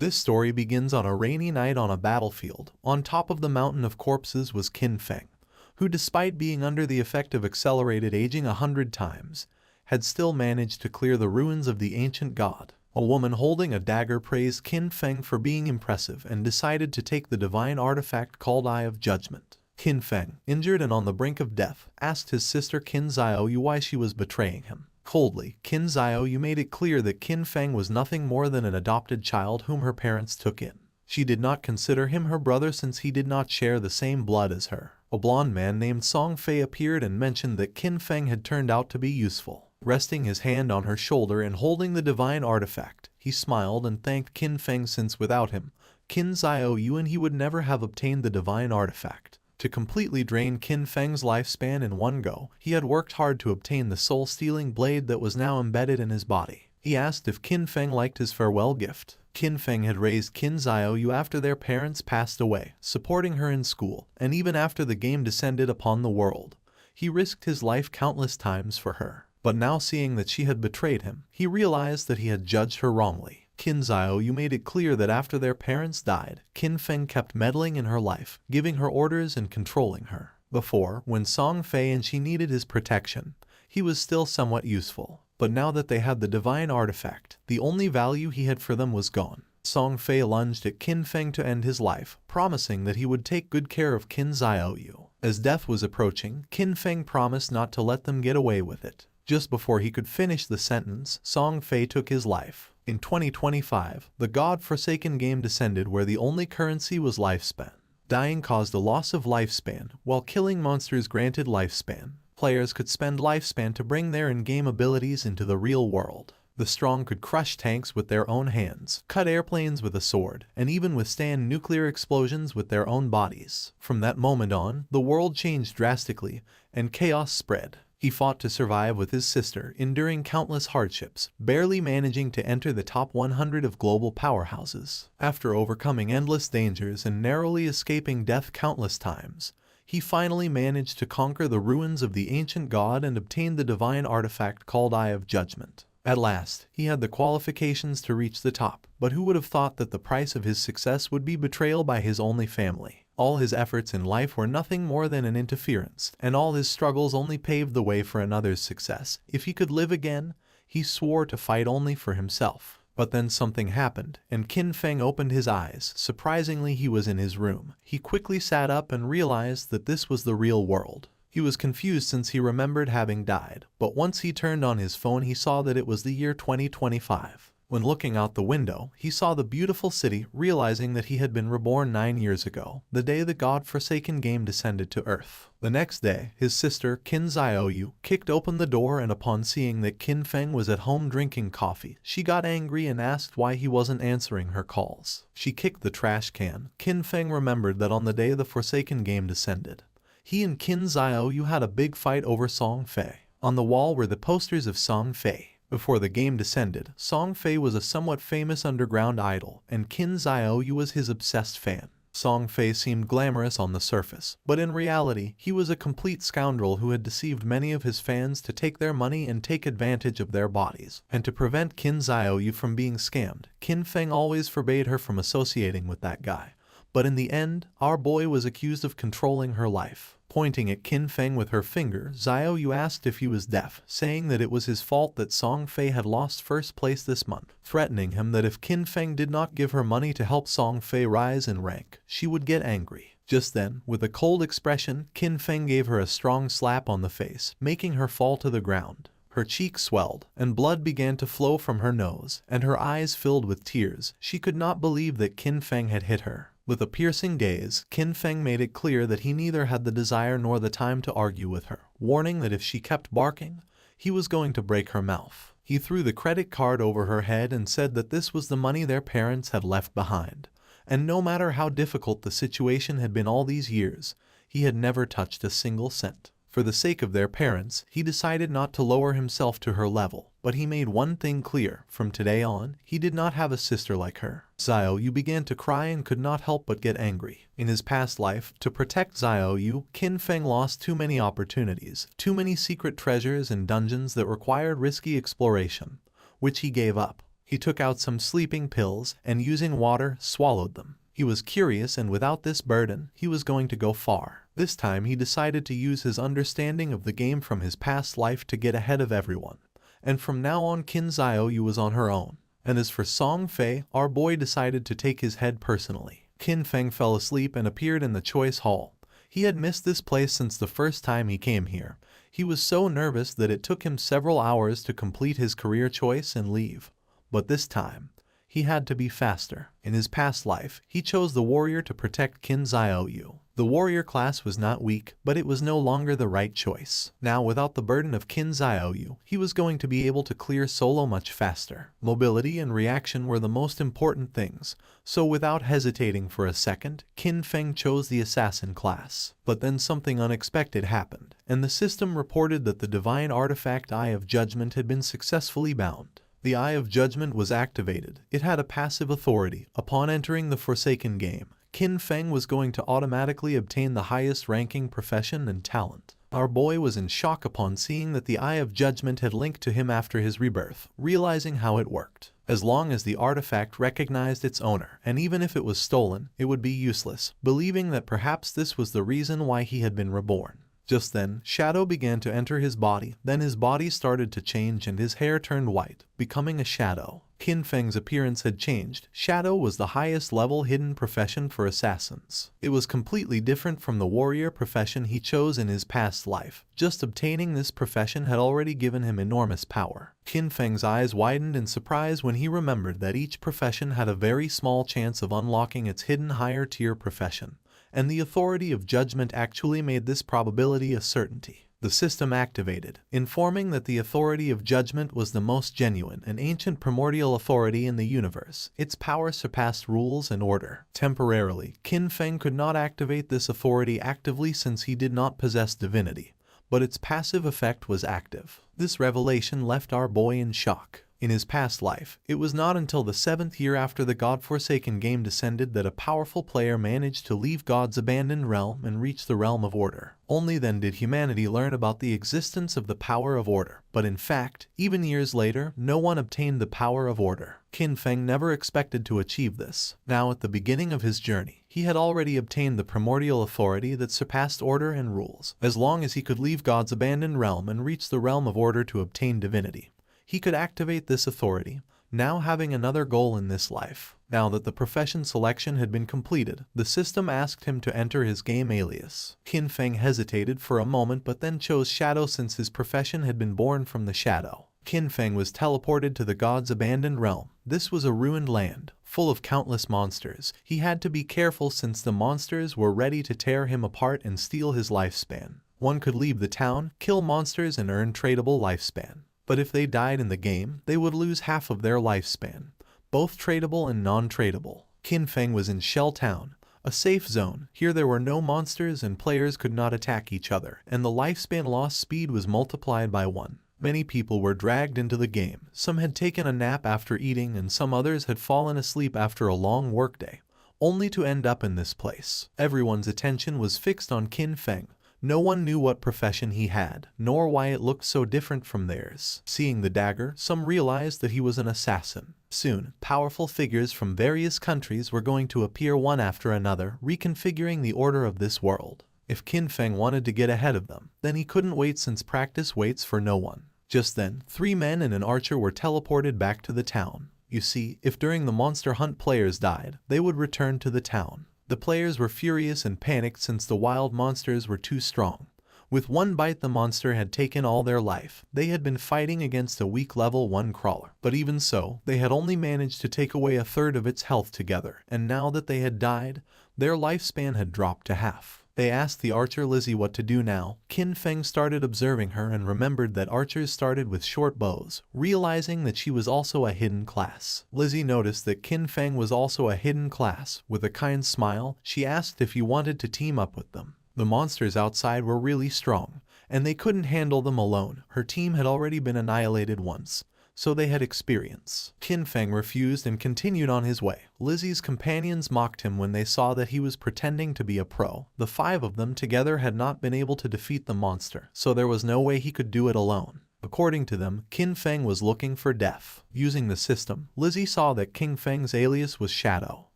This story begins on a rainy night on a battlefield. On top of the mountain of corpses was Qin Feng, who, despite being under the effect of accelerated aging 100 times, had still managed to clear the ruins of the ancient god. A woman holding a dagger praised Qin Feng for being impressive and decided to take the divine artifact called Eye of Judgment. Qin Feng, injured and on the brink of death, asked his sister Qin Xiaoyu why she was betraying him. Coldly, Qin Xiaoyu made it clear that Qin Feng was nothing more than an adopted child whom her parents took in. She did not consider him her brother since he did not share the same blood as her. A blonde man named Song Fei appeared and mentioned that Qin Feng had turned out to be useful. Resting his hand on her shoulder and holding the divine artifact, he smiled and thanked Qin Feng since without him, Qin Xiaoyu and he would never have obtained the divine artifact. To completely drain Qin Feng's lifespan in one go, he had worked hard to obtain the soul-stealing blade that was now embedded in his body. He asked if Qin Feng liked his farewell gift. Qin Feng had raised Qin Xiaoyu after their parents passed away, supporting her in school, and even after the game descended upon the world, he risked his life countless times for her. But now seeing that she had betrayed him, he realized that he had judged her wrongly. Qin Xiaoyu made it clear that after their parents died, Qin Feng kept meddling in her life, giving her orders and controlling her. Before, when Song Fei and she needed his protection, he was still somewhat useful. But now that they had the divine artifact, the only value he had for them was gone. Song Fei lunged at Qin Feng to end his life, promising that he would take good care of Qin Xiaoyu. As death was approaching, Qin Feng promised not to let them get away with it. Just before he could finish the sentence, Song Fei took his life. In 2025, the God-forsaken game descended where the only currency was lifespan. Dying caused a loss of lifespan, while killing monsters granted lifespan. Players could spend lifespan to bring their in-game abilities into the real world. The strong could crush tanks with their own hands, cut airplanes with a sword, and even withstand nuclear explosions with their own bodies. From that moment on, the world changed drastically, and chaos spread. He fought to survive with his sister, enduring countless hardships, barely managing to enter the top 100 of global powerhouses. After overcoming endless dangers and narrowly escaping death countless times, he finally managed to conquer the ruins of the ancient god and obtain the divine artifact called Eye of Judgment. At last, he had the qualifications to reach the top, but who would have thought that the price of his success would be betrayal by his only family? All his efforts in life were nothing more than an interference, and all his struggles only paved the way for another's success. If he could live again, he swore to fight only for himself. But then something happened, and Qin Feng opened his eyes. Surprisingly, he was in his room. He quickly sat up and realized that this was the real world. He was confused since he remembered having died, but once he turned on his phone he saw that it was the year 2025. When looking out the window, he saw the beautiful city, realizing that he had been reborn 9 years ago, the day the God-forsaken game descended to Earth. The next day, his sister, Qin Xiaoyu, kicked open the door and upon seeing that Qin Feng was at home drinking coffee, she got angry and asked why he wasn't answering her calls. She kicked the trash can. Qin Feng remembered that on the day the Forsaken game descended, he and Qin Xiaoyu had a big fight over Song Fei. On the wall were the posters of Song Fei. Before the game descended, Song Fei was a somewhat famous underground idol, and Qin Xiaoyu was his obsessed fan. Song Fei seemed glamorous on the surface, but in reality, he was a complete scoundrel who had deceived many of his fans to take their money and take advantage of their bodies. And to prevent Qin Xiaoyu from being scammed, Qin Feng always forbade her from associating with that guy. But in the end, our boy was accused of controlling her life. Pointing at Qin Feng with her finger, Xiaoyu asked if he was deaf, saying that it was his fault that Song Fei had lost first place this month, threatening him that if Qin Feng did not give her money to help Song Fei rise in rank, she would get angry. Just then, with a cold expression, Qin Feng gave her a strong slap on the face, making her fall to the ground. Her cheeks swelled, and blood began to flow from her nose, and her eyes filled with tears. She could not believe that Qin Feng had hit her. With a piercing gaze, Qin Feng made it clear that he neither had the desire nor the time to argue with her, warning that if she kept barking, he was going to break her mouth. He threw the credit card over her head and said that this was the money their parents had left behind, and no matter how difficult the situation had been all these years, he had never touched a single cent. For the sake of their parents, he decided not to lower himself to her level, but he made one thing clear: from today on, he did not have a sister like her. Xiaoyu began to cry and could not help but get angry. In his past life, to protect Xiaoyu, Qin Feng lost too many opportunities, too many secret treasures and dungeons that required risky exploration, which he gave up. He took out some sleeping pills and using water, swallowed them. He was curious, and without this burden, he was going to go far. This time he decided to use his understanding of the game from his past life to get ahead of everyone. And from now on Qin Xiaoyu was on her own. And as for Song Fei, our boy decided to take his head personally. Qin Feng fell asleep and appeared in the choice hall. He had missed this place since the first time he came here. He was so nervous that it took him several hours to complete his career choice and leave. But this time, he had to be faster. In his past life, he chose the warrior to protect Qin Xiaoyu. The warrior class was not weak, but it was no longer the right choice. Now, without the burden of Qin Xiaoyu, he was going to be able to clear solo much faster. Mobility and reaction were the most important things, so without hesitating for a second, Qin Feng chose the assassin class. But then something unexpected happened, and the system reported that the divine artifact Eye of Judgment had been successfully bound. The Eye of Judgment was activated. It had a passive authority. Upon entering the Forsaken game, Qin Feng was going to automatically obtain the highest ranking profession and talent. Our boy was in shock upon seeing that the Eye of Judgment had linked to him after his rebirth, realizing how it worked. As long as the artifact recognized its owner, and even if it was stolen, it would be useless, believing that perhaps this was the reason why he had been reborn. Just then, shadow began to enter his body, then his body started to change and his hair turned white, becoming a shadow. Qin Feng's appearance had changed. Shadow was the highest level hidden profession for assassins. It was completely different from the warrior profession he chose in his past life. Just obtaining this profession had already given him enormous power. Qin Feng's eyes widened in surprise when he remembered that each profession had a very small chance of unlocking its hidden higher tier profession, and the authority of judgment actually made this probability a certainty. The system activated, informing that the authority of judgment was the most genuine and ancient primordial authority in the universe. Its power surpassed rules and order. Temporarily, Qin Feng could not activate this authority actively since he did not possess divinity, but its passive effect was active. This revelation left our boy in shock. In his past life, it was not until the 7th year after the God-forsaken game descended that a powerful player managed to leave God's abandoned realm and reach the realm of order. Only then did humanity learn about the existence of the power of order. But in fact, even years later, no one obtained the power of order. Qin Feng never expected to achieve this. Now at the beginning of his journey, he had already obtained the primordial authority that surpassed order and rules. As long as he could leave God's abandoned realm and reach the realm of order to obtain divinity, he could activate this authority, now having another goal in this life. Now that the profession selection had been completed, the system asked him to enter his game alias. Qin Feng hesitated for a moment but then chose Shadow since his profession had been born from the shadow. Qin Feng was teleported to the god's abandoned realm. This was a ruined land, full of countless monsters. He had to be careful since the monsters were ready to tear him apart and steal his lifespan. One could leave the town, kill monsters and earn tradable lifespan. But if they died in the game, they would lose half of their lifespan, both tradable and non-tradable. Qin Feng was in Shell Town, a safe zone. Here there were no monsters and players could not attack each other, and the lifespan loss speed was multiplied by 1. Many people were dragged into the game. Some had taken a nap after eating and some others had fallen asleep after a long workday, only to end up in this place. Everyone's attention was fixed on Qin Feng. No one knew what profession he had, nor why it looked so different from theirs. Seeing the dagger, some realized that he was an assassin. Soon, powerful figures from various countries were going to appear one after another, reconfiguring the order of this world. If Qin Feng wanted to get ahead of them, then he couldn't wait since practice waits for no one. Just then, 3 men and an archer were teleported back to the town. You see, if during the monster hunt players died, they would return to the town. The players were furious and panicked since the wild monsters were too strong. With one bite the monster had taken all their life. They had been fighting against a weak level 1 crawler. But even so, they had only managed to take away 1/3 of its health together, and now that they had died, their lifespan had dropped to half. They asked the archer Lizzie what to do now. Qin Feng started observing her and remembered that archers started with short bows, realizing that she was also a hidden class. Lizzie noticed that Qin Feng was also a hidden class. With a kind smile, she asked if he wanted to team up with them. The monsters outside were really strong, and they couldn't handle them alone. Her team had already been annihilated once, so they had experience. Qin Feng refused and continued on his way. Lizzie's companions mocked him when they saw that he was pretending to be a pro. The 5 of them together had not been able to defeat the monster, so there was no way he could do it alone. According to them, Qin Feng was looking for death. Using the system, Lizzie saw that King Feng's alias was Shadow.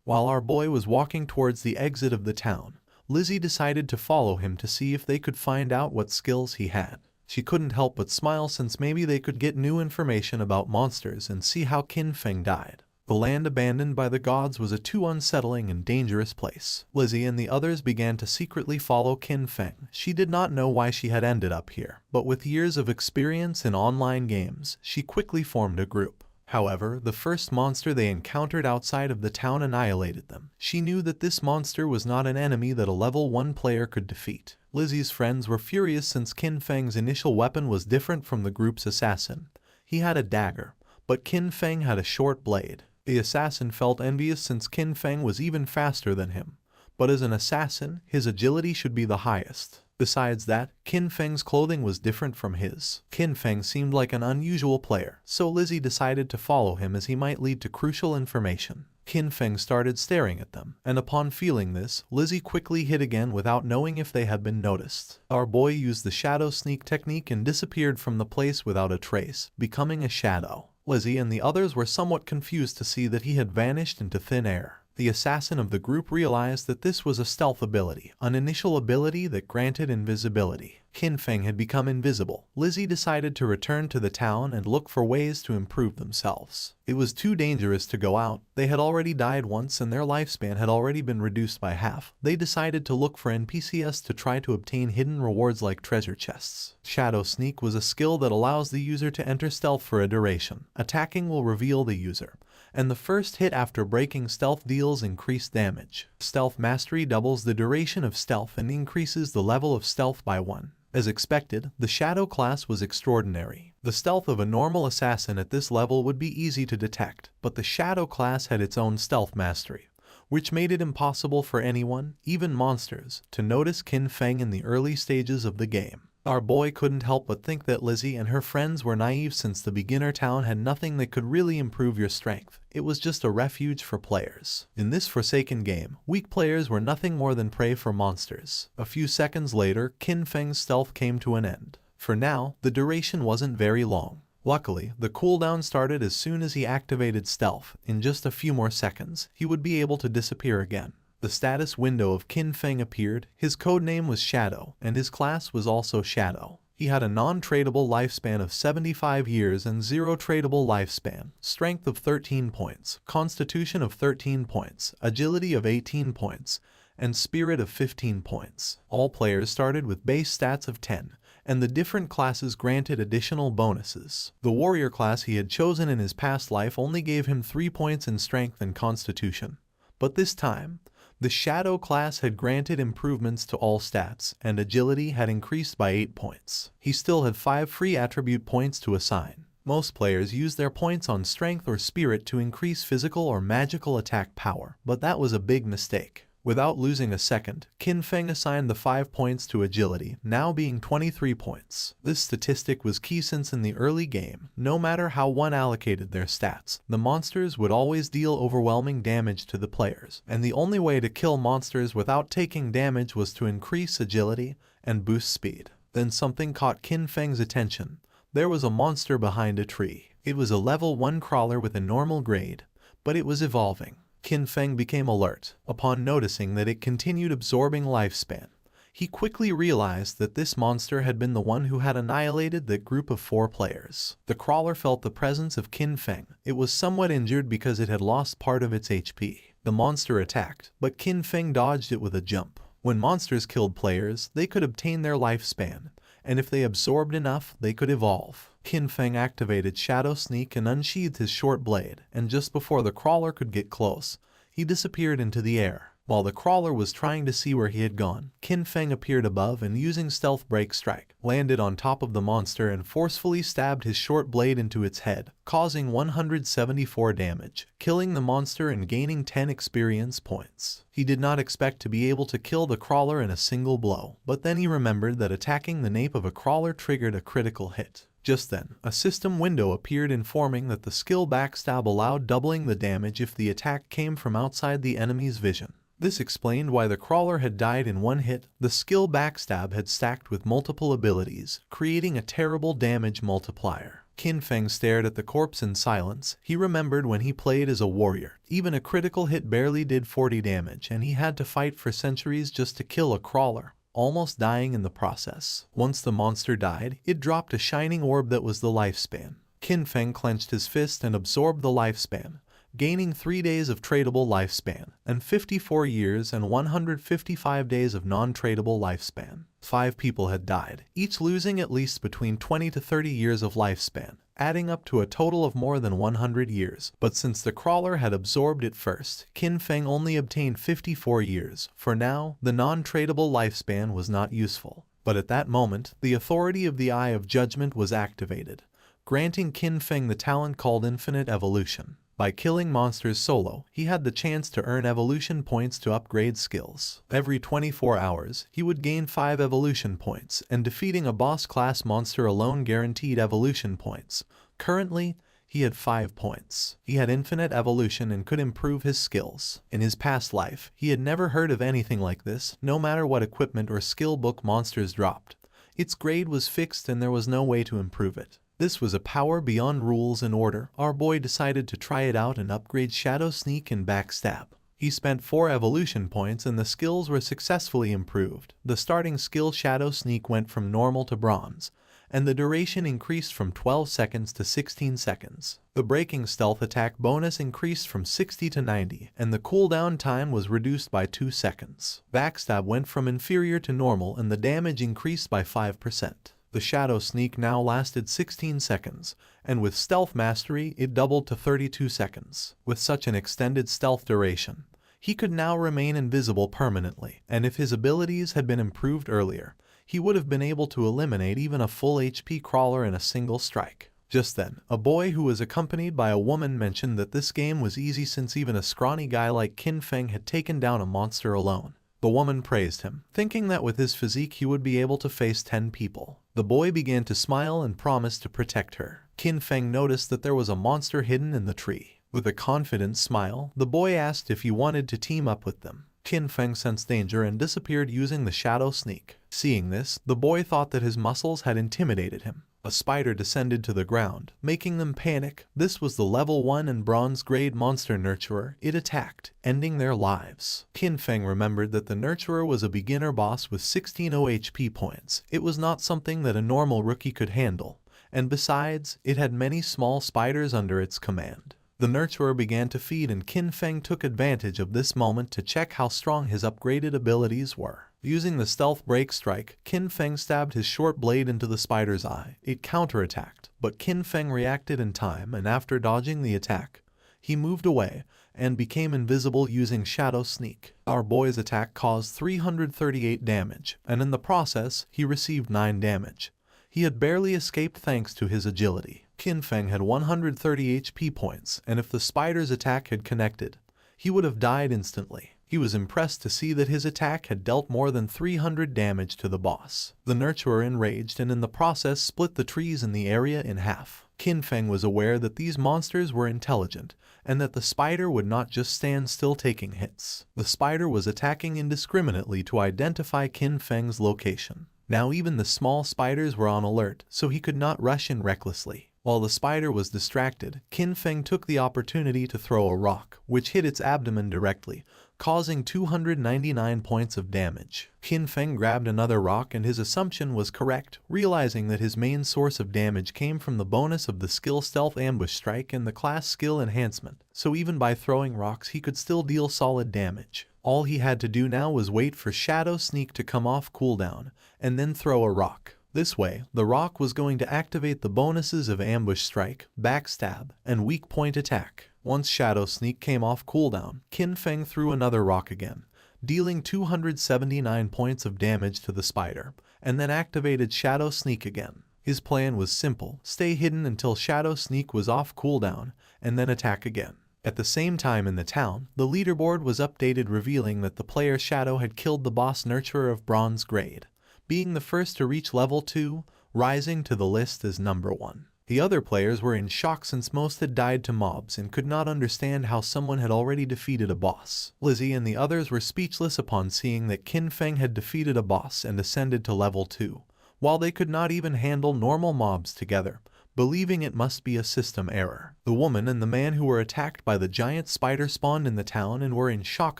While our boy was walking towards the exit of the town, Lizzie decided to follow him to see if they could find out what skills he had. She couldn't help but smile since maybe they could get new information about monsters and see how Qin Feng died. The land abandoned by the gods was a too unsettling and dangerous place. Lizzie and the others began to secretly follow Qin Feng. She did not know why she had ended up here, but with years of experience in online games, she quickly formed a group. However, the first monster they encountered outside of the town annihilated them. She knew that this monster was not an enemy that a level 1 player could defeat. Lizzie's friends were furious since Qin Feng's initial weapon was different from the group's assassin. He had a dagger, but Qin Feng had a short blade. The assassin felt envious since Qin Feng was even faster than him, but as an assassin, his agility should be the highest. Besides that, Qin Feng's clothing was different from his. Qin Feng seemed like an unusual player, so Lizzie decided to follow him as he might lead to crucial information. Qin Feng started staring at them, and upon feeling this, Lizzie quickly hid again without knowing if they had been noticed. Our boy used the shadow sneak technique and disappeared from the place without a trace, becoming a shadow. Lizzie and the others were somewhat confused to see that he had vanished into thin air. The assassin of the group realized that this was a stealth ability, an initial ability that granted invisibility. Qin Feng had become invisible. Lizzie decided to return to the town and look for ways to improve themselves. It was too dangerous to go out. They had already died once and their lifespan had already been reduced by half. They decided to look for NPCs to try to obtain hidden rewards like treasure chests. Shadow Sneak was a skill that allows the user to enter stealth for a duration. Attacking will reveal the user, and the first hit after breaking stealth deals increased damage. Stealth Mastery doubles the duration of stealth and increases the level of stealth by 1. As expected, the Shadow class was extraordinary. The stealth of a normal assassin at this level would be easy to detect, but the Shadow class had its own stealth mastery, which made it impossible for anyone, even monsters, to notice Qin Feng in the early stages of the game. Our boy couldn't help but think that Lizzie and her friends were naive since the beginner town had nothing that could really improve your strength. It was just a refuge for players. In this forsaken game, weak players were nothing more than prey for monsters. A few seconds later, Qin Feng's stealth came to an end. For now, the duration wasn't very long. Luckily, the cooldown started as soon as he activated stealth. In just a few more seconds, he would be able to disappear again. The status window of Qin Feng appeared. His codename was Shadow, and his class was also Shadow. He had a non-tradable lifespan of 75 years and 0 tradable lifespan, strength of 13 points, constitution of 13 points, agility of 18 points, and spirit of 15 points. All players started with base stats of 10, and the different classes granted additional bonuses. The warrior class he had chosen in his past life only gave him 3 points in strength and constitution, but this time, the Shadow class had granted improvements to all stats, and agility had increased by 8 points. He still had 5 free attribute points to assign. Most players use their points on strength or spirit to increase physical or magical attack power, but that was a big mistake. Without losing a second, Qin Feng assigned the 5 points to agility, now being 23 points. This statistic was key since in the early game, no matter how one allocated their stats, the monsters would always deal overwhelming damage to the players, and the only way to kill monsters without taking damage was to increase agility and boost speed. Then something caught Qin Feng's attention. There was a monster behind a tree. It was a level 1 crawler with a normal grade, but it was evolving. Qin Feng became alert upon noticing that it continued absorbing lifespan. He quickly realized that this monster had been the one who had annihilated that group of 4 players. The crawler felt the presence of Qin Feng. It was somewhat injured because it had lost part of its HP. The monster attacked, but Qin Feng dodged it with a jump. When monsters killed players, they could obtain their lifespan, and if they absorbed enough, they could evolve. Qin Feng activated Shadow Sneak and unsheathed his short blade, and just before the crawler could get close, he disappeared into the air. While the crawler was trying to see where he had gone, Qin Feng appeared above and using Stealth Break Strike, landed on top of the monster and forcefully stabbed his short blade into its head, causing 174 damage, killing the monster and gaining 10 experience points. He did not expect to be able to kill the crawler in a single blow, but then he remembered that attacking the nape of a crawler triggered a critical hit. Just then, a system window appeared informing that the skill Backstab allowed doubling the damage if the attack came from outside the enemy's vision. This explained why the crawler had died in one hit. The skill Backstab had stacked with multiple abilities, creating a terrible damage multiplier. Qin Feng stared at the corpse in silence. He remembered when he played as a warrior. Even a critical hit barely did 40 damage, and he had to fight for centuries just to kill a crawler, almost dying in the process. Once the monster died, it dropped a shining orb that was the lifespan. Qin Feng clenched his fist and absorbed the lifespan, gaining 3 days of tradable lifespan, and 54 years and 155 days of non-tradable lifespan. 5 people had died, each losing at least between 20 to 30 years of lifespan, adding up to a total of more than 100 years. But since the crawler had absorbed it first, Qin Feng only obtained 54 years. For now, the non-tradable lifespan was not useful. But at that moment, the authority of the Eye of Judgment was activated, granting Qin Feng the talent called Infinite Evolution. By killing monsters solo, he had the chance to earn evolution points to upgrade skills. Every 24 hours, he would gain 5 evolution points, and defeating a boss-class monster alone guaranteed evolution points. Currently, he had 5 points. He had infinite evolution and could improve his skills. In his past life, he had never heard of anything like this. No matter what equipment or skill book monsters dropped, its grade was fixed and there was no way to improve it. This was a power beyond rules and order. Our boy decided to try it out and upgrade Shadow Sneak and Backstab. He spent 4 evolution points and the skills were successfully improved. The starting skill Shadow Sneak went from normal to bronze, and the duration increased from 12 seconds to 16 seconds. The breaking stealth attack bonus increased from 60 to 90, and the cooldown time was reduced by 2 seconds. Backstab went from inferior to normal and the damage increased by 5%. The Shadow Sneak now lasted 16 seconds, and with Stealth Mastery it doubled to 32 seconds. With such an extended stealth duration, he could now remain invisible permanently, and if his abilities had been improved earlier, he would have been able to eliminate even a full HP crawler in a single strike. Just then, a boy who was accompanied by a woman mentioned that this game was easy since even a scrawny guy like Qin Feng had taken down a monster alone. The woman praised him, thinking that with his physique he would be able to face 10 people. The boy began to smile and promised to protect her. Qin Feng noticed that there was a monster hidden in the tree. With a confident smile, the boy asked if he wanted to team up with them. Qin Feng sensed danger and disappeared using the Shadow Sneak. Seeing this, the boy thought that his muscles had intimidated him. A spider descended to the ground, making them panic. This was the level 1 and bronze grade monster nurturer. It attacked, ending their lives. Qin Feng remembered that the nurturer was a beginner boss with 16 OHP points. It was not something that a normal rookie could handle, and besides, it had many small spiders under its command. The nurturer began to feed and Qin Feng took advantage of this moment to check how strong his upgraded abilities were. Using the stealth break strike, Qin Feng stabbed his short blade into the spider's eye. It counterattacked, but Qin Feng reacted in time and after dodging the attack, he moved away and became invisible using Shadow Sneak. Our boy's attack caused 338 damage, and in the process, he received 9 damage. He had barely escaped thanks to his agility. Qin Feng had 130 HP points, and if the spider's attack had connected, he would have died instantly. He was impressed to see that his attack had dealt more than 300 damage to the boss. The nurturer enraged and in the process split the trees in the area in half. Qin Feng was aware that these monsters were intelligent, and that the spider would not just stand still taking hits. The spider was attacking indiscriminately to identify Qin Feng's location. Now even the small spiders were on alert, so he could not rush in recklessly. While the spider was distracted, Qin Feng took the opportunity to throw a rock, which hit its abdomen directly, causing 299 points of damage. Qin Feng grabbed another rock and his assumption was correct, realizing that his main source of damage came from the bonus of the skill Stealth Ambush Strike and the class skill Enhancement, so even by throwing rocks he could still deal solid damage. All he had to do now was wait for Shadow Sneak to come off cooldown, and then throw a rock. This way, the rock was going to activate the bonuses of Ambush Strike, Backstab, and Weak Point Attack. Once Shadow Sneak came off cooldown, Qin Feng threw another rock again, dealing 279 points of damage to the spider, and then activated Shadow Sneak again. His plan was simple: stay hidden until Shadow Sneak was off cooldown, and then attack again. At the same time in the town, the leaderboard was updated revealing that the player Shadow had killed the boss nurturer of bronze grade, being the first to reach level 2, rising to the list as number 1. The other players were in shock since most had died to mobs and could not understand how someone had already defeated a boss. Lizzie and the others were speechless upon seeing that Qin Feng had defeated a boss and ascended to level 2, while they could not even handle normal mobs together, believing it must be a system error. The woman and the man who were attacked by the giant spider spawned in the town and were in shock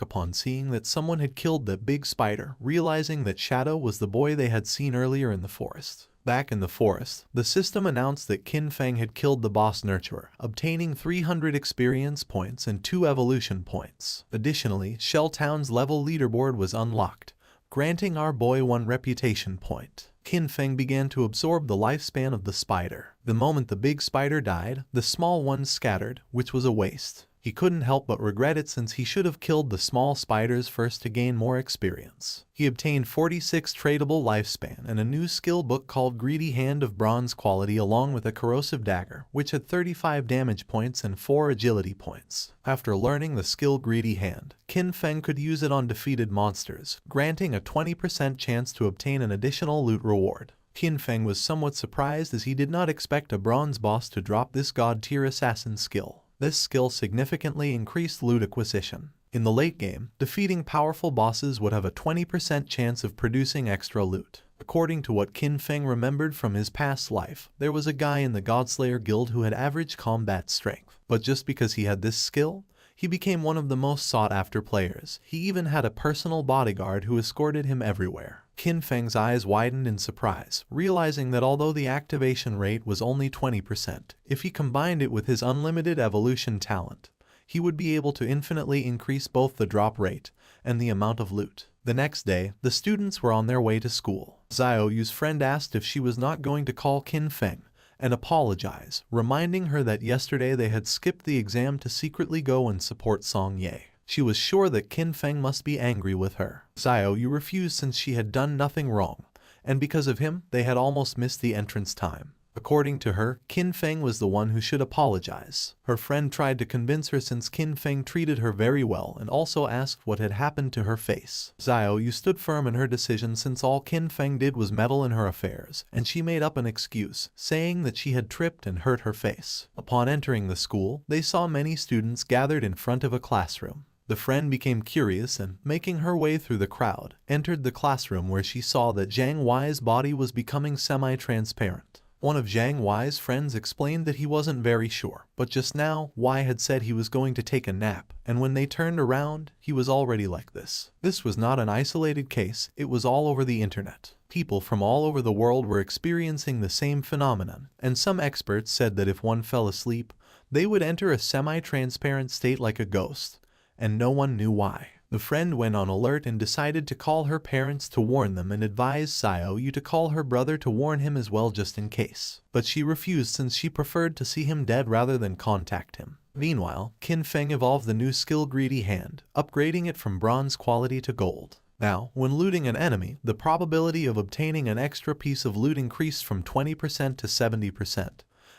upon seeing that someone had killed the big spider, realizing that Shadow was the boy they had seen earlier in the forest. Back in the forest, the system announced that Qin Feng had killed the boss nurturer, obtaining 300 experience points and 2 evolution points. Additionally, Shell Town's level leaderboard was unlocked, granting our boy 1 reputation point. Qin Feng began to absorb the lifespan of the spider. The moment the big spider died, the small ones scattered, which was a waste. He couldn't help but regret it since he should have killed the small spiders first to gain more experience. He obtained 46 tradable lifespan and a new skill book called Greedy Hand of bronze quality along with a corrosive dagger, which had 35 damage points and 4 agility points. After learning the skill Greedy Hand, Qin Feng could use it on defeated monsters, granting a 20% chance to obtain an additional loot reward. Qin Feng was somewhat surprised as he did not expect a bronze boss to drop this god-tier assassin skill. This skill significantly increased loot acquisition. In the late game, defeating powerful bosses would have a 20% chance of producing extra loot. According to what Qin Feng remembered from his past life, there was a guy in the Godslayer guild who had average combat strength. But just because he had this skill, he became one of the most sought-after players. He even had a personal bodyguard who escorted him everywhere. Qin Feng's eyes widened in surprise, realizing that although the activation rate was only 20%, if he combined it with his unlimited evolution talent, he would be able to infinitely increase both the drop rate and the amount of loot. The next day, the students were on their way to school. Xiaoyu's friend asked if she was not going to call Qin Feng and apologize, reminding her that yesterday they had skipped the exam to secretly go and support Song Ye. She was sure that Qin Feng must be angry with her. Xiaoyu refused since she had done nothing wrong, and because of him, they had almost missed the entrance time. According to her, Qin Feng was the one who should apologize. Her friend tried to convince her since Qin Feng treated her very well and also asked what had happened to her face. Xiaoyu stood firm in her decision since all Qin Feng did was meddle in her affairs, and she made up an excuse, saying that she had tripped and hurt her face. Upon entering the school, they saw many students gathered in front of a classroom. The friend became curious and, making her way through the crowd, entered the classroom where she saw that Zhang Wei's body was becoming semi-transparent. One of Zhang Wei's friends explained that he wasn't very sure, but just now, Wei had said he was going to take a nap, and when they turned around, he was already like this. This was not an isolated case, it was all over the internet. People from all over the world were experiencing the same phenomenon, and some experts said that if one fell asleep, they would enter a semi-transparent state like a ghost, and no one knew why. The friend went on alert and decided to call her parents to warn them and advised Xiaoyu to call her brother to warn him as well just in case. But she refused since she preferred to see him dead rather than contact him. Meanwhile, Qin Feng evolved the new skill Greedy Hand, upgrading it from bronze quality to gold. Now, when looting an enemy, the probability of obtaining an extra piece of loot increased from 20% to 70%.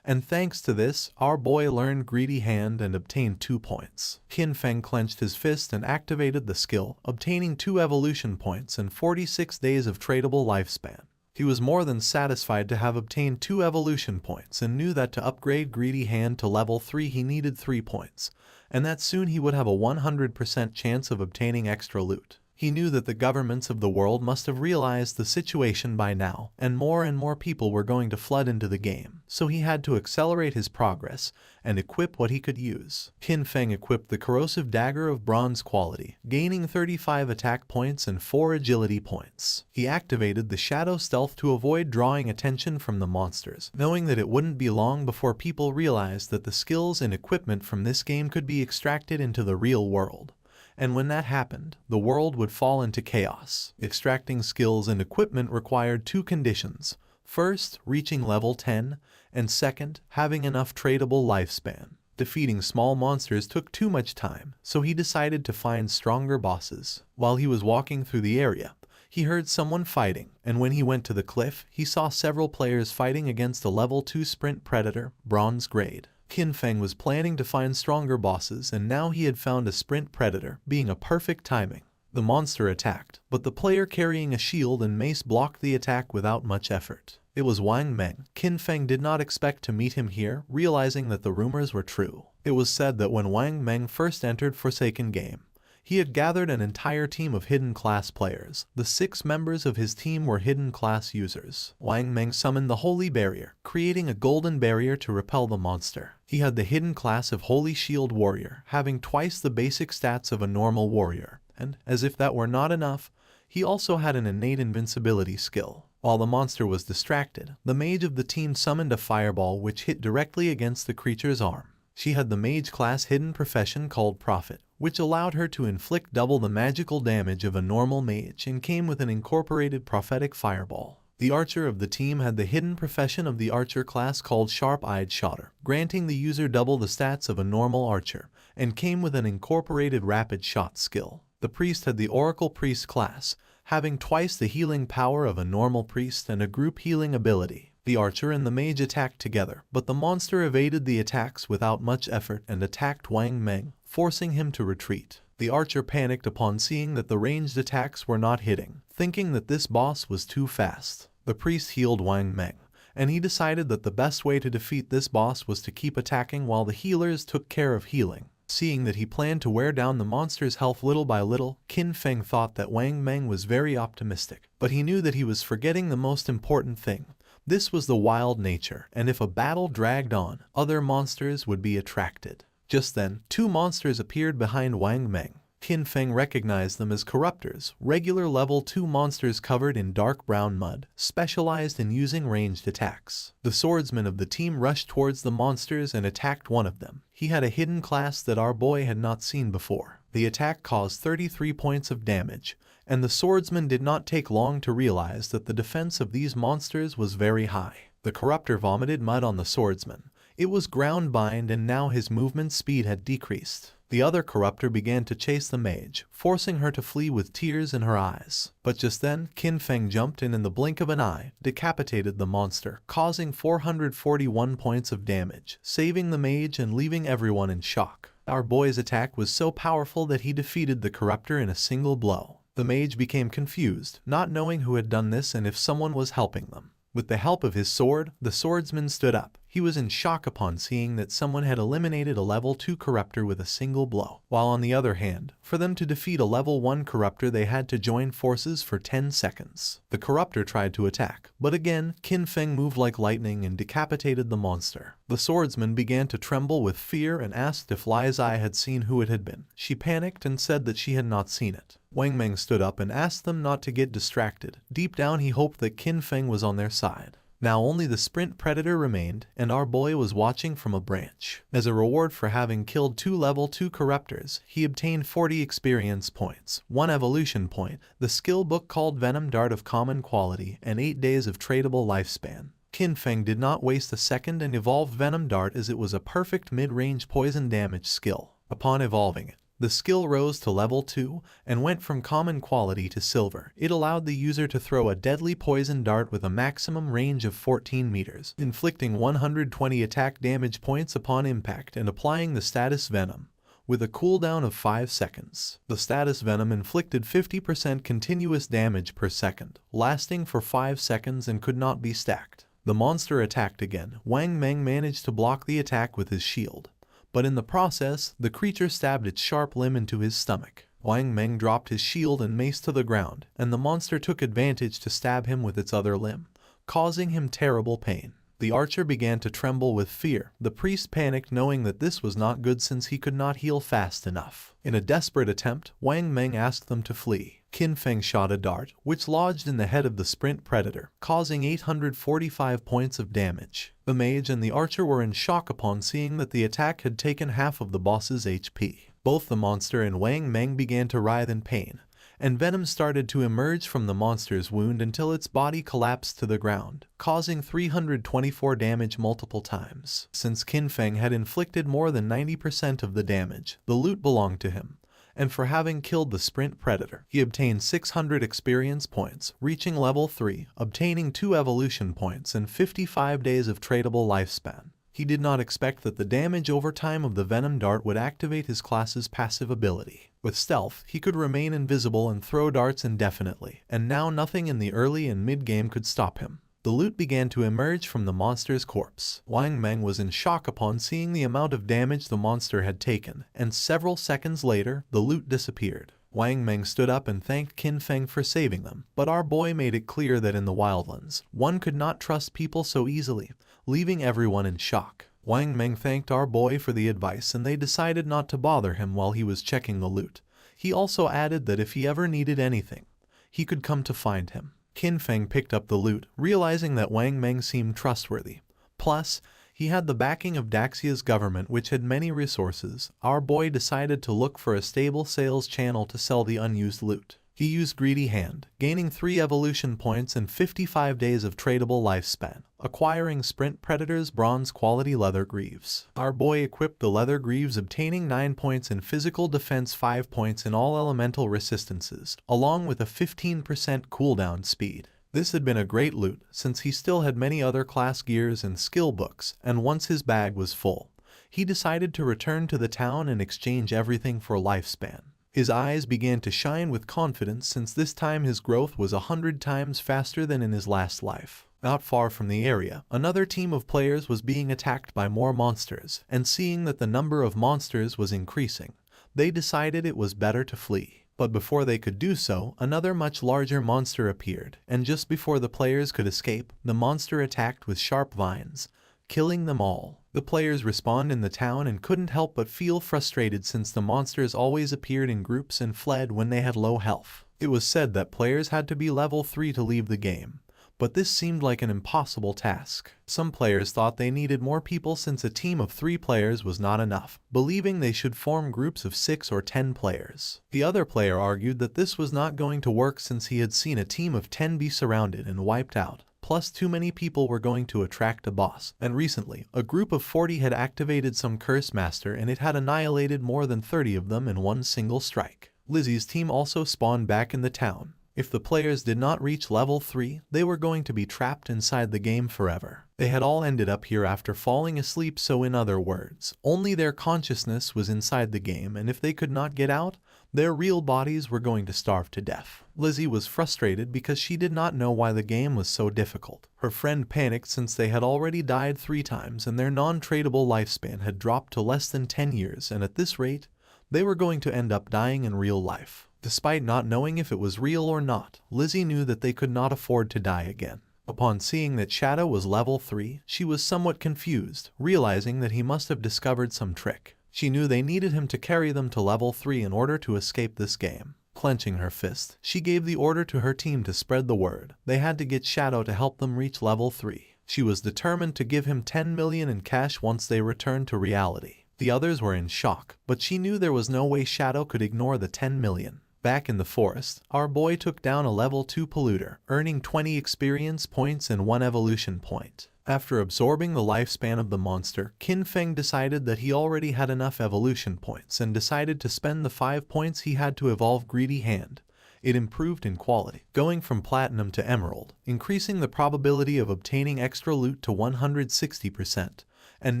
And thanks to this, our boy learned Greedy Hand and obtained 2 points. Qin Feng clenched his fist and activated the skill, obtaining 2 evolution points and 46 days of tradable lifespan. He was more than satisfied to have obtained 2 evolution points and knew that to upgrade Greedy Hand to level 3 he needed 3 points, and that soon he would have a 100% chance of obtaining extra loot. He knew that the governments of the world must have realized the situation by now, and more people were going to flood into the game, so he had to accelerate his progress and equip what he could use. Qin Feng equipped the corrosive dagger of bronze quality, gaining 35 attack points and 4 agility points. He activated the shadow stealth to avoid drawing attention from the monsters, knowing that it wouldn't be long before people realized that the skills and equipment from this game could be extracted into the real world. And when that happened, the world would fall into chaos. Extracting skills and equipment required 2 conditions. First, reaching level 10, and second, having enough tradable lifespan. Defeating small monsters took too much time, so he decided to find stronger bosses. While he was walking through the area, he heard someone fighting, and when he went to the cliff, he saw several players fighting against a level 2 sprint predator, bronze grade. Qin Feng was planning to find stronger bosses, and now he had found a sprint predator, being a perfect timing. The monster attacked, but the player carrying a shield and mace blocked the attack without much effort. It was Wang Meng. Qin Feng did not expect to meet him here, realizing that the rumors were true. It was said that when Wang Meng first entered Forsaken Game, he had gathered an entire team of hidden class players. The 6 members of his team were hidden class users. Wang Meng summoned the Holy Barrier, creating a golden barrier to repel the monster. He had the hidden class of Holy Shield Warrior, having twice the basic stats of a normal warrior, and, as if that were not enough, he also had an innate invincibility skill. While the monster was distracted, the mage of the team summoned a fireball which hit directly against the creature's arm. She had the mage class hidden profession called Prophet, which allowed her to inflict double the magical damage of a normal mage and came with an incorporated prophetic fireball. The archer of the team had the hidden profession of the archer class called Sharp-Eyed Shotter, granting the user double the stats of a normal archer, and came with an incorporated rapid shot skill. The priest had the Oracle Priest class, having twice the healing power of a normal priest and a group healing ability. The archer and the mage attacked together, but the monster evaded the attacks without much effort and attacked Wang Meng, forcing him to retreat. The archer panicked upon seeing that the ranged attacks were not hitting, thinking that this boss was too fast. The priest healed Wang Meng, and he decided that the best way to defeat this boss was to keep attacking while the healers took care of healing. Seeing that he planned to wear down the monster's health little by little, Qin Feng thought that Wang Meng was very optimistic, but he knew that he was forgetting the most important thing. This was the wild nature, and if a battle dragged on, other monsters would be attracted. Just then, 2 monsters appeared behind Wang Meng. Qin Feng recognized them as corruptors, regular level 2 monsters covered in dark brown mud, specialized in using ranged attacks. The swordsman of the team rushed towards the monsters and attacked one of them. He had a hidden class that our boy had not seen before. The attack caused 33 points of damage, and the swordsman did not take long to realize that the defense of these monsters was very high. The corruptor vomited mud on the swordsman. It was ground bind and now his movement speed had decreased. The other corruptor began to chase the mage, forcing her to flee with tears in her eyes. But just then, Qin Feng jumped in the blink of an eye, decapitated the monster, causing 441 points of damage, saving the mage and leaving everyone in shock. Our boy's attack was so powerful that he defeated the corruptor in a single blow. The mage became confused, not knowing who had done this and if someone was helping them. With the help of his sword, the swordsman stood up. He was in shock upon seeing that someone had eliminated a level 2 corruptor with a single blow. While on the other hand, for them to defeat a level 1 corruptor they had to join forces for 10 seconds. The corruptor tried to attack, but again, Qin Feng moved like lightning and decapitated the monster. The swordsman began to tremble with fear and asked if Li's eye had seen who it had been. She panicked and said that she had not seen it. Wang Meng stood up and asked them not to get distracted. Deep down he hoped that Qin Feng was on their side. Now only the sprint predator remained, and our boy was watching from a branch. As a reward for having killed 2 level 2 corruptors, he obtained 40 experience points, 1 evolution point, the skill book called Venom Dart of common quality, and 8 days of tradable lifespan. Qin Feng did not waste a second and evolved Venom Dart as it was a perfect mid-range poison damage skill. Upon evolving it, the skill rose to level 2 and went from common quality to silver. It allowed the user to throw a deadly poison dart with a maximum range of 14 meters, inflicting 120 attack damage points upon impact and applying the status Venom, with a cooldown of 5 seconds. The status Venom inflicted 50% continuous damage per second, lasting for 5 seconds and could not be stacked. The monster attacked again. Wang Meng managed to block the attack with his shield, but in the process, the creature stabbed its sharp limb into his stomach. Wang Meng dropped his shield and mace to the ground, and the monster took advantage to stab him with its other limb, causing him terrible pain. The archer began to tremble with fear. The priest panicked knowing that this was not good since he could not heal fast enough. In a desperate attempt, Wang Meng asked them to flee. Qin Feng shot a dart, which lodged in the head of the sprint predator, causing 845 points of damage. The mage and the archer were in shock upon seeing that the attack had taken half of the boss's HP. Both the monster and Wang Meng began to writhe in pain, and venom started to emerge from the monster's wound until its body collapsed to the ground, causing 324 damage multiple times. Since Qin Feng had inflicted more than 90% of the damage, the loot belonged to him, and for having killed the sprint predator, he obtained 600 experience points, reaching level 3, obtaining 2 evolution points and 55 days of tradable lifespan. He did not expect that the damage over time of the Venom Dart would activate his class's passive ability. With stealth, he could remain invisible and throw darts indefinitely, and now nothing in the early and mid-game could stop him. The loot began to emerge from the monster's corpse. Wang Meng was in shock upon seeing the amount of damage the monster had taken, and several seconds later, the loot disappeared. Wang Meng stood up and thanked Qin Feng for saving them, but our boy made it clear that in the wildlands, one could not trust people so easily, leaving everyone in shock. Wang Meng thanked our boy for the advice and they decided not to bother him while he was checking the loot. He also added that if he ever needed anything, he could come to find him. Qin Feng picked up the loot, realizing that Wang Meng seemed trustworthy. Plus, he had the backing of Daxia's government, which had many resources. Our boy decided to look for a stable sales channel to sell the unused loot. He used Greedy Hand, gaining 3 evolution points and 55 days of tradable lifespan, acquiring Sprint Predator's bronze quality leather greaves. Our boy equipped the leather greaves, obtaining 9 points in physical defense, 5 points in all elemental resistances, along with a 15% cooldown speed. This had been a great loot, since he still had many other class gears and skill books, and once his bag was full, he decided to return to the town and exchange everything for lifespan. His eyes began to shine with confidence since this time his growth was 100 times faster than in his last life. Not far from the area, another team of players was being attacked by more monsters, and seeing that the number of monsters was increasing, they decided it was better to flee. But before they could do so, another much larger monster appeared, and just before the players could escape, the monster attacked with sharp vines, killing them all. The players respawned in the town and couldn't help but feel frustrated since the monsters always appeared in groups and fled when they had low health. It was said that players had to be level 3 to leave the game, but this seemed like an impossible task. Some players thought they needed more people since a team of 3 players was not enough, believing they should form groups of 6 or 10 players. The other player argued that this was not going to work since he had seen a team of 10 be surrounded and wiped out. Plus, too many people were going to attract a boss, and recently, a group of 40 had activated some curse master and it had annihilated more than 30 of them in one single strike. Lizzie's team also spawned back in the town. If the players did not reach level 3, they were going to be trapped inside the game forever. They had all ended up here after falling asleep, so in other words, only their consciousness was inside the game, and if they could not get out, their real bodies were going to starve to death. Lizzie was frustrated because she did not know why the game was so difficult. Her friend panicked since they had already died 3 times and their non-tradable lifespan had dropped to less than 10 years, and at this rate, they were going to end up dying in real life. Despite not knowing if it was real or not, Lizzie knew that they could not afford to die again. Upon seeing that Shadow was level 3, she was somewhat confused, realizing that he must have discovered some trick. She knew they needed him to carry them to level 3 in order to escape this game. Clenching her fist, she gave the order to her team to spread the word. They had to get Shadow to help them reach level 3. She was determined to give him 10 million in cash once they returned to reality. The others were in shock, but she knew there was no way Shadow could ignore the 10 million. Back in the forest, our boy took down a level 2 polluter, earning 20 experience points and 1 evolution point. After absorbing the lifespan of the monster, Qin Feng decided that he already had enough evolution points and decided to spend the 5 points he had to evolve Greedy Hand. It improved in quality, going from platinum to emerald, increasing the probability of obtaining extra loot to 160%, and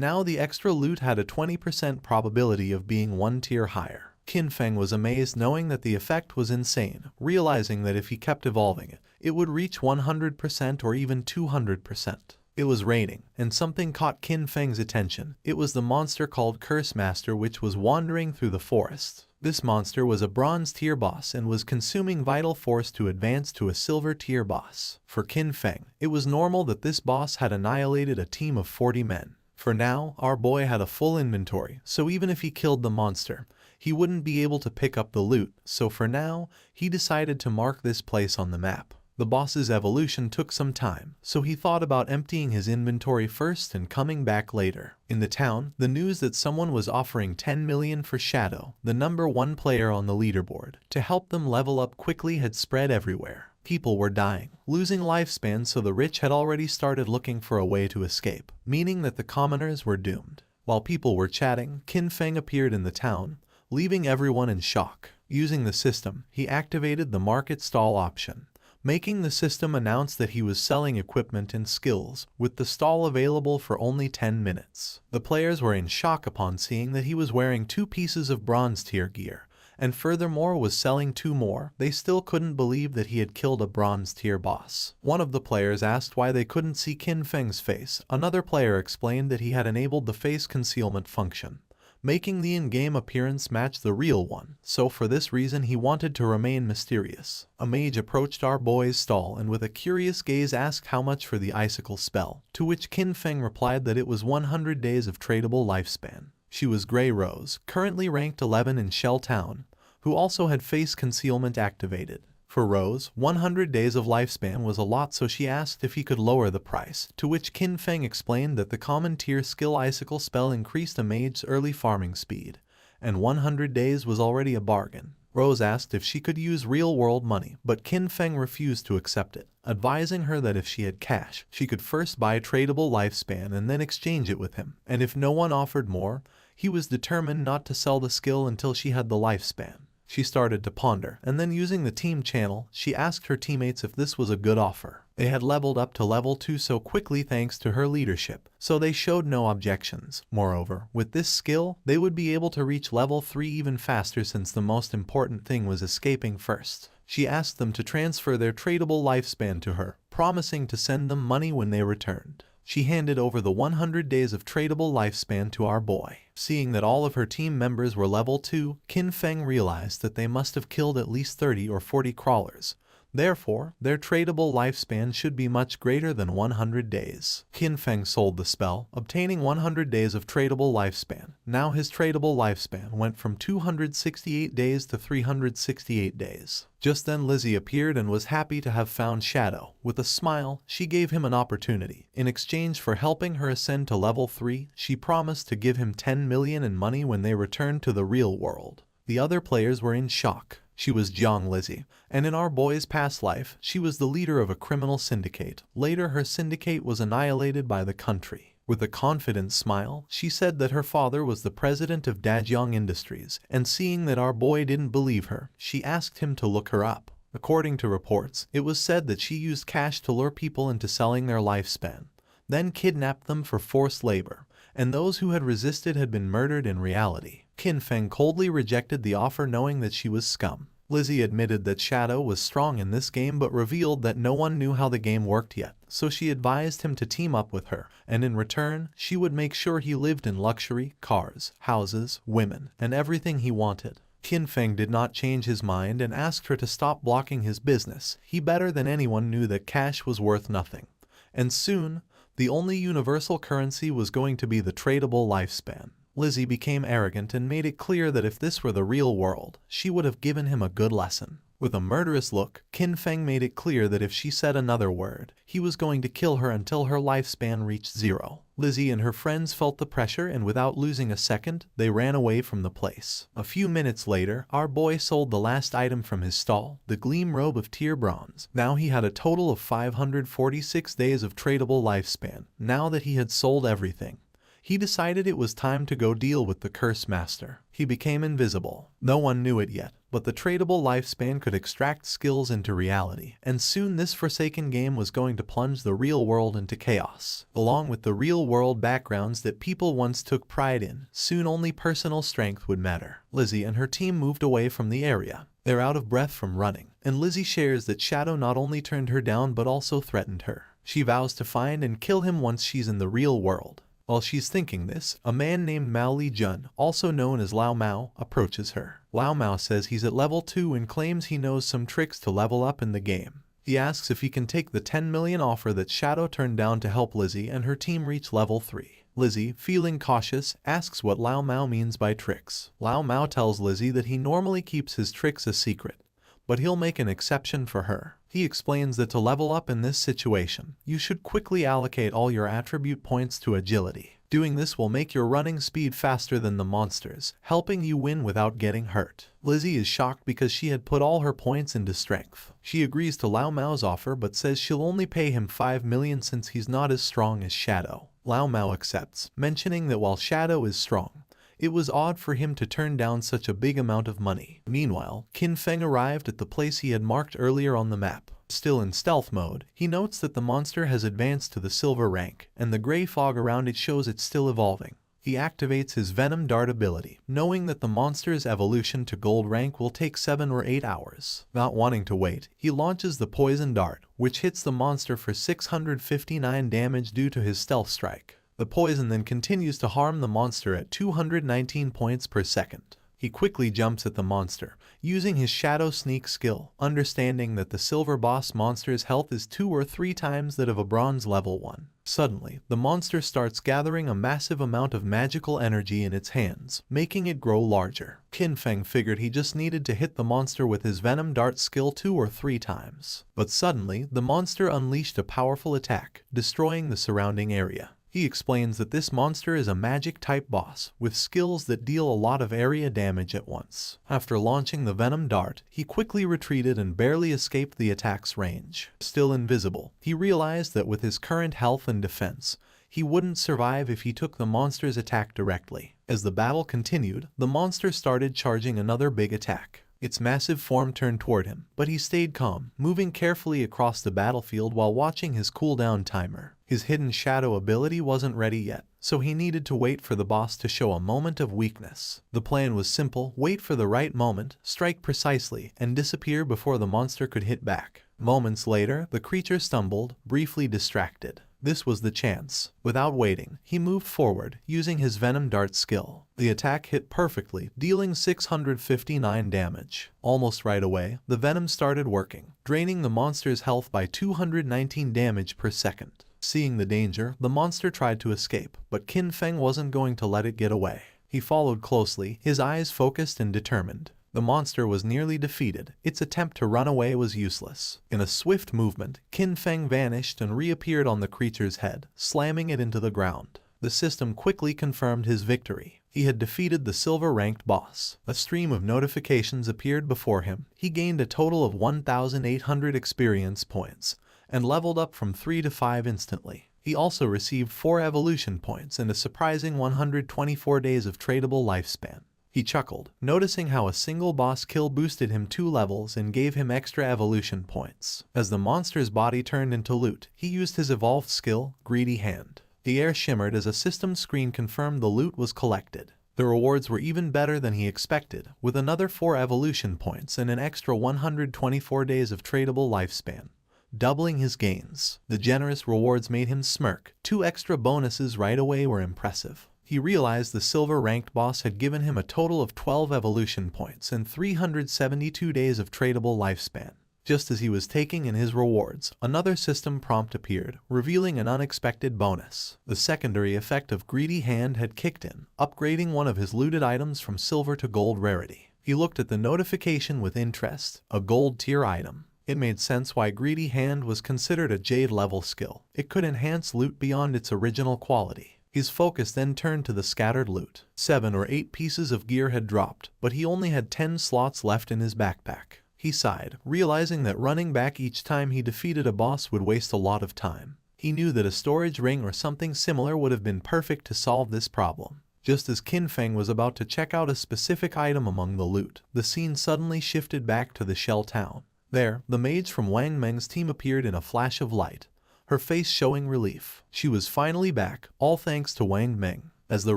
now the extra loot had a 20% probability of being 1 tier higher. Qin Feng was amazed knowing that the effect was insane, realizing that if he kept evolving it, it would reach 100% or even 200%. It was raining, and something caught Qin Feng's attention. It was the monster called Curse Master which was wandering through the forest. This monster was a bronze tier boss and was consuming vital force to advance to a silver tier boss. For Qin Feng, it was normal that this boss had annihilated a team of 40 men. For now, our boy had a full inventory, so even if he killed the monster, he wouldn't be able to pick up the loot, so for now, he decided to mark this place on the map. The boss's evolution took some time, so he thought about emptying his inventory first and coming back later. In the town, the news that someone was offering 10 million for Shadow, the number 1 player on the leaderboard, to help them level up quickly had spread everywhere. People were dying, losing lifespan, so the rich had already started looking for a way to escape, meaning that the commoners were doomed. While people were chatting, Qin Feng appeared in the town, leaving everyone in shock. Using the system, he activated the market stall option, making the system announce that he was selling equipment and skills, with the stall available for only 10 minutes. The players were in shock upon seeing that he was wearing 2 pieces of bronze tier gear, and furthermore was selling 2 more. They still couldn't believe that he had killed a bronze tier boss. One of the players asked why they couldn't see Qin Feng's face. Another player explained that he had enabled the face concealment function, making the in-game appearance match the real one, so for this reason he wanted to remain mysterious. A mage approached our boy's stall and with a curious gaze asked how much for the icicle spell, to which Qin Feng replied that it was 100 days of tradable lifespan. She was Grey Rose, currently ranked 11 in Shell Town, who also had face concealment activated. For Rose, 100 days of lifespan was a lot, so she asked if he could lower the price, to which Qin Feng explained that the common tier skill icicle spell increased a mage's early farming speed, and 100 days was already a bargain. Rose asked if she could use real-world money, but Qin Feng refused to accept it, advising her that if she had cash, she could first buy tradable lifespan and then exchange it with him, and if no one offered more, he was determined not to sell the skill until she had the lifespan. She started to ponder, and then using the team channel, she asked her teammates if this was a good offer. They had leveled up to level 2 so quickly thanks to her leadership, so they showed no objections. Moreover, with this skill, they would be able to reach level 3 even faster since the most important thing was escaping first. She asked them to transfer their tradable lifespan to her, promising to send them money when they returned. She handed over the 100 days of tradable lifespan to our boy. Seeing that all of her team members were level 2, Qin Feng realized that they must have killed at least 30 or 40 crawlers. Therefore, their tradable lifespan should be much greater than 100 days. Qin Feng sold the spell, obtaining 100 days of tradable lifespan. Now his tradable lifespan went from 268 days to 368 days. Just then Lizzie appeared and was happy to have found Shadow. With a smile, she gave him an opportunity. In exchange for helping her ascend to level 3, she promised to give him 10 million in money when they returned to the real world. The other players were in shock. She was Jiang Lizzie, and in our boy's past life, she was the leader of a criminal syndicate. Later, her syndicate was annihilated by the country. With a confident smile, she said that her father was the president of Dajiang Industries, and seeing that our boy didn't believe her, she asked him to look her up. According to reports, it was said that she used cash to lure people into selling their lifespan, then kidnapped them for forced labor, and those who had resisted had been murdered in reality. Qin Feng coldly rejected the offer knowing that she was scum. Lizzie admitted that Shadow was strong in this game but revealed that no one knew how the game worked yet, so she advised him to team up with her, and in return, she would make sure he lived in luxury, cars, houses, women, and everything he wanted. Qin Feng did not change his mind and asked her to stop blocking his business. He better than anyone knew that cash was worth nothing. And soon, the only universal currency was going to be the tradable lifespan. Lizzie became arrogant and made it clear that if this were the real world, she would have given him a good lesson. With a murderous look, Qin Feng made it clear that if she said another word, he was going to kill her until her lifespan reached 0. Lizzie and her friends felt the pressure and without losing a second, they ran away from the place. A few minutes later, our boy sold the last item from his stall, the Gleam Robe of Tier Bronze. Now he had a total of 546 days of tradable lifespan, now that he had sold everything. He decided it was time to go deal with the Curse Master. He became invisible. No one knew it yet, but the tradable lifespan could extract skills into reality, and soon this forsaken game was going to plunge the real world into chaos. Along with the real world backgrounds that people once took pride in, soon only personal strength would matter. Lizzie and her team moved away from the area. They're out of breath from running, and Lizzie shares that Shadow not only turned her down but also threatened her. She vows to find and kill him once she's in the real world. While she's thinking this, a man named Mao Li Jun, also known as Lao Mao, approaches her. Lao Mao says he's at level 2 and claims he knows some tricks to level up in the game. He asks if he can take the 10 million offer that Shadow turned down to help Lizzie and her team reach level 3. Lizzie, feeling cautious, asks what Lao Mao means by tricks. Lao Mao tells Lizzie that he normally keeps his tricks a secret, but he'll make an exception for her. He explains that to level up in this situation, you should quickly allocate all your attribute points to agility. Doing this will make your running speed faster than the monsters, helping you win without getting hurt. Lizzie is shocked because she had put all her points into strength. She agrees to Lao Mao's offer but says she'll only pay him 5 million since he's not as strong as Shadow. Lao Mao accepts, mentioning that while Shadow is strong, it was odd for him to turn down such a big amount of money. Meanwhile, Qin Feng arrived at the place he had marked earlier on the map. Still in stealth mode, he notes that the monster has advanced to the silver rank, and the gray fog around it shows it's still evolving. He activates his Venom Dart ability, knowing that the monster's evolution to gold rank will take 7 or 8 hours. Not wanting to wait, he launches the Poison Dart, which hits the monster for 659 damage due to his stealth strike. The poison then continues to harm the monster at 219 points per second. He quickly jumps at the monster, using his Shadow Sneak skill, understanding that the silver boss monster's health is 2 or 3 times that of a bronze level 1. Suddenly, the monster starts gathering a massive amount of magical energy in its hands, making it grow larger. Qin Feng figured he just needed to hit the monster with his Venom Dart skill 2 or 3 times. But suddenly, the monster unleashed a powerful attack, destroying the surrounding area. He explains that this monster is a magic-type boss, with skills that deal a lot of area damage at once. After launching the Venom Dart, he quickly retreated and barely escaped the attack's range. Still invisible, he realized that with his current health and defense, he wouldn't survive if he took the monster's attack directly. As the battle continued, the monster started charging another big attack. Its massive form turned toward him, but he stayed calm, moving carefully across the battlefield while watching his cooldown timer. His hidden shadow ability wasn't ready yet, so he needed to wait for the boss to show a moment of weakness. The plan was simple: wait for the right moment, strike precisely, and disappear before the monster could hit back. Moments later, the creature stumbled, briefly distracted. This was the chance. Without waiting, he moved forward, using his Venom Dart skill. The attack hit perfectly, dealing 659 damage. Almost right away, the venom started working, draining the monster's health by 219 damage per second. Seeing the danger, the monster tried to escape, but Qin Feng wasn't going to let it get away. He followed closely, his eyes focused and determined. The monster was nearly defeated. Its attempt to run away was useless. In a swift movement, Qin Feng vanished and reappeared on the creature's head, slamming it into the ground. The system quickly confirmed his victory. He had defeated the silver-ranked boss. A stream of notifications appeared before him. He gained a total of 1,800 experience points, and leveled up from 3 to 5 instantly. He also received 4 evolution points and a surprising 124 days of tradable lifespan. He chuckled, noticing how a single boss kill boosted him 2 levels and gave him extra evolution points. As the monster's body turned into loot, he used his evolved skill, Greedy Hand. The air shimmered as a system screen confirmed the loot was collected. The rewards were even better than he expected, with another 4 evolution points and an extra 124 days of tradable lifespan, doubling his gains. The generous rewards made him smirk. 2 extra bonuses right away were impressive. He realized the silver-ranked boss had given him a total of 12 evolution points and 372 days of tradable lifespan. Just as he was taking in his rewards, another system prompt appeared, revealing an unexpected bonus. The secondary effect of Greedy Hand had kicked in, upgrading one of his looted items from silver to gold rarity. He looked at the notification with interest, a gold tier item. It made sense why Greedy Hand was considered a Jade level skill. It could enhance loot beyond its original quality. His focus then turned to the scattered loot. 7 or 8 pieces of gear had dropped, but he only had 10 slots left in his backpack. He sighed, realizing that running back each time he defeated a boss would waste a lot of time. He knew that a storage ring or something similar would have been perfect to solve this problem. Just as Qin Feng was about to check out a specific item among the loot, the scene suddenly shifted back to the Shell Town. There, the mage from Wang Meng's team appeared in a flash of light, her face showing relief. She was finally back, all thanks to Wang Meng. As the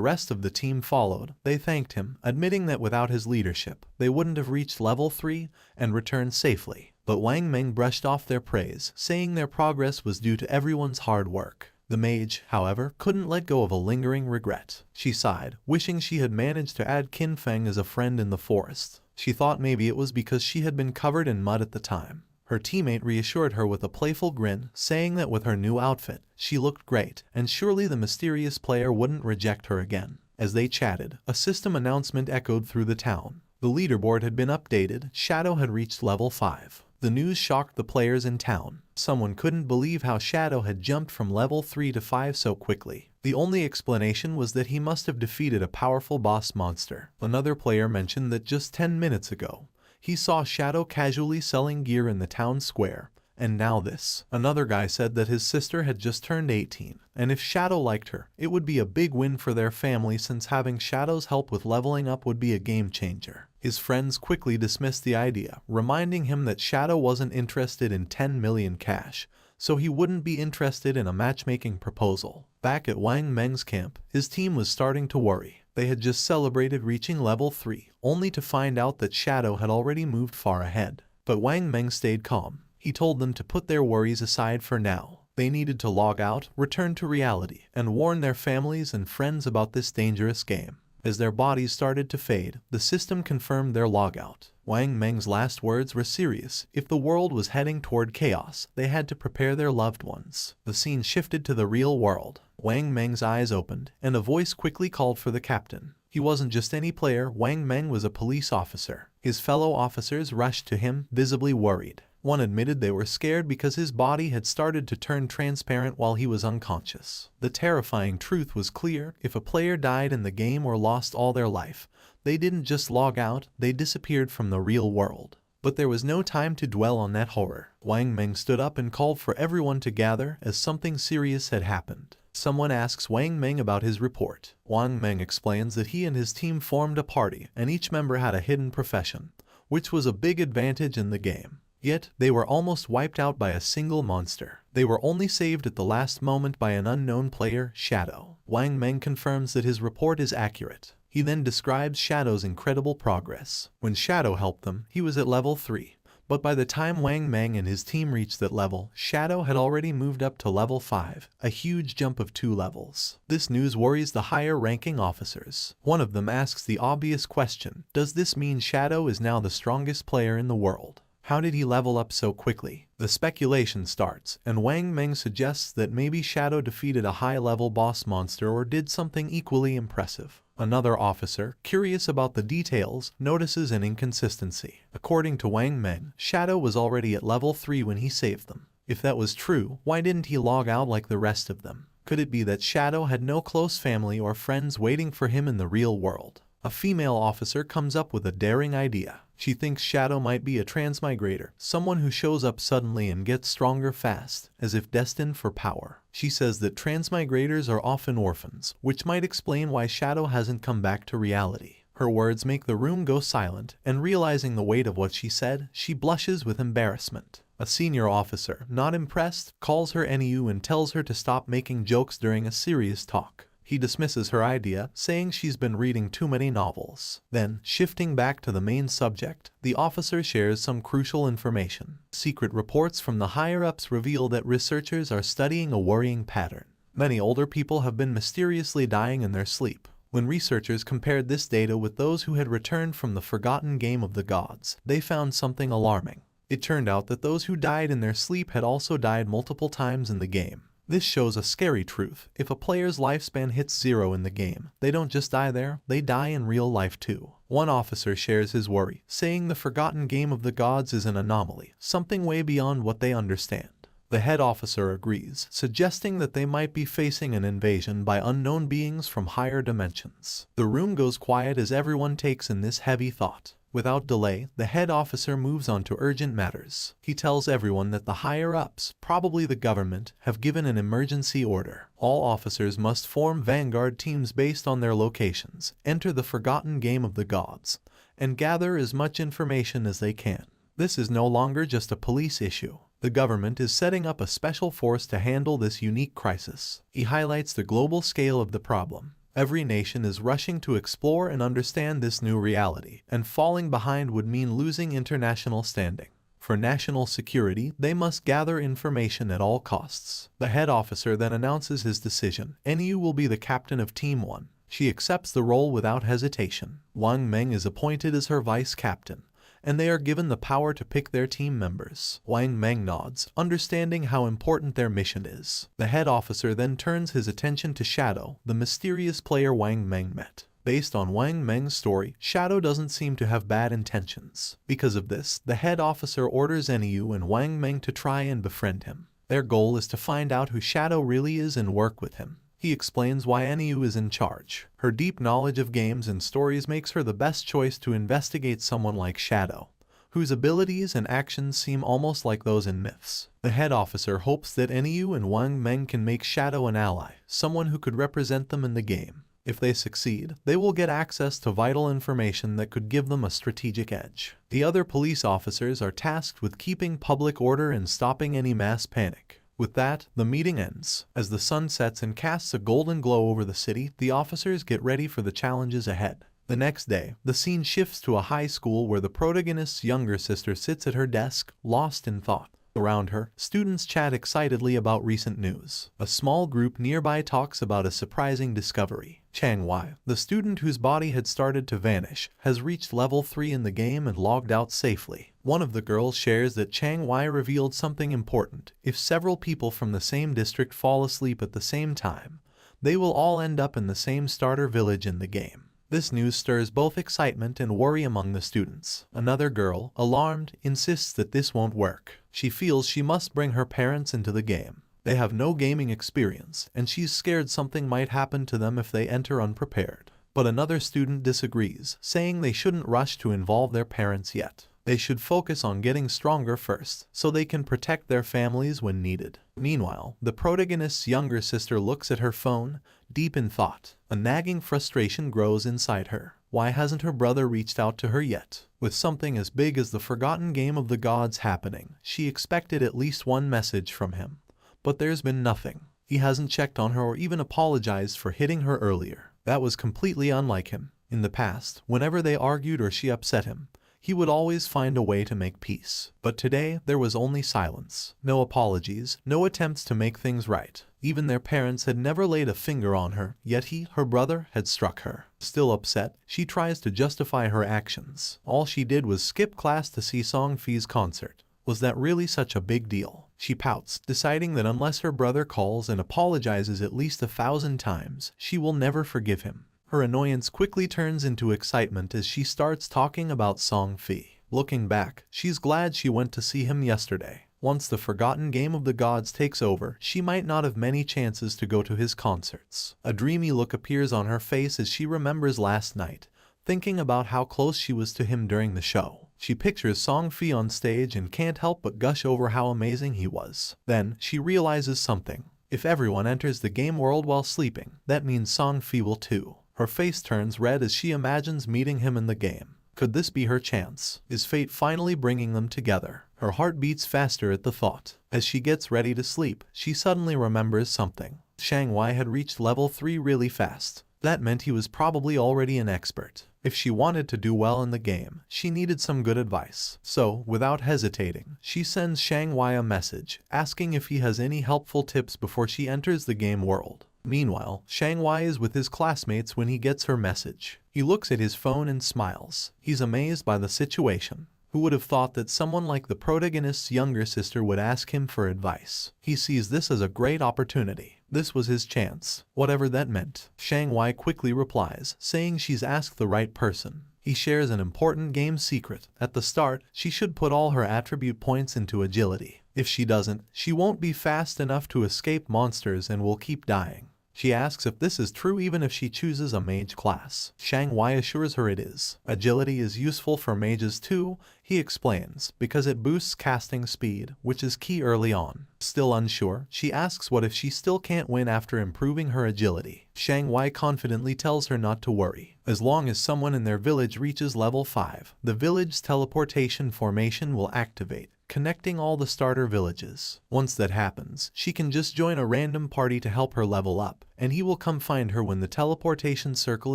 rest of the team followed, they thanked him, admitting that without his leadership, they wouldn't have reached level 3 and returned safely. But Wang Meng brushed off their praise, saying their progress was due to everyone's hard work. The mage, however, couldn't let go of a lingering regret. She sighed, wishing she had managed to add Qin Feng as a friend in the forest. She thought maybe it was because she had been covered in mud at the time. Her teammate reassured her with a playful grin, saying that with her new outfit, she looked great, and surely the mysterious player wouldn't reject her again. As they chatted, a system announcement echoed through the town. The leaderboard had been updated. Shadow had reached level 5. The news shocked the players in town. Someone couldn't believe how Shadow had jumped from level 3 to 5 so quickly. The only explanation was that he must have defeated a powerful boss monster. Another player mentioned that just 10 minutes ago, he saw Shadow casually selling gear in the town square, and now this. Another guy said that his sister had just turned 18, and if Shadow liked her, it would be a big win for their family since having Shadow's help with leveling up would be a game changer. His friends quickly dismissed the idea, reminding him that Shadow wasn't interested in 10 million cash, so he wouldn't be interested in a matchmaking proposal. Back at Wang Meng's camp, his team was starting to worry. They had just celebrated reaching level 3, only to find out that Shadow had already moved far ahead. But Wang Meng stayed calm. He told them to put their worries aside for now. They needed to log out, return to reality, and warn their families and friends about this dangerous game. As their bodies started to fade, the system confirmed their logout. Wang Meng's last words were serious. If the world was heading toward chaos, they had to prepare their loved ones. The scene shifted to the real world. Wang Meng's eyes opened, and a voice quickly called for the captain. He wasn't just any player. Wang Meng was a police officer. His fellow officers rushed to him, visibly worried. One admitted they were scared because his body had started to turn transparent while he was unconscious. The terrifying truth was clear. If a player died in the game or lost all their life, they didn't just log out, they disappeared from the real world. But there was no time to dwell on that horror. Wang Meng stood up and called for everyone to gather as something serious had happened. Someone asks Wang Meng about his report. Wang Meng explains that he and his team formed a party and each member had a hidden profession, which was a big advantage in the game. Yet, they were almost wiped out by a single monster. They were only saved at the last moment by an unknown player, Shadow. Wang Meng confirms that his report is accurate. He then describes Shadow's incredible progress. When Shadow helped them, he was at level 3. But by the time Wang Meng and his team reached that level, Shadow had already moved up to level 5, a huge jump of 2 levels. This news worries the higher-ranking officers. One of them asks the obvious question, does this mean Shadow is now the strongest player in the world? How did he level up so quickly? The speculation starts, and Wang Meng suggests that maybe Shadow defeated a high-level boss monster or did something equally impressive. Another officer, curious about the details, notices an inconsistency. According to Wang Meng, Shadow was already at level 3 when he saved them. If that was true, why didn't he log out like the rest of them? Could it be that Shadow had no close family or friends waiting for him in the real world? A female officer comes up with a daring idea. She thinks Shadow might be a transmigrator, someone who shows up suddenly and gets stronger fast, as if destined for power. She says that transmigrators are often orphans, which might explain why Shadow hasn't come back to reality. Her words make the room go silent, and realizing the weight of what she said, she blushes with embarrassment. A senior officer, not impressed, calls her NEU and tells her to stop making jokes during a serious talk. He dismisses her idea, saying she's been reading too many novels. Then, shifting back to the main subject, the officer shares some crucial information. Secret reports from the higher-ups reveal that researchers are studying a worrying pattern. Many older people have been mysteriously dying in their sleep. When researchers compared this data with those who had returned from the forgotten game of the gods, they found something alarming. It turned out that those who died in their sleep had also died multiple times in the game. This shows a scary truth. If a player's lifespan hits 0 in the game, they don't just die there, they die in real life too. One officer shares his worry, saying the forgotten game of the gods is an anomaly, something way beyond what they understand. The head officer agrees, suggesting that they might be facing an invasion by unknown beings from higher dimensions. The room goes quiet as everyone takes in this heavy thought. Without delay, the head officer moves on to urgent matters. He tells everyone that the higher-ups, probably the government, have given an emergency order. All officers must form vanguard teams based on their locations, enter the forgotten game of the gods, and gather as much information as they can. This is no longer just a police issue. The government is setting up a special force to handle this unique crisis. He highlights the global scale of the problem. Every nation is rushing to explore and understand this new reality, and falling behind would mean losing international standing. For national security, they must gather information at all costs. The head officer then announces his decision. NEU will be the captain of Team 1. She accepts the role without hesitation. Wang Meng is appointed as her vice captain, and they are given the power to pick their team members. Wang Meng nods, understanding how important their mission is. The head officer then turns his attention to Shadow, the mysterious player Wang Meng met. Based on Wang Meng's story, Shadow doesn't seem to have bad intentions. Because of this, the head officer orders NEU and Wang Meng to try and befriend him. Their goal is to find out who Shadow really is and work with him. He explains why NEU is in charge. Her deep knowledge of games and stories makes her the best choice to investigate someone like Shadow, whose abilities and actions seem almost like those in myths. The head officer hopes that NEU and Wang Meng can make Shadow an ally, someone who could represent them in the game. If they succeed, they will get access to vital information that could give them a strategic edge. The other police officers are tasked with keeping public order and stopping any mass panic. With that, the meeting ends. As the sun sets and casts a golden glow over the city, the officers get ready for the challenges ahead. The next day, the scene shifts to a high school where the protagonist's younger sister sits at her desk, lost in thought. Around her, students chat excitedly about recent news. A small group nearby talks about a surprising discovery. Chang Wai, the student whose body had started to vanish, has reached level 3 in the game and logged out safely. One of the girls shares that Chang Wai revealed something important. If several people from the same district fall asleep at the same time, they will all end up in the same starter village in the game. This news stirs both excitement and worry among the students. Another girl, alarmed, insists that this won't work. She feels she must bring her parents into the game. They have no gaming experience, and she's scared something might happen to them if they enter unprepared. But another student disagrees, saying they shouldn't rush to involve their parents yet. They should focus on getting stronger first, so they can protect their families when needed. Meanwhile, the protagonist's younger sister looks at her phone, deep in thought. A nagging frustration grows inside her. Why hasn't her brother reached out to her yet? With something as big as the forgotten game of the gods happening, she expected at least one message from him. But there's been nothing. He hasn't checked on her or even apologized for hitting her earlier. That was completely unlike him. In the past, whenever they argued or she upset him, he would always find a way to make peace. But today, there was only silence. No apologies, no attempts to make things right. Even their parents had never laid a finger on her, yet he, her brother, had struck her. Still upset, she tries to justify her actions. All she did was skip class to see Song Fi's concert. Was that really such a big deal? She pouts, deciding that unless her brother calls and apologizes at least 1,000 times, she will never forgive him. Her annoyance quickly turns into excitement as she starts talking about Song Fi. Looking back, she's glad she went to see him yesterday. Once the forgotten game of the gods takes over, she might not have many chances to go to his concerts. A dreamy look appears on her face as she remembers last night, thinking about how close she was to him during the show. She pictures Song Fi on stage and can't help but gush over how amazing he was. Then, she realizes something. If everyone enters the game world while sleeping, that means Song Fi will too. Her face turns red as she imagines meeting him in the game. Could this be her chance? Is fate finally bringing them together? Her heart beats faster at the thought. As she gets ready to sleep, she suddenly remembers something. Chang Wai had reached level 3 really fast. That meant he was probably already an expert. If she wanted to do well in the game, she needed some good advice. So, without hesitating, she sends Chang Wai a message, asking if he has any helpful tips before she enters the game world. Meanwhile, Chang Wai is with his classmates when he gets her message. He looks at his phone and smiles. He's amazed by the situation. Who would have thought that someone like the protagonist's younger sister would ask him for advice? He sees this as a great opportunity. This was his chance, whatever that meant. Chang Wai quickly replies, saying she's asked the right person. He shares an important game secret. At the start, she should put all her attribute points into agility. If she doesn't, she won't be fast enough to escape monsters and will keep dying. She asks if this is true even if she chooses a mage class. Chang Wai assures her it is. Agility is useful for mages too, he explains, because it boosts casting speed, which is key early on. Still unsure, she asks what if she still can't win after improving her agility. Chang Wai confidently tells her not to worry. As long as someone in their village reaches level 5, the village's teleportation formation will activate, connecting all the starter villages. Once that happens, she can just join a random party to help her level up, and he will come find her when the teleportation circle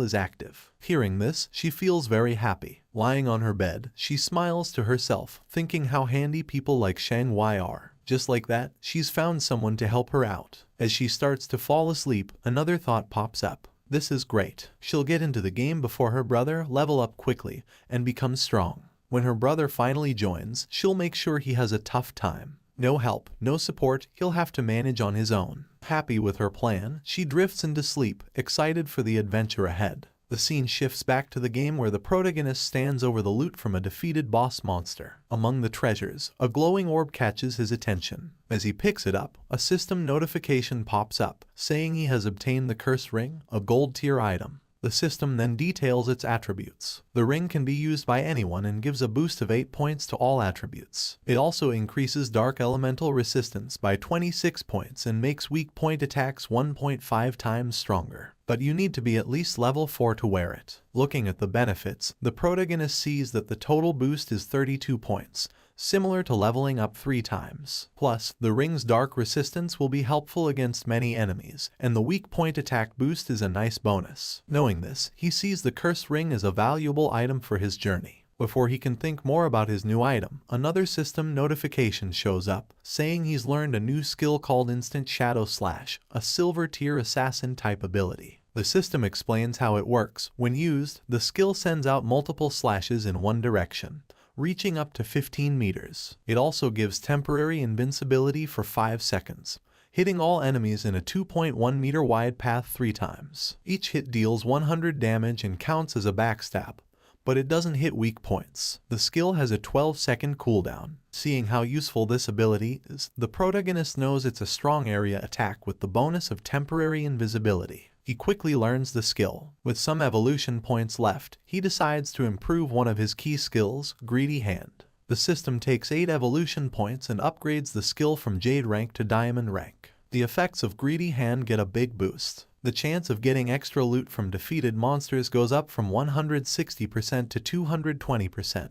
is active. Hearing this, she feels very happy. Lying on her bed, she smiles to herself, thinking how handy people like Chang Wai are. Just like that, she's found someone to help her out. As she starts to fall asleep, another thought pops up. This is great. She'll get into the game before her brother, level up quickly, and become strong. When her brother finally joins, she'll make sure he has a tough time. No help, no support, he'll have to manage on his own. Happy with her plan, she drifts into sleep, excited for the adventure ahead. The scene shifts back to the game where the protagonist stands over the loot from a defeated boss monster. Among the treasures, a glowing orb catches his attention. As he picks it up, a system notification pops up, saying he has obtained the cursed ring, a gold tier item. The system then details its attributes. The ring can be used by anyone and gives a boost of 8 points to all attributes. It also increases dark elemental resistance by 26 points and makes weak point attacks 1.5 times stronger. But you need to be at least level 4 to wear it. Looking at the benefits, the protagonist sees that the total boost is 32 points, similar to leveling up 3 times. Plus, the ring's dark resistance will be helpful against many enemies, and the weak point attack boost is a nice bonus. Knowing this, he sees the cursed ring as a valuable item for his journey. Before he can think more about his new item, another system notification shows up, saying he's learned a new skill called Instant Shadow Slash, a silver tier assassin type ability. The system explains how it works. When used, the skill sends out multiple slashes in one direction, reaching up to 15 meters. It also gives temporary invincibility for 5 seconds, hitting all enemies in a 2.1 meter wide path 3 times. Each hit deals 100 damage and counts as a backstab, but it doesn't hit weak points. The skill has a 12-second cooldown. Seeing how useful this ability is, the protagonist knows it's a strong area attack with the bonus of temporary invisibility. He quickly learns the skill. With some evolution points left, he decides to improve one of his key skills, Greedy Hand. The system takes 8 evolution points and upgrades the skill from Jade rank to Diamond rank. The effects of Greedy Hand get a big boost. The chance of getting extra loot from defeated monsters goes up from 160% to 220%,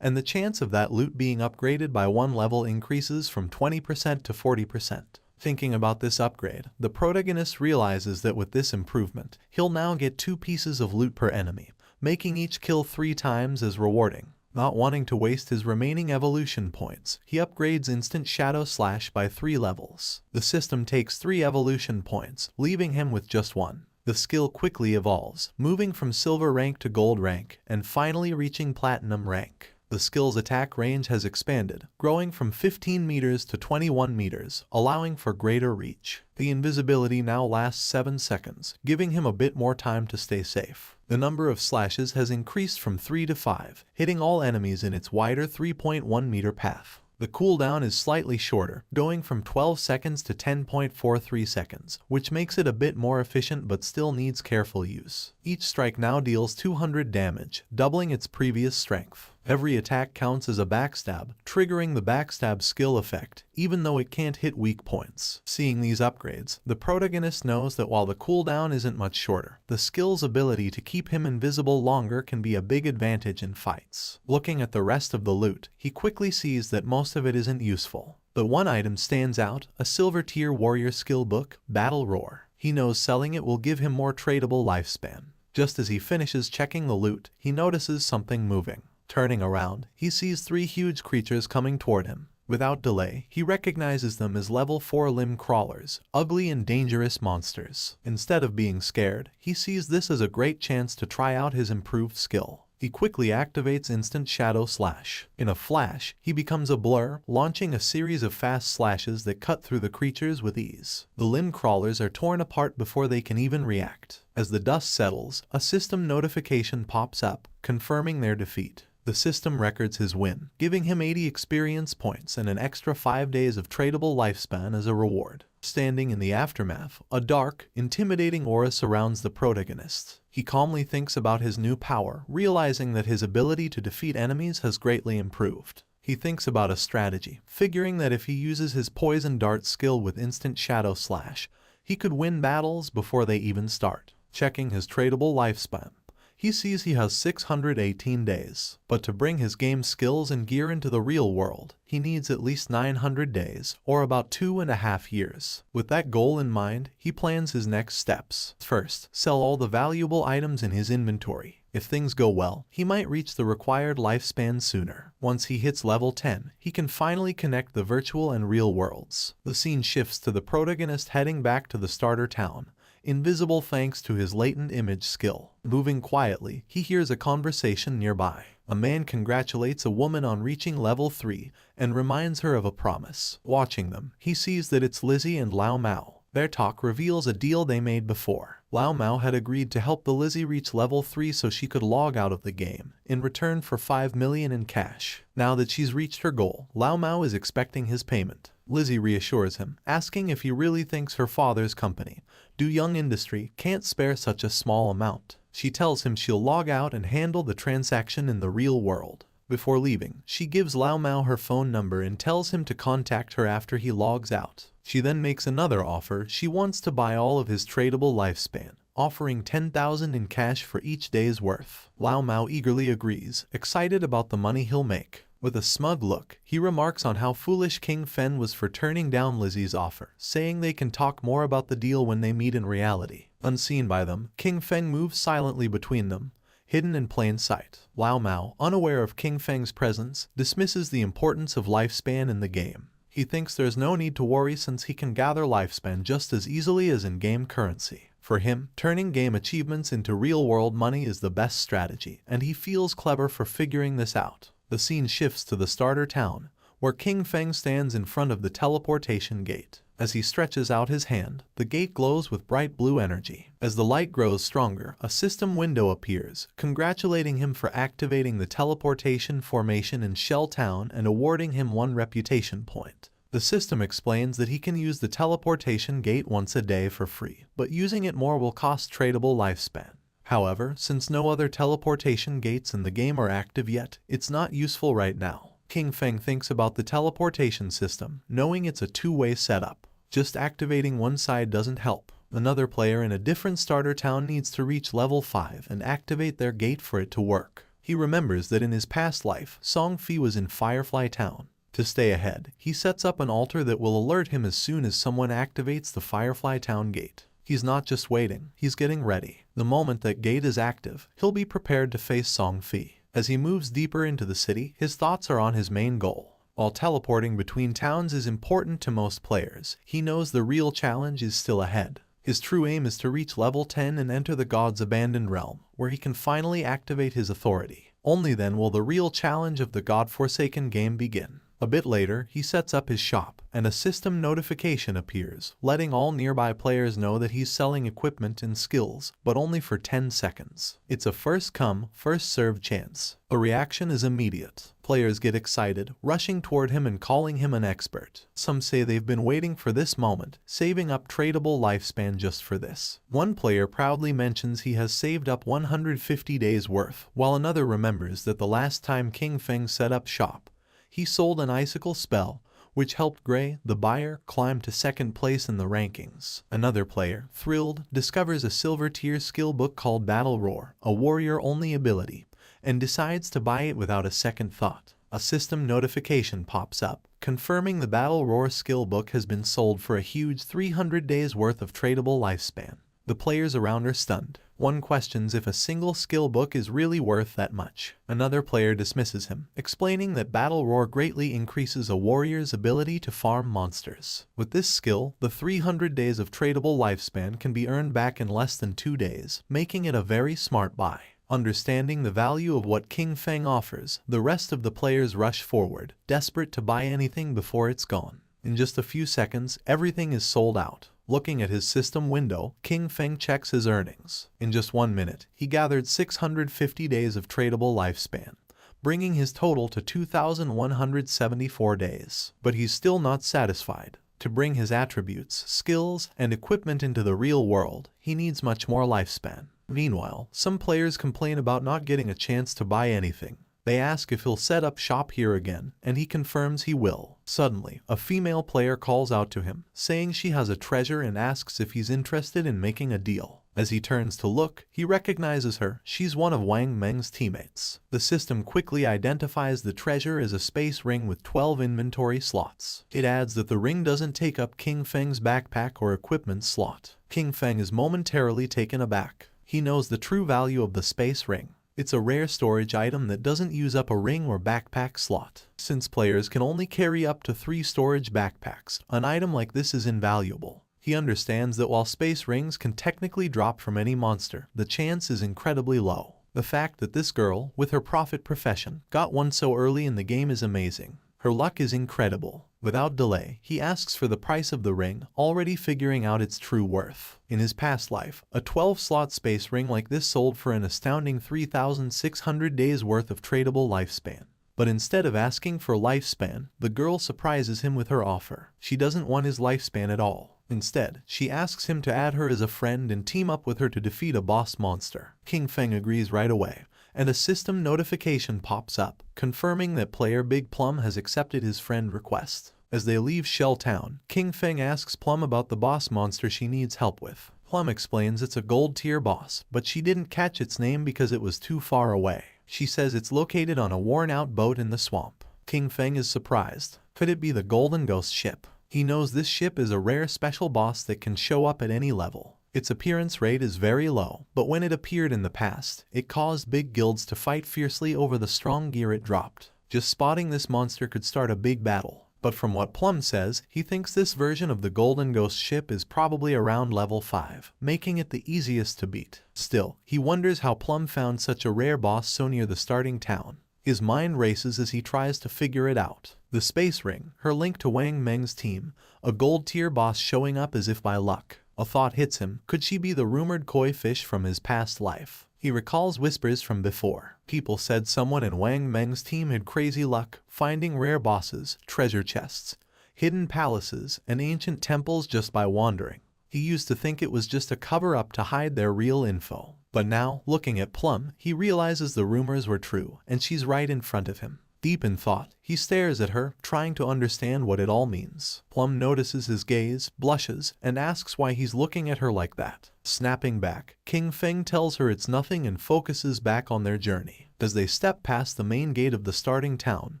and the chance of that loot being upgraded by 1 level increases from 20% to 40%. Thinking about this upgrade, the protagonist realizes that with this improvement, he'll now get 2 pieces of loot per enemy, making each kill 3 times as rewarding. Not wanting to waste his remaining evolution points, he upgrades Instant Shadow Slash by 3 levels. The system takes 3 evolution points, leaving him with just 1. The skill quickly evolves, moving from silver rank to gold rank, and finally reaching platinum rank. The skill's attack range has expanded, growing from 15 meters to 21 meters, allowing for greater reach. The invisibility now lasts 7 seconds, giving him a bit more time to stay safe. The number of slashes has increased from 3 to 5, hitting all enemies in its wider 3.1 meter path. The cooldown is slightly shorter, going from 12 seconds to 10.43 seconds, which makes it a bit more efficient but still needs careful use. Each strike now deals 200 damage, doubling its previous strength. Every attack counts as a backstab, triggering the backstab skill effect, even though it can't hit weak points. Seeing these upgrades, the protagonist knows that while the cooldown isn't much shorter, the skill's ability to keep him invisible longer can be a big advantage in fights. Looking at the rest of the loot, he quickly sees that most of it isn't useful. But one item stands out, a silver tier warrior skill book, Battle Roar. He knows selling it will give him more tradable lifespan. Just as he finishes checking the loot, he notices something moving. Turning around, he sees 3 huge creatures coming toward him. Without delay, he recognizes them as level 4 limb crawlers, ugly and dangerous monsters. Instead of being scared, he sees this as a great chance to try out his improved skill. He quickly activates Instant Shadow Slash. In a flash, he becomes a blur, launching a series of fast slashes that cut through the creatures with ease. The limb crawlers are torn apart before they can even react. As the dust settles, a system notification pops up, confirming their defeat. The system records his win, giving him 80 experience points and an extra 5 days of tradable lifespan as a reward. Standing in the aftermath, a dark, intimidating aura surrounds the protagonist. He calmly thinks about his new power, realizing that his ability to defeat enemies has greatly improved. He thinks about a strategy, figuring that if he uses his poison dart skill with Instant Shadow Slash, he could win battles before they even start. Checking his tradable lifespan, he sees he has 618 days, but to bring his game skills and gear into the real world, he needs at least 900 days, or about 2.5 years. With that goal in mind, he plans his next steps. First, sell all the valuable items in his inventory. If things go well, he might reach the required lifespan sooner. Once he hits level 10, he can finally connect the virtual and real worlds. The scene shifts to the protagonist heading back to the starter town, invisible thanks to his latent image skill. Moving quietly, he hears a conversation nearby. A man congratulates a woman on reaching level 3 and reminds her of a promise. Watching them, he sees that it's Lizzie and Lao Mao. Their talk reveals a deal they made before. Lao Mao had agreed to help the Lizzie reach level 3 so she could log out of the game, in return for 5 million in cash. Now that she's reached her goal, Lao Mao is expecting his payment. Lizzie reassures him, asking if he really thinks her father's company, Do Young Industry, can't spare such a small amount. She tells him she'll log out and handle the transaction in the real world. Before leaving, she gives Lao Mao her phone number and tells him to contact her after he logs out. She then makes another offer. She wants to buy all of his tradable lifespan, offering 10,000 in cash for each day's worth. Lao Mao eagerly agrees, excited about the money he'll make. With a smug look, he remarks on how foolish King Fen was for turning down Lizzie's offer, saying they can talk more about the deal when they meet in reality. Unseen by them, King Feng moves silently between them, hidden in plain sight. Lao Mao, unaware of King Feng's presence, dismisses the importance of lifespan in the game. He thinks there's no need to worry since he can gather lifespan just as easily as in-game currency. For him, turning game achievements into real-world money is the best strategy, and he feels clever for figuring this out. The scene shifts to the starter town, where King Feng stands in front of the teleportation gate. As he stretches out his hand, the gate glows with bright blue energy. As the light grows stronger, a system window appears, congratulating him for activating the teleportation formation in Shell Town and awarding him 1 reputation point. The system explains that he can use the teleportation gate once a day for free, but using it more will cost tradable lifespan. However, since no other teleportation gates in the game are active yet, it's not useful right now. King Feng thinks about the teleportation system, knowing it's a two-way setup. Just activating one side doesn't help. Another player in a different starter town needs to reach level 5 and activate their gate for it to work. He remembers that in his past life, Song Fi was in Firefly Town. To stay ahead, he sets up an altar that will alert him as soon as someone activates the Firefly Town gate. He's not just waiting, he's getting ready. The moment that gate is active, he'll be prepared to face Song Fi. As he moves deeper into the city, his thoughts are on his main goal. While teleporting between towns is important to most players, he knows the real challenge is still ahead. His true aim is to reach level 10 and enter the God's abandoned realm, where he can finally activate his authority. Only then will the real challenge of the God-forsaken game begin. A bit later, he sets up his shop, and a system notification appears, letting all nearby players know that he's selling equipment and skills, but only for 10 seconds. It's a first-come, first-served chance. A reaction is immediate. Players get excited, rushing toward him and calling him an expert. Some say they've been waiting for this moment, saving up tradable lifespan just for this. One player proudly mentions he has saved up 150 days worth, while another remembers that the last time King Feng set up shop, he sold an icicle spell, which helped Gray, the buyer, climb to second place in the rankings. Another player, thrilled, discovers a silver tier skill book called Battle Roar, a warrior-only ability, and decides to buy it without a second thought. A system notification pops up, confirming the Battle Roar skill book has been sold for a huge 300 days worth of tradable lifespan. The players around are stunned. One questions if a single skill book is really worth that much. Another player dismisses him, explaining that Battle Roar greatly increases a warrior's ability to farm monsters. With this skill, the 300 days of tradable lifespan can be earned back in less than 2 days, making it a very smart buy. Understanding the value of what King Feng offers, the rest of the players rush forward, desperate to buy anything before it's gone. In just a few seconds, everything is sold out. Looking at his system window, King Feng checks his earnings. In just 1 minute, he gathered 650 days of tradable lifespan, bringing his total to 2,174 days. But he's still not satisfied. To bring his attributes, skills, and equipment into the real world, he needs much more lifespan. Meanwhile, some players complain about not getting a chance to buy anything. They ask if he'll set up shop here again, and he confirms he will. Suddenly, a female player calls out to him, saying she has a treasure and asks if he's interested in making a deal. As he turns to look, he recognizes her. She's one of Wang Meng's teammates. The system quickly identifies the treasure as a space ring with 12 inventory slots. It adds that the ring doesn't take up King Feng's backpack or equipment slot. King Feng is momentarily taken aback. He knows the true value of the space ring. It's a rare storage item that doesn't use up a ring or backpack slot. Since players can only carry up to 3 storage backpacks, an item like this is invaluable. He understands that while space rings can technically drop from any monster, the chance is incredibly low. The fact that this girl, with her prophet profession, got one so early in the game is amazing. Her luck is incredible. Without delay, he asks for the price of the ring, already figuring out its true worth. In his past life, a 12-slot space ring like this sold for an astounding 3,600 days worth of tradable lifespan. But instead of asking for lifespan, the girl surprises him with her offer. She doesn't want his lifespan at all. Instead, she asks him to add her as a friend and team up with her to defeat a boss monster. King Feng agrees right away, and a system notification pops up, confirming that player Big Plum has accepted his friend request. As they leave Shell Town, King Feng asks Plum about the boss monster she needs help with. Plum explains it's a gold tier boss, but she didn't catch its name because it was too far away. She says it's located on a worn-out boat in the swamp. King Feng is surprised. Could it be the Golden Ghost ship? He knows this ship is a rare special boss that can show up at any level. Its appearance rate is very low, but when it appeared in the past, it caused big guilds to fight fiercely over the strong gear it dropped. Just spotting this monster could start a big battle. But from what Plum says, he thinks this version of the Golden Ghost ship is probably around level 5, making it the easiest to beat. Still, he wonders how Plum found such a rare boss so near the starting town. His mind races as he tries to figure it out. The Space Ring, her link to Wang Meng's team, a gold tier boss showing up as if by luck. A thought hits him. Could she be the rumored koi fish from his past life? He recalls whispers from before. People said someone in Wang Meng's team had crazy luck, finding rare bosses, treasure chests, hidden palaces, and ancient temples just by wandering. He used to think it was just a cover-up to hide their real info. But now, looking at Plum, he realizes the rumors were true, and she's right in front of him. Deep in thought, he stares at her, trying to understand what it all means. Plum notices his gaze, blushes, and asks why he's looking at her like that. Snapping back, King Feng tells her it's nothing and focuses back on their journey. As they step past the main gate of the starting town,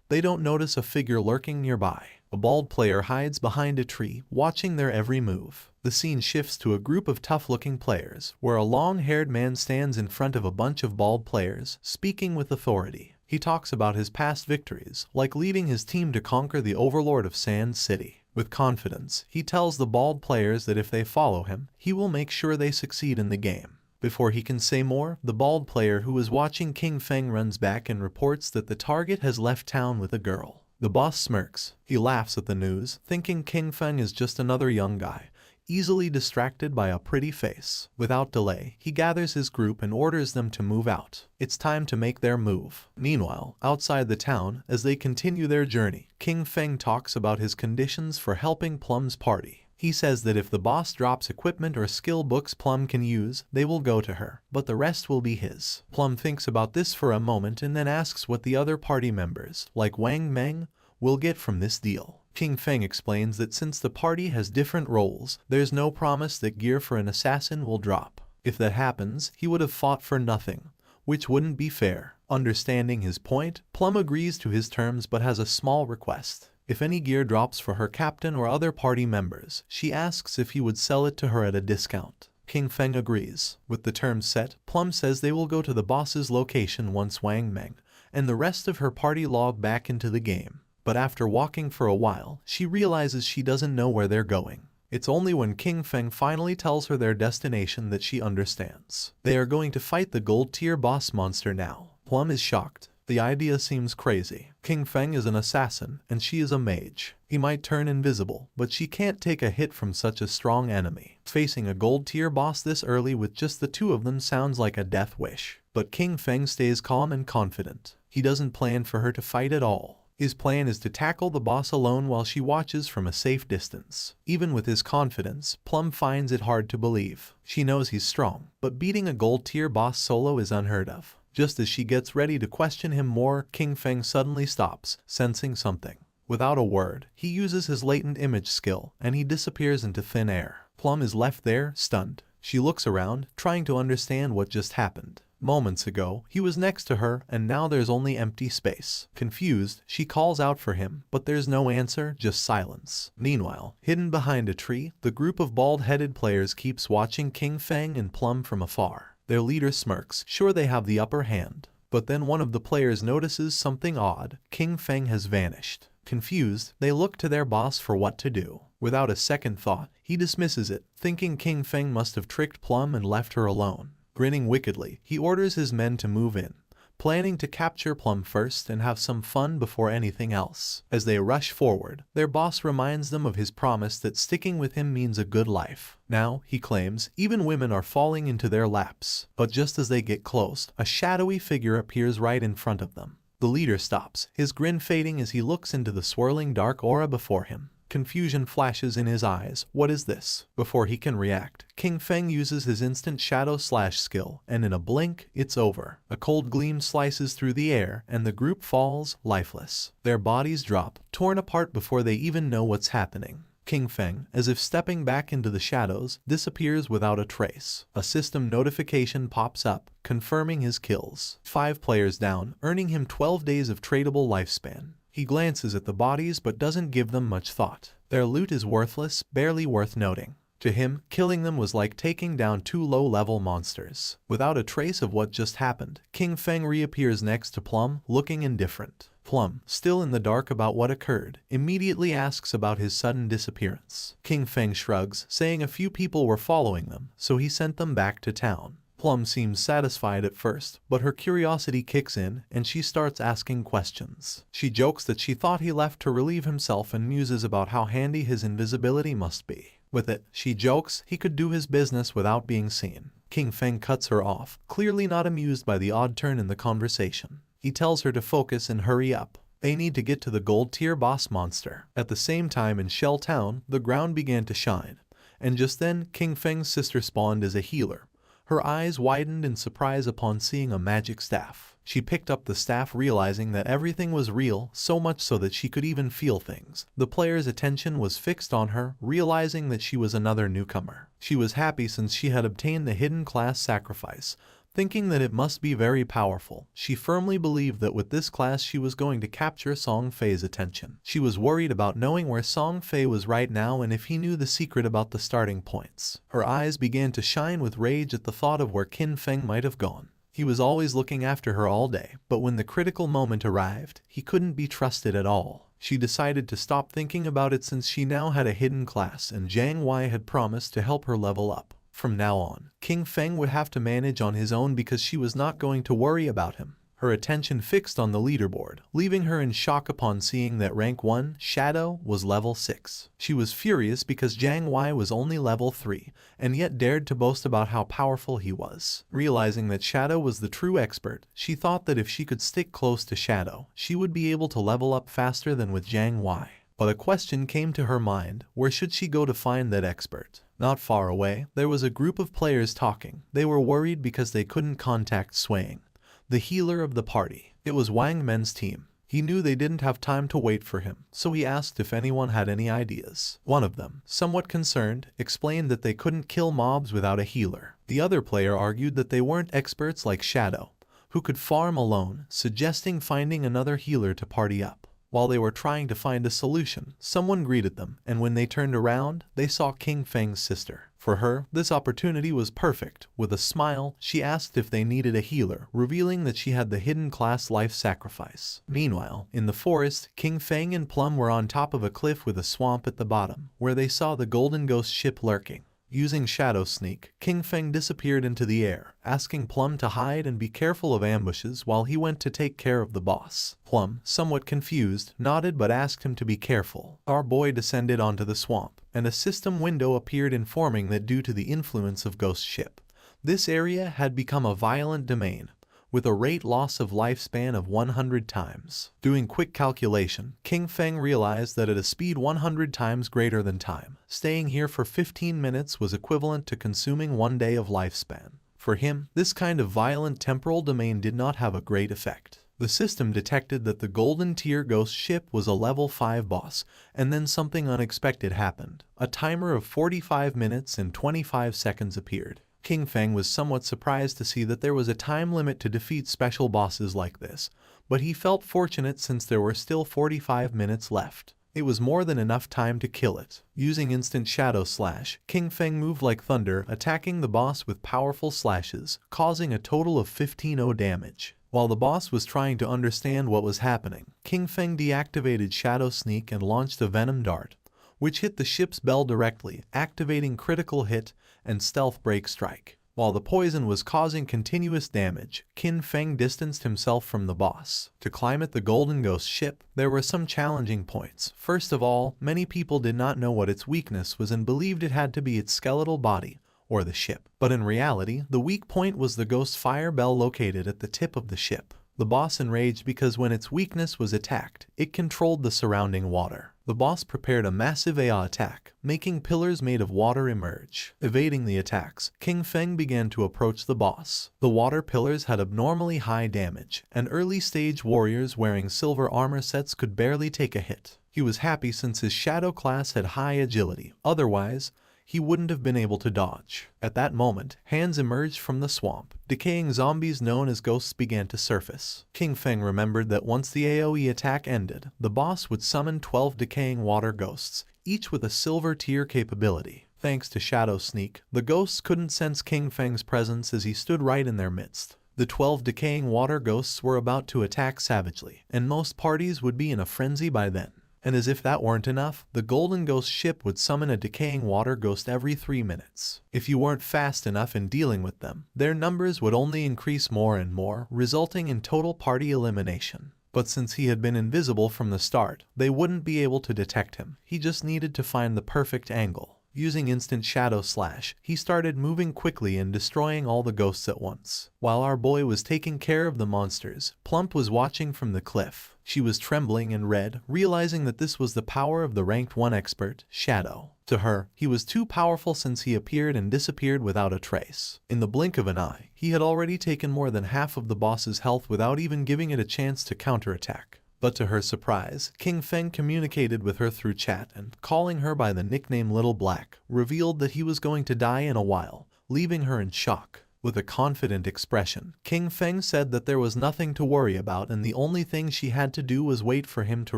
they don't notice a figure lurking nearby. A bald player hides behind a tree, watching their every move. The scene shifts to a group of tough-looking players, where a long-haired man stands in front of a bunch of bald players, speaking with authority. He talks about his past victories, like leading his team to conquer the overlord of Sand City. With confidence, he tells the bald players that if they follow him, he will make sure they succeed in the game. Before he can say more, the bald player who is watching King Feng runs back and reports that the target has left town with a girl. The boss smirks. He laughs at the news, thinking King Feng is just another young guy, easily distracted by a pretty face. Without delay, he gathers his group and orders them to move out. It's time to make their move. Meanwhile, outside the town, as they continue their journey, King Feng talks about his conditions for helping Plum's party. He says that if the boss drops equipment or skill books Plum can use, they will go to her, but the rest will be his. Plum thinks about this for a moment and then asks what the other party members, like Wang Meng, will get from this deal. King Feng explains that since the party has different roles, there's no promise that gear for an assassin will drop. If that happens, he would have fought for nothing, which wouldn't be fair. Understanding his point, Plum agrees to his terms but has a small request. If any gear drops for her captain or other party members, she asks if he would sell it to her at a discount. King Feng agrees. With the terms set, Plum says they will go to the boss's location once Wang Meng and the rest of her party log back into the game. But after walking for a while, she realizes she doesn't know where they're going. It's only when King Feng finally tells her their destination that she understands. They are going to fight the gold tier boss monster now. Plum is shocked. The idea seems crazy. King Feng is an assassin, and she is a mage. He might turn invisible, but she can't take a hit from such a strong enemy. Facing a gold tier boss this early with just the two of them sounds like a death wish. But King Feng stays calm and confident. He doesn't plan for her to fight at all. His plan is to tackle the boss alone while she watches from a safe distance. Even with his confidence, Plum finds it hard to believe. She knows he's strong, but beating a gold tier boss solo is unheard of. Just as she gets ready to question him more, King Feng suddenly stops, sensing something. Without a word, he uses his latent image skill, and he disappears into thin air. Plum is left there, stunned. She looks around, trying to understand what just happened. Moments ago, he was next to her, and now there's only empty space. Confused, she calls out for him, but there's no answer, just silence. Meanwhile, hidden behind a tree, the group of bald-headed players keeps watching King Feng and Plum from afar. Their leader smirks, sure they have the upper hand. But then one of the players notices something odd. King Feng has vanished. Confused, they look to their boss for what to do. Without a second thought, he dismisses it, thinking King Feng must have tricked Plum and left her alone. Grinning wickedly, he orders his men to move in, planning to capture Plum first and have some fun before anything else. As they rush forward, their boss reminds them of his promise that sticking with him means a good life. Now, he claims, even women are falling into their laps. But just as they get close, a shadowy figure appears right in front of them. The leader stops, his grin fading as he looks into the swirling dark aura before him. Confusion flashes in his eyes. What is this? Before he can react, King Feng uses his instant shadow slash skill, and in a blink, it's over. A cold gleam slices through the air, and the group falls, lifeless. Their bodies drop, torn apart before they even know what's happening. King Feng, as if stepping back into the shadows, disappears without a trace. A system notification pops up, confirming his kills. 5 players down, earning him 12 days of tradable lifespan. He glances at the bodies but doesn't give them much thought. Their loot is worthless, barely worth noting. To him, killing them was like taking down 2 low-level monsters. Without a trace of what just happened, King Feng reappears next to Plum, looking indifferent. Plum, still in the dark about what occurred, immediately asks about his sudden disappearance. King Feng shrugs, saying a few people were following them, so he sent them back to town. Plum seems satisfied at first, but her curiosity kicks in and she starts asking questions. She jokes that she thought he left to relieve himself and muses about how handy his invisibility must be. With it, she jokes he could do his business without being seen. King Feng cuts her off, clearly not amused by the odd turn in the conversation. He tells her to focus and hurry up. They need to get to the gold-tier boss monster. At the same time in Shell Town, the ground began to shine. And just then, King Feng's sister spawned as a healer. Her eyes widened in surprise upon seeing a magic staff. She picked up the staff, realizing that everything was real, so much so that she could even feel things. The player's attention was fixed on her, realizing that she was another newcomer. She was happy since she had obtained the hidden class sacrifice. Thinking that it must be very powerful, she firmly believed that with this class she was going to capture Song Fei's attention. She was worried about knowing where Song Fei was right now and if he knew the secret about the starting points. Her eyes began to shine with rage at the thought of where King Feng might have gone. He was always looking after her all day, but when the critical moment arrived, he couldn't be trusted at all. She decided to stop thinking about it since she now had a hidden class and Jiang Wei had promised to help her level up. From now on, King Feng would have to manage on his own because she was not going to worry about him. Her attention fixed on the leaderboard, leaving her in shock upon seeing that rank 1, Shadow, was level 6. She was furious because Jiang Wei was only level 3, and yet dared to boast about how powerful he was. Realizing that Shadow was the true expert, she thought that if she could stick close to Shadow, she would be able to level up faster than with Jiang Wei. But a question came to her mind: where should she go to find that expert? Not far away, there was a group of players talking. They were worried because they couldn't contact Swaying, the healer of the party. It was Wang Men's team. He knew they didn't have time to wait for him, so he asked if anyone had any ideas. One of them, somewhat concerned, explained that they couldn't kill mobs without a healer. The other player argued that they weren't experts like Shadow, who could farm alone, suggesting finding another healer to party up. While they were trying to find a solution, someone greeted them, and when they turned around, they saw King Feng's sister. For her, this opportunity was perfect. With a smile, she asked if they needed a healer, revealing that she had the hidden class life sacrifice. Meanwhile, in the forest, King Feng and Plum were on top of a cliff with a swamp at the bottom, where they saw the Golden Ghost ship lurking. Using Shadow Sneak, King Feng disappeared into the air, asking Plum to hide and be careful of ambushes while he went to take care of the boss. Plum, somewhat confused, nodded but asked him to be careful. Our boy descended onto the swamp, and a system window appeared informing that due to the influence of Ghost Ship, this area had become a violent domain, with a rate loss of lifespan of 100 times. Doing quick calculation, King Feng realized that at a speed 100 times greater than time, staying here for 15 minutes was equivalent to consuming 1 day of lifespan. For him, this kind of violent temporal domain did not have a great effect. The system detected that the Golden Tier Ghost Ship was a level 5 boss, and then something unexpected happened. A timer of 45 minutes and 25 seconds appeared. King Feng was somewhat surprised to see that there was a time limit to defeat special bosses like this, but he felt fortunate since there were still 45 minutes left. It was more than enough time to kill it. Using instant shadow slash, King Feng moved like thunder, attacking the boss with powerful slashes, causing a total of 15-0 damage. While the boss was trying to understand what was happening, King Feng deactivated Shadow Sneak and launched a Venom Dart, which hit the ship's bell directly, activating Critical Hit and Stealth Break Strike. While the poison was causing continuous damage, King Feng distanced himself from the boss. To climb at the Golden Ghost ship, there were some challenging points. First of all, many people did not know what its weakness was and believed it had to be its skeletal body, or the ship. But in reality, the weak point was the Ghost Fire Bell located at the tip of the ship. The boss enraged because when its weakness was attacked, it controlled the surrounding water. The boss prepared a massive AI attack, making pillars made of water emerge. Evading the attacks, King Feng began to approach the boss. The water pillars had abnormally high damage, and early-stage warriors wearing silver armor sets could barely take a hit. He was happy since his shadow class had high agility, otherwise, he wouldn't have been able to dodge. At that moment, hands emerged from the swamp. Decaying zombies known as ghosts began to surface. King Feng remembered that once the AoE attack ended, the boss would summon 12 decaying water ghosts, each with a silver tier capability. Thanks to Shadow Sneak, the ghosts couldn't sense King Feng's presence as he stood right in their midst. The 12 decaying water ghosts were about to attack savagely, and most parties would be in a frenzy by then. And as if that weren't enough, the Golden Ghost ship would summon a decaying water ghost every 3 minutes. If you weren't fast enough in dealing with them, their numbers would only increase more and more, resulting in total party elimination. But since he had been invisible from the start, they wouldn't be able to detect him. He just needed to find the perfect angle. Using instant shadow slash, he started moving quickly and destroying all the ghosts at once. While our boy was taking care of the monsters, Plump was watching from the cliff. She was trembling and red, realizing that this was the power of the ranked 1 expert, Shadow. To her, he was too powerful since he appeared and disappeared without a trace. In the blink of an eye, he had already taken more than half of the boss's health without even giving it a chance to counterattack. But to her surprise, King Feng communicated with her through chat and, calling her by the nickname Little Black, revealed that he was going to die in a while, leaving her in shock. With a confident expression, King Feng said that there was nothing to worry about and the only thing she had to do was wait for him to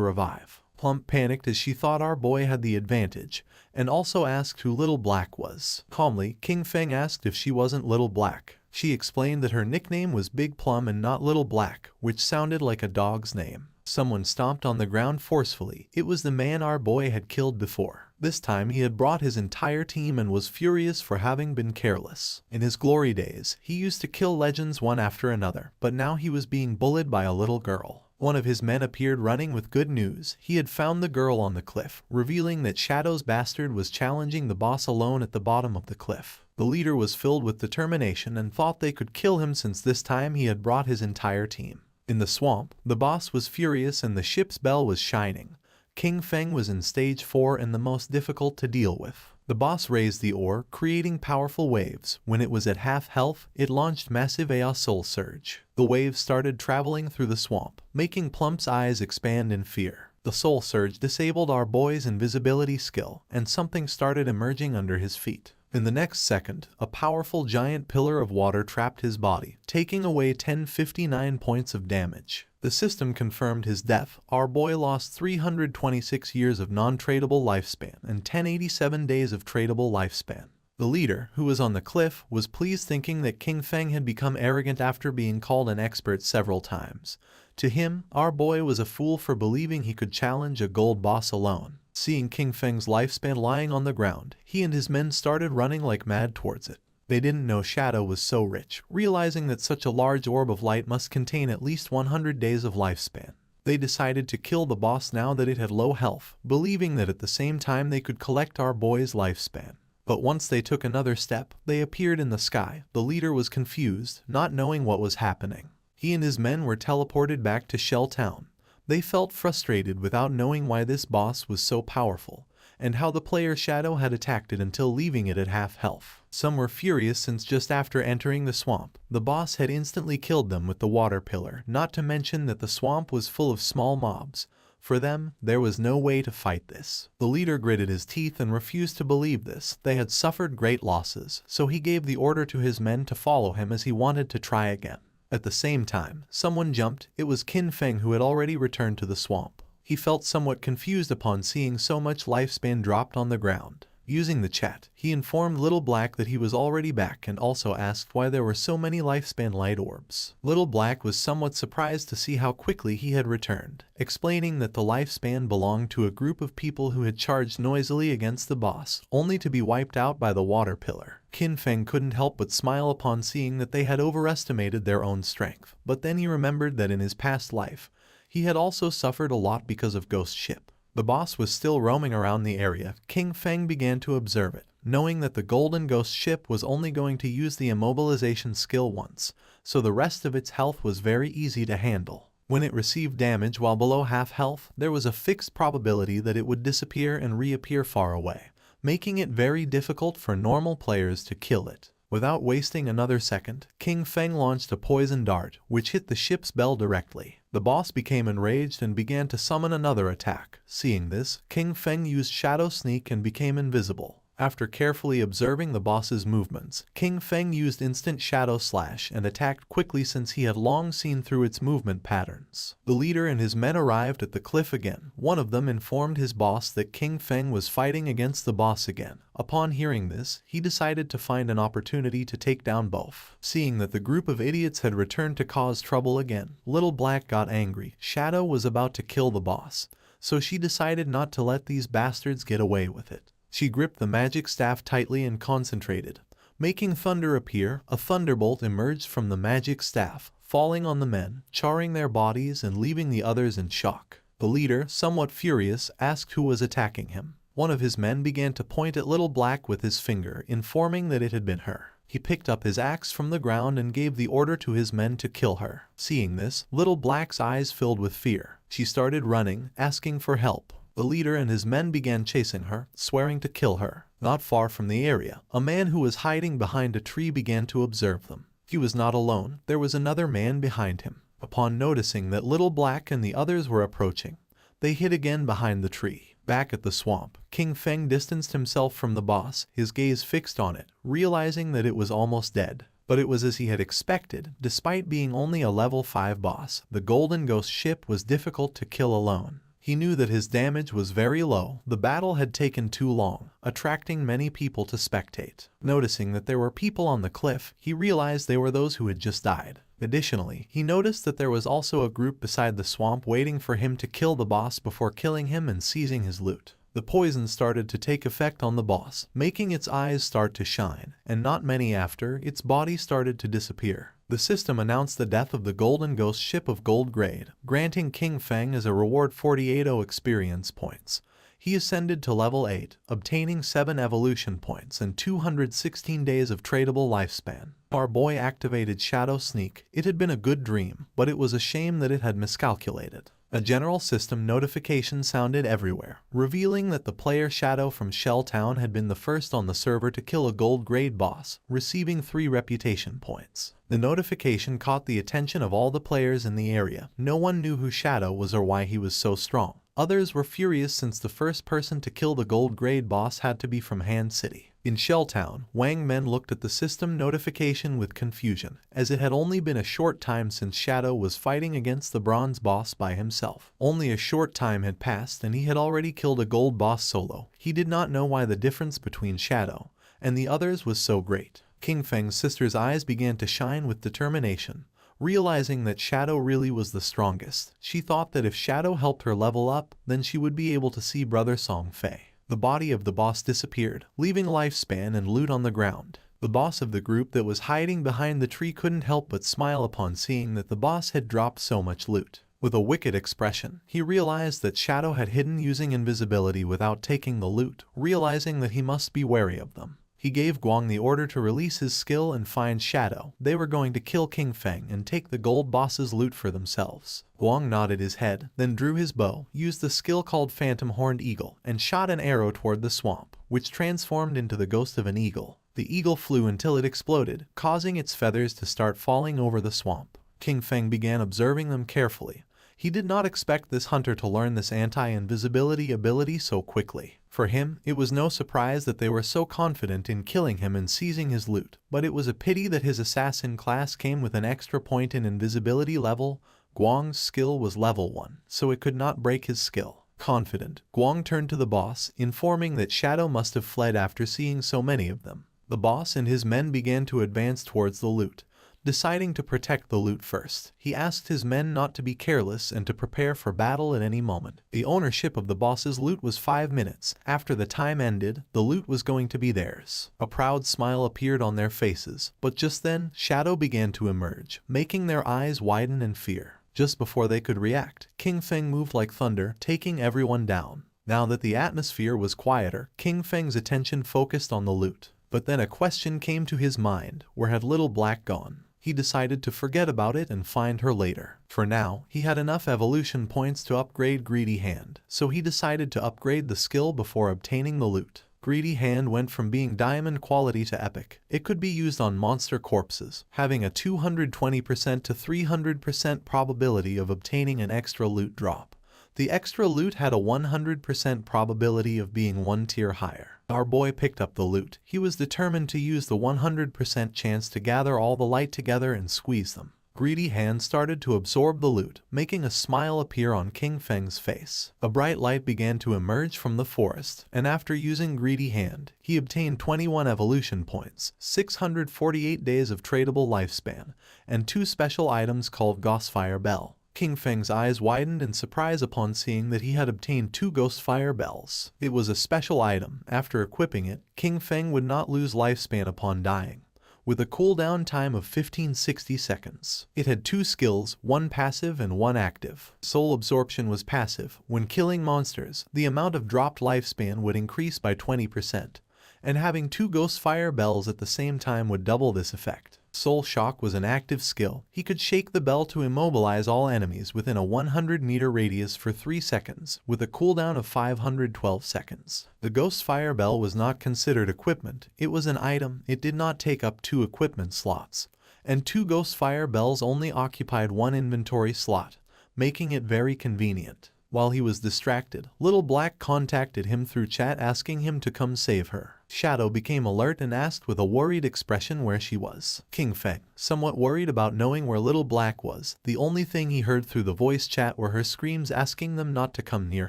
revive. Plump panicked as she thought our boy had the advantage, and also asked who Little Black was. Calmly, King Feng asked if she wasn't Little Black. She explained that her nickname was Big Plum and not Little Black, which sounded like a dog's name. Someone stomped on the ground forcefully. It was the man our boy had killed before. This time he had brought his entire team and was furious for having been careless. In his glory days, he used to kill legends one after another, but now he was being bullied by a little girl. One of his men appeared running with good news. He had found the girl on the cliff, revealing that Shadow's bastard was challenging the boss alone at the bottom of the cliff. The leader was filled with determination and thought they could kill him since this time he had brought his entire team. In the swamp, the boss was furious and the ship's bell was shining. King Feng was in stage 4 and the most difficult to deal with. The boss raised the ore, creating powerful waves. When it was at half health, it launched massive AI Soul Surge. The waves started traveling through the swamp, making Plump's eyes expand in fear. The Soul Surge disabled our boy's invisibility skill, and something started emerging under his feet. In the next second, a powerful giant pillar of water trapped his body, taking away 1059 points of damage. The system confirmed his death. Our boy lost 326 years of non-tradable lifespan and 1087 days of tradable lifespan. The leader, who was on the cliff, was pleased thinking that King Feng had become arrogant after being called an expert several times. To him, our boy was a fool for believing he could challenge a gold boss alone. Seeing King Feng's lifespan lying on the ground, he and his men started running like mad towards it. They didn't know Shadow was so rich, realizing that such a large orb of light must contain at least 100 days of lifespan. They decided to kill the boss now that it had low health, believing that at the same time they could collect our boy's lifespan. But once they took another step, they appeared in the sky. The leader was confused, not knowing what was happening. He and his men were teleported back to Shell Town. They felt frustrated without knowing why this boss was so powerful, and how the player Shadow had attacked it until leaving it at half health. Some were furious since just after entering the swamp, the boss had instantly killed them with the water pillar, not to mention that the swamp was full of small mobs. For them, there was no way to fight this. The leader gritted his teeth and refused to believe this. They had suffered great losses, so he gave the order to his men to follow him as he wanted to try again. At the same time, someone jumped. It was King Feng who had already returned to the swamp. He felt somewhat confused upon seeing so much lifespan dropped on the ground. Using the chat, he informed Little Black that he was already back and also asked why there were so many lifespan light orbs. Little Black was somewhat surprised to see how quickly he had returned, explaining that the lifespan belonged to a group of people who had charged noisily against the boss, only to be wiped out by the water pillar. King Feng couldn't help but smile upon seeing that they had overestimated their own strength, but then he remembered that in his past life, he had also suffered a lot because of Ghost Ship. The boss was still roaming around the area. King Feng began to observe it, knowing that the Golden Ghost Ship was only going to use the immobilization skill once, so the rest of its health was very easy to handle. When it received damage while below half health, there was a fixed probability that it would disappear and reappear far away, making it very difficult for normal players to kill it. Without wasting another second, King Feng launched a poison dart, which hit the ship's bell directly. The boss became enraged and began to summon another attack. Seeing this, King Feng used Shadow Sneak and became invisible. After carefully observing the boss's movements, King Feng used Instant Shadow Slash and attacked quickly since he had long seen through its movement patterns. The leader and his men arrived at the cliff again. One of them informed his boss that King Feng was fighting against the boss again. Upon hearing this, he decided to find an opportunity to take down both. Seeing that the group of idiots had returned to cause trouble again, Little Black got angry. Shadow was about to kill the boss, so she decided not to let these bastards get away with it. She gripped the magic staff tightly and concentrated, making thunder appear. A thunderbolt emerged from the magic staff, falling on the men, charring their bodies and leaving the others in shock. The leader, somewhat furious, asked who was attacking him. One of his men began to point at Little Black with his finger, informing that it had been her. He picked up his axe from the ground and gave the order to his men to kill her. Seeing this, Little Black's eyes filled with fear. She started running, asking for help. The leader and his men began chasing her, swearing to kill her. Not far from the area, a man who was hiding behind a tree began to observe them. He was not alone, there was another man behind him. Upon noticing that Little Black and the others were approaching, they hid again behind the tree. Back at the swamp, King Feng distanced himself from the boss, his gaze fixed on it, realizing that it was almost dead. But it was as he had expected. Despite being only a level 5 boss, the Golden Ghost ship was difficult to kill alone. He knew that his damage was very low. The battle had taken too long, attracting many people to spectate. Noticing that there were people on the cliff, he realized they were those who had just died. Additionally, he noticed that there was also a group beside the swamp waiting for him to kill the boss before killing him and seizing his loot. The poison started to take effect on the boss, making its eyes start to shine, and not many after, its body started to disappear. The system announced the death of the Golden Ghost ship of gold grade, granting King Feng as a reward 48 experience points. He ascended to level 8, obtaining 7 evolution points and 216 days of tradable lifespan. Our boy activated Shadow Sneak. It had been a good dream, but it was a shame that it had miscalculated. A general system notification sounded everywhere, revealing that the player Shadow from Shell Town had been the first on the server to kill a gold grade boss, receiving 3 reputation points. The notification caught the attention of all the players in the area. No one knew who Shadow was or why he was so strong. Others were furious since the first person to kill the gold grade boss had to be from Han City. In Shell Town, Wang Men looked at the system notification with confusion, as it had only been a short time since Shadow was fighting against the bronze boss by himself. Only a short time had passed and he had already killed a gold boss solo. He did not know why the difference between Shadow and the others was so great. King Feng's sister's eyes began to shine with determination. Realizing that Shadow really was the strongest, she thought that if Shadow helped her level up, then she would be able to see Brother Song Fei. The body of the boss disappeared, leaving lifespan and loot on the ground. The boss of the group that was hiding behind the tree couldn't help but smile upon seeing that the boss had dropped so much loot. With a wicked expression, he realized that Shadow had hidden using invisibility without taking the loot, realizing that he must be wary of them. He gave Guang the order to release his skill and find Shadow. They were going to kill King Feng and take the gold boss's loot for themselves. Guang nodded his head, then drew his bow, used the skill called Phantom Horned Eagle, and shot an arrow toward the swamp, which transformed into the ghost of an eagle. The eagle flew until it exploded, causing its feathers to start falling over the swamp. King Feng began observing them carefully. He did not expect this hunter to learn this anti-invisibility ability so quickly. For him, it was no surprise that they were so confident in killing him and seizing his loot, but it was a pity that his assassin class came with an extra point in invisibility level. Guang's skill was level 1, so it could not break his skill. Confident, Guang turned to the boss, informing that Shadow must have fled after seeing so many of them. The boss and his men began to advance towards the loot. Deciding to protect the loot first, he asked his men not to be careless and to prepare for battle at any moment. The ownership of the boss's loot was 5 minutes. After the time ended, the loot was going to be theirs. A proud smile appeared on their faces, but just then, Shadow began to emerge, making their eyes widen in fear. Just before they could react, King Feng moved like thunder, taking everyone down. Now that the atmosphere was quieter, King Feng's attention focused on the loot. But then a question came to his mind: where had Little Black gone? He decided to forget about it and find her later. For now, he had enough evolution points to upgrade Greedy Hand, so he decided to upgrade the skill before obtaining the loot. Greedy Hand went from being diamond quality to epic. It could be used on monster corpses, having a 220% to 300% probability of obtaining an extra loot drop. The extra loot had a 100% probability of being one tier higher. Our boy picked up the loot. He was determined to use the 100% chance to gather all the light together and squeeze them. Greedy Hand started to absorb the loot, making a smile appear on King Feng's face. A bright light began to emerge from the forest, and after using Greedy Hand, he obtained 21 evolution points, 648 days of tradable lifespan, and 2 special items called Ghostfire Bell. King Feng's eyes widened in surprise upon seeing that he had obtained 2 Ghostfire Bells. It was a special item. After equipping it, King Feng would not lose lifespan upon dying, with a cooldown time of 1560 seconds. It had 2 skills, 1 passive and 1 active. Soul Absorption was passive. When killing monsters, the amount of dropped lifespan would increase by 20%, and having 2 Ghostfire Bells at the same time would double this effect. Soul Shock was an active skill. He could shake the bell to immobilize all enemies within a 100-meter radius for 3 seconds, with a cooldown of 512 seconds. The Ghostfire Bell was not considered equipment. It was an item. It did not take up 2 equipment slots, and 2 Ghostfire Bells only occupied 1 inventory slot, making it very convenient. While he was distracted, Little Black contacted him through chat asking him to come save her. Shadow became alert and asked with a worried expression where she was. King Feng, somewhat worried about knowing where Little Black was, the only thing he heard through the voice chat were her screams asking them not to come near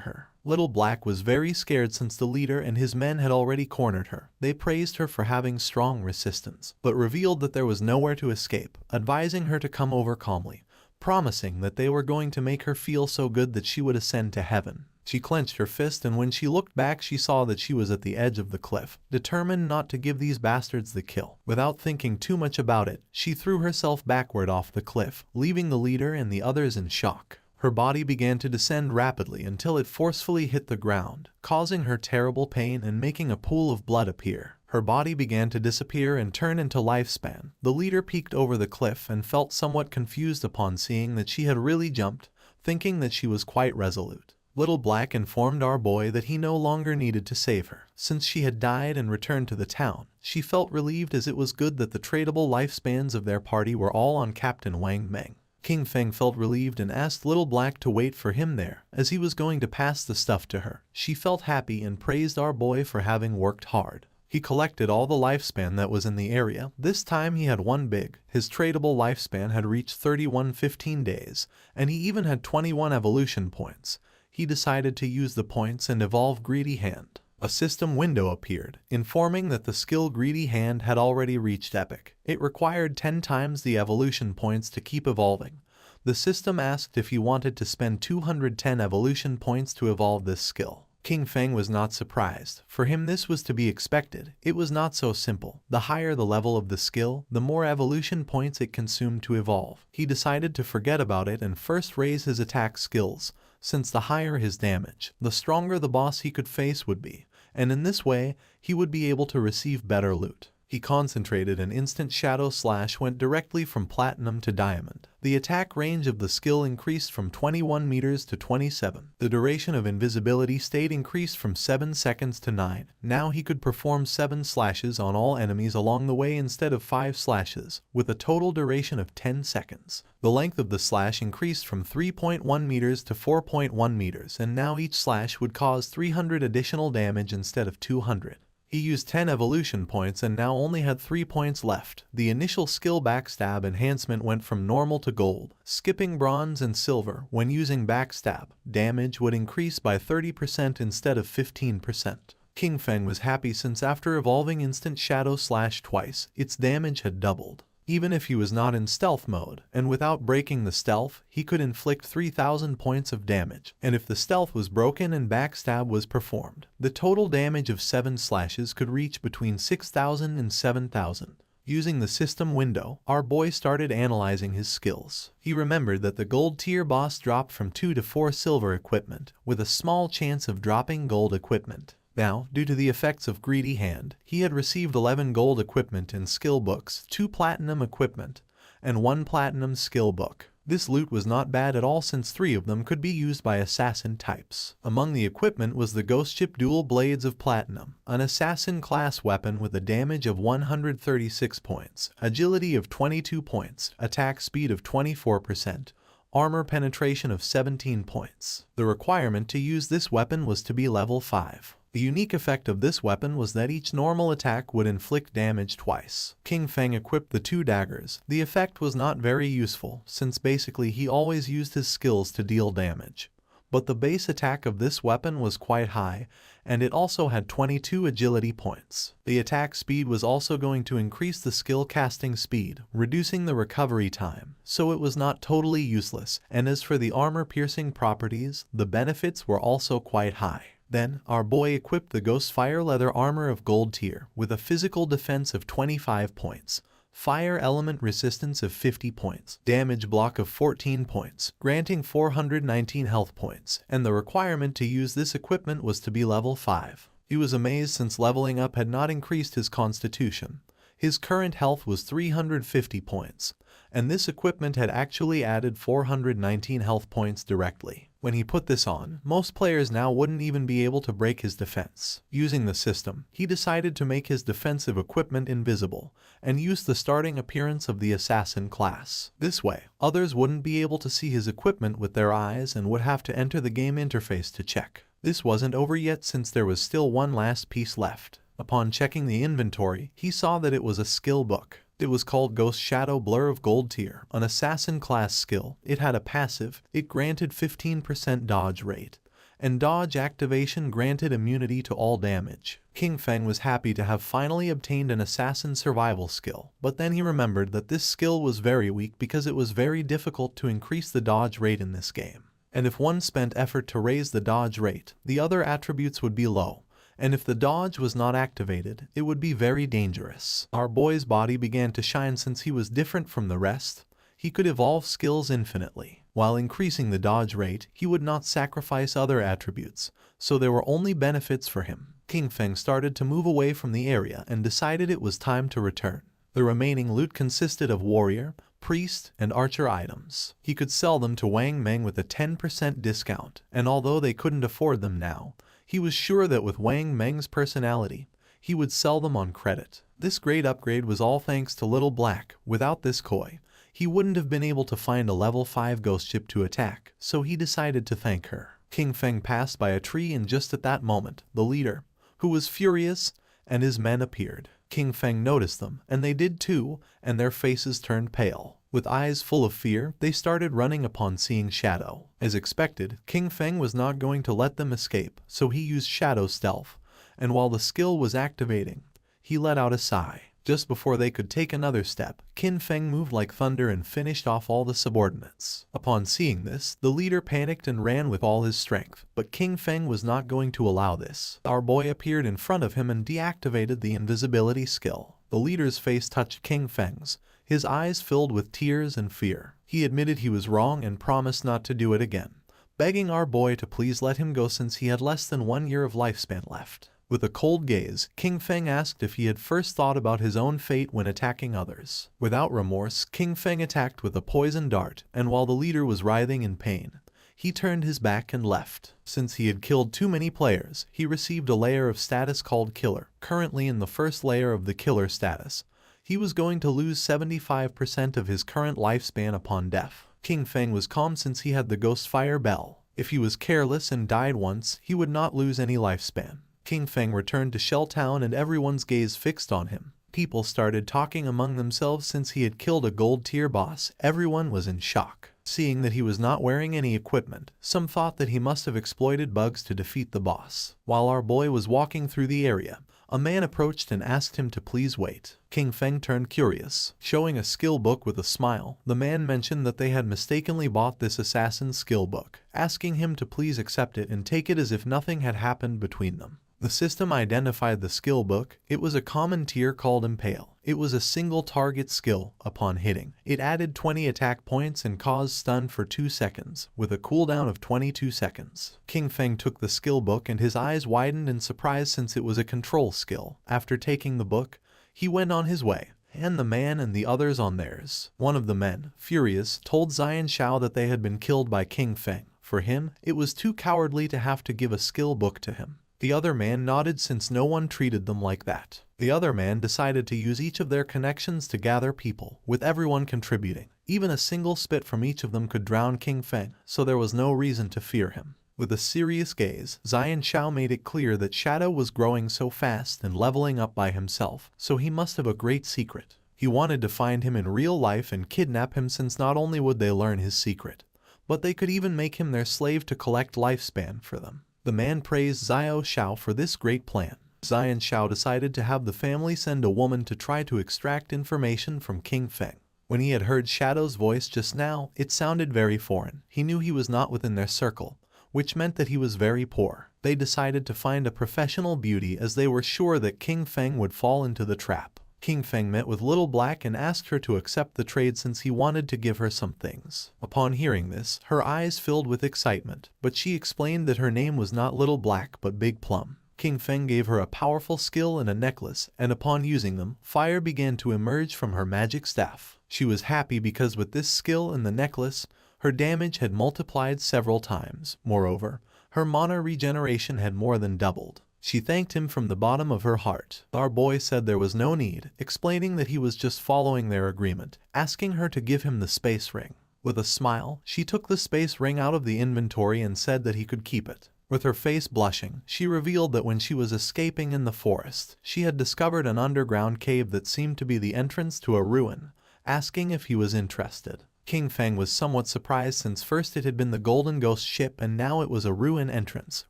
her. Little Black was very scared since the leader and his men had already cornered her. They praised her for having strong resistance, but revealed that there was nowhere to escape, advising her to come over calmly, promising that they were going to make her feel so good that she would ascend to heaven. She clenched her fist, and when she looked back she saw that she was at the edge of the cliff, determined not to give these bastards the kill. Without thinking too much about it, she threw herself backward off the cliff, leaving the leader and the others in shock. Her body began to descend rapidly until it forcefully hit the ground, causing her terrible pain and making a pool of blood appear. Her body began to disappear and turn into lifespan. The leader peeked over the cliff and felt somewhat confused upon seeing that she had really jumped, thinking that she was quite resolute. Little Black informed our boy that he no longer needed to save her. Since she had died and returned to the town, she felt relieved, as it was good that the tradable lifespans of their party were all on Captain Wang Meng. King Feng felt relieved and asked Little Black to wait for him there, as he was going to pass the stuff to her. She felt happy and praised our boy for having worked hard. He collected all the lifespan that was in the area. This time he had 1 big. His tradable lifespan had reached 3115 days, and he even had 21 evolution points. He decided to use the points and evolve Greedy Hand. A system window appeared, informing that the skill Greedy Hand had already reached epic. It required 10 times the evolution points to keep evolving. The system asked if he wanted to spend 210 evolution points to evolve this skill. King Feng was not surprised. For him this was to be expected. It was not so simple. The higher the level of the skill, the more evolution points it consumed to evolve. He decided to forget about it and first raise his attack skills, since the higher his damage, the stronger the boss he could face would be, and in this way, he would be able to receive better loot. He concentrated, and instant Shadow Slash went directly from Platinum to Diamond. The attack range of the skill increased from 21 meters to 27. The duration of invisibility stayed increased from 7 seconds to 9. Now he could perform 7 slashes on all enemies along the way instead of 5 slashes, with a total duration of 10 seconds. The length of the slash increased from 3.1 meters to 4.1 meters, and now each slash would cause 300 additional damage instead of 200. He used 10 evolution points and now only had 3 points left. The initial skill Backstab enhancement went from normal to gold, skipping bronze and silver. When using Backstab, damage would increase by 30% instead of 15%. King Feng was happy since after evolving Instant Shadow Slash twice, its damage had doubled. Even if he was not in stealth mode, and without breaking the stealth, he could inflict 3,000 points of damage. And if the stealth was broken and Backstab was performed, the total damage of 7 slashes could reach between 6,000 and 7,000. Using the system window, our boy started analyzing his skills. He remembered that the gold tier boss dropped from 2 to 4 silver equipment, with a small chance of dropping gold equipment. Now, due to the effects of Greedy Hand, he had received 11 gold equipment and skill books, 2 platinum equipment, and 1 platinum skill book. This loot was not bad at all since 3 of them could be used by assassin types. Among the equipment was the Ghost Ship Dual Blades of Platinum, an assassin class weapon with a damage of 136 points, agility of 22 points, attack speed of 24%, armor penetration of 17 points. The requirement to use this weapon was to be level 5. The unique effect of this weapon was that each normal attack would inflict damage twice. King Feng equipped the 2 daggers. The effect was not very useful, since basically he always used his skills to deal damage. But the base attack of this weapon was quite high, and it also had 22 agility points. The attack speed was also going to increase the skill casting speed, reducing the recovery time, so it was not totally useless, and as for the armor-piercing properties, the benefits were also quite high. Then, our boy equipped the Ghost Fire Leather Armor of Gold Tier with a physical defense of 25 points, fire element resistance of 50 points, damage block of 14 points, granting 419 health points, and the requirement to use this equipment was to be level 5. He was amazed since leveling up had not increased his constitution. His current health was 350 points, and this equipment had actually added 419 health points directly. When he put this on, most players now wouldn't even be able to break his defense. Using the system, he decided to make his defensive equipment invisible, and use the starting appearance of the assassin class. This way, others wouldn't be able to see his equipment with their eyes and would have to enter the game interface to check. This wasn't over yet since there was still one last piece left. Upon checking the inventory, he saw that it was a skill book. It was called Ghost Shadow Blur of Gold Tier, an assassin class skill. It had a passive, it granted 15% dodge rate, and dodge activation granted immunity to all damage. King Feng was happy to have finally obtained an assassin survival skill, but then he remembered that this skill was very weak because it was very difficult to increase the dodge rate in this game. And if one spent effort to raise the dodge rate, the other attributes would be low. And if the dodge was not activated, it would be very dangerous. Our boy's body began to shine since he was different from the rest. He could evolve skills infinitely. While increasing the dodge rate, he would not sacrifice other attributes, so there were only benefits for him. King Feng started to move away from the area and decided it was time to return. The remaining loot consisted of warrior, priest, and archer items. He could sell them to Wang Meng with a 10% discount, and although they couldn't afford them now, he was sure that with Wang Meng's personality, he would sell them on credit. This great upgrade was all thanks to Little Black. Without this koi, he wouldn't have been able to find a level 5 ghost ship to attack, so he decided to thank her. King Feng passed by a tree and just at that moment, the leader, who was furious, and his men appeared. King Feng noticed them, and they did too, and their faces turned pale. With eyes full of fear, they started running upon seeing Shadow. As expected, King Feng was not going to let them escape, so he used Shadow Stealth, and while the skill was activating, he let out a sigh. Just before they could take another step, King Feng moved like thunder and finished off all the subordinates. Upon seeing this, the leader panicked and ran with all his strength, but King Feng was not going to allow this. Our boy appeared in front of him and deactivated the invisibility skill. The leader's face touched King Feng's, his eyes filled with tears and fear. He admitted he was wrong and promised not to do it again, begging our boy to please let him go since he had less than 1 year of lifespan left. With a cold gaze, King Feng asked if he had first thought about his own fate when attacking others. Without remorse, King Feng attacked with a poison dart, and while the leader was writhing in pain, he turned his back and left. Since he had killed too many players, he received a layer of status called Killer. Currently in the first layer of the Killer status, he was going to lose 75% of his current lifespan upon death. King Feng was calm since he had the Ghost Fire Bell. If he was careless and died once, he would not lose any lifespan. King Feng returned to Shell Town and everyone's gaze fixed on him. People started talking among themselves since he had killed a gold tier boss. Everyone was in shock. Seeing that he was not wearing any equipment, some thought that he must have exploited bugs to defeat the boss. While our boy was walking through the area, a man approached and asked him to please wait. King Feng turned curious. Showing a skill book with a smile, the man mentioned that they had mistakenly bought this assassin's skill book, asking him to please accept it and take it as if nothing had happened between them. The system identified the skill book. It was a common tier called Impale. It was a single target skill. Upon hitting, it added 20 attack points and caused stun for 2 seconds, with a cooldown of 22 seconds. King Feng took the skill book and his eyes widened in surprise since it was a control skill. After taking the book, he went on his way, and the man and the others on theirs. One of the men, furious, told Xian Shao that they had been killed by King Feng. For him, it was too cowardly to have to give a skill book to him. The other man nodded since no one treated them like that. The other man decided to use each of their connections to gather people, with everyone contributing. Even a single spit from each of them could drown King Feng, so there was no reason to fear him. With a serious gaze, Xian Shao made it clear that Shadow was growing so fast and leveling up by himself, so he must have a great secret. He wanted to find him in real life and kidnap him, since not only would they learn his secret, but they could even make him their slave to collect lifespan for them. The man praised Xiao Shao for this great plan. Xian Shao decided to have the family send a woman to try to extract information from King Feng. When he had heard Shadow's voice just now, it sounded very foreign. He knew he was not within their circle, which meant that he was very poor. They decided to find a professional beauty, as they were sure that King Feng would fall into the trap. King Feng met with Little Black and asked her to accept the trade, since he wanted to give her some things. Upon hearing this, her eyes filled with excitement, but she explained that her name was not Little Black but Big Plum. King Feng gave her a powerful skill and a necklace, and upon using them, fire began to emerge from her magic staff. She was happy because with this skill and the necklace, her damage had multiplied several times. Moreover, her mana regeneration had more than doubled. She thanked him from the bottom of her heart. Our boy said there was no need, explaining that he was just following their agreement, asking her to give him the space ring. With a smile, she took the space ring out of the inventory and said that he could keep it. With her face blushing, she revealed that when she was escaping in the forest, she had discovered an underground cave that seemed to be the entrance to a ruin, asking if he was interested. King Feng was somewhat surprised, since first it had been the Golden Ghost ship and now it was a ruin entrance,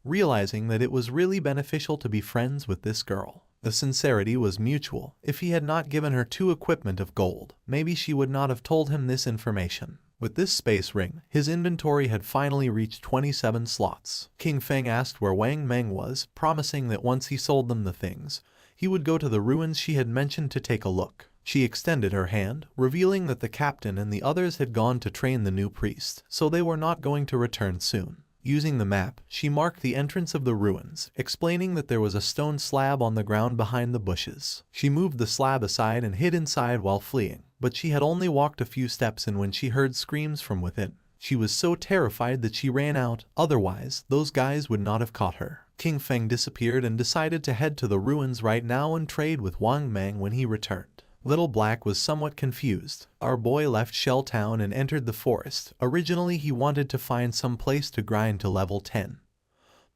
realizing that it was really beneficial to be friends with this girl. The sincerity was mutual. If he had not given her 2 equipment of gold, maybe she would not have told him this information. With this space ring, his inventory had finally reached 27 slots. King Feng asked where Wang Meng was, promising that once he sold them the things, he would go to the ruins she had mentioned to take a look. She extended her hand, revealing that the captain and the others had gone to train the new priest, so they were not going to return soon. Using the map, she marked the entrance of the ruins, explaining that there was a stone slab on the ground behind the bushes. She moved the slab aside and hid inside while fleeing, but she had only walked a few steps in when she heard screams from within. She was so terrified that she ran out, otherwise, those guys would not have caught her. King Feng disappeared and decided to head to the ruins right now and trade with Wang Meng when he returned. Little Black was somewhat confused. Our boy left Shell Town and entered the forest. Originally he wanted to find some place to grind to level 10.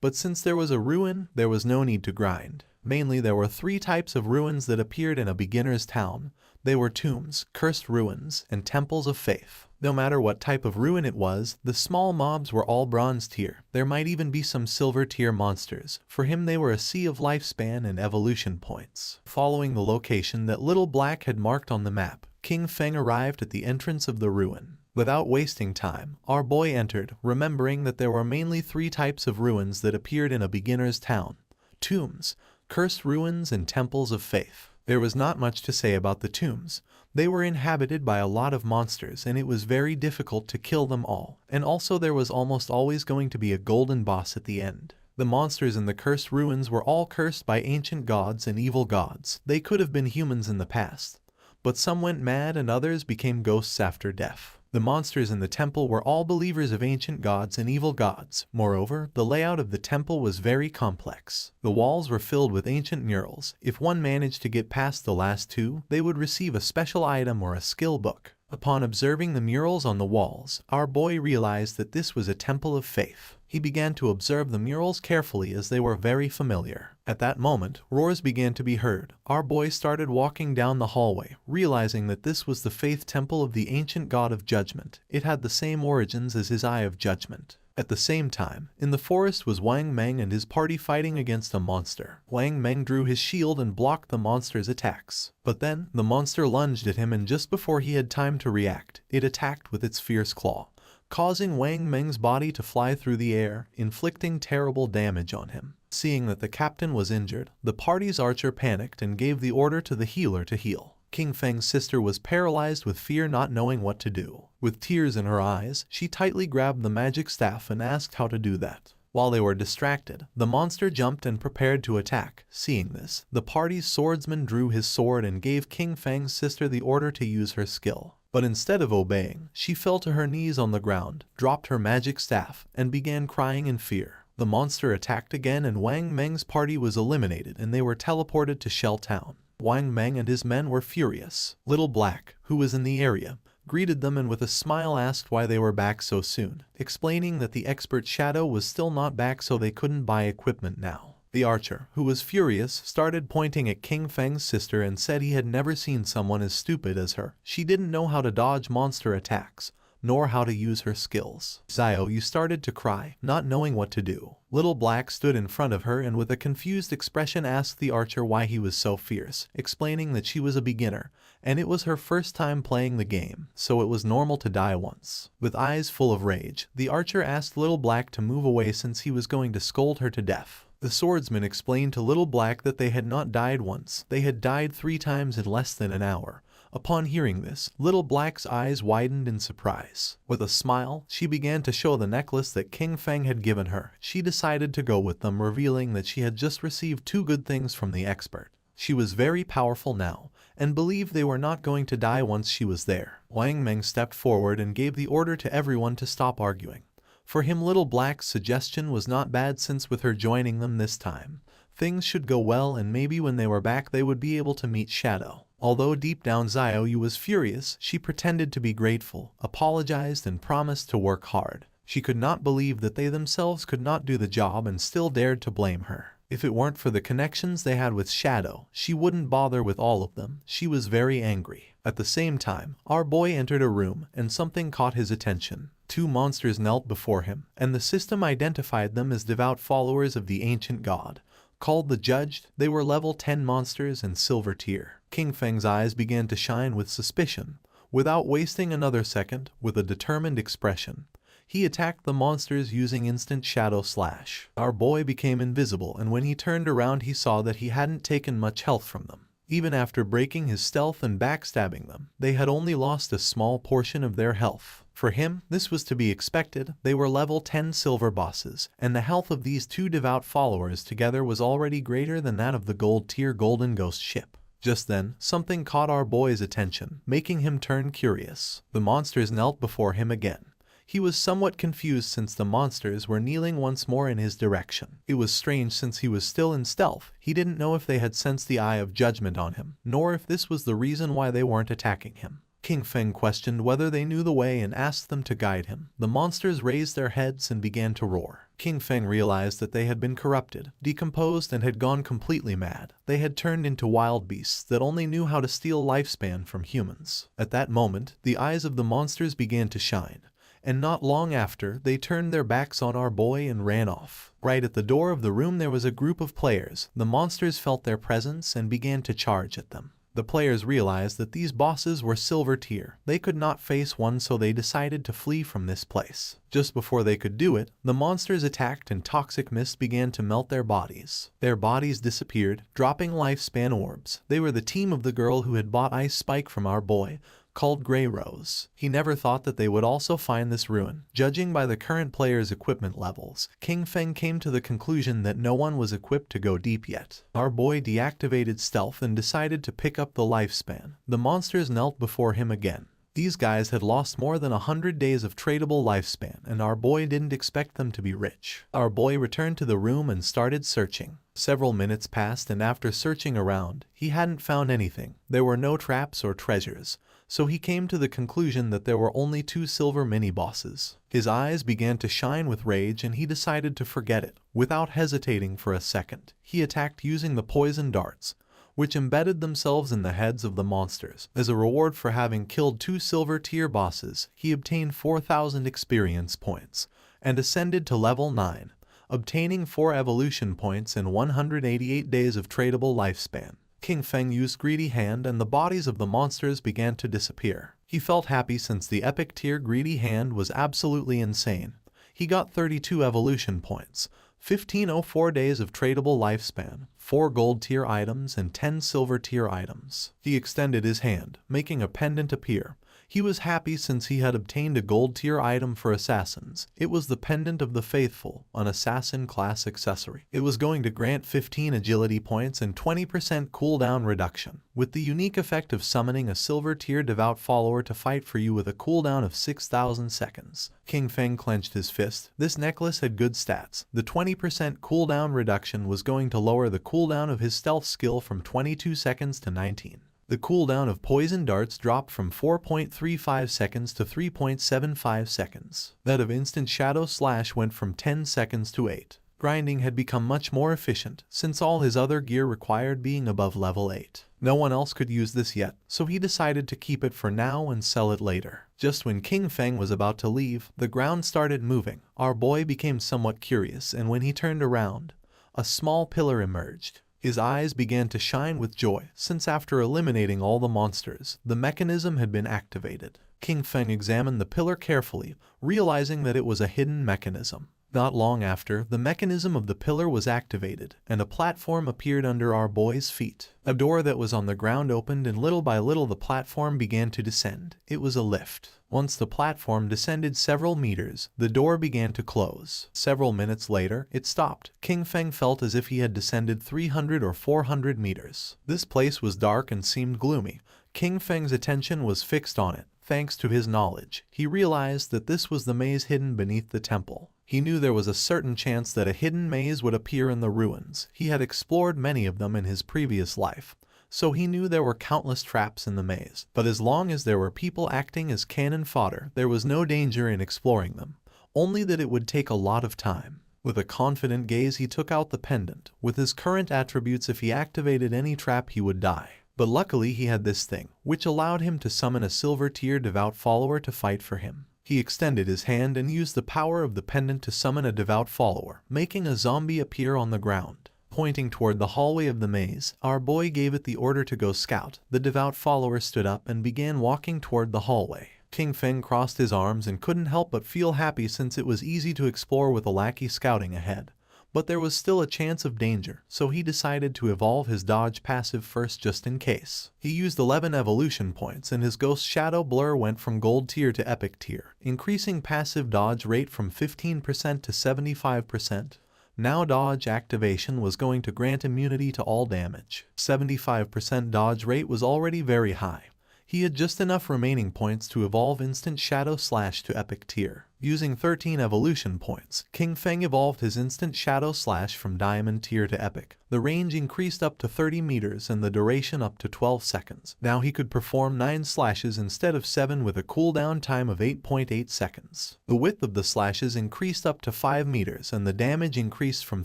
But since there was a ruin, there was no need to grind. Mainly there were 3 types of ruins that appeared in a beginner's town. They were tombs, cursed ruins, and temples of faith. No matter what type of ruin it was, the small mobs were all bronze tier. There might even be some silver tier monsters. For him they were a sea of lifespan and evolution points. Following the location that Little Black had marked on the map, King Feng arrived at the entrance of the ruin. Without wasting time, our boy entered, remembering that there were mainly 3 types of ruins that appeared in a beginner's town: tombs, cursed ruins, and temples of faith. There was not much to say about the tombs. They were inhabited by a lot of monsters and it was very difficult to kill them all, and also there was almost always going to be a golden boss at the end. The monsters in the cursed ruins were all cursed by ancient gods and evil gods. They could have been humans in the past, but some went mad and others became ghosts after death. The monsters in the temple were all believers of ancient gods and evil gods. Moreover, the layout of the temple was very complex. The walls were filled with ancient murals. If one managed to get past the last 2, they would receive a special item or a skill book. Upon observing the murals on the walls, our boy realized that this was a temple of faith. He began to observe the murals carefully as they were very familiar. At that moment, roars began to be heard. Our boy started walking down the hallway, realizing that this was the faith temple of the ancient god of judgment. It had the same origins as his eye of judgment. At the same time, in the forest was Wang Meng and his party fighting against a monster. Wang Meng drew his shield and blocked the monster's attacks. But then, the monster lunged at him and just before he had time to react, it attacked with its fierce claw, causing Wang Meng's body to fly through the air, inflicting terrible damage on him. Seeing that the captain was injured, the party's archer panicked and gave the order to the healer to heal. King Feng's sister was paralyzed with fear, not knowing what to do. With tears in her eyes, she tightly grabbed the magic staff and asked how to do that. While they were distracted, the monster jumped and prepared to attack. Seeing this, the party's swordsman drew his sword and gave King Feng's sister the order to use her skill. But instead of obeying, she fell to her knees on the ground, dropped her magic staff, and began crying in fear. The monster attacked again and Wang Meng's party was eliminated and they were teleported to Shell Town. Wang Meng and his men were furious. Little Black, who was in the area, greeted them and with a smile asked why they were back so soon, explaining that the expert Shadow was still not back so they couldn't buy equipment now. The archer, who was furious, started pointing at King Feng's sister and said he had never seen someone as stupid as her. She didn't know how to dodge monster attacks, nor how to use her skills. Xiao Yu started to cry, not knowing what to do. Little Black stood in front of her and with a confused expression asked the archer why he was so fierce, explaining that she was a beginner, and it was her first time playing the game, so it was normal to die once. With eyes full of rage, the archer asked Little Black to move away since he was going to scold her to death. The swordsman explained to Little Black that they had not died once, they had died 3 times in less than an hour. Upon hearing this, Little Black's eyes widened in surprise. With a smile, she began to show the necklace that King Feng had given her. She decided to go with them, revealing that she had just received 2 good things from the expert. She was very powerful now, and believed they were not going to die once she was there. Wang Meng stepped forward and gave the order to everyone to stop arguing. For him, Little Black's suggestion was not bad since with her joining them this time, things should go well and maybe when they were back they would be able to meet Shadow. Although deep down Xiao Yu was furious, she pretended to be grateful, apologized and promised to work hard. She could not believe that they themselves could not do the job and still dared to blame her. If it weren't for the connections they had with Shadow, she wouldn't bother with all of them. She was very angry. At the same time, our boy entered a room and something caught his attention. 2 monsters knelt before him, and the system identified them as devout followers of the ancient god. Called the Judged, they were level 10 monsters and silver tier. King Feng's eyes began to shine with suspicion. Without wasting another second, with a determined expression, he attacked the monsters using instant shadow slash. Our boy became invisible and when he turned around he saw that he hadn't taken much health from them. Even after breaking his stealth and backstabbing them, they had only lost a small portion of their health. For him, this was to be expected. They were level 10 silver bosses, and the health of these 2 devout followers together was already greater than that of the gold tier Golden Ghost ship. Just then, something caught our boy's attention, making him turn curious. The monsters knelt before him again. He was somewhat confused since the monsters were kneeling once more in his direction. It was strange since he was still in stealth. He didn't know if they had sensed the eye of judgment on him, nor if this was the reason why they weren't attacking him. King Feng questioned whether they knew the way and asked them to guide him. The monsters raised their heads and began to roar. King Feng realized that they had been corrupted, decomposed and had gone completely mad. They had turned into wild beasts that only knew how to steal lifespan from humans. At that moment, the eyes of the monsters began to shine. And not long after, they turned their backs on our boy and ran off. Right at the door of the room there was a group of players. The monsters felt their presence and began to charge at them. The players realized that these bosses were silver tier. They could not face one so they decided to flee from this place. Just before they could do it, the monsters attacked and toxic mist began to melt their bodies. Their bodies disappeared, dropping lifespan orbs. They were the team of the girl who had bought Ice Spike from our boy, called Grey Rose. He never thought that they would also find this ruin. Judging by the current players' equipment levels, King Feng came to the conclusion that no one was equipped to go deep yet. Our boy deactivated stealth and decided to pick up the lifespan. The monsters knelt before him again. These guys had lost more than 100 days of tradable lifespan, and our boy didn't expect them to be rich. Our boy returned to the room and started searching. Several minutes passed and after searching around, he hadn't found anything. There were no traps or treasures. So he came to the conclusion that there were only 2 silver mini-bosses. His eyes began to shine with rage and he decided to forget it. Without hesitating for a second, he attacked using the poison darts, which embedded themselves in the heads of the monsters. As a reward for having killed 2 silver tier bosses, he obtained 4,000 experience points and ascended to level 9, obtaining 4 evolution points and 188 days of tradable lifespan. King Feng used Greedy Hand and the bodies of the monsters began to disappear. He felt happy since the epic tier Greedy Hand was absolutely insane. He got 32 evolution points, 1504 days of tradable lifespan, 4 gold tier items and 10 silver tier items. He extended his hand, making a pendant appear. He was happy since he had obtained a gold tier item for assassins. It was the Pendant of the Faithful, an assassin class accessory. It was going to grant 15 agility points and 20% cooldown reduction, with the unique effect of summoning a silver tier devout follower to fight for you with a cooldown of 6,000 seconds. King Feng clenched his fist. This necklace had good stats. The 20% cooldown reduction was going to lower the cooldown of his stealth skill from 22 seconds to 19. The cooldown of poison darts dropped from 4.35 seconds to 3.75 seconds. That of instant shadow slash went from 10 seconds to 8. Grinding had become much more efficient, since all his other gear required being above level 8. No one else could use this yet, so he decided to keep it for now and sell it later. Just when King Feng was about to leave, the ground started moving. Our boy became somewhat curious, and when he turned around, a small pillar emerged. His eyes began to shine with joy, since after eliminating all the monsters, the mechanism had been activated. King Feng examined the pillar carefully, realizing that it was a hidden mechanism. Not long after, the mechanism of the pillar was activated, and a platform appeared under our boy's feet. A door that was on the ground opened, and little by little the platform began to descend. It was a lift. Once the platform descended several meters, the door began to close. Several minutes later, it stopped. King Feng felt as if he had descended 300 or 400 meters. This place was dark and seemed gloomy. King Feng's attention was fixed on it. Thanks to his knowledge, he realized that this was the maze hidden beneath the temple. He knew there was a certain chance that a hidden maze would appear in the ruins. He had explored many of them in his previous life, so he knew there were countless traps in the maze. But as long as there were people acting as cannon fodder, there was no danger in exploring them, only that it would take a lot of time. With a confident gaze, he took out the pendant. With his current attributes, if he activated any trap, he would die. But luckily he had this thing, which allowed him to summon a silver tier devout follower to fight for him. He extended his hand and used the power of the pendant to summon a devout follower, making a zombie appear on the ground. Pointing toward the hallway of the maze, our boy gave it the order to go scout. The devout follower stood up and began walking toward the hallway. King Feng crossed his arms and couldn't help but feel happy, since it was easy to explore with a lackey scouting ahead. But there was still a chance of danger, so he decided to evolve his dodge passive first just in case. He used 11 evolution points, and his ghost shadow blur went from gold tier to epic tier, increasing passive dodge rate from 15% to 75%. Now dodge activation was going to grant immunity to all damage. 75% dodge rate was already very high. He had just enough remaining points to evolve instant shadow slash to epic tier. Using 13 evolution points, King Feng evolved his instant shadow slash from diamond tier to epic. The range increased up to 30 meters and the duration up to 12 seconds. Now he could perform 9 slashes instead of 7 with a cooldown time of 8.8 seconds. The width of the slashes increased up to 5 meters and the damage increased from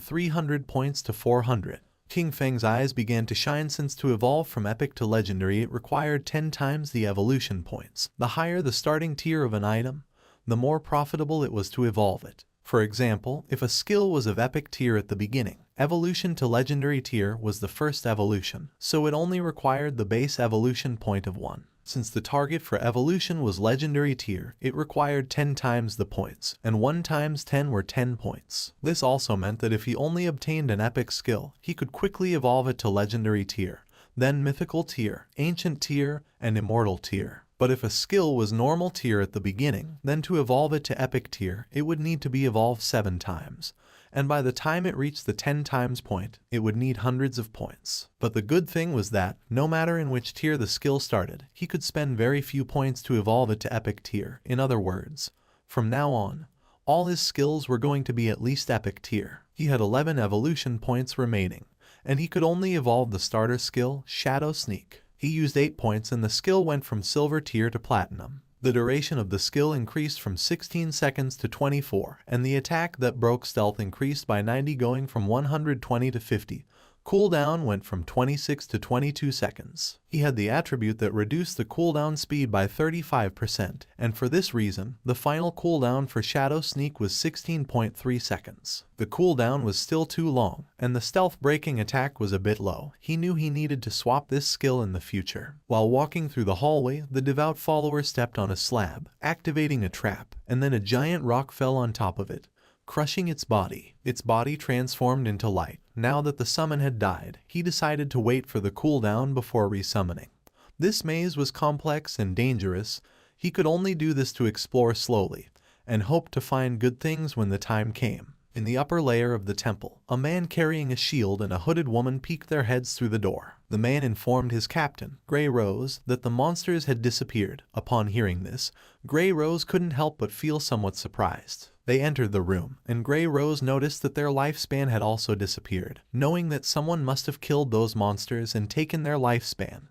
300 points to 400. King Feng's eyes began to shine, since to evolve from epic to legendary it required 10 times the evolution points. The higher the starting tier of an item, the more profitable it was to evolve it. For example, if a skill was of epic tier at the beginning, evolution to legendary tier was the first evolution, so it only required the base evolution point of 1. Since the target for evolution was legendary tier, it required 10 times the points, and 1 times 10 were 10 points. This also meant that if he only obtained an epic skill, he could quickly evolve it to legendary tier, then mythical tier, ancient tier, and immortal tier. But if a skill was normal tier at the beginning, then to evolve it to epic tier, it would need to be evolved 7 times. And by the time it reached the 10 times point, it would need hundreds of points. But the good thing was that, no matter in which tier the skill started, he could spend very few points to evolve it to epic tier. In other words, from now on, all his skills were going to be at least epic tier. He had 11 evolution points remaining, and he could only evolve the starter skill, Shadow Sneak. He used 8 points and the skill went from silver tier to platinum. The duration of the skill increased from 16 seconds to 24, and the attack that broke stealth increased by 90, going from 120 to 50. Cooldown went from 26 to 22 seconds. He had the attribute that reduced the cooldown speed by 35%, and for this reason, the final cooldown for Shadow Sneak was 16.3 seconds. The cooldown was still too long, and the stealth breaking attack was a bit low. He knew he needed to swap this skill in the future. While walking through the hallway, the devout follower stepped on a slab, activating a trap, and then a giant rock fell on top of it, crushing its body. Its body transformed into light. Now that the summon had died, he decided to wait for the cooldown before resummoning. This maze was complex and dangerous. He could only do this to explore slowly, and hope to find good things when the time came. In the upper layer of the temple, a man carrying a shield and a hooded woman peeked their heads through the door. The man informed his captain, Grey Rose, that the monsters had disappeared. Upon hearing this, Grey Rose couldn't help but feel somewhat surprised. They entered the room, and Grey Rose noticed that their lifespan had also disappeared, knowing that someone must have killed those monsters and taken their lifespan.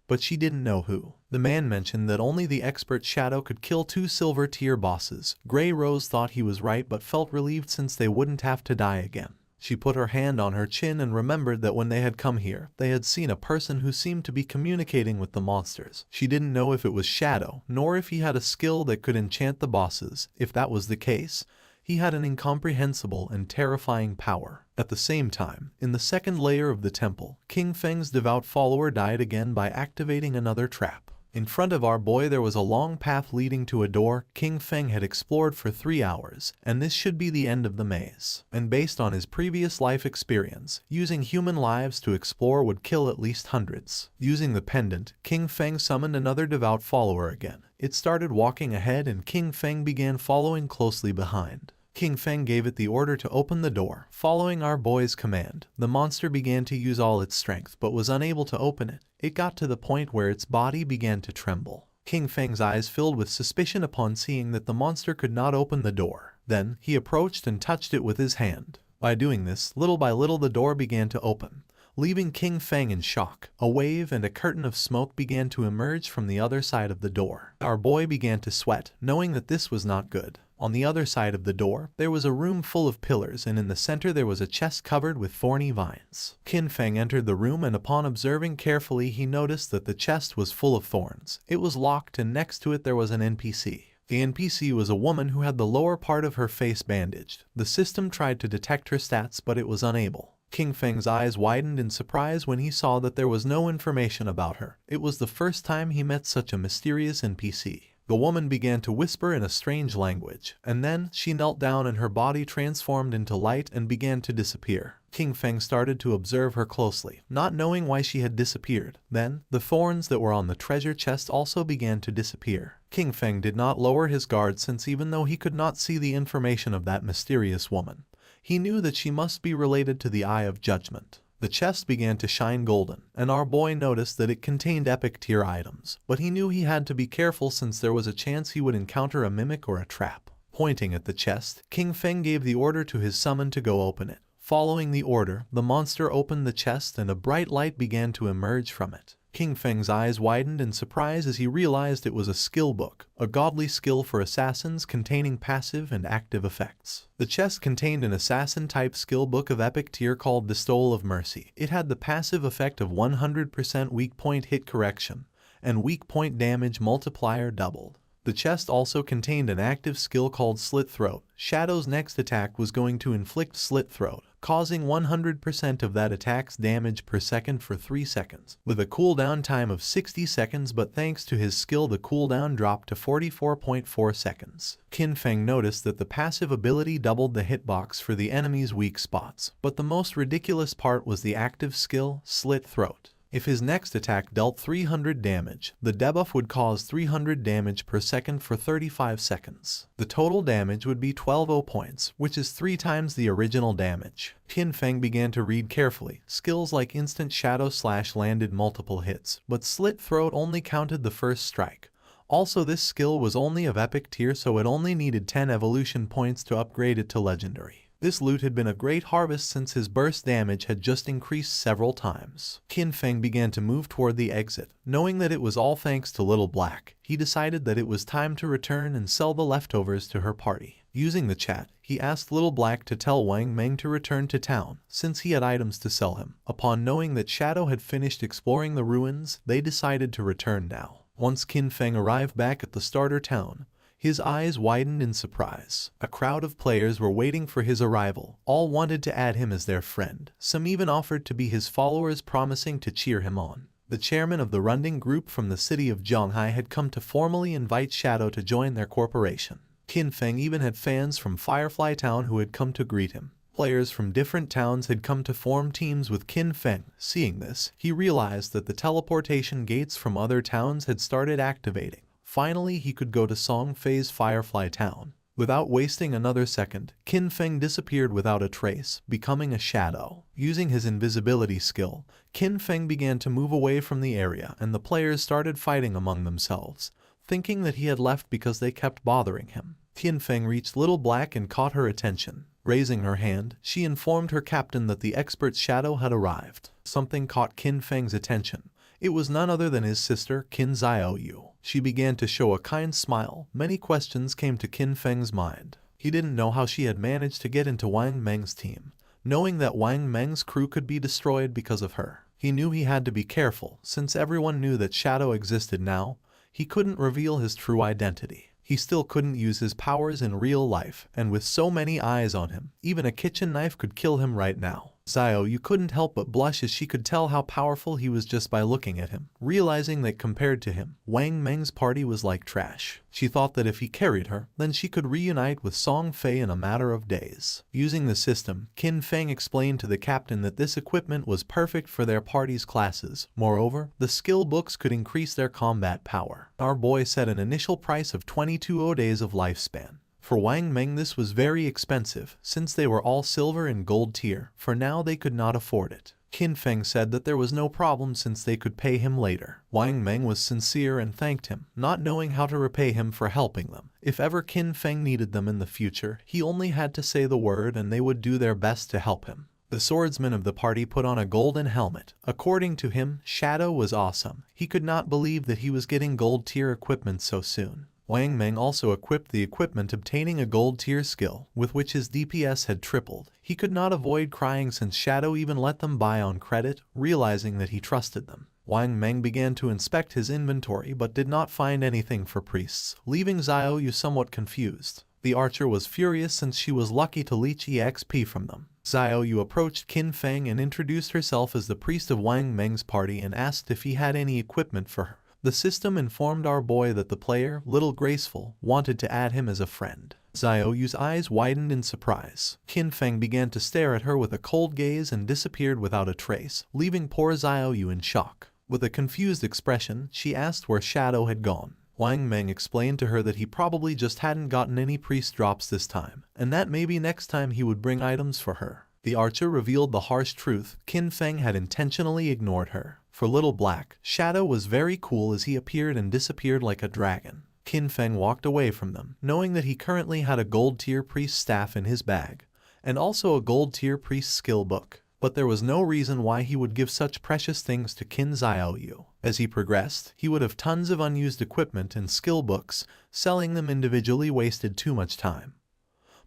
But she didn't know who. The man mentioned that only the expert Shadow could kill 2 silver tier bosses. Grey Rose thought he was right but felt relieved since they wouldn't have to die again. She put her hand on her chin and remembered that when they had come here, they had seen a person who seemed to be communicating with the monsters. She didn't know if it was Shadow, nor if he had a skill that could enchant the bosses. If that was the case, he had an incomprehensible and terrifying power. At the same time, in the second layer of the temple, King Feng's devout follower died again by activating another trap. In front of our boy there was a long path leading to a door King Feng had explored for 3 hours, and this should be the end of the maze. And based on his previous life experience, using human lives to explore would kill at least hundreds. Using the pendant, King Feng summoned another devout follower again. It started walking ahead and King Feng began following closely behind. King Feng gave it the order to open the door. Following our boy's command, the monster began to use all its strength but was unable to open it. It got to the point where its body began to tremble. King Feng's eyes filled with suspicion upon seeing that the monster could not open the door. Then, he approached and touched it with his hand. By doing this, little by little the door began to open, leaving King Feng in shock. A wave and a curtain of smoke began to emerge from the other side of the door. Our boy began to sweat, knowing that this was not good. On the other side of the door, there was a room full of pillars, and in the center there was a chest covered with thorny vines. King Feng entered the room, and upon observing carefully he noticed that the chest was full of thorns. It was locked, and next to it there was an NPC. The NPC was a woman who had the lower part of her face bandaged. The system tried to detect her stats, but it was unable. King Feng's eyes widened in surprise when he saw that there was no information about her. It was the first time he met such a mysterious NPC. The woman began to whisper in a strange language, and then she knelt down and her body transformed into light and began to disappear. King Feng started to observe her closely, not knowing why she had disappeared. Then, the thorns that were on the treasure chest also began to disappear. King Feng did not lower his guard since even though he could not see the information of that mysterious woman, he knew that she must be related to the Eye of Judgment. The chest began to shine golden, and our boy noticed that it contained epic tier items, but he knew he had to be careful since there was a chance he would encounter a mimic or a trap. Pointing at the chest, King Feng gave the order to his summon to go open it. Following the order, the monster opened the chest and a bright light began to emerge from it. King Feng's eyes widened in surprise as he realized it was a skill book, a godly skill for assassins containing passive and active effects. The chest contained an assassin-type skill book of epic tier called the Stole of Mercy. It had the passive effect of 100% weak point hit correction, and weak point damage multiplier doubled. The chest also contained an active skill called Slit Throat. Shadow's next attack was going to inflict Slit Throat, causing 100% of that attack's damage per second for 3 seconds, with a cooldown time of 60 seconds, but thanks to his skill the cooldown dropped to 44.4 seconds. King Feng noticed that the passive ability doubled the hitbox for the enemy's weak spots, but the most ridiculous part was the active skill, Slit Throat. If his next attack dealt 300 damage, the debuff would cause 300 damage per second for 35 seconds. The total damage would be 12 points, which is 3 times the original damage. King Feng began to read carefully. Skills like Instant Shadow Slash landed multiple hits, but Slit Throat only counted the first strike. Also, this skill was only of epic tier, so it only needed 10 evolution points to upgrade it to legendary. This loot had been a great harvest since his burst damage had just increased several times. King Feng began to move toward the exit. Knowing that it was all thanks to Little Black, he decided that it was time to return and sell the leftovers to her party. Using the chat, he asked Little Black to tell Wang Meng to return to town, since he had items to sell him. Upon knowing that Shadow had finished exploring the ruins, they decided to return now. Once King Feng arrived back at the starter town, his eyes widened in surprise. A crowd of players were waiting for his arrival. All wanted to add him as their friend. Some even offered to be his followers, promising to cheer him on. The chairman of the Runding group from the city of Zhonghai had come to formally invite Shadow to join their corporation. King Feng even had fans from Firefly Town who had come to greet him. Players from different towns had come to form teams with King Feng. Seeing this, he realized that the teleportation gates from other towns had started activating. Finally, he could go to Song Fei's Firefly Town. Without wasting another second, Qin Feng disappeared without a trace, becoming a shadow. Using his invisibility skill, Qin Feng began to move away from the area and the players started fighting among themselves, thinking that he had left because they kept bothering him. Qin Feng reached Little Black and caught her attention. Raising her hand, she informed her captain that the expert shadow had arrived. Something caught Qin Feng's attention. It was none other than his sister, Qin Xiaoyu. She began to show a kind smile. Many questions came to Qin Feng's mind. He didn't know how she had managed to get into Wang Meng's team, knowing that Wang Meng's crew could be destroyed because of her. He knew he had to be careful, since everyone knew that Shadow existed now. He couldn't reveal his true identity. He still couldn't use his powers in real life, and with so many eyes on him, even a kitchen knife could kill him right now. Xiaoyu couldn't help but blush as she could tell how powerful he was just by looking at him, realizing that compared to him, Wang Meng's party was like trash. She thought that if he carried her, then she could reunite with Song Fei in a matter of days. Using the system, Qin Feng explained to the captain that this equipment was perfect for their party's classes. Moreover, the skill books could increase their combat power. Our boy set an initial price of 22 days of lifespan. For Wang Meng this was very expensive, since they were all silver and gold tier. For now they could not afford it. Qin Feng said that there was no problem since they could pay him later. Wang Meng was sincere and thanked him, not knowing how to repay him for helping them. If ever Qin Feng needed them in the future, he only had to say the word and they would do their best to help him. The swordsman of the party put on a golden helmet. According to him, Shadow was awesome. He could not believe that he was getting gold tier equipment so soon. Wang Meng also equipped the equipment, obtaining a gold tier skill, with which his DPS had tripled. He could not avoid crying since Shadow even let them buy on credit, realizing that he trusted them. Wang Meng began to inspect his inventory but did not find anything for priests, leaving Xiaoyu somewhat confused. The archer was furious since she was lucky to leech EXP from them. Xiaoyu approached Qin Feng and introduced herself as the priest of Wang Meng's party and asked if he had any equipment for her. The system informed our boy that the player, Little Graceful, wanted to add him as a friend. Xiaoyu's eyes widened in surprise. Qin Feng began to stare at her with a cold gaze and disappeared without a trace, leaving poor Xiaoyu in shock. With a confused expression, she asked where Shadow had gone. Wang Meng explained to her that he probably just hadn't gotten any priest drops this time, and that maybe next time he would bring items for her. The archer revealed the harsh truth. Qin Feng had intentionally ignored her. For Little Black, Shadow was very cool as he appeared and disappeared like a dragon. Qin Feng walked away from them, knowing that he currently had a gold tier priest staff in his bag, and also a gold tier priest skill book. But there was no reason why he would give such precious things to Qin Xiaoyu. As he progressed, he would have tons of unused equipment and skill books. Selling them individually wasted too much time.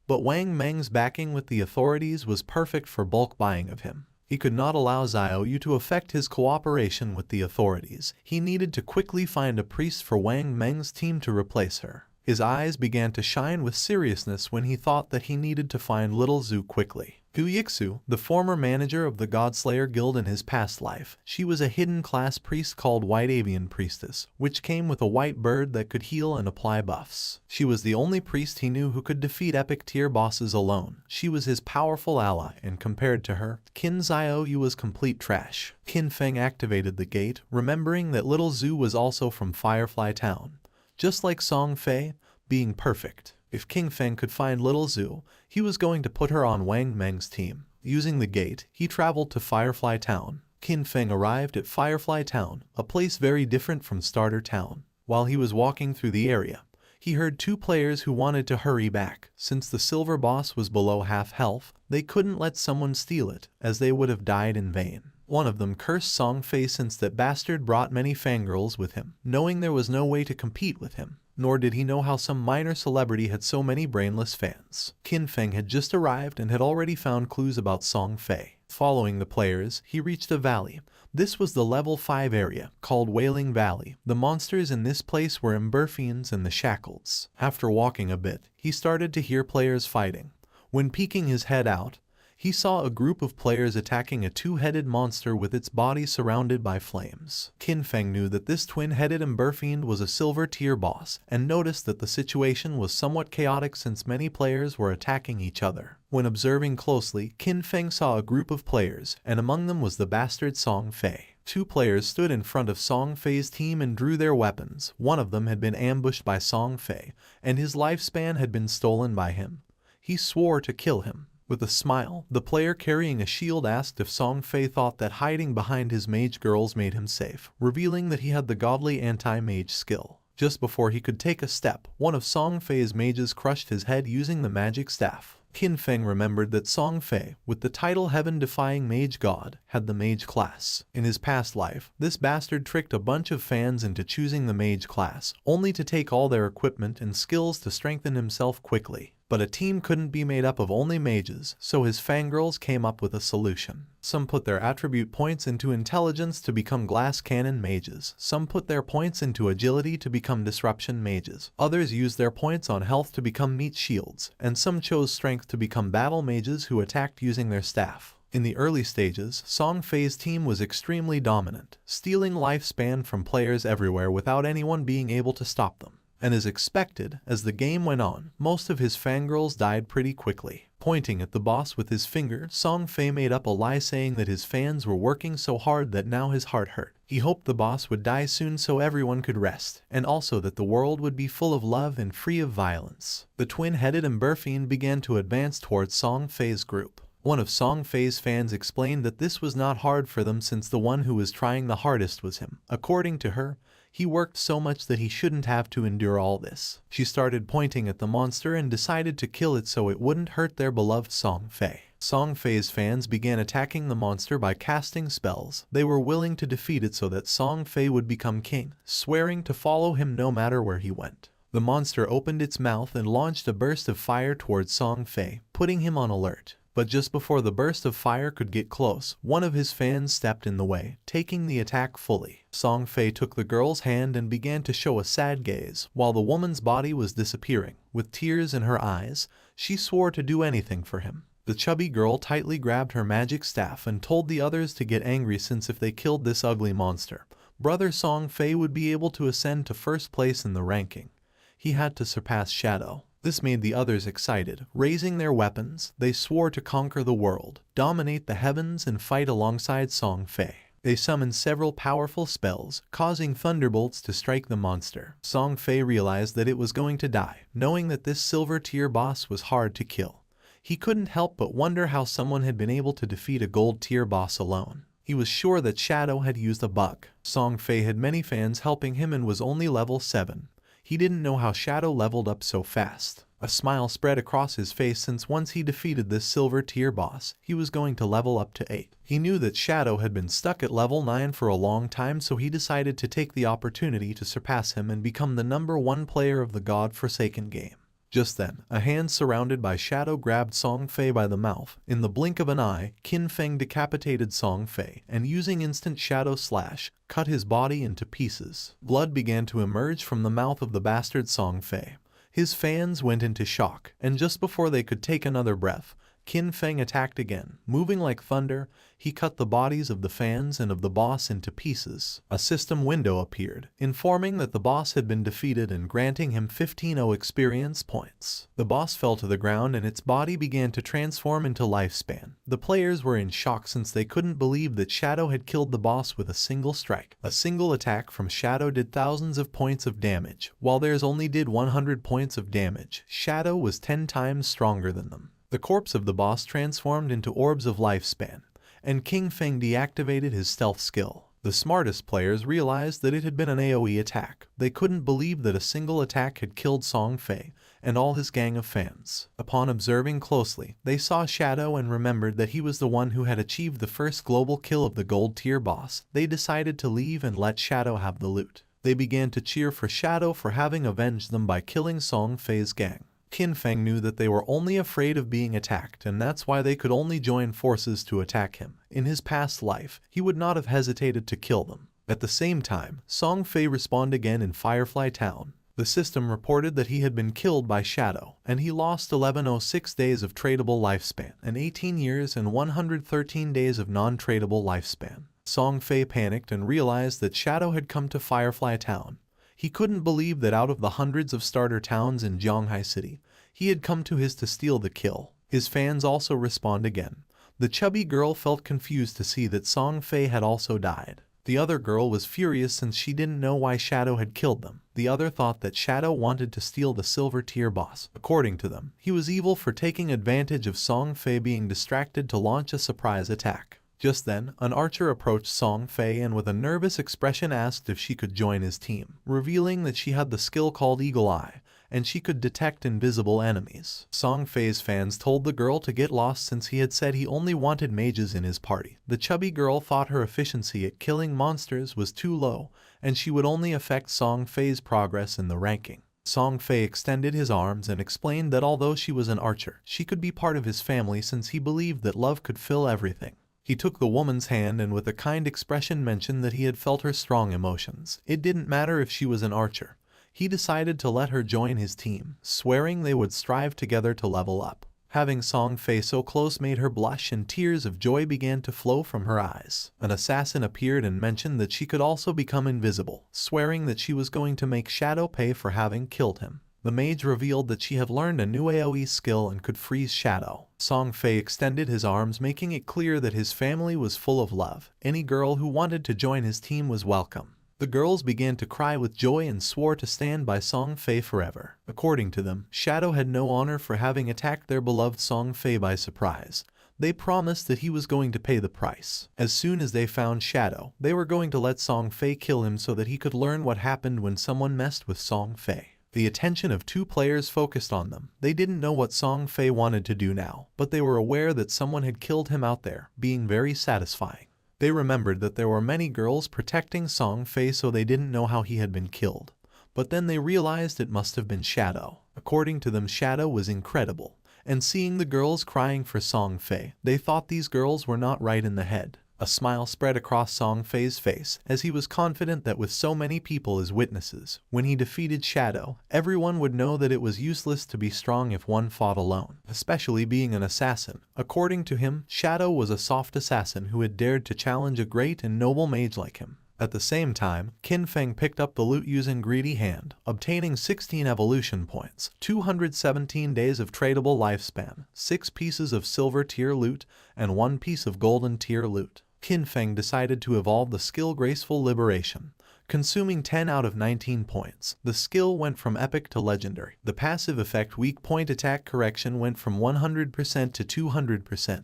But Wang Meng's backing with the authorities was perfect for bulk buying of him. He could not allow Xiaoyu to affect his cooperation with the authorities. He needed to quickly find a priest for Wang Meng's team to replace her. His eyes began to shine with seriousness when he thought that he needed to find Little Zhu quickly. Gu Yixu, the former manager of the Godslayer Guild in his past life, she was a hidden class priest called White Avian Priestess, which came with a white bird that could heal and apply buffs. She was the only priest he knew who could defeat epic tier bosses alone. She was his powerful ally, and compared to her, Qin Xiaoyu was complete trash. Qin Feng activated the gate, remembering that Little Zhu was also from Firefly Town. Just like Song Fei, being perfect. If Qin Feng could find Little Zhu, he was going to put her on Wang Meng's team. Using the gate, he traveled to Firefly Town. Qin Feng arrived at Firefly Town, a place very different from Starter Town. While he was walking through the area, he heard two players who wanted to hurry back. Since the silver boss was below half health, they couldn't let someone steal it, as they would have died in vain. One of them cursed Song Fei since that bastard brought many fangirls with him, knowing there was no way to compete with him. Nor did he know how some minor celebrity had so many brainless fans. Qin Feng had just arrived and had already found clues about Song Fei. Following the players, he reached a valley. This was the level 5 area, called Wailing Valley. The monsters in this place were Emberfiends and the Shackles. After walking a bit, he started to hear players fighting. When peeking his head out, he saw a group of players attacking a two-headed monster with its body surrounded by flames. Qin Feng knew that this twin-headed Emberfiend was a silver tier boss, and noticed that the situation was somewhat chaotic since many players were attacking each other. When observing closely, Qin Feng saw a group of players, and among them was the bastard Song Fei. Two players stood in front of Song Fei's team and drew their weapons. One of them had been ambushed by Song Fei, and his lifespan had been stolen by him. He swore to kill him. With a smile, the player carrying a shield asked if Song Fei thought that hiding behind his mage girls made him safe, revealing that he had the godly anti-mage skill. Just before he could take a step, one of Song Fei's mages crushed his head using the magic staff. Qin Feng remembered that Song Fei, with the title Heaven-Defying Mage God, had the mage class. In his past life, this bastard tricked a bunch of fans into choosing the mage class, only to take all their equipment and skills to strengthen himself quickly. But a team couldn't be made up of only mages, so his fangirls came up with a solution. Some put their attribute points into intelligence to become glass cannon mages. Some put their points into agility to become disruption mages. Others used their points on health to become meat shields, and some chose strength to become battle mages who attacked using their staff. In the early stages, Song Fei's team was extremely dominant, stealing lifespan from players everywhere without anyone being able to stop them. And as expected, as the game went on, most of his fangirls died pretty quickly. Pointing at the boss with his finger, Song Fei made up a lie saying that his fans were working so hard that now his heart hurt. He hoped the boss would die soon so everyone could rest, and also that the world would be full of love and free of violence. The twin-headed Emberfiend began to advance towards Song Fei's group. One of Song Fei's fans explained that this was not hard for them since the one who was trying the hardest was him. According to her, he worked so much that he shouldn't have to endure all this. She started pointing at the monster and decided to kill it so it wouldn't hurt their beloved Song Fei. Song Fei's fans began attacking the monster by casting spells. They were willing to defeat it so that Song Fei would become king, swearing to follow him no matter where he went. The monster opened its mouth and launched a burst of fire towards Song Fei, putting him on alert. But just before the burst of fire could get close, one of his fans stepped in the way, taking the attack fully. Song Fei took the girl's hand and began to show a sad gaze, while the woman's body was disappearing. With tears in her eyes, she swore to do anything for him. The chubby girl tightly grabbed her magic staff and told the others to get angry since if they killed this ugly monster, brother Song Fei would be able to ascend to first place in the ranking. He had to surpass Shadow. This made the others excited. Raising their weapons, they swore to conquer the world, dominate the heavens, and fight alongside Song Fei. They summoned several powerful spells, causing thunderbolts to strike the monster. Song Fei realized that it was going to die, knowing that this silver tier boss was hard to kill. He couldn't help but wonder how someone had been able to defeat a gold tier boss alone. He was sure that Shadow had used a bug. Song Fei had many fans helping him and was only level 7. He didn't know how Shadow leveled up so fast. A smile spread across his face since once he defeated this silver tier boss, he was going to level up to 8. He knew that Shadow had been stuck at level 9 for a long time, so he decided to take the opportunity to surpass him and become the #1 player of the God-forsaken game. Just then, a hand surrounded by Shadow grabbed Song Fei by the mouth. In the blink of an eye, Qin Feng decapitated Song Fei, and using instant Shadow Slash, cut his body into pieces. Blood began to emerge from the mouth of the bastard Song Fei. His fans went into shock, and just before they could take another breath, Qin Feng attacked again. Moving like thunder, he cut the bodies of the fans and of the boss into pieces. A system window appeared, informing that the boss had been defeated and granting him 15 experience points. The boss fell to the ground and its body began to transform into lifespan. The players were in shock since they couldn't believe that Shadow had killed the boss with a single strike. A single attack from Shadow did thousands of points of damage, while theirs only did 100 points of damage. Shadow was 10 times stronger than them. The corpse of the boss transformed into orbs of lifespan, and Qin Feng deactivated his stealth skill. The smartest players realized that it had been an AoE attack. They couldn't believe that a single attack had killed Song Fei and all his gang of fans. Upon observing closely, they saw Shadow and remembered that he was the one who had achieved the first global kill of the gold tier boss. They decided to leave and let Shadow have the loot. They began to cheer for Shadow for having avenged them by killing Song Fei's gang. Qin Feng knew that they were only afraid of being attacked, and that's why they could only join forces to attack him. In his past life, he would not have hesitated to kill them. At the same time, Song Fei respawned again in Firefly Town. The system reported that he had been killed by Shadow, and he lost 1106 days of tradable lifespan, and 18 years and 113 days of non-tradable lifespan. Song Fei panicked and realized that Shadow had come to Firefly Town. He couldn't believe that out of the hundreds of starter towns in Zhonghai City, he had come to his to steal the kill. His fans also respawned again. The chubby girl felt confused to see that Song Fei had also died. The other girl was furious since she didn't know why Shadow had killed them. The other thought that Shadow wanted to steal the silver tier boss. According to them, he was evil for taking advantage of Song Fei being distracted to launch a surprise attack. Just then, an archer approached Song Fei and with a nervous expression asked if she could join his team, revealing that she had the skill called Eagle Eye, and she could detect invisible enemies. Song Fei's fans told the girl to get lost since he had said he only wanted mages in his party. The chubby girl thought her efficiency at killing monsters was too low, and she would only affect Song Fei's progress in the ranking. Song Fei extended his arms and explained that although she was an archer, she could be part of his family since he believed that love could fill everything. He took the woman's hand and with a kind expression mentioned that he had felt her strong emotions. It didn't matter if she was an archer. He decided to let her join his team, swearing they would strive together to level up. Having Song Fei so close made her blush and tears of joy began to flow from her eyes. An assassin appeared and mentioned that she could also become invisible, swearing that she was going to make Shadow pay for having killed him. The mage revealed that she had learned a new AoE skill and could freeze Shadow. Song Fei extended his arms, making it clear that his family was full of love. Any girl who wanted to join his team was welcome. The girls began to cry with joy and swore to stand by Song Fei forever. According to them, Shadow had no honor for having attacked their beloved Song Fei by surprise. They promised that he was going to pay the price. As soon as they found Shadow, they were going to let Song Fei kill him so that he could learn what happened when someone messed with Song Fei. The attention of two players focused on them. They didn't know what Song Fei wanted to do now, but they were aware that someone had killed him out there, being very satisfying. They remembered that there were many girls protecting Song Fei, so they didn't know how he had been killed. But then they realized it must have been Shadow. According to them, Shadow was incredible. And seeing the girls crying for Song Fei, they thought these girls were not right in the head. A smile spread across Song Fei's face as he was confident that with so many people as witnesses, when he defeated Shadow, everyone would know that it was useless to be strong if one fought alone, especially being an assassin. According to him, Shadow was a soft assassin who had dared to challenge a great and noble mage like him. At the same time, Qin Feng picked up the loot using Greedy Hand, obtaining 16 evolution points, 217 days of tradable lifespan, 6 pieces of silver tier loot, and 1 piece of golden tier loot. Qin Feng decided to evolve the skill Graceful Liberation, consuming 10 out of 19 points. The skill went from epic to legendary. The passive effect weak point attack correction went from 100% to 200%,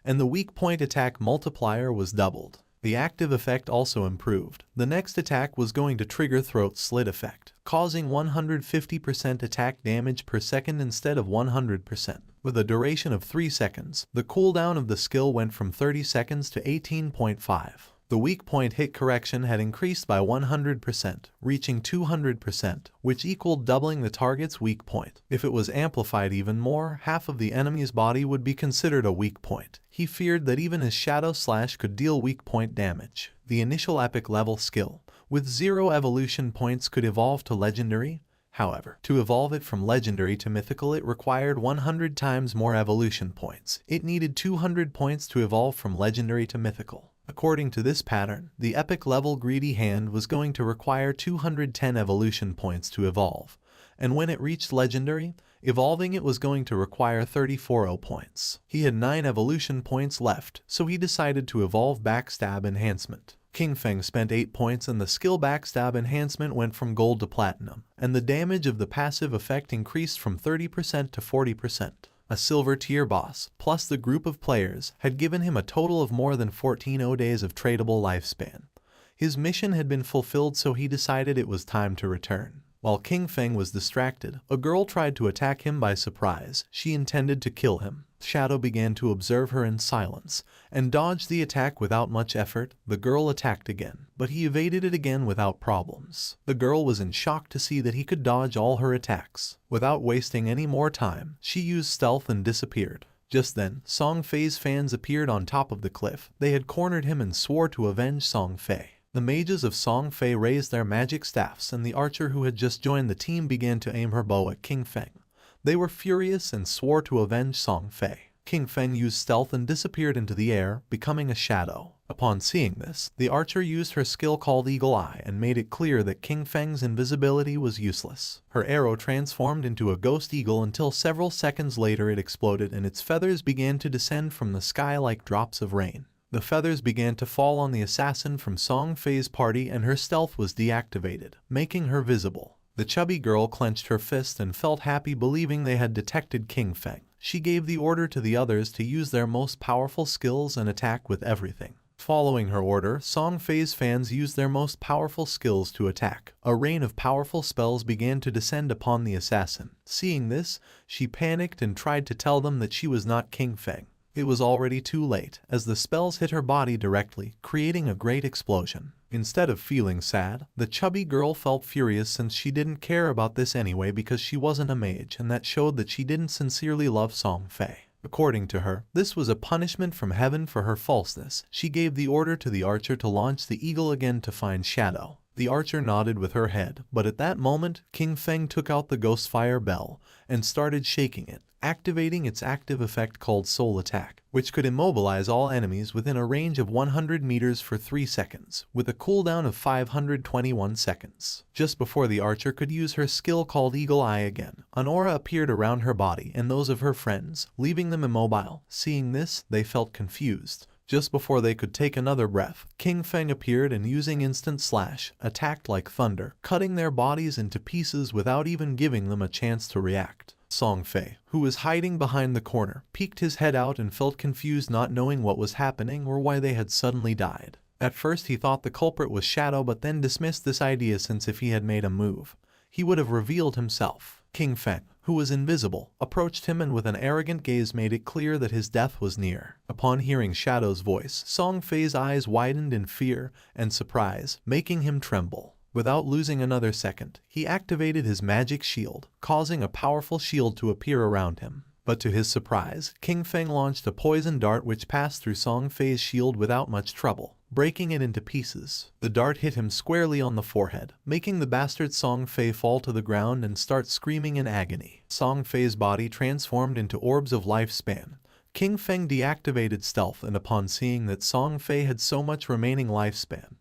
and the weak point attack multiplier was doubled. The active effect also improved. The next attack was going to trigger throat slit effect, causing 150% attack damage per second instead of 100%. With a duration of 3 seconds, the cooldown of the skill went from 30 seconds to 18.5. The weak point hit correction had increased by 100%, reaching 200%, which equaled doubling the target's weak point. If it was amplified even more, half of the enemy's body would be considered a weak point. He feared that even his Shadow Slash could deal weak point damage. The initial epic level skill, with 0 evolution points, could evolve to legendary. However, to evolve it from legendary to mythical, it required 100 times more evolution points. It needed 200 points to evolve from legendary to mythical. According to this pattern, the epic level Greedy Hand was going to require 210 evolution points to evolve, and when it reached legendary, evolving it was going to require 34 points. He had 9 evolution points left, so he decided to evolve Backstab Enhancement. Qin Feng spent 8 points and the skill Backstab Enhancement went from gold to platinum, and the damage of the passive effect increased from 30% to 40%. A silver tier boss, plus the group of players, had given him a total of more than 14 days of tradable lifespan. His mission had been fulfilled, so he decided it was time to return. While Qin Feng was distracted, a girl tried to attack him by surprise. She intended to kill him. Shadow began to observe her in silence and dodged the attack without much effort. The girl attacked again, but he evaded it again without problems. The girl was in shock to see that he could dodge all her attacks. Without wasting any more time, she used stealth and disappeared. Just then, Song Fei's fans appeared on top of the cliff. They had cornered him and swore to avenge Song Fei. The mages of Song Fei raised their magic staffs, and the archer who had just joined the team began to aim her bow at Qin Feng. They were furious and swore to avenge Song Fei. Qin Feng used stealth and disappeared into the air, becoming a shadow. Upon seeing this, the archer used her skill called Eagle Eye and made it clear that Qin Feng's invisibility was useless. Her arrow transformed into a ghost eagle until several seconds later it exploded and its feathers began to descend from the sky like drops of rain. The feathers began to fall on the assassin from Song Fei's party and her stealth was deactivated, making her visible. The chubby girl clenched her fist and felt happy believing they had detected King Feng. She gave the order to the others to use their most powerful skills and attack with everything. Following her order, Song Fei's fans used their most powerful skills to attack. A rain of powerful spells began to descend upon the assassin. Seeing this, she panicked and tried to tell them that she was not King Feng. It was already too late, as the spells hit her body directly, creating a great explosion. Instead of feeling sad, the chubby girl felt furious since she didn't care about this anyway because she wasn't a mage, and that showed that she didn't sincerely love Song Fei. According to her, this was a punishment from heaven for her falseness. She gave the order to the archer to launch the eagle again to find Shadow. The archer nodded with her head, but at that moment, King Feng took out the Ghostfire Bell and started shaking it, activating its active effect called Soul Attack, which could immobilize all enemies within a range of 100 meters for 3 seconds, with a cooldown of 521 seconds. Just before the archer could use her skill called Eagle Eye again, an aura appeared around her body and those of her friends, leaving them immobile. Seeing this, they felt confused. Just before they could take another breath, King Feng appeared and using Instant Slash, attacked like thunder, cutting their bodies into pieces without even giving them a chance to react. Song Fei, who was hiding behind the corner, peeked his head out and felt confused not knowing what was happening or why they had suddenly died. At first he thought the culprit was Shadow but then dismissed this idea since if he had made a move, he would have revealed himself. King Feng, who was invisible, approached him and with an arrogant gaze made it clear that his death was near. Upon hearing Shadow's voice, Song Fei's eyes widened in fear and surprise, making him tremble. Without losing another second, he activated his magic shield, causing a powerful shield to appear around him. But to his surprise, King Feng launched a poison dart which passed through Song Fei's shield without much trouble, breaking it into pieces. The dart hit him squarely on the forehead, making the bastard Song Fei fall to the ground and start screaming in agony. Song Fei's body transformed into orbs of lifespan. King Feng deactivated stealth and upon seeing that Song Fei had so much remaining lifespan,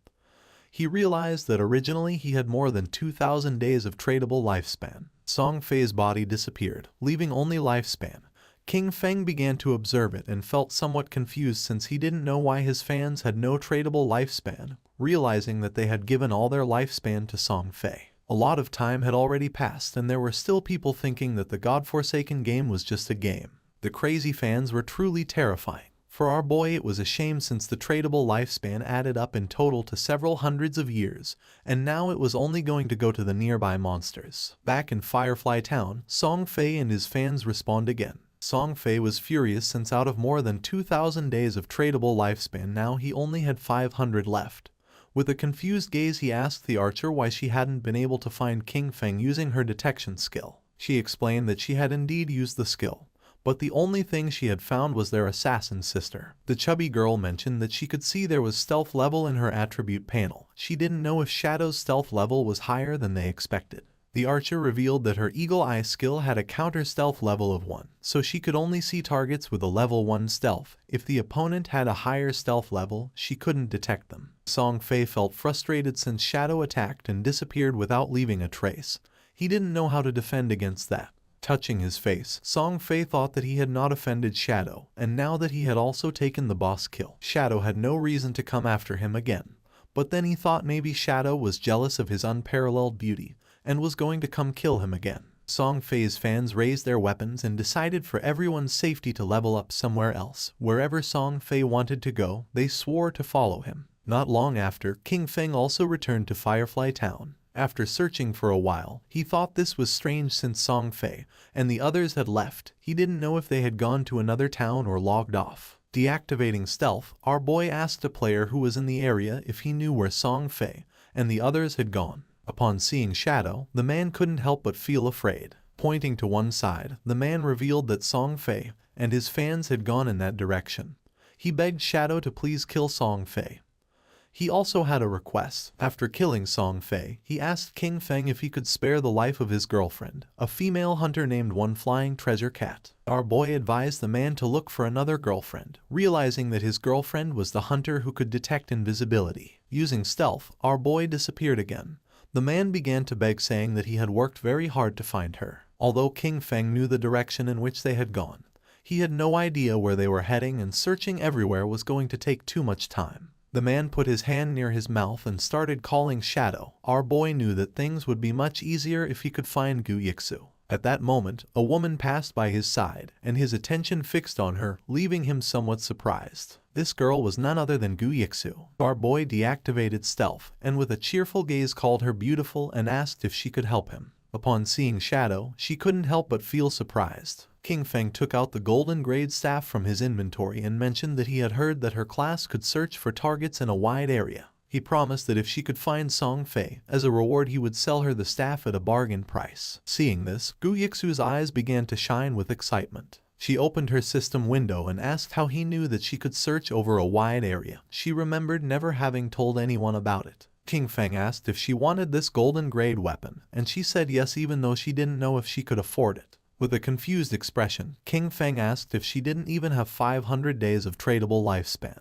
he realized that originally he had more than 2,000 days of tradable lifespan. Song Fei's body disappeared, leaving only lifespan. King Feng began to observe it and felt somewhat confused since he didn't know why his fans had no tradable lifespan, realizing that they had given all their lifespan to Song Fei. A lot of time had already passed and there were still people thinking that the godforsaken game was just a game. The crazy fans were truly terrifying. For our boy it was a shame since the tradable lifespan added up in total to several hundreds of years, and now it was only going to go to the nearby monsters. Back in Firefly Town, Song Fei and his fans respawned again. Song Fei was furious since out of more than 2,000 days of tradable lifespan now he only had 500 left. With a confused gaze he asked the archer why she hadn't been able to find King Feng using her detection skill. She explained that she had indeed used the skill, but the only thing she had found was their assassin sister. The chubby girl mentioned that she could see there was stealth level in her attribute panel. She didn't know if Shadow's stealth level was higher than they expected. The archer revealed that her Eagle Eye skill had a counter stealth level of 1, so she could only see targets with a level 1 stealth. If the opponent had a higher stealth level, she couldn't detect them. Song Fei felt frustrated since Shadow attacked and disappeared without leaving a trace. He didn't know how to defend against that. Touching his face, Song Fei thought that he had not offended Shadow, and now that he had also taken the boss kill, Shadow had no reason to come after him again. But then he thought maybe Shadow was jealous of his unparalleled beauty, and was going to come kill him again. Song Fei's fans raised their weapons and decided for everyone's safety to level up somewhere else. Wherever Song Fei wanted to go, they swore to follow him. Not long after, King Feng also returned to Firefly Town. After searching for a while, he thought this was strange since Song Fei and the others had left. He didn't know if they had gone to another town or logged off. Deactivating stealth, our boy asked a player who was in the area if he knew where Song Fei and the others had gone. Upon seeing Shadow, the man couldn't help but feel afraid. Pointing to one side, the man revealed that Song Fei and his fans had gone in that direction. He begged Shadow to please kill Song Fei. He also had a request. After killing Song Fei, he asked King Feng if he could spare the life of his girlfriend, a female hunter named One Flying Treasure Cat. Our boy advised the man to look for another girlfriend, realizing that his girlfriend was the hunter who could detect invisibility. Using stealth, our boy disappeared again. The man began to beg, saying that he had worked very hard to find her. Although King Feng knew the direction in which they had gone, He had no idea where they were heading, and searching everywhere was going to take too much time. The man put his hand near his mouth and started calling Shadow. Our boy knew that things would be much easier if he could find Gu Yixu. At that moment, a woman passed by his side, and his attention fixed on her, leaving him somewhat surprised. This girl was none other than Gu Yixu. Our boy deactivated stealth, and with a cheerful gaze called her beautiful and asked if she could help him. Upon seeing Shadow, she couldn't help but feel surprised. King Feng took out the golden grade staff from his inventory and mentioned that he had heard that her class could search for targets in a wide area. He promised that if she could find Song Fei, as a reward he would sell her the staff at a bargain price. Seeing this, Gu Yixu's eyes began to shine with excitement. She opened her system window and asked how he knew that she could search over a wide area. She remembered never having told anyone about it. King Feng asked if she wanted this golden grade weapon, and she said yes even though she didn't know if she could afford it. With a confused expression, King Feng asked if she didn't even have 500 days of tradable lifespan,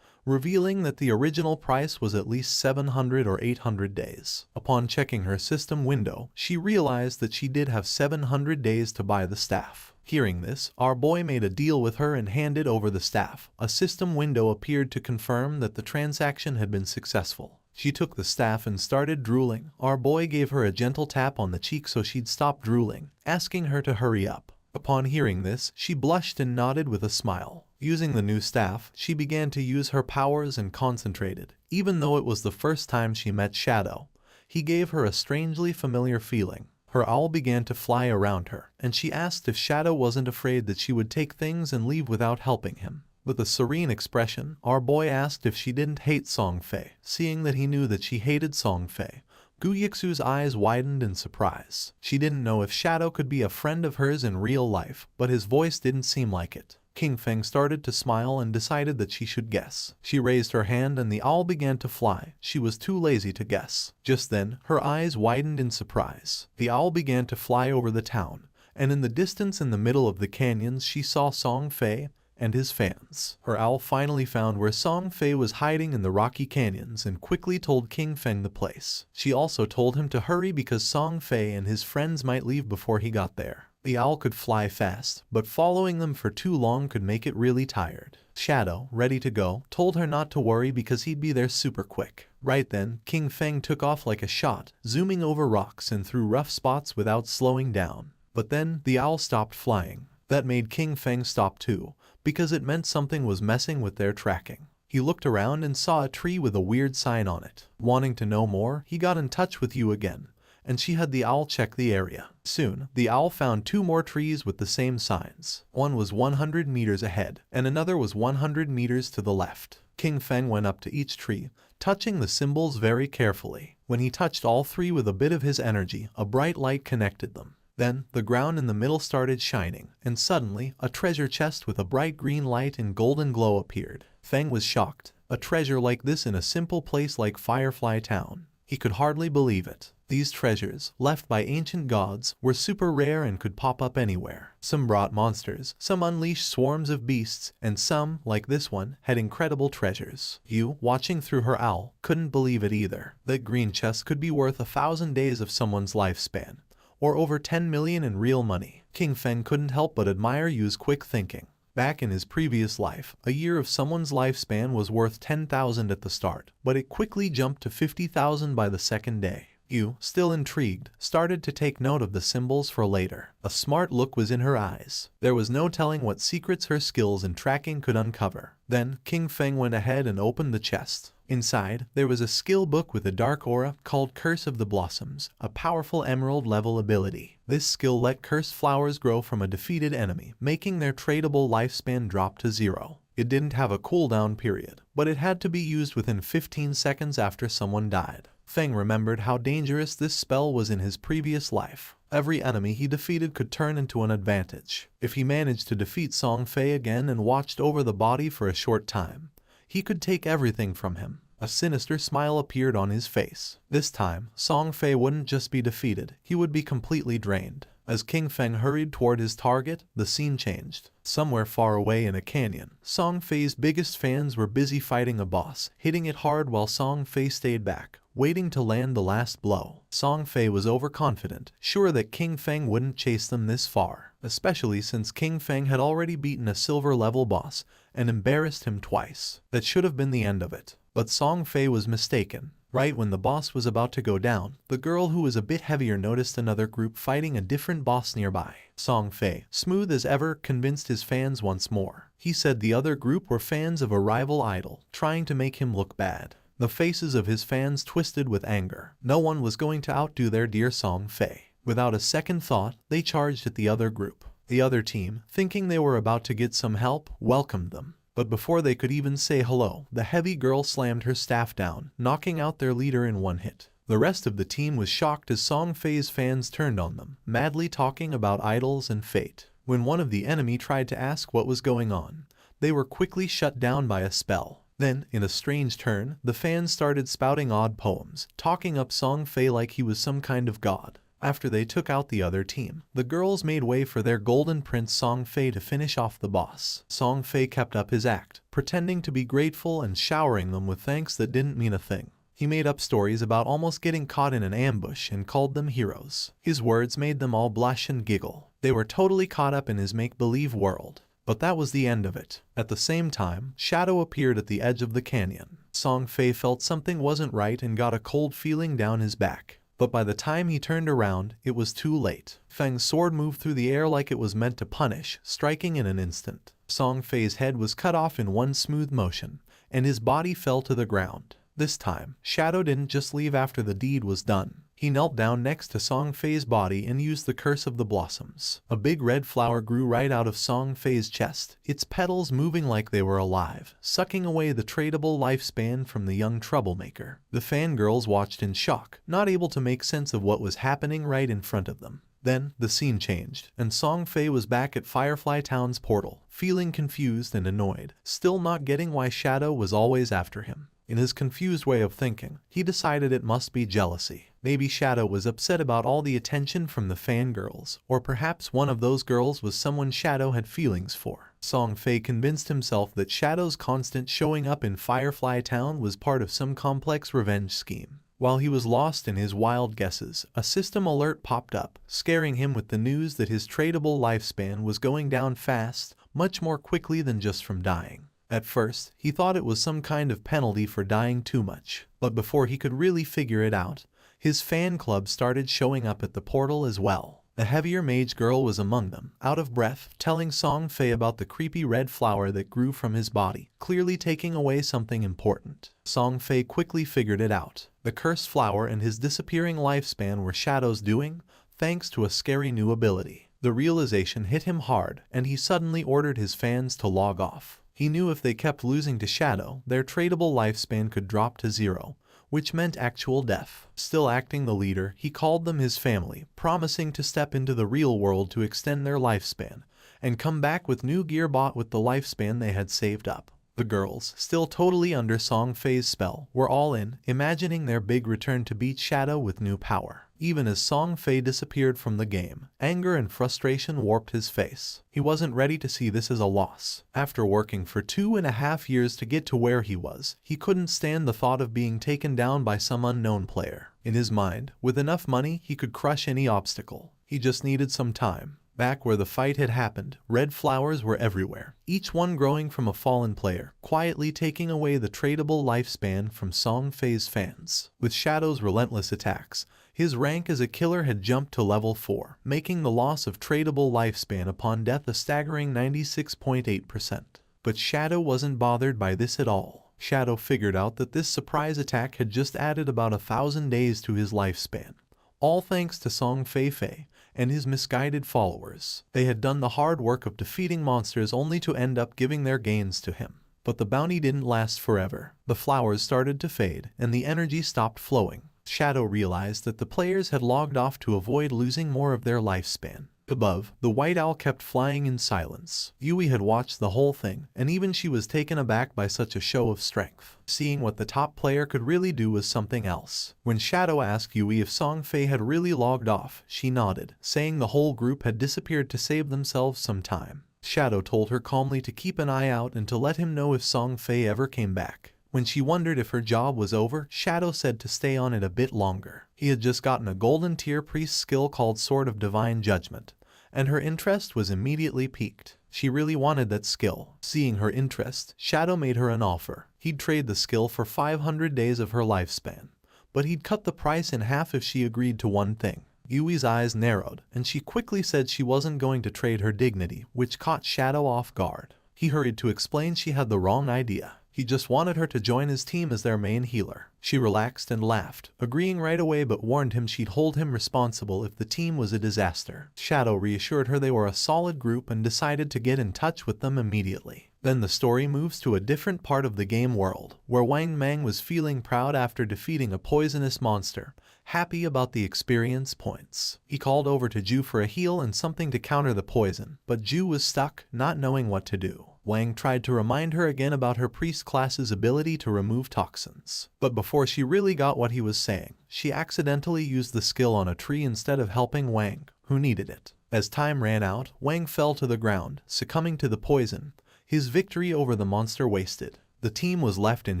revealing that the original price was at least 700 or 800 days. Upon checking her system window, she realized that she did have 700 days to buy the staff. Hearing this, our boy made a deal with her and handed over the staff. A system window appeared to confirm that the transaction had been successful. She took the staff and started drooling. Our boy gave her a gentle tap on the cheek so she'd stop drooling, asking her to hurry up. Upon hearing this, she blushed and nodded with a smile. Using the new staff, she began to use her powers and concentrated. Even though it was the first time she met Shadow, he gave her a strangely familiar feeling. Her owl began to fly around her, and she asked if Shadow wasn't afraid that she would take things and leave without helping him. With a serene expression, our boy asked if she didn't hate Song Fei. Seeing that he knew that she hated Song Fei, Gu Yixu's eyes widened in surprise. She didn't know if Shadow could be a friend of hers in real life, but his voice didn't seem like it. King Feng started to smile and decided that she should guess. She raised her hand and the owl began to fly. She was too lazy to guess. Just then, her eyes widened in surprise. The owl began to fly over the town, and in the distance in the middle of the canyons she saw Song Fei and his fans. Her owl finally found where Song Fei was hiding in the rocky canyons and quickly told King Feng the place. She also told him to hurry because Song Fei and his friends might leave before he got there. The owl could fly fast, but following them for too long could make it really tired. Shadow, ready to go, told her not to worry because he'd be there super quick. Right then, King Feng took off like a shot, zooming over rocks and through rough spots without slowing down. But then, the owl stopped flying. That made King Feng stop too, because it meant something was messing with their tracking. He looked around and saw a tree with a weird sign on it. Wanting to know more, he got in touch with you again, and she had the owl check the area. Soon, the owl found 2 more trees with the same signs. One was 100 meters ahead, and another was 100 meters to the left. King Feng went up to each tree, touching the symbols very carefully. When he touched all 3 with a bit of his energy, a bright light connected them. Then, the ground in the middle started shining, and suddenly, a treasure chest with a bright green light and golden glow appeared. Feng was shocked. A treasure like this in a simple place like Firefly Town. He could hardly believe it. These treasures, left by ancient gods, were super rare and could pop up anywhere. Some brought monsters, some unleashed swarms of beasts, and some, like this one, had incredible treasures. You, watching through her owl, couldn't believe it either. That green chest could be worth 1,000 days of someone's lifespan, or over 10 million in real money. King Feng couldn't help but admire Yu's quick thinking. Back in his previous life, a year of someone's lifespan was worth 10,000 at the start, but it quickly jumped to 50,000 by the second day. Yu, still intrigued, started to take note of the symbols for later. A smart look was in her eyes. There was no telling what secrets her skills in tracking could uncover. Then, King Feng went ahead and opened the chest. Inside, there was a skill book with a dark aura called Curse of the Blossoms, a powerful emerald-level ability. This skill let cursed flowers grow from a defeated enemy, making their tradable lifespan drop to 0. It didn't have a cooldown period, but it had to be used within 15 seconds after someone died. Feng remembered how dangerous this spell was in his previous life. Every enemy he defeated could turn into an advantage. If he managed to defeat Song Fei again and watched over the body for a short time, he could take everything from him. A sinister smile appeared on his face. This time, Song Fei wouldn't just be defeated, he would be completely drained. As King Feng hurried toward his target, the scene changed. Somewhere far away in a canyon, Song Fei's biggest fans were busy fighting a boss, hitting it hard while Song Fei stayed back, waiting to land the last blow. Song Fei was overconfident, sure that King Feng wouldn't chase them this far, especially since King Feng had already beaten a silver-level boss and embarrassed him twice. That should have been the end of it. But Song Fei was mistaken. Right when the boss was about to go down, the girl who was a bit heavier noticed another group fighting a different boss nearby. Song Fei, smooth as ever, convinced his fans once more. He said the other group were fans of a rival idol, trying to make him look bad. The faces of his fans twisted with anger. No one was going to outdo their dear Song Fei. Without a second thought, they charged at the other group. The other team, thinking they were about to get some help, welcomed them. But before they could even say hello, the heavy girl slammed her staff down, knocking out their leader in one hit. The rest of the team was shocked as Song Fei's fans turned on them, madly talking about idols and fate. When one of the enemy tried to ask what was going on, they were quickly shut down by a spell. Then, in a strange turn, the fans started spouting odd poems, talking up Song Fei like he was some kind of god. After they took out the other team, the girls made way for their golden prince Song Fei to finish off the boss. Song Fei kept up his act, pretending to be grateful and showering them with thanks that didn't mean a thing. He made up stories about almost getting caught in an ambush and called them heroes. His words made them all blush and giggle. They were totally caught up in his make-believe world. But that was the end of it. At the same time, Shadow appeared at the edge of the canyon. Song Fei felt something wasn't right and got a cold feeling down his back. But by the time he turned around, it was too late. Feng's sword moved through the air like it was meant to punish, striking in an instant. Song Fei's head was cut off in one smooth motion, and his body fell to the ground. This time, Shadow didn't just leave after the deed was done. He knelt down next to Song Fei's body and used the Curse of the Blossoms. A big red flower grew right out of Song Fei's chest, its petals moving like they were alive, sucking away the tradable lifespan from the young troublemaker. The fangirls watched in shock, not able to make sense of what was happening right in front of them. Then, the scene changed, and Song Fei was back at Firefly Town's portal, feeling confused and annoyed, still not getting why Shadow was always after him. In his confused way of thinking, he decided it must be jealousy. Maybe Shadow was upset about all the attention from the fangirls, or perhaps one of those girls was someone Shadow had feelings for. Song Fei convinced himself that Shadow's constant showing up in Firefly Town was part of some complex revenge scheme. While he was lost in his wild guesses, a system alert popped up, scaring him with the news that his tradable lifespan was going down fast, much more quickly than just from dying. At first, he thought it was some kind of penalty for dying too much, but before he could really figure it out, his fan club started showing up at the portal as well. The heavier mage girl was among them, out of breath, telling Song Fei about the creepy red flower that grew from his body, clearly taking away something important. Song Fei quickly figured it out. The cursed flower and his disappearing lifespan were Shadow's doing, thanks to a scary new ability. The realization hit him hard, and he suddenly ordered his fans to log off. He knew if they kept losing to Shadow, their tradable lifespan could drop to 0, which meant actual death. Still acting the leader, he called them his family, promising to step into the real world to extend their lifespan, and come back with new gear bought with the lifespan they had saved up. The girls, still totally under Song Fei's spell, were all in, imagining their big return to beat Shadow with new power. Even as Song Fei disappeared from the game, anger and frustration warped his face. He wasn't ready to see this as a loss. After working for 2.5 years to get to where he was, he couldn't stand the thought of being taken down by some unknown player. In his mind, with enough money, he could crush any obstacle. He just needed some time. Back where the fight had happened, red flowers were everywhere, each one growing from a fallen player, quietly taking away the tradable lifespan from Song Fei's fans. With Shadow's relentless attacks, his rank as a killer had jumped to level 4, making the loss of tradable lifespan upon death a staggering 96.8%. But Shadow wasn't bothered by this at all. Shadow figured out that this surprise attack had just added about 1,000 days to his lifespan, all thanks to Song Fei and his misguided followers. They had done the hard work of defeating monsters only to end up giving their gains to him. But the bounty didn't last forever. The flowers started to fade, and the energy stopped flowing. Shadow realized that the players had logged off to avoid losing more of their lifespan. Above, the white owl kept flying in silence. Yui had watched the whole thing, and even she was taken aback by such a show of strength. Seeing what the top player could really do was something else. When Shadow asked Yui if Song Fei had really logged off, she nodded, saying the whole group had disappeared to save themselves some time. Shadow told her calmly to keep an eye out and to let him know if Song Fei ever came back. When she wondered if her job was over, Shadow said to stay on it a bit longer. He had just gotten a golden tier priest skill called Sword of Divine Judgment, and her interest was immediately piqued. She really wanted that skill. Seeing her interest, Shadow made her an offer. He'd trade the skill for 500 days of her lifespan, but he'd cut the price in half if she agreed to one thing. Yui's eyes narrowed, and she quickly said she wasn't going to trade her dignity, which caught Shadow off guard. He hurried to explain she had the wrong idea. He just wanted her to join his team as their main healer. She relaxed and laughed, agreeing right away, but warned him she'd hold him responsible if the team was a disaster. Shadow reassured her they were a solid group and decided to get in touch with them immediately. Then the story moves to a different part of the game world, where Wang Mang was feeling proud after defeating a poisonous monster, happy about the experience points. He called over to Ju for a heal and something to counter the poison, but Ju was stuck, not knowing what to do. Wang tried to remind her again about her priest class's ability to remove toxins. But before she really got what he was saying, she accidentally used the skill on a tree instead of helping Wang, who needed it. As time ran out, Wang fell to the ground, succumbing to the poison, his victory over the monster wasted. The team was left in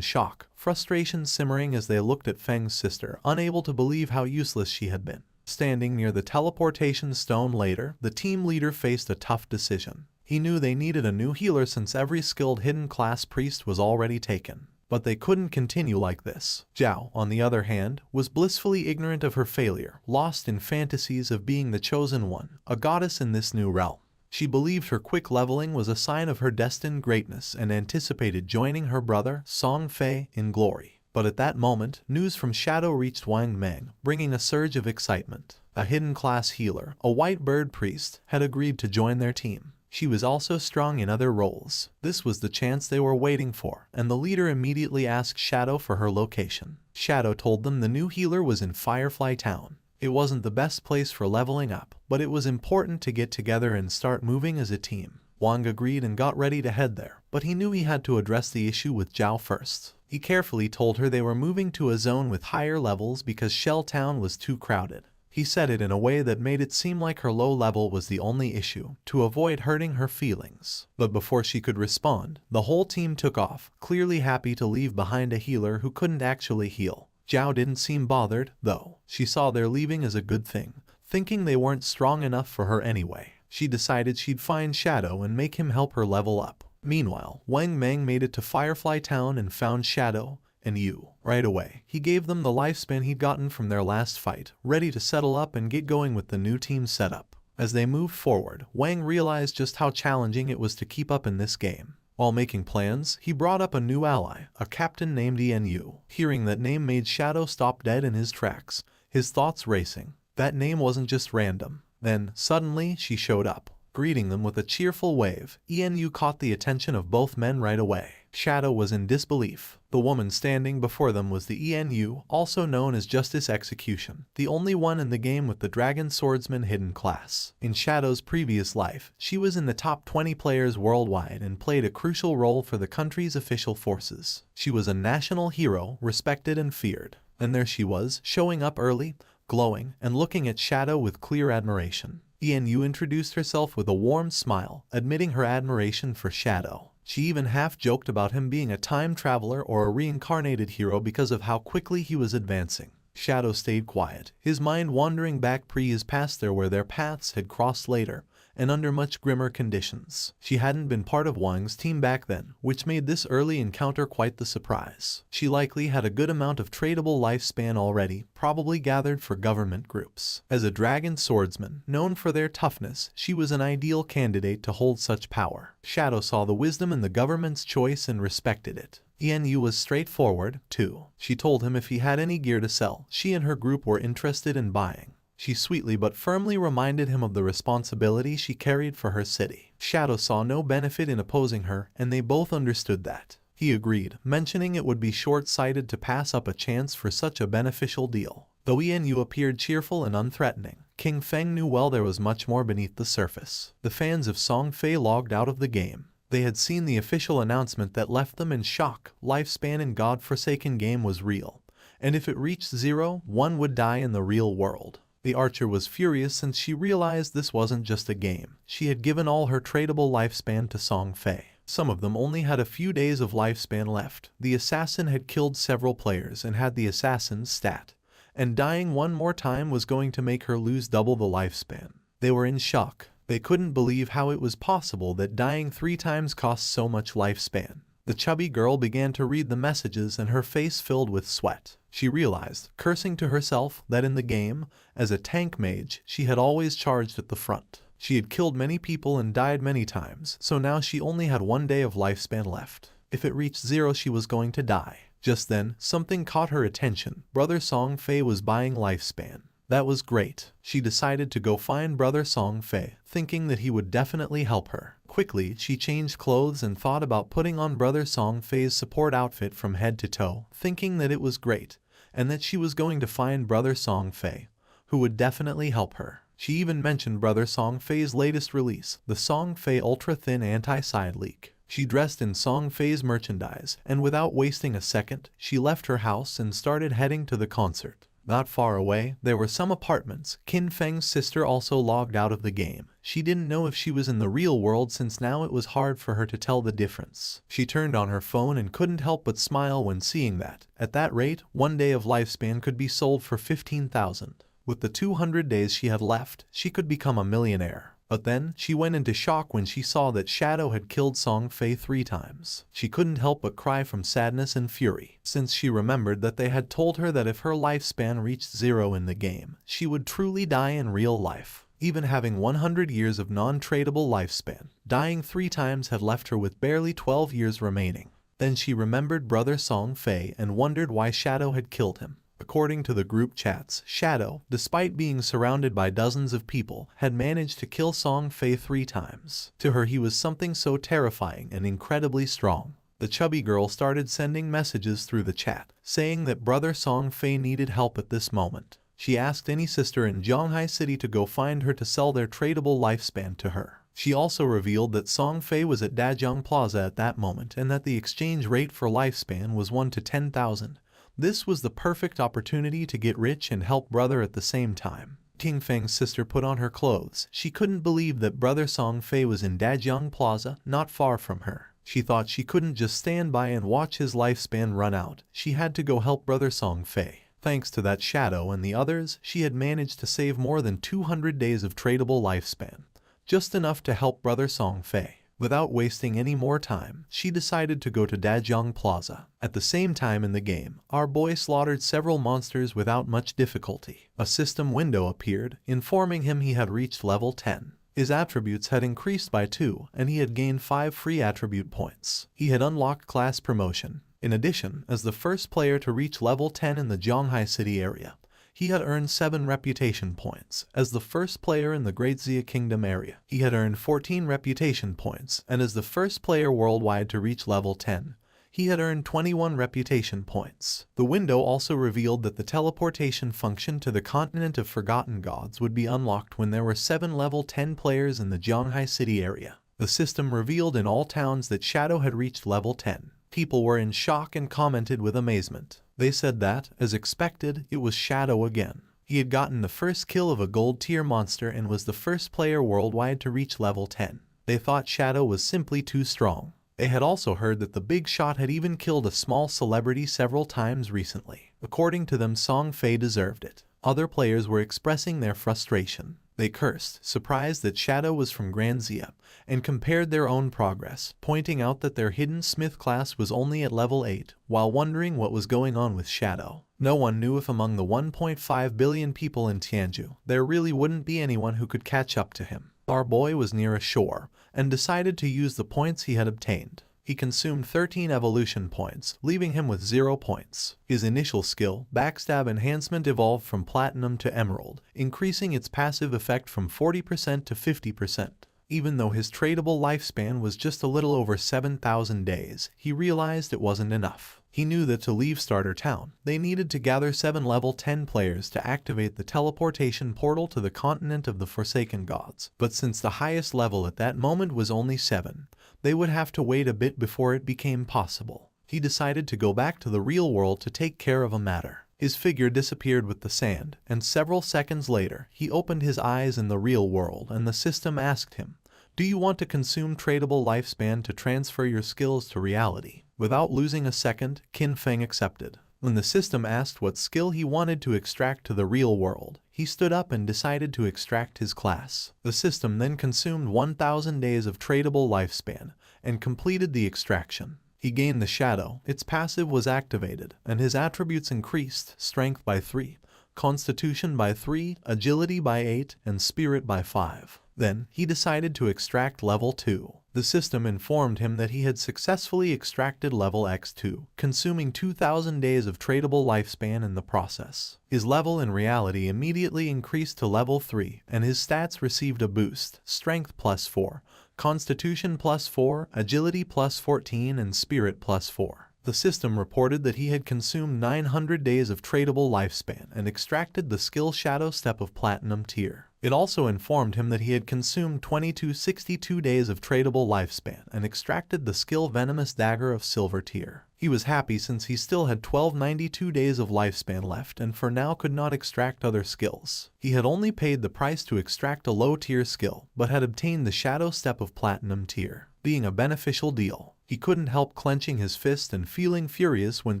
shock, frustration simmering as they looked at Feng's sister, unable to believe how useless she had been. Standing near the teleportation stone later, the team leader faced a tough decision. He knew they needed a new healer since every skilled hidden class priest was already taken. But they couldn't continue like this. Zhao, on the other hand, was blissfully ignorant of her failure, lost in fantasies of being the chosen one, a goddess in this new realm. She believed her quick leveling was a sign of her destined greatness and anticipated joining her brother, Song Fei, in glory. But at that moment, news from Shadow reached Wang Mang, bringing a surge of excitement. A hidden class healer, a white bird priest, had agreed to join their team. She was also strong in other roles. This was the chance they were waiting for, and the leader immediately asked Shadow for her location. Shadow told them the new healer was in Firefly Town. It wasn't the best place for leveling up, but it was important to get together and start moving as a team. Wang agreed and got ready to head there, but he knew he had to address the issue with Zhao first. He carefully told her they were moving to a zone with higher levels because Shell Town was too crowded. He said it in a way that made it seem like her low level was the only issue, to avoid hurting her feelings. But before she could respond, the whole team took off, clearly happy to leave behind a healer who couldn't actually heal. Zhao didn't seem bothered, though. She saw their leaving as a good thing, thinking they weren't strong enough for her anyway. She decided she'd find Shadow and make him help her level up. Meanwhile, Wang Mang made it to Firefly Town and found Shadow and Yu. Right away, he gave them the lifespan he'd gotten from their last fight, ready to settle up and get going with the new team setup. As they moved forward, Wang realized just how challenging it was to keep up in this game. While making plans, he brought up a new ally, a captain named Yu. Hearing that name made Shadow stop dead in his tracks, his thoughts racing. That name wasn't just random. Then, suddenly, she showed up, greeting them with a cheerful wave. Yu caught the attention of both men right away. Shadow was in disbelief. The woman standing before them was the Yu, also known as Justice Execution, the only one in the game with the Dragon Swordsman hidden class. In Shadow's previous life, she was in the top 20 players worldwide and played a crucial role for the country's official forces. She was a national hero, respected and feared. And there she was, showing up early, glowing, and looking at Shadow with clear admiration. Yu introduced herself with a warm smile, admitting her admiration for Shadow. She even half-joked about him being a time traveler or a reincarnated hero because of how quickly he was advancing. Shadow stayed quiet, his mind wandering back his past there where their paths had crossed later, and under much grimmer conditions. She hadn't been part of Wang's team back then, which made this early encounter quite the surprise. She likely had a good amount of tradable lifespan already, probably gathered for government groups. As a dragon swordsman, known for their toughness, she was an ideal candidate to hold such power. Shadow saw the wisdom in the government's choice and respected it. Yu was straightforward, too. She told him if he had any gear to sell, she and her group were interested in buying. She sweetly but firmly reminded him of the responsibility she carried for her city. Shadow saw no benefit in opposing her, and they both understood that. He agreed, mentioning it would be short-sighted to pass up a chance for such a beneficial deal. Though Yu appeared cheerful and unthreatening, King Feng knew well there was much more beneath the surface. The fans of Song Fei logged out of the game. They had seen the official announcement that left them in shock. Lifespan in God-forsaken game was real, and if it reached 0, one would die in the real world. The archer was furious since she realized this wasn't just a game. She had given all her tradable lifespan to Song Fei. Some of them only had a few days of lifespan left. The assassin had killed several players and had the assassin's stat, and dying one more time was going to make her lose double the lifespan. They were in shock. They couldn't believe how it was possible that dying 3 times cost so much lifespan. The chubby girl began to read the messages and her face filled with sweat. She realized, cursing to herself, that in the game, as a tank mage, she had always charged at the front. She had killed many people and died many times, so now she only had 1 day of lifespan left. If it reached 0, she was going to die. Just then, something caught her attention. Brother Song Fei was buying lifespan. That was great. She decided to go find Brother Song Fei, thinking that he would definitely help her. Quickly, she changed clothes and thought about putting on Brother Song Fei's support outfit from head to toe, thinking that it was great, and that she was going to find Brother Song Fei, who would definitely help her. She even mentioned Brother Song Fei's latest release, the Song Fei Ultra Thin Anti-Side Leak. She dressed in Song Fei's merchandise, and without wasting a second, she left her house and started heading to the concert. Not far away, there were some apartments. Qin Feng's sister also logged out of the game. She didn't know if she was in the real world since now it was hard for her to tell the difference. She turned on her phone and couldn't help but smile when seeing that. At that rate, 1 day of lifespan could be sold for 15,000. With the 200 days she had left, she could become a millionaire. But then, she went into shock when she saw that Shadow had killed Song Fei 3 times. She couldn't help but cry from sadness and fury, since she remembered that they had told her that if her lifespan reached 0 in the game, she would truly die in real life. Even having 100 years of non-tradable lifespan, dying 3 times had left her with barely 12 years remaining. Then she remembered Brother Song Fei and wondered why Shadow had killed him. According to the group chats, Shadow, despite being surrounded by dozens of people, had managed to kill Song Fei 3 times. To her he was something so terrifying and incredibly strong. The chubby girl started sending messages through the chat, saying that Brother Song Fei needed help at this moment. She asked any sister in Zhanghai City to go find her to sell their tradable lifespan to her. She also revealed that Song Fei was at Dajiang Plaza at that moment and that the exchange rate for lifespan was 1 to 10,000. This was the perfect opportunity to get rich and help brother at the same time. Qin Feng's sister put on her clothes. She couldn't believe that Brother Song Fei was in Dajiang Plaza, not far from her. She thought she couldn't just stand by and watch his lifespan run out. She had to go help Brother Song Fei. Thanks to that Shadow and the others, she had managed to save more than 200 days of tradable lifespan. Just enough to help Brother Song Fei. Without wasting any more time, she decided to go to Dajiang Plaza. At the same time in the game, our boy slaughtered several monsters without much difficulty. A system window appeared, informing him he had reached level 10. His attributes had increased by 2, and he had gained 5 free attribute points. He had unlocked class promotion. In addition, as the first player to reach level 10 in the Zhanghai City area, he had earned 7 reputation points. As the first player in the Great Xia Kingdom area, he had earned 14 reputation points, and as the first player worldwide to reach level 10, he had earned 21 reputation points. The window also revealed that the teleportation function to the continent of Forgotten Gods would be unlocked when there were 7 level 10 players in the Zhanghai City area. The system revealed in all towns that Shadow had reached level 10. People were in shock and commented with amazement. They said that, as expected, it was Shadow again. He had gotten the first kill of a gold tier monster and was the first player worldwide to reach level 10. They thought Shadow was simply too strong. They had also heard that the big shot had even killed a small celebrity several times recently. According to them, Song Fei deserved it. Other players were expressing their frustration. They cursed, surprised that Shadow was from Grand Xia, and compared their own progress, pointing out that their hidden smith class was only at level 8, while wondering what was going on with Shadow. No one knew if among the 1.5 billion people in Tianju, there really wouldn't be anyone who could catch up to him. Our boy was near a shore, and decided to use the points he had obtained. He consumed 13 evolution points, leaving him with 0 points. His initial skill, Backstab Enhancement, evolved from Platinum to Emerald, increasing its passive effect from 40% to 50%. Even though his tradable lifespan was just a little over 7,000 days, he realized it wasn't enough. He knew that to leave Starter Town, they needed to gather 7 level 10 players to activate the teleportation portal to the continent of the Forsaken Gods. But since the highest level at that moment was only 7, they would have to wait a bit before it became possible. He decided to go back to the real world to take care of a matter. His figure disappeared with the sand, and several seconds later, he opened his eyes in the real world and the system asked him, Do you want to consume tradable lifespan to transfer your skills to reality? Without losing a second, Qin Feng accepted. When the system asked what skill he wanted to extract to the real world, he stood up and decided to extract his class. The system then consumed 1,000 days of tradable lifespan and completed the extraction. He gained the shadow, its passive was activated, and his attributes increased: strength by 3, constitution by 3, agility by 8, and spirit by 5. Then, he decided to extract level 2. The system informed him that he had successfully extracted level X2, consuming 2,000 days of tradable lifespan in the process. His level in reality immediately increased to level 3, and his stats received a boost: strength plus 4, constitution plus 4, agility plus 14, and spirit plus 4. The system reported that he had consumed 900 days of tradable lifespan and extracted the skill Shadow Step of Platinum tier. It also informed him that he had consumed 2262 days of tradable lifespan and extracted the skill Venomous Dagger of Silver tier. He was happy since he still had 1292 days of lifespan left and for now could not extract other skills. He had only paid the price to extract a low-tier skill, but had obtained the Shadow Step of Platinum tier, being a beneficial deal. He couldn't help clenching his fist and feeling furious when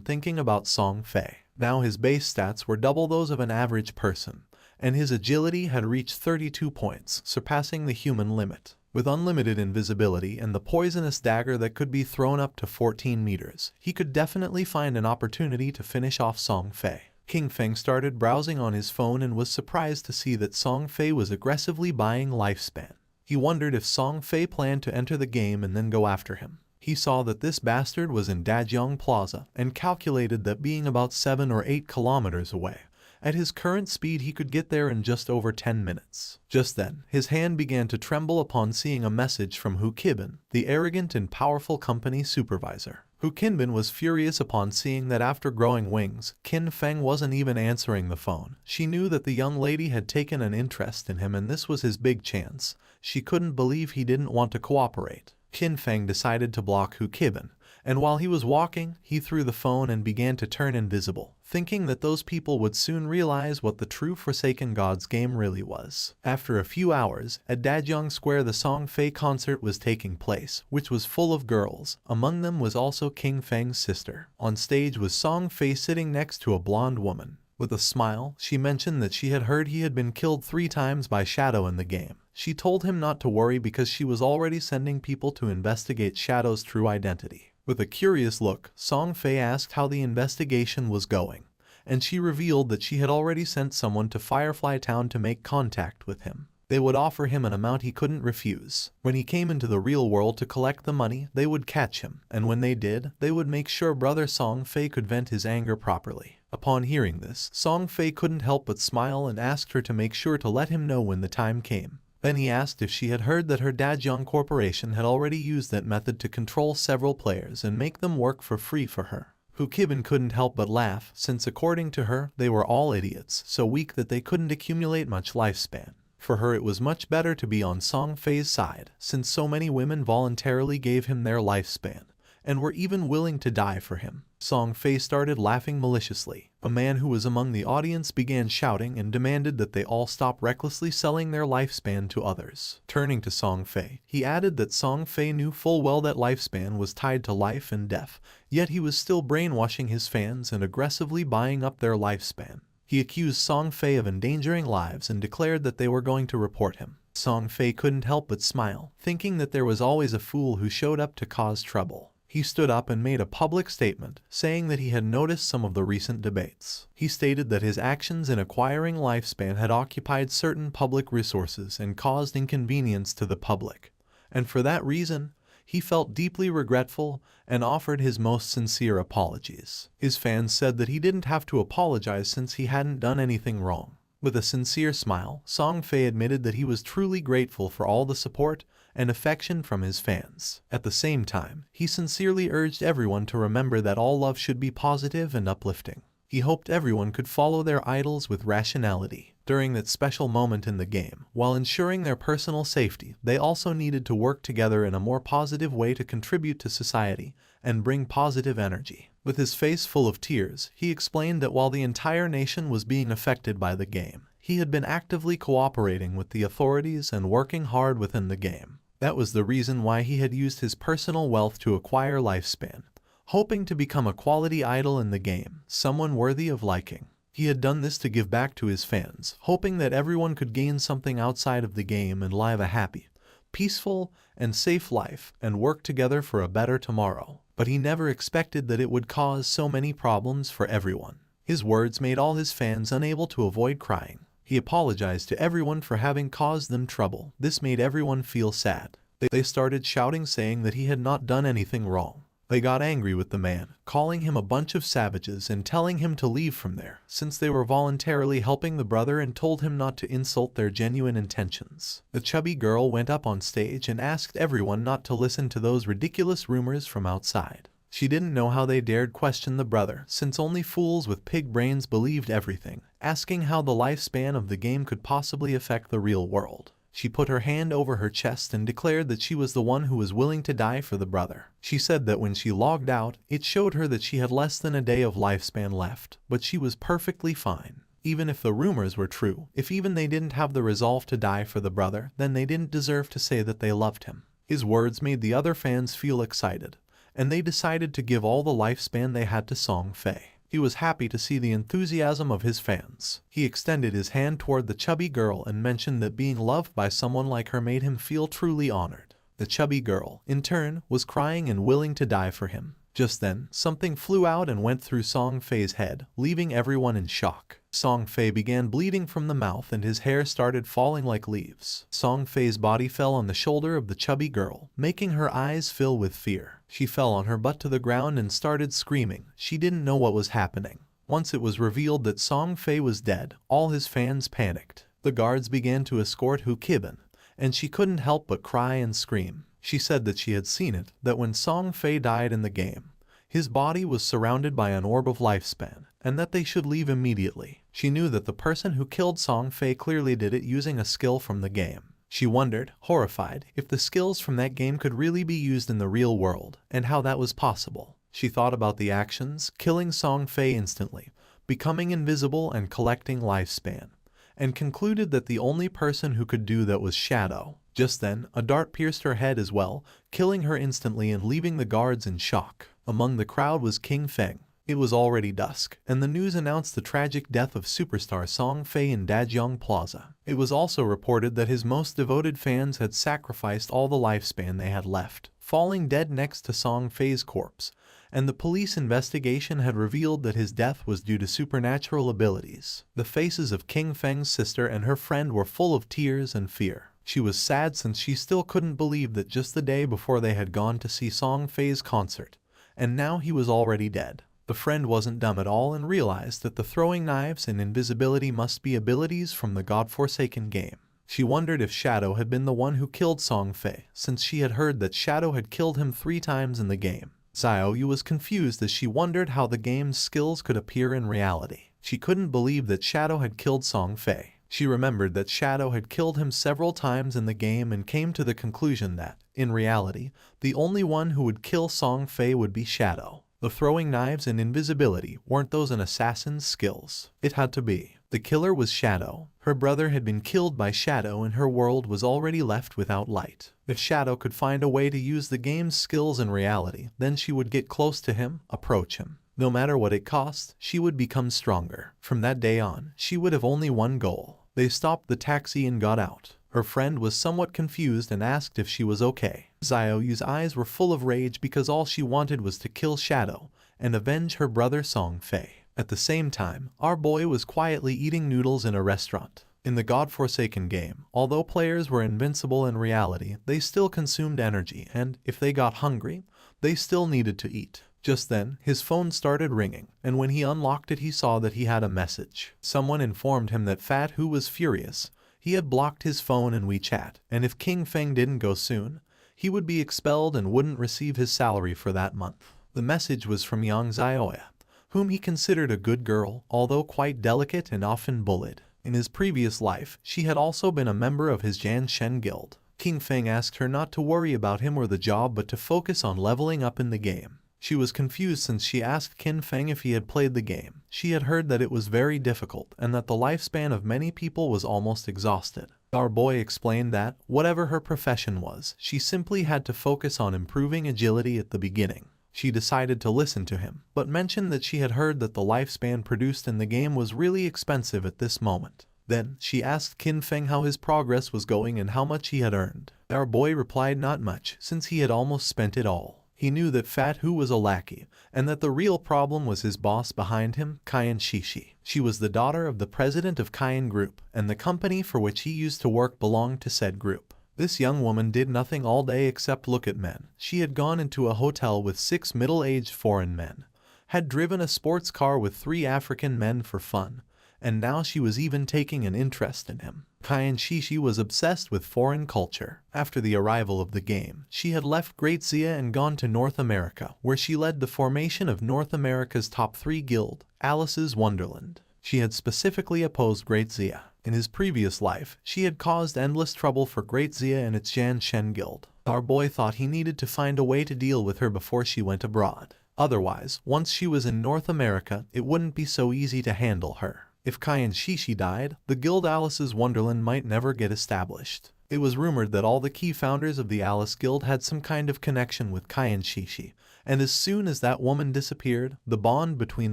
thinking about Song Fei. Now his base stats were double those of an average person, and his agility had reached 32 points, surpassing the human limit. With unlimited invisibility and the poisonous dagger that could be thrown up to 14 meters, he could definitely find an opportunity to finish off Song Fei. Qin Feng started browsing on his phone and was surprised to see that Song Fei was aggressively buying lifespan. He wondered if Song Fei planned to enter the game and then go after him. He saw that this bastard was in Dajiang Plaza and calculated that being about 7 or 8 kilometers away, at his current speed he could get there in just over 10 minutes. Just then, his hand began to tremble upon seeing a message from Hu Qinbin, the arrogant and powerful company supervisor. Hu Qinbin was furious upon seeing that after growing wings, Qin Feng wasn't even answering the phone. She knew that the young lady had taken an interest in him and this was his big chance. She couldn't believe he didn't want to cooperate. Qin Feng decided to block Hu Qinbin, and while he was walking, he threw the phone and began to turn invisible, thinking that those people would soon realize what the true Forsaken Gods game really was. After a few hours, at Dajiang Square the Song Fei concert was taking place, which was full of girls. Among them was also Qin Feng's sister. On stage was Song Fei sitting next to a blonde woman. With a smile, she mentioned that she had heard he had been killed 3 times by Shadow in the game. She told him not to worry because she was already sending people to investigate Shadow's true identity. With a curious look, Song Fei asked how the investigation was going, and she revealed that she had already sent someone to Firefly Town to make contact with him. They would offer him an amount he couldn't refuse. When he came into the real world to collect the money, they would catch him, and when they did, they would make sure brother Song Fei could vent his anger properly. Upon hearing this, Song Fei couldn't help but smile and asked her to make sure to let him know when the time came. Then he asked if she had heard that her Dajiang Corporation had already used that method to control several players and make them work for free for her. Hu Qinbin couldn't help but laugh, since according to her, they were all idiots, so weak that they couldn't accumulate much lifespan. For her it was much better to be on Song Fei's side, since so many women voluntarily gave him their lifespan, and were even willing to die for him. Song Fei started laughing maliciously. A man who was among the audience began shouting and demanded that they all stop recklessly selling their lifespan to others. Turning to Song Fei, he added that Song Fei knew full well that lifespan was tied to life and death, yet he was still brainwashing his fans and aggressively buying up their lifespan. He accused Song Fei of endangering lives and declared that they were going to report him. Song Fei couldn't help but smile, thinking that there was always a fool who showed up to cause trouble. He stood up and made a public statement, saying that he had noticed some of the recent debates. He stated that his actions in acquiring lifespan had occupied certain public resources and caused inconvenience to the public, and for that reason, he felt deeply regretful and offered his most sincere apologies. His fans said that he didn't have to apologize since he hadn't done anything wrong. With a sincere smile, Song Fei admitted that he was truly grateful for all the support and affection from his fans. At the same time, he sincerely urged everyone to remember that all love should be positive and uplifting. He hoped everyone could follow their idols with rationality. During that special moment in the game, while ensuring their personal safety, they also needed to work together in a more positive way to contribute to society and bring positive energy. With his face full of tears, he explained that while the entire nation was being affected by the game, he had been actively cooperating with the authorities and working hard within the game. That was the reason why he had used his personal wealth to acquire lifespan, hoping to become a quality idol in the game, someone worthy of liking. He had done this to give back to his fans, hoping that everyone could gain something outside of the game and live a happy, peaceful, and safe life and work together for a better tomorrow. But he never expected that it would cause so many problems for everyone. His words made all his fans unable to avoid crying. He apologized to everyone for having caused them trouble. This made everyone feel sad. They started shouting, saying that he had not done anything wrong. They got angry with the man, calling him a bunch of savages and telling him to leave from there, since they were voluntarily helping the brother, and told him not to insult their genuine intentions. The chubby girl went up on stage and asked everyone not to listen to those ridiculous rumors from outside. She didn't know how they dared question the brother, since only fools with pig brains believed everything, asking how the lifespan of the game could possibly affect the real world. She put her hand over her chest and declared that she was the one who was willing to die for the brother. She said that when she logged out, it showed her that she had less than a day of lifespan left, but she was perfectly fine. Even if the rumors were true, if even they didn't have the resolve to die for the brother, then they didn't deserve to say that they loved him. His words made the other fans feel excited, and they decided to give all the lifespan they had to Song Fei. He was happy to see the enthusiasm of his fans. He extended his hand toward the chubby girl and mentioned that being loved by someone like her made him feel truly honored. The chubby girl, in turn, was crying and willing to die for him. Just then, something flew out and went through Song Fei's head, leaving everyone in shock. Song Fei began bleeding from the mouth and his hair started falling like leaves. Song Fei's body fell on the shoulder of the chubby girl, making her eyes fill with fear. She fell on her butt to the ground and started screaming. She didn't know what was happening. Once it was revealed that Song Fei was dead, all his fans panicked. The guards began to escort Hu Kibin, and she couldn't help but cry and scream. She said that she had seen it, that when Song Fei died in the game, his body was surrounded by an orb of lifespan, and that they should leave immediately. She knew that the person who killed Song Fei clearly did it using a skill from the game. She wondered, horrified, if the skills from that game could really be used in the real world, and how that was possible. She thought about the actions, killing Song Fei instantly, becoming invisible and collecting lifespan, and concluded that the only person who could do that was Shadow. Just then, a dart pierced her head as well, killing her instantly and leaving the guards in shock. Among the crowd was King Feng. It was already dusk, and the news announced the tragic death of superstar Song Fei in Dajiang Plaza. It was also reported that his most devoted fans had sacrificed all the lifespan they had left, falling dead next to Song Fei's corpse, and the police investigation had revealed that his death was due to supernatural abilities. The faces of King Feng's sister and her friend were full of tears and fear. She was sad since she still couldn't believe that just the day before they had gone to see Song Fei's concert, and now he was already dead. The friend wasn't dumb at all and realized that the throwing knives and invisibility must be abilities from the godforsaken game. She wondered if Shadow had been the one who killed Song Fei, since she had heard that Shadow had killed him 3 times in the game. Xiaoyu was confused as she wondered how the game's skills could appear in reality. She couldn't believe that Shadow had killed Song Fei. She remembered that Shadow had killed him several times in the game and came to the conclusion that, in reality, the only one who would kill Song Fei would be Shadow. The throwing knives and invisibility weren't those an assassin's skills. It had to be. The killer was Shadow. Her brother had been killed by Shadow and her world was already left without light. If Shadow could find a way to use the game's skills in reality, then she would get close to him, approach him. No matter what it cost, she would become stronger. From that day on, she would have only one goal. They stopped the taxi and got out. Her friend was somewhat confused and asked if she was okay. Xiaoyu's eyes were full of rage because all she wanted was to kill Shadow and avenge her brother Song Fei. At the same time, our boy was quietly eating noodles in a restaurant. In the godforsaken game, although players were invincible in reality, they still consumed energy and, if they got hungry, they still needed to eat. Just then, his phone started ringing, and when he unlocked it he saw that he had a message. Someone informed him that Fat Hu was furious. He had blocked his phone and WeChat, and if King Feng didn't go soon, he would be expelled and wouldn't receive his salary for that month. The message was from Yang Xiaoya, whom he considered a good girl, although quite delicate and often bullied. In his previous life, she had also been a member of his Jian Shen guild. King Feng asked her not to worry about him or the job but to focus on leveling up in the game. She was confused since she asked Qin Feng if he had played the game. She had heard that it was very difficult and that the lifespan of many people was almost exhausted. Our boy explained that, whatever her profession was, she simply had to focus on improving agility at the beginning. She decided to listen to him, but mentioned that she had heard that the lifespan produced in the game was really expensive at this moment. Then, she asked Qin Feng how his progress was going and how much he had earned. Our boy replied not much, since he had almost spent it all. He knew that Fat Hu was a lackey, and that the real problem was his boss behind him, Qian Shishi. She was the daughter of the president of Qian Group, and the company for which he used to work belonged to said group. This young woman did nothing all day except look at men. She had gone into a hotel with 6 middle-aged foreign men, had driven a sports car with 3 African men for fun, and now she was even taking an interest in him. Qian Shishi was obsessed with foreign culture. After the arrival of the game, she had left Great Xia and gone to North America, where she led the formation of North America's top 3 guild, Alice's Wonderland. She had specifically opposed Great Xia. In his previous life, she had caused endless trouble for Great Xia and its Jan Shen guild. Our boy thought he needed to find a way to deal with her before she went abroad. Otherwise, once she was in North America, it wouldn't be so easy to handle her. If Qian Shishi died, the guild Alice's Wonderland might never get established. It was rumored that all the key founders of the Alice Guild had some kind of connection with Qian Shishi, and as soon as that woman disappeared, the bond between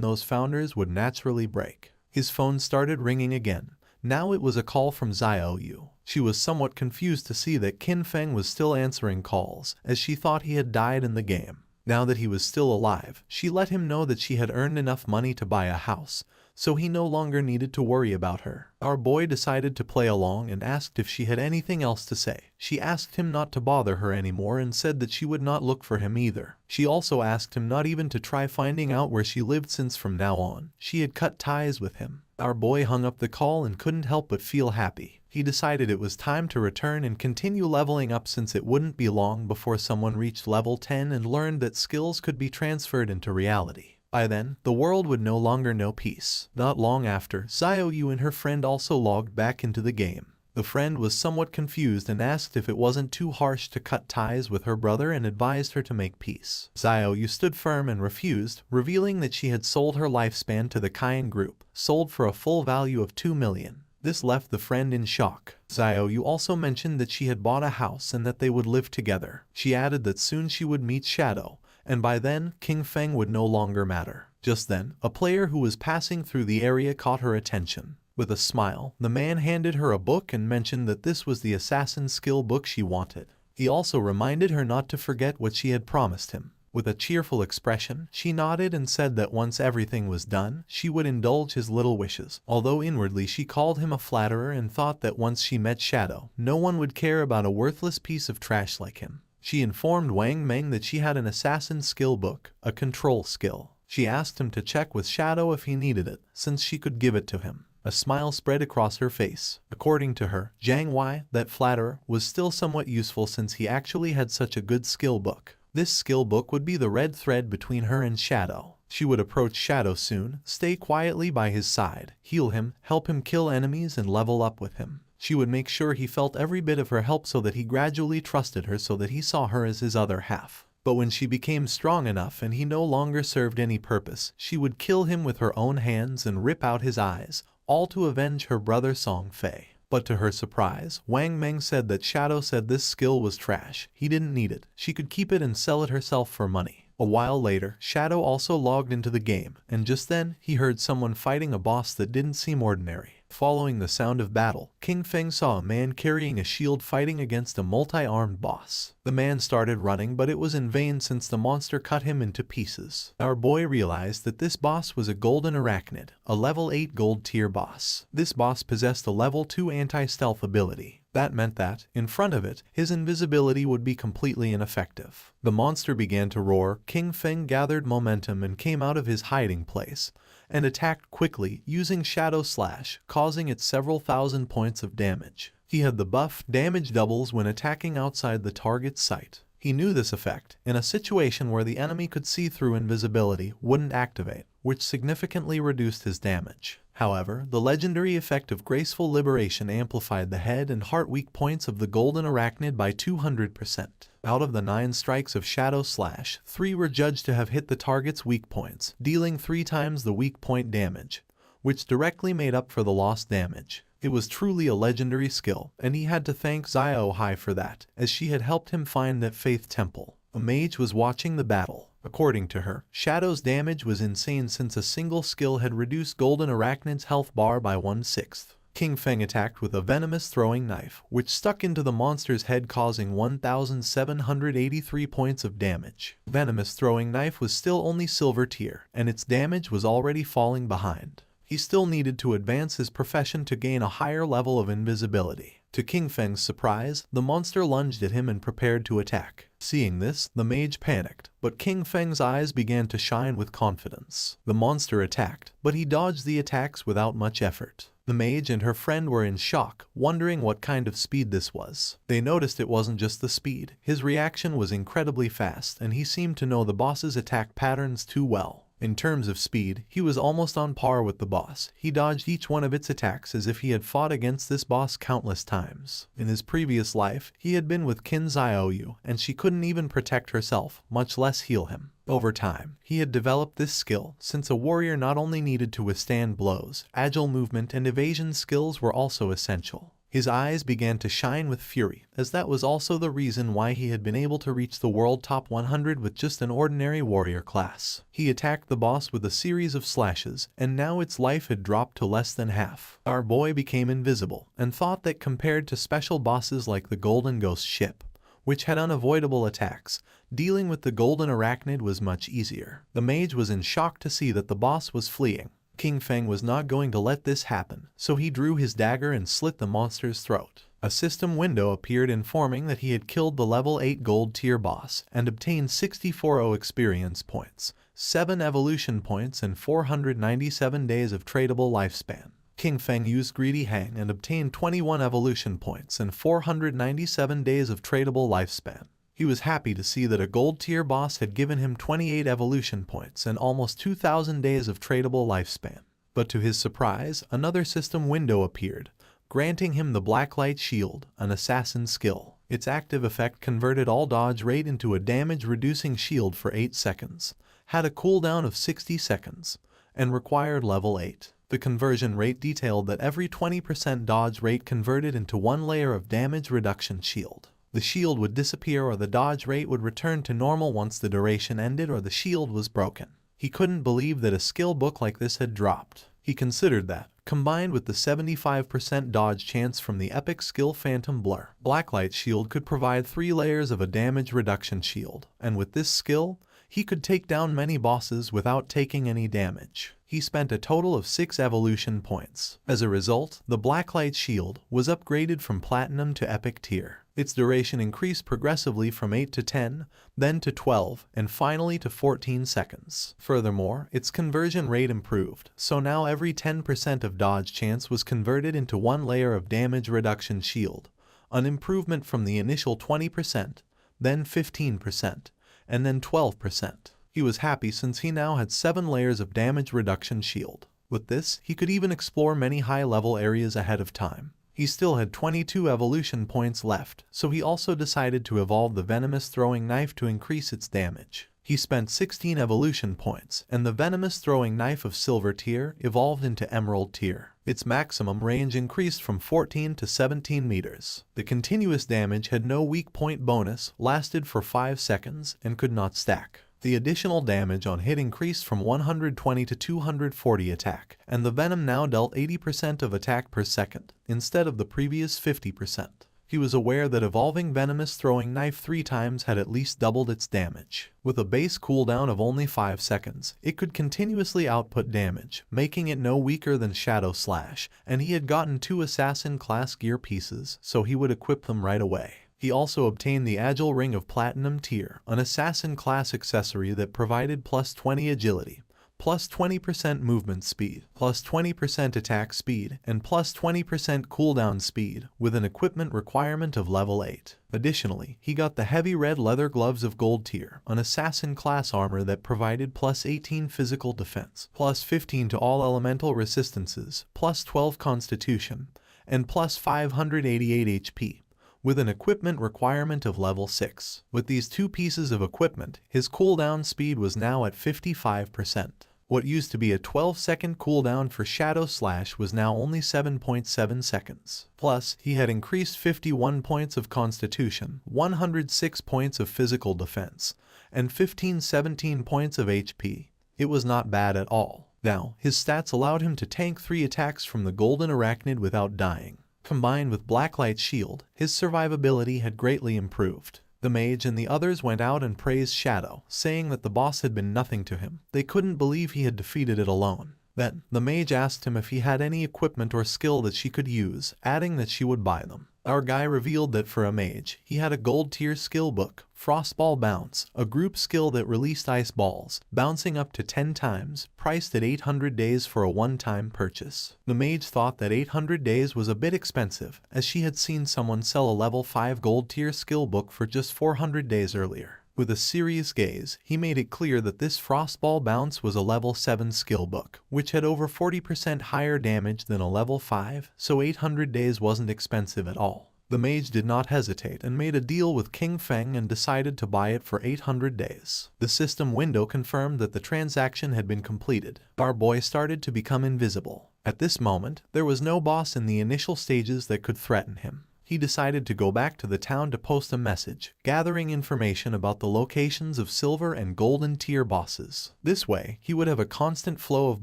those founders would naturally break. His phone started ringing again. Now it was a call from Xiao Yu. She was somewhat confused to see that Qin Feng was still answering calls, as she thought he had died in the game. Now that he was still alive, she let him know that she had earned enough money to buy a house, so he no longer needed to worry about her. Our boy decided to play along and asked if she had anything else to say. She asked him not to bother her anymore and said that she would not look for him either. She also asked him not even to try finding out where she lived, since from now on, she had cut ties with him. Our boy hung up the call and couldn't help but feel happy. He decided it was time to return and continue leveling up, since it wouldn't be long before someone reached level 10 and learned that skills could be transferred into reality. By then, the world would no longer know peace. Not long after, Xiao Yu and her friend also logged back into the game. The friend was somewhat confused and asked if it wasn't too harsh to cut ties with her brother and advised her to make peace. Xiao Yu stood firm and refused, revealing that she had sold her lifespan to the Qian group, sold for a full value of 2 million. This left the friend in shock. Xiao Yu also mentioned that she had bought a house and that they would live together. She added that soon she would meet Shadow, and by then, Qin Feng would no longer matter. Just then, a player who was passing through the area caught her attention. With a smile, the man handed her a book and mentioned that this was the assassin skill book she wanted. He also reminded her not to forget what she had promised him. With a cheerful expression, she nodded and said that once everything was done, she would indulge his little wishes. Although inwardly she called him a flatterer and thought that once she met Shadow, no one would care about a worthless piece of trash like him. She informed Wang Meng that she had an assassin skill book, a control skill. She asked him to check with Shadow if he needed it, since she could give it to him. A smile spread across her face. According to her, Zhang Wei, that flatterer, was still somewhat useful since he actually had such a good skill book. This skill book would be the red thread between her and Shadow. She would approach Shadow soon, stay quietly by his side, heal him, help him kill enemies and level up with him. She would make sure he felt every bit of her help so that he gradually trusted her, so that he saw her as his other half. But when she became strong enough and he no longer served any purpose, she would kill him with her own hands and rip out his eyes, all to avenge her brother Song Fei. But to her surprise, Wang Meng said that Shadow said this skill was trash. He didn't need it. She could keep it and sell it herself for money. A while later, Shadow also logged into the game, and just then, he heard someone fighting a boss that didn't seem ordinary. Following the sound of battle, Qin Feng saw a man carrying a shield fighting against a multi-armed boss. The man started running, but it was in vain since the monster cut him into pieces. Our boy realized that this boss was a golden arachnid, a level 8 gold tier boss. This boss possessed a level 2 anti-stealth ability. That meant that, in front of it, his invisibility would be completely ineffective. The monster began to roar. Qin Feng gathered momentum and came out of his hiding place, and attacked quickly, using Shadow Slash, causing it several thousand points of damage. He had the buff, damage doubles when attacking outside the target's sight. He knew this effect, in a situation where the enemy could see through invisibility, wouldn't activate, which significantly reduced his damage. However, the legendary effect of Graceful Liberation amplified the head and heart weak points of the golden arachnid by 200%. Out of the 9 strikes of Shadow Slash, 3 were judged to have hit the target's weak points, dealing 3 times the weak point damage, which directly made up for the lost damage. It was truly a legendary skill, and he had to thank Xiao Hai for that, as she had helped him find that faith temple. A mage was watching the battle. According to her, Shadow's damage was insane since a single skill had reduced Golden Arachnid's health bar by 1/6. King Feng attacked with a venomous throwing knife, which stuck into the monster's head, causing 1,783 points of damage. Venomous throwing knife was still only silver tier, and its damage was already falling behind. He still needed to advance his profession to gain a higher level of invisibility. To King Feng's surprise, the monster lunged at him and prepared to attack. Seeing this, the mage panicked, but King Feng's eyes began to shine with confidence. The monster attacked, but he dodged the attacks without much effort. The mage and her friend were in shock, wondering what kind of speed this was. They noticed it wasn't just the speed. His reaction was incredibly fast, and he seemed to know the boss's attack patterns too well. In terms of speed, he was almost on par with the boss. He dodged each one of its attacks as if he had fought against this boss countless times. In his previous life, he had been with Qin Xiaoyu, and she couldn't even protect herself, much less heal him. Over time, he had developed this skill, since a warrior not only needed to withstand blows, agile movement and evasion skills were also essential. His eyes began to shine with fury, as that was also the reason why he had been able to reach the world top 100 with just an ordinary warrior class. He attacked the boss with a series of slashes, and now its life had dropped to less than half. Our boy became invisible, and thought that compared to special bosses like the Golden Ghost ship, which had unavoidable attacks, dealing with the Golden Arachnid was much easier. The mage was in shock to see that the boss was fleeing. King Feng was not going to let this happen, so he drew his dagger and slit the monster's throat. A system window appeared informing that he had killed the level 8 gold tier boss and obtained 64 experience points, 7 evolution points and 497 days of tradable lifespan. King Feng used Greedy Hang and obtained 21 evolution points and 497 days of tradable lifespan. He was happy to see that a gold tier boss had given him 28 evolution points and almost 2,000 days of tradable lifespan. But to his surprise, another system window appeared, granting him the Blacklight Shield, an assassin skill. Its active effect converted all dodge rate into a damage-reducing shield for 8 seconds, had a cooldown of 60 seconds, and required level 8. The conversion rate detailed that every 20% dodge rate converted into 1 layer of damage reduction shield. The shield would disappear or the dodge rate would return to normal once the duration ended or the shield was broken. He couldn't believe that a skill book like this had dropped. He considered that, combined with the 75% dodge chance from the epic skill Phantom Blur, Blacklight Shield could provide 3 layers of a damage reduction shield, and with this skill, he could take down many bosses without taking any damage. He spent a total of 6 evolution points. As a result, the Blacklight Shield was upgraded from Platinum to Epic tier. Its duration increased progressively from 8 to 10, then to 12, and finally to 14 seconds. Furthermore, its conversion rate improved, so now every 10% of dodge chance was converted into 1 layer of damage reduction shield, an improvement from the initial 20%, then 15%, and then 12%. He was happy since he now had 7 layers of damage reduction shield. With this, he could even explore many high-level areas ahead of time. He still had 22 evolution points left, so he also decided to evolve the venomous throwing knife to increase its damage. He spent 16 evolution points, and the venomous throwing knife of silver tier evolved into emerald tier. Its maximum range increased from 14 to 17 meters. The continuous damage had no weak point bonus, lasted for 5 seconds, and could not stack. The additional damage on hit increased from 120 to 240 attack, and the venom now dealt 80% of attack per second, instead of the previous 50%. He was aware that evolving venomous throwing knife 3 times had at least doubled its damage. With a base cooldown of only 5 seconds, it could continuously output damage, making it no weaker than Shadow Slash, and he had gotten 2 assassin class gear pieces, so he would equip them right away. He also obtained the Agile Ring of Platinum tier, an assassin class accessory that provided plus 20 agility, plus 20% movement speed, plus 20% attack speed, and plus 20% cooldown speed, with an equipment requirement of level 8. Additionally, he got the heavy red leather gloves of gold tier, an assassin class armor that provided plus 18 physical defense, plus 15 to all elemental resistances, plus 12 constitution, and plus 588 HP. With an equipment requirement of level 6. With these 2 pieces of equipment, his cooldown speed was now at 55%. What used to be a 12-second cooldown for Shadow Slash was now only 7.7 seconds. Plus, he had increased 51 points of Constitution, 106 points of Physical Defense, and 17 points of HP. It was not bad at all. Now, his stats allowed him to tank 3 attacks from the Golden Arachnid without dying. Combined with Blacklight Shield, his survivability had greatly improved. The mage and the others went out and praised Shadow, saying that the boss had been nothing to him. They couldn't believe he had defeated it alone. Then, the mage asked him if he had any equipment or skill that she could use, adding that she would buy them. Our guy revealed that for a mage, he had a gold tier skill book, Frostball Bounce, a group skill that released ice balls, bouncing up to 10 times, priced at 800 days for a one-time purchase. The mage thought that 800 days was a bit expensive, as she had seen someone sell a level 5 gold tier skill book for just 400 days earlier. With a serious gaze, he made it clear that this Frostball Bounce was a level 7 skill book, which had over 40% higher damage than a level 5, so 800 days wasn't expensive at all. The mage did not hesitate and made a deal with King Feng and decided to buy it for 800 days. The system window confirmed that the transaction had been completed. Our boy started to become invisible. At this moment, there was no boss in the initial stages that could threaten him. He decided to go back to the town to post a message, gathering information about the locations of silver and golden tier bosses. This way, he would have a constant flow of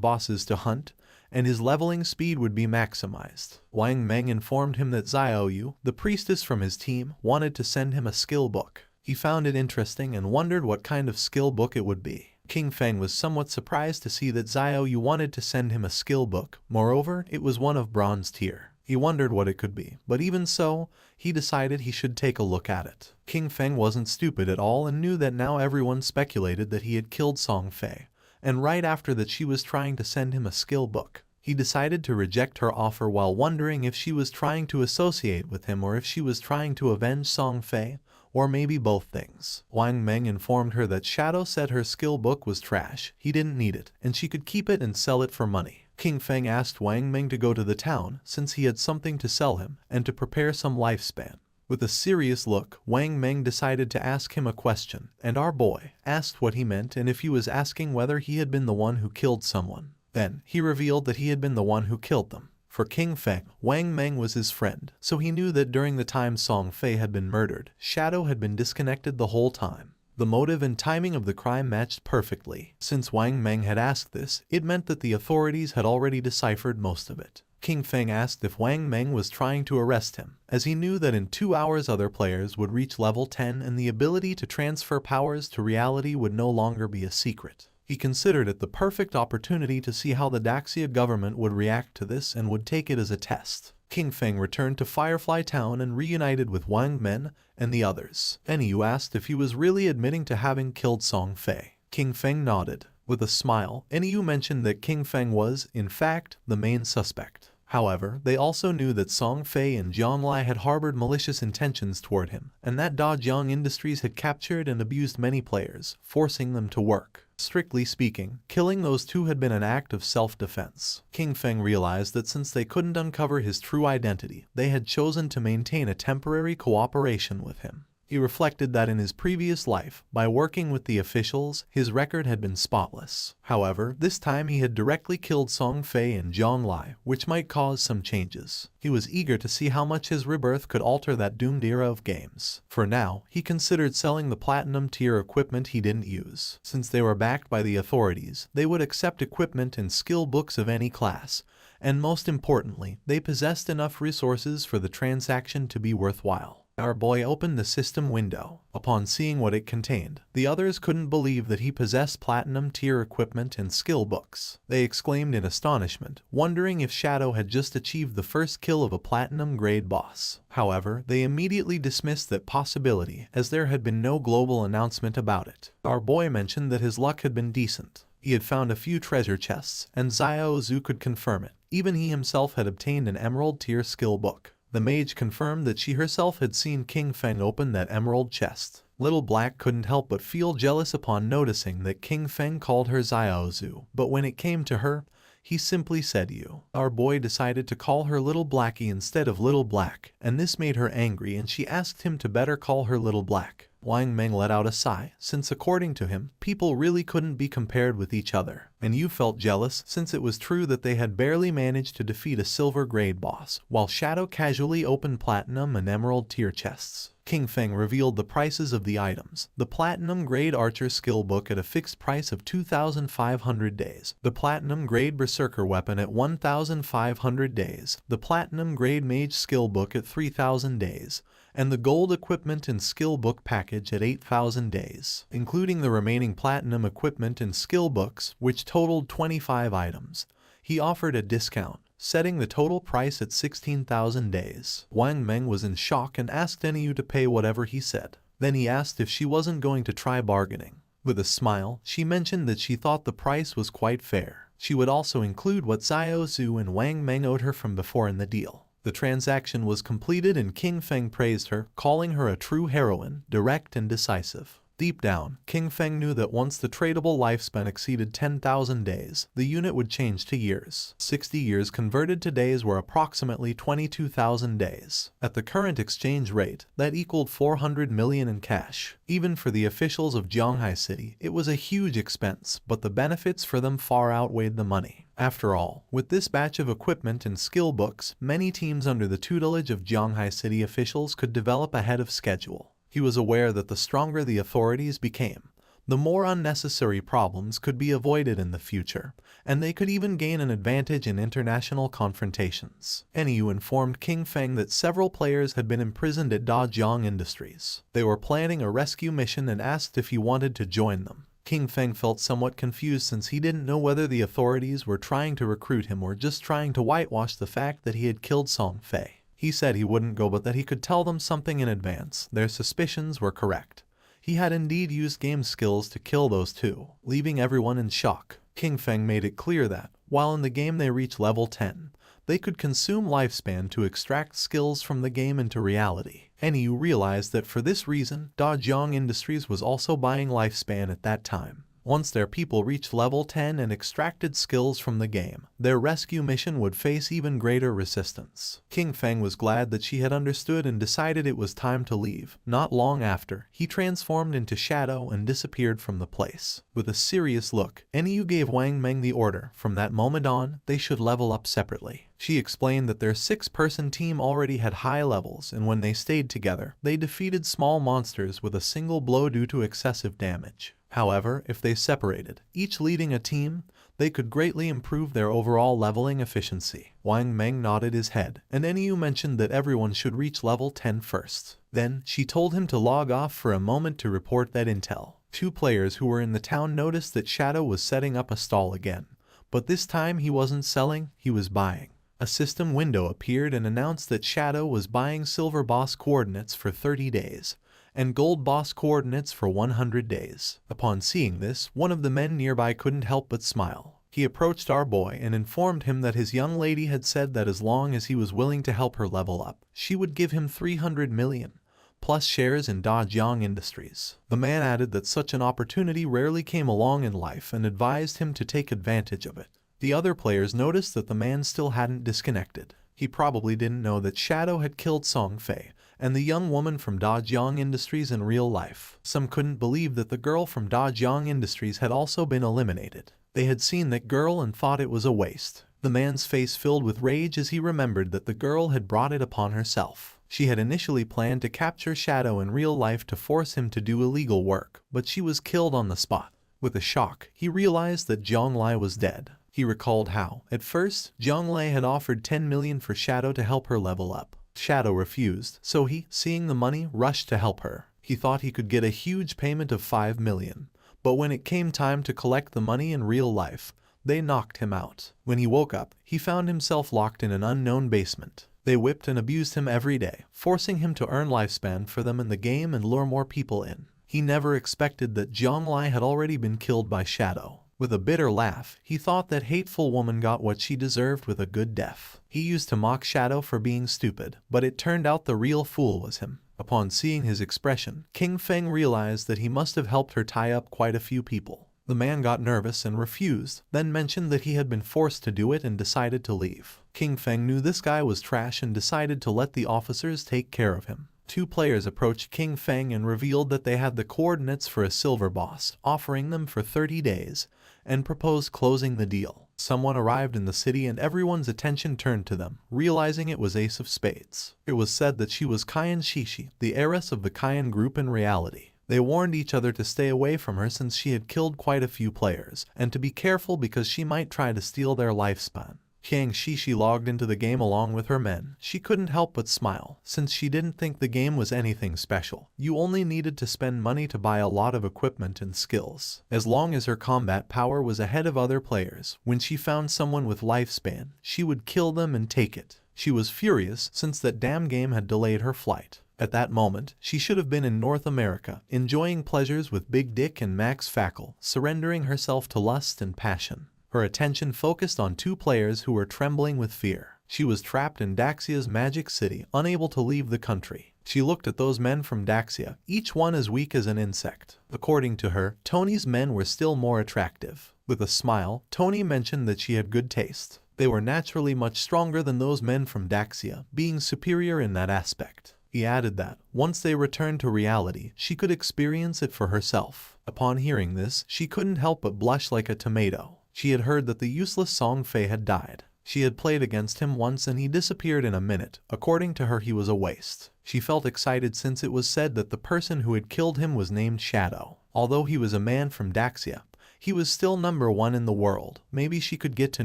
bosses to hunt, and his leveling speed would be maximized. Wang Meng informed him that Xiaoyu, the priestess from his team, wanted to send him a skill book. He found it interesting and wondered what kind of skill book it would be. King Feng was somewhat surprised to see that Xiaoyu wanted to send him a skill book. Moreover, it was one of bronze tier. He wondered what it could be, but even so, he decided he should take a look at it. King Feng wasn't stupid at all and knew that now everyone speculated that he had killed Song Fei, and right after that she was trying to send him a skill book. He decided to reject her offer while wondering if she was trying to associate with him or if she was trying to avenge Song Fei, or maybe both things. Wang Meng informed her that Shadow said her skill book was trash, he didn't need it, and she could keep it and sell it for money. King Feng asked Wang Meng to go to the town since he had something to sell him and to prepare some lifespan. With a serious look, Wang Meng decided to ask him a question, and our boy asked what he meant and if he was asking whether he had been the one who killed someone. Then, he revealed that he had been the one who killed them. For King Feng, Wang Meng was his friend, so he knew that during the time Song Fei had been murdered, Shadow had been disconnected the whole time. The motive and timing of the crime matched perfectly. Since Wang Meng had asked this, it meant that the authorities had already deciphered most of it. King Feng asked if Wang Meng was trying to arrest him, as he knew that in 2 hours other players would reach level 10 and the ability to transfer powers to reality would no longer be a secret. He considered it the perfect opportunity to see how the Daxia government would react to this and would take it as a test. King Feng returned to Firefly Town and reunited with Wang Meng and the others. Yu asked if he was really admitting to having killed Song Fei. King Feng nodded. With a smile, Yu mentioned that King Feng was, in fact, the main suspect. However, they also knew that Song Fei and Zhonglai had harbored malicious intentions toward him, and that Dajiang Industries had captured and abused many players, forcing them to work. Strictly speaking, killing those two had been an act of self-defense. King Feng realized that since they couldn't uncover his true identity, they had chosen to maintain a temporary cooperation with him. He reflected that in his previous life, by working with the officials, his record had been spotless. However, this time he had directly killed Song Fei and Zhonglai, which might cause some changes. He was eager to see how much his rebirth could alter that doomed era of games. For now, he considered selling the platinum tier equipment he didn't use. Since they were backed by the authorities, they would accept equipment and skill books of any class, and most importantly, they possessed enough resources for the transaction to be worthwhile. Our boy opened the system window. Upon seeing what it contained, the others couldn't believe that he possessed platinum tier equipment and skill books. They exclaimed in astonishment, wondering if Shadow had just achieved the first kill of a platinum grade boss. However, they immediately dismissed that possibility, as there had been no global announcement about it. Our boy mentioned that his luck had been decent. He had found a few treasure chests, and Xiao Zhu could confirm it. Even he himself had obtained an emerald tier skill book. The mage confirmed that she herself had seen King Feng open that emerald chest. Little Black couldn't help but feel jealous upon noticing that King Feng called her Xiao Zhu, but when it came to her, he simply said you. Our boy decided to call her Little Blackie instead of Little Black, and this made her angry and she asked him to better call her Little Black. Wang Meng let out a sigh, since according to him, people really couldn't be compared with each other. and you felt jealous since it was true that they had barely managed to defeat a silver grade boss, while Shadow casually opened platinum and emerald tier chests. King Feng revealed the prices of the items. The Platinum Grade Archer Skill Book at a fixed price of 2,500 days. The Platinum Grade Berserker Weapon at 1,500 days. The Platinum Grade Mage Skill Book at 3,000 days. And the Gold Equipment and Skill Book package at 8,000 days, including the remaining Platinum Equipment and Skill Books, which totaled 25 items. He offered a discount, setting the total price at 16,000 days. Wang Meng was in shock and asked Eniyu to pay whatever he said. Then he asked if she wasn't going to try bargaining. With a smile, she mentioned that she thought the price was quite fair. She would also include what Xiao Zhu and Wang Meng owed her from before in the deal. The transaction was completed and King Feng praised her, calling her a true heroine, direct and decisive. Deep down, King Feng knew that once the tradable lifespan exceeded 10,000 days, the unit would change to years. 60 years converted to days were approximately 22,000 days. At the current exchange rate, that equaled 400 million in cash. Even for the officials of Jianghai City, it was a huge expense, but the benefits for them far outweighed the money. After all, with this batch of equipment and skill books, many teams under the tutelage of Jianghai City officials could develop ahead of schedule. He was aware that the stronger the authorities became, the more unnecessary problems could be avoided in the future, and they could even gain an advantage in international confrontations. Eniyu informed King Feng that several players had been imprisoned at Dajiang Industries. They were planning a rescue mission and asked if he wanted to join them. King Feng felt somewhat confused since he didn't know whether the authorities were trying to recruit him or just trying to whitewash the fact that he had killed Song Fei. He said he wouldn't go but that he could tell them something in advance. Their suspicions were correct. He had indeed used game skills to kill those two, leaving everyone in shock. King Feng made it clear that, while in the game they reach level 10, they could consume lifespan to extract skills from the game into reality. Eniyu realized that for this reason, Dajiang Industries was also buying lifespan at that time. Once their people reached level 10 and extracted skills from the game, their rescue mission would face even greater resistance. King Feng was glad that she had understood and decided it was time to leave. Not long after, he transformed into Shadow and disappeared from the place. With a serious look, Eniyu gave Wang Meng the order. From that moment on, they should level up separately. She explained that their 6-person team already had high levels, and when they stayed together, they defeated small monsters with a single blow due to excessive damage. However, if they separated, each leading a team, they could greatly improve their overall leveling efficiency. Wang Meng nodded his head, and Eniyu mentioned that everyone should reach level 10 first. Then, she told him to log off for a moment to report that intel. 2 players who were in the town noticed that Shadow was setting up a stall again, but this time he wasn't selling, he was buying. A system window appeared and announced that Shadow was buying silver boss coordinates for 30 days. And gold boss coordinates for 100 days. Upon seeing this, one of the men nearby couldn't help but smile. He approached our boy and informed him that his young lady had said that as long as he was willing to help her level up, she would give him 300 million, plus shares in Dajiang Industries. The man added that such an opportunity rarely came along in life and advised him to take advantage of it. The other players noticed that the man still hadn't disconnected. He probably didn't know that Shadow had killed Song Fei and the young woman from Dajiang Industries in real life. Some couldn't believe that the girl from Dajiang Industries had also been eliminated. They had seen that girl and thought it was a waste. The man's face filled with rage as he remembered that the girl had brought it upon herself. She had initially planned to capture Shadow in real life to force him to do illegal work, but she was killed on the spot. With a shock, he realized that Zhonglai was dead. He recalled how, at first, Zhonglai had offered 10 million for Shadow to help her level up. Shadow refused, so he, seeing the money, rushed to help her. He thought he could get a huge payment of 5 million, but when it came time to collect the money in real life, they knocked him out. When he woke up, he found himself locked in an unknown basement. They whipped and abused him every day, forcing him to earn lifespan for them in the game and lure more people in. He never expected that Zhonglai had already been killed by Shadow. With a bitter laugh, he thought that hateful woman got what she deserved with a good death. He used to mock Shadow for being stupid, but it turned out the real fool was him. Upon seeing his expression, King Feng realized that he must have helped her tie up quite a few people. The man got nervous and refused, then mentioned that he had been forced to do it and decided to leave. King Feng knew this guy was trash and decided to let the officers take care of him. 2 players approached King Feng and revealed that they had the coordinates for a silver boss, offering them for 30 days, and proposed closing the deal. Someone arrived in the city and everyone's attention turned to them, realizing it was Ace of Spades. It was said that she was Kayan Shishi, the heiress of the Kayan group in reality. They warned each other to stay away from her since she had killed quite a few players, and to be careful because she might try to steal their lifespan. Kayan Shishi logged into the game along with her men. She couldn't help but smile, since she didn't think the game was anything special. You only needed to spend money to buy a lot of equipment and skills. As long as her combat power was ahead of other players, when she found someone with lifespan, she would kill them and take it. She was furious since that damn game had delayed her flight. At that moment, she should have been in North America, enjoying pleasures with Big Dick and Max Fackle, surrendering herself to lust and passion. Her attention focused on two players who were trembling with fear. She was trapped in Daxia's magic city, unable to leave the country. She looked at those men from Daxia, each one as weak as an insect. According to her, Tony's men were still more attractive. With a smile, Tony mentioned that she had good taste. They were naturally much stronger than those men from Daxia, being superior in that aspect. He added that, once they returned to reality, she could experience it for herself. Upon hearing this, she couldn't help but blush like a tomato. She had heard that the useless Song Fei had died. She had played against him once and he disappeared in a minute. According to her, he was a waste. She felt excited since it was said that the person who had killed him was named Shadow. Although he was a man from Daxia, he was still #1 in the world. Maybe she could get to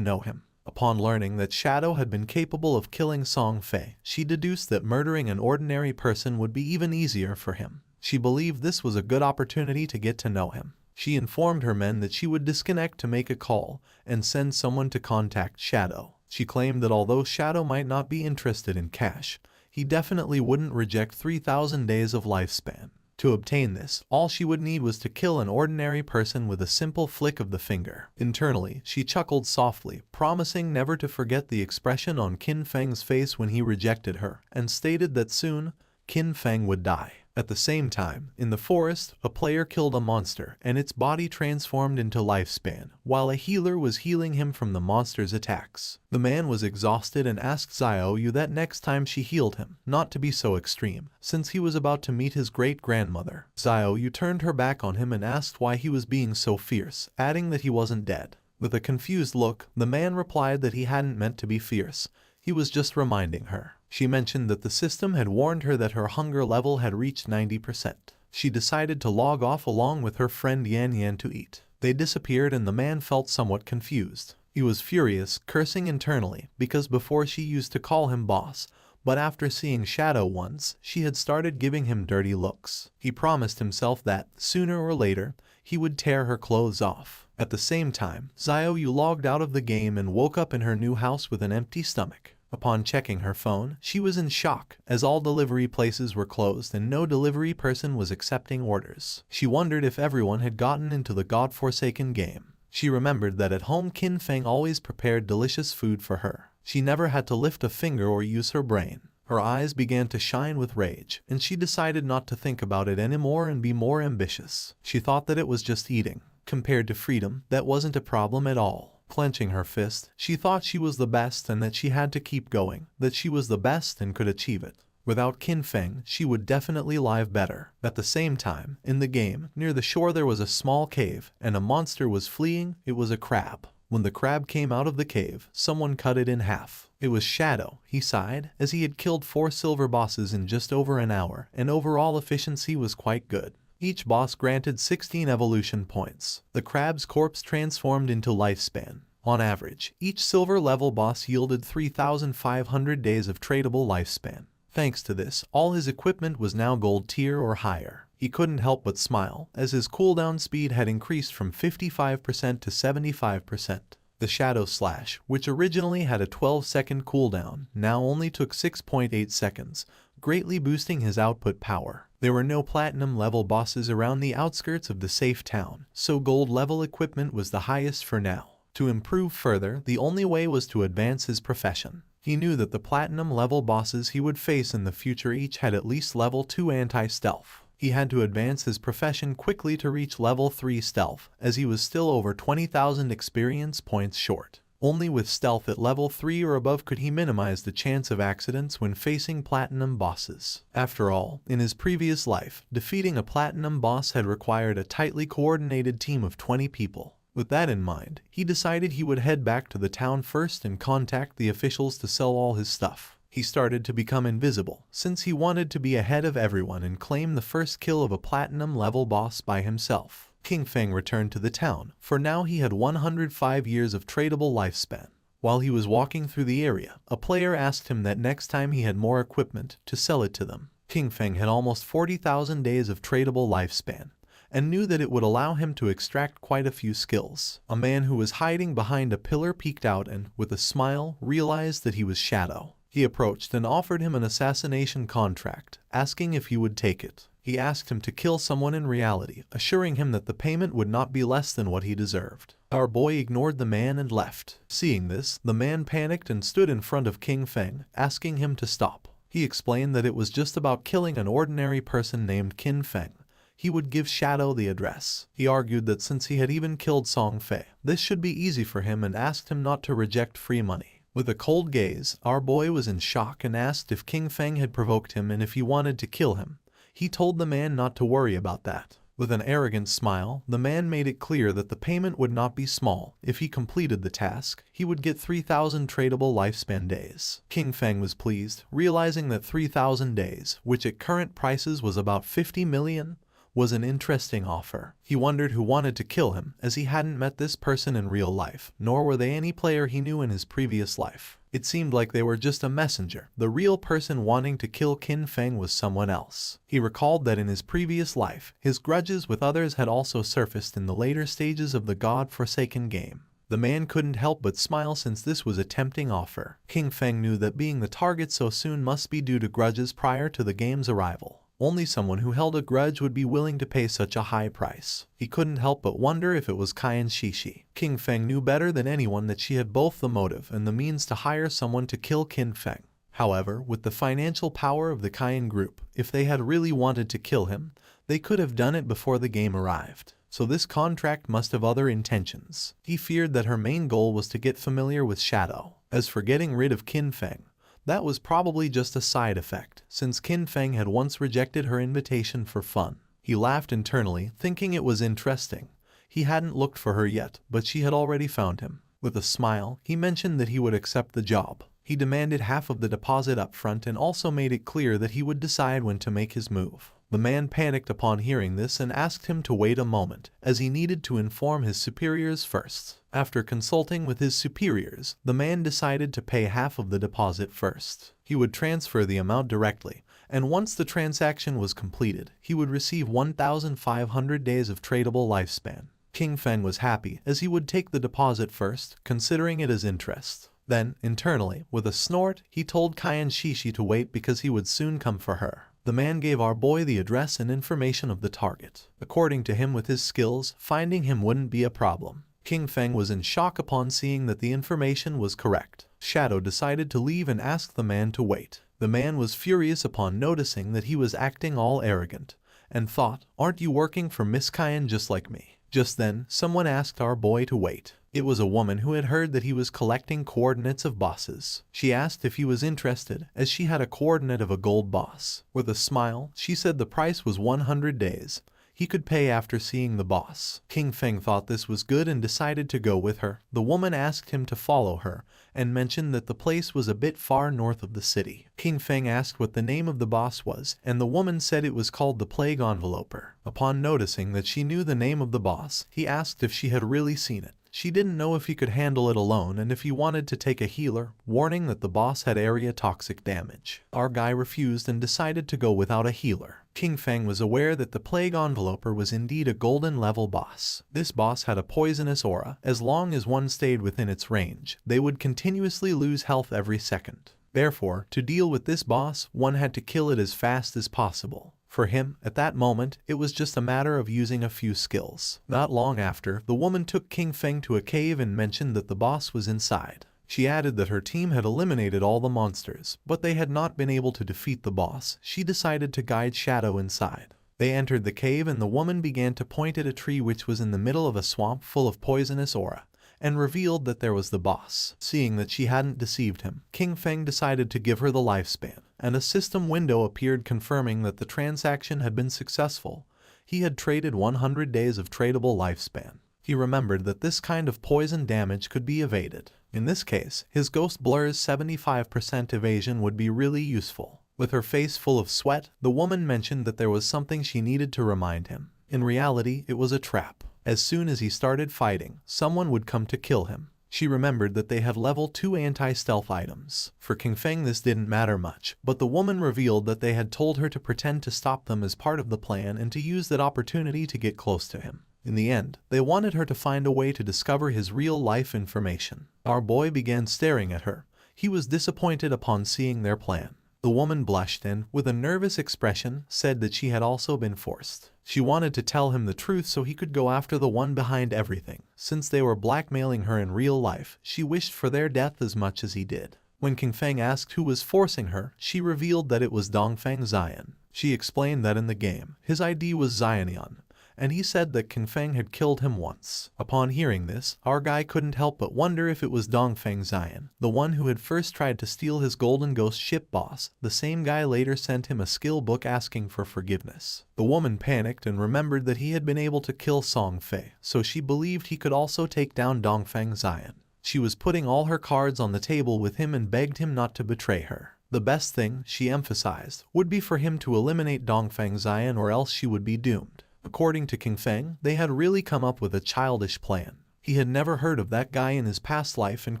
know him. Upon learning that Shadow had been capable of killing Song Fei, she deduced that murdering an ordinary person would be even easier for him. She believed this was a good opportunity to get to know him. She informed her men that she would disconnect to make a call and send someone to contact Shadow. She claimed that although Shadow might not be interested in cash, he definitely wouldn't reject 3,000 days of lifespan. To obtain this, all she would need was to kill an ordinary person with a simple flick of the finger. Internally, she chuckled softly, promising never to forget the expression on Qin Feng's face when he rejected her, and stated that soon, Qin Feng would die. At the same time, in the forest, a player killed a monster and its body transformed into lifespan, while a healer was healing him from the monster's attacks. The man was exhausted and asked Xiaoyu that next time she healed him, not to be so extreme, since he was about to meet his great-grandmother. Xiaoyu turned her back on him and asked why he was being so fierce, adding that he wasn't dead. With a confused look, the man replied that he hadn't meant to be fierce. He was just reminding her. She mentioned that the system had warned her that her hunger level had reached 90%. She decided to log off along with her friend Yan Yan to eat. They disappeared and the man felt somewhat confused. He was furious, cursing internally, because before she used to call him boss, but after seeing Shadow once, she had started giving him dirty looks. He promised himself that, sooner or later, he would tear her clothes off. At the same time, Xiaoyu logged out of the game and woke up in her new house with an empty stomach. Upon checking her phone, she was in shock, as all delivery places were closed and no delivery person was accepting orders. She wondered if everyone had gotten into the godforsaken game. She remembered that at home Qin Feng always prepared delicious food for her. She never had to lift a finger or use her brain. Her eyes began to shine with rage, and she decided not to think about it anymore and be more ambitious. She thought that it was just eating. Compared to freedom, that wasn't a problem at all. Clenching her fist, she thought she was the best and that she had to keep going, that she was the best and could achieve it. Without Qin Feng, she would definitely live better. At the same time, in the game, near the shore there was a small cave, and a monster was fleeing. It was a crab. When the crab came out of the cave, someone cut it in half. It was Shadow, he sighed, as he had killed 4 silver bosses in just over an hour, and overall efficiency was quite good. Each boss granted 16 evolution points. The crab's corpse transformed into lifespan. On average, each silver level boss yielded 3,500 days of tradable lifespan. Thanks to this, all his equipment was now gold tier or higher. He couldn't help but smile, as his cooldown speed had increased from 55% to 75%. The Shadow Slash, which originally had a 12-second cooldown, now only took 6.8 seconds, greatly boosting his output power. There were no platinum level bosses around the outskirts of the safe town, so gold level equipment was the highest for now. To improve further, the only way was to advance his profession. He knew that the platinum level bosses he would face in the future each had at least level 2 anti-stealth. He had to advance his profession quickly to reach level 3 stealth, as he was still over 20,000 experience points short. Only with stealth at level 3 or above could he minimize the chance of accidents when facing platinum bosses. After all, in his previous life, defeating a platinum boss had required a tightly coordinated team of 20 people. With that in mind, he decided he would head back to the town first and contact the officials to sell all his stuff. He started to become invisible, since he wanted to be ahead of everyone and claim the first kill of a platinum-level boss by himself. King Feng returned to the town, for now he had 105 years of tradable lifespan. While he was walking through the area, a player asked him that next time he had more equipment to sell it to them. King Feng had almost 40,000 days of tradable lifespan, and knew that it would allow him to extract quite a few skills. A man who was hiding behind a pillar peeked out and, with a smile, realized that he was Shadow. He approached and offered him an assassination contract, asking if he would take it. He asked him to kill someone in reality, assuring him that the payment would not be less than what he deserved. Our boy ignored the man and left. Seeing this, the man panicked and stood in front of King Feng, asking him to stop. He explained that it was just about killing an ordinary person named Kin Feng. He would give Shadow the address. He argued that since he had even killed Song Fei, this should be easy for him and asked him not to reject free money. With a cold gaze, our boy was in shock and asked if King Feng had provoked him and if he wanted to kill him. He told the man not to worry about that. With an arrogant smile, the man made it clear that the payment would not be small. If he completed the task, he would get 3,000 tradable lifespan days. King Feng was pleased, realizing that 3,000 days, which at current prices was about 50 million, was an interesting offer. He wondered who wanted to kill him, as he hadn't met this person in real life, nor were they any player he knew in his previous life. It seemed like they were just a messenger. The real person wanting to kill Kin Feng was someone else. He recalled that in his previous life, his grudges with others had also surfaced in the later stages of the God-forsaken game. The man couldn't help but smile since this was a tempting offer. King Feng knew that being the target so soon must be due to grudges prior to the game's arrival. Only someone who held a grudge would be willing to pay such a high price. He couldn't help but wonder if it was Cayenne Shishi. King Feng knew better than anyone that she had both the motive and the means to hire someone to kill Kin Feng. However, with the financial power of the Cayenne group, if they had really wanted to kill him, they could have done it before the game arrived. So this contract must have other intentions. He feared that her main goal was to get familiar with Shadow. As for getting rid of Kin Feng, that was probably just a side effect, since Kin Feng had once rejected her invitation for fun. He laughed internally, thinking it was interesting. He hadn't looked for her yet, but she had already found him. With a smile, he mentioned that he would accept the job. He demanded half of the deposit up front and also made it clear that he would decide when to make his move. The man panicked upon hearing this and asked him to wait a moment, as he needed to inform his superiors first. After consulting with his superiors, the man decided to pay half of the deposit first. He would transfer the amount directly, and once the transaction was completed, he would receive 1,500 days of tradable lifespan. King Feng was happy, as he would take the deposit first, considering it as interest. Then, internally, with a snort, he told Cayenne Shishi to wait because he would soon come for her. The man gave our boy the address and information of the target. According to him, with his skills, finding him wouldn't be a problem. King Feng was in shock upon seeing that the information was correct. Shadow decided to leave and asked the man to wait. The man was furious upon noticing that he was acting all arrogant, and thought, "Aren't you working for Miss Cayenne just like me?" Just then, someone asked our boy to wait. It was a woman who had heard that he was collecting coordinates of bosses. She asked if he was interested, as she had a coordinate of a gold boss. With a smile, she said the price was 100 days. He could pay after seeing the boss. King Feng thought this was good and decided to go with her. The woman asked him to follow her, and mentioned that the place was a bit far north of the city. King Feng asked what the name of the boss was, and the woman said it was called the Plague Enveloper. Upon noticing that she knew the name of the boss, he asked if she had really seen it. She didn't know if he could handle it alone and if he wanted to take a healer, warning that the boss had area toxic damage. Our guy refused and decided to go without a healer. King Feng was aware that the Plague Enveloper was indeed a golden level boss. This boss had a poisonous aura. As long as one stayed within its range, they would continuously lose health every second. Therefore, to deal with this boss, one had to kill it as fast as possible. For him, at that moment, it was just a matter of using a few skills. Not long after, the woman took King Feng to a cave and mentioned that the boss was inside. She added that her team had eliminated all the monsters, but they had not been able to defeat the boss. She decided to guide Shadow inside. They entered the cave and the woman began to point at a tree which was in the middle of a swamp full of poisonous aura, and revealed that there was the boss. Seeing that she hadn't deceived him, King Feng decided to give her the lifespan, and a system window appeared confirming that the transaction had been successful. He had traded 100 days of tradable lifespan. He remembered that this kind of poison damage could be evaded. In this case, his ghost blur's 75% evasion would be really useful. With her face full of sweat, the woman mentioned that there was something she needed to remind him. In reality, it was a trap. As soon as he started fighting, someone would come to kill him. She remembered that they had level 2 anti-stealth items. For King Feng this didn't matter much, but the woman revealed that they had told her to pretend to stop them as part of the plan and to use that opportunity to get close to him. In the end, they wanted her to find a way to discover his real-life information. Our boy began staring at her. He was disappointed upon seeing their plan. The woman blushed and, with a nervous expression, said that she had also been forced. She wanted to tell him the truth so he could go after the one behind everything. Since they were blackmailing her in real life, she wished for their death as much as he did. When King Feng asked who was forcing her, she revealed that it was Dongfeng Xian. She explained that in the game, his ID was Xianian, and he said that King Feng had killed him once. Upon hearing this, our guy couldn't help but wonder if it was Dongfeng Xian, the one who had first tried to steal his golden ghost ship boss. The same guy later sent him a skill book asking for forgiveness. The woman panicked and remembered that he had been able to kill Song Fei, so she believed he could also take down Dongfeng Xian. She was putting all her cards on the table with him and begged him not to betray her. The best thing, she emphasized, would be for him to eliminate Dongfeng Xian or else she would be doomed. According to King Feng, they had really come up with a childish plan. He had never heard of that guy in his past life and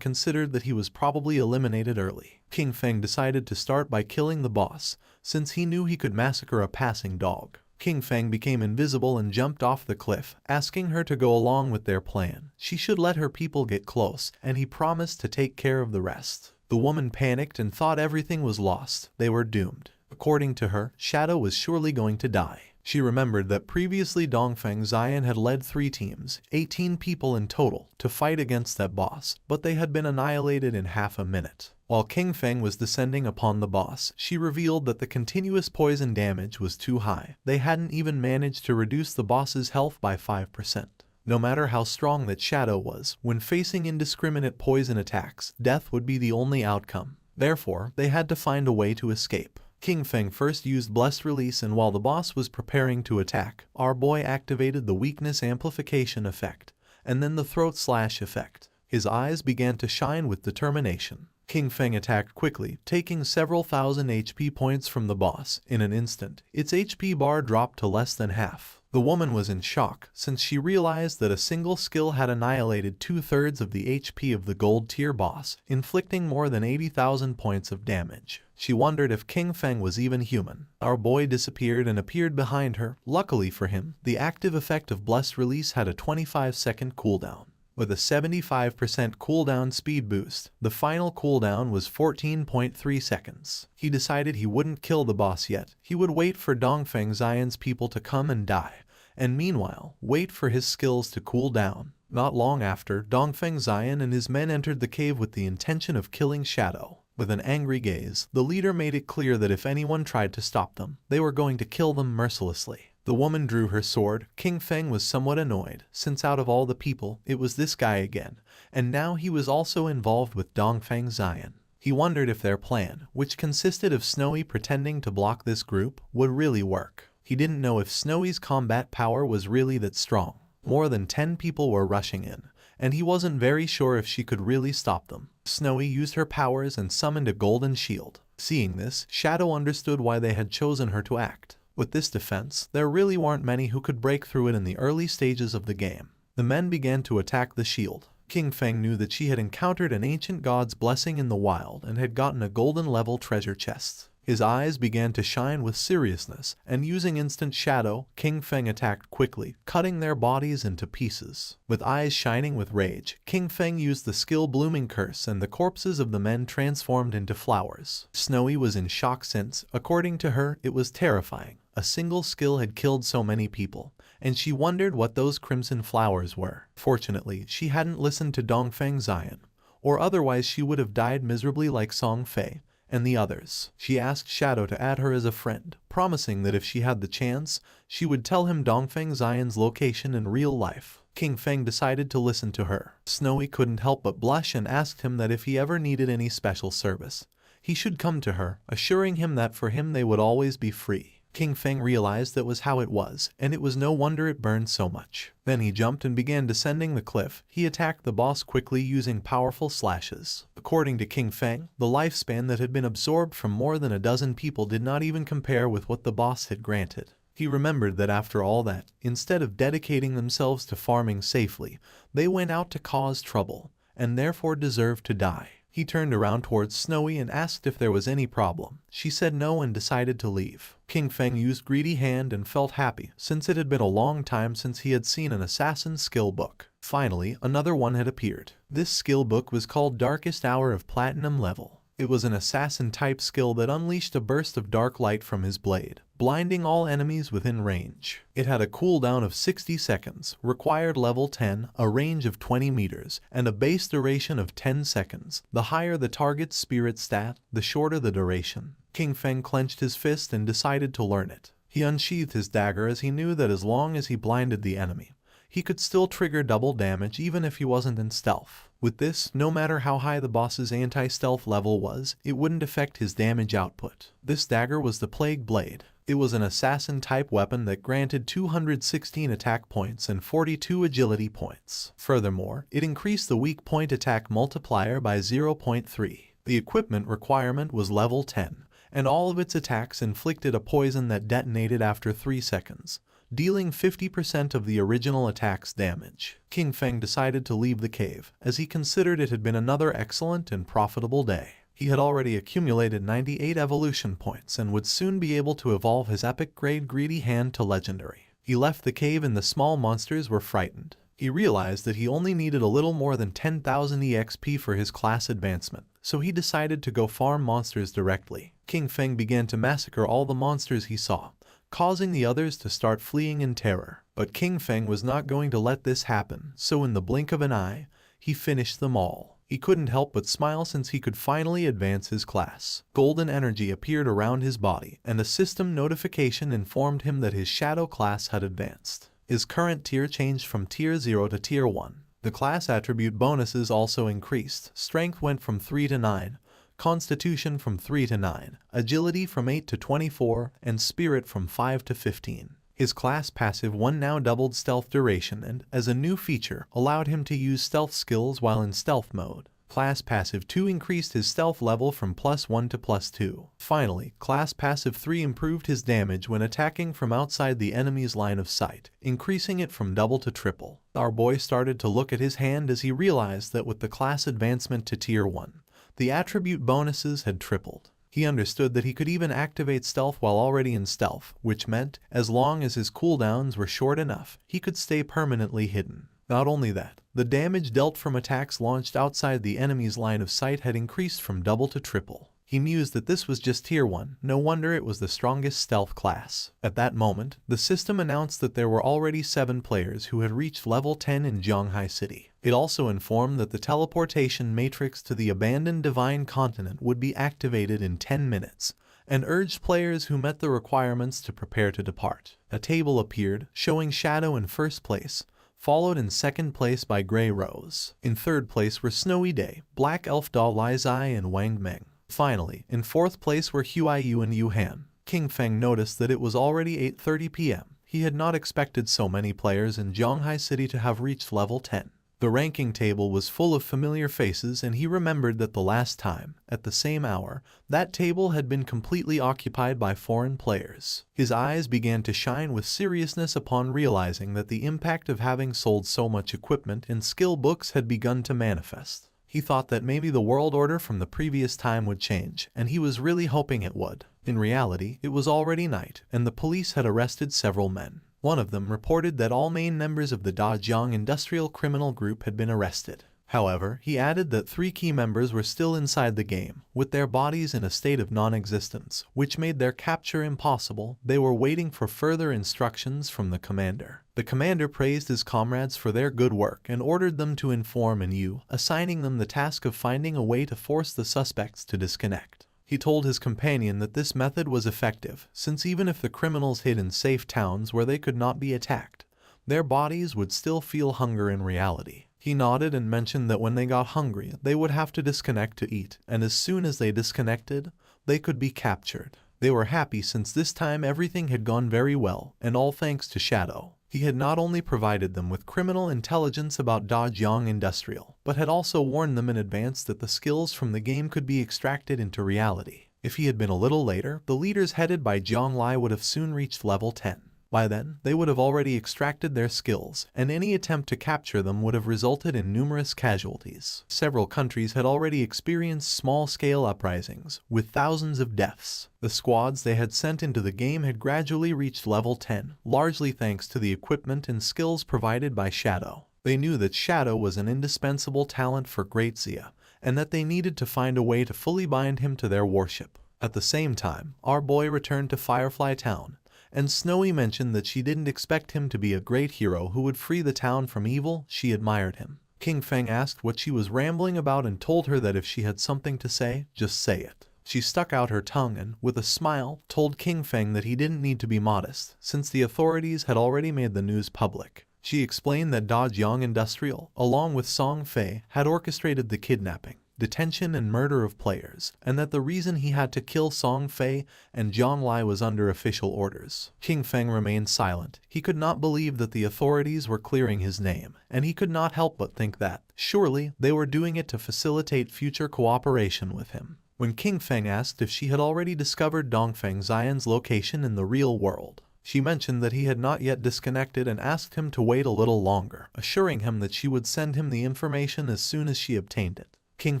considered that he was probably eliminated early. King Feng decided to start by killing the boss, since he knew he could massacre a passing dog. King Feng became invisible and jumped off the cliff, asking her to go along with their plan. She should let her people get close, and he promised to take care of the rest. The woman panicked and thought everything was lost. They were doomed. According to her, Shadow was surely going to die. She remembered that previously Dongfeng Xian had led 3 teams, 18 people in total, to fight against that boss, but they had been annihilated in half a minute. While King Feng was descending upon the boss, she revealed that the continuous poison damage was too high. They hadn't even managed to reduce the boss's health by 5%. No matter how strong that Shadow was, when facing indiscriminate poison attacks, death would be the only outcome. Therefore, they had to find a way to escape. King Feng first used Blessed Release, and while the boss was preparing to attack, our boy activated the Weakness Amplification effect, and then the Throat Slash effect. His eyes began to shine with determination. King Feng attacked quickly, taking several thousand HP points from the boss. In an instant, its HP bar dropped to less than half. The woman was in shock, since she realized that a single skill had annihilated 2/3 of the HP of the gold tier boss, inflicting more than 80,000 points of damage. She wondered if King Feng was even human. Our boy disappeared and appeared behind her. Luckily for him, the active effect of Blessed Release had a 25-second cooldown. With a 75% cooldown speed boost, the final cooldown was 14.3 seconds. He decided he wouldn't kill the boss yet. He would wait for Dongfeng Xian's people to come and die, and meanwhile, wait for his skills to cool down. Not long after, Dongfeng Xian and his men entered the cave with the intention of killing Shadow. With an angry gaze, the leader made it clear that if anyone tried to stop them, they were going to kill them mercilessly. The woman drew her sword. King Feng was somewhat annoyed, since out of all the people, it was this guy again, and now he was also involved with Dongfeng Xian. He wondered if their plan, which consisted of Snowy pretending to block this group, would really work. He didn't know if Snowy's combat power was really that strong. More than 10 people were rushing in, and he wasn't very sure if she could really stop them. Snowy used her powers and summoned a golden shield. Seeing this, Shadow understood why they had chosen her to act. With this defense, there really weren't many who could break through it in the early stages of the game. The men began to attack the shield. King Feng knew that she had encountered an ancient god's blessing in the wild and had gotten a golden level treasure chest. His eyes began to shine with seriousness, and using instant shadow, King Feng attacked quickly, cutting their bodies into pieces. With eyes shining with rage, King Feng used the skill Blooming Curse, and the corpses of the men transformed into flowers. Snowy was in shock since, according to her, it was terrifying. A single skill had killed so many people, and she wondered what those crimson flowers were. Fortunately, she hadn't listened to Dongfeng Xian, or otherwise she would have died miserably like Song Fei and the others. She asked Shadow to add her as a friend, promising that if she had the chance, she would tell him Dongfeng Xian's location in real life. King Feng decided to listen to her. Snowy couldn't help but blush and asked him that if he ever needed any special service, he should come to her, assuring him that for him they would always be free. King Feng realized that was how it was, and it was no wonder it burned so much. Then he jumped and began descending the cliff. He attacked the boss quickly using powerful slashes. According to King Feng, the lifespan that had been absorbed from more than a dozen people did not even compare with what the boss had granted. He remembered that after all that, instead of dedicating themselves to farming safely, they went out to cause trouble, and therefore deserved to die. He turned around towards Snowy and asked if there was any problem. She said no and decided to leave. King Feng used Greedy Hand and felt happy, since it had been a long time since he had seen an assassin's skill book. Finally, another one had appeared. This skill book was called Darkest Hour of Platinum Level. It was an assassin-type skill that unleashed a burst of dark light from his blade, blinding all enemies within range. It had a cooldown of 60 seconds, required level 10, a range of 20 meters, and a base duration of 10 seconds. The higher the target's spirit stat, the shorter the duration. King Feng clenched his fist and decided to learn it. He unsheathed his dagger as he knew that as long as he blinded the enemy, he could still trigger double damage even if he wasn't in stealth. With this, no matter how high the boss's anti-stealth level was, it wouldn't affect his damage output. This dagger was the Plague Blade. It was an assassin-type weapon that granted 216 attack points and 42 agility points. Furthermore, it increased the weak point attack multiplier by 0.3. The equipment requirement was level 10, and all of its attacks inflicted a poison that detonated after 3 seconds, dealing 50% of the original attack's damage. King Feng decided to leave the cave, as he considered it had been another excellent and profitable day. He had already accumulated 98 evolution points and would soon be able to evolve his epic grade Greedy Hand to legendary. He left the cave and the small monsters were frightened. He realized that he only needed a little more than 10,000 EXP for his class advancement, so he decided to go farm monsters directly. King Feng began to massacre all the monsters he saw, causing the others to start fleeing in terror. But King Feng was not going to let this happen, so in the blink of an eye, he finished them all. He couldn't help but smile since he could finally advance his class. Golden energy appeared around his body, and a system notification informed him that his shadow class had advanced. His current tier changed from tier 0 to tier 1. The class attribute bonuses also increased. Strength went from 3 to 9, Constitution from 3 to 9, Agility from 8 to 24, and Spirit from 5 to 15. His class passive 1 now doubled stealth duration and, as a new feature, allowed him to use stealth skills while in stealth mode. Class passive 2 increased his stealth level from +1 to +2. Finally, class passive 3 improved his damage when attacking from outside the enemy's line of sight, increasing it from double to triple. Our boy started to look at his hand as he realized that with the class advancement to tier 1, the attribute bonuses had tripled. He understood that he could even activate stealth while already in stealth, which meant, as long as his cooldowns were short enough, he could stay permanently hidden. Not only that, the damage dealt from attacks launched outside the enemy's line of sight had increased from double to triple. He mused that this was just tier 1, no wonder it was the strongest stealth class. At that moment, the system announced that there were already 7 players who had reached level 10 in Zhonghai City. It also informed that the teleportation matrix to the abandoned divine continent would be activated in 10 minutes, and urged players who met the requirements to prepare to depart. A table appeared, showing Shadow in first place, followed in second place by Grey Rose. In third place were Snowy Day, Black Elf Doll Lai Zai, and Wang Meng. Finally, in fourth place were Huaiyu and Yu Han. King Feng noticed that it was already 8:30 p.m. He had not expected so many players in Zhonghai City to have reached level 10. The ranking table was full of familiar faces, and he remembered that the last time, at the same hour, that table had been completely occupied by foreign players. His eyes began to shine with seriousness upon realizing that the impact of having sold so much equipment and skill books had begun to manifest. He thought that maybe the world order from the previous time would change, and he was really hoping it would. In reality, it was already night, and the police had arrested several men. One of them reported that all main members of the Dajiang Industrial Criminal Group had been arrested. However, he added that 3 key members were still inside the game, with their bodies in a state of non-existence, which made their capture impossible. They were waiting for further instructions from the commander. The commander praised his comrades for their good work and ordered them to inform Yu, assigning them the task of finding a way to force the suspects to disconnect. He told his companion that this method was effective, since even if the criminals hid in safe towns where they could not be attacked, their bodies would still feel hunger in reality. He nodded and mentioned that when they got hungry, they would have to disconnect to eat, and as soon as they disconnected, they could be captured. They were happy since this time everything had gone very well, and all thanks to Shadow. He had not only provided them with criminal intelligence about Dajong Industrial, but had also warned them in advance that the skills from the game could be extracted into reality. If he had been a little later, the leaders headed by Zhang Lai would have soon reached level 10. By then, they would have already extracted their skills, and any attempt to capture them would have resulted in numerous casualties. Several countries had already experienced small-scale uprisings, with thousands of deaths. The squads they had sent into the game had gradually reached level 10, largely thanks to the equipment and skills provided by Shadow. They knew that Shadow was an indispensable talent for Great Zia, and that they needed to find a way to fully bind him to their worship. At the same time, our boy returned to Firefly Town, and Snowy mentioned that she didn't expect him to be a great hero who would free the town from evil. She admired him. King Feng asked what she was rambling about and told her that if she had something to say, just say it. She stuck out her tongue and, with a smile, told King Feng that he didn't need to be modest, since the authorities had already made the news public. She explained that Dajong Industrial, along with Song Fei, had orchestrated the kidnapping, detention and murder of players, and that the reason he had to kill Song Fei and Zhang Lai was under official orders. King Feng remained silent. He could not believe that the authorities were clearing his name, and he could not help but think that, surely, they were doing it to facilitate future cooperation with him. When King Feng asked if she had already discovered Dongfeng Xian's location in the real world, she mentioned that he had not yet disconnected and asked him to wait a little longer, assuring him that she would send him the information as soon as she obtained it. King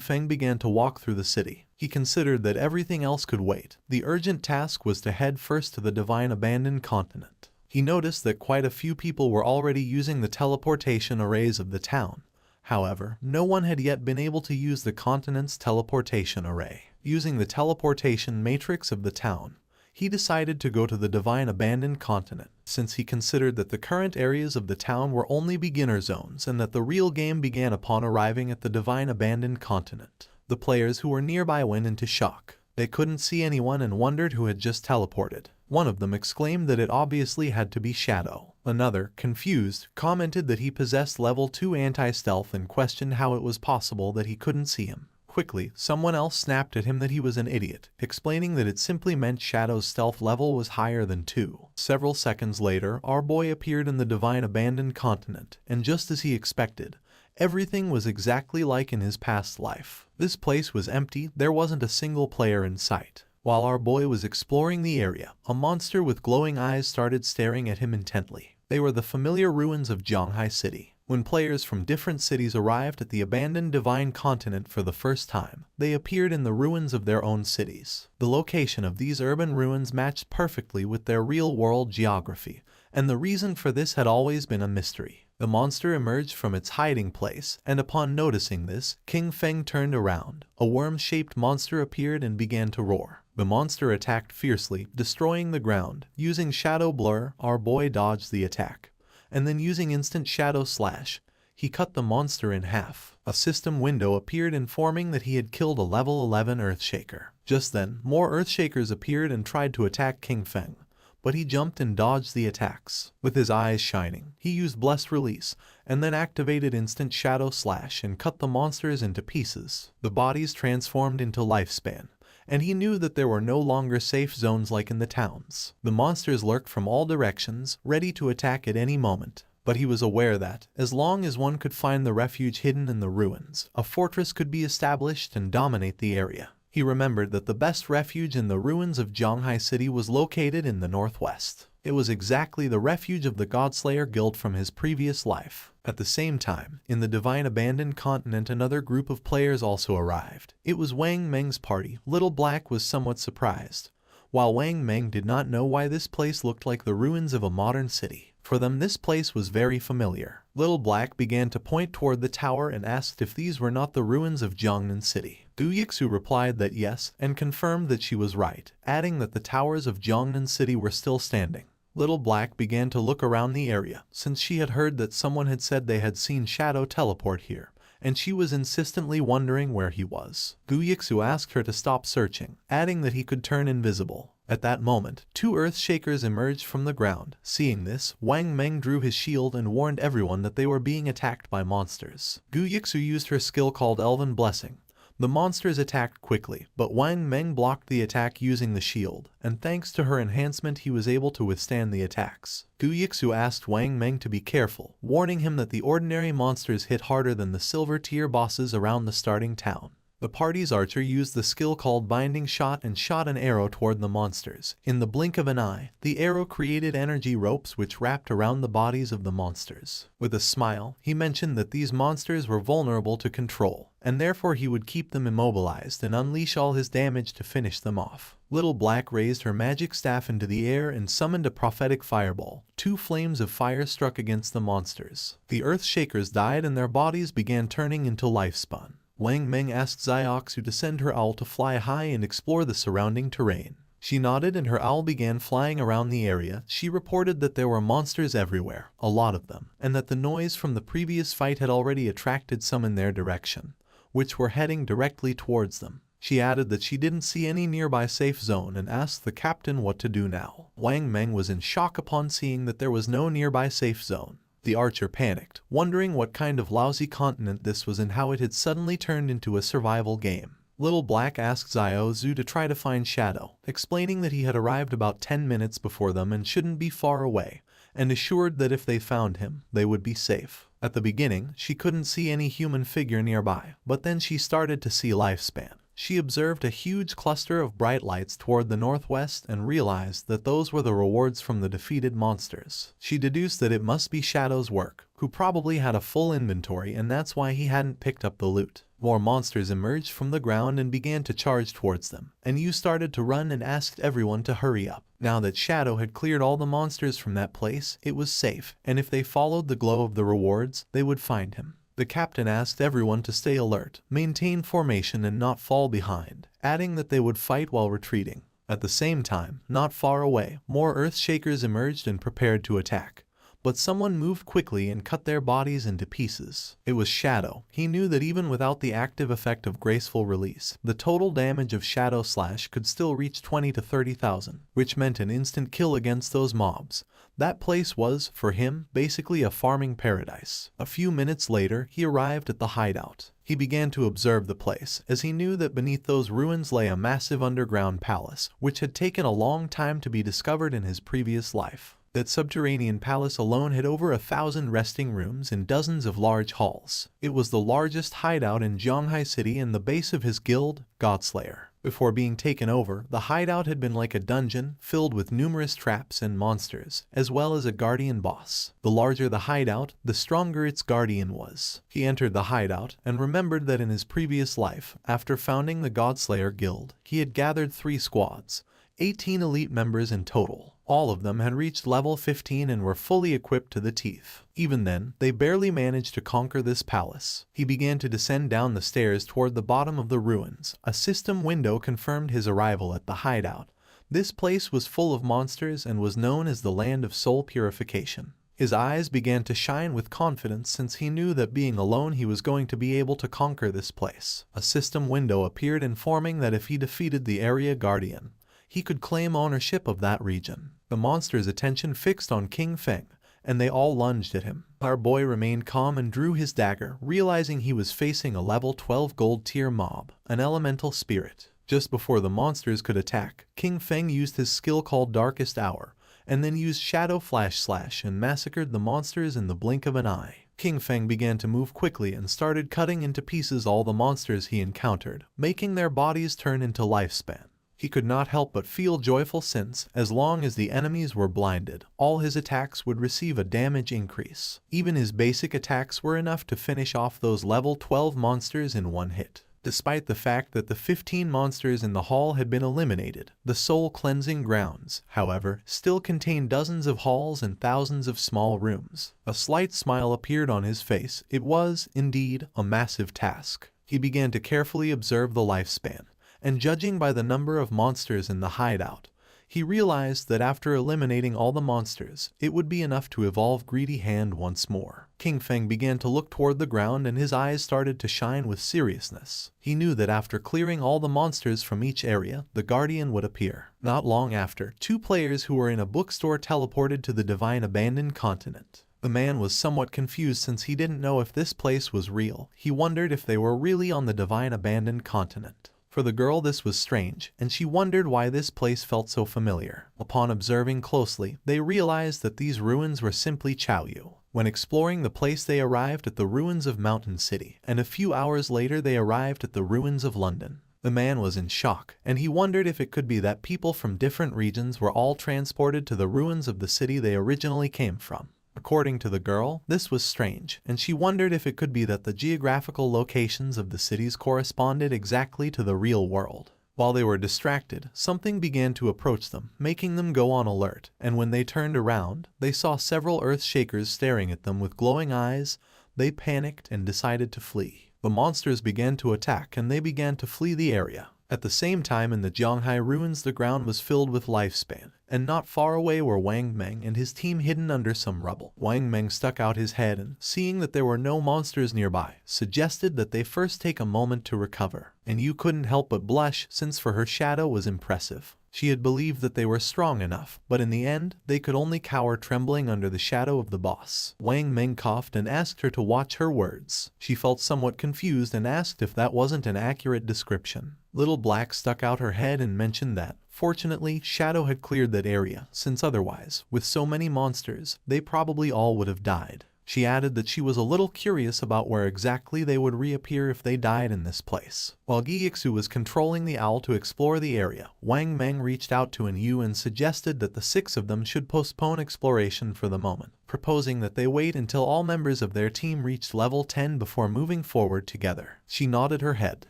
Feng began to walk through the city. He considered that everything else could wait. The urgent task was to head first to the divine abandoned continent. He noticed that quite a few people were already using the teleportation arrays of the town. However, no one had yet been able to use the continent's teleportation array. Using the teleportation matrix of the town, he decided to go to the divine abandoned continent, since he considered that the current areas of the town were only beginner zones and that the real game began upon arriving at the divine abandoned continent. The players who were nearby went into shock. They couldn't see anyone and wondered who had just teleported. One of them exclaimed that it obviously had to be Shadow. Another, confused, commented that he possessed level 2 anti-stealth and questioned how it was possible that he couldn't see him. Quickly, someone else snapped at him that he was an idiot, explaining that it simply meant Shadow's stealth level was higher than 2. Several seconds later, our boy appeared in the divine abandoned continent, and just as he expected, everything was exactly like in his past life. This place was empty, there wasn't a single player in sight. While our boy was exploring the area, a monster with glowing eyes started staring at him intently. They were the familiar ruins of Zhanghai City. When players from different cities arrived at the abandoned divine continent for the first time, they appeared in the ruins of their own cities. The location of these urban ruins matched perfectly with their real-world geography, and the reason for this had always been a mystery. The monster emerged from its hiding place, and upon noticing this, King Feng turned around. A worm-shaped monster appeared and began to roar. The monster attacked fiercely, destroying the ground. Using Shadow Blur, our boy dodged the attack, and then using Instant Shadow Slash, he cut the monster in half. A system window appeared informing that he had killed a level 11 Earthshaker. Just then, more Earthshakers appeared and tried to attack King Feng, but he jumped and dodged the attacks. With his eyes shining, he used Blessed Release, and then activated Instant Shadow Slash and cut the monsters into pieces. The bodies transformed into Lifespan, and he knew that there were no longer safe zones like in the towns. The monsters lurked from all directions, ready to attack at any moment. But he was aware that, as long as one could find the refuge hidden in the ruins, a fortress could be established and dominate the area. He remembered that the best refuge in the ruins of Zhanghai City was located in the northwest. It was exactly the refuge of the Godslayer Guild from his previous life. At the same time, in the divine abandoned continent, another group of players also arrived. It was Wang Meng's party. Little Black was somewhat surprised, while Wang Meng did not know why this place looked like the ruins of a modern city. For them, this place was very familiar. Little Black began to point toward the tower and asked if these were not the ruins of Jiangnan City. Gu Yixu replied that yes, and confirmed that she was right, adding that the towers of Jiangnan City were still standing. Little Black began to look around the area, since she had heard that someone had said they had seen Shadow teleport here, and she was insistently wondering where he was. Gu Yixu asked her to stop searching, adding that he could turn invisible. At that moment, 2 Earthshakers emerged from the ground. Seeing this, Wang Meng drew his shield and warned everyone that they were being attacked by monsters. Gu Yixu used her skill called Elven Blessing, The monsters attacked quickly, but Wang Meng blocked the attack using the shield, and thanks to her enhancement he was able to withstand the attacks. Gu Yixu asked Wang Meng to be careful, warning him that the ordinary monsters hit harder than the silver-tier bosses around the starting town. The party's archer used the skill called Binding Shot and shot an arrow toward the monsters. In the blink of an eye, the arrow created energy ropes which wrapped around the bodies of the monsters. With a smile, he mentioned that these monsters were vulnerable to control, and therefore he would keep them immobilized and unleash all his damage to finish them off. Little Black raised her magic staff into the air and summoned a prophetic fireball. 2 flames of fire struck against the monsters. The Earth Shakers died and their bodies began turning into life-spun. Wang Meng asked Xiaoxu to send her owl to fly high and explore the surrounding terrain. She nodded and her owl began flying around the area. She reported that there were monsters everywhere, a lot of them, and that the noise from the previous fight had already attracted some in their direction, which were heading directly towards them. She added that she didn't see any nearby safe zone and asked the captain what to do now. Wang Meng was in shock upon seeing that there was no nearby safe zone. The archer panicked, wondering what kind of lousy continent this was and how it had suddenly turned into a survival game. Little Black asked Xiaozu to try to find Shadow, explaining that he had arrived about 10 minutes before them and shouldn't be far away, and assured that if they found him, they would be safe. At the beginning, she couldn't see any human figure nearby, but then she started to see Lifespan. She observed a huge cluster of bright lights toward the northwest and realized that those were the rewards from the defeated monsters. She deduced that it must be Shadow's work, who probably had a full inventory and that's why he hadn't picked up the loot. More monsters emerged from the ground and began to charge towards them, and Yu started to run and asked everyone to hurry up. Now that Shadow had cleared all the monsters from that place, it was safe, and if they followed the glow of the rewards, they would find him. The captain asked everyone to stay alert, maintain formation and not fall behind, adding that they would fight while retreating. At the same time, not far away, more Earth Shakers emerged and prepared to attack. But someone moved quickly and cut their bodies into pieces. It was Shadow. He knew that even without the active effect of Graceful Release, the total damage of Shadow Slash could still reach 20 to 30,000, which meant an instant kill against those mobs. That place was, for him, basically a farming paradise. A few minutes later, he arrived at the hideout. He began to observe the place, as he knew that beneath those ruins lay a massive underground palace, which had taken a long time to be discovered in his previous life. That subterranean palace alone had over 1,000 resting rooms and dozens of large halls. It was the largest hideout in Zhonghai City and the base of his guild, Godslayer. Before being taken over, the hideout had been like a dungeon filled with numerous traps and monsters, as well as a guardian boss. The larger the hideout, the stronger its guardian was. He entered the hideout and remembered that in his previous life, after founding the Godslayer Guild, he had gathered 3 squads, 18 elite members in total. All of them had reached level 15 and were fully equipped to the teeth. Even then, they barely managed to conquer this palace. He began to descend down the stairs toward the bottom of the ruins. A system window confirmed his arrival at the hideout. This place was full of monsters and was known as the Land of Soul Purification. His eyes began to shine with confidence since he knew that being alone he was going to be able to conquer this place. A system window appeared informing that if he defeated the area guardian, he could claim ownership of that region. The monster's attention fixed on King Feng, and they all lunged at him. Our boy remained calm and drew his dagger, realizing he was facing a level 12 gold tier mob, an elemental spirit. Just before the monsters could attack, King Feng used his skill called Darkest Hour, and then used Shadow Flash Slash and massacred the monsters in the blink of an eye. King Feng began to move quickly and started cutting into pieces all the monsters he encountered, making their bodies turn into lifespan. He could not help but feel joyful since, as long as the enemies were blinded, all his attacks would receive a damage increase. Even his basic attacks were enough to finish off those level 12 monsters in one hit. Despite the fact that the 15 monsters in the hall had been eliminated, the soul cleansing grounds, however, still contained dozens of halls and thousands of small rooms. A slight smile appeared on his face. It was, indeed, a massive task. He began to carefully observe the lifespan, and judging by the number of monsters in the hideout, he realized that after eliminating all the monsters, it would be enough to evolve Greedy Hand once more. King Feng began to look toward the ground and his eyes started to shine with seriousness. He knew that after clearing all the monsters from each area, the Guardian would appear. Not long after, 2 players who were in a bookstore teleported to the Divine Abandoned Continent. The man was somewhat confused since he didn't know if this place was real. He wondered if they were really on the divine abandoned continent. For the girl this was strange, and she wondered why this place felt so familiar. Upon observing closely, they realized that these ruins were simply Chaoyu. When exploring the place they arrived at the ruins of Mountain City, and a few hours later they arrived at the ruins of London. The man was in shock, and he wondered if it could be that people from different regions were all transported to the ruins of the city they originally came from. According to the girl, this was strange, and she wondered if it could be that the geographical locations of the cities corresponded exactly to the real world. While they were distracted, something began to approach them, making them go on alert, and when they turned around, they saw several earth-shakers staring at them with glowing eyes. They panicked and decided to flee. The monsters began to attack and they began to flee the area. At the same time in the Zhonghai ruins the ground was filled with lifespan, and not far away were Wang Meng and his team hidden under some rubble. Wang Meng stuck out his head and, seeing that there were no monsters nearby, suggested that they first take a moment to recover. And you couldn't help but blush since for her shadow was impressive. She had believed that they were strong enough, but in the end, they could only cower trembling under the shadow of the boss. Wang Meng coughed and asked her to watch her words. She felt somewhat confused and asked if that wasn't an accurate description. Little Black stuck out her head and mentioned that, fortunately, Shadow had cleared that area, since otherwise, with so many monsters, they probably all would have died. She added that she was a little curious about where exactly they would reappear if they died in this place. While Gyixu was controlling the owl to explore the area, Wang Meng reached out to Yu and suggested that the 6 of them should postpone exploration for the moment, proposing that they wait until all members of their team reached level 10 before moving forward together. She nodded her head.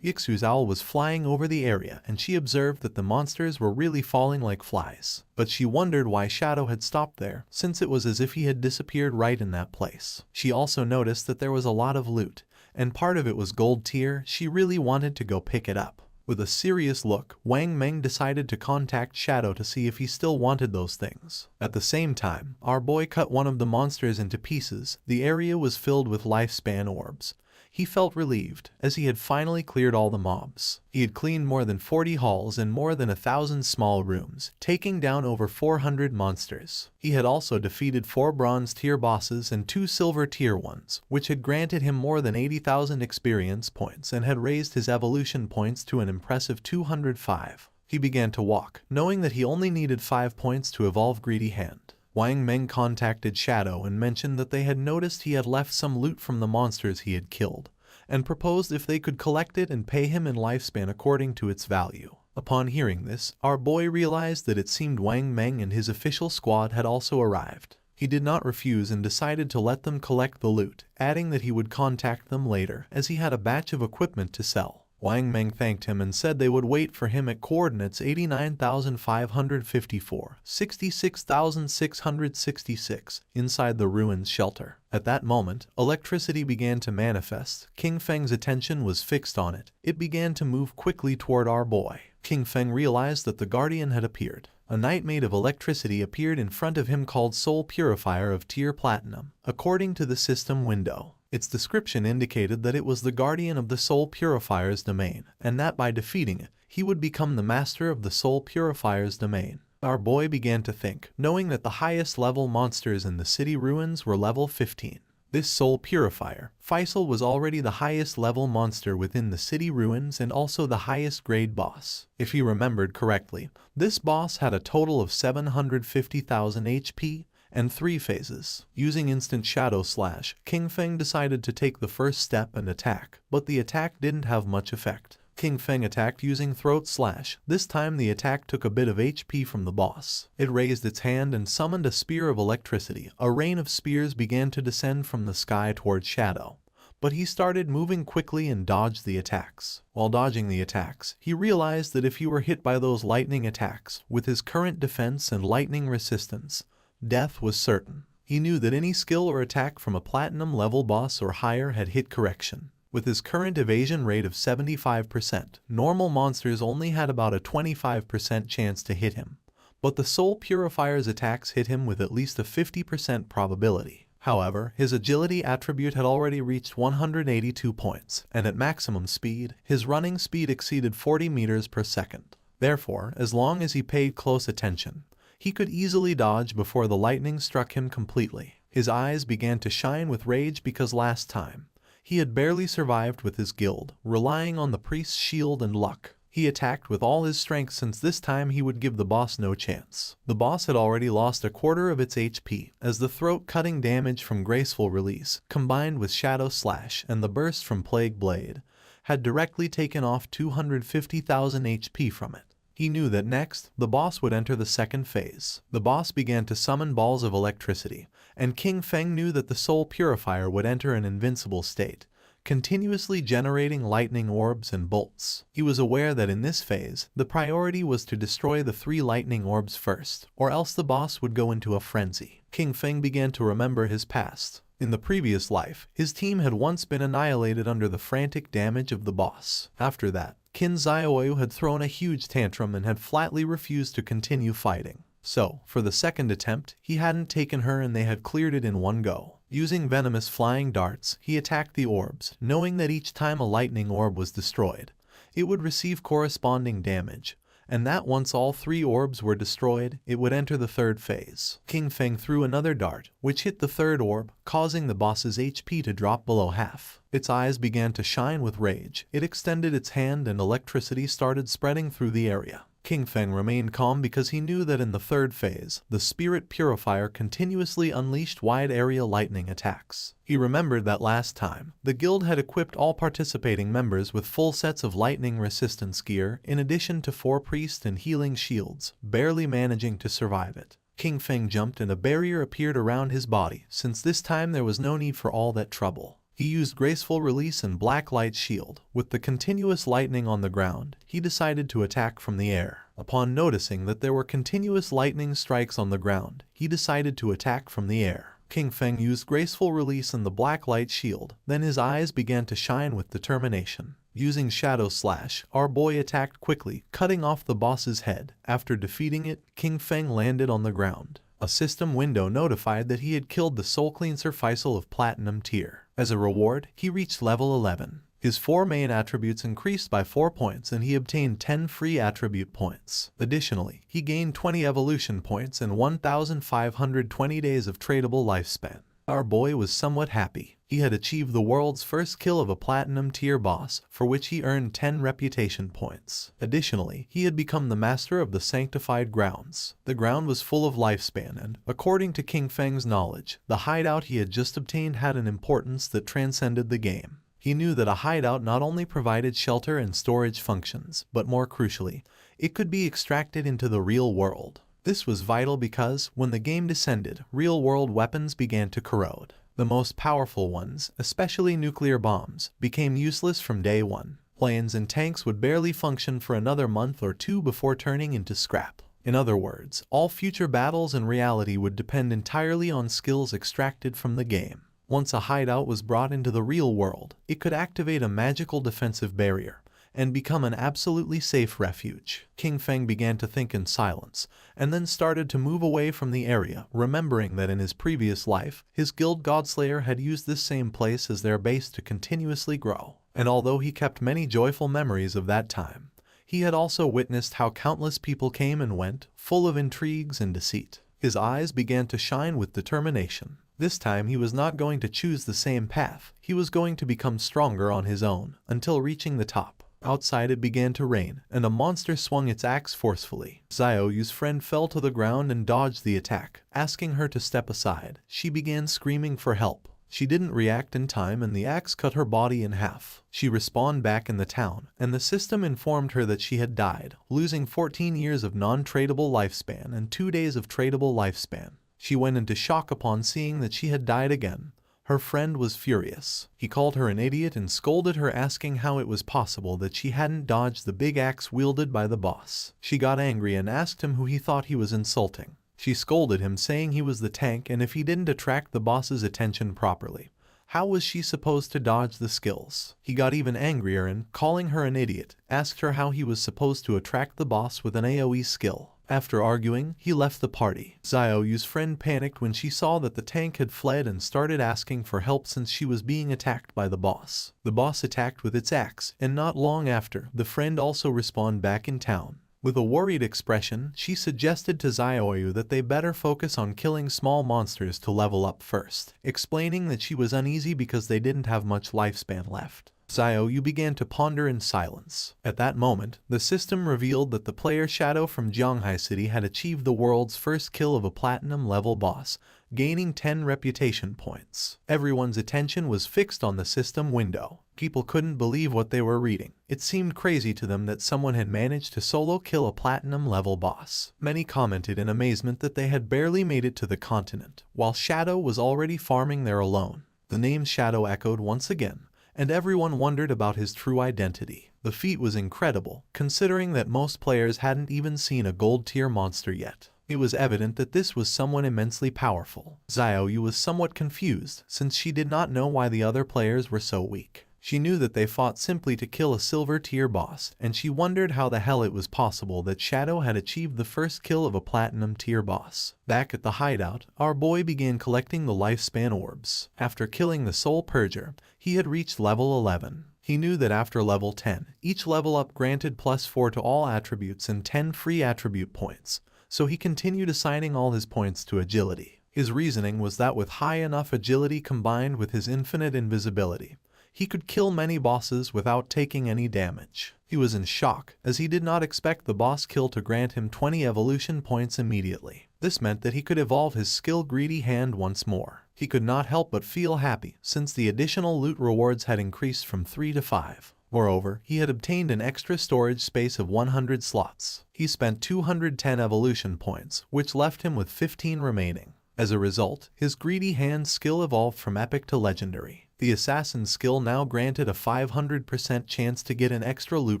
Yixu's owl was flying over the area and she observed that the monsters were really falling like flies. But she wondered why Shadow had stopped there, since it was as if he had disappeared right in that place. She also noticed that there was a lot of loot, and part of it was gold tier. She really wanted to go pick it up. With a serious look, Wang Meng decided to contact Shadow to see if he still wanted those things. At the same time, our boy cut one of the monsters into pieces. The area was filled with lifespan orbs. He felt relieved, as he had finally cleared all the mobs. He had cleaned more than 40 halls and more than 1,000 small rooms, taking down over 400 monsters. He had also defeated 4 bronze tier bosses and 2 silver tier ones, which had granted him more than 80,000 experience points and had raised his evolution points to an impressive 205. He began to walk, knowing that he only needed 5 points to evolve Greedy Hand. Wang Meng contacted Shadow and mentioned that they had noticed he had left some loot from the monsters he had killed, and proposed if they could collect it and pay him in lifespan according to its value. Upon hearing this, our boy realized that it seemed Wang Meng and his official squad had also arrived. He did not refuse and decided to let them collect the loot, adding that he would contact them later as he had a batch of equipment to sell. Wang Meng thanked him and said they would wait for him at coordinates 89,554, 66,666 inside the ruins shelter. At that moment, electricity began to manifest. King Feng's attention was fixed on it. It began to move quickly toward our boy. King Feng realized that the Guardian had appeared. A knight made of electricity appeared in front of him called Soul Purifier of Tier Platinum. According to the system window, its description indicated that it was the guardian of the Soul Purifier's domain, and that by defeating it, he would become the master of the Soul Purifier's domain. Our boy began to think, knowing that the highest level monsters in the city ruins were level 15. This Soul Purifier, Faisal, was already the highest level monster within the city ruins and also the highest grade boss. If he remembered correctly, this boss had a total of 750,000 HP, and 3 phases. Using instant shadow slash, King Feng decided to take the first step and attack, but the attack didn't have much effect. King Feng attacked using throat slash. This time the attack took a bit of HP from the boss. It raised its hand and summoned a spear of electricity. A rain of spears began to descend from the sky towards Shadow, but he started moving quickly and dodged the attacks. While dodging the attacks, he realized that if he were hit by those lightning attacks, with his current defense and lightning resistance, death was certain. He knew that any skill or attack from a platinum level boss or higher had hit correction. With his current evasion rate of 75%, normal monsters only had about a 25% chance to hit him, but the Soul Purifier's attacks hit him with at least a 50% probability. However, his agility attribute had already reached 182 points, and at maximum speed, his running speed exceeded 40 meters per second. Therefore, as long as he paid close attention, he could easily dodge before the lightning struck him completely. His eyes began to shine with rage because last time, he had barely survived with his guild, relying on the priest's shield and luck. He attacked with all his strength since this time he would give the boss no chance. The boss had already lost a quarter of its HP, as the throat-cutting damage from Graceful Release, combined with Shadow Slash and the burst from Plague Blade, had directly taken off 250,000 HP from it. He knew that next, the boss would enter the second phase. The boss began to summon balls of electricity, and King Feng knew that the Soul Purifier would enter an invincible state, continuously generating lightning orbs and bolts. He was aware that in this phase, the priority was to destroy the 3 lightning orbs first, or else the boss would go into a frenzy. King Feng began to remember his past. In the previous life, his team had once been annihilated under the frantic damage of the boss. After that, Qin Xiaoyu had thrown a huge tantrum and had flatly refused to continue fighting. So, for the second attempt, he hadn't taken her and they had cleared it in one go. Using venomous flying darts, he attacked the orbs, knowing that each time a lightning orb was destroyed, it would receive corresponding damage, and that once all 3 orbs were destroyed, it would enter the third phase. King Feng threw another dart, which hit the third orb, causing the boss's HP to drop below half. Its eyes began to shine with rage. It extended its hand and electricity started spreading through the area. King Feng remained calm because he knew that in the third phase, the Spirit Purifier continuously unleashed wide-area lightning attacks. He remembered that last time, the guild had equipped all participating members with full sets of lightning resistance gear in addition to 4 priest and healing shields, barely managing to survive it. King Feng jumped and a barrier appeared around his body, since this time there was no need for all that trouble. He used Graceful Release and Black Light Shield. With the continuous lightning on the ground, he decided to attack from the air. Upon noticing that there were continuous lightning strikes on the ground, he decided to attack from the air. King Feng used Graceful Release and the Black Light Shield, then his eyes began to shine with determination. Using Shadow Slash, our boy attacked quickly, cutting off the boss's head. After defeating it, King Feng landed on the ground. A system window notified that he had killed the Soul Cleanser Faisal of Platinum tier. As a reward, he reached level 11. His 4 main attributes increased by 4 points and he obtained 10 free attribute points. Additionally, he gained 20 evolution points and 1,520 days of tradable lifespan. Our boy was somewhat happy. He had achieved the world's first kill of a platinum tier boss, for which he earned 10 reputation points. Additionally, he had become the master of the sanctified grounds. The ground was full of lifespan and, according to King Feng's knowledge, the hideout he had just obtained had an importance that transcended the game. He knew that a hideout not only provided shelter and storage functions, but more crucially, it could be extracted into the real world. This was vital because, when the game descended, real-world weapons began to corrode. The most powerful ones, especially nuclear bombs, became useless from day one. Planes and tanks would barely function for another month or 2 before turning into scrap. In other words, all future battles in reality would depend entirely on skills extracted from the game. Once a hideout was brought into the real world, it could activate a magical defensive barrier and become an absolutely safe refuge. King Feng began to think in silence, and then started to move away from the area, remembering that in his previous life, his guild Godslayer had used this same place as their base to continuously grow. And although he kept many joyful memories of that time, he had also witnessed how countless people came and went, full of intrigues and deceit. His eyes began to shine with determination. This time he was not going to choose the same path, he was going to become stronger on his own, until reaching the top. Outside it began to rain, and a monster swung its axe forcefully. Xiaoyu's friend fell to the ground and dodged the attack. Asking her to step aside, she began screaming for help. She didn't react in time and the axe cut her body in half. She respawned back in the town, and the system informed her that she had died, losing 14 years of non-tradable lifespan and 2 days of tradable lifespan. She went into shock upon seeing that she had died again. Her friend was furious. He called her an idiot and scolded her, asking how it was possible that she hadn't dodged the big axe wielded by the boss. She got angry and asked him who he thought he was insulting. She scolded him, saying he was the tank and if he didn't attract the boss's attention properly, how was she supposed to dodge the skills? He got even angrier and, calling her an idiot, asked her how he was supposed to attract the boss with an AoE skill. After arguing, he left the party. Xiaoyu's friend panicked when she saw that the tank had fled and started asking for help since she was being attacked by the boss. The boss attacked with its axe, and not long after, the friend also respawned back in town. With a worried expression, she suggested to Xiaoyu that they better focus on killing small monsters to level up first, explaining that she was uneasy because they didn't have much lifespan left. Xiaoyu began to ponder in silence. At that moment, the system revealed that the player Shadow from Zhonghai City had achieved the world's first kill of a platinum-level boss, gaining 10 reputation points. Everyone's attention was fixed on the system window. People couldn't believe what they were reading. It seemed crazy to them that someone had managed to solo kill a platinum-level boss. Many commented in amazement that they had barely made it to the continent, while Shadow was already farming there alone. The name Shadow echoed once again, and everyone wondered about his true identity. The feat was incredible, considering that most players hadn't even seen a gold-tier monster yet. It was evident that this was someone immensely powerful. Xiaoyu was somewhat confused, since she did not know why the other players were so weak. She knew that they fought simply to kill a silver-tier boss, and she wondered how the hell it was possible that Shadow had achieved the first kill of a platinum-tier boss. Back at the hideout, our boy began collecting the lifespan orbs. After killing the Soul Purger, he had reached level 11. He knew that after level 10, each level up granted +4 to all attributes and 10 free attribute points, so he continued assigning all his points to agility. His reasoning was that with high enough agility combined with his infinite invisibility, he could kill many bosses without taking any damage. He was in shock, as he did not expect the boss kill to grant him 20 evolution points immediately. This meant that he could evolve his skill-greedy hand once more. He could not help but feel happy, since the additional loot rewards had increased from 3 to 5. Moreover, he had obtained an extra storage space of 100 slots. He spent 210 evolution points, which left him with 15 remaining. As a result, his greedy hand skill evolved from epic to legendary. The assassin skill now granted a 500% chance to get an extra loot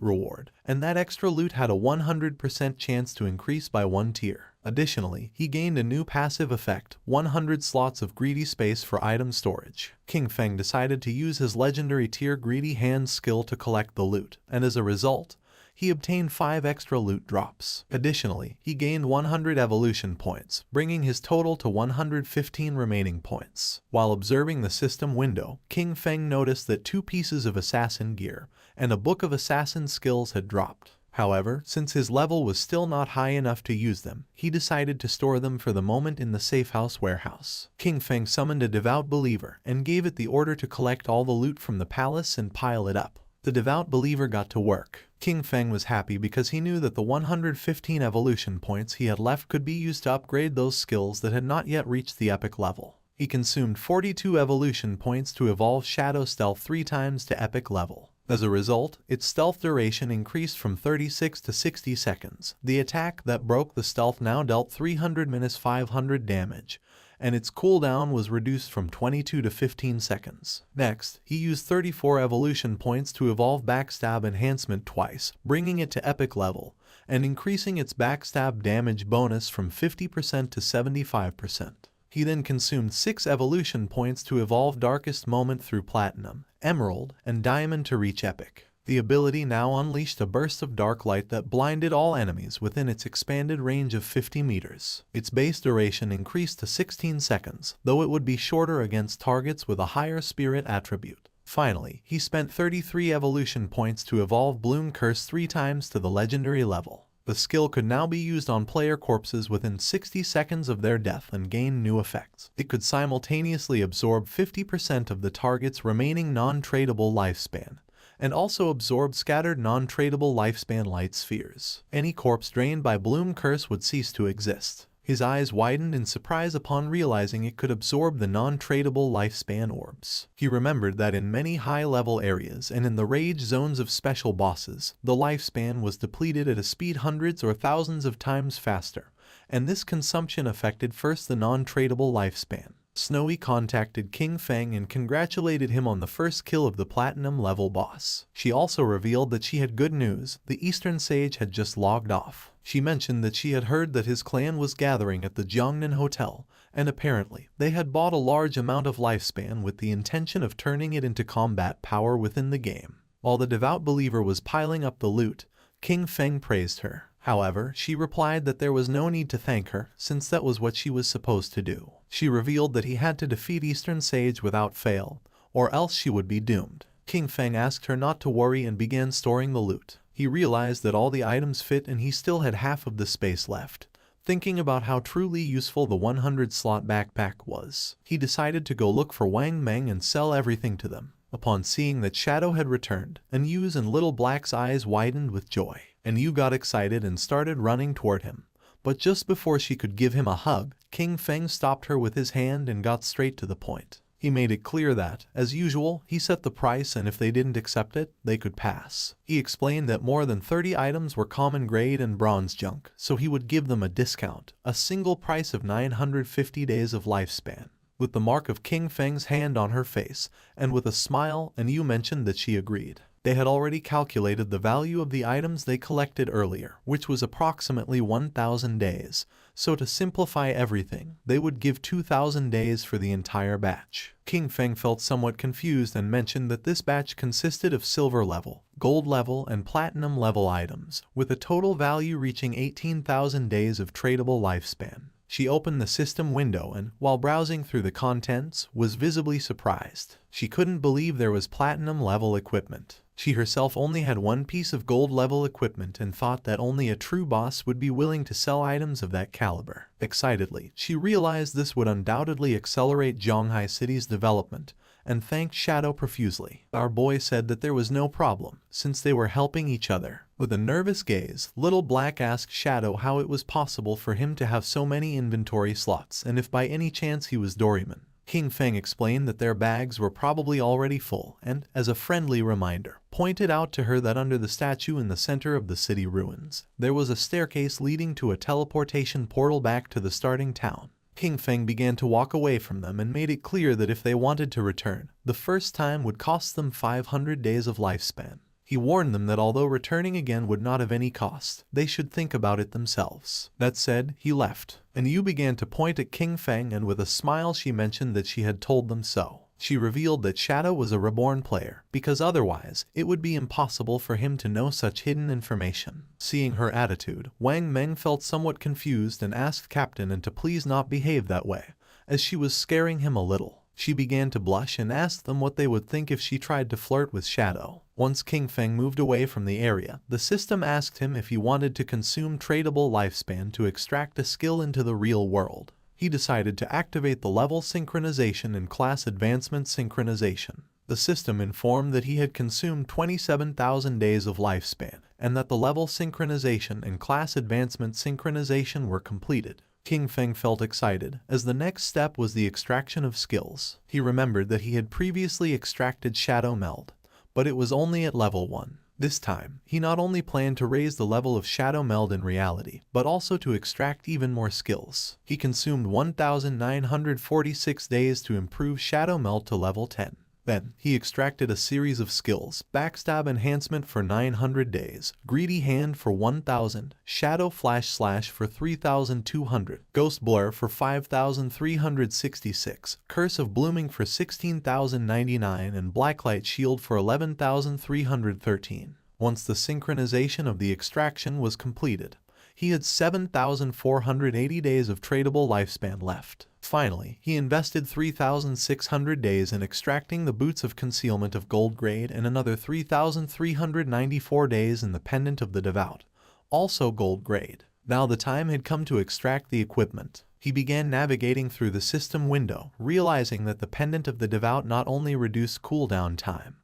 reward, and that extra loot had a 100% chance to increase by 1 tier. Additionally, he gained a new passive effect, 100 slots of greedy space for item storage. King Feng decided to use his legendary tier greedy hand skill to collect the loot, and as a result, he obtained 5 extra loot drops. Additionally, he gained 100 evolution points, bringing his total to 115 remaining points. While observing the system window, King Feng noticed that 2 pieces of assassin gear and a book of assassin skills had dropped. However, since his level was still not high enough to use them, he decided to store them for the moment in the safehouse warehouse. King Feng summoned a devout believer and gave it the order to collect all the loot from the palace and pile it up. The devout believer got to work. King Feng was happy because he knew that the 115 evolution points he had left could be used to upgrade those skills that had not yet reached the epic level. He consumed 42 evolution points to evolve Shadow Stealth 3 times to epic level. As a result, its stealth duration increased from 36 to 60 seconds. The attack that broke the stealth now dealt 300-500 damage, and its cooldown was reduced from 22 to 15 seconds. Next, he used 34 evolution points to evolve Backstab Enhancement twice, bringing it to epic level, and increasing its backstab damage bonus from 50% to 75%. He then consumed 6 evolution points to evolve Darkest Moment through Platinum, Emerald, and Diamond to reach Epic. The ability now unleashed a burst of dark light that blinded all enemies within its expanded range of 50 meters. Its base duration increased to 16 seconds, though it would be shorter against targets with a higher spirit attribute. Finally, he spent 33 evolution points to evolve Bloom Curse 3 times to the legendary level. The skill could now be used on player corpses within 60 seconds of their death and gain new effects. It could simultaneously absorb 50% of the target's remaining non-tradable lifespan, and also absorb scattered non-tradable lifespan light spheres. Any corpse drained by Bloom Curse would cease to exist. His eyes widened in surprise upon realizing it could absorb the non-tradable lifespan orbs. He remembered that in many high-level areas and in the rage zones of special bosses, the lifespan was depleted at a speed hundreds or thousands of times faster, and this consumption affected first the non-tradable lifespan. Snowy contacted King Feng and congratulated him on the first kill of the platinum-level boss. She also revealed that she had good news. The Eastern Sage had just logged off. She mentioned that she had heard that his clan was gathering at the Jiangnan Hotel, and apparently, they had bought a large amount of lifespan with the intention of turning it into combat power within the game. While the devout believer was piling up the loot, King Feng praised her. However, she replied that there was no need to thank her, since that was what she was supposed to do. She revealed that he had to defeat Eastern Sage without fail, or else she would be doomed. King Feng asked her not to worry and began storing the loot. He realized that all the items fit and he still had half of the space left. Thinking about how truly useful the 100-slot backpack was, he decided to go look for Wang Meng and sell everything to them. Upon seeing that Shadow had returned, Anyu's and Little Black's eyes widened with joy. Anyu got excited and started running toward him. But just before she could give him a hug, King Feng stopped her with his hand and got straight to the point. He made it clear that, as usual, he set the price and if they didn't accept it, they could pass. He explained that more than 30 items were common grade and bronze junk, so he would give them a discount, a single price of 950 days of lifespan. With the mark of King Feng's hand on her face, and with a smile, Anyu mentioned that she agreed. They had already calculated the value of the items they collected earlier, which was approximately 1,000 days. So to simplify everything, they would give 2,000 days for the entire batch. King Feng felt somewhat confused and mentioned that this batch consisted of silver level, gold level, and platinum level items, with a total value reaching 18,000 days of tradable lifespan. She opened the system window and, while browsing through the contents, was visibly surprised. She couldn't believe there was platinum-level equipment. She herself only had one piece of gold-level equipment and thought that only a true boss would be willing to sell items of that caliber. Excitedly, she realized this would undoubtedly accelerate Zhonghai City's development, and thanked Shadow profusely. Our boy said that there was no problem, since they were helping each other. With a nervous gaze, Little Black asked Shadow how it was possible for him to have so many inventory slots and if by any chance he was Doryman. King Feng explained that their bags were probably already full and, as a friendly reminder, pointed out to her that under the statue in the center of the city ruins, there was a staircase leading to a teleportation portal back to the starting town. King Feng began to walk away from them and made it clear that if they wanted to return, the first time would cost them 500 days of lifespan. He warned them that although returning again would not have any cost, they should think about it themselves. That said, he left, and Yu began to point at King Feng and with a smile she mentioned that she had told them so. She revealed that Shadow was a reborn player, because otherwise, it would be impossible for him to know such hidden information. Seeing her attitude, Wang Meng felt somewhat confused and asked Captain and to please not behave that way, as she was scaring him a little. She began to blush and asked them what they would think if she tried to flirt with Shadow. Once King Feng moved away from the area, the system asked him if he wanted to consume tradable lifespan to extract a skill into the real world. He decided to activate the level synchronization and class advancement synchronization. The system informed that he had consumed 27,000 days of lifespan, and that the level synchronization and class advancement synchronization were completed. King Feng felt excited, as the next step was the extraction of skills. He remembered that he had previously extracted Shadow Meld, but it was only at level 1. This time, he not only planned to raise the level of Shadow Meld in reality, but also to extract even more skills. He consumed 1,946 days to improve Shadow Meld to level 10. Then, he extracted a series of skills: Backstab Enhancement for 900 days, Greedy Hand for 1000, Shadow Flash Slash for 3200, Ghost Blur for 5366, Curse of Blooming for 16,099, and Blacklight Shield for 11,313. Once the synchronization of the extraction was completed, he had 7,480 days of tradable lifespan left. Finally, he invested 3,600 days in extracting the Boots of Concealment of Gold Grade and another 3,394 days in the Pendant of the Devout, also Gold Grade. Now the time had come to extract the equipment. He began navigating through the system window, realizing that the Pendant of the Devout not only reduced cooldown time,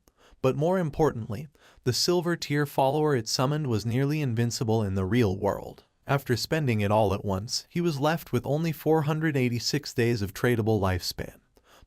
but more importantly, the Silver Tier follower it summoned was nearly invincible in the real world. After spending it all at once, he was left with only 486 days of tradable lifespan.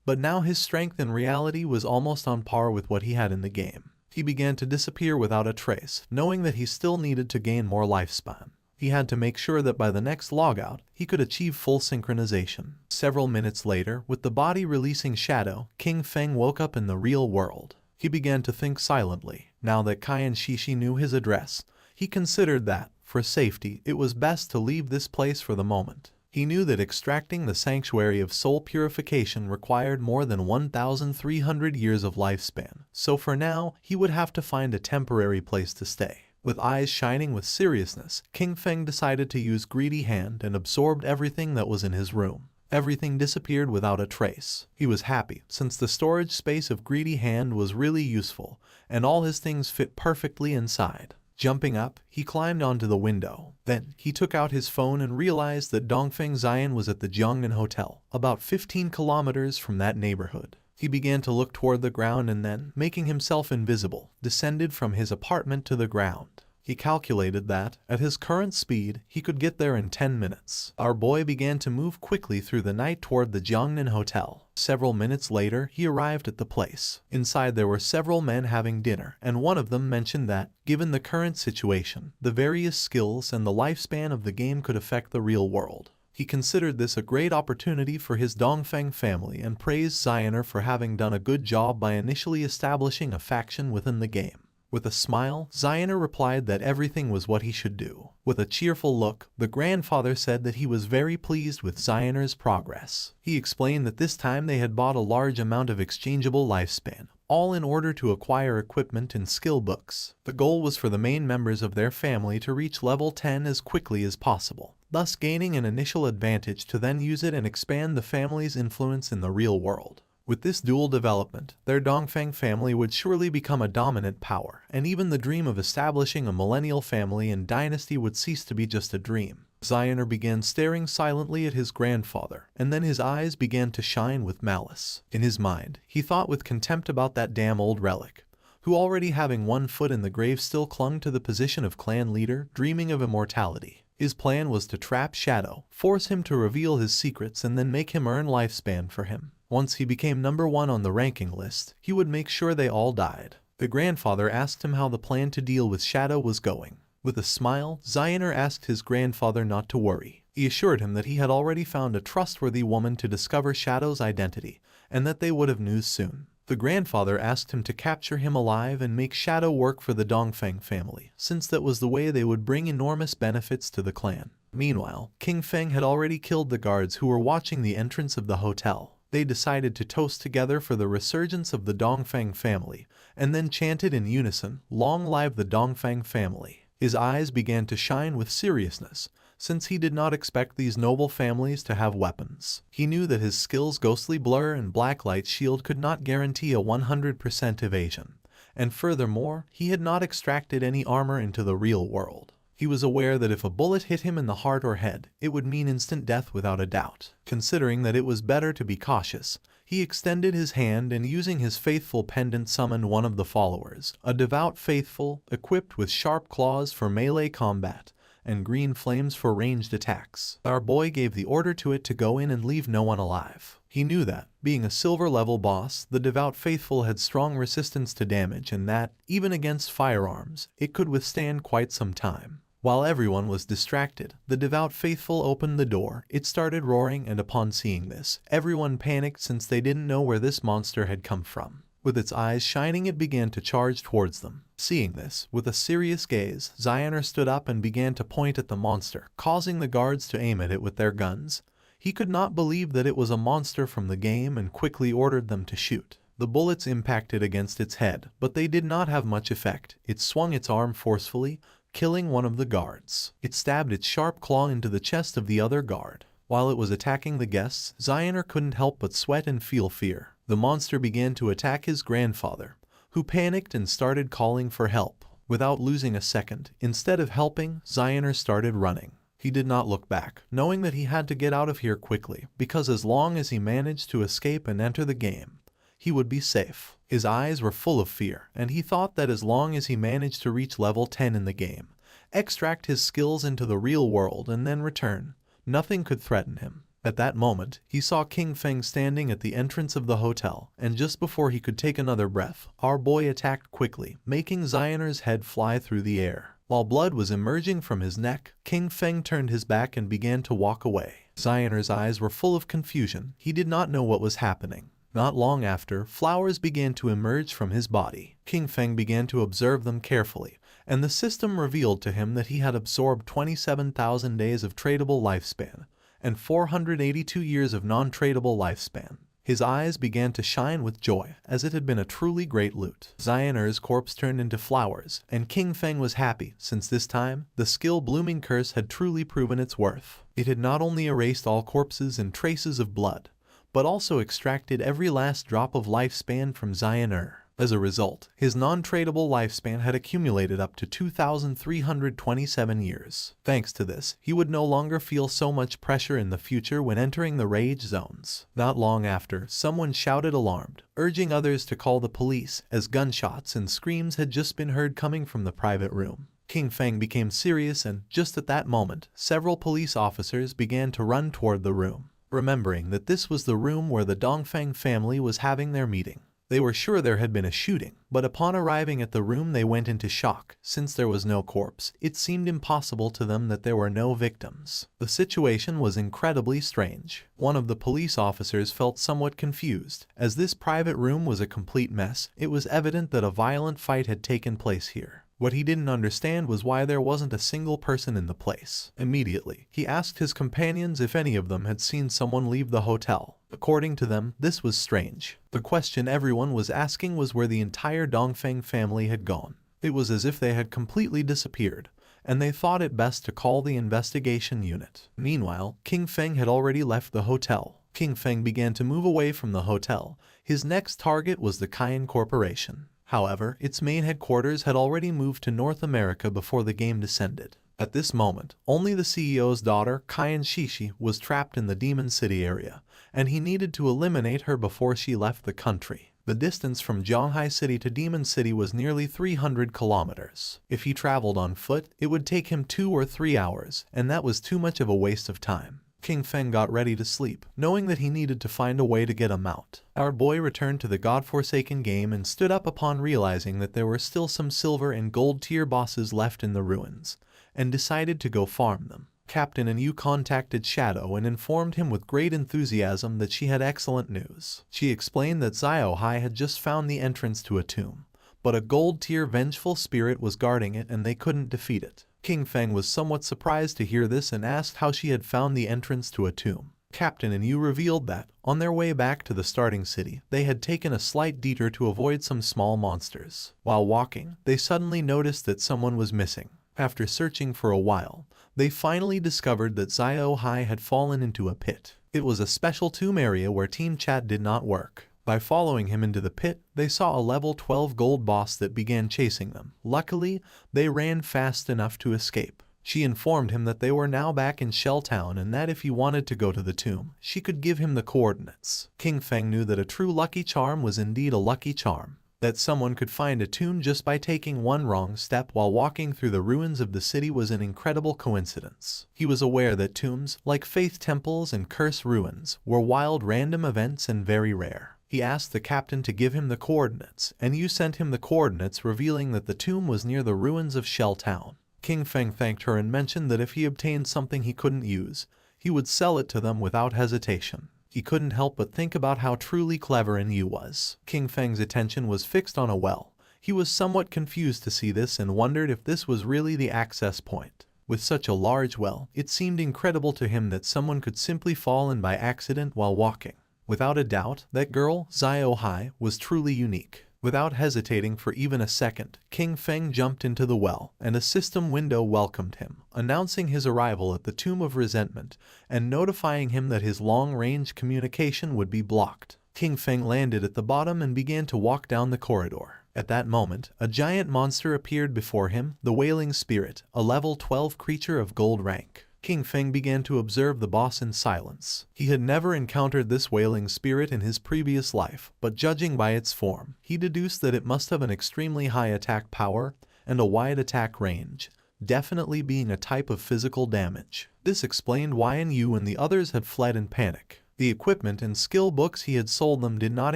But now his strength in reality was almost on par with what he had in the game. He began to disappear without a trace, knowing that he still needed to gain more lifespan. He had to make sure that by the next logout, he could achieve full synchronization. Several minutes later, with the body releasing Shadow, King Feng woke up in the real world. He began to think silently. Now that Kai and Shishi knew his address, he considered that, for safety, it was best to leave this place for the moment. He knew that extracting the Sanctuary of Soul Purification required more than 1,300 years of lifespan, so for now, he would have to find a temporary place to stay. With eyes shining with seriousness, King Feng decided to use Greedy Hand and absorbed everything that was in his room. Everything disappeared without a trace. He was happy, since the storage space of Greedy Hand was really useful, and all his things fit perfectly inside. Jumping up, he climbed onto the window. Then, he took out his phone and realized that Dongfeng Zion was at the Jiangnan Hotel, about 15 kilometers from that neighborhood. He began to look toward the ground and then, making himself invisible, descended from his apartment to the ground. He calculated that, at his current speed, he could get there in 10 minutes. Our boy began to move quickly through the night toward the Jiangnan Hotel. Several minutes later, he arrived at the place. Inside there were several men having dinner, and one of them mentioned that, given the current situation, the various skills and the lifespan of the game could affect the real world. He considered this a great opportunity for his Dongfeng family and praised Zioner for having done a good job by initially establishing a faction within the game. With a smile, Zioner replied that everything was what he should do. With a cheerful look, the grandfather said that he was very pleased with Zioner's progress. He explained that this time they had bought a large amount of exchangeable lifespan, all in order to acquire equipment and skill books. The goal was for the main members of their family to reach level 10 as quickly as possible, thus gaining an initial advantage to then use it and expand the family's influence in the real world. With this dual development, their Dongfeng family would surely become a dominant power, and even the dream of establishing a millennial family and dynasty would cease to be just a dream. Zioner began staring silently at his grandfather, and then his eyes began to shine with malice. In his mind, he thought with contempt about that damn old relic, who already having one foot in the grave still clung to the position of clan leader, dreaming of immortality. His plan was to trap Shadow, force him to reveal his secrets and then make him earn lifespan for him. Once he became number 1 on the ranking list, he would make sure they all died. The grandfather asked him how the plan to deal with Shadow was going. With a smile, Zioner asked his grandfather not to worry. He assured him that he had already found a trustworthy woman to discover Shadow's identity, and that they would have news soon. The grandfather asked him to capture him alive and make Shadow work for the Dongfeng family, since that was the way they would bring enormous benefits to the clan. Meanwhile, King Feng had already killed the guards who were watching the entrance of the hotel. They decided to toast together for the resurgence of the Dongfeng family, and then chanted in unison, "Long live the Dongfeng family." His eyes began to shine with seriousness, since he did not expect these noble families to have weapons. He knew that his skills Ghostly Blur and Blacklight Shield could not guarantee a 100% evasion, and furthermore, he had not extracted any armor into the real world. He was aware that if a bullet hit him in the heart or head, it would mean instant death without a doubt. Considering that it was better to be cautious, he extended his hand and using his faithful pendant summoned one of the followers, a devout faithful, equipped with sharp claws for melee combat, and green flames for ranged attacks. Our boy gave the order to it to go in and leave no one alive. He knew that, being a silver-level boss, the devout faithful had strong resistance to damage and that, even against firearms, it could withstand quite some time. While everyone was distracted, the devout faithful opened the door, it started roaring, and upon seeing this, everyone panicked since they didn't know where this monster had come from. With its eyes shining, it began to charge towards them. Seeing this, with a serious gaze, Zioner stood up and began to point at the monster, causing the guards to aim at it with their guns. He could not believe that it was a monster from the game and quickly ordered them to shoot. The bullets impacted against its head, but they did not have much effect. It swung its arm forcefully, killing one of the guards. It stabbed its sharp claw into the chest of the other guard. While it was attacking the guests, Zioner couldn't help but sweat and feel fear. The monster began to attack his grandfather, who panicked and started calling for help. Without losing a second, instead of helping, Zioner started running. He did not look back, knowing that he had to get out of here quickly, because as long as he managed to escape and enter the game, he would be safe. His eyes were full of fear, and he thought that as long as he managed to reach level 10 in the game, extract his skills into the real world and then return, nothing could threaten him. At that moment, he saw King Feng standing at the entrance of the hotel, and just before he could take another breath, our boy attacked quickly, making Zioner's head fly through the air. While blood was emerging from his neck, King Feng turned his back and began to walk away. Zioner's eyes were full of confusion. He did not know what was happening. Not long after, flowers began to emerge from his body. King Feng began to observe them carefully, and the system revealed to him that he had absorbed 27,000 days of tradable lifespan, and 482 years of non-tradable lifespan. His eyes began to shine with joy, as it had been a truly great loot. Zioner's corpse turned into flowers, and King Feng was happy, since this time, the skill Blooming Curse had truly proven its worth. It had not only erased all corpses and traces of blood, but also extracted every last drop of lifespan from Zioner. As a result, his non-tradable lifespan had accumulated up to 2,327 years. Thanks to this, he would no longer feel so much pressure in the future when entering the rage zones. Not long after, someone shouted alarmed, urging others to call the police, as gunshots and screams had just been heard coming from the private room. King Feng became serious, and just at that moment, several police officers began to run toward the room, remembering that this was the room where the Dongfeng family was having their meeting. They were sure there had been a shooting, but upon arriving at the room they went into shock. Since there was no corpse, it seemed impossible to them that there were no victims. The situation was incredibly strange. One of the police officers felt somewhat confused. As this private room was a complete mess, it was evident that a violent fight had taken place here. What he didn't understand was why there wasn't a single person in the place. Immediately, he asked his companions if any of them had seen someone leave the hotel. According to them, this was strange. The question everyone was asking was where the entire Dongfeng family had gone. It was as if they had completely disappeared, and they thought it best to call the investigation unit. Meanwhile, King Feng had already left the hotel. King Feng began to move away from the hotel. His next target was the Cayenne Corporation. However, its main headquarters had already moved to North America before the game descended. At this moment, only the CEO's daughter, Cayenne Shishi, was trapped in the Demon City area, and he needed to eliminate her before she left the country. The distance from Zhonghai City to Demon City was nearly 300 kilometers. If he traveled on foot, it would take him 2 or 3 hours, and that was too much of a waste of time. King Feng got ready to sleep, knowing that he needed to find a way to get a mount. Our boy returned to the godforsaken game and stood up upon realizing that there were still some silver and gold tier bosses left in the ruins, and decided to go farm them. Captain Anu contacted Shadow and informed him with great enthusiasm that she had excellent news. She explained that Xiao Hai had just found the entrance to a tomb, but a gold tier vengeful spirit was guarding it and they couldn't defeat it. King Feng was somewhat surprised to hear this and asked how she had found the entrance to a tomb. Captain Anu revealed that, on their way back to the starting city, they had taken a slight detour to avoid some small monsters. While walking, they suddenly noticed that someone was missing. After searching for a while, they finally discovered that Xiao Hai had fallen into a pit. It was a special tomb area where team chat did not work. By following him into the pit, they saw a level 12 gold boss that began chasing them. Luckily, they ran fast enough to escape. She informed him that they were now back in Shell Town and that if he wanted to go to the tomb, she could give him the coordinates. King Feng knew that a true lucky charm was indeed a lucky charm. That someone could find a tomb just by taking one wrong step while walking through the ruins of the city was an incredible coincidence. He was aware that tombs, like faith temples and curse ruins, were wild random events and very rare. He asked the captain to give him the coordinates, and you sent him the coordinates revealing that the tomb was near the ruins of Shell Town. King Feng thanked her and mentioned that if he obtained something he couldn't use, he would sell it to them without hesitation. He couldn't help but think about how truly clever Yu was. King Feng's attention was fixed on a well. He was somewhat confused to see this and wondered if this was really the access point. With such a large well, it seemed incredible to him that someone could simply fall in by accident while walking. Without a doubt, that girl, Xiao Hai, was truly unique. Without hesitating for even a second, King Feng jumped into the well, and a system window welcomed him, announcing his arrival at the Tomb of Resentment and notifying him that his long-range communication would be blocked. King Feng landed at the bottom and began to walk down the corridor. At that moment, a giant monster appeared before him, the Wailing Spirit, a level 12 creature of gold rank. King Feng began to observe the boss in silence. He had never encountered this wailing spirit in his previous life, but judging by its form, he deduced that it must have an extremely high attack power and a wide attack range, definitely being a type of physical damage. This explained why Yu and the others had fled in panic. The equipment and skill books he had sold them did not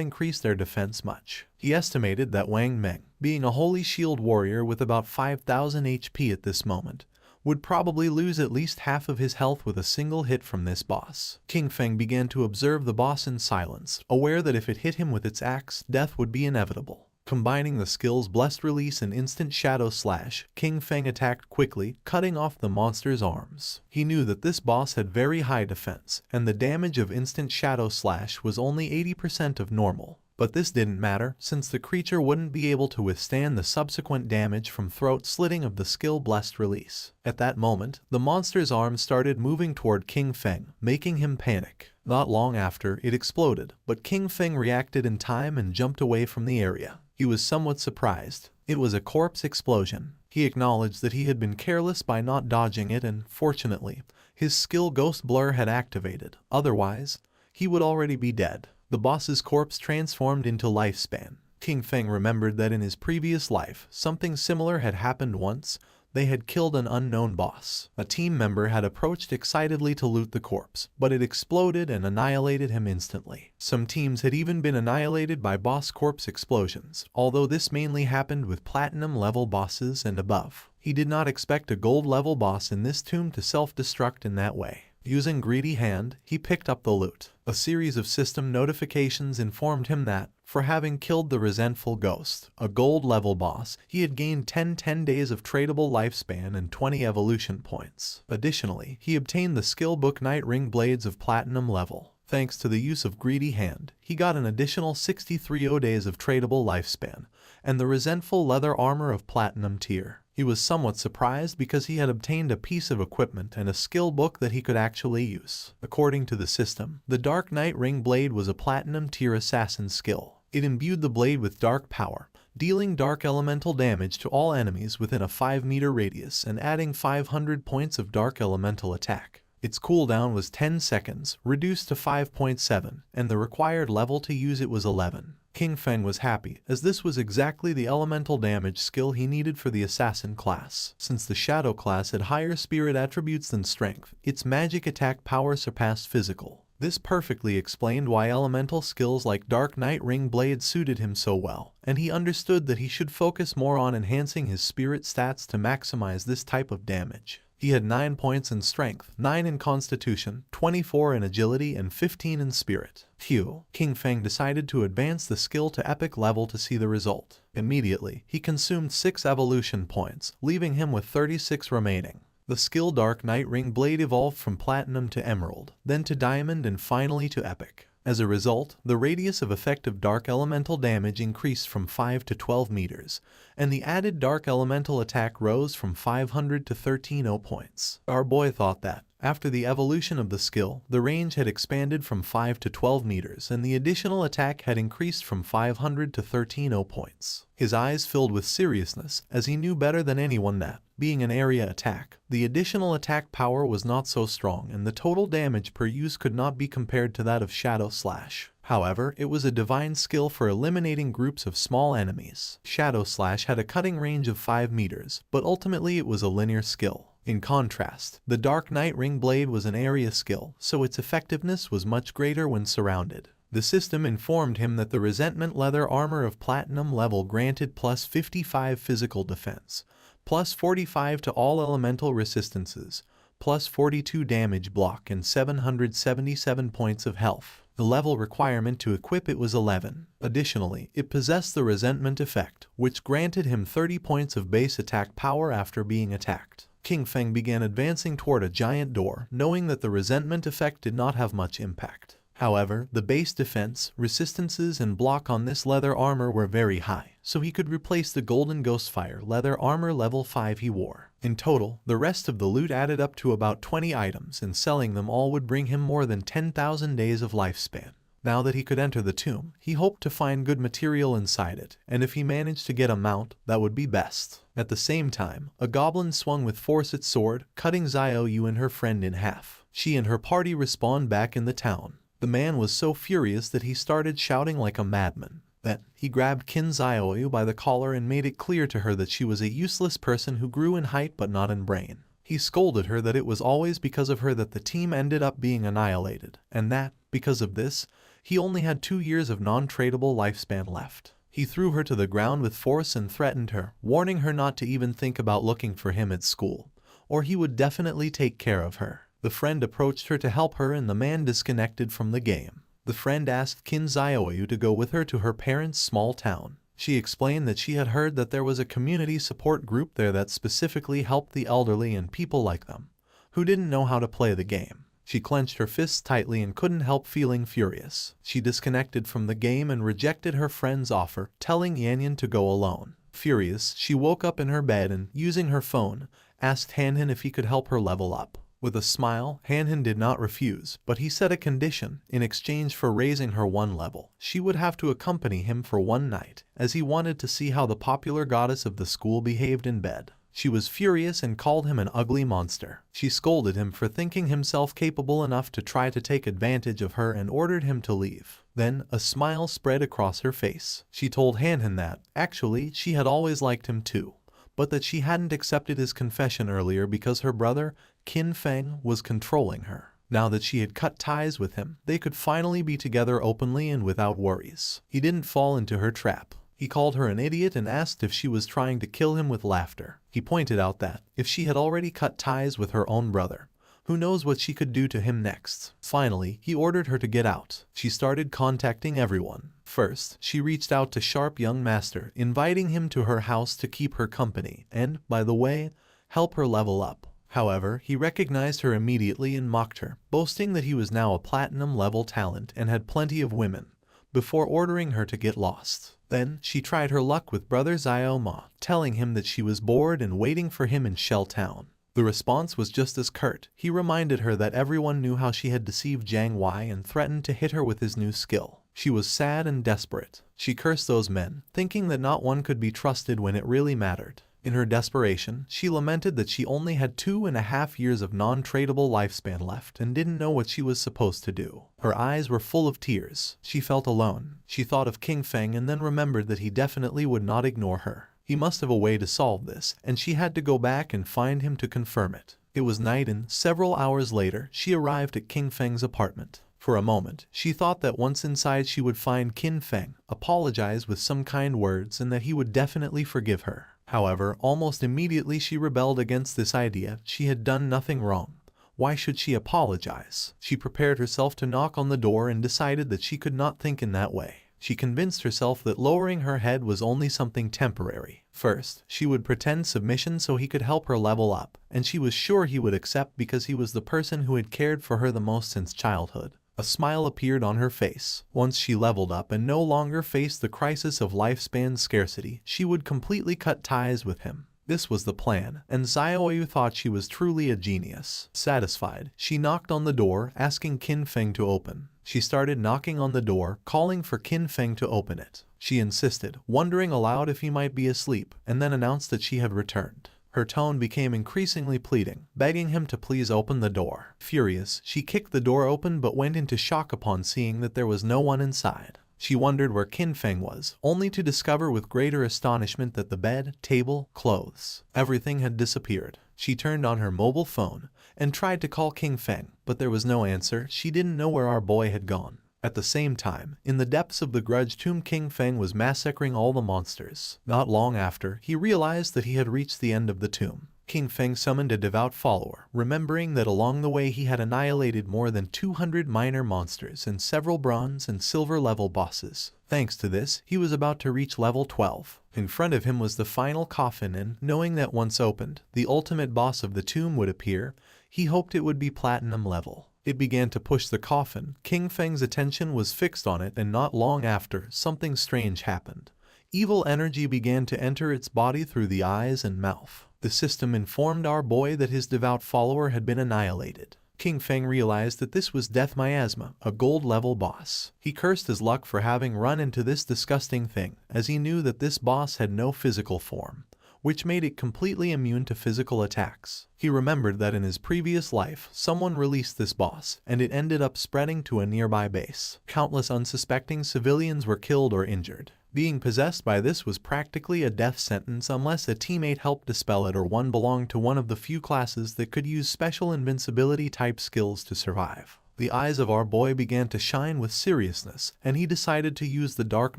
increase their defense much. He estimated that Wang Meng, being a holy shield warrior with about 5,000 HP at this moment, would probably lose at least half of his health with a single hit from this boss. King Feng began to observe the boss in silence, aware that if it hit him with its axe, death would be inevitable. Combining the skills Blessed Release and Instant Shadow Slash, King Feng attacked quickly, cutting off the monster's arms. He knew that this boss had very high defense, and the damage of Instant Shadow Slash was only 80% of normal. But this didn't matter, since the creature wouldn't be able to withstand the subsequent damage from throat slitting of the skill Blessed Release. At that moment, the monster's arms started moving toward King Feng, making him panic. Not long after, it exploded, but King Feng reacted in time and jumped away from the area. He was somewhat surprised. It was a corpse explosion. He acknowledged that he had been careless by not dodging it and, fortunately, his skill Ghost Blur had activated. Otherwise, he would already be dead. The boss's corpse transformed into lifespan. King Feng remembered that in his previous life, something similar had happened once. They had killed an unknown boss. A team member had approached excitedly to loot the corpse, but it exploded and annihilated him instantly. Some teams had even been annihilated by boss corpse explosions, although this mainly happened with platinum level bosses and above. He did not expect a gold level boss in this tomb to self-destruct in that way. Using greedy hand, he picked up the loot. A series of system notifications informed him that, for having killed the resentful ghost, a gold-level boss, he had gained 10 days of tradable lifespan and 20 evolution points. Additionally, he obtained the skill book Night Ring Blades of platinum level. Thanks to the use of greedy hand, he got an additional 63 days of tradable lifespan, and the resentful leather armor of platinum tier. He was somewhat surprised because he had obtained a piece of equipment and a skill book that he could actually use. According to the system, the Dark Night Ring Blade was a platinum tier assassin skill. It imbued the blade with dark power, dealing dark elemental damage to all enemies within a 5-meter radius and adding 500 points of dark elemental attack. Its cooldown was 10 seconds, reduced to 5.7, and the required level to use it was 11. King Feng was happy, as this was exactly the elemental damage skill he needed for the assassin class. Since the shadow class had higher spirit attributes than strength, its magic attack power surpassed physical. This perfectly explained why elemental skills like Dark Night Ring Blade suited him so well, and he understood that he should focus more on enhancing his spirit stats to maximize this type of damage. He had 9 points in strength, 9 in constitution, 24 in agility, and 15 in spirit. Phew! King Feng decided to advance the skill to epic level to see the result. Immediately, he consumed 6 evolution points, leaving him with 36 remaining. The skill Dark Night Ring Blade evolved from platinum to emerald, then to diamond, and finally to epic. As a result, the radius of effective dark elemental damage increased from 5 to 12 meters, and the added dark elemental attack rose from 500 to 13 points. Our boy thought that, after the evolution of the skill, the range had expanded from 5 to 12 meters and the additional attack had increased from 500 to 13 points. His eyes filled with seriousness, as he knew better than anyone that, being an area attack, the additional attack power was not so strong and the total damage per use could not be compared to that of Shadow Slash. However, it was a divine skill for eliminating groups of small enemies. Shadow Slash had a cutting range of 5 meters, but ultimately it was a linear skill. In contrast, the Dark Night Ring Blade was an area skill, so its effectiveness was much greater when surrounded. The system informed him that the Resentment Leather Armor of Platinum level granted plus 55 physical defense, plus 45 to all elemental resistances, plus 42 damage block and 777 points of health. The level requirement to equip it was 11. Additionally, it possessed the Resentment effect, which granted him 30 points of base attack power after being attacked. King Feng began advancing toward a giant door, knowing that the Resentment effect did not have much impact. However, the base defense, resistances, and block on this leather armor were very high, so he could replace the Golden Ghostfire leather armor level 5 he wore. In total, the rest of the loot added up to about 20 items, and selling them all would bring him more than 10,000 days of lifespan. Now that he could enter the tomb, he hoped to find good material inside it, and if he managed to get a mount, that would be best. At the same time, a goblin swung with force its sword, cutting Xiaoyu and her friend in half. She and her party respawned back in the town. The man was so furious that he started shouting like a madman. Then, he grabbed Qin Xiaoyu by the collar and made it clear to her that she was a useless person who grew in height but not in brain. He scolded her that it was always because of her that the team ended up being annihilated, and that, because of this, he only had 2 years of non-tradable lifespan left. He threw her to the ground with force and threatened her, warning her not to even think about looking for him at school, or he would definitely take care of her. The friend approached her to help her and the man disconnected from the game. The friend asked Qin Xiaoyu to go with her to her parents' small town. She explained that she had heard that there was a community support group there that specifically helped the elderly and people like them, who didn't know how to play the game. She clenched her fists tightly and couldn't help feeling furious. She disconnected from the game and rejected her friend's offer, telling Yanyan to go alone. Furious, she woke up in her bed and, using her phone, asked Hanhan if he could help her level up. With a smile, Han did not refuse, but he set a condition. In exchange for raising her one level, she would have to accompany him for one night, as he wanted to see how the popular goddess of the school behaved in bed. She was furious and called him an ugly monster. She scolded him for thinking himself capable enough to try to take advantage of her and ordered him to leave. Then, a smile spread across her face. She told Han that, actually, she had always liked him too, but that she hadn't accepted his confession earlier because her brother, Qin Feng, was controlling her. Now that she had cut ties with him, they could finally be together openly and without worries. He didn't fall into her trap. He called her an idiot and asked if she was trying to kill him with laughter. He pointed out that, if she had already cut ties with her own brother, who knows what she could do to him next. Finally, he ordered her to get out. She started contacting everyone. First, she reached out to Sharp Young Master, inviting him to her house to keep her company and, by the way, help her level up. However, he recognized her immediately and mocked her, boasting that he was now a platinum-level talent and had plenty of women, before ordering her to get lost. Then, she tried her luck with Brother Xiao Ma, telling him that she was bored and waiting for him in Shell Town. The response was just as curt. He reminded her that everyone knew how she had deceived Jiang Wei and threatened to hit her with his new skill. She was sad and desperate. She cursed those men, thinking that not one could be trusted when it really mattered. In her desperation, she lamented that she only had 2.5 years of non-tradable lifespan left and didn't know what she was supposed to do. Her eyes were full of tears. She felt alone. She thought of King Feng and then remembered that he definitely would not ignore her. He must have a way to solve this, and she had to go back and find him to confirm it. It was night and, several hours later, she arrived at King Feng's apartment. For a moment, she thought that once inside she would find Qin Feng, apologize with some kind words, and that he would definitely forgive her. However, almost immediately she rebelled against this idea. She had done nothing wrong. Why should she apologize? She prepared herself to knock on the door and decided that she could not think in that way. She convinced herself that lowering her head was only something temporary. First, she would pretend submission so he could help her level up, and she was sure he would accept because he was the person who had cared for her the most since childhood. A smile appeared on her face. Once she leveled up and no longer faced the crisis of lifespan scarcity, she would completely cut ties with him. This was the plan, and Xiaoyu thought she was truly a genius. Satisfied, she knocked on the door, asking Qin Feng to open. She started knocking on the door, calling for Qin Feng to open it. She insisted, wondering aloud if he might be asleep, and then announced that she had returned. Her tone became increasingly pleading, begging him to please open the door. Furious, she kicked the door open but went into shock upon seeing that there was no one inside. She wondered where Qin Feng was, only to discover with greater astonishment that the bed, table, clothes, everything had disappeared. She turned on her mobile phone and tried to call King Feng, but there was no answer. She didn't know where our boy had gone. At the same time, in the depths of the grudge tomb, King Feng was massacring all the monsters. Not long after, he realized that he had reached the end of the tomb. King Feng summoned a devout follower, remembering that along the way he had annihilated more than 200 minor monsters and several bronze and silver level bosses. Thanks to this, he was about to reach level 12. In front of him was the final coffin and, knowing that once opened, the ultimate boss of the tomb would appear, he hoped it would be platinum level. It began to push the coffin. King Feng's attention was fixed on it, and not long after, something strange happened. Evil energy began to enter its body through the eyes and mouth. The system informed our boy that his devout follower had been annihilated. King Feng realized that this was Death Miasma, a gold-level boss. He cursed his luck for having run into this disgusting thing, as he knew that this boss had no physical form, which made it completely immune to physical attacks. He remembered that in his previous life, someone released this boss, and it ended up spreading to a nearby base. Countless unsuspecting civilians were killed or injured. Being possessed by this was practically a death sentence unless a teammate helped dispel it or one belonged to one of the few classes that could use special invincibility type skills to survive. The eyes of our boy began to shine with seriousness, and he decided to use the Dark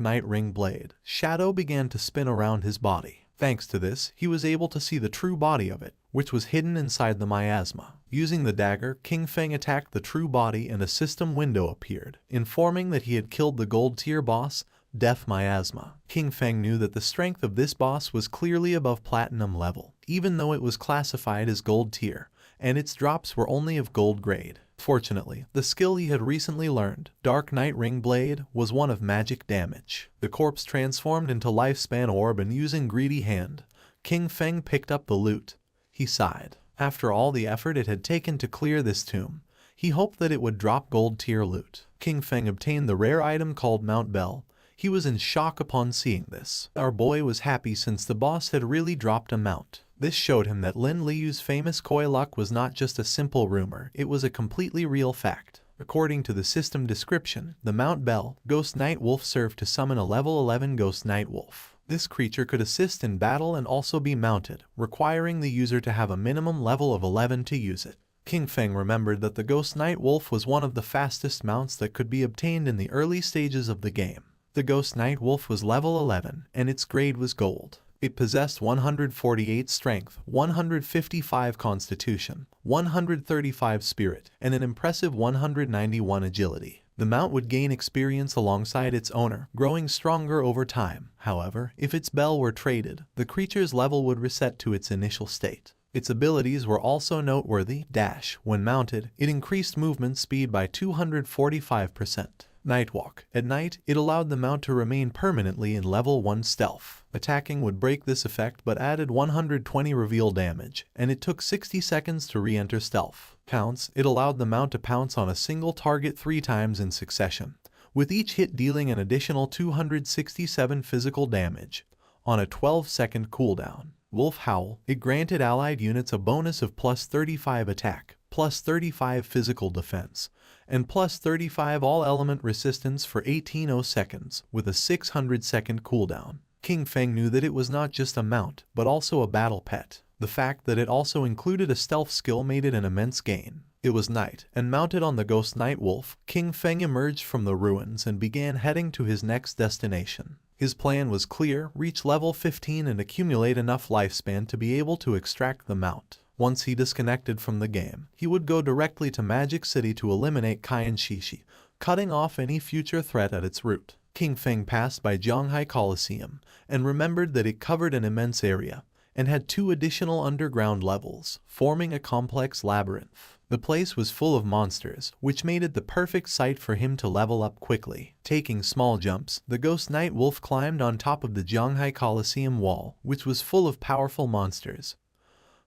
Knight Ring Blade. Shadow began to spin around his body. Thanks to this, he was able to see the true body of it, which was hidden inside the miasma. Using the dagger, King Feng attacked the true body and a system window appeared, informing that he had killed the gold tier boss, Death Miasma. King Feng knew that the strength of this boss was clearly above platinum level, even though it was classified as gold tier, and its drops were only of gold grade. Fortunately, the skill he had recently learned, Dark Knight Ring Blade, was one of magic damage. The corpse transformed into Lifespan Orb, and using Greedy Hand, King Feng picked up the loot. He sighed. After all the effort it had taken to clear this tomb, he hoped that it would drop gold tier loot. King Feng obtained the rare item called Mount Bell. He was in shock upon seeing this. Our boy was happy since the boss had really dropped a mount. This showed him that Lin Liu's famous koi luck was not just a simple rumor, it was a completely real fact. According to the system description, the Mount Bell, Ghost Night Wolf served to summon a level 11 Ghost Night Wolf. This creature could assist in battle and also be mounted, requiring the user to have a minimum level of 11 to use it. King Feng remembered that the Ghost Night Wolf was one of the fastest mounts that could be obtained in the early stages of the game. The Ghost Night Wolf was level 11, and its grade was gold. It possessed 148 strength, 155 constitution, 135 spirit, and an impressive 191 agility. The mount would gain experience alongside its owner, growing stronger over time. However, if its bell were traded, the creature's level would reset to its initial state. Its abilities were also noteworthy. Dash. When mounted, it increased movement speed by 245%. Nightwalk. At night, it allowed the mount to remain permanently in level 1 stealth. Attacking would break this effect but added 120 reveal damage, and it took 60 seconds to re-enter stealth. Pounce. It allowed the mount to pounce on a single target 3 times in succession, with each hit dealing an additional 267 physical damage, on a 12-second cooldown. Wolf Howl. It granted allied units a bonus of plus 35 attack, plus 35 physical defense, and plus 35 all-element resistance for 18 seconds, with a 600-second cooldown. King Feng knew that it was not just a mount, but also a battle pet. The fact that it also included a stealth skill made it an immense gain. It was night, and mounted on the Ghost Night Wolf, King Feng emerged from the ruins and began heading to his next destination. His plan was clear: reach level 15 and accumulate enough lifespan to be able to extract the mount. Once he disconnected from the game, he would go directly to Magic City to eliminate Kaiyan Shishi, cutting off any future threat at its root. King Feng passed by Zhanghai Coliseum and remembered that it covered an immense area and had 2 additional underground levels, forming a complex labyrinth. The place was full of monsters, which made it the perfect site for him to level up quickly. Taking small jumps, the Ghost Night Wolf climbed on top of the Zhanghai Coliseum wall, which was full of powerful monsters,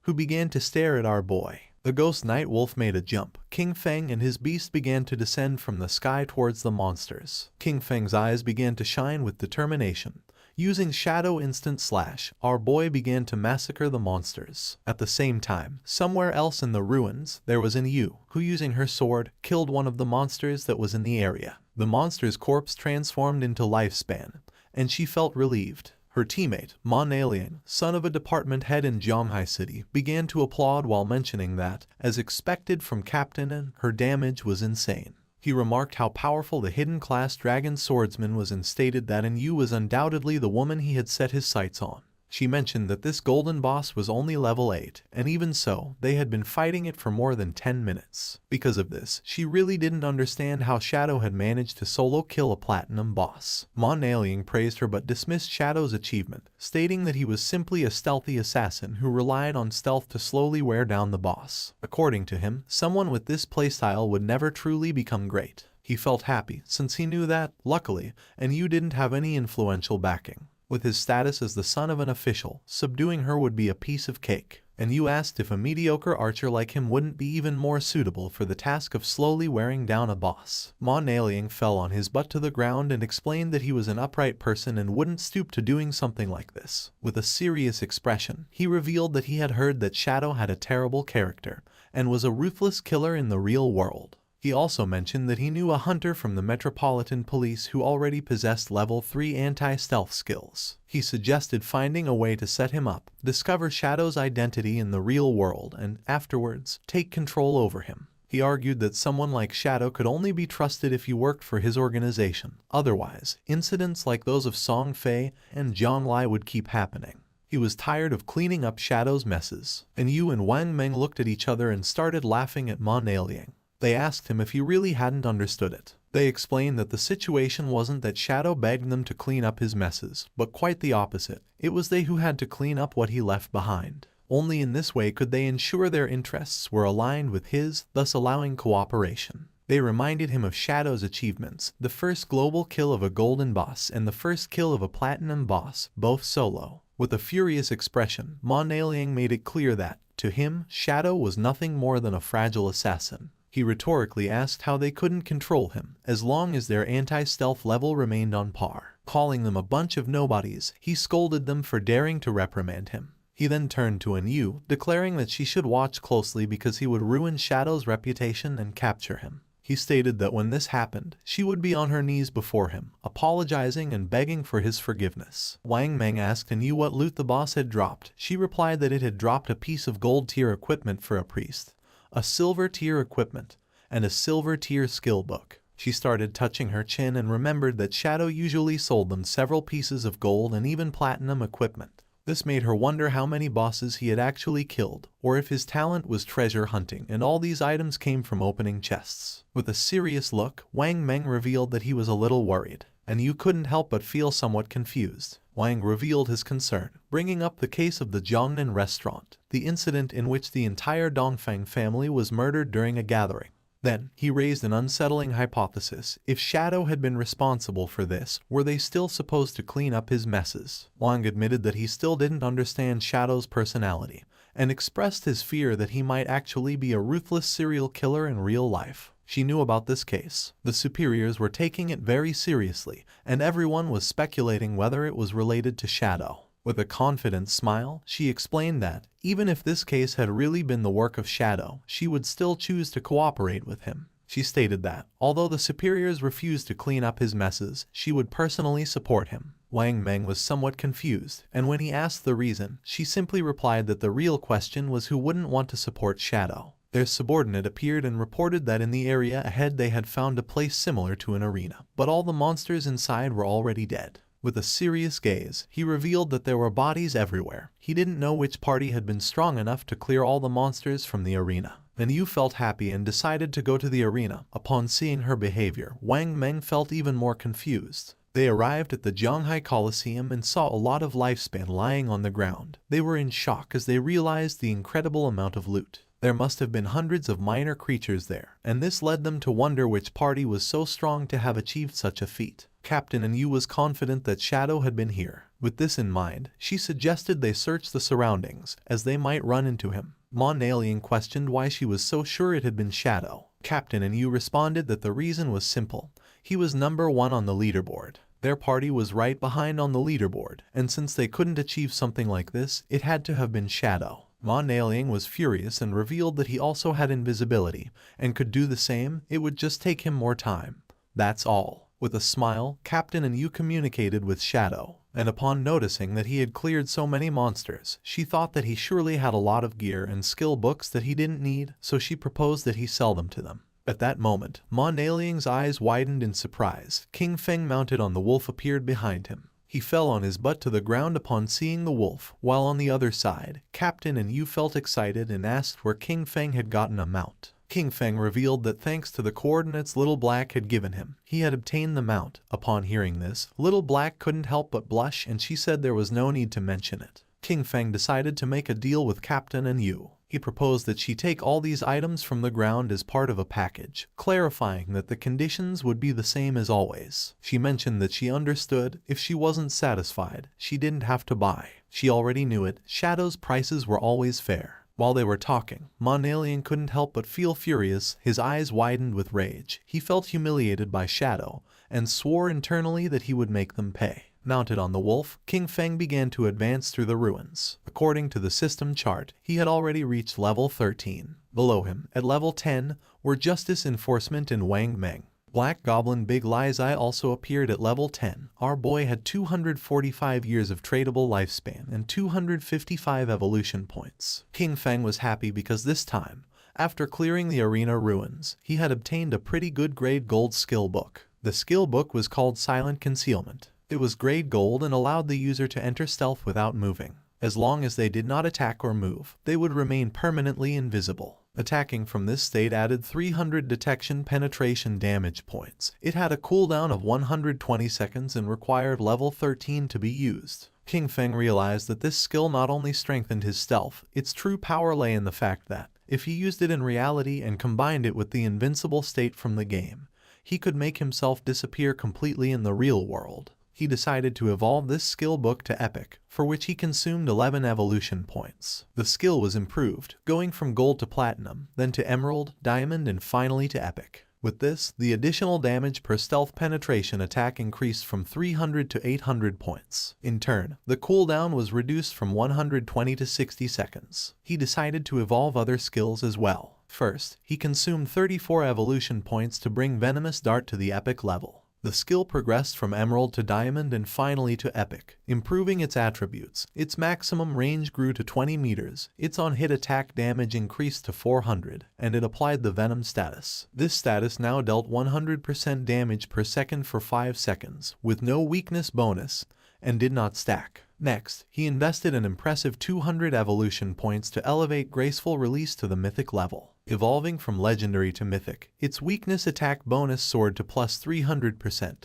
who began to stare at our boy. The Ghost Night Wolf made a jump. King Feng and his beast began to descend from the sky towards the monsters. King Feng's eyes began to shine with determination. Using Shadow Instant Slash, our boy began to massacre the monsters. At the same time, somewhere else in the ruins, there was an Yu, who using her sword, killed one of the monsters that was in the area. The monster's corpse transformed into lifespan, and she felt relieved. Her teammate, Mon Alien, son of a department head in Zhanghai City, began to applaud while mentioning that, as expected from Captain N, her damage was insane. He remarked how powerful the hidden class dragon swordsman was and stated that Yu was undoubtedly the woman he had set his sights on. She mentioned that this golden boss was only level 8, and even so, they had been fighting it for more than 10 minutes. Because of this, she really didn't understand how Shadow had managed to solo kill a platinum boss. Mon Alien praised her but dismissed Shadow's achievement, stating that he was simply a stealthy assassin who relied on stealth to slowly wear down the boss. According to him, someone with this playstyle would never truly become great. He felt happy, since he knew that, luckily, Yu didn't have any influential backing. With his status as the son of an official, subduing her would be a piece of cake. And Yu asked if a mediocre archer like him wouldn't be even more suitable for the task of slowly wearing down a boss. Mon Alien fell on his butt to the ground and explained that he was an upright person and wouldn't stoop to doing something like this. With a serious expression, he revealed that he had heard that Shadow had a terrible character and was a ruthless killer in the real world. He also mentioned that he knew a hunter from the Metropolitan Police who already possessed level 3 anti-stealth skills. He suggested finding a way to set him up, discover Shadow's identity in the real world, and, afterwards, take control over him. He argued that someone like Shadow could only be trusted if he worked for his organization. Otherwise, incidents like those of Song Fei and Zhang Lai would keep happening. He was tired of cleaning up Shadow's messes. And Yu and Wang Meng looked at each other and started laughing at Mon Alien. They asked him if he really hadn't understood it. They explained that the situation wasn't that Shadow begged them to clean up his messes, but quite the opposite. It was they who had to clean up what he left behind. Only in this way could they ensure their interests were aligned with his, thus allowing cooperation. They reminded him of Shadow's achievements, the first global kill of a golden boss and the first kill of a platinum boss, both solo. With a furious expression, Ma Liang made it clear that, to him, Shadow was nothing more than a fragile assassin. He rhetorically asked how they couldn't control him, as long as their anti-stealth level remained on par. Calling them a bunch of nobodies, he scolded them for daring to reprimand him. He then turned to Yu, declaring that she should watch closely because he would ruin Shadow's reputation and capture him. He stated that when this happened, she would be on her knees before him, apologizing and begging for his forgiveness. Wang Meng asked Yu what loot the boss had dropped. She replied that it had dropped a piece of gold tier equipment for a priest, a silver tier equipment, and a silver tier skill book. She started touching her chin and remembered that Shadow usually sold them several pieces of gold and even platinum equipment. This made her wonder how many bosses he had actually killed, or if his talent was treasure hunting and all these items came from opening chests. With a serious look, Wang Meng revealed that he was a little worried, and Yu couldn't help but feel somewhat confused. Wang revealed his concern, bringing up the case of the Jiangnan restaurant, the incident in which the entire Dongfang family was murdered during a gathering. Then, he raised an unsettling hypothesis. If Shadow had been responsible for this, were they still supposed to clean up his messes? Wang admitted that he still didn't understand Shadow's personality, and expressed his fear that he might actually be a ruthless serial killer in real life. She knew about this case. The superiors were taking it very seriously, and everyone was speculating whether it was related to Shadow. With a confident smile, she explained that, even if this case had really been the work of Shadow, she would still choose to cooperate with him. She stated that, although the superiors refused to clean up his messes, she would personally support him. Wang Meng was somewhat confused, and when he asked the reason, she simply replied that the real question was who wouldn't want to support Shadow. Their subordinate appeared and reported that in the area ahead they had found a place similar to an arena, but all the monsters inside were already dead. With a serious gaze, he revealed that there were bodies everywhere. He didn't know which party had been strong enough to clear all the monsters from the arena. And Yu felt happy and decided to go to the arena. Upon seeing her behavior, Wang Meng felt even more confused. They arrived at the Zhanghai Coliseum and saw a lot of lifespan lying on the ground. They were in shock as they realized the incredible amount of loot. There must have been hundreds of minor creatures there, and this led them to wonder which party was so strong to have achieved such a feat. Captain Yu was confident that Shadow had been here. With this in mind, she suggested they search the surroundings, as they might run into him. Ma Liang questioned why she was so sure it had been Shadow. Captain Yu responded that the reason was simple. He was number 1 on the leaderboard. Their party was right behind on the leaderboard, and since they couldn't achieve something like this, it had to have been Shadow. Ma Liang was furious and revealed that he also had invisibility, and could do the same. It would just take him more time. That's all. With a smile, Captain Yu communicated with Shadow, and upon noticing that he had cleared so many monsters, she thought that he surely had a lot of gear and skill books that he didn't need, so she proposed that he sell them to them. At that moment, Ma Liang's eyes widened in surprise. King Feng mounted on the wolf appeared behind him. He fell on his butt to the ground upon seeing the wolf, while on the other side, Captain Yu felt excited and asked where King Feng had gotten a mount. King Feng revealed that thanks to the coordinates Little Black had given him, he had obtained the mount. Upon hearing this, Little Black couldn't help but blush, and she said there was no need to mention it. King Feng decided to make a deal with Captain Yu. He proposed that she take all these items from the ground as part of a package, clarifying that the conditions would be the same as always. She mentioned that she understood if she wasn't satisfied, she didn't have to buy. She already knew it. Shadow's prices were always fair. While they were talking, Ma Liang couldn't help but feel furious. His eyes widened with rage. He felt humiliated by Shadow, and swore internally that he would make them pay. Mounted on the wolf, King Feng began to advance through the ruins. According to the system chart, he had already reached level 13. Below him, at level 10, were Justice Enforcement and Wang Meng. Black Goblin Big Lai's Eye also appeared at level 10. Our boy had 245 years of tradable lifespan and 255 evolution points. King Feng was happy because this time, after clearing the arena ruins, he had obtained a pretty good grade gold skill book. The skill book was called Silent Concealment. It was grade gold and allowed the user to enter stealth without moving. As long as they did not attack or move, they would remain permanently invisible. Attacking from this state added 300 detection penetration damage points. It had a cooldown of 120 seconds and required level 13 to be used. King Feng realized that this skill not only strengthened his stealth, its true power lay in the fact that, if he used it in reality and combined it with the invincible state from the game, he could make himself disappear completely in the real world. he decided to evolve this skill book to Epic, for which he consumed 11 evolution points. The skill was improved, going from gold to platinum, then to emerald, diamond, and finally to epic. With this, the additional damage per stealth penetration attack increased from 300 to 800 points. In turn, the cooldown was reduced from 120 to 60 seconds. He decided to evolve other skills as well. First, he consumed 34 evolution points to bring Venomous Dart to the epic level. The skill progressed from emerald to diamond and finally to epic, improving its attributes. Its maximum range grew to 20 meters, its on-hit attack damage increased to 400, and it applied the venom status. This status now dealt 100% damage per second for 5 seconds, with no weakness bonus, and did not stack. Next, he invested an impressive 200 evolution points to elevate Graceful Release to the mythic level. Evolving from legendary to mythic, its weakness attack bonus soared to plus 300%,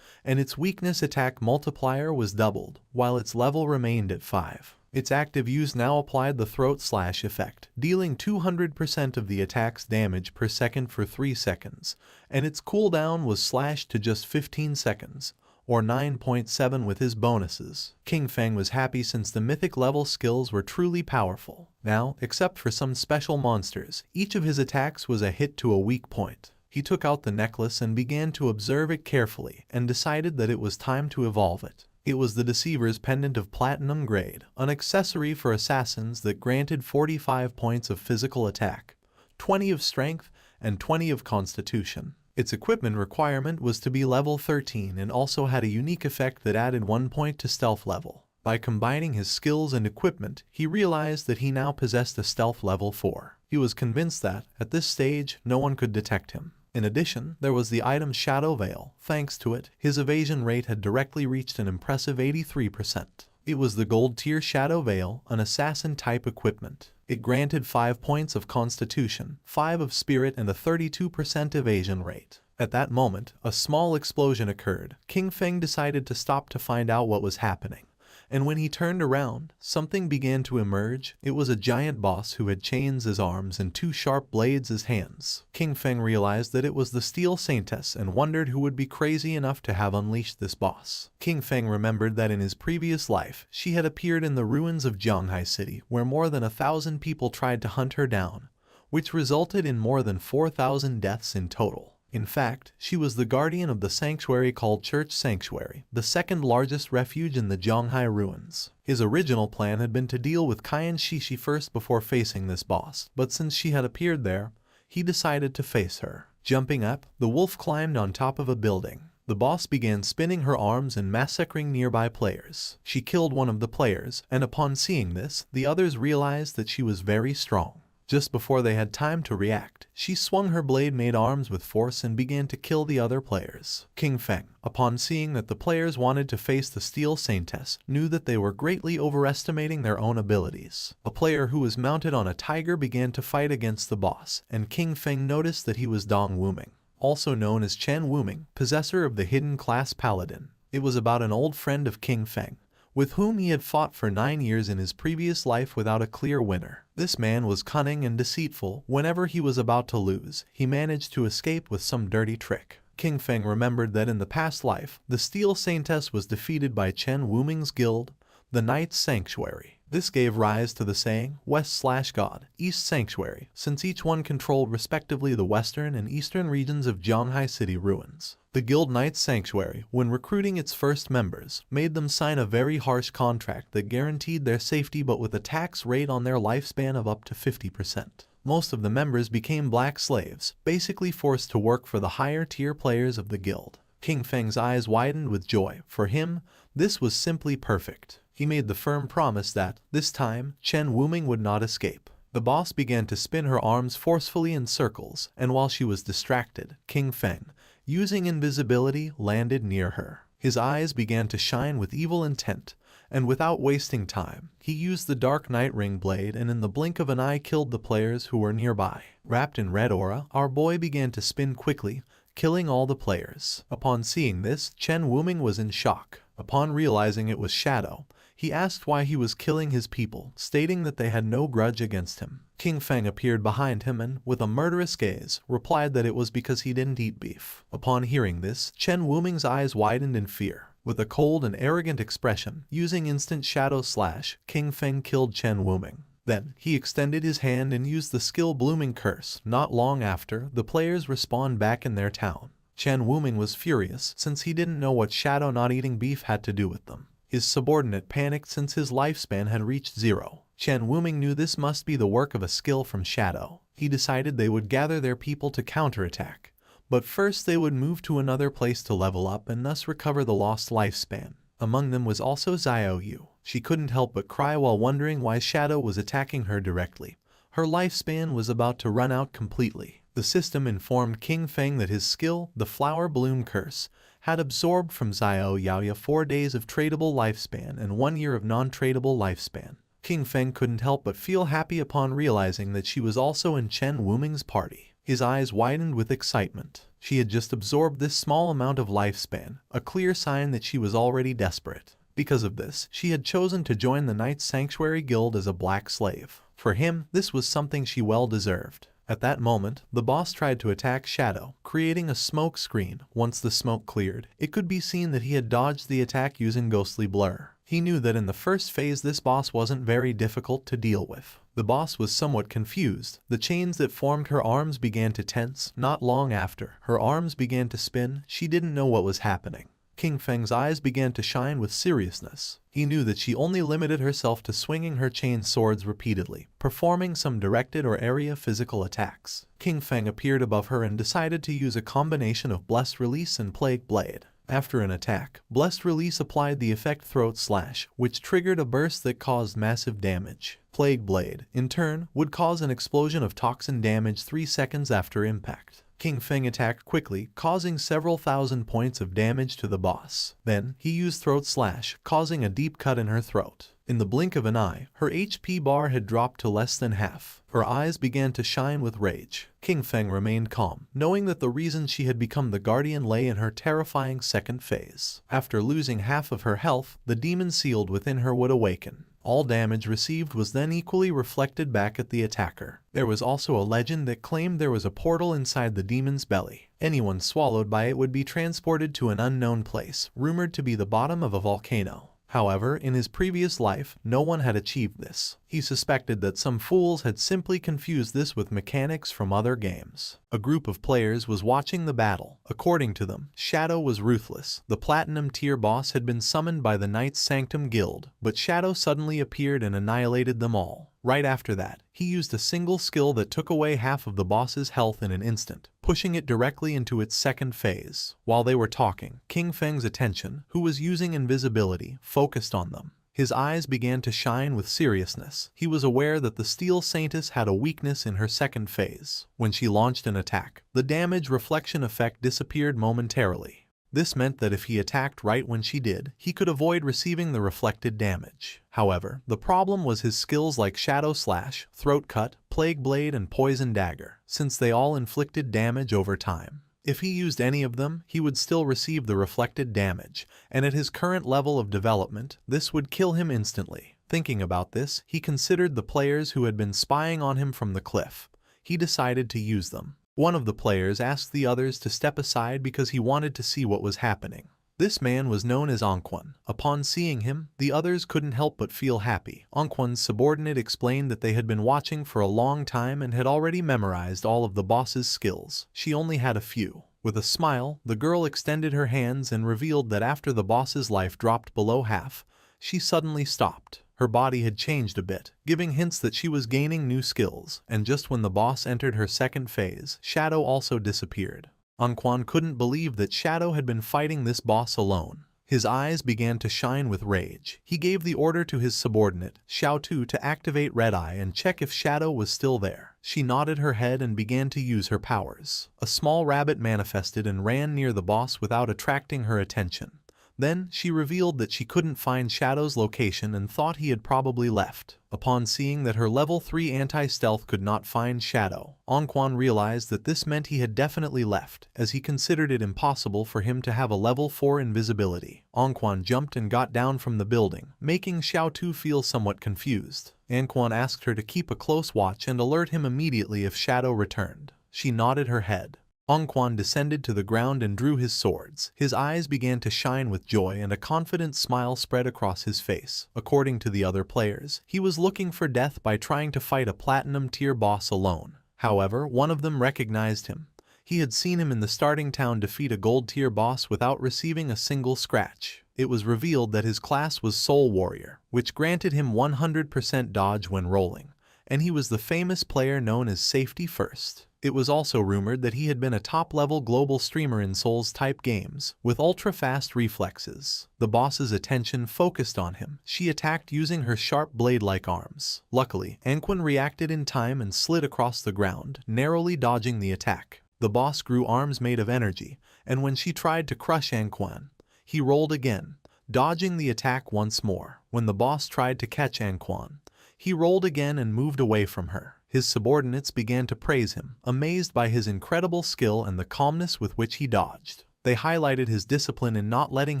and its weakness attack multiplier was doubled, while its level remained at 5. Its active use now applied the Throat Slash effect, dealing 200% of the attack's damage per second for 3 seconds, and its cooldown was slashed to just 15 seconds, or 9.7 with his bonuses. King Feng was happy since the mythic level skills were truly powerful. Now, except for some special monsters, each of his attacks was a hit to a weak point. He took out the necklace and began to observe it carefully and decided that it was time to evolve it. It was the Deceiver's Pendant of Platinum Grade, an accessory for assassins that granted 45 points of physical attack, 20 of strength, and 20 of constitution. Its equipment requirement was to be level 13 and also had a unique effect that added 1 point to stealth level. By combining his skills and equipment, he realized that he now possessed a stealth level 4. He was convinced that, at this stage, no one could detect him. In addition, there was the item Shadow Veil. Thanks to it, his evasion rate had directly reached an impressive 83%. It was the gold tier Shadow Veil, an assassin-type equipment. It granted 5 points of constitution, 5 of spirit, and a 32% evasion rate. At that moment, a small explosion occurred. King Feng decided to stop to find out what was happening. And when he turned around, something began to emerge. It was a giant boss who had chains as arms and 2 sharp blades as hands. King Feng realized that it was the Steel Saintess and wondered who would be crazy enough to have unleashed this boss. King Feng remembered that in his previous life, she had appeared in the ruins of Zhanghai City, where more than 1,000 people tried to hunt her down, which resulted in more than 4,000 deaths in total. In fact, she was the guardian of the sanctuary called Church Sanctuary, the second largest refuge in the Zhanghai ruins. His original plan had been to deal with Qian Shishi first before facing this boss, but since she had appeared there, he decided to face her. Jumping up, the wolf climbed on top of a building. The boss began spinning her arms and massacring nearby players. She killed one of the players, and upon seeing this, the others realized that she was very strong. Just before they had time to react, she swung her blade-made arms with force and began to kill the other players. King Feng, upon seeing that the players wanted to face the Steel Saintess, knew that they were greatly overestimating their own abilities. A player who was mounted on a tiger began to fight against the boss, and King Feng noticed that he was Dong Wuming, also known as Chen Wuming, possessor of the hidden class Paladin. It was about an old friend of King Feng, with whom he had fought for 9 years in his previous life without a clear winner. This man was cunning and deceitful. Whenever he was about to lose, he managed to escape with some dirty trick. King Feng remembered that in the past life, the Steel Saintess was defeated by Chen Wuming's guild, the Knight's Sanctuary. This gave rise to the saying, West/God, East Sanctuary, since each one controlled respectively the western and eastern regions of Zhanghai City ruins. The Guild Knight's Sanctuary, when recruiting its first members, made them sign a very harsh contract that guaranteed their safety but with a tax rate on their lifespan of up to 50%. Most of the members became black slaves, basically forced to work for the higher tier players of the guild. King Feng's eyes widened with joy. For him, this was simply perfect. He made the firm promise that, this time, Chen Wuming would not escape. The boss began to spin her arms forcefully in circles, and while she was distracted, King Feng, using invisibility, landed near her. His eyes began to shine with evil intent, and without wasting time, he used the Dark Night Ring blade and in the blink of an eye killed the players who were nearby. Wrapped in red aura, our boy began to spin quickly, killing all the players. Upon seeing this, Chen Wuming was in shock. Upon realizing it was Shadow, he asked why he was killing his people, stating that they had no grudge against him. King Feng appeared behind him and, with a murderous gaze, replied that it was because he didn't eat beef. Upon hearing this, Chen Wuming's eyes widened in fear. with a cold and arrogant expression. Using instant shadow slash, King Feng killed Chen Wuming. Then, he extended his hand and used the skill Blooming Curse. Not long after, the players respawned back in their town. Chen Wuming was furious since he didn't know what Shadow not eating beef had to do with them. His subordinate panicked since his lifespan had reached 0. Chen Wuming knew this must be the work of a skill from Shadow. He decided they would gather their people to counterattack. But first they would move to another place to level up and thus recover the lost lifespan. Among them was also Xiao Yu. She couldn't help but cry while wondering why Shadow was attacking her directly. Her lifespan was about to run out completely. The system informed King Feng that his skill, the Flower Bloom Curse, had absorbed from Xiao Yaoya 4 days of tradable lifespan and 1 year of non-tradable lifespan. King Feng couldn't help but feel happy upon realizing that she was also in Chen Wuming's party. His eyes widened with excitement. She had just absorbed this small amount of lifespan, a clear sign that she was already desperate. Because of this, she had chosen to join the Knight's Sanctuary Guild as a black slave. For him, this was something she well deserved. At that moment, the boss tried to attack Shadow, creating a smoke screen. Once the smoke cleared, it could be seen that he had dodged the attack using ghostly blur. He knew that in the first phase this boss wasn't very difficult to deal with. The boss was somewhat confused. The chains that formed her arms began to tense. Not long after, her arms began to spin. She didn't know what was happening. King Feng's eyes began to shine with seriousness. He knew that she only limited herself to swinging her chain swords repeatedly, performing some directed or area physical attacks. King Feng appeared above her and decided to use a combination of Blessed Release and Plague Blade. After an attack, Blessed Release applied the effect Throat Slash, which triggered a burst that caused massive damage. Plague Blade, in turn, would cause an explosion of toxin damage 3 seconds after impact. King Feng attacked quickly, causing several thousand points of damage to the boss. Then, he used Throat Slash, causing a deep cut in her throat. In the blink of an eye, her HP bar had dropped to less than half. Her eyes began to shine with rage. King Feng remained calm, knowing that the reason she had become the guardian lay in her terrifying second phase. After losing half of her health, the demon sealed within her would awaken. All damage received was then equally reflected back at the attacker. There was also a legend that claimed there was a portal inside the demon's belly. Anyone swallowed by it would be transported to an unknown place, rumored to be the bottom of a volcano. However, in his previous life, no one had achieved this. He suspected that some fools had simply confused this with mechanics from other games. A group of players was watching the battle. According to them, Shadow was ruthless. The Platinum tier boss had been summoned by the Knight's Sanctum Guild, but Shadow suddenly appeared and annihilated them all. Right after that, he used a single skill that took away half of the boss's health in an instant, pushing it directly into its second phase. While they were talking, King Feng's attention, who was using invisibility, focused on them. His eyes began to shine with seriousness. He was aware that the Steel Saintess had a weakness in her second phase. When she launched an attack, the damage reflection effect disappeared momentarily. This meant that if he attacked right when she did, he could avoid receiving the reflected damage. However, the problem was his skills like Shadow Slash, Throat Cut, Plague Blade, and Poison Dagger, since they all inflicted damage over time. If he used any of them, he would still receive the reflected damage, and at his current level of development, this would kill him instantly. Thinking about this, he considered the players who had been spying on him from the cliff. He decided to use them. One of the players asked the others to step aside because he wanted to see what was happening. This man was known as Anquan. Upon seeing him, the others couldn't help but feel happy. Anquan's subordinate explained that they had been watching for a long time and had already memorized all of the boss's skills. She only had a few. With a smile, the girl extended her hands and revealed that after the boss's life dropped below half, she suddenly stopped. Her body had changed a bit, giving hints that she was gaining new skills, and just when the boss entered her second phase, Shadow also disappeared. Anquan couldn't believe that Shadow had been fighting this boss alone. His eyes began to shine with rage. He gave the order to his subordinate, Xiao Tu, to activate Red Eye and check if Shadow was still there. She nodded her head and began to use her powers. A small rabbit manifested and ran near the boss without attracting her attention. Then, she revealed that she couldn't find Shadow's location and thought he had probably left. Upon seeing that her level 3 anti-stealth could not find Shadow, Anquan realized that this meant he had definitely left, as he considered it impossible for him to have a level 4 invisibility. Anquan jumped and got down from the building, making Xiao Tu feel somewhat confused. Anquan asked her to keep a close watch and alert him immediately if Shadow returned. She nodded her head. Quan descended to the ground and drew his swords. His eyes began to shine with joy and a confident smile spread across his face. According to the other players, he was looking for death by trying to fight a platinum-tier boss alone. However, one of them recognized him. He had seen him in the starting town defeat a gold-tier boss without receiving a single scratch. It was revealed that his class was Soul Warrior, which granted him 100% dodge when rolling, and he was the famous player known as Safety First. It was also rumored that he had been a top-level global streamer in Souls-type games, with ultra-fast reflexes. The boss's attention focused on him. She attacked using her sharp blade-like arms. Luckily, Quan reacted in time and slid across the ground, narrowly dodging the attack. The boss grew arms made of energy, and when she tried to crush Quan, he rolled again, dodging the attack once more. When the boss tried to catch Quan, he rolled again and moved away from her. His subordinates began to praise him, amazed by his incredible skill and the calmness with which he dodged. They highlighted his discipline in not letting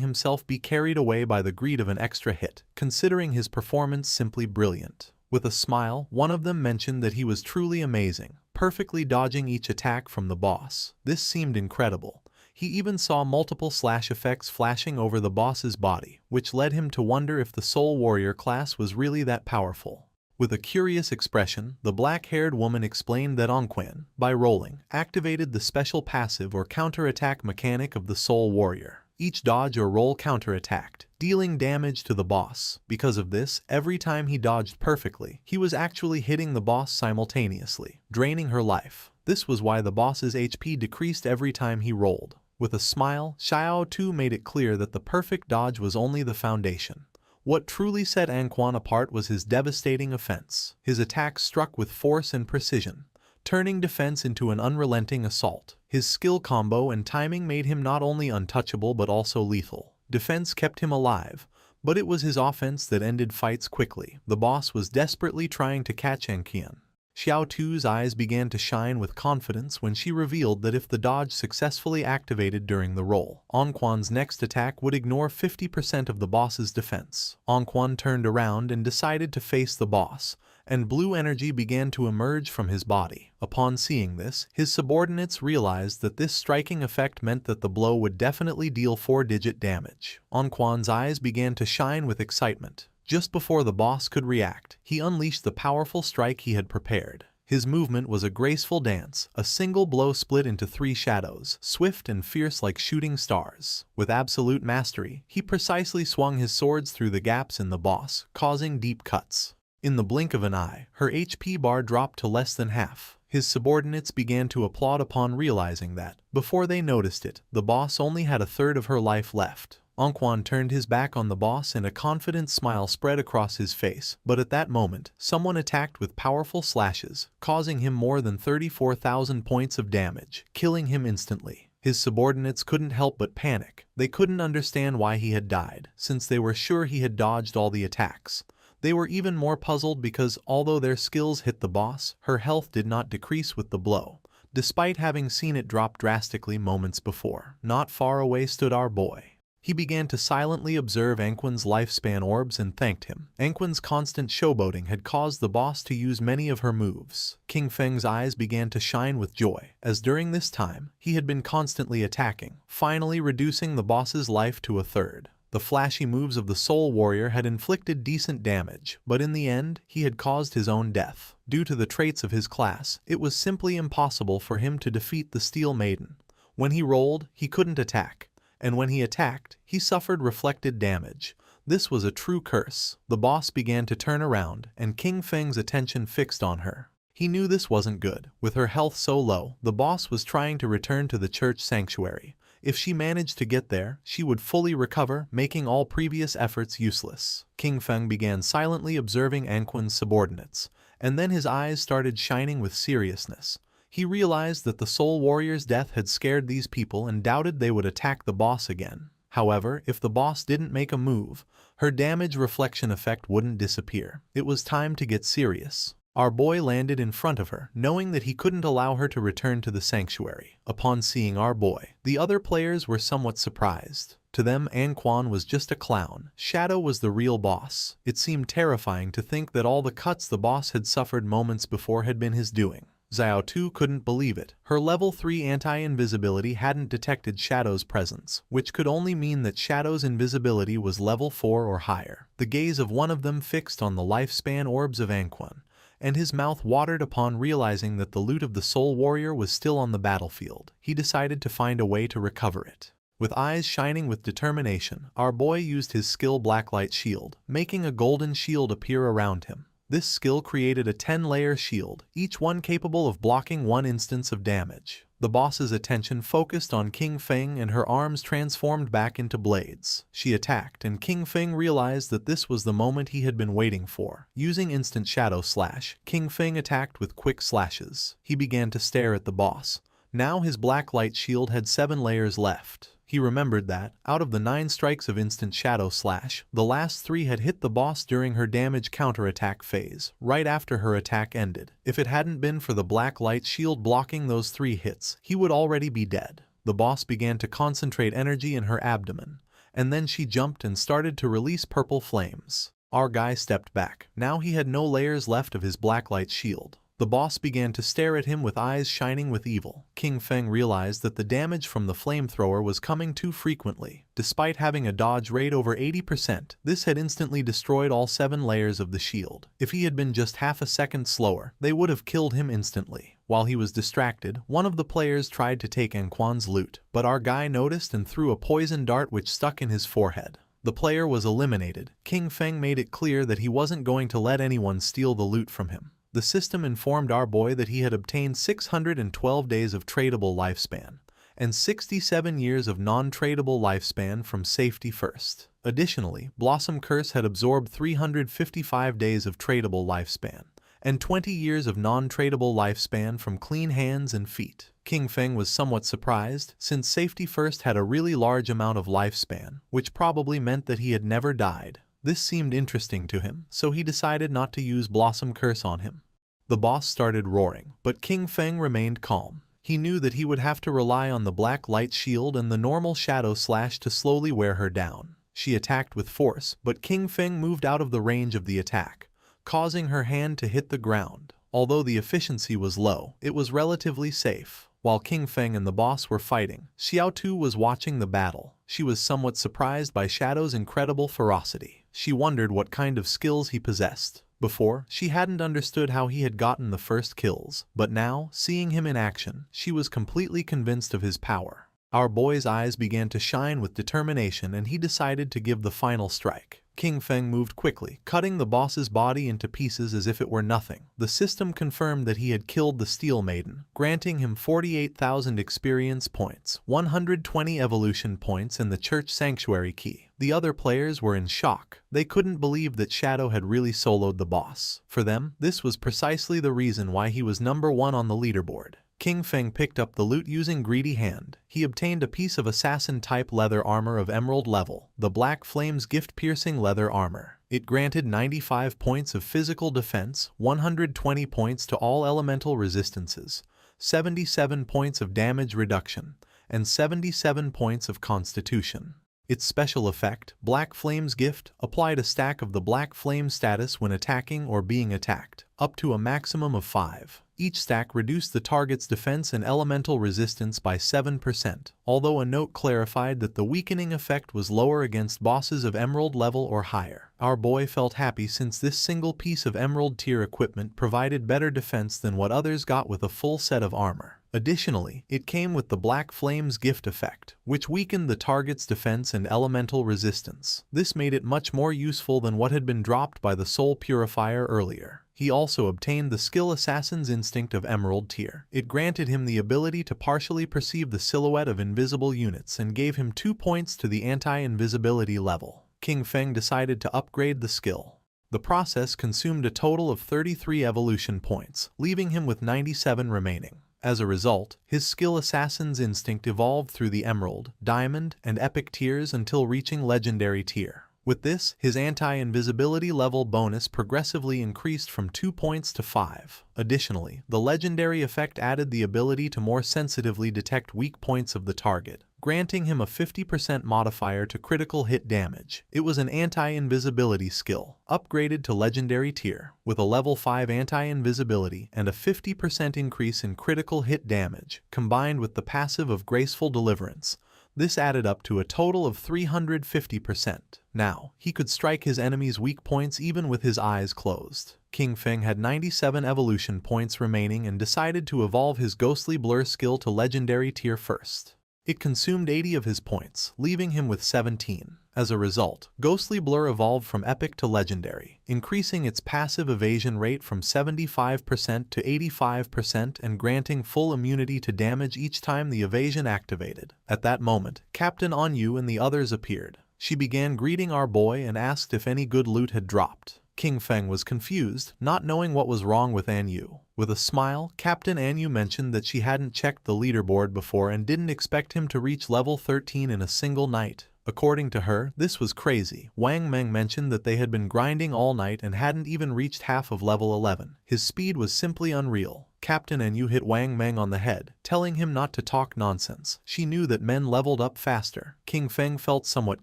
himself be carried away by the greed of an extra hit, considering his performance simply brilliant. With a smile, one of them mentioned that he was truly amazing, perfectly dodging each attack from the boss. This seemed incredible. He even saw multiple slash effects flashing over the boss's body, which led him to wonder if the Soul Warrior class was really that powerful. With a curious expression, the black-haired woman explained that Quan, by rolling, activated the special passive or counterattack mechanic of the Soul Warrior. Each dodge or roll counterattacked, dealing damage to the boss. Because of this, every time he dodged perfectly, he was actually hitting the boss simultaneously, draining her life. This was why the boss's HP decreased every time he rolled. With a smile, Xiao Tu made it clear that the perfect dodge was only the foundation. What truly set Quan apart was his devastating offense. His attacks struck with force and precision, turning defense into an unrelenting assault. His skill combo and timing made him not only untouchable but also lethal. Defense kept him alive, but it was his offense that ended fights quickly. The boss was desperately trying to catch Quan. Xiao Tu's eyes began to shine with confidence when she revealed that if the dodge successfully activated during the roll, Quan's next attack would ignore 50% of the boss's defense. Quan turned around and decided to face the boss, and blue energy began to emerge from his body. Upon seeing this, his subordinates realized that this striking effect meant that the blow would definitely deal 4-digit damage. Quan's eyes began to shine with excitement. Just before the boss could react, he unleashed the powerful strike he had prepared. His movement was a graceful dance, a single blow split into 3 shadows, swift and fierce like shooting stars. With absolute mastery, he precisely swung his swords through the gaps in the boss, causing deep cuts. In the blink of an eye, her HP bar dropped to less than half. His subordinates began to applaud upon realizing that, before they noticed it, the boss only had a third of her life left. Quan turned his back on the boss and a confident smile spread across his face, but at that moment, someone attacked with powerful slashes, causing him more than 34,000 points of damage, killing him instantly. His subordinates couldn't help but panic. They couldn't understand why he had died, since they were sure he had dodged all the attacks. They were even more puzzled because, although their skills hit the boss, her health did not decrease with the blow, despite having seen it drop drastically moments before. Not far away stood our boy. He began to silently observe Quan's lifespan orbs and thanked him. Quan's constant showboating had caused the boss to use many of her moves. King Feng's eyes began to shine with joy, as during this time, he had been constantly attacking, finally reducing the boss's life to a third. The flashy moves of the Soul Warrior had inflicted decent damage, but in the end, he had caused his own death. Due to the traits of his class, it was simply impossible for him to defeat the Steel Maiden. When he rolled, he couldn't attack, and when he attacked, he suffered reflected damage. This was a true curse. The boss began to turn around, and King Feng's attention fixed on her. He knew this wasn't good. With her health so low, the boss was trying to return to the church sanctuary. If she managed to get there, she would fully recover, making all previous efforts useless. King Feng began silently observing Quan's subordinates, and then his eyes started shining with seriousness. He realized that the Soul Warrior's death had scared these people and doubted they would attack the boss again. However, if the boss didn't make a move, her damage reflection effect wouldn't disappear. It was time to get serious. Our boy landed in front of her, knowing that he couldn't allow her to return to the sanctuary. Upon seeing our boy, the other players were somewhat surprised. To them, Quan was just a clown. Shadow was the real boss. It seemed terrifying to think that all the cuts the boss had suffered moments before had been his doing. Xiao Tu couldn't believe it. Her level 3 anti-invisibility hadn't detected Shadow's presence, which could only mean that Shadow's invisibility was level 4 or higher. The gaze of one of them fixed on the lifespan orbs of Anquan, and his mouth watered upon realizing that the loot of the Soul Warrior was still on the battlefield. He decided to find a way to recover it. With eyes shining with determination, our boy used his skill Blacklight Shield, making a golden shield appear around him. This skill created a 10-layer shield, each one capable of blocking one instance of damage. The boss's attention focused on King Feng and her arms transformed back into blades. She attacked, and King Feng realized that this was the moment he had been waiting for. Using instant shadow slash, King Feng attacked with quick slashes. He began to stare at the boss. Now his black light shield had 7 layers left. He remembered that, out of the 9 strikes of instant shadow slash, the last 3 had hit the boss during her damage counterattack phase, right after her attack ended. If it hadn't been for the black light shield blocking those 3 hits, he would already be dead. The boss began to concentrate energy in her abdomen, and then she jumped and started to release purple flames. Our guy stepped back. Now he had no layers left of his black light shield. The boss began to stare at him with eyes shining with evil. King Feng realized that the damage from the flamethrower was coming too frequently. Despite having a dodge rate over 80%, this had instantly destroyed all 7 layers of the shield. If he had been just half a second slower, they would have killed him instantly. While he was distracted, one of the players tried to take Anquan's loot, but our guy noticed and threw a poison dart which stuck in his forehead. The player was eliminated. King Feng made it clear that he wasn't going to let anyone steal the loot from him. The system informed our boy that he had obtained 612 days of tradable lifespan and 67 years of non-tradable lifespan from Safety First. Additionally, Blossom Curse had absorbed 355 days of tradable lifespan and 20 years of non-tradable lifespan from Clean Hands and Feet. King Feng was somewhat surprised, since Safety First had a really large amount of lifespan, which probably meant that he had never died. This seemed interesting to him, so he decided not to use Blossom Curse on him. The boss started roaring, but King Feng remained calm. He knew that he would have to rely on the black light shield and the normal shadow slash to slowly wear her down. She attacked with force, but King Feng moved out of the range of the attack, causing her hand to hit the ground. Although the efficiency was low, it was relatively safe. While King Feng and the boss were fighting, Xiao Tu was watching the battle. She was somewhat surprised by Shadow's incredible ferocity. She wondered what kind of skills he possessed. Before, she hadn't understood how he had gotten the first kills, but now, seeing him in action, she was completely convinced of his power. Our boy's eyes began to shine with determination and he decided to give the final strike. King Feng moved quickly, cutting the boss's body into pieces as if it were nothing. The system confirmed that he had killed the Steel Maiden, granting him 48,000 experience points, 120 evolution points and the Church Sanctuary key. The other players were in shock. They couldn't believe that Shadow had really soloed the boss. For them, this was precisely the reason why he was number 1 on the leaderboard. King Feng picked up the loot using Greedy Hand. He obtained a piece of assassin-type leather armor of emerald level, the Black Flames gift-piercing leather armor. It granted 95 points of physical defense, 120 points to all elemental resistances, 77 points of damage reduction, and 77 points of constitution. Its special effect, Black Flame's Gift, applied a stack of the Black Flame status when attacking or being attacked, up to a maximum of 5. Each stack reduced the target's defense and elemental resistance by 7%, although a note clarified that the weakening effect was lower against bosses of emerald level or higher. Our boy felt happy since this single piece of emerald tier equipment provided better defense than what others got with a full set of armor. Additionally, it came with the Black Flame's Gift effect, which weakened the target's defense and elemental resistance. This made it much more useful than what had been dropped by the Soul Purifier earlier. He also obtained the skill Assassin's Instinct of Emerald tier. It granted him the ability to partially perceive the silhouette of invisible units and gave him 2 points to the anti-invisibility level. King Feng decided to upgrade the skill. The process consumed a total of 33 evolution points, leaving him with 97 remaining. As a result, his skill Assassin's Instinct evolved through the Emerald, Diamond, and Epic tiers until reaching Legendary tier. With this, his anti-invisibility level bonus progressively increased from 2 points to 5. Additionally, the legendary effect added the ability to more sensitively detect weak points of the target, granting him a 50% modifier to critical hit damage. It was an anti-invisibility skill, upgraded to legendary tier, with a level 5 anti-invisibility and a 50% increase in critical hit damage, combined with the passive of graceful deliverance. This added up to a total of 350%. Now, he could strike his enemies' weak points even with his eyes closed. King Feng had 97 evolution points remaining and decided to evolve his ghostly blur skill to legendary tier first. It consumed 80 of his points, leaving him with 17. As a result, Ghostly Blur evolved from epic to legendary, increasing its passive evasion rate from 75% to 85% and granting full immunity to damage each time the evasion activated. At that moment, Captain Anyu and the others appeared. She began greeting our boy and asked if any good loot had dropped. King Feng was confused, not knowing what was wrong with Anyu. With a smile, Captain Anyu mentioned that she hadn't checked the leaderboard before and didn't expect him to reach level 13 in a single night. According to her, this was crazy. Wang Meng mentioned that they had been grinding all night and hadn't even reached half of level 11. His speed was simply unreal. Captain Anyu hit Wang Meng on the head, telling him not to talk nonsense. She knew that men leveled up faster. King Feng felt somewhat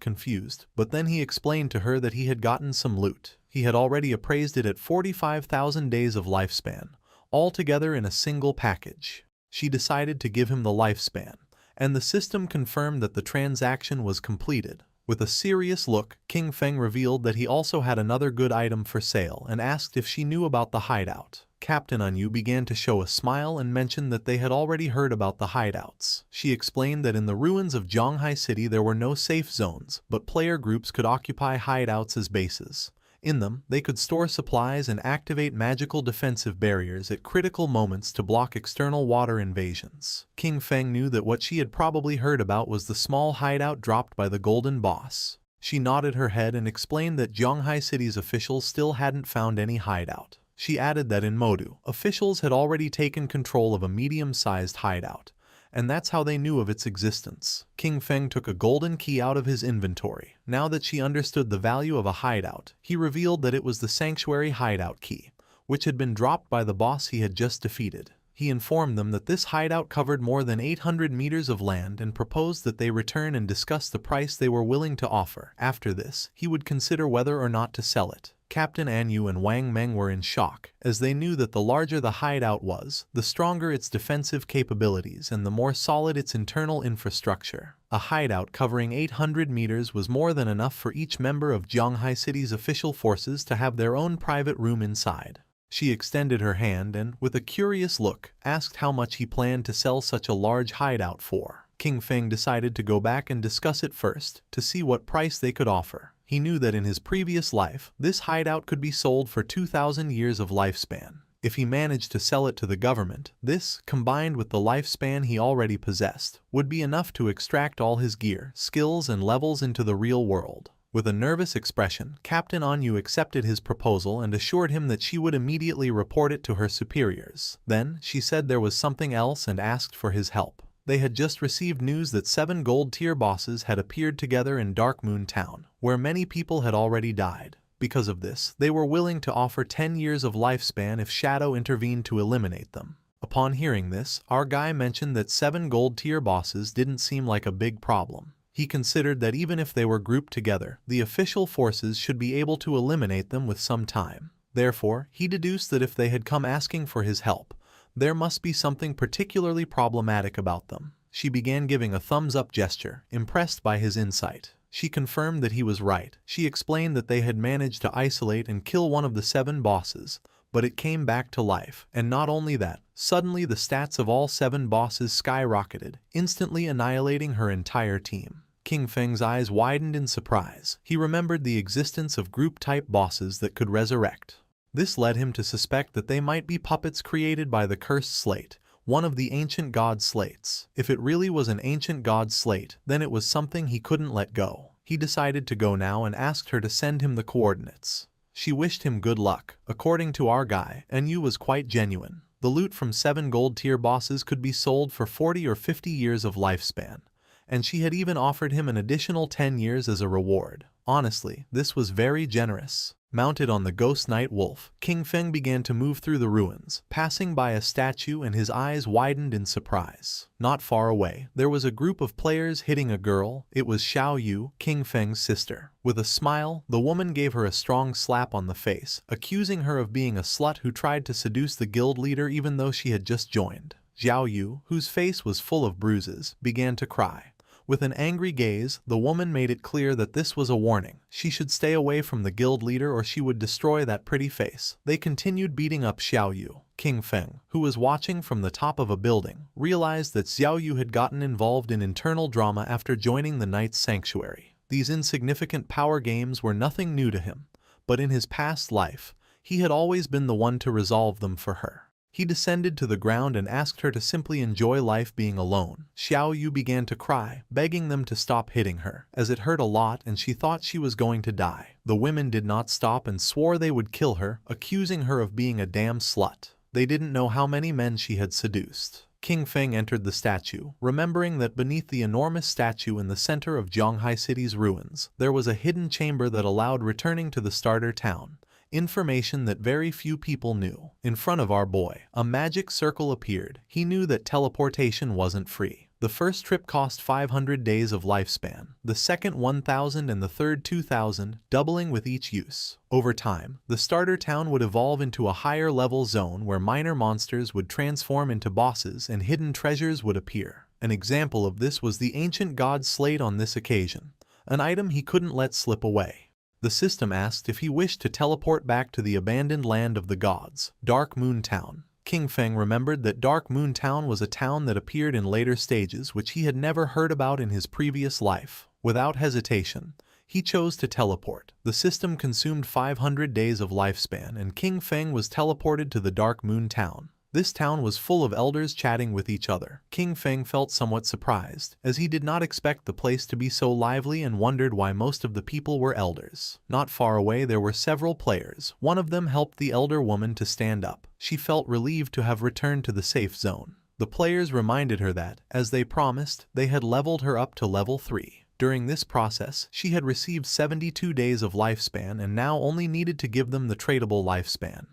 confused, but then he explained to her that he had gotten some loot. He had already appraised it at 45,000 days of lifespan, all together in a single package. She decided to give him the lifespan, and the system confirmed that the transaction was completed. With a serious look, King Feng revealed that he also had another good item for sale and asked if she knew about the hideout. Captain Anyu began to show a smile and mentioned that they had already heard about the hideouts. She explained that in the ruins of Zhonghai City there were no safe zones, but player groups could occupy hideouts as bases. In them, they could store supplies and activate magical defensive barriers at critical moments to block external water invasions. King Feng knew that what she had probably heard about was the small hideout dropped by the Golden Boss. She nodded her head and explained that Zhonghai City's officials still hadn't found any hideout. She added that in Modu, officials had already taken control of a medium-sized hideout, and that's how they knew of its existence. King Feng took a golden key out of his inventory. Now that she understood the value of a hideout, he revealed that it was the Sanctuary hideout key, which had been dropped by the boss he had just defeated. He informed them that this hideout covered more than 800 meters of land and proposed that they return and discuss the price they were willing to offer. After this, he would consider whether or not to sell it. Captain Anyu and Wang Meng were in shock, as they knew that the larger the hideout was, the stronger its defensive capabilities and the more solid its internal infrastructure. A hideout covering 800 meters was more than enough for each member of Zhonghai City's official forces to have their own private room inside. She extended her hand and, with a curious look, asked how much he planned to sell such a large hideout for. King Feng decided to go back and discuss it first, to see what price they could offer. He knew that in his previous life, this hideout could be sold for 2,000 years of lifespan. If he managed to sell it to the government, this, combined with the lifespan he already possessed, would be enough to extract all his gear, skills and levels into the real world. With a nervous expression, Captain Anyu accepted his proposal and assured him that she would immediately report it to her superiors. Then, she said there was something else and asked for his help. They had just received news that 7 gold tier bosses had appeared together in Dark Moon Town, where many people had already died. Because of this, they were willing to offer 10 years of lifespan if Shadow intervened to eliminate them. Upon hearing this, our guy mentioned that 7 gold tier bosses didn't seem like a big problem. He considered that even if they were grouped together, the official forces should be able to eliminate them with some time. Therefore, he deduced that if they had come asking for his help, there must be something particularly problematic about them. She began giving a thumbs-up gesture, impressed by his insight. She confirmed that he was right. She explained that they had managed to isolate and kill one of the 7 bosses, but it came back to life. And not only that, suddenly the stats of all 7 bosses skyrocketed, instantly annihilating her entire team. King Feng's eyes widened in surprise. He remembered the existence of group-type bosses that could resurrect. This led him to suspect that they might be puppets created by the Cursed Slate, one of the ancient god slates. If it really was an ancient god slate, then it was something he couldn't let go. He decided to go now and asked her to send him the coordinates. She wished him good luck. According to our guy, Anyu was quite genuine. The loot from 7 gold tier bosses could be sold for 40 or 50 years of lifespan, and she had even offered him an additional 10 years as a reward. Honestly, this was very generous. Mounted on the ghost night wolf, King Feng began to move through the ruins, passing by a statue, and his eyes widened in surprise. Not far away, there was a group of players hitting a girl. It was Xiao Yu, King Feng's sister. With a smile, the woman gave her a strong slap on the face, accusing her of being a slut who tried to seduce the guild leader even though she had just joined. Xiao Yu, whose face was full of bruises, began to cry. With an angry gaze, the woman made it clear that this was a warning. She should stay away from the guild leader or she would destroy that pretty face. They continued beating up Xiao Yu. King Feng, who was watching from the top of a building, realized that Xiao Yu had gotten involved in internal drama after joining the Knight's Sanctuary. These insignificant power games were nothing new to him, but in his past life, he had always been the one to resolve them for her. He descended to the ground and asked her to simply enjoy life being alone. Xiao Yu began to cry, begging them to stop hitting her, as it hurt a lot and she thought she was going to die. The women did not stop and swore they would kill her, accusing her of being a damn slut. They didn't know how many men she had seduced. King Feng entered the statue, remembering that beneath the enormous statue in the center of Zhonghai City's ruins, there was a hidden chamber that allowed returning to the starter town. Information that very few people knew. In front of our boy, a magic circle appeared. He knew that teleportation wasn't free. The first trip cost 500 days of lifespan, the second 1,000 and the third 2,000, doubling with each use. Over time, the starter town would evolve into a higher level zone where minor monsters would transform into bosses and hidden treasures would appear. An example of this was the ancient god's slate on this occasion, an item he couldn't let slip away. The system asked if he wished to teleport back to the abandoned land of the gods, Dark Moon Town. King Feng remembered that Dark Moon Town was a town that appeared in later stages which he had never heard about in his previous life. Without hesitation, he chose to teleport. The system consumed 500 days of lifespan and King Feng was teleported to the Dark Moon Town. This town was full of elders chatting with each other. King Feng felt somewhat surprised, as he did not expect the place to be so lively and wondered why most of the people were elders. Not far away there were several players. One of them helped the elder woman to stand up. She felt relieved to have returned to the safe zone. The players reminded her that, as they promised, they had leveled her up to level 3. During this process, she had received 72 days of lifespan and now only needed to give them the tradable lifespan.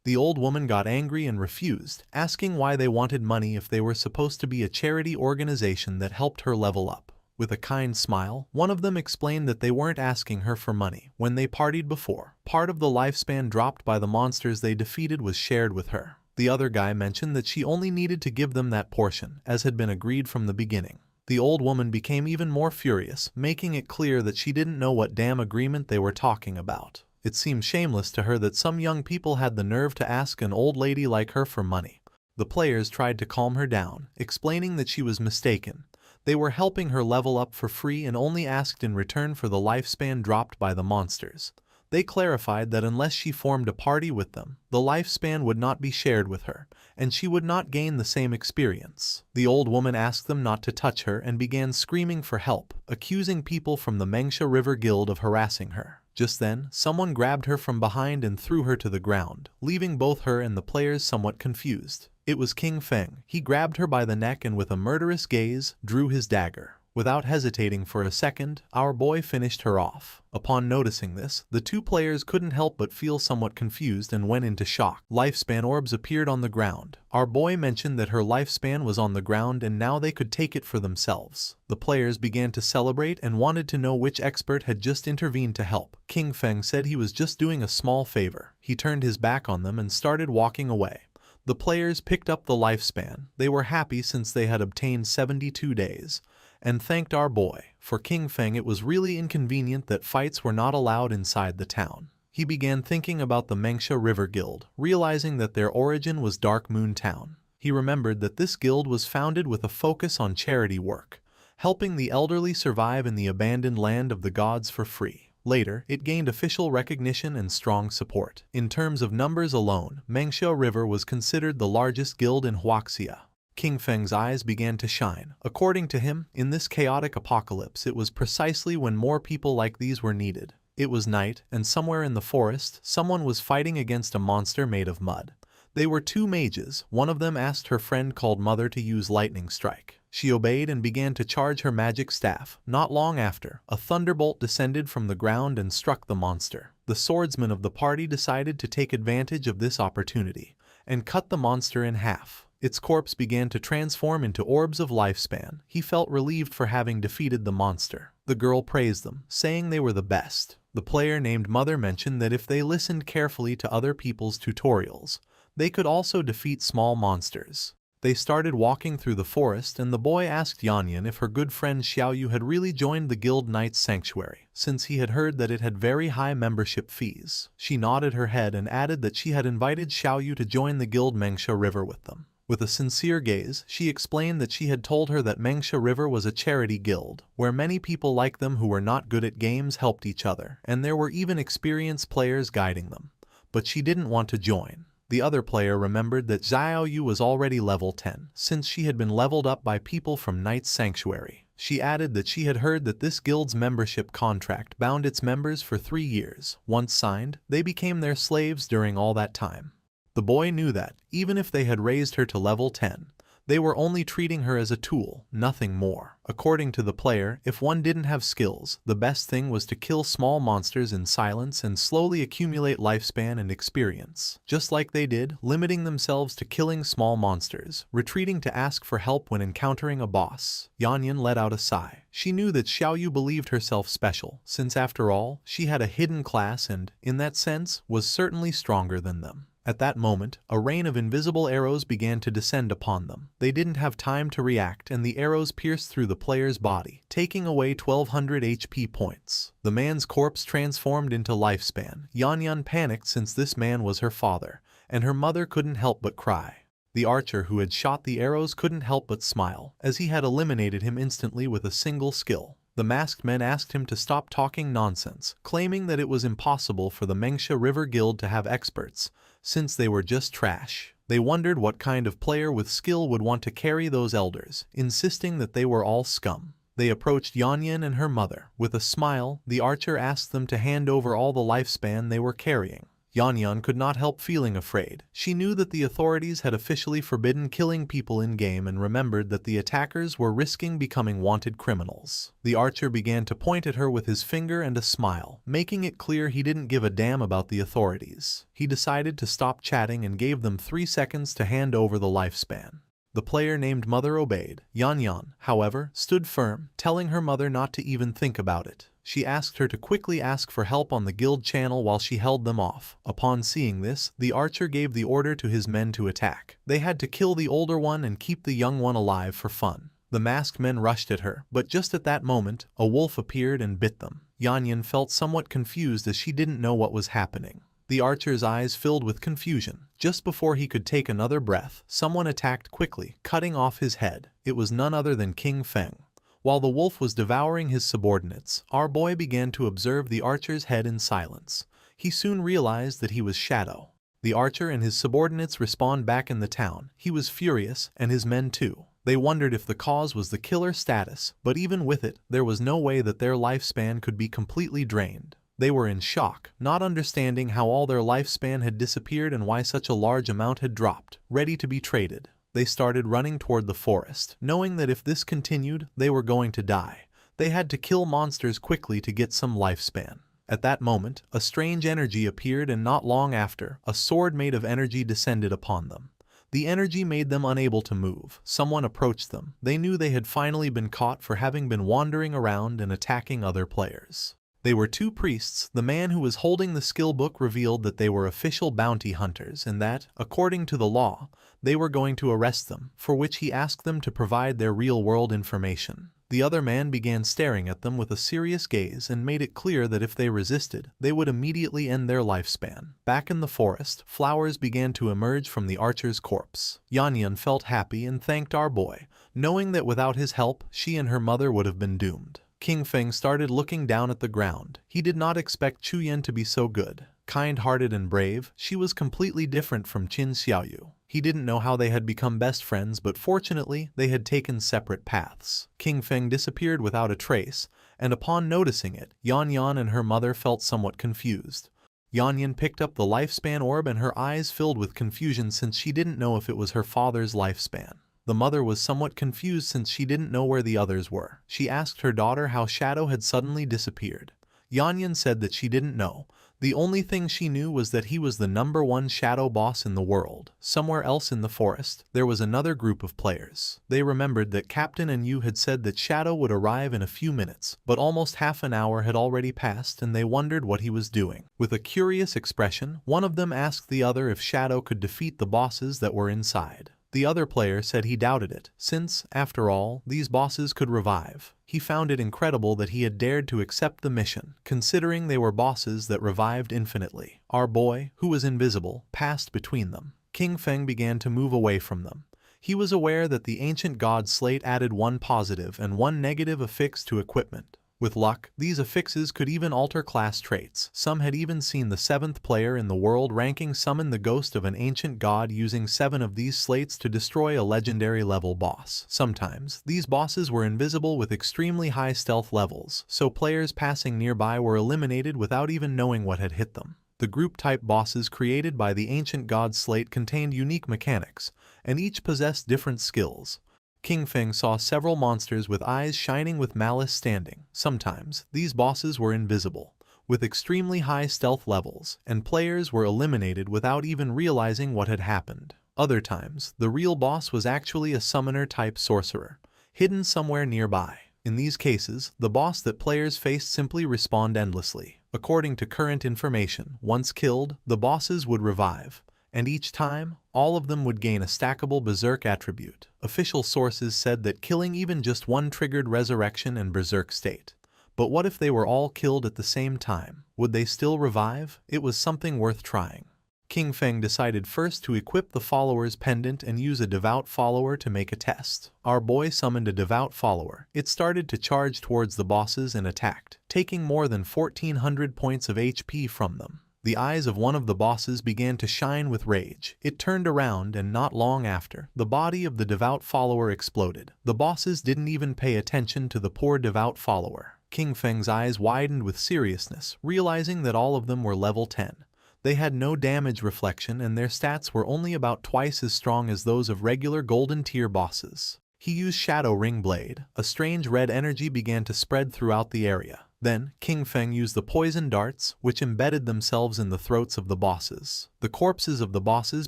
The old woman got angry and refused, asking why they wanted money if they were supposed to be a charity organization that helped her level up. With a kind smile, one of them explained that they weren't asking her for money. When they partied before, part of the lifespan dropped by the monsters they defeated was shared with her. The other guy mentioned that she only needed to give them that portion, as had been agreed from the beginning. The old woman became even more furious, making it clear that she didn't know what damn agreement they were talking about. It seemed shameless to her that some young people had the nerve to ask an old lady like her for money. The players tried to calm her down, explaining that she was mistaken. They were helping her level up for free and only asked in return for the lifespan dropped by the monsters. They clarified that unless she formed a party with them, the lifespan would not be shared with her, and she would not gain the same experience. The old woman asked them not to touch her and began screaming for help, accusing people from the Mengsha River Guild of harassing her. Just then, someone grabbed her from behind and threw her to the ground, leaving both her and the players somewhat confused. It was King Feng. He grabbed her by the neck and with a murderous gaze, drew his dagger. Without hesitating for a second, our boy finished her off. Upon noticing this, the two players couldn't help but feel somewhat confused and went into shock. Lifespan orbs appeared on the ground. Our boy mentioned that her lifespan was on the ground and now they could take it for themselves. The players began to celebrate and wanted to know which expert had just intervened to help. King Feng said he was just doing a small favor. He turned his back on them and started walking away. The players picked up the lifespan. They were happy since they had obtained 72 days. And thanked our boy. For King Feng it was really inconvenient that fights were not allowed inside the town. He began thinking about the Mengsha River Guild, realizing that their origin was Dark Moon Town. He remembered that this guild was founded with a focus on charity work, helping the elderly survive in the abandoned land of the gods for free. Later, it gained official recognition and strong support. In terms of numbers alone, Mengsha River was considered the largest guild in Huaxia. King Feng's eyes began to shine. According to him, in this chaotic apocalypse it was precisely when more people like these were needed. It was night, and somewhere in the forest, someone was fighting against a monster made of mud. They were two mages. One of them asked her friend called Mother to use lightning strike. She obeyed and began to charge her magic staff. Not long after, a thunderbolt descended from the ground and struck the monster. The swordsman of the party decided to take advantage of this opportunity and cut the monster in half. Its corpse began to transform into orbs of lifespan. He felt relieved for having defeated the monster. The girl praised them, saying they were the best. The player named Mother mentioned that if they listened carefully to other people's tutorials, they could also defeat small monsters. They started walking through the forest, and the boy asked Yanyan if her good friend Xiaoyu had really joined the Guild Knight's Sanctuary, since he had heard that it had very high membership fees. She nodded her head and added that she had invited Xiaoyu to join the Guild Mengsha River with them. With a sincere gaze, she explained that she had told her that Mengsha River was a charity guild, where many people like them who were not good at games helped each other, and there were even experienced players guiding them. But she didn't want to join. The other player remembered that Xiaoyu was already level 10, since she had been leveled up by people from Knight's Sanctuary. She added that she had heard that this guild's membership contract bound its members for 3 years. Once signed, they became their slaves during all that time. The boy knew that, even if they had raised her to level 10, they were only treating her as a tool, nothing more. According to the player, if one didn't have skills, the best thing was to kill small monsters in silence and slowly accumulate lifespan and experience. Just like they did, limiting themselves to killing small monsters, retreating to ask for help when encountering a boss. Yanyan let out a sigh. She knew that Xiaoyu believed herself special, since after all, she had a hidden class and, in that sense, was certainly stronger than them. At that moment, a rain of invisible arrows began to descend upon them. They didn't have time to react, and the arrows pierced through the player's body, taking away 1200 HP points. The man's corpse transformed into lifespan. Yanyan panicked since this man was her father, and her mother couldn't help but cry. The archer who had shot the arrows couldn't help but smile, as he had eliminated him instantly with a single skill. The masked men asked him to stop talking nonsense, claiming that it was impossible for the Mengsha River Guild to have experts, since they were just trash. They wondered what kind of player with skill would want to carry those elders, insisting that they were all scum. They approached Yanyan and her mother. With a smile, the archer asked them to hand over all the lifespan they were carrying. Yanyan could not help feeling afraid. She knew that the authorities had officially forbidden killing people in-game and remembered that the attackers were risking becoming wanted criminals. The archer began to point at her with his finger and a smile, making it clear he didn't give a damn about the authorities. He decided to stop chatting and gave them 3 seconds to hand over the lifespan. The player named Mother obeyed. Yanyan, however, stood firm, telling her mother not to even think about it. She asked her to quickly ask for help on the guild channel while she held them off. Upon seeing this, the archer gave the order to his men to attack. They had to kill the older one and keep the young one alive for fun. The masked men rushed at her, but just at that moment, a wolf appeared and bit them. Yanyan felt somewhat confused as she didn't know what was happening. The archer's eyes filled with confusion. Just before he could take another breath, someone attacked quickly, cutting off his head. It was none other than King Feng. While the wolf was devouring his subordinates, our boy began to observe the archer's head in silence. He soon realized that he was Shadow. The archer and his subordinates respawned back in the town. He was furious, and his men too. They wondered if the cause was the killer status, but even with it, there was no way that their lifespan could be completely drained. They were in shock, not understanding how all their lifespan had disappeared and why such a large amount had dropped, ready to be traded. They started running toward the forest, knowing that if this continued, they were going to die. They had to kill monsters quickly to get some lifespan. At that moment, a strange energy appeared, and not long after, a sword made of energy descended upon them. The energy made them unable to move. Someone approached them. They knew they had finally been caught for having been wandering around and attacking other players. They were 2 priests. The man who was holding the skill book revealed that they were official bounty hunters and that, according to the law, they were going to arrest them, for which he asked them to provide their real-world information. The other man began staring at them with a serious gaze and made it clear that if they resisted, they would immediately end their lifespan. Back in the forest, flowers began to emerge from the archer's corpse. Yanyan felt happy and thanked our boy, knowing that without his help, she and her mother would have been doomed. King Feng started looking down at the ground. He did not expect Chuyen to be so good. Kind-hearted and brave, she was completely different from Qin Xiaoyu. He didn't know how they had become best friends, but fortunately, they had taken separate paths. King Feng disappeared without a trace, and upon noticing it, Yanyan and her mother felt somewhat confused. Yanyan picked up the lifespan orb and her eyes filled with confusion since she didn't know if it was her father's lifespan. The mother was somewhat confused since she didn't know where the others were. She asked her daughter how Shadow had suddenly disappeared. Yanyan said that she didn't know. The only thing she knew was that he was the #1 shadow boss in the world. Somewhere else in the forest, there was another group of players. They remembered that Captain and Yu had said that Shadow would arrive in a few minutes, but almost half an hour had already passed and they wondered what he was doing. With a curious expression, one of them asked the other if Shadow could defeat the bosses that were inside. The other player said he doubted it, since, after all, these bosses could revive. He found it incredible that he had dared to accept the mission, considering they were bosses that revived infinitely. Our boy, who was invisible, passed between them. King Feng began to move away from them. He was aware that the ancient god slate added one positive and one negative affix to equipment. With luck, these affixes could even alter class traits. Some had even seen the 7th player in the world ranking summon the ghost of an ancient god using 7 of these slates to destroy a legendary level boss. Sometimes, these bosses were invisible with extremely high stealth levels, so players passing nearby were eliminated without even knowing what had hit them. The group-type bosses created by the ancient god slate contained unique mechanics, and each possessed different skills. King Feng saw several monsters with eyes shining with malice standing. Sometimes, these bosses were invisible, with extremely high stealth levels, and players were eliminated without even realizing what had happened. Other times, the real boss was actually a summoner-type sorcerer, hidden somewhere nearby. In these cases, the boss that players faced simply respawned endlessly. According to current information, once killed, the bosses would revive. And each time, all of them would gain a stackable berserk attribute. Official sources said that killing even just one triggered resurrection and berserk state. But what if they were all killed at the same time? Would they still revive? It was something worth trying. King Feng decided first to equip the follower's pendant and use a devout follower to make a test. Our boy summoned a devout follower. It started to charge towards the bosses and attacked, taking more than 1400 points of HP from them. The eyes of one of the bosses began to shine with rage. It turned around and not long after, the body of the devout follower exploded. The bosses didn't even pay attention to the poor devout follower. King Feng's eyes widened with seriousness, realizing that all of them were level 10. They had no damage reflection and their stats were only about twice as strong as those of regular golden tier bosses. He used Shadow Ring Blade. A strange red energy began to spread throughout the area. Then, King Feng used the poison darts, which embedded themselves in the throats of the bosses. The corpses of the bosses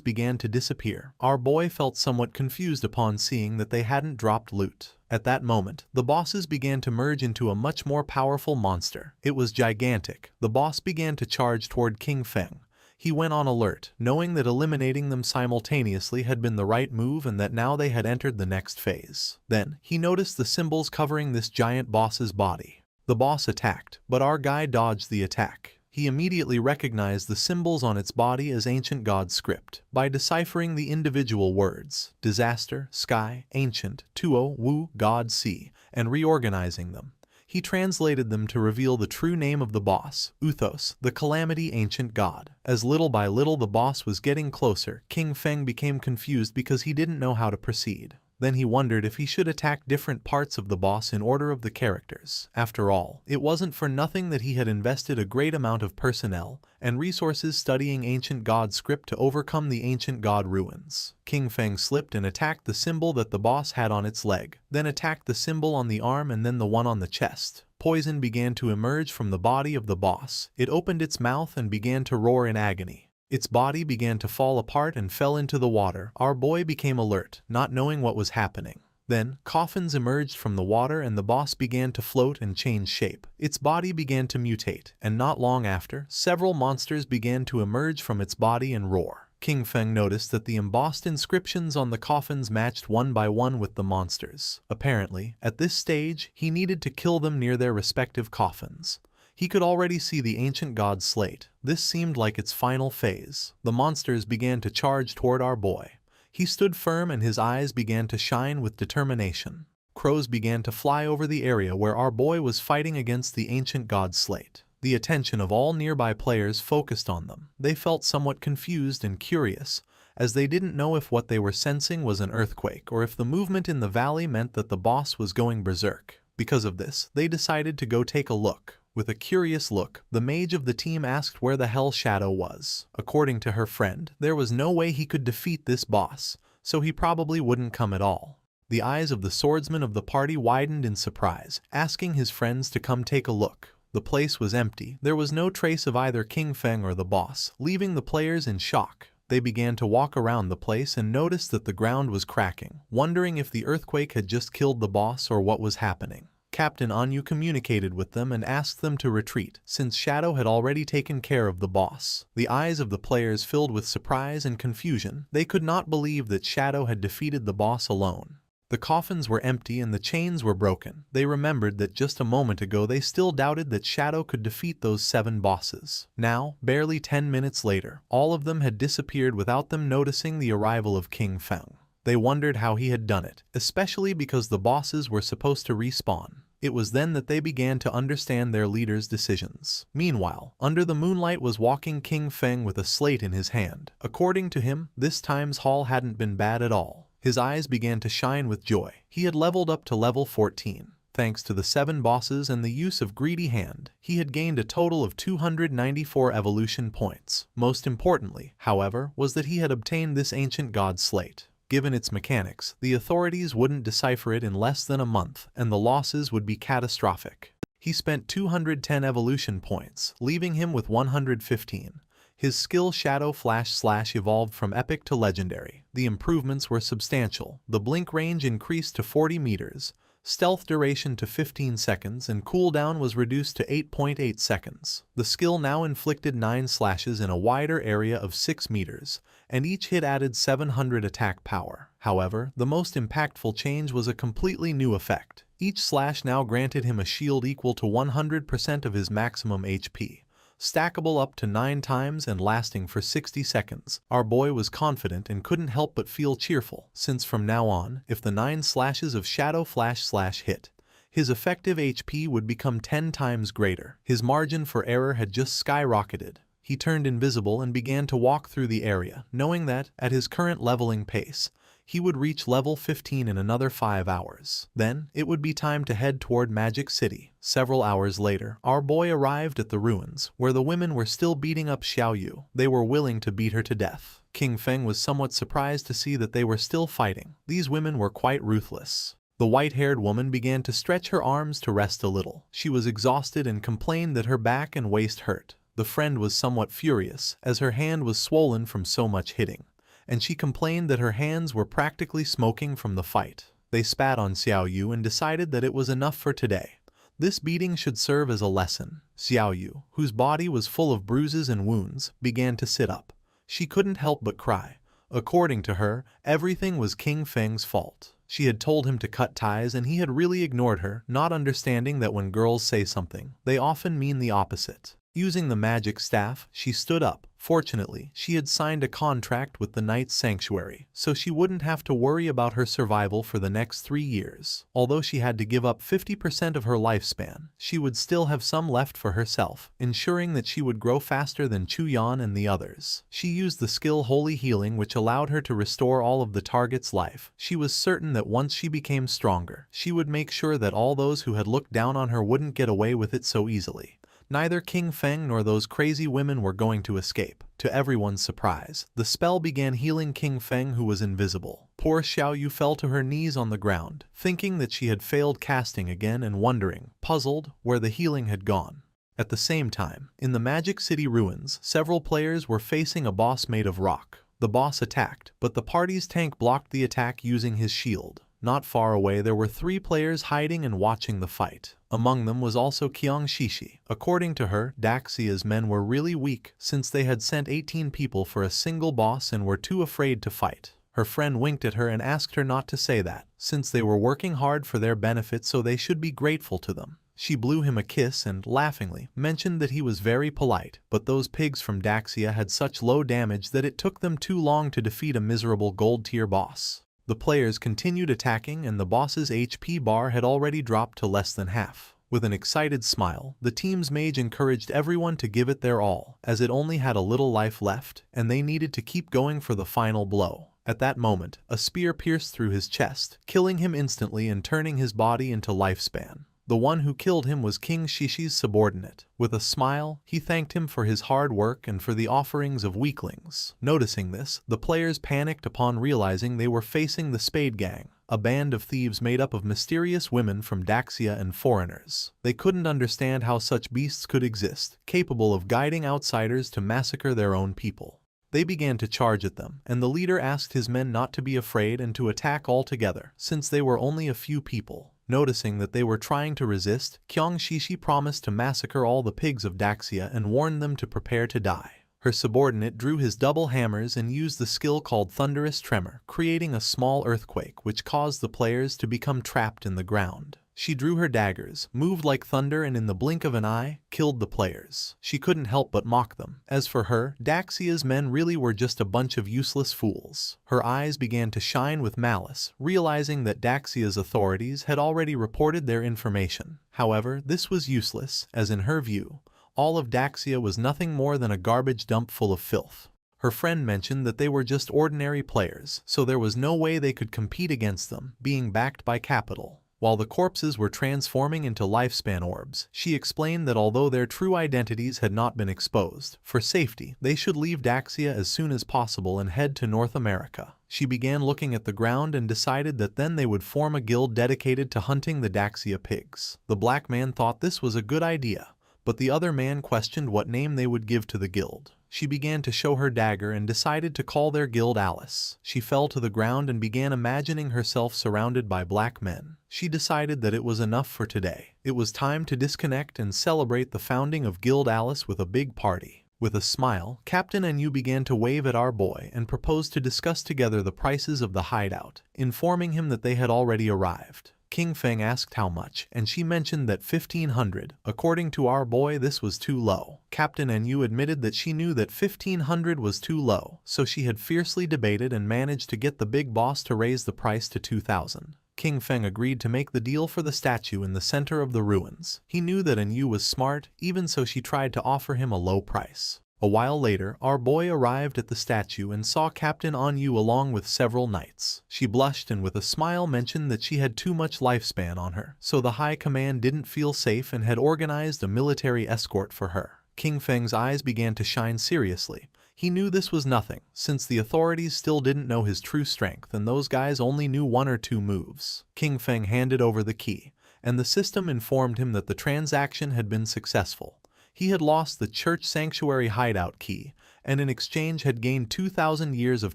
began to disappear. Our boy felt somewhat confused upon seeing that they hadn't dropped loot. At that moment, the bosses began to merge into a much more powerful monster. It was gigantic. The boss began to charge toward King Feng. He went on alert, knowing that eliminating them simultaneously had been the right move and that now they had entered the next phase. Then, he noticed the symbols covering this giant boss's body. The boss attacked, but our guy dodged the attack. He immediately recognized the symbols on its body as ancient god script. By deciphering the individual words, disaster, sky, ancient, tuo, wu, god, sea, and reorganizing them, he translated them to reveal the true name of the boss, Uthos, the calamity ancient god. As little by little the boss was getting closer, King Feng became confused because he didn't know how to proceed. Then he wondered if he should attack different parts of the boss in order of the characters. After all, it wasn't for nothing that he had invested a great amount of personnel and resources studying ancient god script to overcome the ancient god ruins. King Feng slipped and attacked the symbol that the boss had on its leg, then attacked the symbol on the arm and then the one on the chest. Poison began to emerge from the body of the boss. It opened its mouth and began to roar in agony. Its body began to fall apart and fell into the water. Our boy became alert, not knowing what was happening. Then, coffins emerged from the water and the boss began to float and change shape. Its body began to mutate, and not long after, several monsters began to emerge from its body and roar. King Feng noticed that the embossed inscriptions on the coffins matched one by one with the monsters. Apparently, at this stage, he needed to kill them near their respective coffins. He could already see the ancient god slate. This seemed like its final phase. The monsters began to charge toward our boy. He stood firm and his eyes began to shine with determination. Crows began to fly over the area where our boy was fighting against the ancient god slate. The attention of all nearby players focused on them. They felt somewhat confused and curious, as they didn't know if what they were sensing was an earthquake or if the movement in the valley meant that the boss was going berserk. Because of this, they decided to go take a look. With a curious look, the mage of the team asked where the hell Shadow was. According to her friend, there was no way he could defeat this boss, so he probably wouldn't come at all. The eyes of the swordsman of the party widened in surprise, asking his friends to come take a look. The place was empty. There was no trace of either King Feng or the boss, leaving the players in shock. They began to walk around the place and noticed that the ground was cracking, wondering if the earthquake had just killed the boss or what was happening. Captain Anyu communicated with them and asked them to retreat, since Shadow had already taken care of the boss. The eyes of the players filled with surprise and confusion. They could not believe that Shadow had defeated the boss alone. The coffins were empty and the chains were broken. They remembered that just a moment ago they still doubted that Shadow could defeat those 7 bosses. Now, barely 10 minutes later, all of them had disappeared without them noticing the arrival of King Feng. They wondered how he had done it, especially because the bosses were supposed to respawn. It was then that they began to understand their leader's decisions. Meanwhile, under the moonlight was walking King Feng with a slate in his hand. According to him, this time's haul hadn't been bad at all. His eyes began to shine with joy. He had leveled up to level 14. Thanks to the 7 bosses and the use of Greedy Hand, he had gained a total of 294 evolution points. Most importantly, however, was that he had obtained this ancient god slate. Given its mechanics, the authorities wouldn't decipher it in less than a month, and the losses would be catastrophic. He spent 210 evolution points, leaving him with 115. His skill Shadow Flash / evolved from epic to legendary. The improvements were substantial. The blink range increased to 40 meters, stealth duration to 15 seconds, and cooldown was reduced to 8.8 seconds. The skill now inflicted 9 slashes in a wider area of 6 meters, and each hit added 700 attack power. However, the most impactful change was a completely new effect. Each slash now granted him a shield equal to 100% of his maximum HP, stackable up to 9 times and lasting for 60 seconds. Our boy was confident and couldn't help but feel cheerful, since from now on, if the 9 slashes of Shadow Flash / hit, his effective HP would become 10 times greater. His margin for error had just skyrocketed. He turned invisible and began to walk through the area, knowing that, at his current leveling pace, he would reach level 15 in another 5 hours. Then, it would be time to head toward Magic City. Several hours later, our boy arrived at the ruins, where the women were still beating up Xiao Yu. They were willing to beat her to death. King Feng was somewhat surprised to see that they were still fighting. These women were quite ruthless. The white-haired woman began to stretch her arms to rest a little. She was exhausted and complained that her back and waist hurt. The friend was somewhat furious, as her hand was swollen from so much hitting, and she complained that her hands were practically smoking from the fight. They spat on Xiao Yu and decided that it was enough for today. This beating should serve as a lesson. Xiao Yu, whose body was full of bruises and wounds, began to sit up. She couldn't help but cry. According to her, everything was King Feng's fault. She had told him to cut ties and he had really ignored her, not understanding that when girls say something, they often mean the opposite. Using the magic staff, she stood up. Fortunately, she had signed a contract with the Knight's Sanctuary, so she wouldn't have to worry about her survival for the next 3 years. Although she had to give up 50% of her lifespan, she would still have some left for herself, ensuring that she would grow faster than Chu Yan and the others. She used the skill Holy Healing, which allowed her to restore all of the target's life. She was certain that once she became stronger, she would make sure that all those who had looked down on her wouldn't get away with it so easily. Neither King Feng nor those crazy women were going to escape. To everyone's surprise, the spell began healing King Feng, who was invisible. Poor Xiao Yu fell to her knees on the ground, thinking that she had failed casting again and wondering, puzzled, where the healing had gone. At the same time, in the Magic City ruins, several players were facing a boss made of rock. The boss attacked, but the party's tank blocked the attack using his shield. Not far away there were 3 players hiding and watching the fight. Among them was also Qiang Shishi. According to her, Daxia's men were really weak since they had sent 18 people for a single boss and were too afraid to fight. Her friend winked at her and asked her not to say that, since they were working hard for their benefit, so they should be grateful to them. She blew him a kiss and, laughingly, mentioned that he was very polite, but those pigs from Daxia had such low damage that it took them too long to defeat a miserable gold-tier boss. The players continued attacking and the boss's HP bar had already dropped to less than half. With an excited smile, the team's mage encouraged everyone to give it their all, as it only had a little life left, and they needed to keep going for the final blow. At that moment, a spear pierced through his chest, killing him instantly and turning his body into lifespan. The one who killed him was King Shishi's subordinate. With a smile, he thanked him for his hard work and for the offerings of weaklings. Noticing this, the players panicked upon realizing they were facing the Spade Gang, a band of thieves made up of mysterious women from Daxia and foreigners. They couldn't understand how such beasts could exist, capable of guiding outsiders to massacre their own people. They began to charge at them, and the leader asked his men not to be afraid and to attack all together, since they were only a few people. Noticing that they were trying to resist, Kyong Shishi promised to massacre all the pigs of Daxia and warned them to prepare to die. Her subordinate drew his double hammers and used the skill called Thunderous Tremor, creating a small earthquake which caused the players to become trapped in the ground. She drew her daggers, moved like thunder, and in the blink of an eye, killed the players. She couldn't help but mock them. As for her, Daxia's men really were just a bunch of useless fools. Her eyes began to shine with malice, realizing that Daxia's authorities had already reported their information. However, this was useless, as in her view, all of Daxia was nothing more than a garbage dump full of filth. Her friend mentioned that they were just ordinary players, so there was no way they could compete against them, being backed by capital. While the corpses were transforming into lifespan orbs, she explained that although their true identities had not been exposed, for safety, they should leave Daxia as soon as possible and head to North America. She began looking at the ground and decided that then they would form a guild dedicated to hunting the Daxia pigs. The black man thought this was a good idea, but the other man questioned what name they would give to the guild. She began to show her dagger and decided to call their guild Alice. She fell to the ground and began imagining herself surrounded by black men. She decided that it was enough for today. It was time to disconnect and celebrate the founding of Guild Alice with a big party. With a smile, Captain Anu began to wave at our boy and proposed to discuss together the prices of the hideout, informing him that they had already arrived. King Feng asked how much, and she mentioned that 1,500. According to our boy, this was too low. Captain Anu admitted that she knew that 1,500 was too low, so she had fiercely debated and managed to get the big boss to raise the price to 2,000. King Feng agreed to make the deal for the statue in the center of the ruins. He knew that Anu was smart, even so she tried to offer him a low price. A while later, our boy arrived at the statue and saw Captain Anu along with several knights. She blushed and with a smile mentioned that she had too much lifespan on her, so the high command didn't feel safe and had organized a military escort for her. King Feng's eyes began to shine seriously. He knew this was nothing, since the authorities still didn't know his true strength and those guys only knew one or two moves. King Feng handed over the key, and the system informed him that the transaction had been successful. He had lost the church sanctuary hideout key, and in exchange had gained 2,000 years of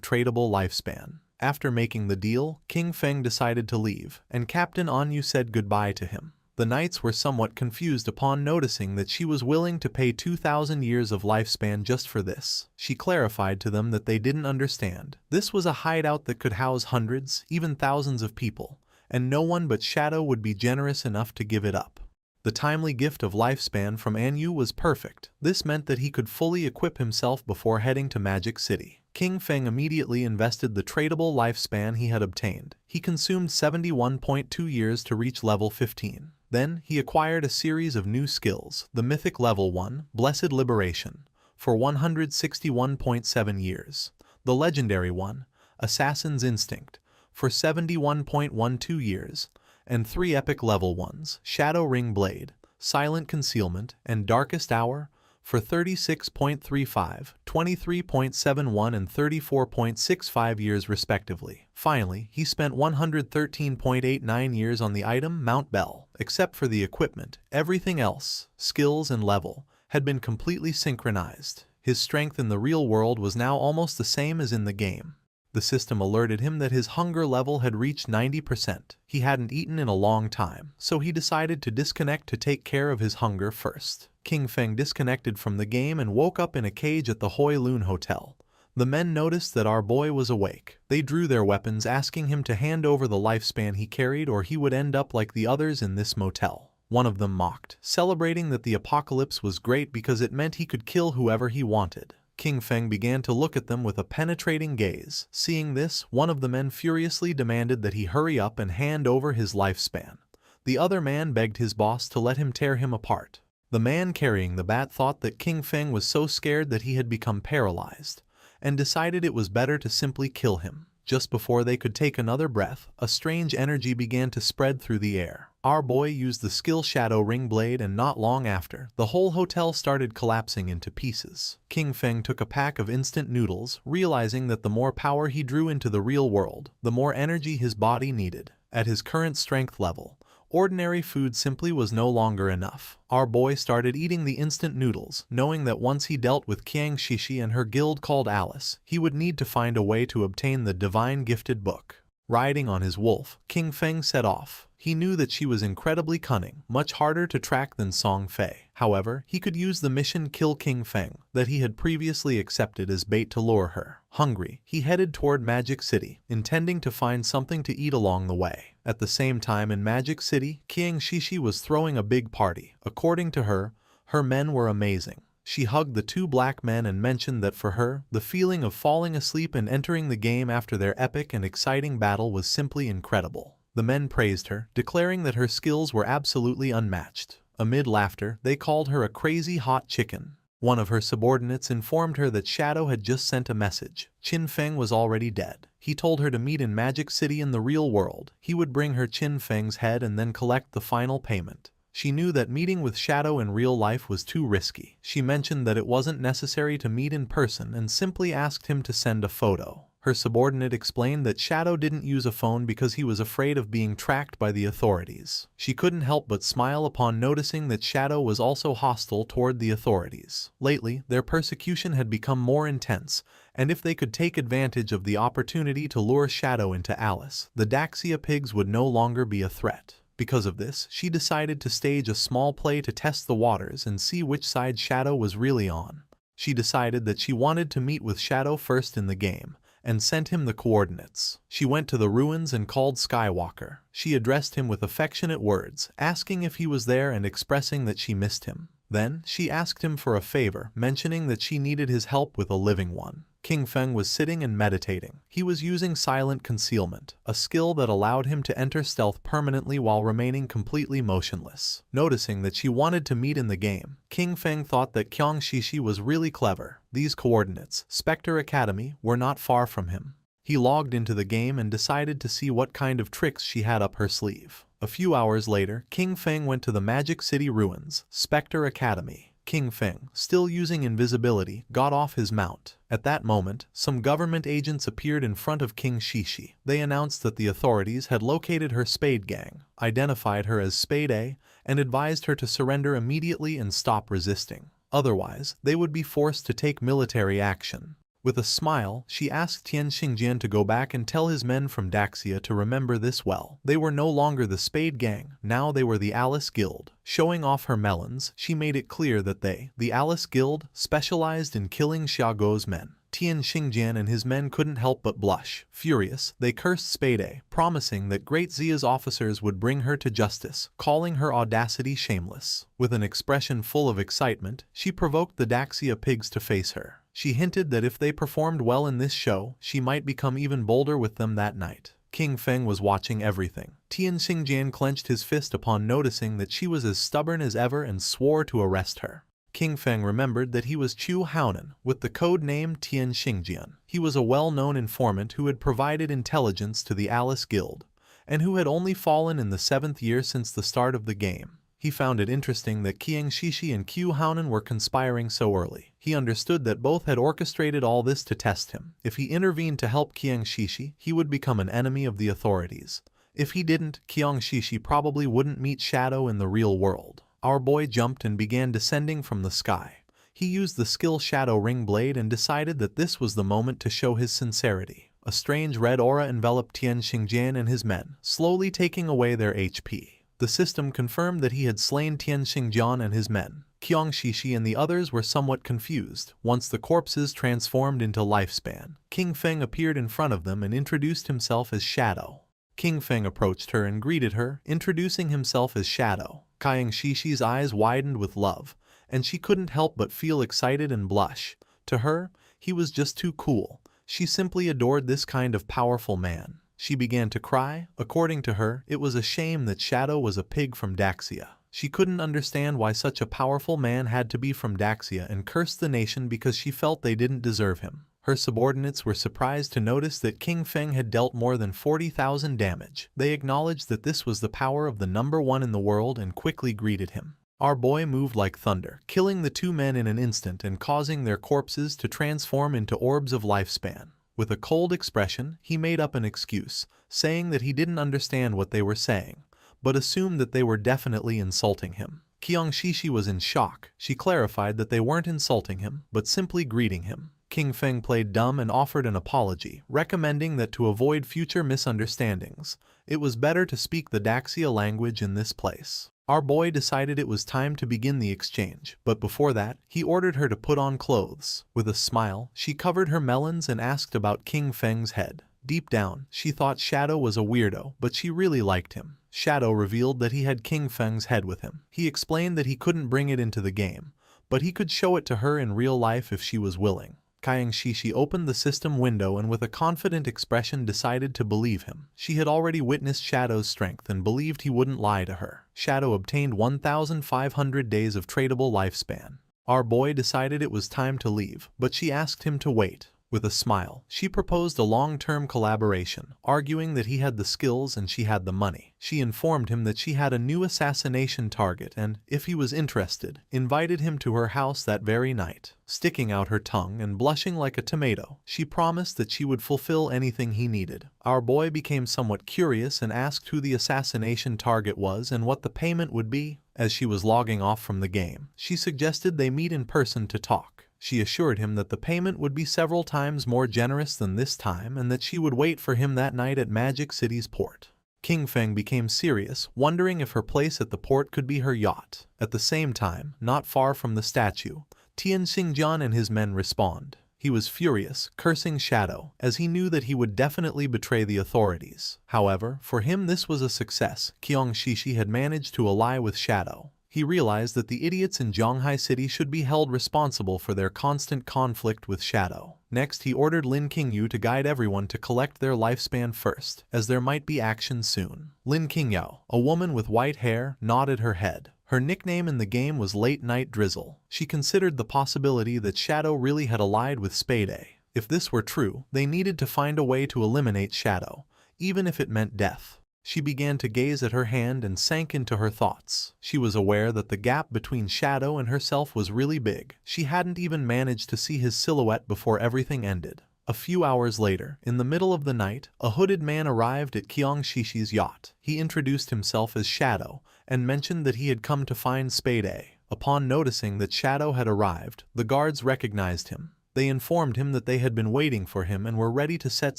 tradable lifespan. After making the deal, King Feng decided to leave, and Captain Anu said goodbye to him. The knights were somewhat confused upon noticing that she was willing to pay 2,000 years of lifespan just for this. She clarified to them that they didn't understand. This was a hideout that could house hundreds, even thousands of people, and no one but Shadow would be generous enough to give it up. The timely gift of lifespan from Anu was perfect. This meant that he could fully equip himself before heading to Magic City. King Feng immediately invested the tradable lifespan he had obtained. He consumed 71.2 years to reach level 15. Then, he acquired a series of new skills, the Mythic Level 1, Blessed Liberation, for 161.7 years, the Legendary 1, Assassin's Instinct, for 71.12 years, and 3 epic level 1s, Shadow Ring Blade, Silent Concealment, and Darkest Hour, for 36.35, 23.71 and 34.65 years respectively. Finally, he spent 113.89 years on the item Mount Bell. Except for the equipment, everything else, skills and level, had been completely synchronized. His strength in the real world was now almost the same as in the game. The system alerted him that his hunger level had reached 90%. He hadn't eaten in a long time, so he decided to disconnect to take care of his hunger first. King Feng disconnected from the game and woke up in a cage at the Hoi Lun Hotel. The men noticed that our boy was awake. They drew their weapons, asking him to hand over the lifespan he carried or he would end up like the others in this motel. One of them mocked, celebrating that the apocalypse was great because it meant he could kill whoever he wanted. King Feng began to look at them with a penetrating gaze. Seeing this, one of the men furiously demanded that he hurry up and hand over his lifespan. The other man begged his boss to let him tear him apart. The man carrying the bat thought that King Feng was so scared that he had become paralyzed, and decided it was better to simply kill him. Just before they could take another breath, a strange energy began to spread through the air. Our boy used the skill Shadow Ring Blade, and not long after, the whole hotel started collapsing into pieces. King Feng took a pack of instant noodles, realizing that the more power he drew into the real world, the more energy his body needed. At his current strength level, ordinary food simply was no longer enough. Our boy started eating the instant noodles, knowing that once he dealt with Qiang Shishi and her guild called Alice, he would need to find a way to obtain the divine gifted book. Riding on his wolf, King Feng set off. He knew that she was incredibly cunning, much harder to track than Song Fei. However, he could use the mission Kill King Feng that he had previously accepted as bait to lure her. Hungry, he headed toward Magic City, intending to find something to eat along the way. At the same time in Magic City, Qiang Shishi was throwing a big party. According to her, her men were amazing. She hugged the two black men and mentioned that for her, the feeling of falling asleep and entering the game after their epic and exciting battle was simply incredible. The men praised her, declaring that her skills were absolutely unmatched. Amid laughter, they called her a crazy hot chicken. One of her subordinates informed her that Shadow had just sent a message. Qin Feng was already dead. He told her to meet in Magic City in the real world. He would bring her Qin Feng's head and then collect the final payment. She knew that meeting with Shadow in real life was too risky. She mentioned that it wasn't necessary to meet in person and simply asked him to send a photo. Her subordinate explained that Shadow didn't use a phone because he was afraid of being tracked by the authorities. She couldn't help but smile upon noticing that Shadow was also hostile toward the authorities. Lately, their persecution had become more intense, and if they could take advantage of the opportunity to lure Shadow into Alice, the Daxia pigs would no longer be a threat. Because of this, she decided to stage a small play to test the waters and see which side Shadow was really on. She decided that she wanted to meet with Shadow first in the game, and sent him the coordinates. She went to the ruins and called Skywalker. She addressed him with affectionate words, asking if he was there and expressing that she missed him. Then, she asked him for a favor, mentioning that she needed his help with a living one. King Feng was sitting and meditating. He was using silent concealment, a skill that allowed him to enter stealth permanently while remaining completely motionless. Noticing that she wanted to meet in the game, King Feng thought that Qiang Shishi was really clever. These coordinates, Spectre Academy, were not far from him. He logged into the game and decided to see what kind of tricks she had up her sleeve. A few hours later, King Feng went to the Magic City ruins, Spectre Academy. King Feng, still using invisibility, got off his mount. At that moment, some government agents appeared in front of King Shishi. They announced that the authorities had located her Spade Gang, identified her as Spade A, and advised her to surrender immediately and stop resisting. Otherwise, they would be forced to take military action. With a smile, she asked Tian Xingjian to go back and tell his men from Daxia to remember this well. They were no longer the Spade Gang, now they were the Alice Guild. Showing off her melons, she made it clear that they, the Alice Guild, specialized in killing Xiaoguo's men. Tian Xingjian and his men couldn't help but blush. Furious, they cursed Spade A, promising that Great Zia's officers would bring her to justice, calling her audacity shameless. With an expression full of excitement, she provoked the Daxia pigs to face her. She hinted that if they performed well in this show, she might become even bolder with them that night. King Feng was watching everything. Tian Xingjian clenched his fist upon noticing that she was as stubborn as ever and swore to arrest her. King Feng remembered that he was Chu Haonan, with the code name Tian Xingjian. He was a well-known informant who had provided intelligence to the Alice Guild, and who had only fallen in the 7th year since the start of the game. He found it interesting that Qiang Shishi and Qiu Haonan were conspiring so early. He understood that both had orchestrated all this to test him. If he intervened to help Qiang Shishi, he would become an enemy of the authorities. If he didn't, Qiang Shishi probably wouldn't meet Shadow in the real world. Our boy jumped and began descending from the sky. He used the skill Shadow Ring Blade and decided that this was the moment to show his sincerity. A strange red aura enveloped Tian Xingjian and his men, slowly taking away their HP. The system confirmed that he had slain Tian Xingjian and his men. Qiang Shishi and the others were somewhat confused. Once the corpses transformed into lifespan, King Feng appeared in front of them and introduced himself as Shadow. King Feng approached her and greeted her, introducing himself as Shadow. Qiang Shishi's eyes widened with love, and she couldn't help but feel excited and blush. To her, he was just too cool. She simply adored this kind of powerful man. She began to cry. According to her, it was a shame that Shadow was a pig from Daxia. She couldn't understand why such a powerful man had to be from Daxia and cursed the nation because she felt they didn't deserve him. Her subordinates were surprised to notice that King Feng had dealt more than 40,000 damage. They acknowledged that this was the power of the number one in the world and quickly greeted him. Our boy moved like thunder, killing the two men in an instant and causing their corpses to transform into orbs of lifespan. With a cold expression, he made up an excuse, saying that he didn't understand what they were saying, but assumed that they were definitely insulting him. Qiang Shishi was in shock. She clarified that they weren't insulting him, but simply greeting him. King Feng played dumb and offered an apology, recommending that to avoid future misunderstandings, it was better to speak the Daxia language in this place. Our boy decided it was time to begin the exchange, but before that, he ordered her to put on clothes. With a smile, she covered her melons and asked about King Feng's head. Deep down, she thought Shadow was a weirdo, but she really liked him. Shadow revealed that he had King Feng's head with him. He explained that he couldn't bring it into the game, but he could show it to her in real life if she was willing. Qiang Shishi opened the system window and with a confident expression decided to believe him. She had already witnessed Shadow's strength and believed he wouldn't lie to her. Shadow obtained 1,500 days of tradable lifespan. Our boy decided it was time to leave, but she asked him to wait. With a smile, she proposed a long-term collaboration, arguing that he had the skills and she had the money. She informed him that she had a new assassination target and, if he was interested, invited him to her house that very night. Sticking out her tongue and blushing like a tomato, she promised that she would fulfill anything he needed. Our boy became somewhat curious and asked who the assassination target was and what the payment would be. As she was logging off from the game, she suggested they meet in person to talk. She assured him that the payment would be several times more generous than this time and that she would wait for him that night at Magic City's port. King Feng became serious, wondering if her place at the port could be her yacht. At the same time, not far from the statue, Tian Xingjian and his men respond. He was furious, cursing Shadow, as he knew that he would definitely betray the authorities. However, for him this was a success. Qiang Shishi had managed to ally with Shadow. He realized that the idiots in Zhonghai City should be held responsible for their constant conflict with Shadow. Next, he ordered Lin Qingyu to guide everyone to collect their lifespan first, as there might be action soon. Lin Qingyao, a woman with white hair, nodded her head. Her nickname in the game was Late Night Drizzle. She considered the possibility that Shadow really had allied with Spade. If this were true, they needed to find a way to eliminate Shadow, even if it meant death. She began to gaze at her hand and sank into her thoughts. She was aware that the gap between Shadow and herself was really big. She hadn't even managed to see his silhouette before everything ended. A few hours later, in the middle of the night, a hooded man arrived at Qiang Shishi's yacht. He introduced himself as Shadow and mentioned that he had come to find Spade. Upon noticing that Shadow had arrived, the guards recognized him. They informed him that they had been waiting for him and were ready to set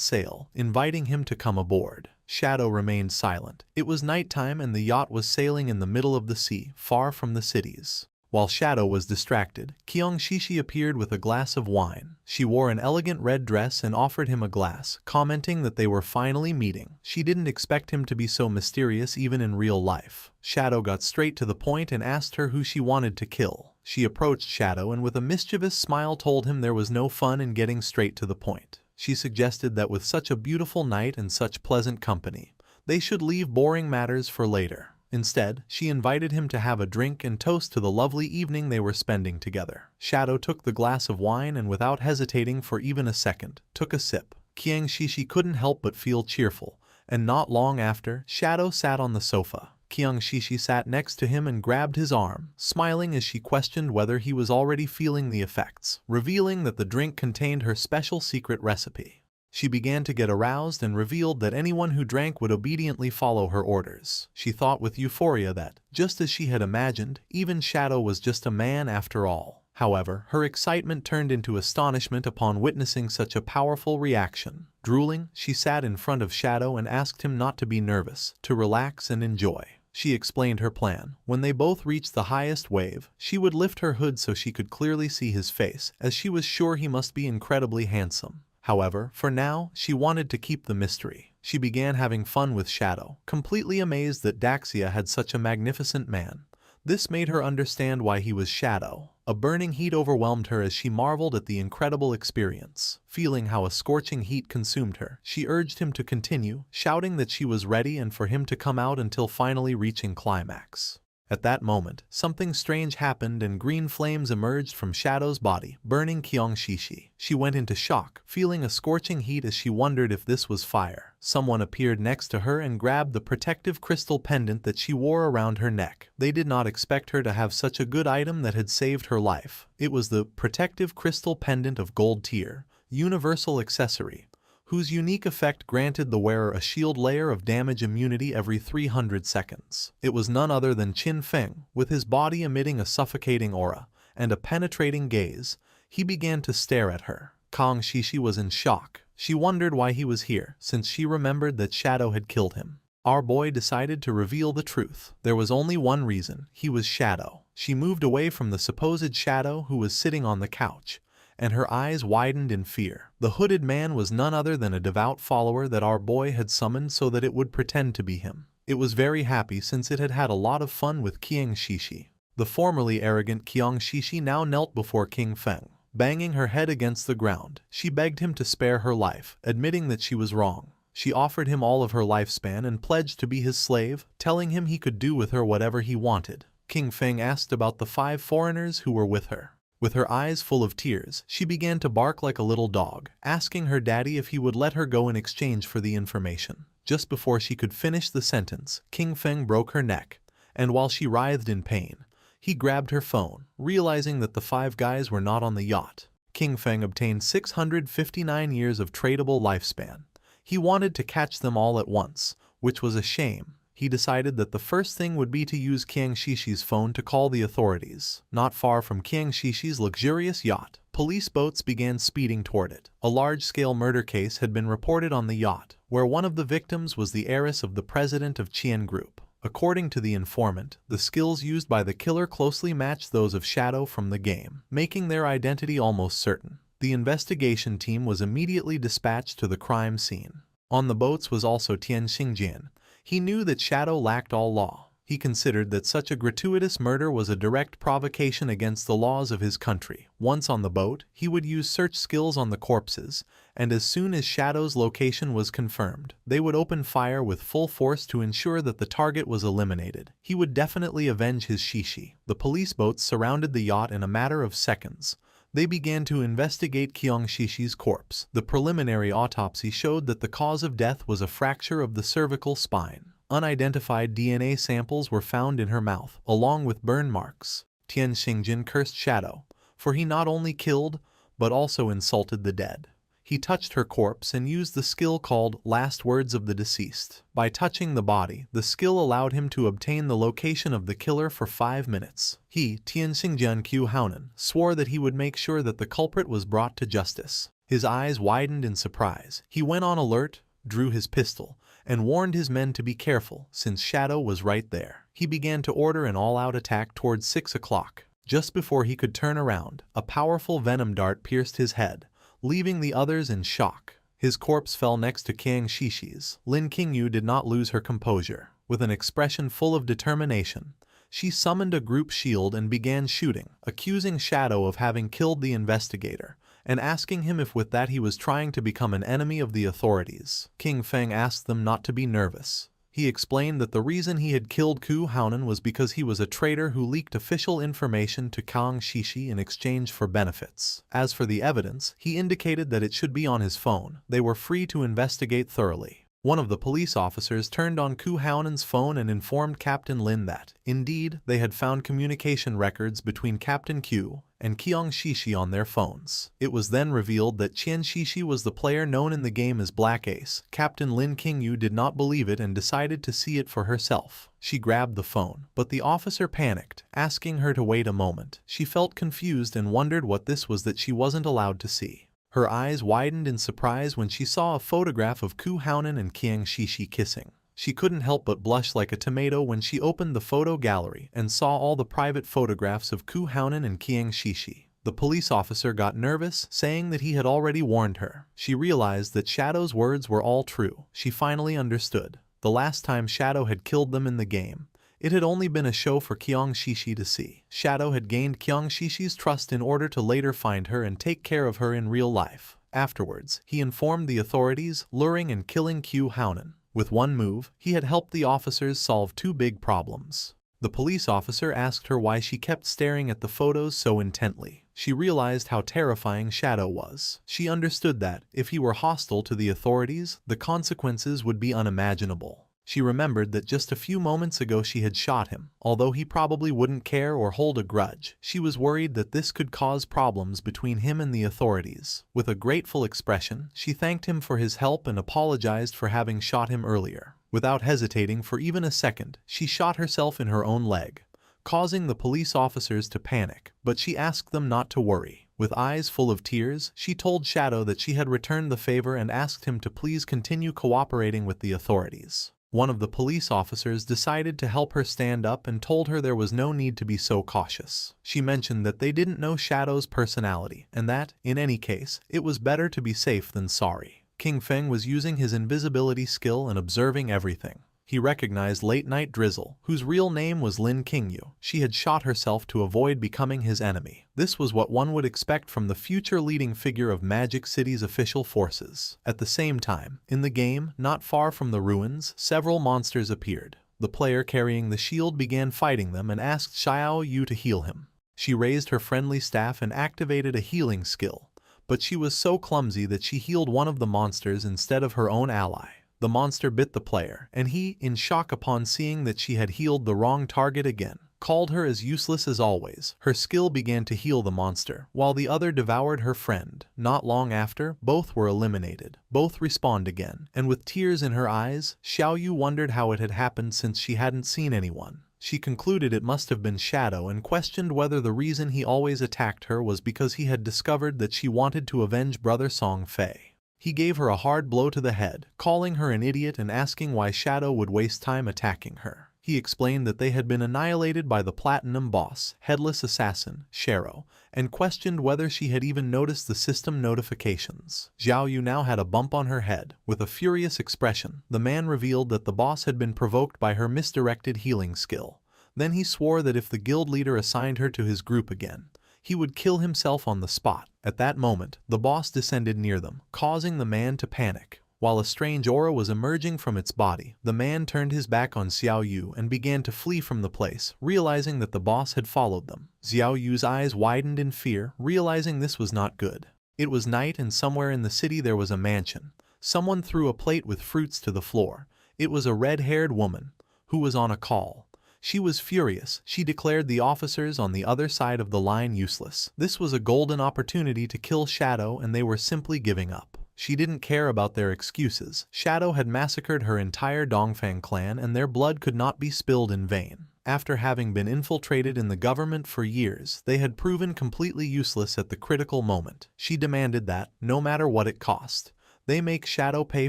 sail, inviting him to come aboard. Shadow remained silent. It was nighttime and the yacht was sailing in the middle of the sea, far from the cities. While Shadow was distracted, Qiang Shishi appeared with a glass of wine. She wore an elegant red dress and offered him a glass, commenting that they were finally meeting. She didn't expect him to be so mysterious even in real life. Shadow got straight to the point and asked her who she wanted to kill. She approached Shadow and with a mischievous smile told him there was no fun in getting straight to the point. She suggested that with such a beautiful night and such pleasant company, they should leave boring matters for later. Instead, she invited him to have a drink and toast to the lovely evening they were spending together. Shadow took the glass of wine and without hesitating for even a second, took a sip. Qiang Shishi couldn't help but feel cheerful, and not long after, Shadow sat on the sofa. Qiang Shishi sat next to him and grabbed his arm, smiling as she questioned whether he was already feeling the effects, revealing that the drink contained her special secret recipe. She began to get aroused and revealed that anyone who drank would obediently follow her orders. She thought with euphoria that, just as she had imagined, even Shadow was just a man after all. However, her excitement turned into astonishment upon witnessing such a powerful reaction. Drooling, she sat in front of Shadow and asked him not to be nervous, to relax and enjoy. She explained her plan. When they both reached the highest wave, she would lift her hood so she could clearly see his face, as she was sure he must be incredibly handsome. However, for now, she wanted to keep the mystery. She began having fun with Shadow, completely amazed that Daxia had such a magnificent man. This made her understand why he was Shadow. A burning heat overwhelmed her as she marveled at the incredible experience. Feeling how a scorching heat consumed her, she urged him to continue, shouting that she was ready and for him to come out until finally reaching climax. At that moment, something strange happened and green flames emerged from Shadow's body, burning Qiang Shishi. She went into shock, feeling a scorching heat as she wondered if this was fire. Someone appeared next to her and grabbed the protective crystal pendant that she wore around her neck. They did not expect her to have such a good item that had saved her life. It was the protective crystal pendant of gold tier, universal accessory, whose unique effect granted the wearer a shield layer of damage immunity every 300 seconds. It was none other than Qin Feng, with his body emitting a suffocating aura and a penetrating gaze. He began to stare at her. Qiang Shishi was in shock. She wondered why he was here, since she remembered that Shadow had killed him. Our boy decided to reveal the truth. There was only one reason: he was Shadow. She moved away from the supposed Shadow who was sitting on the couch, and her eyes widened in fear. The hooded man was none other than a devout follower that our boy had summoned so that it would pretend to be him. It was very happy since it had had a lot of fun with Qiang Shishi. The formerly arrogant Qiang Shishi now knelt before King Feng. Banging her head against the ground, she begged him to spare her life, admitting that she was wrong. She offered him all of her lifespan and pledged to be his slave, telling him he could do with her whatever he wanted. King Feng asked about the 5 foreigners who were with her. With her eyes full of tears, she began to bark like a little dog, asking her daddy if he would let her go in exchange for the information. Just before she could finish the sentence, King Feng broke her neck, and while she writhed in pain, he grabbed her phone, realizing that the 5 guys were not on the yacht. King Feng obtained 659 years of tradable lifespan. He wanted to catch them all at once, which was a shame. He decided that the first thing would be to use Qiang Shishi's phone to call the authorities. Not far from Qiang Shishi's luxurious yacht, police boats began speeding toward it. A large-scale murder case had been reported on the yacht, where one of the victims was the heiress of the president of Qian Group. According to the informant, the skills used by the killer closely matched those of Shadow from the game, making their identity almost certain. The investigation team was immediately dispatched to the crime scene. On the boats was also Tian Xingjian. He knew that Shadow lacked all law. He considered that such a gratuitous murder was a direct provocation against the laws of his country. Once on the boat, he would use search skills on the corpses, and as soon as Shadow's location was confirmed, they would open fire with full force to ensure that the target was eliminated. He would definitely avenge his Shishi. The police boats surrounded the yacht in a matter of seconds. They began to investigate Qiang Shishi's corpse. The preliminary autopsy showed that the cause of death was a fracture of the cervical spine. Unidentified DNA samples were found in her mouth, along with burn marks. Tian Xingjin cursed Shadow, for he not only killed, but also insulted the dead. He touched her corpse and used the skill called Last Words of the Deceased. By touching the body, the skill allowed him to obtain the location of the killer for 5 minutes. He, Tian Xingjian Qiu Haonan, swore that he would make sure that the culprit was brought to justice. His eyes widened in surprise. He went on alert, drew his pistol, and warned his men to be careful, since Shadow was right there. He began to order an all-out attack towards 6 o'clock. Just before he could turn around, a powerful venom dart pierced his head, leaving the others in shock. His corpse fell next to Qiang Shishi's. Lin Qingyu did not lose her composure. With an expression full of determination, she summoned a group shield and began shooting, accusing Shadow of having killed the investigator, and asking him if with that he was trying to become an enemy of the authorities. King Feng asked them not to be nervous. He explained that the reason he had killed Qiu Haonan was because he was a traitor who leaked official information to Qiang Shishi in exchange for benefits. As for the evidence, he indicated that it should be on his phone. They were free to investigate thoroughly. One of the police officers turned on Qiu Haonan's phone and informed Captain Lin that, indeed, they had found communication records between Captain Qiu and Qiang Shishi on their phones. It was then revealed that Qian Shishi was the player known in the game as Black Ace. Captain Lin Qingyu did not believe it and decided to see it for herself. She grabbed the phone, but the officer panicked, asking her to wait a moment. She felt confused and wondered what this was that she wasn't allowed to see. Her eyes widened in surprise when she saw a photograph of Qiu Haonan and Qiang Shishi kissing. She couldn't help but blush like a tomato when she opened the photo gallery and saw all the private photographs of Qiu Haonan and Qiang Shishi. The police officer got nervous, saying that he had already warned her. She realized that Shadow's words were all true. She finally understood. The last time Shadow had killed them in the game, it had only been a show for Qiang Shishi to see. Shadow had gained Qiang Shishi's trust in order to later find her and take care of her in real life. Afterwards, he informed the authorities, luring and killing Qiu Haonan. With one move, he had helped the officers solve 2 big problems. The police officer asked her why she kept staring at the photos so intently. She realized how terrifying Shadow was. She understood that, if he were hostile to the authorities, the consequences would be unimaginable. She remembered that just a few moments ago she had shot him. Although he probably wouldn't care or hold a grudge, she was worried that this could cause problems between him and the authorities. With a grateful expression, she thanked him for his help and apologized for having shot him earlier. Without hesitating for even a second, she shot herself in her own leg, causing the police officers to panic, but she asked them not to worry. With eyes full of tears, she told Shadow that she had returned the favor and asked him to please continue cooperating with the authorities. One of the police officers decided to help her stand up and told her there was no need to be so cautious. She mentioned that they didn't know Shadow's personality, and that, in any case, it was better to be safe than sorry. King Feng was using his invisibility skill and observing everything. He recognized late-night Drizzle, whose real name was Lin Qingyu. She had shot herself to avoid becoming his enemy. This was what one would expect from the future leading figure of Magic City's official forces. At the same time, in the game, not far from the ruins, several monsters appeared. The player carrying the shield began fighting them and asked Xiao Yu to heal him. She raised her friendly staff and activated a healing skill, but she was so clumsy that she healed one of the monsters instead of her own ally. The monster bit the player, and he, in shock upon seeing that she had healed the wrong target again, called her as useless as always. Her skill began to heal the monster, while the other devoured her friend. Not long after, both were eliminated. Both respawned again, and with tears in her eyes, Xiao Yu wondered how it had happened since she hadn't seen anyone. She concluded it must have been Shadow and questioned whether the reason he always attacked her was because he had discovered that she wanted to avenge brother Song Fei. He gave her a hard blow to the head, calling her an idiot and asking why Shadow would waste time attacking her. He explained that they had been annihilated by the Platinum Boss, Headless Assassin, Shero, and questioned whether she had even noticed the system notifications. Xiao Yu now had a bump on her head. With a furious expression, the man revealed that the boss had been provoked by her misdirected healing skill. Then he swore that if the guild leader assigned her to his group again, he would kill himself on the spot. At that moment, the boss descended near them, causing the man to panic. While a strange aura was emerging from its body, the man turned his back on Xiao Yu and began to flee from the place, realizing that the boss had followed them. Xiao Yu's eyes widened in fear, realizing this was not good. It was night and somewhere in the city there was a mansion. Someone threw a plate with fruits to the floor. It was a red-haired woman, who was on a call. She was furious. She declared the officers on the other side of the line useless. This was a golden opportunity to kill Shadow and they were simply giving up. She didn't care about their excuses. Shadow had massacred her entire Dongfang clan and their blood could not be spilled in vain. After having been infiltrated in the government for years, they had proven completely useless at the critical moment. She demanded that, no matter what it cost, they make Shadow pay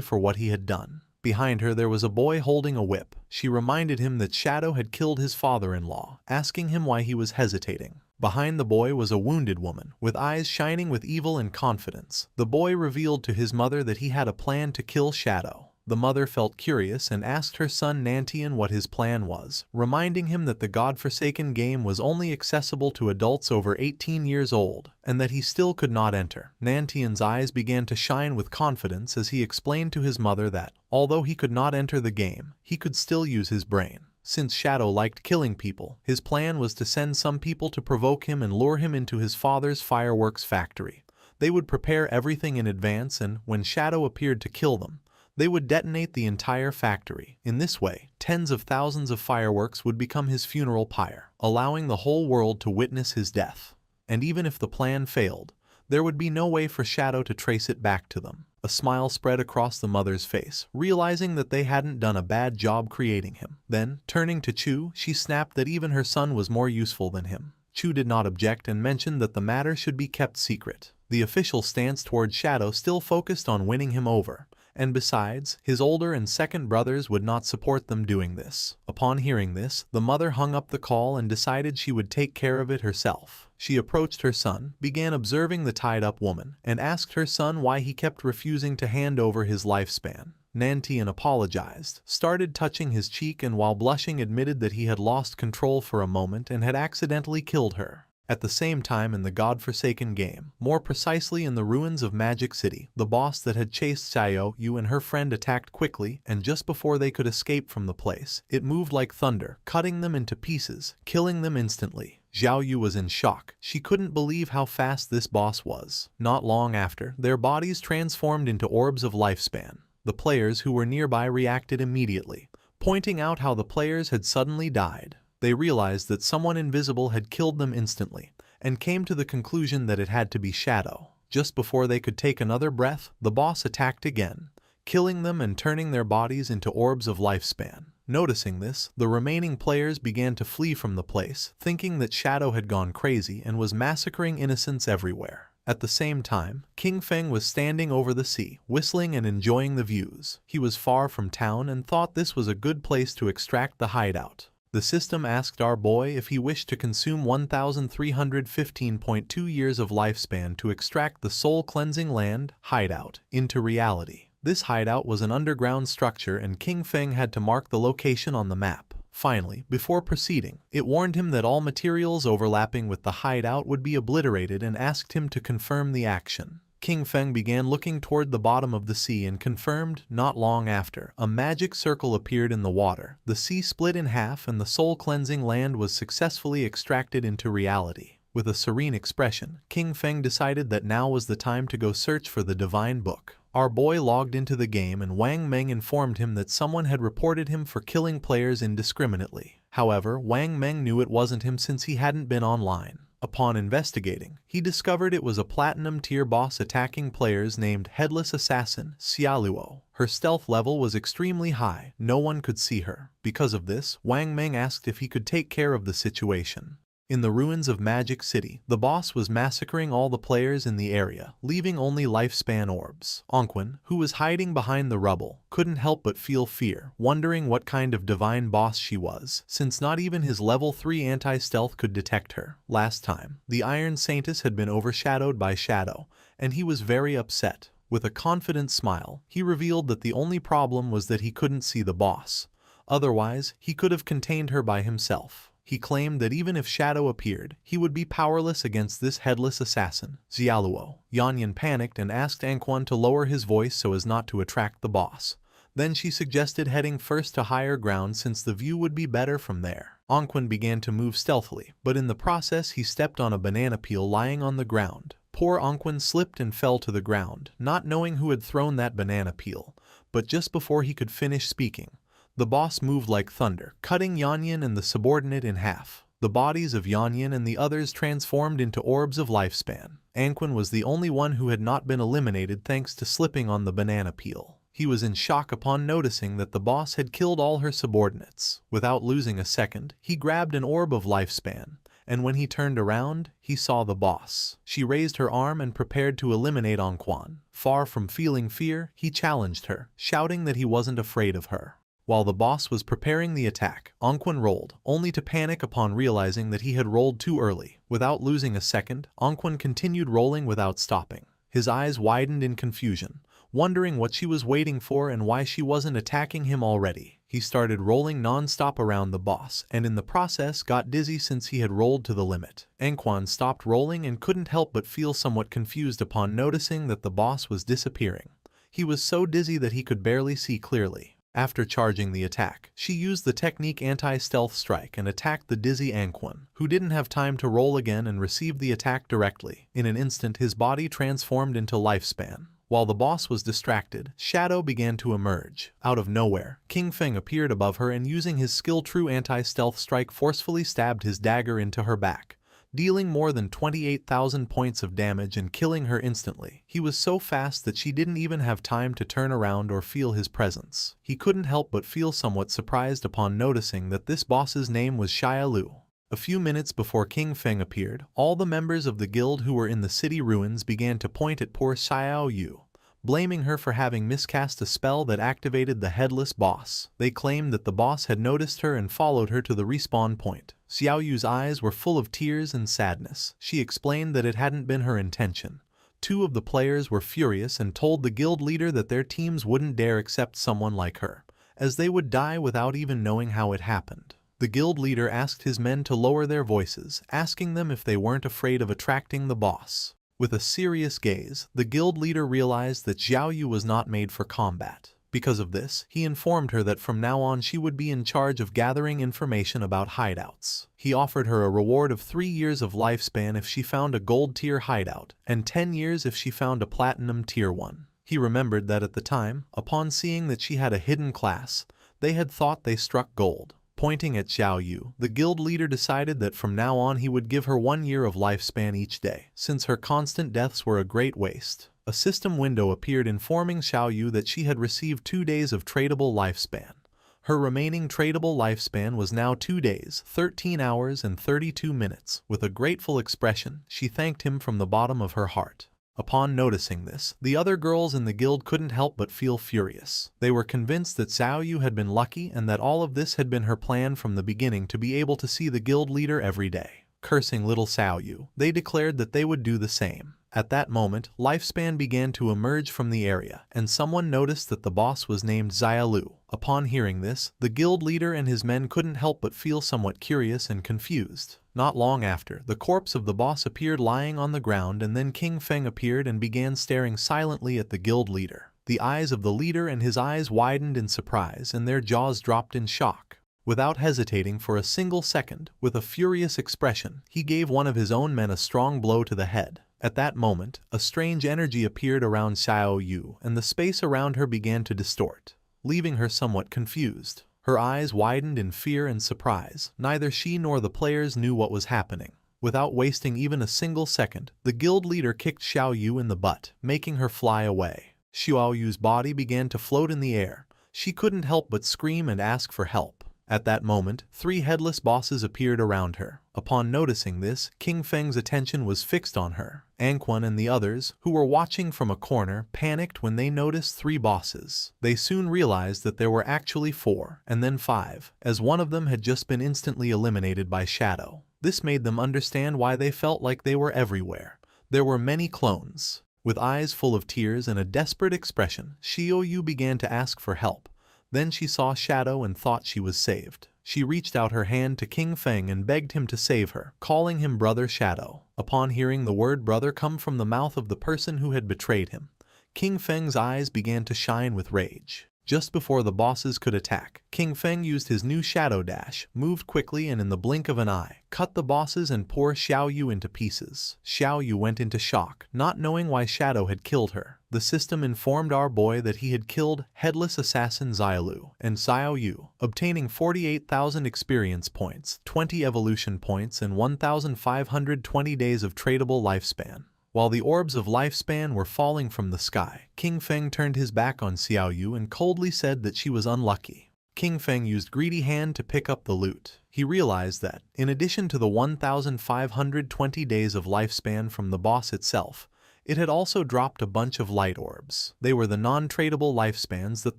for what he had done. Behind her there was a boy holding a whip. She reminded him that Shadow had killed his father-in-law, asking him why he was hesitating. Behind the boy was a wounded woman, with eyes shining with evil and confidence. The boy revealed to his mother that he had a plan to kill Shadow. The mother felt curious and asked her son Nantian what his plan was, reminding him that the godforsaken game was only accessible to adults over 18 years old, and that he still could not enter. Nantian's eyes began to shine with confidence as he explained to his mother that, although he could not enter the game, he could still use his brain. Since Shadow liked killing people, his plan was to send some people to provoke him and lure him into his father's fireworks factory. They would prepare everything in advance and, when Shadow appeared to kill them, they would detonate the entire factory. In this way, tens of thousands of fireworks would become his funeral pyre, allowing the whole world to witness his death. And even if the plan failed, there would be no way for Shadow to trace it back to them. A smile spread across the mother's face, realizing that they hadn't done a bad job creating him. Then, turning to Chu, she snapped that even her son was more useful than him. Chu did not object and mentioned that the matter should be kept secret. The official stance toward Shadow still focused on winning him over. And besides, his older and second brothers would not support them doing this. Upon hearing this, the mother hung up the call and decided she would take care of it herself. She approached her son, began observing the tied-up woman, and asked her son why he kept refusing to hand over his lifespan. Nantian apologized, started touching his cheek and while blushing admitted that he had lost control for a moment and had accidentally killed her. At the same time in the godforsaken game, more precisely in the ruins of Magic City, the boss that had chased Xiao Yu and her friend attacked quickly, and just before they could escape from the place, it moved like thunder, cutting them into pieces, killing them instantly. Xiao Yu was in shock. She couldn't believe how fast this boss was. Not long after, their bodies transformed into orbs of lifespan. The players who were nearby reacted immediately, pointing out how the players had suddenly died. They realized that someone invisible had killed them instantly, and came to the conclusion that it had to be Shadow. Just before they could take another breath, the boss attacked again, killing them and turning their bodies into orbs of lifespan. Noticing this, the remaining players began to flee from the place, thinking that Shadow had gone crazy and was massacring innocents everywhere. At the same time, King Feng was standing over the sea, whistling and enjoying the views. He was far from town and thought this was a good place to extract the hideout. The system asked our boy if he wished to consume 1,315.2 years of lifespan to extract the soul-cleansing land, hideout, into reality. This hideout was an underground structure and King Feng had to mark the location on the map. Finally, before proceeding, it warned him that all materials overlapping with the hideout would be obliterated and asked him to confirm the action. King Feng began looking toward the bottom of the sea and confirmed. Not long after, a magic circle appeared in the water. The sea split in half and the soul-cleansing land was successfully extracted into reality. With a serene expression, King Feng decided that now was the time to go search for the divine book. Our boy logged into the game and Wang Meng informed him that someone had reported him for killing players indiscriminately. However, Wang Meng knew it wasn't him since he hadn't been online. Upon investigating, he discovered it was a platinum-tier boss attacking players named Headless Assassin, Xiaoluo. Her stealth level was extremely high, no one could see her. Because of this, Wang Meng asked if he could take care of the situation. In the ruins of Magic City, the boss was massacring all the players in the area, leaving only lifespan orbs. Onquin, who was hiding behind the rubble, couldn't help but feel fear, wondering what kind of divine boss she was, since not even his level 3 anti-stealth could detect her. Last time, the Iron Saintess had been overshadowed by Shadow, and he was very upset. With a confident smile, he revealed that the only problem was that he couldn't see the boss. Otherwise, he could have contained her by himself. He claimed that even if Shadow appeared, he would be powerless against this headless assassin, Xiaoluo. Yanyan panicked and asked Anquan to lower his voice so as not to attract the boss. Then she suggested heading first to higher ground since the view would be better from there. Anquan began to move stealthily, but in the process he stepped on a banana peel lying on the ground. Poor Anquan slipped and fell to the ground, not knowing who had thrown that banana peel. But just before he could finish speaking, the boss moved like thunder, cutting Yanyan and the subordinate in half. The bodies of Yanyan and the others transformed into orbs of lifespan. Anquan was the only one who had not been eliminated thanks to slipping on the banana peel. He was in shock upon noticing that the boss had killed all her subordinates. Without losing a second, he grabbed an orb of lifespan, and when he turned around, he saw the boss. She raised her arm and prepared to eliminate Anquan. Far from feeling fear, he challenged her, shouting that he wasn't afraid of her. While the boss was preparing the attack, Anquan rolled, only to panic upon realizing that he had rolled too early. Without losing a second, Anquan continued rolling without stopping. His eyes widened in confusion, wondering what she was waiting for and why she wasn't attacking him already. He started rolling non-stop around the boss, and in the process got dizzy since he had rolled to the limit. Anquan stopped rolling and couldn't help but feel somewhat confused upon noticing that the boss was disappearing. He was so dizzy that he could barely see clearly. After charging the attack, she used the technique anti-stealth strike and attacked the dizzy Anquan, who didn't have time to roll again and received the attack directly. In an instant his body transformed into lifespan. While the boss was distracted, Shadow began to emerge. Out of nowhere, King Feng appeared above her and using his skill true anti-stealth strike forcefully stabbed his dagger into her back, dealing more than 28,000 points of damage and killing her instantly. He was so fast that she didn't even have time to turn around or feel his presence. He couldn't help but feel somewhat surprised upon noticing that this boss's name was Xiaolu. A few minutes before King Feng appeared, all the members of the guild who were in the city ruins began to point at poor Xiaolu, blaming her for having miscast a spell that activated the headless boss. They claimed that the boss had noticed her and followed her to the respawn point. Xiaoyu's eyes were full of tears and sadness. She explained that it hadn't been her intention. Two of the players were furious and told the guild leader that their teams wouldn't dare accept someone like her, as they would die without even knowing how it happened. The guild leader asked his men to lower their voices, asking them if they weren't afraid of attracting the boss. With a serious gaze, the guild leader realized that Xiao Yu was not made for combat. Because of this, he informed her that from now on she would be in charge of gathering information about hideouts. He offered her a reward of 3 years of lifespan if she found a gold tier hideout, and 10 years if she found a platinum tier one. He remembered that at the time, upon seeing that she had a hidden class, they had thought they struck gold. Pointing at Xiao Yu, the guild leader decided that from now on he would give her 1 year of lifespan each day, since her constant deaths were a great waste. A system window appeared informing Xiao Yu that she had received 2 days of tradable lifespan. Her remaining tradable lifespan was now 2 days, 13 hours and 32 minutes. With a grateful expression, she thanked him from the bottom of her heart. Upon noticing this, the other girls in the guild couldn't help but feel furious. They were convinced that Xiao Yu had been lucky and that all of this had been her plan from the beginning to be able to see the guild leader every day. Cursing little Xiao Yu, they declared that they would do the same. At that moment, lifespan began to emerge from the area, and someone noticed that the boss was named Xiaolu. Upon hearing this, the guild leader and his men couldn't help but feel somewhat curious and confused. Not long after, the corpse of the boss appeared lying on the ground, and then King Feng appeared and began staring silently at the guild leader. The eyes of the leader and his eyes widened in surprise, and their jaws dropped in shock. Without hesitating for a single second, with a furious expression, he gave one of his own men a strong blow to the head. At that moment, a strange energy appeared around Xiao Yu, and the space around her began to distort, leaving her somewhat confused. Her eyes widened in fear and surprise. Neither she nor the players knew what was happening. Without wasting even a single second, the guild leader kicked Xiao Yu in the butt, making her fly away. Xiao Yu's body began to float in the air. She couldn't help but scream and ask for help. At that moment, 3 headless bosses appeared around her. Upon noticing this, King Feng's attention was fixed on her. Anquan and the others, who were watching from a corner, panicked when they noticed 3 bosses. They soon realized that there were actually 4, and then 5, as one of them had just been instantly eliminated by Shadow. This made them understand why they felt like they were everywhere. There were many clones. With eyes full of tears and a desperate expression, Xiao Yu began to ask for help. Then she saw Shadow and thought she was saved. She reached out her hand to King Feng and begged him to save her, calling him Brother Shadow. Upon hearing the word brother come from the mouth of the person who had betrayed him, King Feng's eyes began to shine with rage. Just before the bosses could attack, King Feng used his new Shadow Dash, moved quickly and in the blink of an eye, cut the bosses and tore Xiao Yu into pieces. Xiao Yu went into shock, not knowing why Shadow had killed her. The system informed our boy that he had killed Headless Assassin Xiaolu and Xiao Yu, obtaining 48,000 experience points, 20 evolution points and 1,520 days of tradable lifespan. While the orbs of lifespan were falling from the sky, King Feng turned his back on Xiao Yu and coldly said that she was unlucky. King Feng used Greedy Hand to pick up the loot. He realized that, in addition to the 1,520 days of lifespan from the boss itself, it had also dropped a bunch of light orbs. They were the non-tradable lifespans that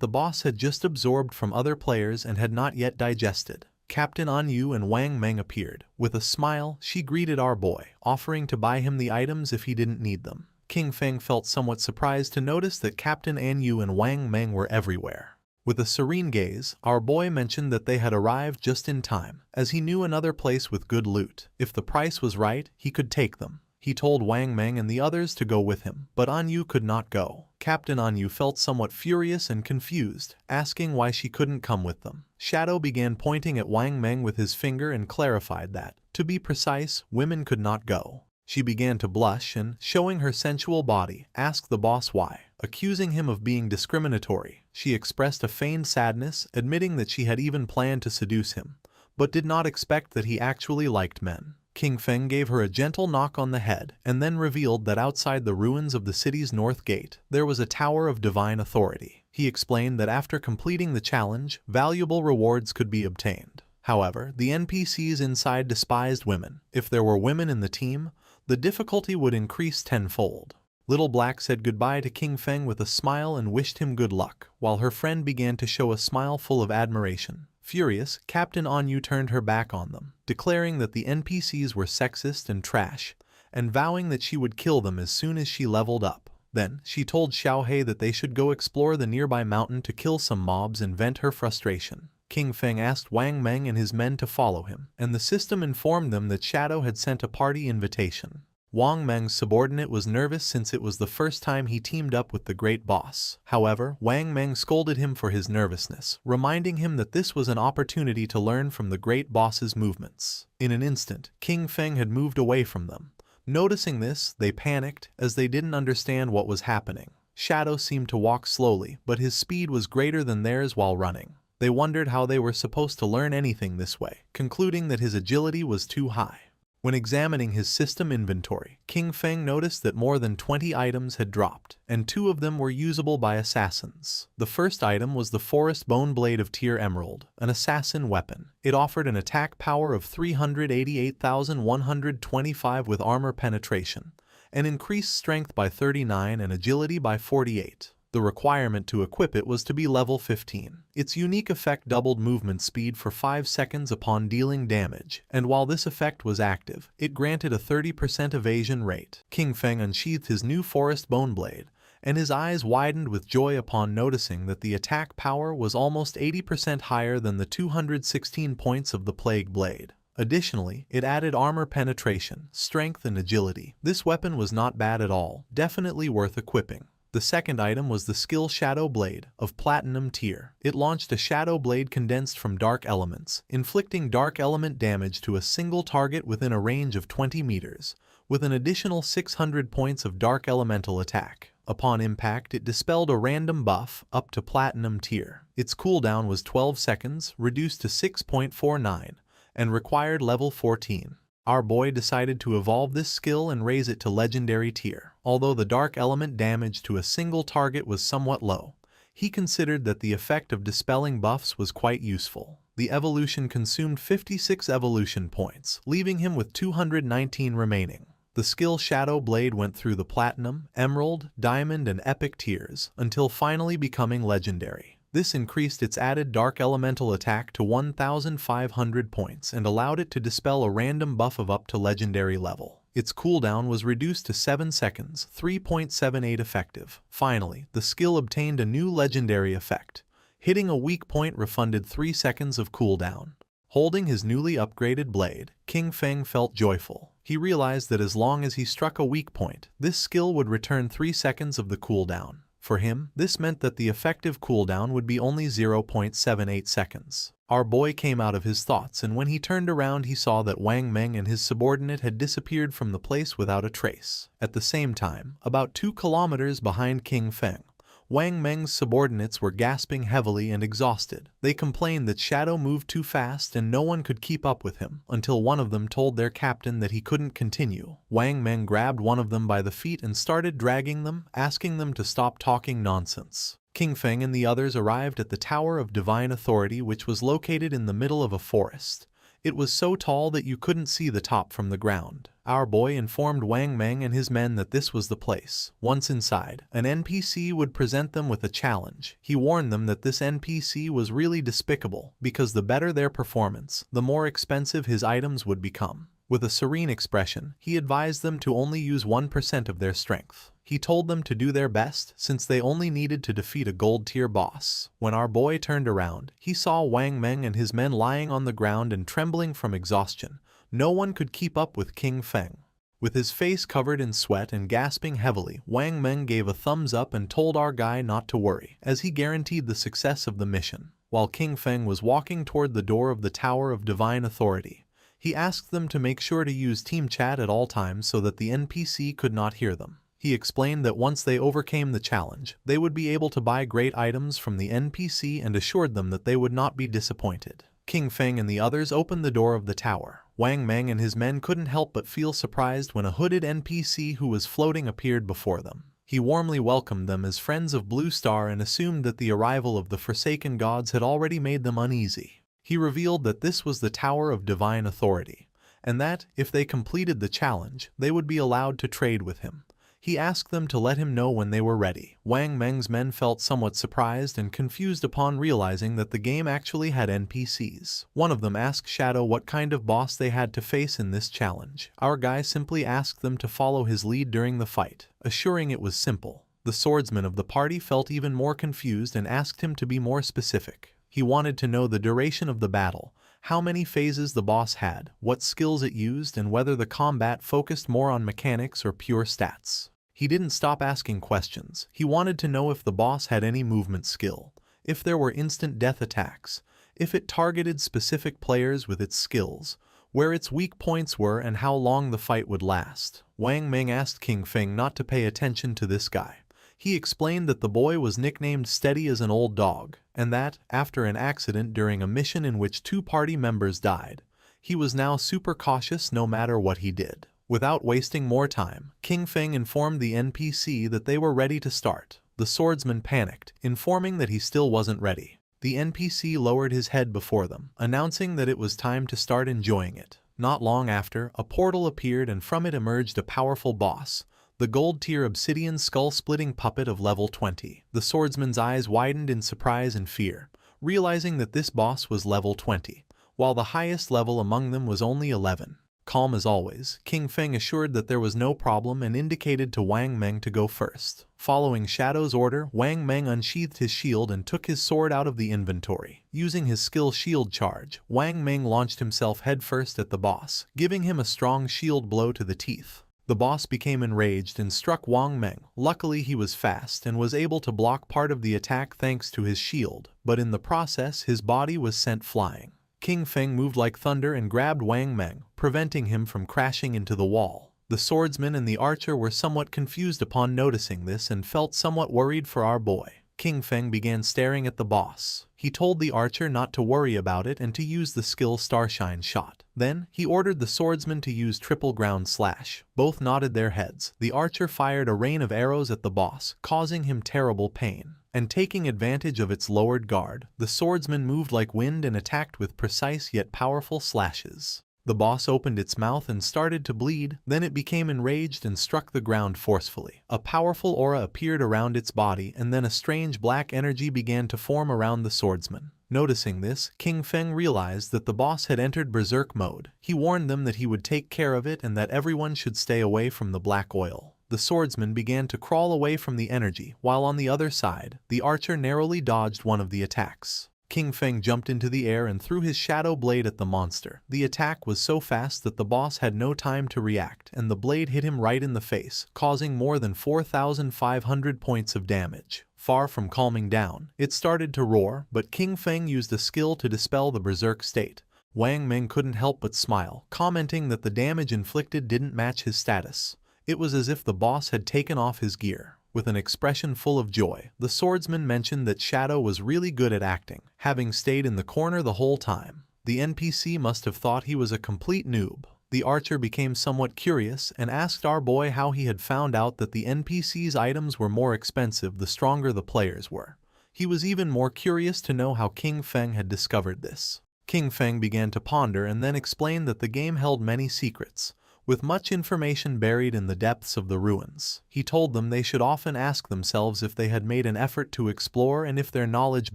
the boss had just absorbed from other players and had not yet digested. Captain An Yu and Wang Meng appeared. With a smile, she greeted our boy, offering to buy him the items if he didn't need them. King Feng felt somewhat surprised to notice that Captain An Yu and Wang Meng were everywhere. With a serene gaze, our boy mentioned that they had arrived just in time, as he knew another place with good loot. If the price was right, he could take them. He told Wang Meng and the others to go with him, but An Yu could not go. Captain An Yu felt somewhat furious and confused, asking why she couldn't come with them. Shadow began pointing at Wang Meng with his finger and clarified that, to be precise, women could not go. She began to blush and, showing her sensual body, asked the boss why. Accusing him of being discriminatory, she expressed a feigned sadness, admitting that she had even planned to seduce him, but did not expect that he actually liked men. King Feng gave her a gentle knock on the head and then revealed that outside the ruins of the city's north gate, there was a tower of divine authority. He explained that after completing the challenge, valuable rewards could be obtained. However, the NPCs inside despised women. If there were women in the team, the difficulty would increase tenfold. Little Black said goodbye to King Feng with a smile and wished him good luck, while her friend began to show a smile full of admiration. Furious, Captain An Yu turned her back on them, declaring that the NPCs were sexist and trash, and vowing that she would kill them as soon as she leveled up. Then, she told Xiao He that they should go explore the nearby mountain to kill some mobs and vent her frustration. King Feng asked Wang Meng and his men to follow him, and the system informed them that Shadow had sent a party invitation. Wang Meng's subordinate was nervous since it was the first time he teamed up with the great boss. However, Wang Meng scolded him for his nervousness, reminding him that this was an opportunity to learn from the great boss's movements. In an instant, King Feng had moved away from them. Noticing this, they panicked, as they didn't understand what was happening. Shadow seemed to walk slowly, but his speed was greater than theirs while running. They wondered how they were supposed to learn anything this way, concluding that his agility was too high. When examining his system inventory, King Feng noticed that more than 20 items had dropped, and 2 of them were usable by assassins. The first item was the Forest Bone Blade of Tier Emerald, an assassin weapon. It offered an attack power of 388,125 with armor penetration, and increased strength by 39 and agility by 48. The requirement to equip it was to be level 15. Its unique effect doubled movement speed for 5 seconds upon dealing damage, and while this effect was active, it granted a 30% evasion rate. King Feng unsheathed his new Forest Bone Blade, and his eyes widened with joy upon noticing that the attack power was almost 80% higher than the 216 points of the Plague Blade. Additionally, it added armor penetration, strength, and agility. This weapon was not bad at all, definitely worth equipping. The second item was the skill Shadow Blade, of Platinum tier. It launched a Shadow Blade condensed from dark elements, inflicting dark element damage to a single target within a range of 20 meters, with an additional 600 points of dark elemental attack. Upon impact, it dispelled a random buff up to Platinum tier. Its cooldown was 12 seconds, reduced to 6.49, and required level 14. Our boy decided to evolve this skill and raise it to legendary tier. Although the dark element damage to a single target was somewhat low, he considered that the effect of dispelling buffs was quite useful. The evolution consumed 56 evolution points, leaving him with 219 remaining. The skill Shadow Blade went through the Platinum, Emerald, Diamond, and Epic tiers, until finally becoming legendary. This increased its added dark elemental attack to 1,500 points and allowed it to dispel a random buff of up to legendary level. Its cooldown was reduced to 7 seconds, 3.78 effective. Finally, the skill obtained a new legendary effect. Hitting a weak point refunded 3 seconds of cooldown. Holding his newly upgraded blade, King Feng felt joyful. He realized that as long as he struck a weak point, this skill would return 3 seconds of the cooldown. For him, this meant that the effective cooldown would be only 0.78 seconds. Our boy came out of his thoughts, and when he turned around he saw that Wang Meng and his subordinate had disappeared from the place without a trace. At the same time, about 2 kilometers behind King Feng, Wang Meng's subordinates were gasping heavily and exhausted. They complained that Shadow moved too fast and no one could keep up with him, until one of them told their captain that he couldn't continue. Wang Meng grabbed one of them by the feet and started dragging them, asking them to stop talking nonsense. King Feng and the others arrived at the Tower of Divine Authority, which was located in the middle of a forest. It was so tall that you couldn't see the top from the ground. Our boy informed Wang Meng and his men that this was the place. Once inside, an NPC would present them with a challenge. He warned them that this NPC was really despicable, because the better their performance, the more expensive his items would become. With a serene expression, he advised them to only use 1% of their strength. He told them to do their best, since they only needed to defeat a gold-tier boss. When our boy turned around, he saw Wang Meng and his men lying on the ground and trembling from exhaustion. No one could keep up with King Feng. With his face covered in sweat and gasping heavily, Wang Meng gave a thumbs up and told our guy not to worry, as he guaranteed the success of the mission. While King Feng was walking toward the door of the Tower of Divine Authority, he asked them to make sure to use team chat at all times so that the NPC could not hear them. He explained that once they overcame the challenge, they would be able to buy great items from the NPC and assured them that they would not be disappointed. King Feng and the others opened the door of the tower. Wang Meng and his men couldn't help but feel surprised when a hooded NPC who was floating appeared before them. He warmly welcomed them as friends of Blue Star and assumed that the arrival of the Forsaken Gods had already made them uneasy. He revealed that this was the Tower of Divine Authority, and that, if they completed the challenge, they would be allowed to trade with him. He asked them to let him know when they were ready. Wang Meng's men felt somewhat surprised and confused upon realizing that the game actually had NPCs. One of them asked Shadow what kind of boss they had to face in this challenge. Our guy simply asked them to follow his lead during the fight, assuring it was simple. The swordsman of the party felt even more confused and asked him to be more specific. He wanted to know the duration of the battle, how many phases the boss had, what skills it used, and whether the combat focused more on mechanics or pure stats. He didn't stop asking questions. He wanted to know if the boss had any movement skill, if there were instant death attacks, if it targeted specific players with its skills, where its weak points were, and how long the fight would last. Wang Meng asked King Feng not to pay attention to this guy. He explained that the boy was nicknamed Steady as an old dog, and that, after an accident during a mission in which 2 party members died, he was now super cautious no matter what he did. Without wasting more time, King Feng informed the NPC that they were ready to start. The swordsman panicked, informing that he still wasn't ready. The NPC lowered his head before them, announcing that it was time to start enjoying it. Not long after, a portal appeared and from it emerged a powerful boss, the gold-tier obsidian skull-splitting puppet of level 20. The swordsman's eyes widened in surprise and fear, realizing that this boss was level 20, while the highest level among them was only 11. Calm as always, King Feng assured that there was no problem and indicated to Wang Meng to go first. Following Shadow's order, Wang Meng unsheathed his shield and took his sword out of the inventory. Using his skill Shield Charge, Wang Meng launched himself headfirst at the boss, giving him a strong shield blow to the teeth. The boss became enraged and struck Wang Meng. Luckily he was fast and was able to block part of the attack thanks to his shield, but in the process his body was sent flying. King Feng moved like thunder and grabbed Wang Meng, preventing him from crashing into the wall. The swordsman and the archer were somewhat confused upon noticing this and felt somewhat worried for our boy. King Feng began staring at the boss. He told the archer not to worry about it and to use the skill Starshine Shot. Then, he ordered the swordsman to use triple ground slash. Both nodded their heads. The archer fired a rain of arrows at the boss, causing him terrible pain. And taking advantage of its lowered guard, the swordsman moved like wind and attacked with precise yet powerful slashes. The boss opened its mouth and started to bleed, then it became enraged and struck the ground forcefully. A powerful aura appeared around its body and then a strange black energy began to form around the swordsman. Noticing this, King Feng realized that the boss had entered berserk mode. He warned them that he would take care of it and that everyone should stay away from the black oil. The swordsman began to crawl away from the energy, while on the other side, the archer narrowly dodged one of the attacks. King Feng jumped into the air and threw his shadow blade at the monster. The attack was so fast that the boss had no time to react, and the blade hit him right in the face, causing more than 4,500 points of damage. Far from calming down, it started to roar, but King Feng used a skill to dispel the berserk state. Wang Meng couldn't help but smile, commenting that the damage inflicted didn't match his status. It was as if the boss had taken off his gear. With an expression full of joy, the swordsman mentioned that Shadow was really good at acting, having stayed in the corner the whole time. The NPC must have thought he was a complete noob. The archer became somewhat curious and asked our boy how he had found out that the NPC's items were more expensive the stronger the players were. He was even more curious to know how King Feng had discovered this. King Feng began to ponder and then explained that the game held many secrets, with much information buried in the depths of the ruins. He told them they should often ask themselves if they had made an effort to explore and if their knowledge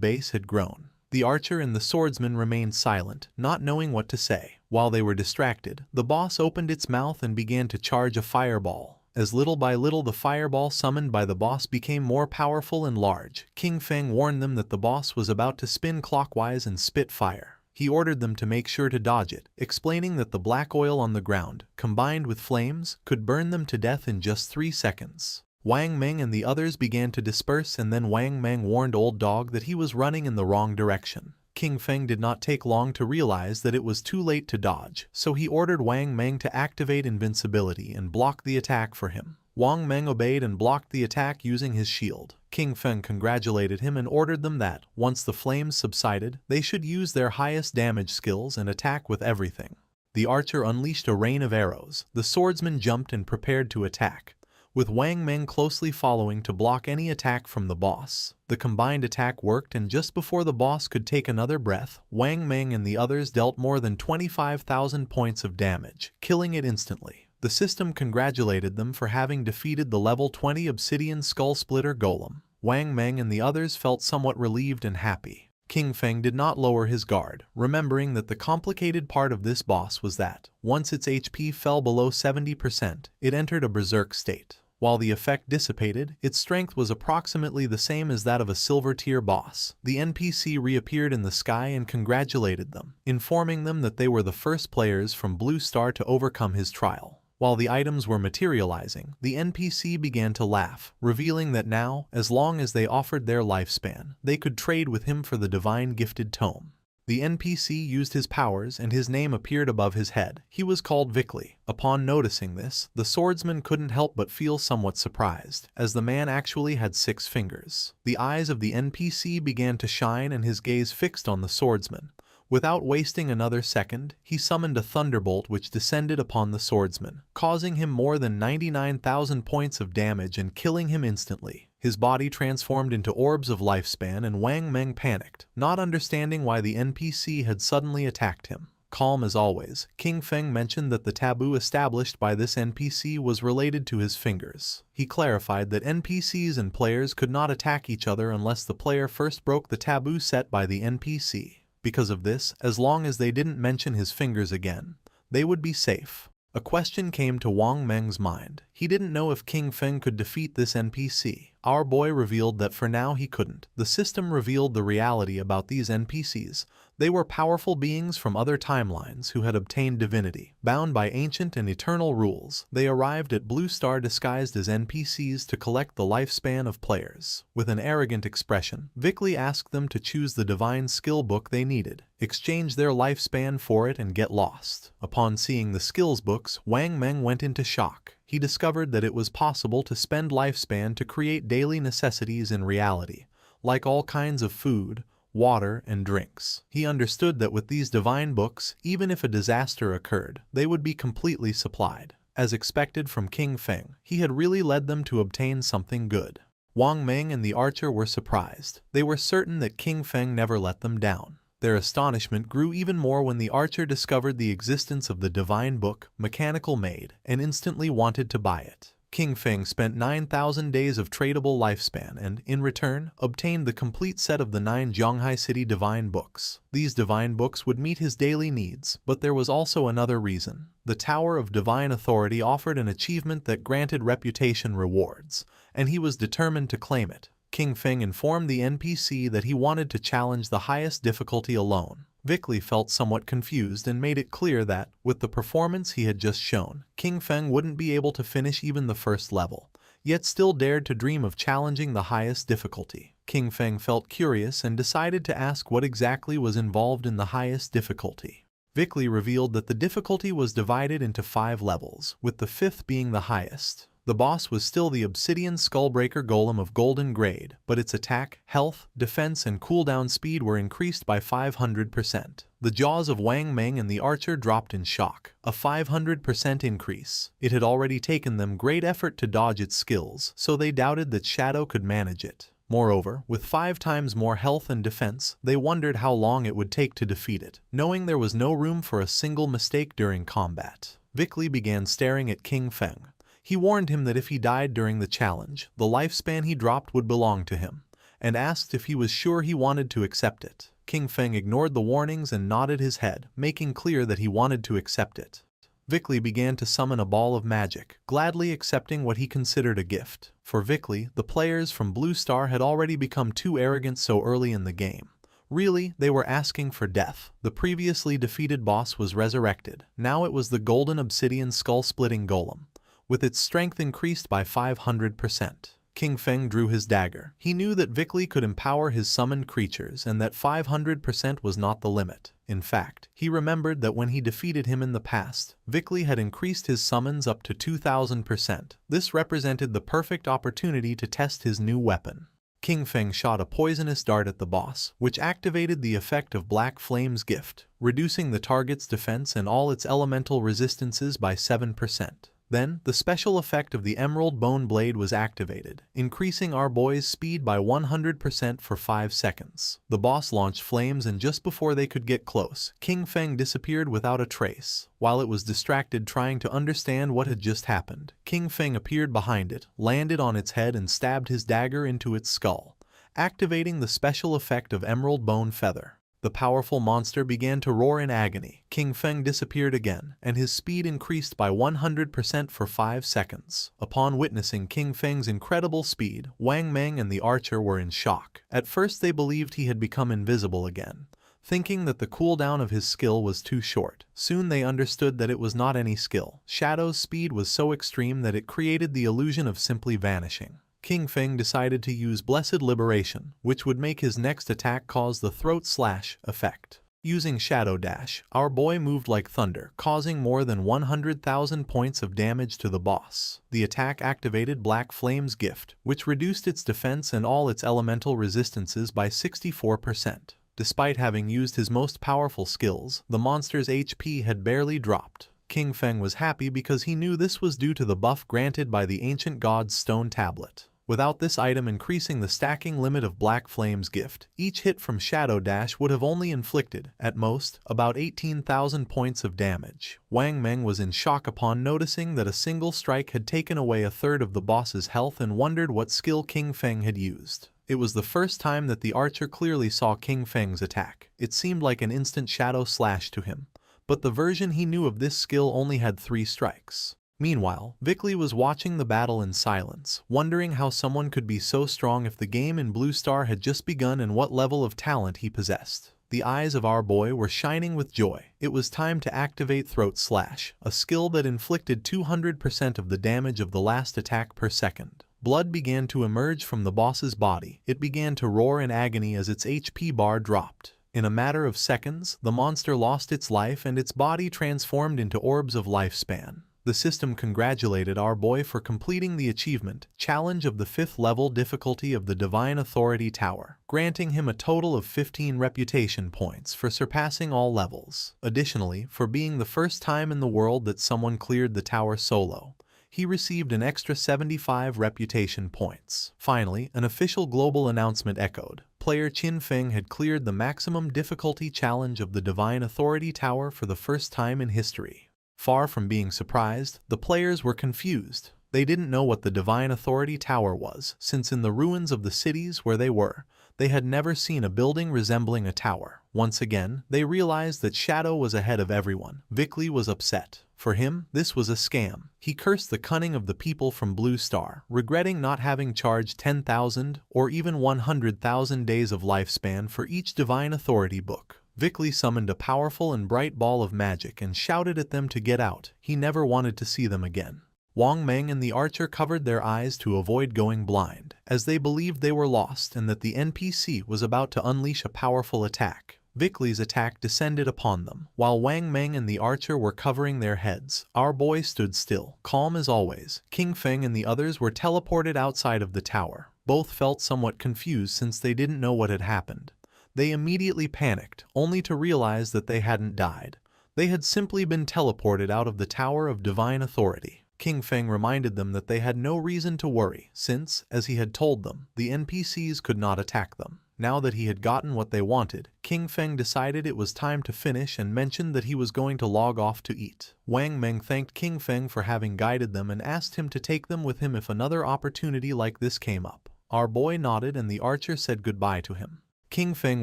base had grown. The archer and the swordsman remained silent, not knowing what to say. While they were distracted, the boss opened its mouth and began to charge a fireball. As little by little the fireball summoned by the boss became more powerful and large, King Feng warned them that the boss was about to spin clockwise and spit fire. He ordered them to make sure to dodge it, explaining that the black oil on the ground, combined with flames, could burn them to death in just 3 seconds. Wang Meng and the others began to disperse and then Wang Meng warned Old Dog that he was running in the wrong direction. King Feng did not take long to realize that it was too late to dodge, so he ordered Wang Meng to activate invincibility and block the attack for him. Wang Meng obeyed and blocked the attack using his shield. King Feng congratulated him and ordered them that, once the flames subsided, they should use their highest damage skills and attack with everything. The archer unleashed a rain of arrows. The swordsman jumped and prepared to attack, with Wang Meng closely following to block any attack from the boss. The combined attack worked and just before the boss could take another breath, Wang Meng and the others dealt more than 25,000 points of damage, killing it instantly. The system congratulated them for having defeated the level 20 Obsidian Skull Splitter Golem. Wang Meng and the others felt somewhat relieved and happy. King Feng did not lower his guard, remembering that the complicated part of this boss was that, once its HP fell below 70%, it entered a berserk state. While the effect dissipated, its strength was approximately the same as that of a silver-tier boss. The NPC reappeared in the sky and congratulated them, informing them that they were the first players from Blue Star to overcome his trial. While the items were materializing, the NPC began to laugh, revealing that now, as long as they offered their lifespan, they could trade with him for the divine gifted tome. The NPC used his powers and his name appeared above his head. He was called Vickley. Upon noticing this, the swordsman couldn't help but feel somewhat surprised, as the man actually had 6 fingers. The eyes of the NPC began to shine and his gaze fixed on the swordsman. Without wasting another second, he summoned a thunderbolt which descended upon the swordsman, causing him more than 99,000 points of damage and killing him instantly. His body transformed into orbs of lifespan and Wang Meng panicked, not understanding why the NPC had suddenly attacked him. Calm as always, King Feng mentioned that the taboo established by this NPC was related to his fingers. He clarified that NPCs and players could not attack each other unless the player first broke the taboo set by the NPC. Because of this, as long as they didn't mention his fingers again, they would be safe. A question came to Wang Meng's mind. He didn't know if King Feng could defeat this NPC. Our boy revealed that for now he couldn't. The system revealed the reality about these NPCs. They were powerful beings from other timelines who had obtained divinity. Bound by ancient and eternal rules, they arrived at Blue Star disguised as NPCs to collect the lifespan of players. With an arrogant expression, Vickley asked them to choose the divine skill book they needed, exchange their lifespan for it and get lost. Upon seeing the skills books, Wang Meng went into shock. He discovered that it was possible to spend lifespan to create daily necessities in reality, like all kinds of food, water, and drinks. He understood that with these divine books, even if a disaster occurred, they would be completely supplied. As expected from King Feng, he had really led them to obtain something good. Wang Meng and the archer were surprised. They were certain that King Feng never let them down. Their astonishment grew even more when the archer discovered the existence of the divine book, Mechanical Maid, and instantly wanted to buy it. King Feng spent 9,000 days of tradable lifespan and, in return, obtained the complete set of the 9 Zhonghai City divine books. These divine books would meet his daily needs, but there was also another reason. The Tower of Divine Authority offered an achievement that granted reputation rewards, and he was determined to claim it. King Feng informed the NPC that he wanted to challenge the highest difficulty alone. Vickley felt somewhat confused and made it clear that, with the performance he had just shown, King Feng wouldn't be able to finish even the first level, yet still dared to dream of challenging the highest difficulty. King Feng felt curious and decided to ask what exactly was involved in the highest difficulty. Vickley revealed that the difficulty was divided into 5 levels, with the 5th being the highest. The boss was still the Obsidian Skullbreaker Golem of Golden Grade, but its attack, health, defense, and cooldown speed were increased by 500%. The jaws of Wang Meng and the archer dropped in shock, a 500% increase. It had already taken them great effort to dodge its skills, so they doubted that Shadow could manage it. Moreover, with 5 times more health and defense, they wondered how long it would take to defeat it, knowing there was no room for a single mistake during combat. Vickley began staring at King Feng. He warned him that if he died during the challenge, the lifespan he dropped would belong to him, and asked if he was sure he wanted to accept it. King Feng ignored the warnings and nodded his head, making clear that he wanted to accept it. Vickley began to summon a ball of magic, gladly accepting what he considered a gift. For Vickley, the players from Blue Star had already become too arrogant so early in the game. Really, they were asking for death. The previously defeated boss was resurrected. Now it was the Golden Obsidian Skull-Splitting Golem, with its strength increased by 500%. King Feng drew his dagger. He knew that Vickley could empower his summoned creatures and that 500% was not the limit. In fact, he remembered that when he defeated him in the past, Vickley had increased his summons up to 2,000%. This represented the perfect opportunity to test his new weapon. King Feng shot a poisonous dart at the boss, which activated the effect of Black Flame's gift, reducing the target's defense and all its elemental resistances by 7%. Then, the special effect of the Emerald Bone Blade was activated, increasing our boy's speed by 100% for 5 seconds. The boss launched flames and just before they could get close, King Feng disappeared without a trace. While it was distracted trying to understand what had just happened, King Feng appeared behind it, landed on its head and stabbed his dagger into its skull, activating the special effect of Emerald Bone Feather. The powerful monster began to roar in agony. King Feng disappeared again, and his speed increased by 100% for 5 seconds. Upon witnessing King Feng's incredible speed, Wang Meng and the archer were in shock. At first they believed he had become invisible again, thinking that the cooldown of his skill was too short. Soon they understood that it was not any skill. Shadow's speed was so extreme that it created the illusion of simply vanishing. King Feng decided to use Blessed Liberation, which would make his next attack cause the throat slash effect. Using Shadow Dash, our boy moved like thunder, causing more than 100,000 points of damage to the boss. The attack activated Black Flame's gift, which reduced its defense and all its elemental resistances by 64%. Despite having used his most powerful skills, the monster's HP had barely dropped. King Feng was happy because he knew this was due to the buff granted by the ancient god's stone tablet. Without this item increasing the stacking limit of Black Flame's gift, each hit from Shadow Dash would have only inflicted, at most, about 18,000 points of damage. Wang Meng was in shock upon noticing that a single strike had taken away a third of the boss's health and wondered what skill King Feng had used. It was the first time that the archer clearly saw King Feng's attack. It seemed like an instant shadow slash to him, but the version he knew of this skill only had 3 strikes. Meanwhile, Vickley was watching the battle in silence, wondering how someone could be so strong if the game in Blue Star had just begun and what level of talent he possessed. The eyes of our boy were shining with joy. It was time to activate Throat Slash, a skill that inflicted 200% of the damage of the last attack per second. Blood began to emerge from the boss's body. It began to roar in agony as its HP bar dropped. In a matter of seconds, the monster lost its life and its body transformed into orbs of lifespan. The system congratulated our boy for completing the achievement, challenge of the 5th level difficulty of the Divine Authority Tower, granting him a total of 15 reputation points for surpassing all levels. Additionally, for being the first time in the world that someone cleared the tower solo, he received an extra 75 reputation points. Finally, an official global announcement echoed. Player Qin Feng had cleared the maximum difficulty challenge of the Divine Authority Tower for the first time in history. Far from being surprised, the players were confused. They didn't know what the Divine Authority Tower was, since in the ruins of the cities where they were, they had never seen a building resembling a tower. Once again, they realized that Shadow was ahead of everyone. Vickley was upset. For him, this was a scam. He cursed the cunning of the people from Blue Star, regretting not having charged 10,000 or even 100,000 days of lifespan for each Divine Authority book. Vickley summoned a powerful and bright ball of magic and shouted at them to get out. He never wanted to see them again. Wang Meng and the archer covered their eyes to avoid going blind, as they believed they were lost and that the NPC was about to unleash a powerful attack. Vickley's attack descended upon them. While Wang Meng and the archer were covering their heads, our boy stood still, calm as always. King Feng and the others were teleported outside of the tower. Both felt somewhat confused since they didn't know what had happened. They immediately panicked, only to realize that they hadn't died. They had simply been teleported out of the Tower of Divine Authority. King Feng reminded them that they had no reason to worry, since, as he had told them, the NPCs could not attack them. Now that he had gotten what they wanted, King Feng decided it was time to finish and mentioned that he was going to log off to eat. Wang Meng thanked King Feng for having guided them and asked him to take them with him if another opportunity like this came up. Our boy nodded and the archer said goodbye to him. King Feng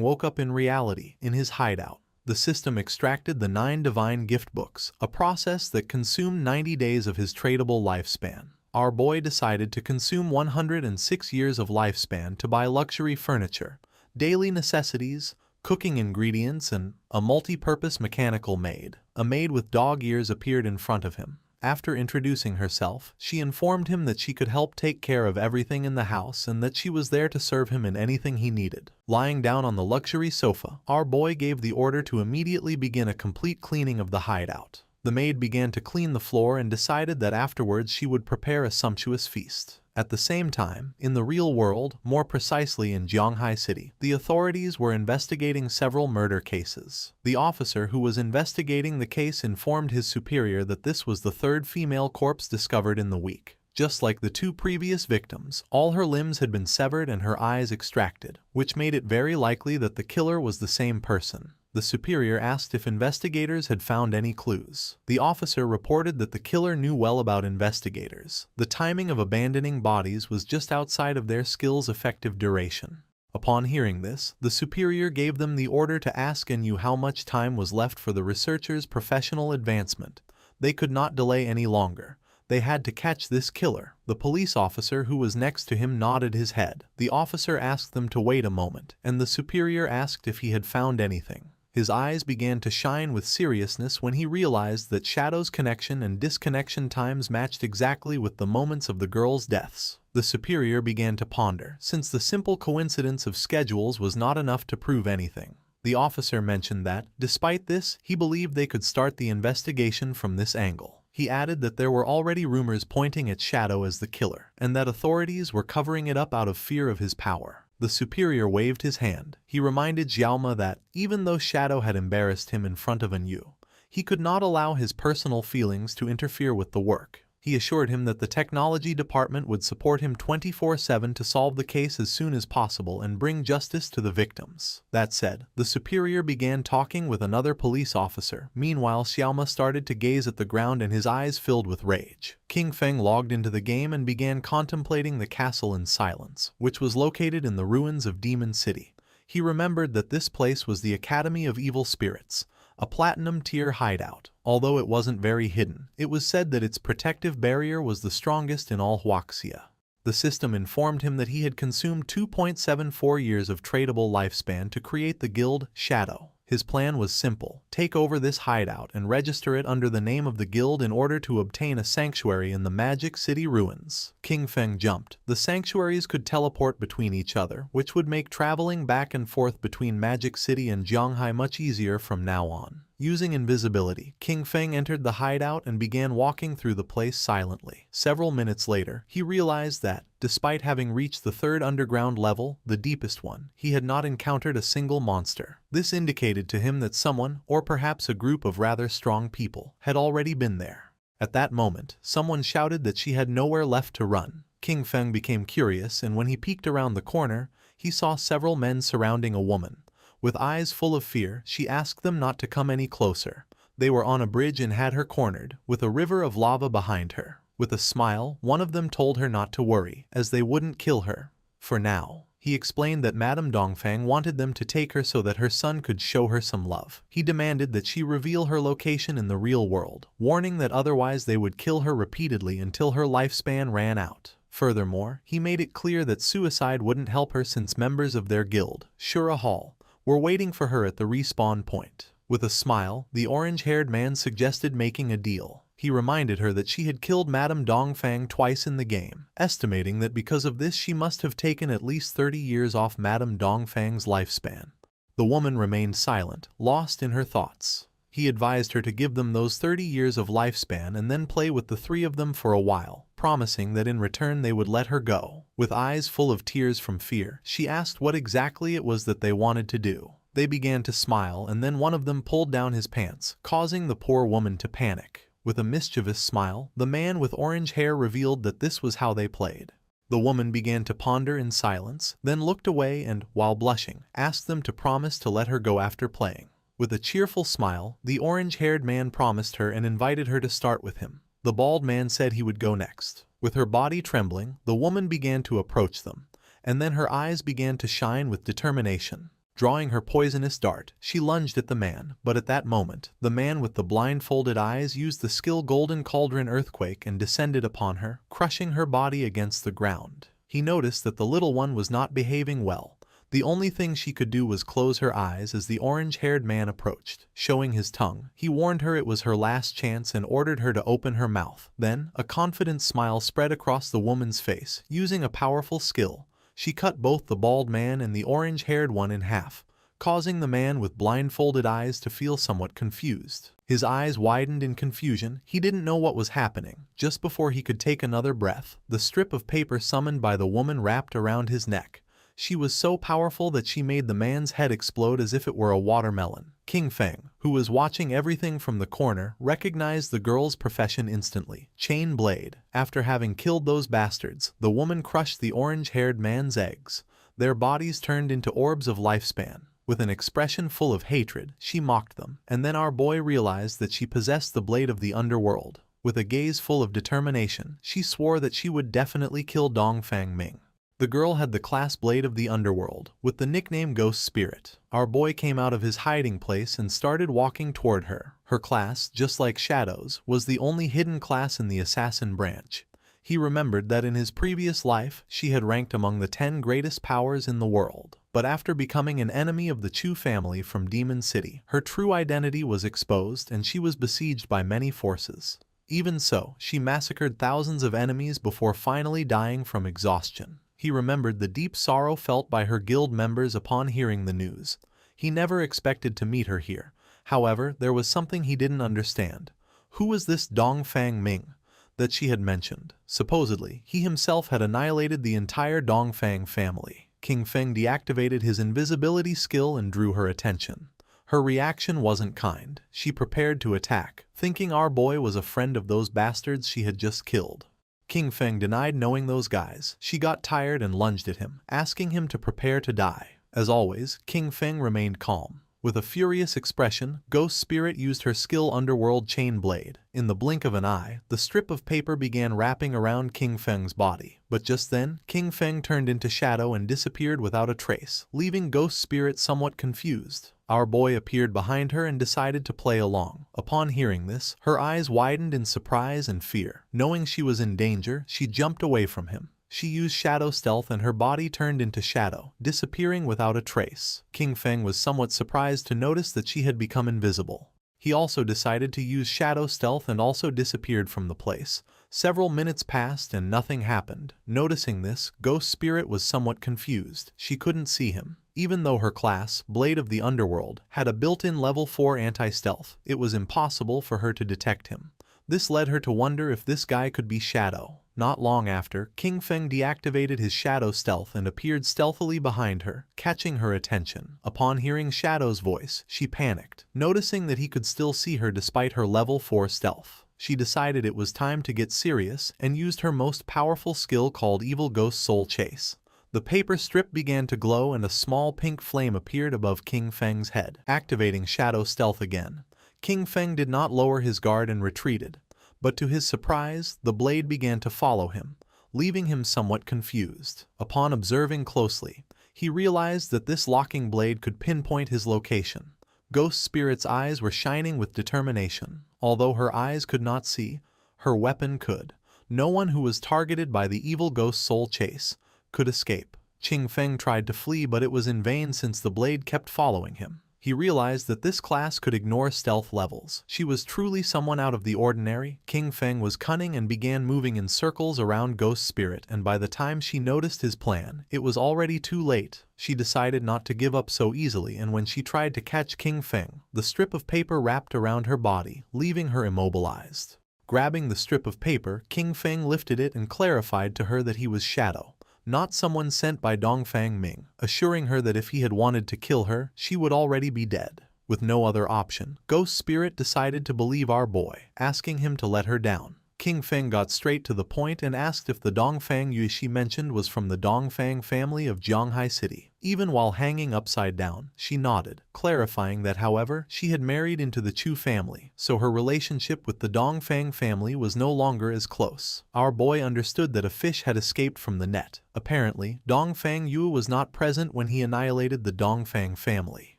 woke up in reality, in his hideout. The system extracted the 9 divine gift books, a process that consumed 90 days of his tradable lifespan. Our boy decided to consume 106 years of lifespan to buy luxury furniture, daily necessities, cooking ingredients, and a multi-purpose mechanical maid. A maid with dog ears appeared in front of him. After introducing herself, she informed him that she could help take care of everything in the house and that she was there to serve him in anything he needed. Lying down on the luxury sofa, our boy gave the order to immediately begin a complete cleaning of the hideout. The maid began to clean the floor and decided that afterwards she would prepare a sumptuous feast. At the same time, in the real world, more precisely in Jianghai City, the authorities were investigating several murder cases. The officer who was investigating the case informed his superior that this was the 3rd female corpse discovered in the week. Just like the 2 previous victims, all her limbs had been severed and her eyes extracted, which made it very likely that the killer was the same person. The superior asked if investigators had found any clues. The officer reported that the killer knew well about investigators. The timing of abandoning bodies was just outside of their skill's effective duration. Upon hearing this, the superior gave them the order to ask Yu how much time was left for the researchers' professional advancement. They could not delay any longer. They had to catch this killer. The police officer who was next to him nodded his head. The officer asked them to wait a moment, and the superior asked if he had found anything. His eyes began to shine with seriousness when he realized that Shadow's connection and disconnection times matched exactly with the moments of the girls' deaths. The superior began to ponder, since the simple coincidence of schedules was not enough to prove anything. The officer mentioned that, despite this, he believed they could start the investigation from this angle. He added that there were already rumors pointing at Shadow as the killer, and that authorities were covering it up out of fear of his power. The superior waved his hand. He reminded Xiaoma that, even though Shadow had embarrassed him in front of Yu, he could not allow his personal feelings to interfere with the work. He assured him that the technology department would support him 24/7 to solve the case as soon as possible and bring justice to the victims. That said, the superior began talking with another police officer. Meanwhile, Xiaoma started to gaze at the ground and his eyes filled with rage. King Feng logged into the game and began contemplating the castle in silence, which was located in the ruins of Demon City. He remembered that this place was the Academy of Evil Spirits, a platinum-tier hideout. Although it wasn't very hidden, it was said that its protective barrier was the strongest in all Huaxia. The system informed him that he had consumed 2.74 years of tradable lifespan to create the guild Shadow. His plan was simple: take over this hideout and register it under the name of the guild in order to obtain a sanctuary in the Magic City ruins. King Feng jumped. The sanctuaries could teleport between each other, which would make traveling back and forth between Magic City and Zhanghai much easier from now on. Using invisibility, King Feng entered the hideout and began walking through the place silently. Several minutes later, he realized that, despite having reached the third underground level, the deepest one, he had not encountered a single monster. This indicated to him that someone, or perhaps a group of rather strong people, had already been there. At that moment, someone shouted that she had nowhere left to run. King Feng became curious, and when he peeked around the corner, he saw several men surrounding a woman. With eyes full of fear, she asked them not to come any closer. They were on a bridge and had her cornered, with a river of lava behind her. With a smile, one of them told her not to worry, as they wouldn't kill her. For now. He explained that Madame Dongfang wanted them to take her so that her son could show her some love. He demanded that she reveal her location in the real world, warning that otherwise they would kill her repeatedly until her lifespan ran out. Furthermore, he made it clear that suicide wouldn't help her since members of their guild, Shura Hall, were waiting for her at the respawn point. With a smile, the orange-haired man suggested making a deal. He reminded her that she had killed Madame Dongfang twice in the game, estimating that because of this she must have taken at least 30 years off Madame Dongfang's lifespan. The woman remained silent, lost in her thoughts. He advised her to give them those 30 years of lifespan and then play with the three of them for a while, promising that in return they would let her go. With eyes full of tears from fear, she asked what exactly it was that they wanted to do. They began to smile, and then one of them pulled down his pants, causing the poor woman to panic. With a mischievous smile, the man with orange hair revealed that this was how they played. The woman began to ponder in silence, then looked away and, while blushing, asked them to promise to let her go after playing. With a cheerful smile, the orange-haired man promised her and invited her to start with him. The bald man said he would go next. With her body trembling, the woman began to approach them, and then her eyes began to shine with determination. Drawing her poisonous dart, she lunged at the man, but at that moment, the man with the blindfolded eyes used the skill Golden Cauldron Earthquake and descended upon her, crushing her body against the ground. He noticed that the little one was not behaving well. The only thing she could do was close her eyes as the orange-haired man approached. Showing his tongue, he warned her it was her last chance and ordered her to open her mouth. Then, a confident smile spread across the woman's face. Using a powerful skill, she cut both the bald man and the orange-haired one in half, causing the man with blindfolded eyes to feel somewhat confused. His eyes widened in confusion. He didn't know what was happening. Just before he could take another breath, the strip of paper summoned by the woman wrapped around his neck. She was so powerful that she made the man's head explode as if it were a watermelon. King Feng, who was watching everything from the corner, recognized the girl's profession instantly. Chain blade. After having killed those bastards, the woman crushed the orange-haired man's eggs. Their bodies turned into orbs of lifespan. With an expression full of hatred, she mocked them, and then our boy realized that she possessed the blade of the underworld. With a gaze full of determination, she swore that she would definitely kill Dongfang Ming. The girl had the class blade of the underworld, with the nickname Ghost Spirit. Our boy came out of his hiding place and started walking toward her. Her class, just like Shadow's, was the only hidden class in the assassin branch. He remembered that in his previous life, she had ranked among the 10 greatest powers in the world. But after becoming an enemy of the Chu family from Demon City, her true identity was exposed and she was besieged by many forces. Even so, she massacred thousands of enemies before finally dying from exhaustion. He remembered the deep sorrow felt by her guild members upon hearing the news. He never expected to meet her here. However, there was something he didn't understand. Who was this Dongfang Ming that she had mentioned? Supposedly, he himself had annihilated the entire Dongfang family. King Feng deactivated his invisibility skill and drew her attention. Her reaction wasn't kind. She prepared to attack, thinking our boy was a friend of those bastards she had just killed. King Feng denied knowing those guys. She got tired and lunged at him, asking him to prepare to die. As always, King Feng remained calm. With a furious expression, Ghost Spirit used her skill Underworld Chain Blade. In the blink of an eye, the strip of paper began wrapping around King Feng's body. But just then, King Feng turned into shadow and disappeared without a trace, leaving Ghost Spirit somewhat confused. Our boy appeared behind her and decided to play along. Upon hearing this, her eyes widened in surprise and fear. Knowing she was in danger, she jumped away from him. She used shadow stealth and her body turned into shadow, disappearing without a trace. King Feng was somewhat surprised to notice that she had become invisible. He also decided to use shadow stealth and also disappeared from the place. Several minutes passed and nothing happened. Noticing this, Ghost Spirit was somewhat confused. She couldn't see him. Even though her class, Blade of the Underworld, had a built-in level 4 anti-stealth, it was impossible for her to detect him. This led her to wonder if this guy could be Shadow. Not long after, King Feng deactivated his shadow stealth and appeared stealthily behind her, catching her attention. Upon hearing Shadow's voice, she panicked, noticing that he could still see her despite her level 4 stealth. She decided it was time to get serious and used her most powerful skill called Evil Ghost Soul Chase. The paper strip began to glow and a small pink flame appeared above King Feng's head, activating shadow stealth again. King Feng did not lower his guard and retreated. But to his surprise, the blade began to follow him, leaving him somewhat confused. Upon observing closely, he realized that this locking blade could pinpoint his location. Ghost Spirit's eyes were shining with determination. Although her eyes could not see, her weapon could. No one who was targeted by the evil ghost soul chase could escape. King Feng tried to flee, but it was in vain since the blade kept following him. He realized that this class could ignore stealth levels. She was truly someone out of the ordinary. King Feng was cunning and began moving in circles around Ghost Spirit, and by the time she noticed his plan, it was already too late. She decided not to give up so easily, and when she tried to catch King Feng, the strip of paper wrapped around her body, leaving her immobilized. Grabbing the strip of paper, King Feng lifted it and clarified to her that he was Shadow, not someone sent by Dongfang Ming, assuring her that if he had wanted to kill her, she would already be dead. With no other option, Ghost Spirit decided to believe our boy, asking him to let her down. King Feng got straight to the point and asked if the Dongfang Yue she mentioned was from the Dongfang family of Zhanghai City. Even while hanging upside down, she nodded, clarifying that however, she had married into the Chu family, so her relationship with the Dongfang family was no longer as close. Our boy understood that a fish had escaped from the net. Apparently, Dongfang Yue was not present when he annihilated the Dongfang family.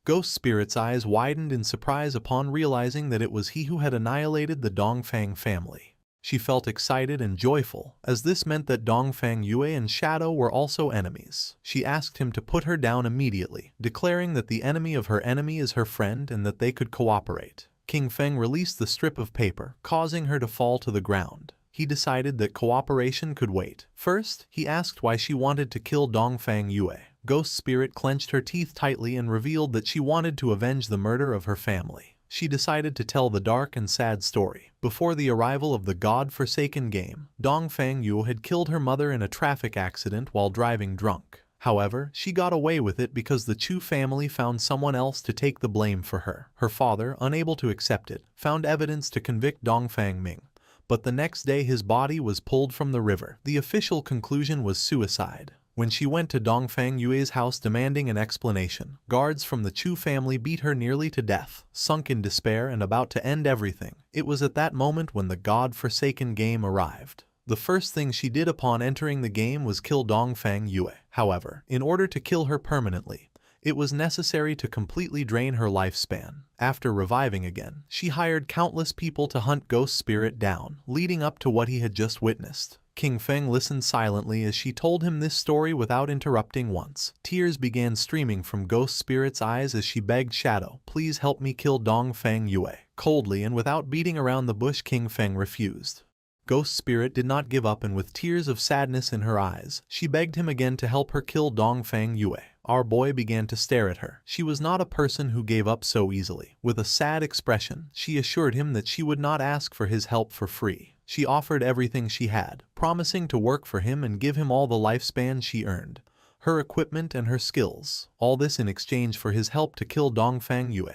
Ghost Spirit's eyes widened in surprise upon realizing that it was he who had annihilated the Dongfang family. She felt excited and joyful, as this meant that Dongfang Yue and Shadow were also enemies. She asked him to put her down immediately, declaring that the enemy of her enemy is her friend and that they could cooperate. King Feng released the strip of paper, causing her to fall to the ground. He decided that cooperation could wait. First, he asked why she wanted to kill Dongfang Yue. Ghost Spirit clenched her teeth tightly and revealed that she wanted to avenge the murder of her family. She decided to tell the dark and sad story. Before the arrival of the God-forsaken game, Dongfang Yue had killed her mother in a traffic accident while driving drunk. However, she got away with it because the Chu family found someone else to take the blame for her. Her father, unable to accept it, found evidence to convict Dongfang Ming. But the next day his body was pulled from the river. The official conclusion was suicide. When she went to Dongfang Yue's house demanding an explanation, guards from the Chu family beat her nearly to death. Sunk in despair and about to end everything, it was at that moment when the God-forsaken game arrived. The first thing she did upon entering the game was kill Dongfang Yue. However, in order to kill her permanently, it was necessary to completely drain her lifespan. After reviving again, she hired countless people to hunt Ghost Spirit down, leading up to what he had just witnessed. King Feng listened silently as she told him this story without interrupting once. Tears began streaming from Ghost Spirit's eyes as she begged Shadow, "Please help me kill Dongfang Yue." Coldly and without beating around the bush, King Feng refused. Ghost Spirit did not give up, and with tears of sadness in her eyes, she begged him again to help her kill Dongfang Yue. Our boy began to stare at her. She was not a person who gave up so easily. With a sad expression, she assured him that she would not ask for his help for free. She offered everything she had, promising to work for him and give him all the lifespan she earned, her equipment and her skills, all this in exchange for his help to kill Dongfang Yue,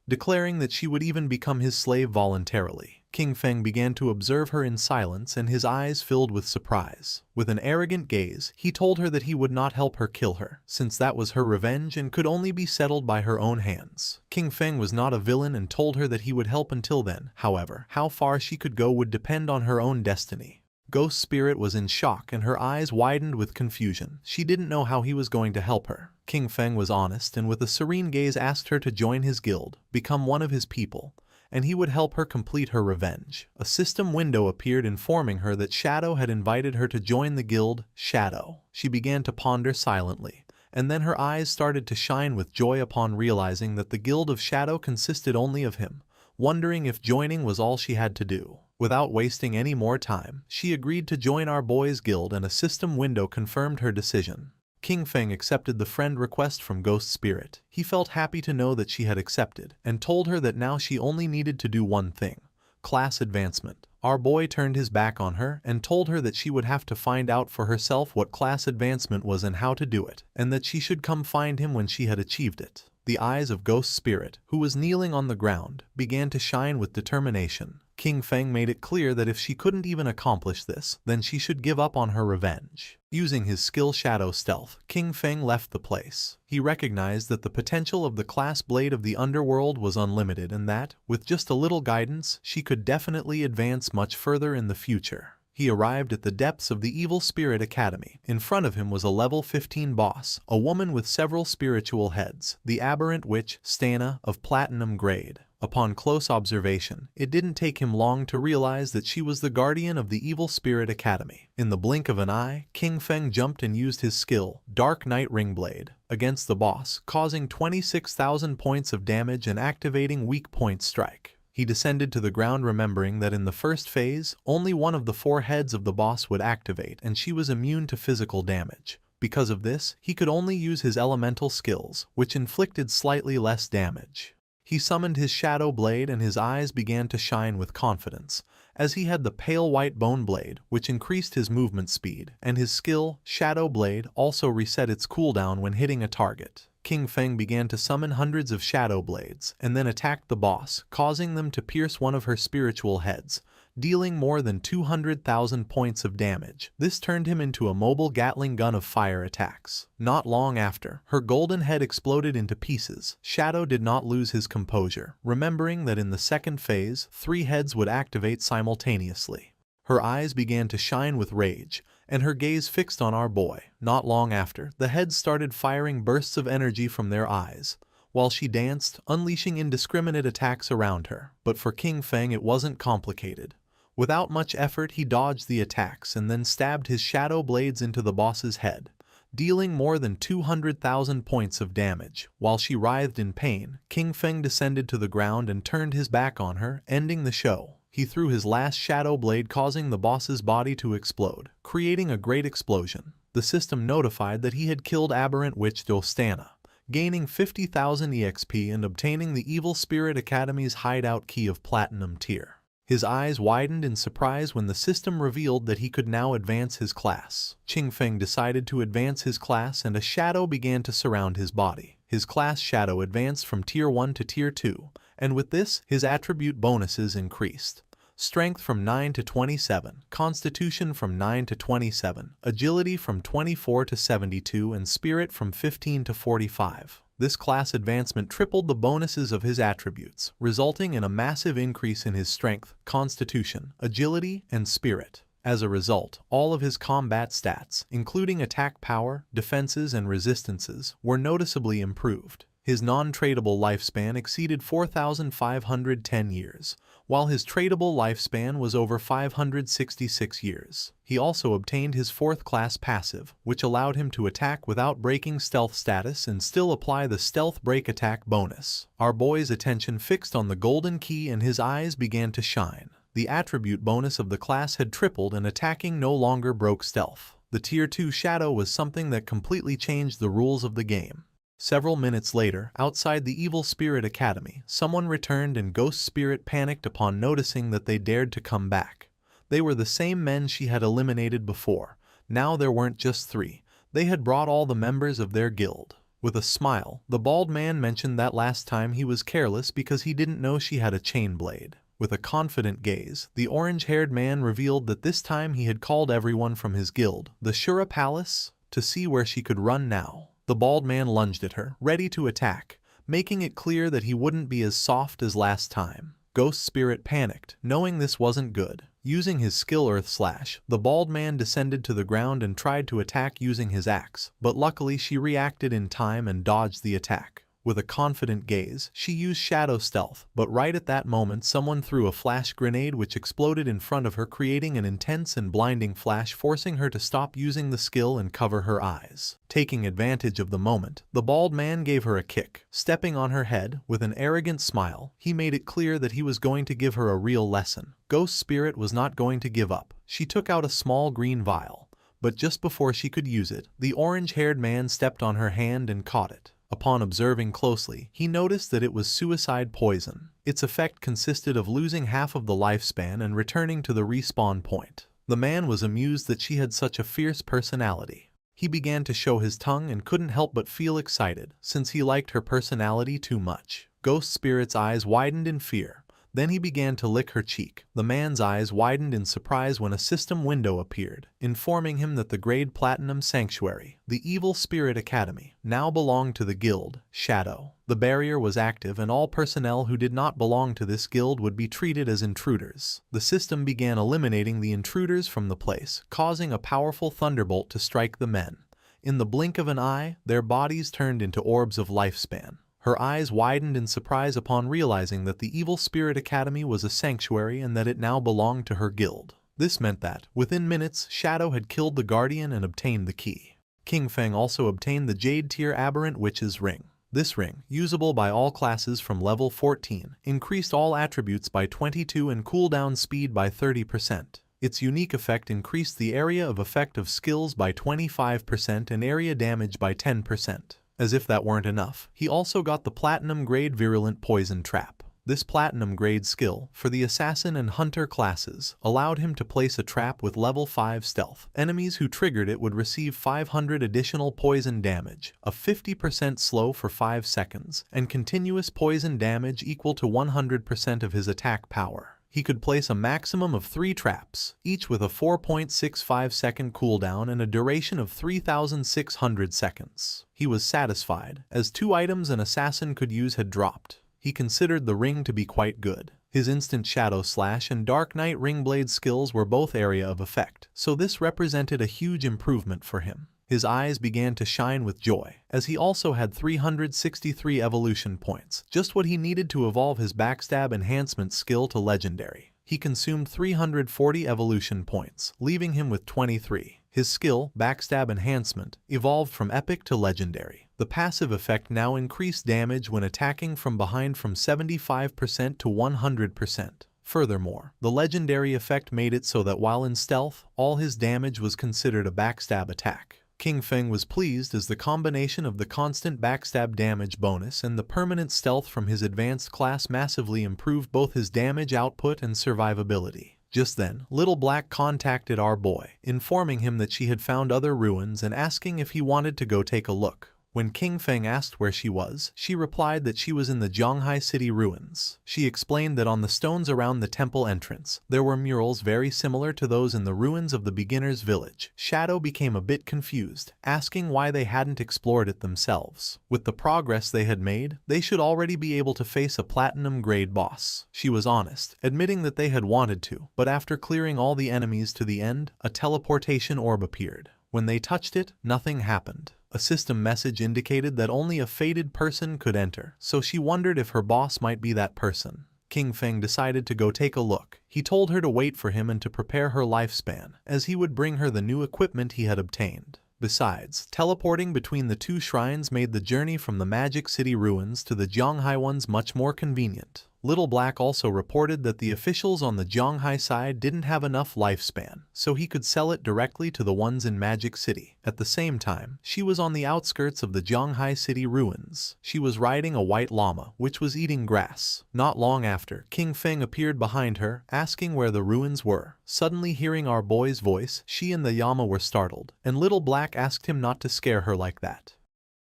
declaring that she would even become his slave voluntarily. King Feng began to observe her in silence, and his eyes filled with surprise. With an arrogant gaze, he told her that he would not help her kill her, since that was her revenge and could only be settled by her own hands. King Feng was not a villain and told her that he would help until then. However, how far she could go would depend on her own destiny. Ghost Spirit was in shock and her eyes widened with confusion. She didn't know how he was going to help her. King Feng was honest and with a serene gaze asked her to join his guild, become one of his people, and he would help her complete her revenge. A system window appeared informing her that Shadow had invited her to join the guild. Shadow. She began to ponder silently, and then her eyes started to shine with joy upon realizing that the guild of Shadow consisted only of him, wondering if joining was all she had to do. Without wasting any more time, she agreed to join our boy's guild, and a system window confirmed her decision. King Feng accepted the friend request from Ghost Spirit. He felt happy to know that she had accepted, and told her that now she only needed to do one thing: class advancement. Our boy turned his back on her and told her that she would have to find out for herself what class advancement was and how to do it, and that she should come find him when she had achieved it. The eyes of Ghost Spirit, who was kneeling on the ground, began to shine with determination. King Feng made it clear that if she couldn't even accomplish this, then she should give up on her revenge. Using his skill Shadow Stealth, King Feng left the place. He recognized that the potential of the class blade of the underworld was unlimited and that, with just a little guidance, she could definitely advance much further in the future. He arrived at the depths of the Evil Spirit Academy. In front of him was a level 15 boss, a woman with several spiritual heads, the aberrant witch, Stana, of platinum grade. Upon close observation, it didn't take him long to realize that she was the guardian of the Evil Spirit Academy. In the blink of an eye, King Feng jumped and used his skill, Dark Knight Ringblade, against the boss, causing 26,000 points of damage and activating Weak Point Strike. He descended to the ground, remembering that in the first phase, only one of the 4 heads of the boss would activate and she was immune to physical damage. Because of this, he could only use his elemental skills, which inflicted slightly less damage. He summoned his Shadow Blade and his eyes began to shine with confidence, as he had the Pale White Bone Blade, which increased his movement speed, and his skill, Shadow Blade, also reset its cooldown when hitting a target. King Feng began to summon hundreds of Shadow Blades, and then attacked the boss, causing them to pierce one of her spiritual heads, dealing more than 200,000 points of damage. This turned him into a mobile Gatling gun of fire attacks. Not long after, her golden head exploded into pieces. Shadow did not lose his composure, remembering that in the second phase, 3 heads would activate simultaneously. Her eyes began to shine with rage, and her gaze fixed on our boy. Not long after, the heads started firing bursts of energy from their eyes, while she danced, unleashing indiscriminate attacks around her. But for King Feng it wasn't complicated. Without much effort he dodged the attacks and then stabbed his Shadow Blades into the boss's head, dealing more than 200,000 points of damage. While she writhed in pain, King Feng descended to the ground and turned his back on her, ending the show. He threw his last Shadow Blade, causing the boss's body to explode, creating a great explosion. The system notified that he had killed aberrant witch Dostana, gaining 50,000 EXP and obtaining the Evil Spirit Academy's hideout key of Platinum tier. His eyes widened in surprise when the system revealed that he could now advance his class. King Feng decided to advance his class and a shadow began to surround his body. His class Shadow advanced from Tier 1 to Tier 2, and with this, his attribute bonuses increased. Strength from 9 to 27, Constitution from 9 to 27, Agility from 24 to 72, and Spirit from 15 to 45. This class advancement tripled the bonuses of his attributes, resulting in a massive increase in his strength, constitution, agility, and spirit. As a result, all of his combat stats, including attack power, defenses, and resistances, were noticeably improved. His non-tradable lifespan exceeded 4,510 years, while his tradable lifespan was over 566 years. He also obtained his 4th-class passive, which allowed him to attack without breaking stealth status and still apply the stealth break attack bonus. Our boy's attention fixed on the golden key and his eyes began to shine. The attribute bonus of the class had tripled and attacking no longer broke stealth. The Tier 2 Shadow was something that completely changed the rules of the game. Several minutes later, outside the Evil Spirit Academy, someone returned and Ghost Spirit panicked upon noticing that they dared to come back. They were the same men she had eliminated before. Now there weren't just 3. They had brought all the members of their guild. With a smile, the bald man mentioned that last time he was careless because he didn't know she had a chain blade. With a confident gaze, the orange-haired man revealed that this time he had called everyone from his guild, the Shura Palace, to see where she could run now. The bald man lunged at her, ready to attack, making it clear that he wouldn't be as soft as last time. Ghost Spirit panicked, knowing this wasn't good. Using his skill Earth Slash, the bald man descended to the ground and tried to attack using his axe, but luckily she reacted in time and dodged the attack. With a confident gaze, she used Shadow Stealth, but right at that moment someone threw a flash grenade which exploded in front of her, creating an intense and blinding flash, forcing her to stop using the skill and cover her eyes. Taking advantage of the moment, the bald man gave her a kick. Stepping on her head, with an arrogant smile, he made it clear that he was going to give her a real lesson. Ghost Spirit was not going to give up. She took out a small green vial, but just before she could use it, the orange-haired man stepped on her hand and caught it. Upon observing closely, he noticed that it was suicide poison. Its effect consisted of losing half of the lifespan and returning to the respawn point. The man was amused that she had such a fierce personality. He began to show his tongue and couldn't help but feel excited, since he liked her personality too much. Ghost Spirit's eyes widened in fear. Then he began to lick her cheek. The man's eyes widened in surprise when a system window appeared, informing him that the Grade Platinum Sanctuary, the Evil Spirit Academy, now belonged to the guild, Shadow. The barrier was active and all personnel who did not belong to this guild would be treated as intruders. The system began eliminating the intruders from the place, causing a powerful thunderbolt to strike the men. In the blink of an eye, their bodies turned into orbs of lifespan. Her eyes widened in surprise upon realizing that the Evil Spirit Academy was a sanctuary and that it now belonged to her guild. This meant that, within minutes, Shadow had killed the Guardian and obtained the key. King Feng also obtained the Jade Tier Aberrant Witch's Ring. This ring, usable by all classes from level 14, increased all attributes by 22 and cooldown speed by 30%. Its unique effect increased the area of effect of skills by 25% and area damage by 10%. As if that weren't enough, he also got the Platinum Grade Virulent Poison Trap. This Platinum Grade skill, for the Assassin and Hunter classes, allowed him to place a trap with level 5 stealth. Enemies who triggered it would receive 500 additional poison damage, a 50% slow for 5 seconds, and continuous poison damage equal to 100% of his attack power. He could place a maximum of 3 traps, each with a 4.65 second cooldown and a duration of 3,600 seconds. He was satisfied, as 2 items an assassin could use had dropped. He considered the ring to be quite good. His instant Shadow Slash and Dark Knight Ringblade skills were both area of effect, so this represented a huge improvement for him. His eyes began to shine with joy, as he also had 363 evolution points, just what he needed to evolve his Backstab Enhancement skill to Legendary. He consumed 340 evolution points, leaving him with 23. His skill, Backstab Enhancement, evolved from Epic to Legendary. The passive effect now increased damage when attacking from behind from 75% to 100%. Furthermore, the Legendary effect made it so that while in stealth, all his damage was considered a backstab attack. King Feng was pleased as the combination of the constant backstab damage bonus and the permanent stealth from his advanced class massively improved both his damage output and survivability. Just then, Little Black contacted our boy, informing him that she had found other ruins and asking if he wanted to go take a look. When King Feng asked where she was, she replied that she was in the Zhonghai city ruins. She explained that on the stones around the temple entrance, there were murals very similar to those in the ruins of the beginner's village. Shadow became a bit confused, asking why they hadn't explored it themselves. With the progress they had made, they should already be able to face a platinum-grade boss. She was honest, admitting that they had wanted to, but after clearing all the enemies to the end, a teleportation orb appeared. When they touched it, nothing happened. A system message indicated that only a fated person could enter, so she wondered if her boss might be that person. King Feng decided to go take a look. He told her to wait for him and to prepare her lifespan, as he would bring her the new equipment he had obtained. Besides, teleporting between the two shrines made the journey from the Magic City ruins to the Zhonghai ones much more convenient. Little Black also reported that the officials on the Zhonghai side didn't have enough lifespan, so he could sell it directly to the ones in Magic City. At the same time, she was on the outskirts of the Zhonghai City ruins. She was riding a white llama, which was eating grass. Not long after, King Feng appeared behind her, asking where the ruins were. Suddenly hearing our boy's voice, she and the llama were startled, and Little Black asked him not to scare her like that.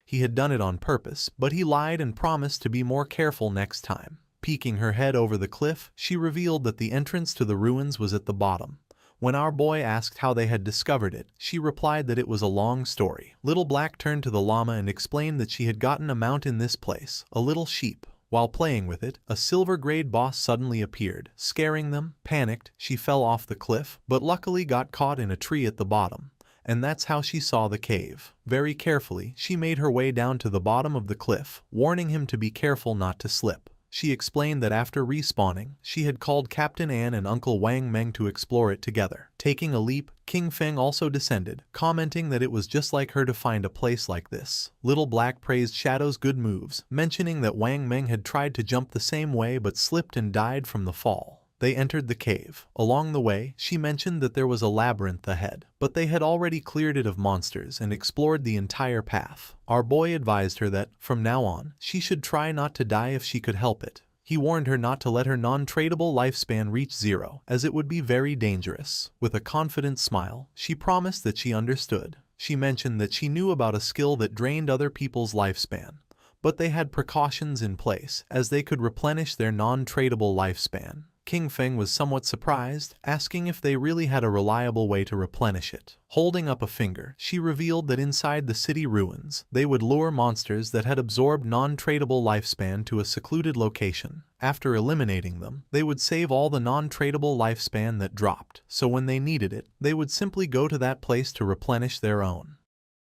He had done it on purpose, but he lied and promised to be more careful next time. Peeking her head over the cliff, she revealed that the entrance to the ruins was at the bottom. When our boy asked how they had discovered it, she replied that it was a long story. Little Black turned to the llama and explained that she had gotten a mount in this place, a little sheep. While playing with it, a silver-grade boss suddenly appeared, scaring them. Panicked, she fell off the cliff, but luckily got caught in a tree at the bottom. And that's how she saw the cave. Very carefully, she made her way down to the bottom of the cliff, warning him to be careful not to slip. She explained that after respawning, she had called Captain An and Uncle Wang Meng to explore it together. Taking a leap, King Feng also descended, commenting that it was just like her to find a place like this. Little Black praised Shadow's good moves, mentioning that Wang Meng had tried to jump the same way but slipped and died from the fall. They entered the cave. Along the way, she mentioned that there was a labyrinth ahead, but they had already cleared it of monsters and explored the entire path. Our boy advised her that, from now on, she should try not to die if she could help it. He warned her not to let her non-tradable lifespan reach 0, as it would be very dangerous. With a confident smile, she promised that she understood. She mentioned that she knew about a skill that drained other people's lifespan, but they had precautions in place, as they could replenish their non-tradable lifespan. King Feng was somewhat surprised, asking if they really had a reliable way to replenish it. Holding up a finger, she revealed that inside the city ruins, they would lure monsters that had absorbed non-tradable lifespan to a secluded location. After eliminating them, they would save all the non-tradable lifespan that dropped, so when they needed it, they would simply go to that place to replenish their own.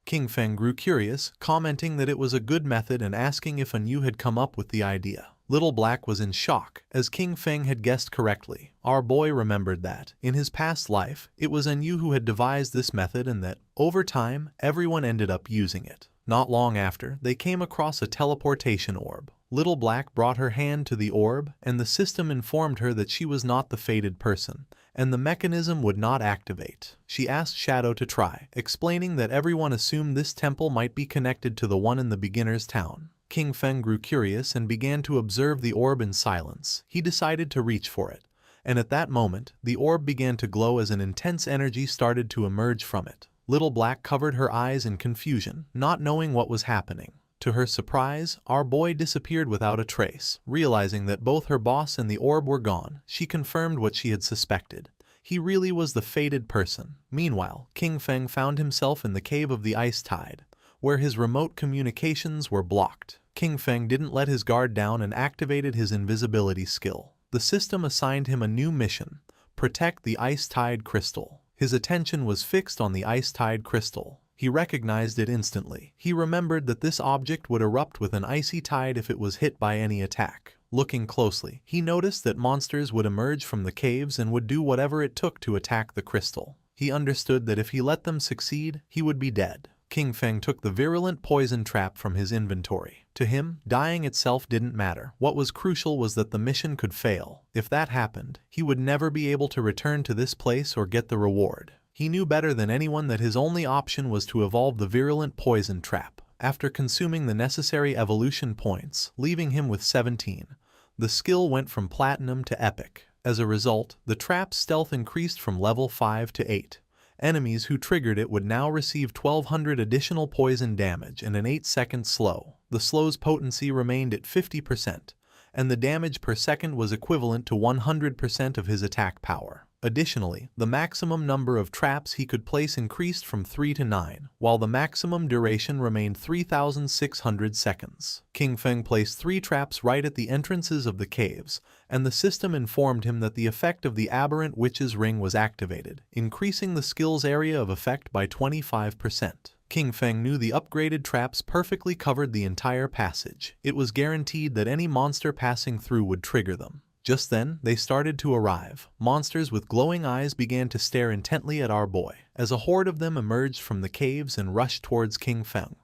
King Feng grew curious, commenting that it was a good method and asking if Anu had come up with the idea. Little Black was in shock, as King Feng had guessed correctly. Our boy remembered that, in his past life, it was Anu who had devised this method and that, over time, everyone ended up using it. Not long after, they came across a teleportation orb. Little Black brought her hand to the orb, and the system informed her that she was not the fated person, and the mechanism would not activate. She asked Shadow to try, explaining that everyone assumed this temple might be connected to the one in the beginner's town. King Feng grew curious and began to observe the orb in silence. He decided to reach for it, and at that moment, the orb began to glow as an intense energy started to emerge from it. Little Black covered her eyes in confusion, not knowing what was happening. To her surprise, our boy disappeared without a trace. Realizing that both her boss and the orb were gone, she confirmed what she had suspected. He really was the fated person. Meanwhile, King Feng found himself in the cave of the Ice Tide, where his remote communications were blocked. King Feng didn't let his guard down and activated his invisibility skill. The system assigned him a new mission: protect the Ice Tide crystal. His attention was fixed on the Ice Tide crystal. He recognized it instantly. He remembered that this object would erupt with an icy tide if it was hit by any attack. Looking closely, he noticed that monsters would emerge from the caves and would do whatever it took to attack the crystal. He understood that if he let them succeed, he would be dead. King Feng took the virulent poison trap from his inventory. To him, dying itself didn't matter. What was crucial was that the mission could fail. If that happened, he would never be able to return to this place or get the reward. He knew better than anyone that his only option was to evolve the virulent poison trap. After consuming the necessary evolution points, leaving him with 17, the skill went from platinum to epic. As a result, the trap's stealth increased from level 5 to 8, Enemies who triggered it would now receive 1200 additional poison damage and an 8-second slow. The slow's potency remained at 50%, and the damage per second was equivalent to 100% of his attack power. Additionally, the maximum number of traps he could place increased from 3 to 9, while the maximum duration remained 3,600 seconds. King Feng placed 3 traps right at the entrances of the caves, and the system informed him that the effect of the aberrant witch's ring was activated, increasing the skill's area of effect by 25%. King Feng knew the upgraded traps perfectly covered the entire passage. It was guaranteed that any monster passing through would trigger them. Just then, they started to arrive. Monsters with glowing eyes began to stare intently at our boy, as a horde of them emerged from the caves and rushed towards King Feng.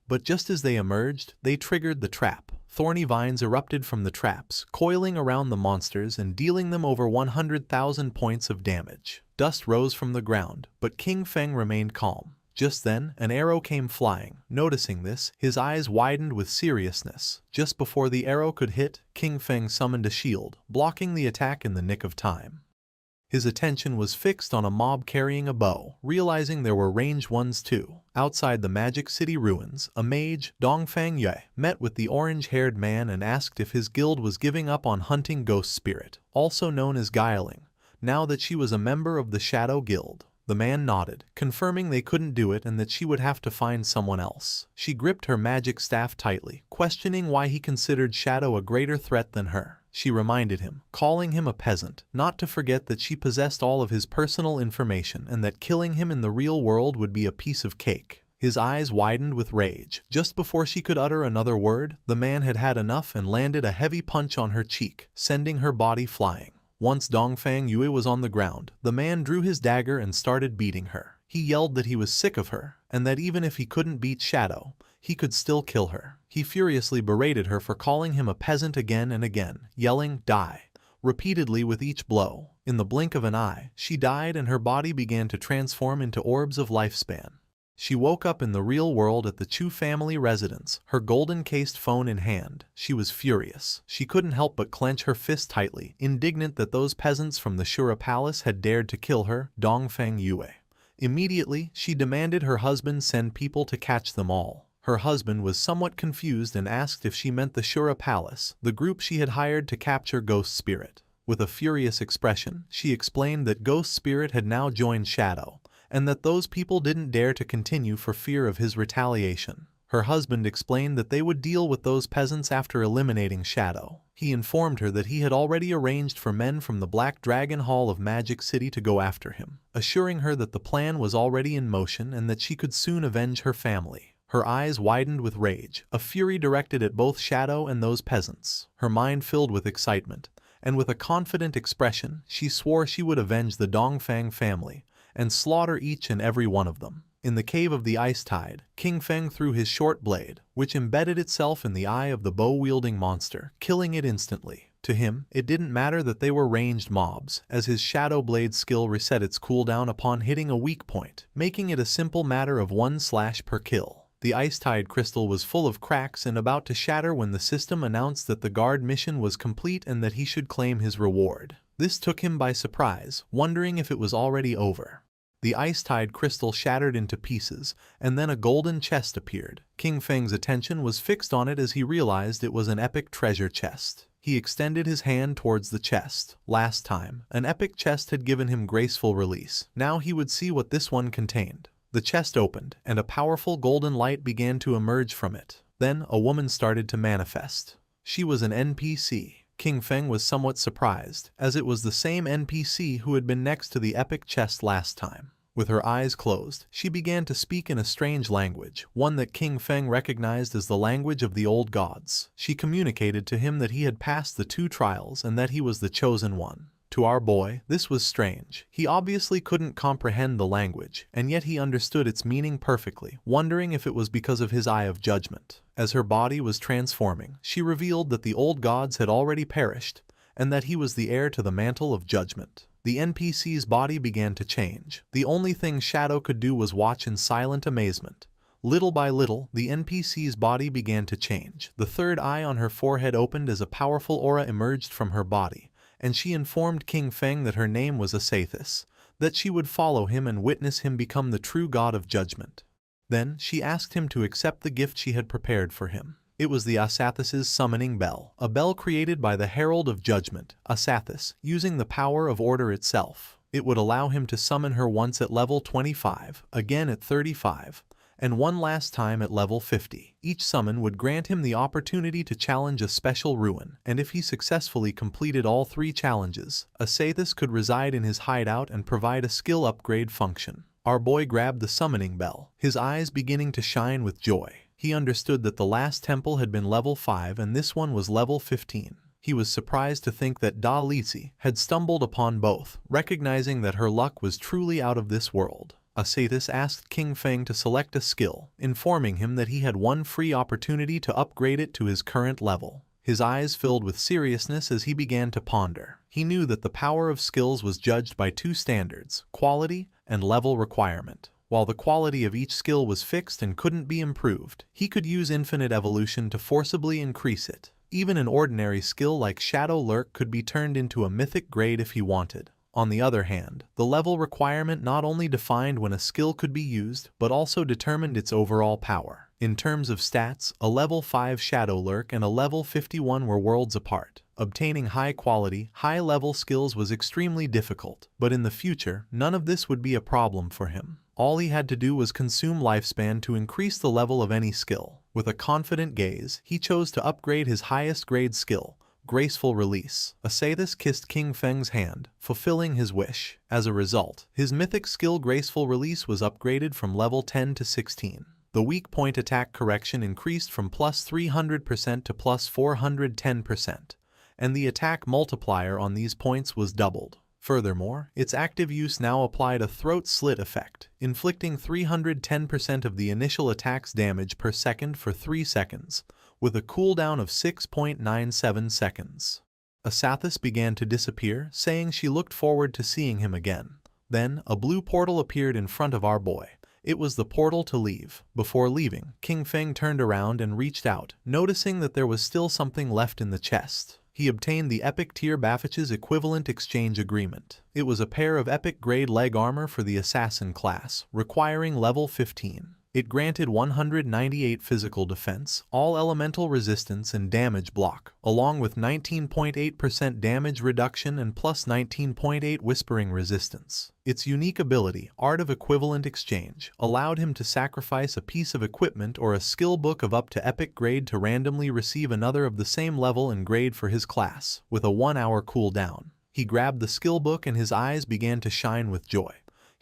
But just as they emerged, they triggered the trap. Thorny vines erupted from the traps, coiling around the monsters and dealing them over 100,000 points of damage. Dust rose from the ground, but King Feng remained calm. Just then, an arrow came flying. Noticing this, his eyes widened with seriousness. Just before the arrow could hit, King Feng summoned a shield, blocking the attack in the nick of time. His attention was fixed on a mob carrying a bow, realizing there were ranged ones too. Outside the Magic City ruins, a mage, Dongfang Yue, met with the orange-haired man and asked if his guild was giving up on hunting Ghost Spirit, also known as Guiling, now that she was a member of the Shadow Guild. The man nodded, confirming they couldn't do it and that she would have to find someone else. She gripped her magic staff tightly, questioning why he considered Shadow a greater threat than her. She reminded him, calling him a peasant, not to forget that she possessed all of his personal information and that killing him in the real world would be a piece of cake. His eyes widened with rage. Just before she could utter another word, the man had had enough and landed a heavy punch on her cheek, sending her body flying. Once Dongfang Yue was on the ground, the man drew his dagger and started beating her. He yelled that he was sick of her, and that even if he couldn't beat Shadow, he could still kill her. He furiously berated her for calling him a peasant again and again, yelling, "Die," repeatedly with each blow. In the blink of an eye, she died and her body began to transform into orbs of lifespan. She woke up in the real world at the Chu family residence, her golden-cased phone in hand. She was furious. She couldn't help but clench her fist tightly, indignant that those peasants from the Shura Palace had dared to kill her, Dongfang Yue. Immediately, she demanded her husband send people to catch them all. Her husband was somewhat confused and asked if she meant the Shura Palace, the group she had hired to capture Ghost Spirit. With a furious expression, she explained that Ghost Spirit had now joined Shadow, and that those people didn't dare to continue for fear of his retaliation. Her husband explained that they would deal with those peasants after eliminating Shadow. He informed her that he had already arranged for men from the Black Dragon Hall of Magic City to go after him, assuring her that the plan was already in motion and that she could soon avenge her family. Her eyes widened with rage, a fury directed at both Shadow and those peasants. Her mind filled with excitement, and with a confident expression, she swore she would avenge the Dongfang family and slaughter each and every one of them. In the cave of the Ice Tide, King Feng threw his short blade, which embedded itself in the eye of the bow-wielding monster, killing it instantly. To him, it didn't matter that they were ranged mobs, as his Shadow Blade skill reset its cooldown upon hitting a weak point, making it a simple matter of 1 slash per kill. The Ice Tide crystal was full of cracks and about to shatter when the system announced that the guard mission was complete and that he should claim his reward. This took him by surprise, wondering if it was already over. The Ice Tide crystal shattered into pieces, and then a golden chest appeared. King Feng's attention was fixed on it as he realized it was an epic treasure chest. He extended his hand towards the chest. Last time, an epic chest had given him graceful release. Now he would see what this one contained. The chest opened, and a powerful golden light began to emerge from it. Then, a woman started to manifest. She was an NPC. King Feng was somewhat surprised, as it was the same NPC who had been next to the epic chest last time. With her eyes closed, she began to speak in a strange language, one that King Feng recognized as the language of the old gods. She communicated to him that he had passed the 2 trials and that he was the chosen one. To our boy, this was strange. He obviously couldn't comprehend the language, and yet he understood its meaning perfectly, wondering if it was because of his eye of judgment. As her body was transforming, she revealed that the old gods had already perished, and that he was the heir to the mantle of judgment. The NPC's body began to change. The only thing Shadow could do was watch in silent amazement. Little by little, the NPC's body began to change. The third eye on her forehead opened as a powerful aura emerged from her body, and she informed King Feng that her name was Asathis, that she would follow him and witness him become the true god of judgment. Then she asked him to accept the gift she had prepared for him. It was the Asathis' summoning bell, a bell created by the Herald of Judgment, Asathis, using the power of order itself. It would allow him to summon her once at level 25, again at 35, and one last time at level 50. Each summon would grant him the opportunity to challenge a special ruin, and if he successfully completed all 3 challenges, Asathis could reside in his hideout and provide a skill upgrade function. Our boy grabbed the summoning bell, his eyes beginning to shine with joy. He understood that the last temple had been level 5 and this one was level 15. He was surprised to think that Da Lisi had stumbled upon both, recognizing that her luck was truly out of this world. Asathis asked King Feng to select a skill, informing him that he had one free opportunity to upgrade it to his current level. His eyes filled with seriousness as he began to ponder. He knew that the power of skills was judged by 2 standards, quality and level requirement. While the quality of each skill was fixed and couldn't be improved, he could use infinite evolution to forcibly increase it. Even an ordinary skill like Shadow Lurk could be turned into a mythic grade if he wanted. On the other hand, the level requirement not only defined when a skill could be used, but also determined its overall power. In terms of stats, a level 5 Shadow Lurk and a level 51 were worlds apart. Obtaining high-quality, high-level skills was extremely difficult, but in the future, none of this would be a problem for him. All he had to do was consume lifespan to increase the level of any skill. With a confident gaze, he chose to upgrade his highest grade skill, Graceful Release. Asathis kissed King Feng's hand, fulfilling his wish. As a result, his mythic skill Graceful Release was upgraded from level 10 to 16. The weak point attack correction increased from plus 300% to plus 410%, and the attack multiplier on these points was doubled. Furthermore, its active use now applied a throat slit effect, inflicting 310% of the initial attack's damage per second for 3 seconds, with a cooldown of 6.97 seconds. Asathis began to disappear, saying she looked forward to seeing him again. Then, a blue portal appeared in front of our boy. It was the portal to leave. Before leaving, King Feng turned around and reached out, noticing that there was still something left in the chest. He obtained the Epic Tier Baffich's equivalent exchange agreement. It was a pair of epic grade leg armor for the assassin class, requiring level 15. It granted 198 physical defense, all elemental resistance and damage block, along with 19.8% damage reduction and plus 19.8 whispering resistance. Its unique ability, Art of Equivalent Exchange, allowed him to sacrifice a piece of equipment or a skill book of up to epic grade to randomly receive another of the same level and grade for his class, with a 1-hour cooldown. He grabbed the skill book and his eyes began to shine with joy.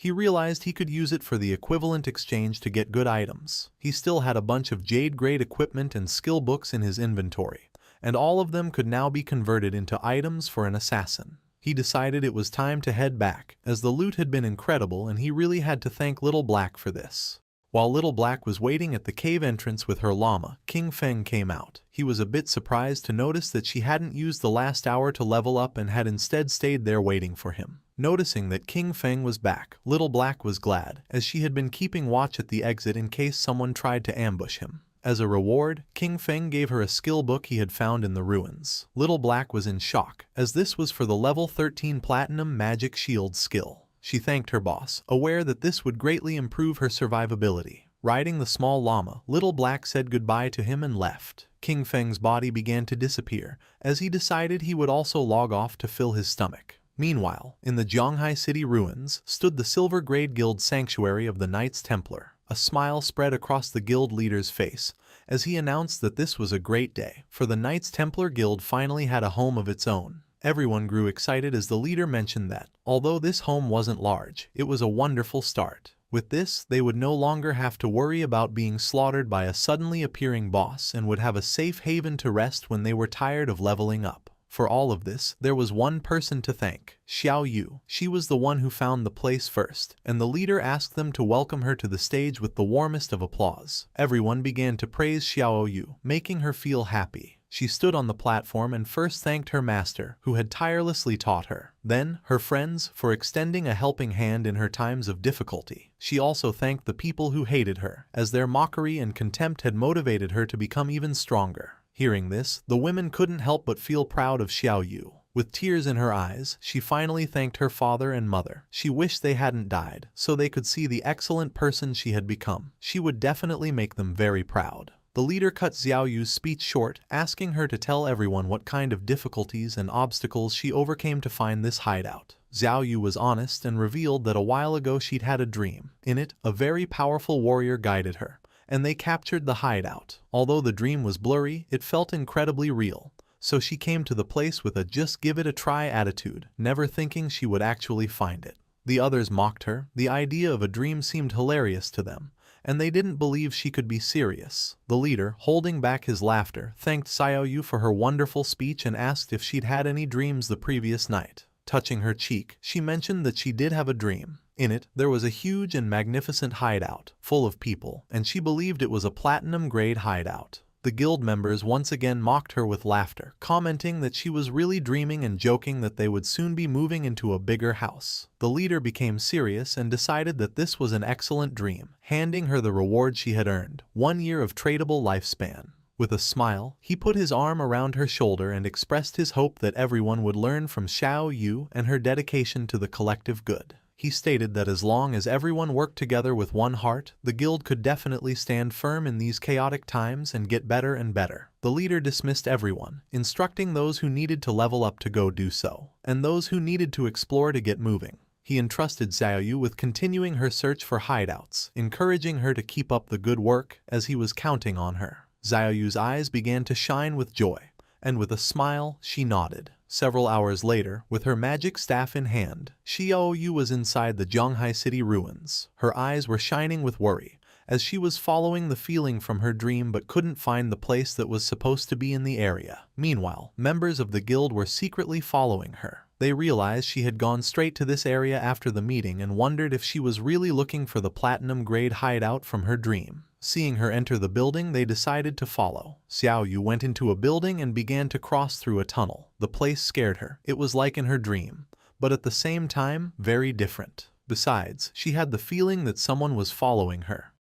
He realized he could use it for the equivalent exchange to get good items. He still had a bunch of Jade-grade equipment and skill books in his inventory, and all of them could now be converted into items for an assassin. He decided it was time to head back, as the loot had been incredible and he really had to thank Little Black for this. While Little Black was waiting at the cave entrance with her llama, King Feng came out. He was a bit surprised to notice that she hadn't used the last hour to level up and had instead stayed there waiting for him. Noticing that King Feng was back, Little Black was glad, as she had been keeping watch at the exit in case someone tried to ambush him. As a reward, King Feng gave her a skill book he had found in the ruins. Little Black was in shock, as this was for the level 13 Platinum Magic Shield skill. She thanked her boss, aware that this would greatly improve her survivability. Riding the small llama, Little Black said goodbye to him and left. King Feng's body began to disappear, as he decided he would also log off to fill his stomach. Meanwhile, in the Zhonghai City ruins, stood the Silver Grade Guild Sanctuary of the Knights Templar. A smile spread across the guild leader's face, as he announced that this was a great day, for the Knights Templar Guild finally had a home of its own. Everyone grew excited as the leader mentioned that, although this home wasn't large, it was a wonderful start. With this, they would no longer have to worry about being slaughtered by a suddenly appearing boss and would have a safe haven to rest when they were tired of leveling up. For all of this, there was one person to thank, Xiao Yu. She was the one who found the place first, and the leader asked them to welcome her to the stage with the warmest of applause. Everyone began to praise Xiao Yu, making her feel happy. She stood on the platform and first thanked her master, who had tirelessly taught her. Then, her friends, for extending a helping hand in her times of difficulty. She also thanked the people who hated her, as their mockery and contempt had motivated her to become even stronger. Hearing this, the women couldn't help but feel proud of Xiao Yu. With tears in her eyes, she finally thanked her father and mother. She wished they hadn't died, so they could see the excellent person she had become. She would definitely make them very proud. The leader cut Xiao Yu's speech short, asking her to tell everyone what kind of difficulties and obstacles she overcame to find this hideout. Xiao Yu was honest and revealed that a while ago she'd had a dream. In it, a very powerful warrior guided her, and they captured the hideout. Although the dream was blurry, it felt incredibly real. So she came to the place with a just give it a try attitude, never thinking she would actually find it. The others mocked her. The idea of a dream seemed hilarious to them, and they didn't believe she could be serious. The leader, holding back his laughter, thanked Xiao Yu for her wonderful speech and asked if she'd had any dreams the previous night. Touching her cheek, she mentioned that she did have a dream. In it, there was a huge and magnificent hideout, full of people, and she believed it was a platinum-grade hideout. The guild members once again mocked her with laughter, commenting that she was really dreaming and joking that they would soon be moving into a bigger house. The leader became serious and decided that this was an excellent dream, handing her the reward she had earned, 1 year of tradable lifespan. With a smile, he put his arm around her shoulder and expressed his hope that everyone would learn from Xiao Yu and her dedication to the collective good. He stated that as long as everyone worked together with one heart, the guild could definitely stand firm in these chaotic times and get better and better. The leader dismissed everyone, instructing those who needed to level up to go do so, and those who needed to explore to get moving. He entrusted Xiao Yu with continuing her search for hideouts, encouraging her to keep up the good work as he was counting on her. Xiao Yu's eyes began to shine with joy, and with a smile, she nodded. Several hours later, with her magic staff in hand, Xiao Yu was inside the Zhonghai city ruins. Her eyes were shining with worry, as she was following the feeling from her dream but couldn't find the place that was supposed to be in the area. Meanwhile, members of the guild were secretly following her. They realized she had gone straight to this area after the meeting and wondered if she was really looking for the platinum-grade hideout from her dream. Seeing her enter the building, they decided to follow. Xiao Yu went into a building and began to cross through a tunnel. The place scared her. It was like in her dream, but at the same time, very different. Besides, she had the feeling that someone was following her.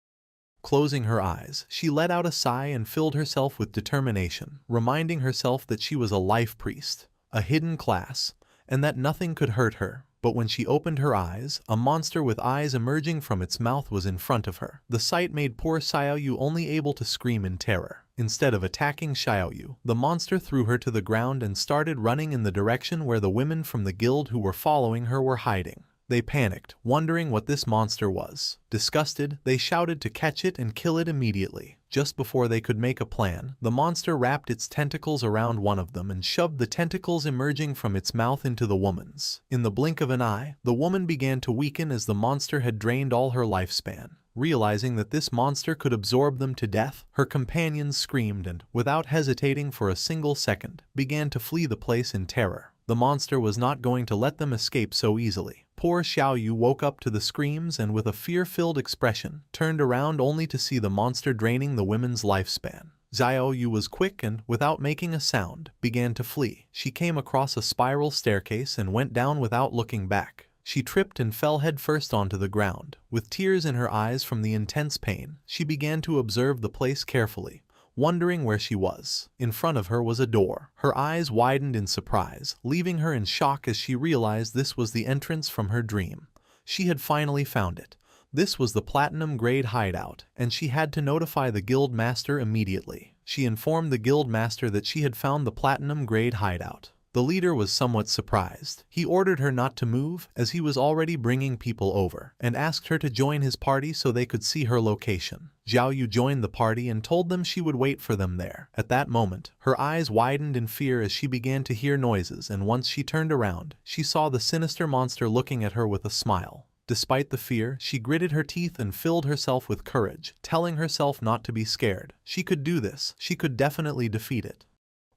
Closing her eyes, she let out a sigh and filled herself with determination, reminding herself that she was a life priest, a hidden class, and that nothing could hurt her. But when she opened her eyes, a monster with eyes emerging from its mouth was in front of her. The sight made poor Xiao Yu only able to scream in terror. Instead of attacking Xiao Yu, the monster threw her to the ground and started running in the direction where the women from the guild who were following her were hiding. They panicked, wondering what this monster was. Disgusted, they shouted to catch it and kill it immediately. Just before they could make a plan, the monster wrapped its tentacles around one of them and shoved the tentacles emerging from its mouth into the woman's. In the blink of an eye, the woman began to weaken as the monster had drained all her lifespan. Realizing that this monster could absorb them to death, her companions screamed and, without hesitating for a single second, began to flee the place in terror. The monster was not going to let them escape so easily. Poor Xiao Yu woke up to the screams and with a fear-filled expression, turned around only to see the monster draining the women's lifespan. Xiao Yu was quick and, without making a sound, began to flee. She came across a spiral staircase and went down without looking back. She tripped and fell headfirst onto the ground. With tears in her eyes from the intense pain, she began to observe the place carefully, wondering where she was. In front of her was a door. Her eyes widened in surprise, leaving her in shock as she realized this was the entrance from her dream. She had finally found it. This was the platinum-grade hideout, and she had to notify the guild master immediately. She informed the guild master that she had found the platinum-grade hideout. The leader was somewhat surprised. He ordered her not to move, as he was already bringing people over, and asked her to join his party so they could see her location. Xiao Yu joined the party and told them she would wait for them there. At that moment, her eyes widened in fear as she began to hear noises, and once she turned around, she saw the sinister monster looking at her with a smile. Despite the fear, she gritted her teeth and filled herself with courage, telling herself not to be scared. She could do this. She could definitely defeat it.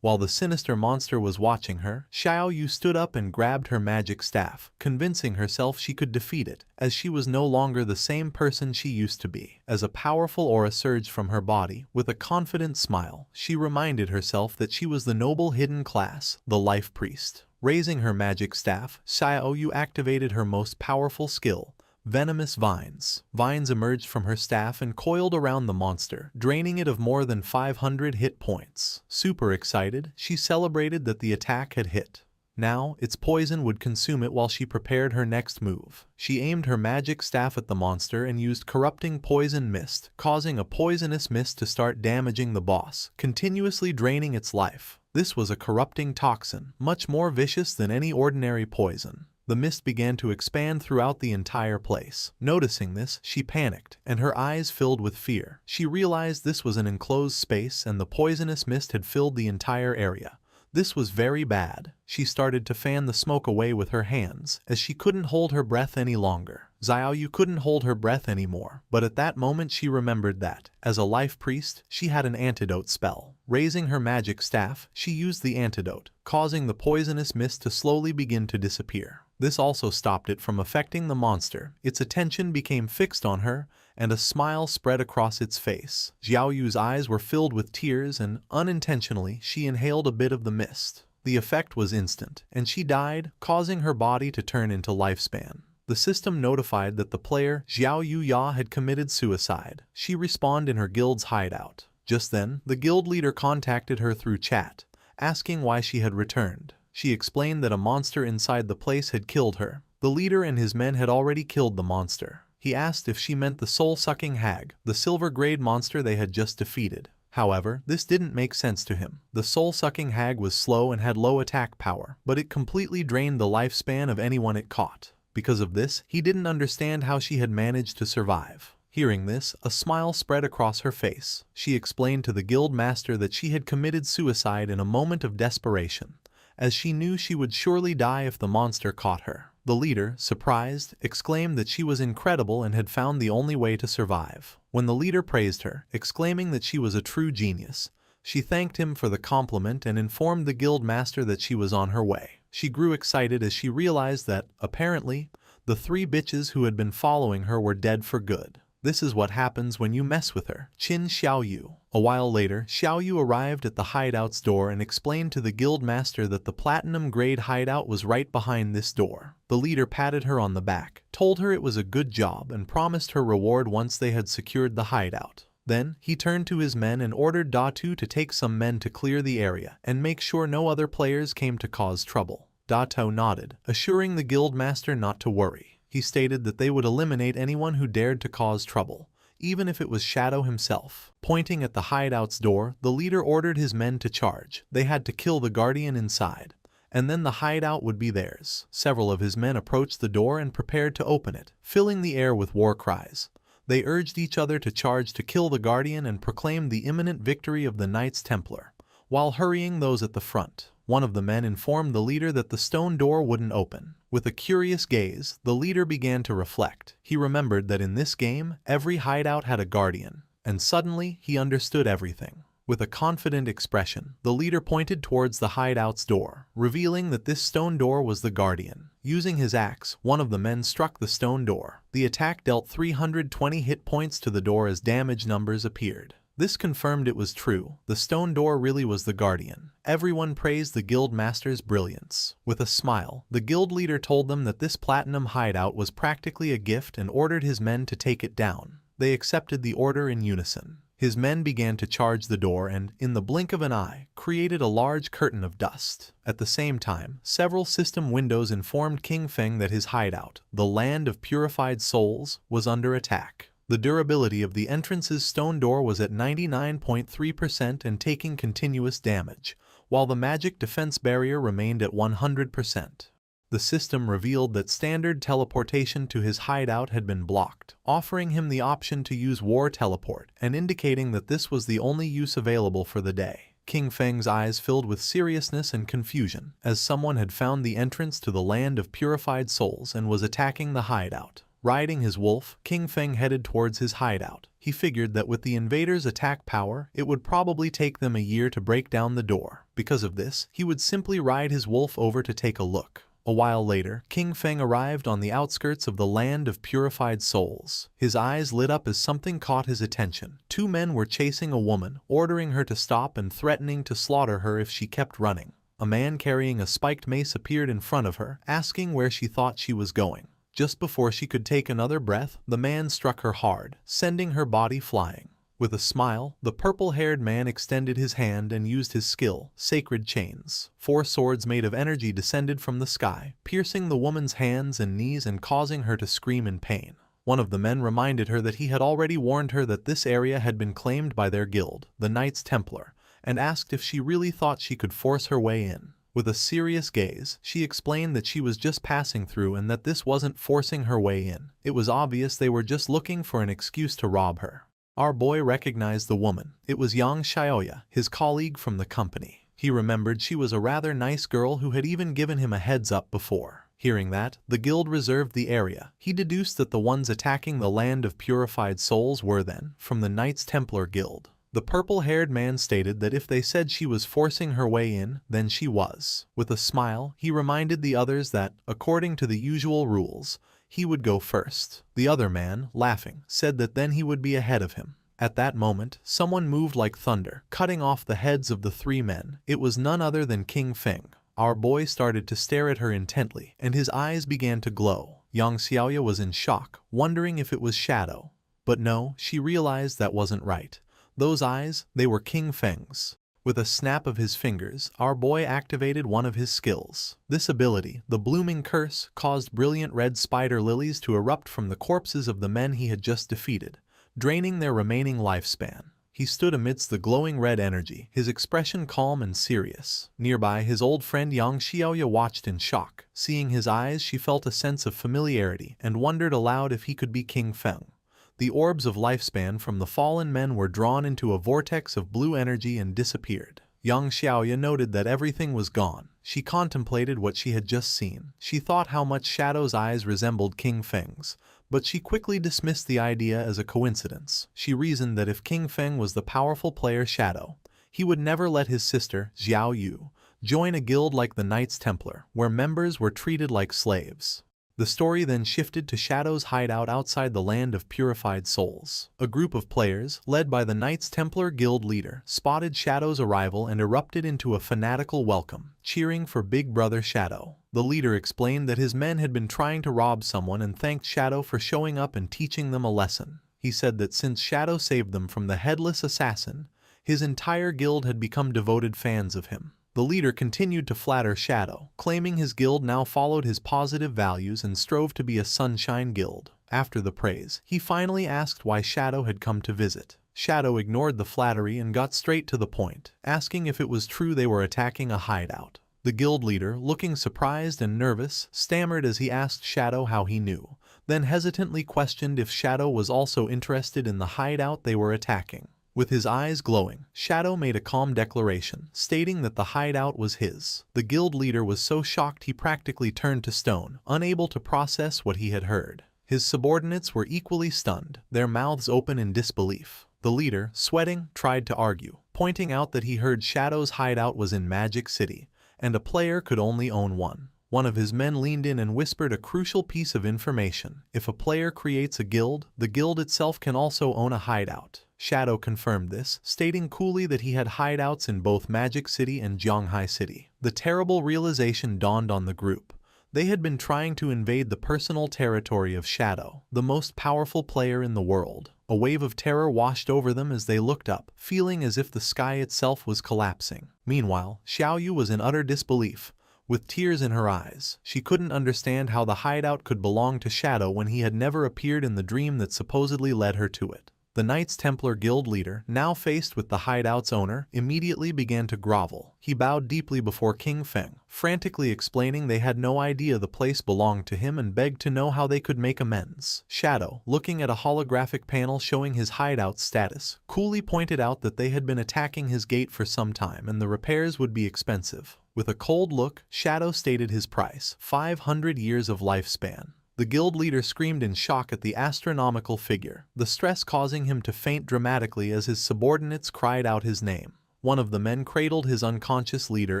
While the sinister monster was watching her, Xiao Yu stood up and grabbed her magic staff, convincing herself she could defeat it, as she was no longer the same person she used to be. As a powerful aura surged from her body, with a confident smile, she reminded herself that she was the noble hidden class, the life priest. Raising her magic staff, Xiao Yu activated her most powerful skill, venomous vines. Vines emerged from her staff and coiled around the monster, draining it of more than 500 hit points. Super excited, she celebrated that the attack had hit. Now, its poison would consume it while she prepared her next move. She aimed her magic staff at the monster and used corrupting poison mist, causing a poisonous mist to start damaging the boss, continuously draining its life. This was a corrupting toxin, much more vicious than any ordinary poison. The mist began to expand throughout the entire place. Noticing this, she panicked, and her eyes filled with fear. She realized this was an enclosed space and the poisonous mist had filled the entire area. This was very bad. She started to fan the smoke away with her hands, as she couldn't hold her breath any longer. Xiaoyu couldn't hold her breath anymore, but at that moment she remembered that, as a life priest, she had an antidote spell. Raising her magic staff, she used the antidote, causing the poisonous mist to slowly begin to disappear. This also stopped it from affecting the monster. Its attention became fixed on her, and a smile spread across its face. Xiaoyu's eyes were filled with tears and, unintentionally, she inhaled a bit of the mist. The effect was instant, and she died, causing her body to turn into lifespan. The system notified that the player, Xiaoyu Ya, had committed suicide. She respawned in her guild's hideout. Just then, the guild leader contacted her through chat, asking why she had returned. She explained that a monster inside the place had killed her. The leader and his men had already killed the monster. He asked if she meant the soul-sucking hag, the silver-grade monster they had just defeated. However, this didn't make sense to him. The soul-sucking hag was slow and had low attack power, but it completely drained the lifespan of anyone it caught. Because of this, he didn't understand how she had managed to survive. Hearing this, a smile spread across her face. She explained to the guild master that she had committed suicide in a moment of desperation, as she knew she would surely die if the monster caught her. The leader, surprised, exclaimed that she was incredible and had found the only way to survive. When the leader praised her, exclaiming that she was a true genius, she thanked him for the compliment and informed the guild master that she was on her way. She grew excited as she realized that, apparently, the 3 bitches who had been following her were dead for good. This is what happens when you mess with her. Qin Xiaoyu. A while later, Xiaoyu arrived at the hideout's door and explained to the guild master that the platinum-grade hideout was right behind this door. The leader patted her on the back, told her it was a good job, and promised her reward once they had secured the hideout. Then, he turned to his men and ordered Datu to take some men to clear the area and make sure no other players came to cause trouble. Datu nodded, assuring the guild master not to worry. He stated that they would eliminate anyone who dared to cause trouble, even if it was Shadow himself. Pointing at the hideout's door, the leader ordered his men to charge. They had to kill the guardian inside, and then the hideout would be theirs. Several of his men approached the door and prepared to open it, filling the air with war cries. They urged each other to charge to kill the guardian and proclaimed the imminent victory of the Knights Templar, while hurrying those at the front. One of the men informed the leader that the stone door wouldn't open. With a curious gaze, the leader began to reflect. He remembered that in this game, every hideout had a guardian, and suddenly he understood everything. With a confident expression, the leader pointed towards the hideout's door, revealing that this stone door was the guardian. Using his axe, one of the men struck the stone door. The attack dealt 320 hit points to the door as damage numbers appeared. This confirmed it was true. The stone door really was the guardian. Everyone praised the guild master's brilliance. With a smile, the guild leader told them that this platinum hideout was practically a gift and ordered his men to take it down. They accepted the order in unison. His men began to charge the door and, in the blink of an eye, created a large curtain of dust. At the same time, several system windows informed King Feng that his hideout, the land of purified souls, was under attack. The durability of the entrance's stone door was at 99.3% and taking continuous damage, while the magic defense barrier remained at 100%. The system revealed that standard teleportation to his hideout had been blocked, offering him the option to use war teleport and indicating that this was the only use available for the day. King Feng's eyes filled with seriousness and confusion, as someone had found the entrance to the land of purified souls and was attacking the hideout. Riding his wolf, King Feng headed towards his hideout. He figured that with the invaders' attack power, it would probably take them a year to break down the door. Because of this, he would simply ride his wolf over to take a look. A while later, King Feng arrived on the outskirts of the land of purified souls. His eyes lit up as something caught his attention. 2 men were chasing a woman, ordering her to stop and threatening to slaughter her if she kept running. A man carrying a spiked mace appeared in front of her, asking where she thought she was going. Just before she could take another breath, the man struck her hard, sending her body flying. With a smile, the purple-haired man extended his hand and used his skill, Sacred Chains. 4 swords made of energy descended from the sky, piercing the woman's hands and knees and causing her to scream in pain. One of the men reminded her that he had already warned her that this area had been claimed by their guild, the Knights Templar, and asked if she really thought she could force her way in. With a serious gaze, she explained that she was just passing through and that this wasn't forcing her way in. It was obvious they were just looking for an excuse to rob her. Our boy recognized the woman. It was Yang Xiaoya, his colleague from the company. He remembered she was a rather nice girl who had even given him a heads up before. Hearing that, the guild reserved the area. He deduced that the ones attacking the land of purified souls were then from the Knights Templar Guild. The purple-haired man stated that if they said she was forcing her way in, then she was. With a smile, he reminded the others that, according to the usual rules, he would go first. The other man, laughing, said that then he would be ahead of him. At that moment, someone moved like thunder, cutting off the heads of the 3 men. It was none other than King Feng. Our boy started to stare at her intently, and his eyes began to glow. Yang Xiaoya was in shock, wondering if it was Shadow. But no, she realized that wasn't right. Those eyes, they were King Feng's. With a snap of his fingers, our boy activated one of his skills. This ability, the Blooming Curse, caused brilliant red spider lilies to erupt from the corpses of the men he had just defeated, draining their remaining lifespan. He stood amidst the glowing red energy, his expression calm and serious. Nearby, his old friend Yang Xiaoya watched in shock. Seeing his eyes, she felt a sense of familiarity and wondered aloud if he could be King Feng. The orbs of lifespan from the fallen men were drawn into a vortex of blue energy and disappeared. Yang Xiaoya noted that everything was gone. She contemplated what she had just seen. She thought how much Shadow's eyes resembled King Feng's, but she quickly dismissed the idea as a coincidence. She reasoned that if King Feng was the powerful player Shadow, he would never let his sister, Xiao Yu, join a guild like the Knights Templar, where members were treated like slaves. The story then shifted to Shadow's hideout outside the land of purified souls. A group of players, led by the Knights Templar Guild leader, spotted Shadow's arrival and erupted into a fanatical welcome, cheering for Big Brother Shadow. The leader explained that his men had been trying to rob someone and thanked Shadow for showing up and teaching them a lesson. He said that since Shadow saved them from the headless assassin, his entire guild had become devoted fans of him. The leader continued to flatter Shadow, claiming his guild now followed his positive values and strove to be a sunshine guild. After the praise, he finally asked why Shadow had come to visit. Shadow ignored the flattery and got straight to the point, asking if it was true they were attacking a hideout. The guild leader, looking surprised and nervous, stammered as he asked Shadow how he knew, then hesitantly questioned if Shadow was also interested in the hideout they were attacking. With his eyes glowing, Shadow made a calm declaration, stating that the hideout was his. The guild leader was so shocked he practically turned to stone, unable to process what he had heard. His subordinates were equally stunned, their mouths open in disbelief. The leader, sweating, tried to argue, pointing out that he heard Shadow's hideout was in Magic City, and a player could only own one. One of his men leaned in and whispered a crucial piece of information. If a player creates a guild, the guild itself can also own a hideout. Shadow confirmed this, stating coolly that he had hideouts in both Magic City and Zhonghai City. The terrible realization dawned on the group. They had been trying to invade the personal territory of Shadow, the most powerful player in the world. A wave of terror washed over them as they looked up, feeling as if the sky itself was collapsing. Meanwhile, Xiao Yu was in utter disbelief. With tears in her eyes, she couldn't understand how the hideout could belong to Shadow when he had never appeared in the dream that supposedly led her to it. The Knights Templar Guild leader, now faced with the hideout's owner, immediately began to grovel. He bowed deeply before King Feng, frantically explaining they had no idea the place belonged to him and begged to know how they could make amends. Shadow, looking at a holographic panel showing his hideout status, coolly pointed out that they had been attacking his gate for some time and the repairs would be expensive. With a cold look, Shadow stated his price, 500 years of lifespan. The guild leader screamed in shock at the astronomical figure, the stress causing him to faint dramatically as his subordinates cried out his name. One of the men cradled his unconscious leader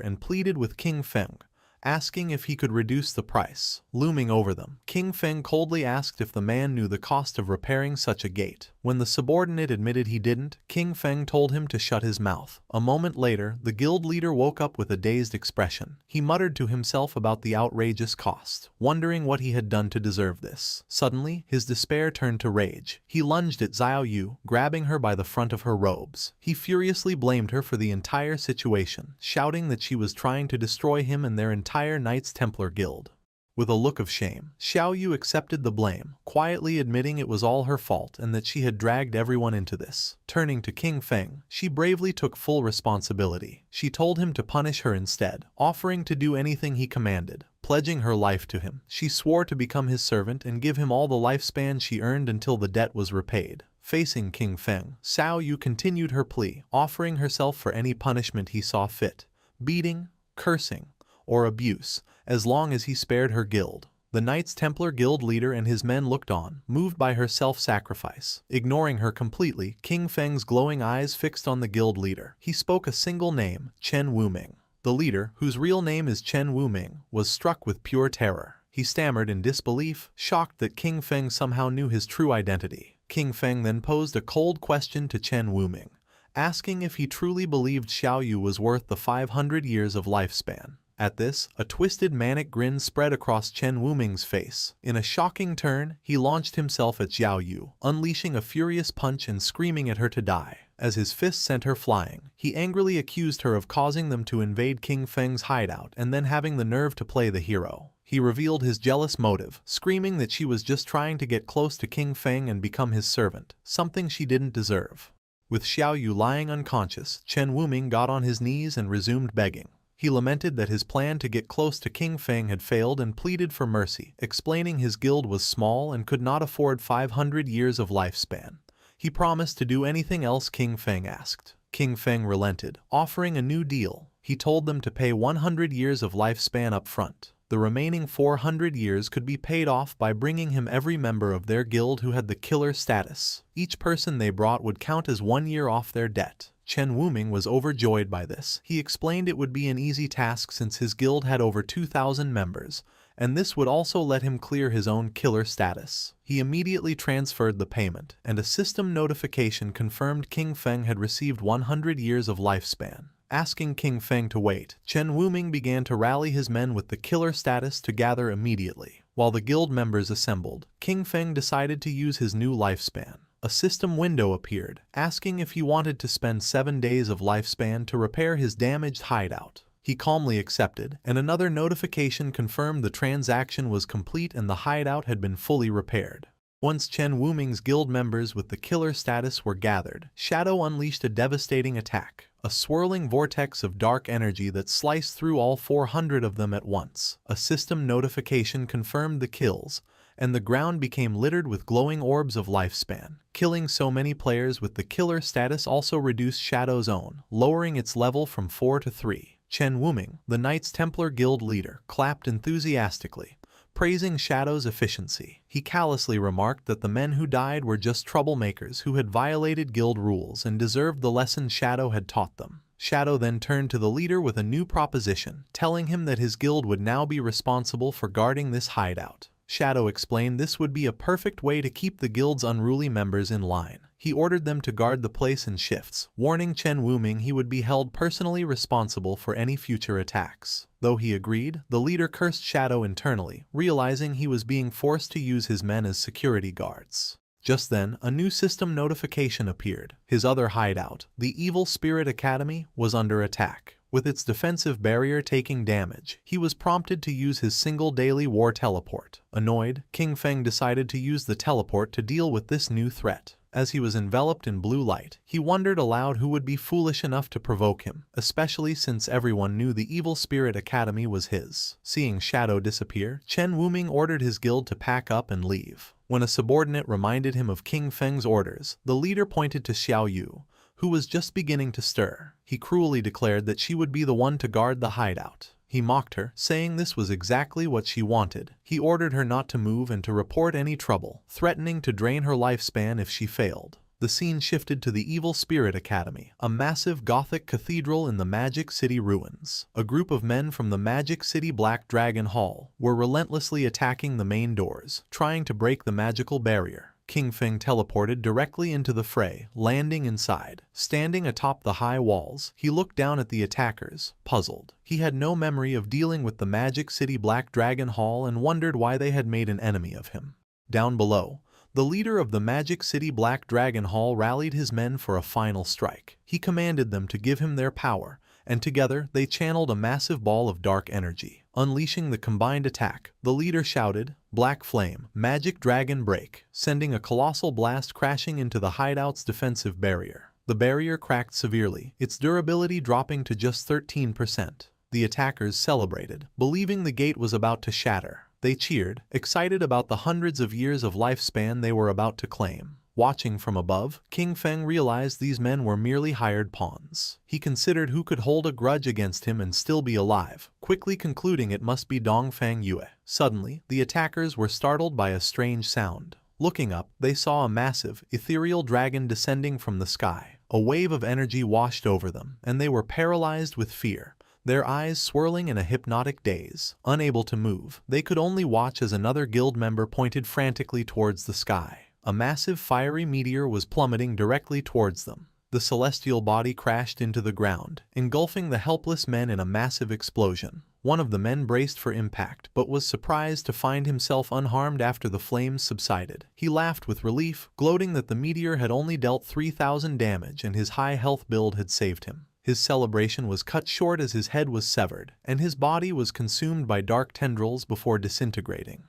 and pleaded with King Feng, asking if he could reduce the price. Looming over them, King Feng coldly asked if the man knew the cost of repairing such a gate. When the subordinate admitted he didn't, King Feng told him to shut his mouth. A moment later, the guild leader woke up with a dazed expression. He muttered to himself about the outrageous cost, wondering what he had done to deserve this. Suddenly, his despair turned to rage. He lunged at Xiao Yu, grabbing her by the front of her robes. He furiously blamed her for the entire situation, shouting that she was trying to destroy him and their entire Knights Templar Guild. With a look of shame, Xiao Yu accepted the blame, quietly admitting it was all her fault and that she had dragged everyone into this. Turning to King Feng, she bravely took full responsibility. She told him to punish her instead, offering to do anything he commanded. Pledging her life to him, she swore to become his servant and give him all the lifespan she earned until the debt was repaid. Facing King Feng, Xiao Yu continued her plea, offering herself for any punishment he saw fit. Beating, cursing, or abuse, as long as he spared her guild. The Knights Templar Guild leader and his men looked on, moved by her self-sacrifice. Ignoring her completely, King Feng's glowing eyes fixed on the guild leader. He spoke a single name, Chen Wuming. The leader, whose real name is Chen Wuming, was struck with pure terror. He stammered in disbelief, shocked that King Feng somehow knew his true identity. King Feng then posed a cold question to Chen Wuming, asking if he truly believed Xiao Yu was worth the 500 years of lifespan. At this, a twisted manic grin spread across Chen Wuming's face. In a shocking turn, he launched himself at Xiao Yu, unleashing a furious punch and screaming at her to die. As his fist sent her flying, he angrily accused her of causing them to invade King Feng's hideout and then having the nerve to play the hero. He revealed his jealous motive, screaming that she was just trying to get close to King Feng and become his servant, something she didn't deserve. With Xiao Yu lying unconscious, Chen Wuming got on his knees and resumed begging. He lamented that his plan to get close to King Feng had failed and pleaded for mercy, explaining his guild was small and could not afford 500 years of lifespan. He promised to do anything else King Feng asked. King Feng relented, offering a new deal. He told them to pay 100 years of lifespan up front. The remaining 400 years could be paid off by bringing him every member of their guild who had the killer status. Each person they brought would count as 1 year off their debt. Chen Wuming was overjoyed by this. He explained it would be an easy task since his guild had over 2,000 members, and this would also let him clear his own killer status. He immediately transferred the payment, and a system notification confirmed King Feng had received 100 years of lifespan. Asking King Feng to wait, Chen Wuming began to rally his men with the killer status to gather immediately. While the guild members assembled, King Feng decided to use his new lifespan. A system window appeared, asking if he wanted to spend 7 days of lifespan to repair his damaged hideout. He calmly accepted, and another notification confirmed the transaction was complete and the hideout had been fully repaired. Once Chen Wuming's guild members with the killer status were gathered, Shadow unleashed a devastating attack, a swirling vortex of dark energy that sliced through all 400 of them at once. A system notification confirmed the kills, and the ground became littered with glowing orbs of lifespan. Killing so many players with the killer status also reduced Shadow's own, lowering its level from 4 to 3. Chen Wuming, the Knights Templar Guild leader, clapped enthusiastically, praising Shadow's efficiency. He callously remarked that the men who died were just troublemakers who had violated guild rules and deserved the lesson Shadow had taught them. Shadow then turned to the leader with a new proposition, telling him that his guild would now be responsible for guarding this hideout. Shadow explained this would be a perfect way to keep the guild's unruly members in line. He ordered them to guard the place in shifts, warning Chen Wuming he would be held personally responsible for any future attacks. Though he agreed, the leader cursed Shadow internally, realizing he was being forced to use his men as security guards. Just then, a new system notification appeared. His other hideout, the Evil Spirit Academy, was under attack. With its defensive barrier taking damage, he was prompted to use his single daily war teleport. Annoyed, King Feng decided to use the teleport to deal with this new threat. As he was enveloped in blue light, he wondered aloud who would be foolish enough to provoke him, especially since everyone knew the Evil Spirit Academy was his. Seeing Shadow disappear, Chen Wuming ordered his guild to pack up and leave. When a subordinate reminded him of King Feng's orders, the leader pointed to Xiao Yu, who was just beginning to stir. He cruelly declared that she would be the one to guard the hideout. He mocked her, saying this was exactly what she wanted. He ordered her not to move and to report any trouble, threatening to drain her lifespan if she failed. the scene shifted to the Evil Spirit Academy, a massive Gothic cathedral in the Magic City ruins. A group of men from the Magic City Black Dragon Hall were relentlessly attacking the main doors, trying to break the magical barrier. King Feng teleported directly into the fray, landing inside. Standing atop the high walls, he looked down at the attackers, puzzled. He had no memory of dealing with the Magic City Black Dragon Hall and wondered why they had made an enemy of him. Down below, the leader of the Magic City Black Dragon Hall rallied his men for a final strike. He commanded them to give him their power, and together they channeled a massive ball of dark energy. Unleashing the combined attack, the leader shouted, "Black Flame, Magic Dragon Break," sending a colossal blast crashing into the hideout's defensive barrier. The barrier cracked severely, its durability dropping to just 13%. The attackers celebrated, believing the gate was about to shatter. They cheered, excited about the hundreds of years of lifespan they were about to claim. Watching from above, King Feng realized these men were merely hired pawns. He considered who could hold a grudge against him and still be alive, quickly concluding it must be Dongfang Yue. Suddenly, the attackers were startled by a strange sound. Looking up, they saw a massive, ethereal dragon descending from the sky. A wave of energy washed over them, and they were paralyzed with fear. Their eyes swirling in a hypnotic daze. Unable to move, they could only watch as another guild member pointed frantically towards the sky. A massive fiery meteor was plummeting directly towards them. The celestial body crashed into the ground, engulfing the helpless men in a massive explosion. One of the men braced for impact, but was surprised to find himself unharmed after the flames subsided. He laughed with relief, gloating that the meteor had only dealt 3,000 damage and his high health build had saved him. His celebration was cut short as his head was severed, and his body was consumed by dark tendrils before disintegrating.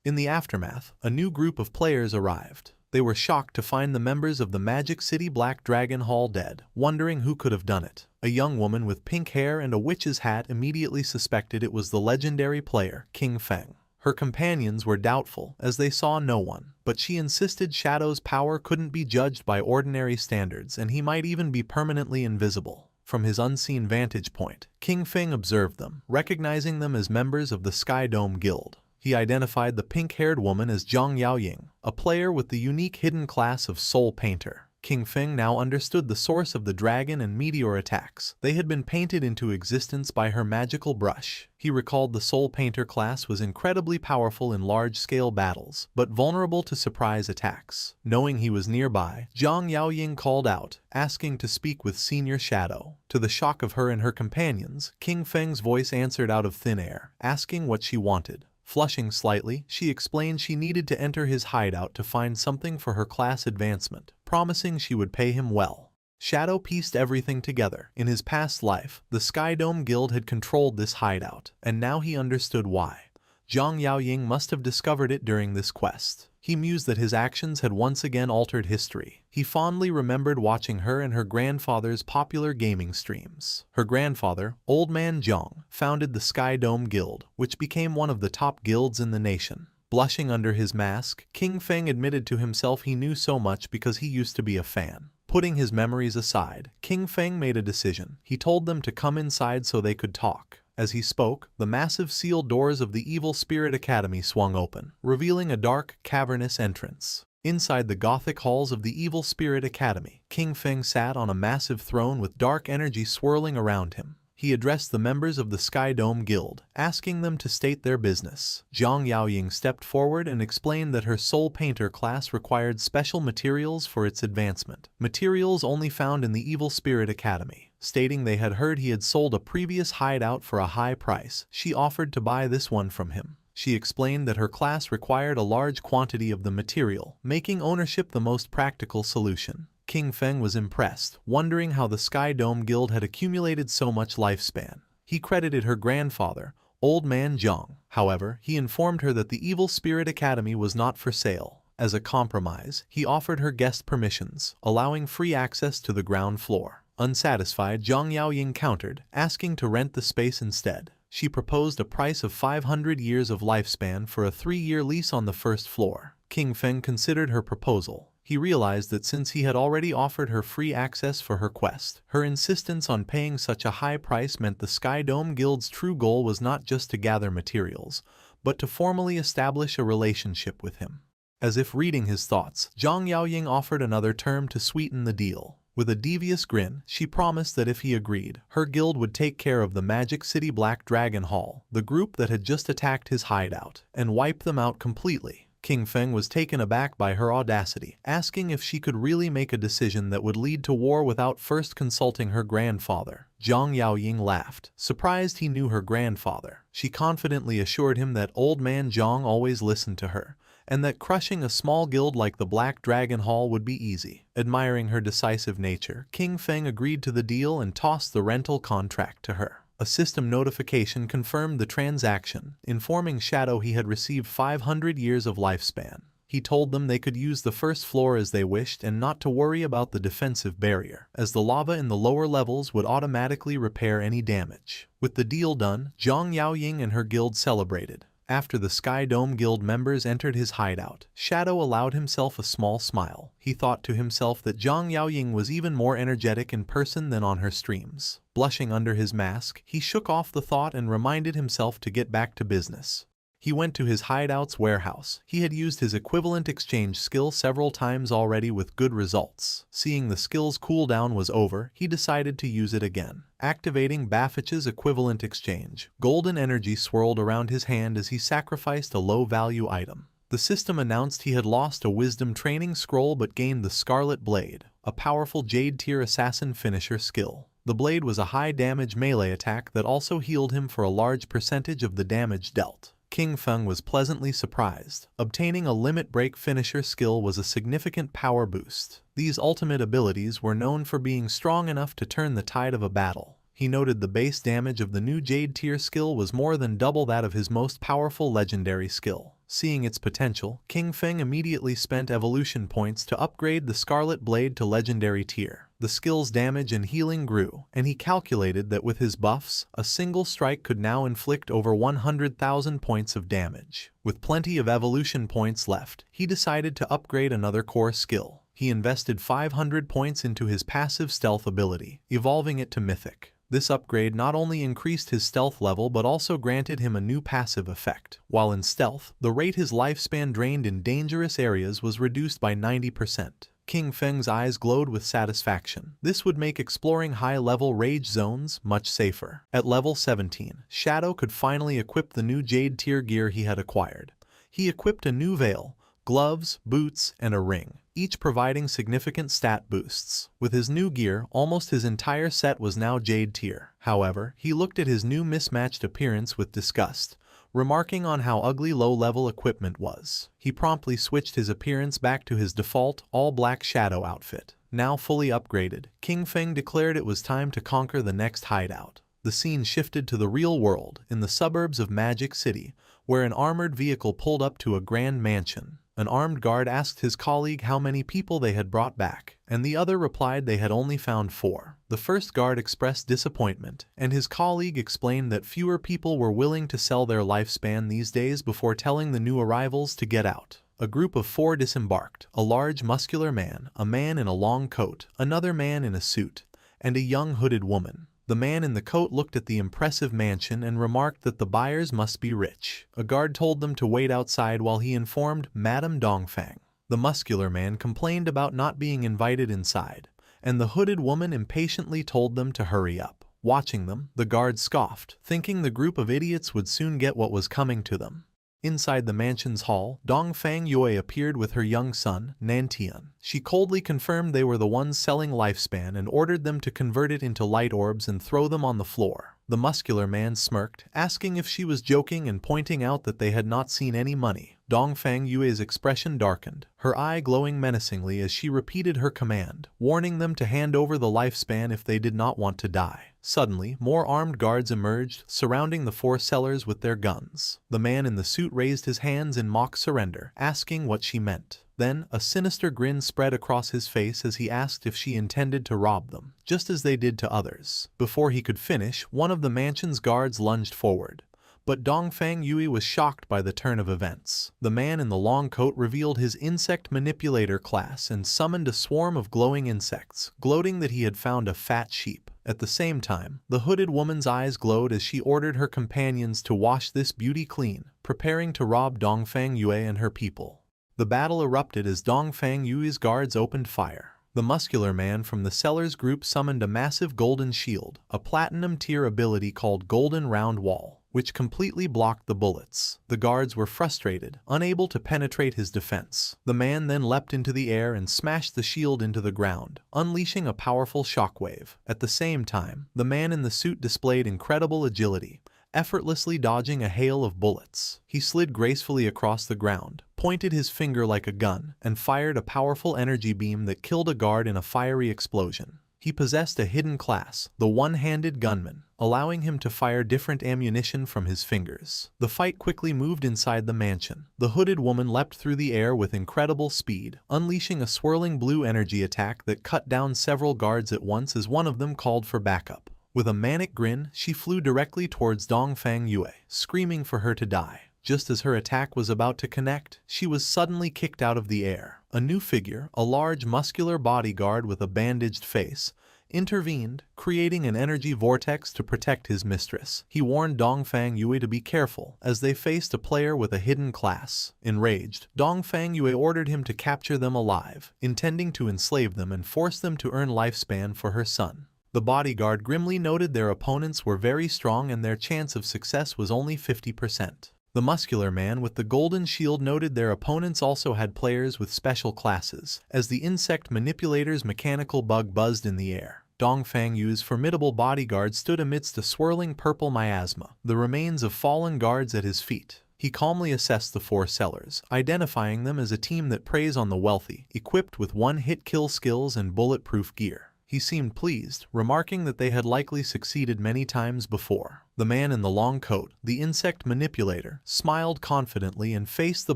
In the aftermath, a new group of players arrived. They were shocked to find the members of the Magic City Black Dragon Hall dead, wondering who could have done it. A young woman with pink hair and a witch's hat immediately suspected it was the legendary player, King Feng. Her companions were doubtful, as they saw no one, but she insisted Shadow's power couldn't be judged by ordinary standards and he might even be permanently invisible. From his unseen vantage point, King Feng observed them, recognizing them as members of the Sky Dome Guild. He identified the pink-haired woman as Zhang Yaoying, a player with the unique hidden class of Soul Painter. King Feng now understood the source of the dragon and meteor attacks. They had been painted into existence by her magical brush. He recalled the Soul Painter class was incredibly powerful in large-scale battles, but vulnerable to surprise attacks. Knowing he was nearby, Zhang Yaoying called out, asking to speak with Senior Shadow. To the shock of her and her companions, King Feng's voice answered out of thin air, asking what she wanted. Flushing slightly, she explained she needed to enter his hideout to find something for her class advancement, promising she would pay him well. Shadow pieced everything together. In his past life, the Sky Dome Guild had controlled this hideout, and now he understood why. Zhang Yaoying must have discovered it during this quest. He mused that his actions had once again altered history. He fondly remembered watching her and her grandfather's popular gaming streams. Her grandfather, Old Man Zhang, founded the Sky Dome Guild, which became one of the top guilds in the nation. Blushing under his mask, King Feng admitted to himself he knew so much because he used to be a fan. Putting his memories aside, King Feng made a decision. He told them to come inside so they could talk. As he spoke, the massive sealed doors of the Evil Spirit Academy swung open, revealing a dark, cavernous entrance. Inside the Gothic halls of the Evil Spirit Academy, King Feng sat on a massive throne with dark energy swirling around him. He addressed the members of the Sky Dome Guild, asking them to state their business. Zhang Yaoying stepped forward and explained that her Soul Painter class required special materials for its advancement, materials only found in the Evil Spirit Academy. Stating they had heard he had sold a previous hideout for a high price, she offered to buy this one from him. She explained that her class required a large quantity of the material, making ownership the most practical solution. King Feng was impressed, wondering how the Sky Dome Guild had accumulated so much lifespan. He credited her grandfather, Old Man Zhang. However, he informed her that the Evil Spirit Academy was not for sale. As a compromise, he offered her guest permissions, allowing free access to the ground floor. Unsatisfied, Zhang Yaoying countered, asking to rent the space instead. She proposed a price of 500 years of lifespan for a 3-year lease on the first floor. King Feng considered her proposal. He realized that since he had already offered her free access for her quest, her insistence on paying such a high price meant the Sky Dome Guild's true goal was not just to gather materials, but to formally establish a relationship with him. As if reading his thoughts, Zhang Yaoying offered another term to sweeten the deal. With a devious grin, she promised that if he agreed, her guild would take care of the Magic City Black Dragon Hall, the group that had just attacked his hideout, and wipe them out completely. King Feng was taken aback by her audacity, asking if she could really make a decision that would lead to war without first consulting her grandfather. Zhang Yaoying laughed, surprised he knew her grandfather. She confidently assured him that old man Zhang always listened to her, and that crushing a small guild like the Black Dragon Hall would be easy. Admiring her decisive nature, King Feng agreed to the deal and tossed the rental contract to her. A system notification confirmed the transaction, informing Shadow he had received 500 years of lifespan. He told them they could use the first floor as they wished and not to worry about the defensive barrier, as the lava in the lower levels would automatically repair any damage. With the deal done, Zhang Yaoying and her guild celebrated. After the Sky Dome Guild members entered his hideout, Shadow allowed himself a small smile. He thought to himself that Zhang Yaoying was even more energetic in person than on her streams. Blushing under his mask, he shook off the thought and reminded himself to get back to business. He went to his hideout's warehouse. He had used his equivalent exchange skill several times already with good results. Seeing the skill's cooldown was over, he decided to use it again. Activating Baffich's equivalent exchange, golden energy swirled around his hand as he sacrificed a low-value item. The system announced he had lost a wisdom training scroll but gained the Scarlet Blade, a powerful Jade-tier assassin finisher skill. The blade was a high-damage melee attack that also healed him for a large percentage of the damage dealt. King Feng was pleasantly surprised. Obtaining a limit break finisher skill was a significant power boost. These ultimate abilities were known for being strong enough to turn the tide of a battle. He noted the base damage of the new Jade tier skill was more than double that of his most powerful legendary skill. Seeing its potential, King Feng immediately spent evolution points to upgrade the Scarlet Blade to legendary tier. The skill's damage and healing grew, and he calculated that with his buffs, a single strike could now inflict over 100,000 points of damage. With plenty of evolution points left, he decided to upgrade another core skill. He invested 500 points into his passive stealth ability, evolving it to Mythic. This upgrade not only increased his stealth level but also granted him a new passive effect. While in stealth, the rate his lifespan drained in dangerous areas was reduced by 90%. King Feng's eyes glowed with satisfaction. This would make exploring high-level rage zones much safer. At level 17, Shadow could finally equip the new Jade tier gear he had acquired. He equipped a new veil, gloves, boots, and a ring, each providing significant stat boosts. With his new gear, almost his entire set was now Jade tier. However, he looked at his new mismatched appearance with disgust, remarking on how ugly low-level equipment was. He promptly switched his appearance back to his default, all-black Shadow outfit. Now fully upgraded, King Feng declared it was time to conquer the next hideout. The scene shifted to the real world, in the suburbs of Magic City, where an armored vehicle pulled up to a grand mansion. An armed guard asked his colleague how many people they had brought back, and the other replied they had only found 4. The first guard expressed disappointment, and his colleague explained that fewer people were willing to sell their lifespan these days before telling the new arrivals to get out. A group of 4 disembarked, a large muscular man, a man in a long coat, another man in a suit, and a young hooded woman. The man in the coat looked at the impressive mansion and remarked that the buyers must be rich. A guard told them to wait outside while he informed Madame Dongfang. The muscular man complained about not being invited inside, and the hooded woman impatiently told them to hurry up. Watching them, the guard scoffed, thinking the group of idiots would soon get what was coming to them. Inside the mansion's hall, Dongfang Yue appeared with her young son, Nantian. She coldly confirmed they were the ones selling lifespan and ordered them to convert it into light orbs and throw them on the floor. The muscular man smirked, asking if she was joking and pointing out that they had not seen any money. Dongfang Yue's expression darkened, her eye glowing menacingly as she repeated her command, warning them to hand over the lifespan if they did not want to die. Suddenly, more armed guards emerged, surrounding the 4 sellers with their guns. The man in the suit raised his hands in mock surrender, asking what she meant. Then, a sinister grin spread across his face as he asked if she intended to rob them, just as they did to others. Before he could finish, one of the mansion's guards lunged forward. But Dongfang Yue was shocked by the turn of events. The man in the long coat revealed his insect manipulator class and summoned a swarm of glowing insects, gloating that he had found a fat sheep. At the same time, the hooded woman's eyes glowed as she ordered her companions to wash this beauty clean, preparing to rob Dongfang Yue and her people. The battle erupted as Dongfang Yui's guards opened fire. The muscular man from the Sellers group summoned a massive golden shield, a platinum tier ability called Golden Round Wall, which completely blocked the bullets. The guards were frustrated, unable to penetrate his defense. The man then leapt into the air and smashed the shield into the ground, unleashing a powerful shockwave. At the same time, the man in the suit displayed incredible agility, effortlessly dodging a hail of bullets. He slid gracefully across the ground, pointed his finger like a gun, and fired a powerful energy beam that killed a guard in a fiery explosion. He possessed a hidden class, the one-handed gunman, allowing him to fire different ammunition from his fingers. The fight quickly moved inside the mansion. The hooded woman leapt through the air with incredible speed, unleashing a swirling blue energy attack that cut down several guards at once as one of them called for backup. With a manic grin, she flew directly towards Dongfang Yue, screaming for her to die. Just as her attack was about to connect, she was suddenly kicked out of the air. A new figure, a large muscular bodyguard with a bandaged face, intervened, creating an energy vortex to protect his mistress. He warned Dongfang Yue to be careful, as they faced a player with a hidden class. Enraged, Dongfang Yue ordered him to capture them alive, intending to enslave them and force them to earn lifespan for her son. The bodyguard grimly noted their opponents were very strong and their chance of success was only 50%. The muscular man with the golden shield noted their opponents also had players with special classes. As the insect manipulator's mechanical bug buzzed in the air, Dongfang Yu's formidable bodyguard stood amidst a swirling purple miasma, the remains of fallen guards at his feet. He calmly assessed the four sellers, identifying them as a team that preys on the wealthy, equipped with one-hit kill skills and bulletproof gear. He seemed pleased, remarking that they had likely succeeded many times before. The man in the long coat, the insect manipulator, smiled confidently and faced the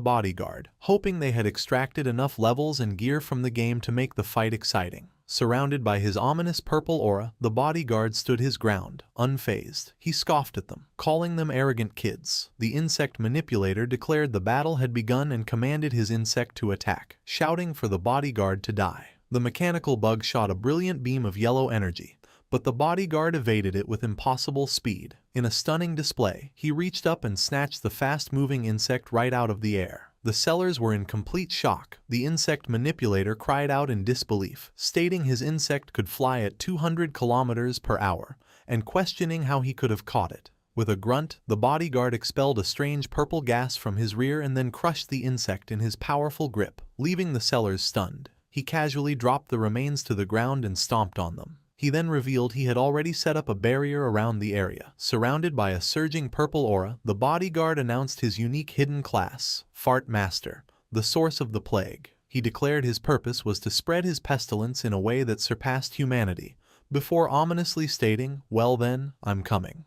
bodyguard, hoping they had extracted enough levels and gear from the game to make the fight exciting. Surrounded by his ominous purple aura, the bodyguard stood his ground, unfazed. He scoffed at them, calling them arrogant kids. The insect manipulator declared the battle had begun and commanded his insect to attack, shouting for the bodyguard to die. The mechanical bug shot a brilliant beam of yellow energy, but the bodyguard evaded it with impossible speed. In a stunning display, he reached up and snatched the fast-moving insect right out of the air. The sellers were in complete shock. The insect manipulator cried out in disbelief, stating his insect could fly at 200 kilometers per hour, and questioning how he could have caught it. With a grunt, the bodyguard expelled a strange purple gas from his rear and then crushed the insect in his powerful grip, leaving the sellers stunned. He casually dropped the remains to the ground and stomped on them. He then revealed he had already set up a barrier around the area. Surrounded by a surging purple aura, the bodyguard announced his unique hidden class, Fart Master, the source of the plague. He declared his purpose was to spread his pestilence in a way that surpassed humanity, before ominously stating, "Well then, I'm coming."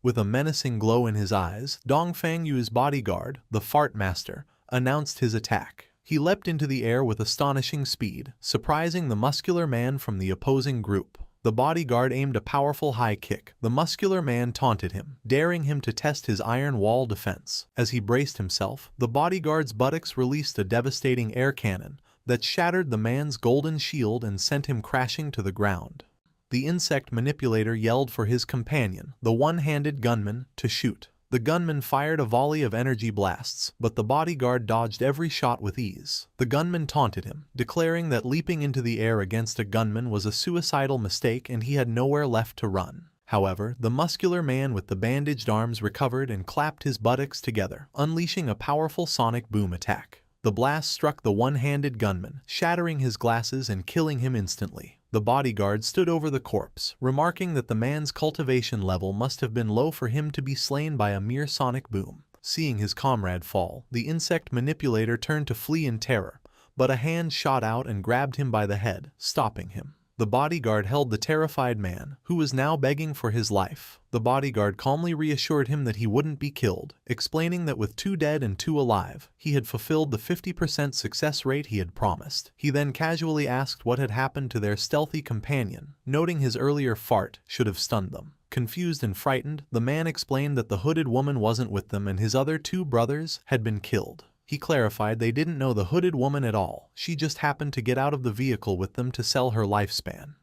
With a menacing glow in his eyes, Dongfang Yu's bodyguard, the Fart Master, announced his attack. He leapt into the air with astonishing speed, surprising the muscular man from the opposing group. The bodyguard aimed a powerful high kick. The muscular man taunted him, daring him to test his iron wall defense. As he braced himself, the bodyguard's buttocks released a devastating air cannon that shattered the man's golden shield and sent him crashing to the ground. The insect manipulator yelled for his companion, the one-handed gunman, to shoot. The gunman fired a volley of energy blasts, but the bodyguard dodged every shot with ease. The gunman taunted him, declaring that leaping into the air against a gunman was a suicidal mistake and he had nowhere left to run. However, the muscular man with the bandaged arms recovered and clapped his buttocks together, unleashing a powerful sonic boom attack. The blast struck the one-handed gunman, shattering his glasses and killing him instantly. The bodyguard stood over the corpse, remarking that the man's cultivation level must have been low for him to be slain by a mere sonic boom. Seeing his comrade fall, the insect manipulator turned to flee in terror, but a hand shot out and grabbed him by the head, stopping him. The bodyguard held the terrified man, who was now begging for his life. The bodyguard calmly reassured him that he wouldn't be killed, explaining that with 2 dead and 2 alive, he had fulfilled the 50% success rate he had promised. He then casually asked what had happened to their stealthy companion, noting his earlier fart should have stunned them. Confused and frightened, the man explained that the hooded woman wasn't with them and his other 2 brothers had been killed. He clarified they didn't know the hooded woman at all, she just happened to get out of the vehicle with them to sell her lifespan.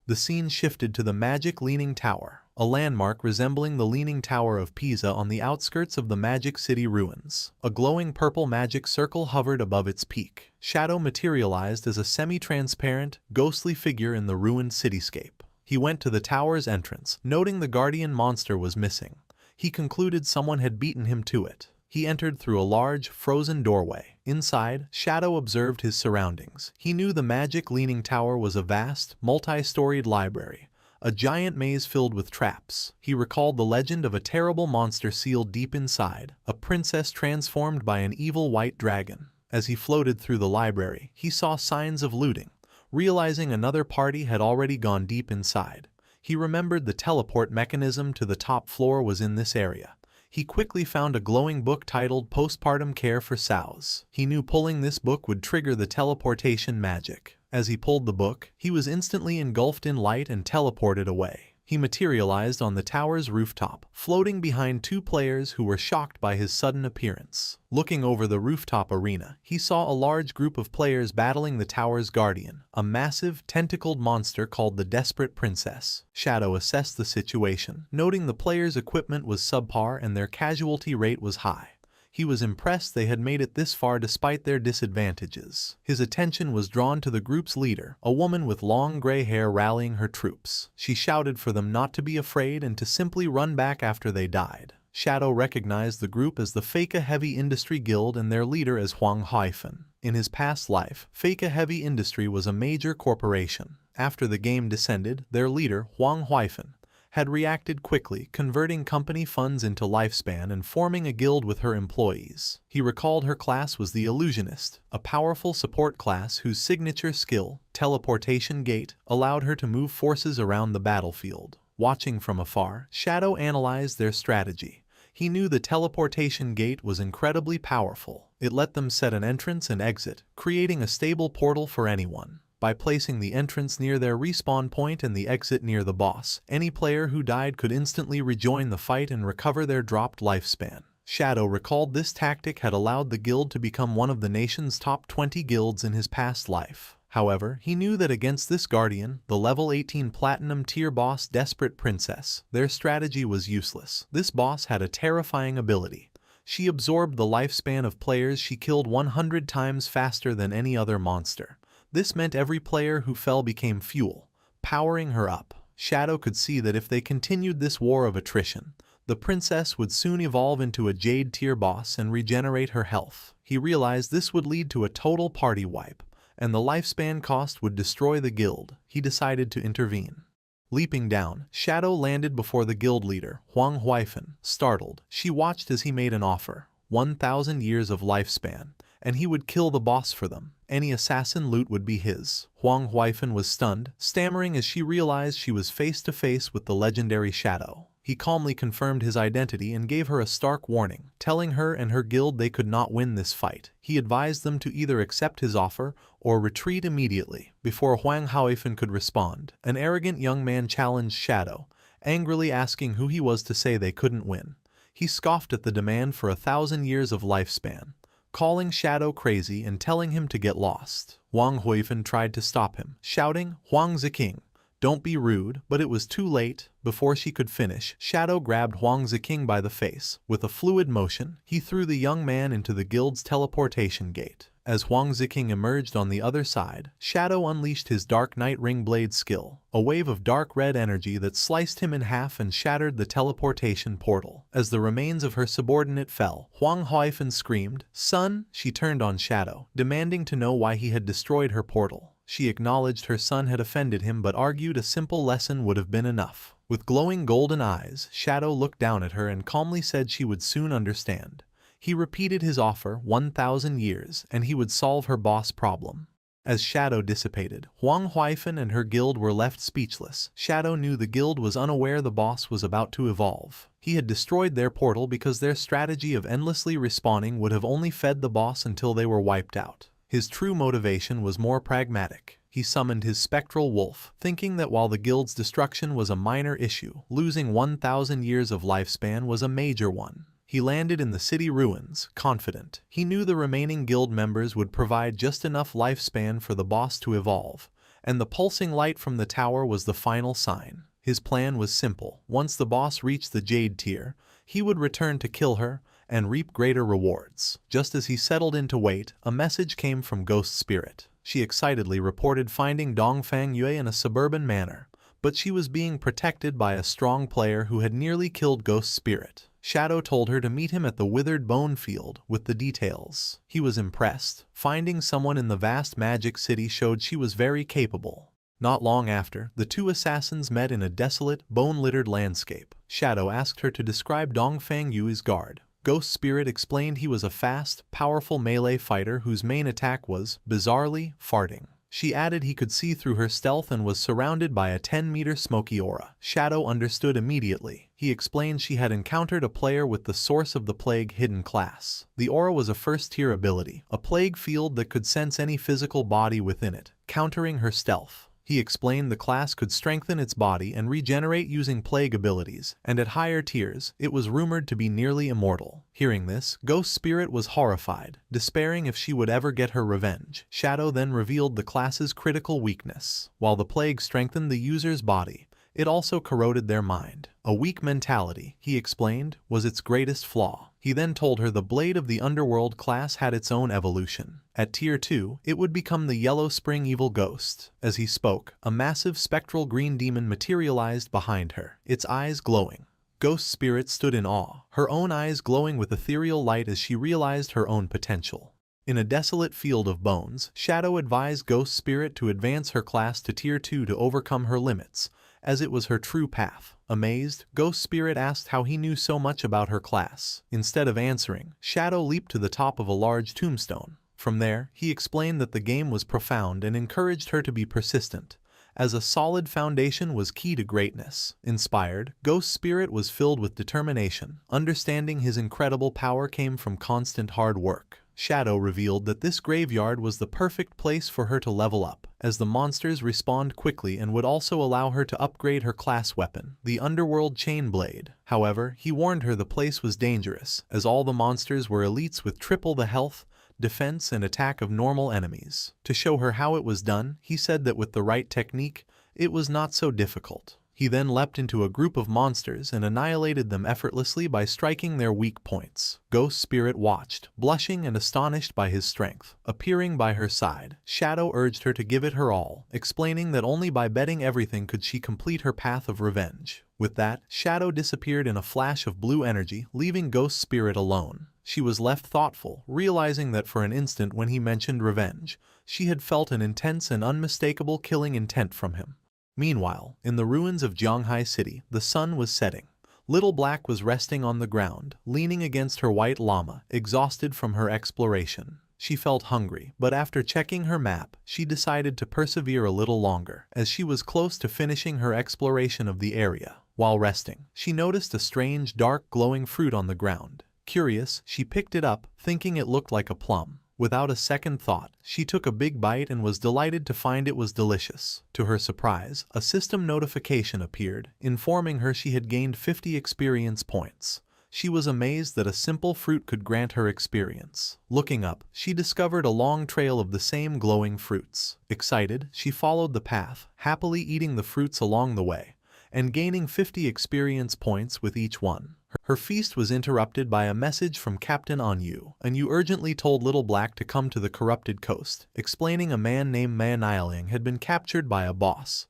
The scene shifted to the magic leaning tower. a landmark resembling the Leaning Tower of Pisa on the outskirts of the Magic City ruins. A glowing purple magic circle hovered above its peak. Shadow materialized as a semi-transparent, ghostly figure in the ruined cityscape. He went to the tower's entrance, noting the guardian monster was missing. He concluded someone had beaten him to it. He entered through a large, frozen doorway. Inside, Shadow observed his surroundings. He knew the magic Leaning Tower was a vast, multi-storied library, a giant maze filled with traps. He recalled the legend of a terrible monster sealed deep inside, a princess transformed by an evil white dragon. As he floated through the library, he saw signs of looting. Realizing another party had already gone deep inside, he remembered the teleport mechanism to the top floor was in this area. He quickly found a glowing book titled Postpartum Care for Sows. He knew pulling this book would trigger the teleportation magic. As he pulled the book, he was instantly engulfed in light and teleported away. He materialized on the tower's rooftop, floating behind two players who were shocked by his sudden appearance. Looking over the rooftop arena, he saw a large group of players battling the tower's guardian, a massive, tentacled monster called the Desperate Princess. Shadow assessed the situation, noting the players' equipment was subpar and their casualty rate was high. He was impressed they had made it this far despite their disadvantages. His attention was drawn to the group's leader, a woman with long gray hair rallying her troops. She shouted for them not to be afraid and to simply run back after they died. Shadow recognized the group as the Feka Heavy Industry Guild and their leader as Huang Haifeng. In his past life, Feka Heavy Industry was a major corporation. After the game descended, their leader, Huang Haifeng, had reacted quickly, converting company funds into lifespan and forming a guild with her employees. He recalled her class was the Illusionist, a powerful support class whose signature skill, Teleportation Gate, allowed her to move forces around the battlefield. Watching from afar, Shadow analyzed their strategy. He knew the teleportation gate was incredibly powerful. It let them set an entrance and exit, creating a stable portal for anyone. By placing the entrance near their respawn point and the exit near the boss, any player who died could instantly rejoin the fight and recover their dropped lifespan. Shadow recalled this tactic had allowed the guild to become one of the nation's top 20 guilds in his past life. However, he knew that against this guardian, the level 18 platinum tier boss Desperate Princess, their strategy was useless. This boss had a terrifying ability. She absorbed the lifespan of players she killed 100 times faster than any other monster. This meant every player who fell became fuel, powering her up. Shadow could see that if they continued this war of attrition, the princess would soon evolve into a Jade tier boss and regenerate her health. He realized this would lead to a total party wipe, and the lifespan cost would destroy the guild. He decided to intervene. Leaping down, Shadow landed before the guild leader, Huang Haifeng. Startled, she watched as he made an offer, 1,000 years of lifespan, and he would kill the boss for them. Any assassin loot would be his. Huang Haifeng was stunned, stammering as she realized she was face to face with the legendary Shadow. He calmly confirmed his identity and gave her a stark warning, telling her and her guild they could not win this fight. He advised them to either accept his offer or retreat immediately. Before Huang Haifeng could respond, an arrogant young man challenged Shadow, angrily asking who he was to say they couldn't win. He scoffed at the demand for 1,000 years of lifespan, calling Shadow crazy and telling him to get lost. Huang Haifeng tried to stop him, shouting, "Huang Ziking, don't be rude," but it was too late. Before she could finish, Shadow grabbed Huang Ziking by the face. With a fluid motion, he threw the young man into the guild's teleportation gate. As Huang Ziking emerged on the other side, Shadow unleashed his Dark Knight Ring Blade skill, a wave of dark red energy that sliced him in half and shattered the teleportation portal. As the remains of her subordinate fell, Huang Haifeng screamed, "Son!" She turned on Shadow, demanding to know why he had destroyed her portal. She acknowledged her son had offended him but argued a simple lesson would have been enough. With glowing golden eyes, Shadow looked down at her and calmly said she would soon understand. He repeated his offer, 1,000 years, and he would solve her boss problem. As Shadow dissipated, Huang Haifeng and her guild were left speechless. Shadow knew the guild was unaware the boss was about to evolve. He had destroyed their portal because their strategy of endlessly respawning would have only fed the boss until they were wiped out. His true motivation was more pragmatic. He summoned his spectral wolf, thinking that while the guild's destruction was a minor issue, losing 1,000 years of lifespan was a major one. He landed in the city ruins, confident. He knew the remaining guild members would provide just enough lifespan for the boss to evolve, and the pulsing light from the tower was the final sign. His plan was simple. Once the boss reached the Jade tier, he would return to kill her and reap greater rewards. Just as he settled in to wait, a message came from Ghost Spirit. She excitedly reported finding Dongfang Yue in a suburban manor, but she was being protected by a strong player who had nearly killed Ghost Spirit. Shadow told her to meet him at the Withered Bone Field with the details. He was impressed. Finding someone in the vast magic city showed she was very capable. Not long after, the two assassins met in a desolate, bone-littered landscape. Shadow asked her to describe Dongfang Yue's guard. Ghost Spirit explained he was a fast, powerful melee fighter whose main attack was, bizarrely, farting. She added he could see through her stealth and was surrounded by a 10-meter smoky aura. Shadow understood immediately. He explained she had encountered a player with the Source of the Plague hidden class. The aura was a first-tier ability, a plague field that could sense any physical body within it, countering her stealth. He explained the class could strengthen its body and regenerate using plague abilities, and at higher tiers, it was rumored to be nearly immortal. Hearing this, Ghost Spirit was horrified, despairing if she would ever get her revenge. Shadow then revealed the class's critical weakness. While the plague strengthened the user's body, it also corroded their mind. A weak mentality, he explained, was its greatest flaw. He then told her the Blade of the Underworld class had its own evolution. At Tier 2, it would become the Yellow Spring Evil Ghost. As he spoke, a massive spectral green demon materialized behind her, its eyes glowing. Ghost Spirit stood in awe, her own eyes glowing with ethereal light as she realized her own potential. In a desolate field of bones, Shadow advised Ghost Spirit to advance her class to Tier 2 to overcome her limits, as it was her true path. Amazed, Ghost Spirit asked how he knew so much about her class. Instead of answering, Shadow leaped to the top of a large tombstone. From there, he explained that the game was profound and encouraged her to be persistent, as a solid foundation was key to greatness. Inspired, Ghost Spirit was filled with determination. Understanding his incredible power came from constant hard work. Shadow revealed that this graveyard was the perfect place for her to level up, as the monsters respawned quickly and would also allow her to upgrade her class weapon, the Underworld Chain Blade. However, he warned her the place was dangerous, as all the monsters were elites with triple the health, defense, and attack of normal enemies. To show her how it was done, he said that with the right technique, it was not so difficult. He then leapt into a group of monsters and annihilated them effortlessly by striking their weak points. Ghost Spirit watched, blushing and astonished by his strength. Appearing by her side, Shadow urged her to give it her all, explaining that only by betting everything could she complete her path of revenge. With that, Shadow disappeared in a flash of blue energy, leaving Ghost Spirit alone. She was left thoughtful, realizing that for an instant when he mentioned revenge, she had felt an intense and unmistakable killing intent from him. Meanwhile, in the ruins of Zhanghai City, the sun was setting. Little Black was resting on the ground, leaning against her white llama, exhausted from her exploration. She felt hungry, but after checking her map, she decided to persevere a little longer, as she was close to finishing her exploration of the area. While resting, she noticed a strange, dark, glowing fruit on the ground. Curious, she picked it up, thinking it looked like a plum. Without a second thought, she took a big bite and was delighted to find it was delicious. To her surprise, a system notification appeared, informing her she had gained 50 experience points. She was amazed that a simple fruit could grant her experience. Looking up, she discovered a long trail of the same glowing fruits. Excited, she followed the path, happily eating the fruits along the way, and gaining 50 experience points with each one. Her feast was interrupted by a message from Captain Anyu. Anyu urgently told Little Black to come to the corrupted coast, explaining a man named Ma Nialing had been captured by a boss.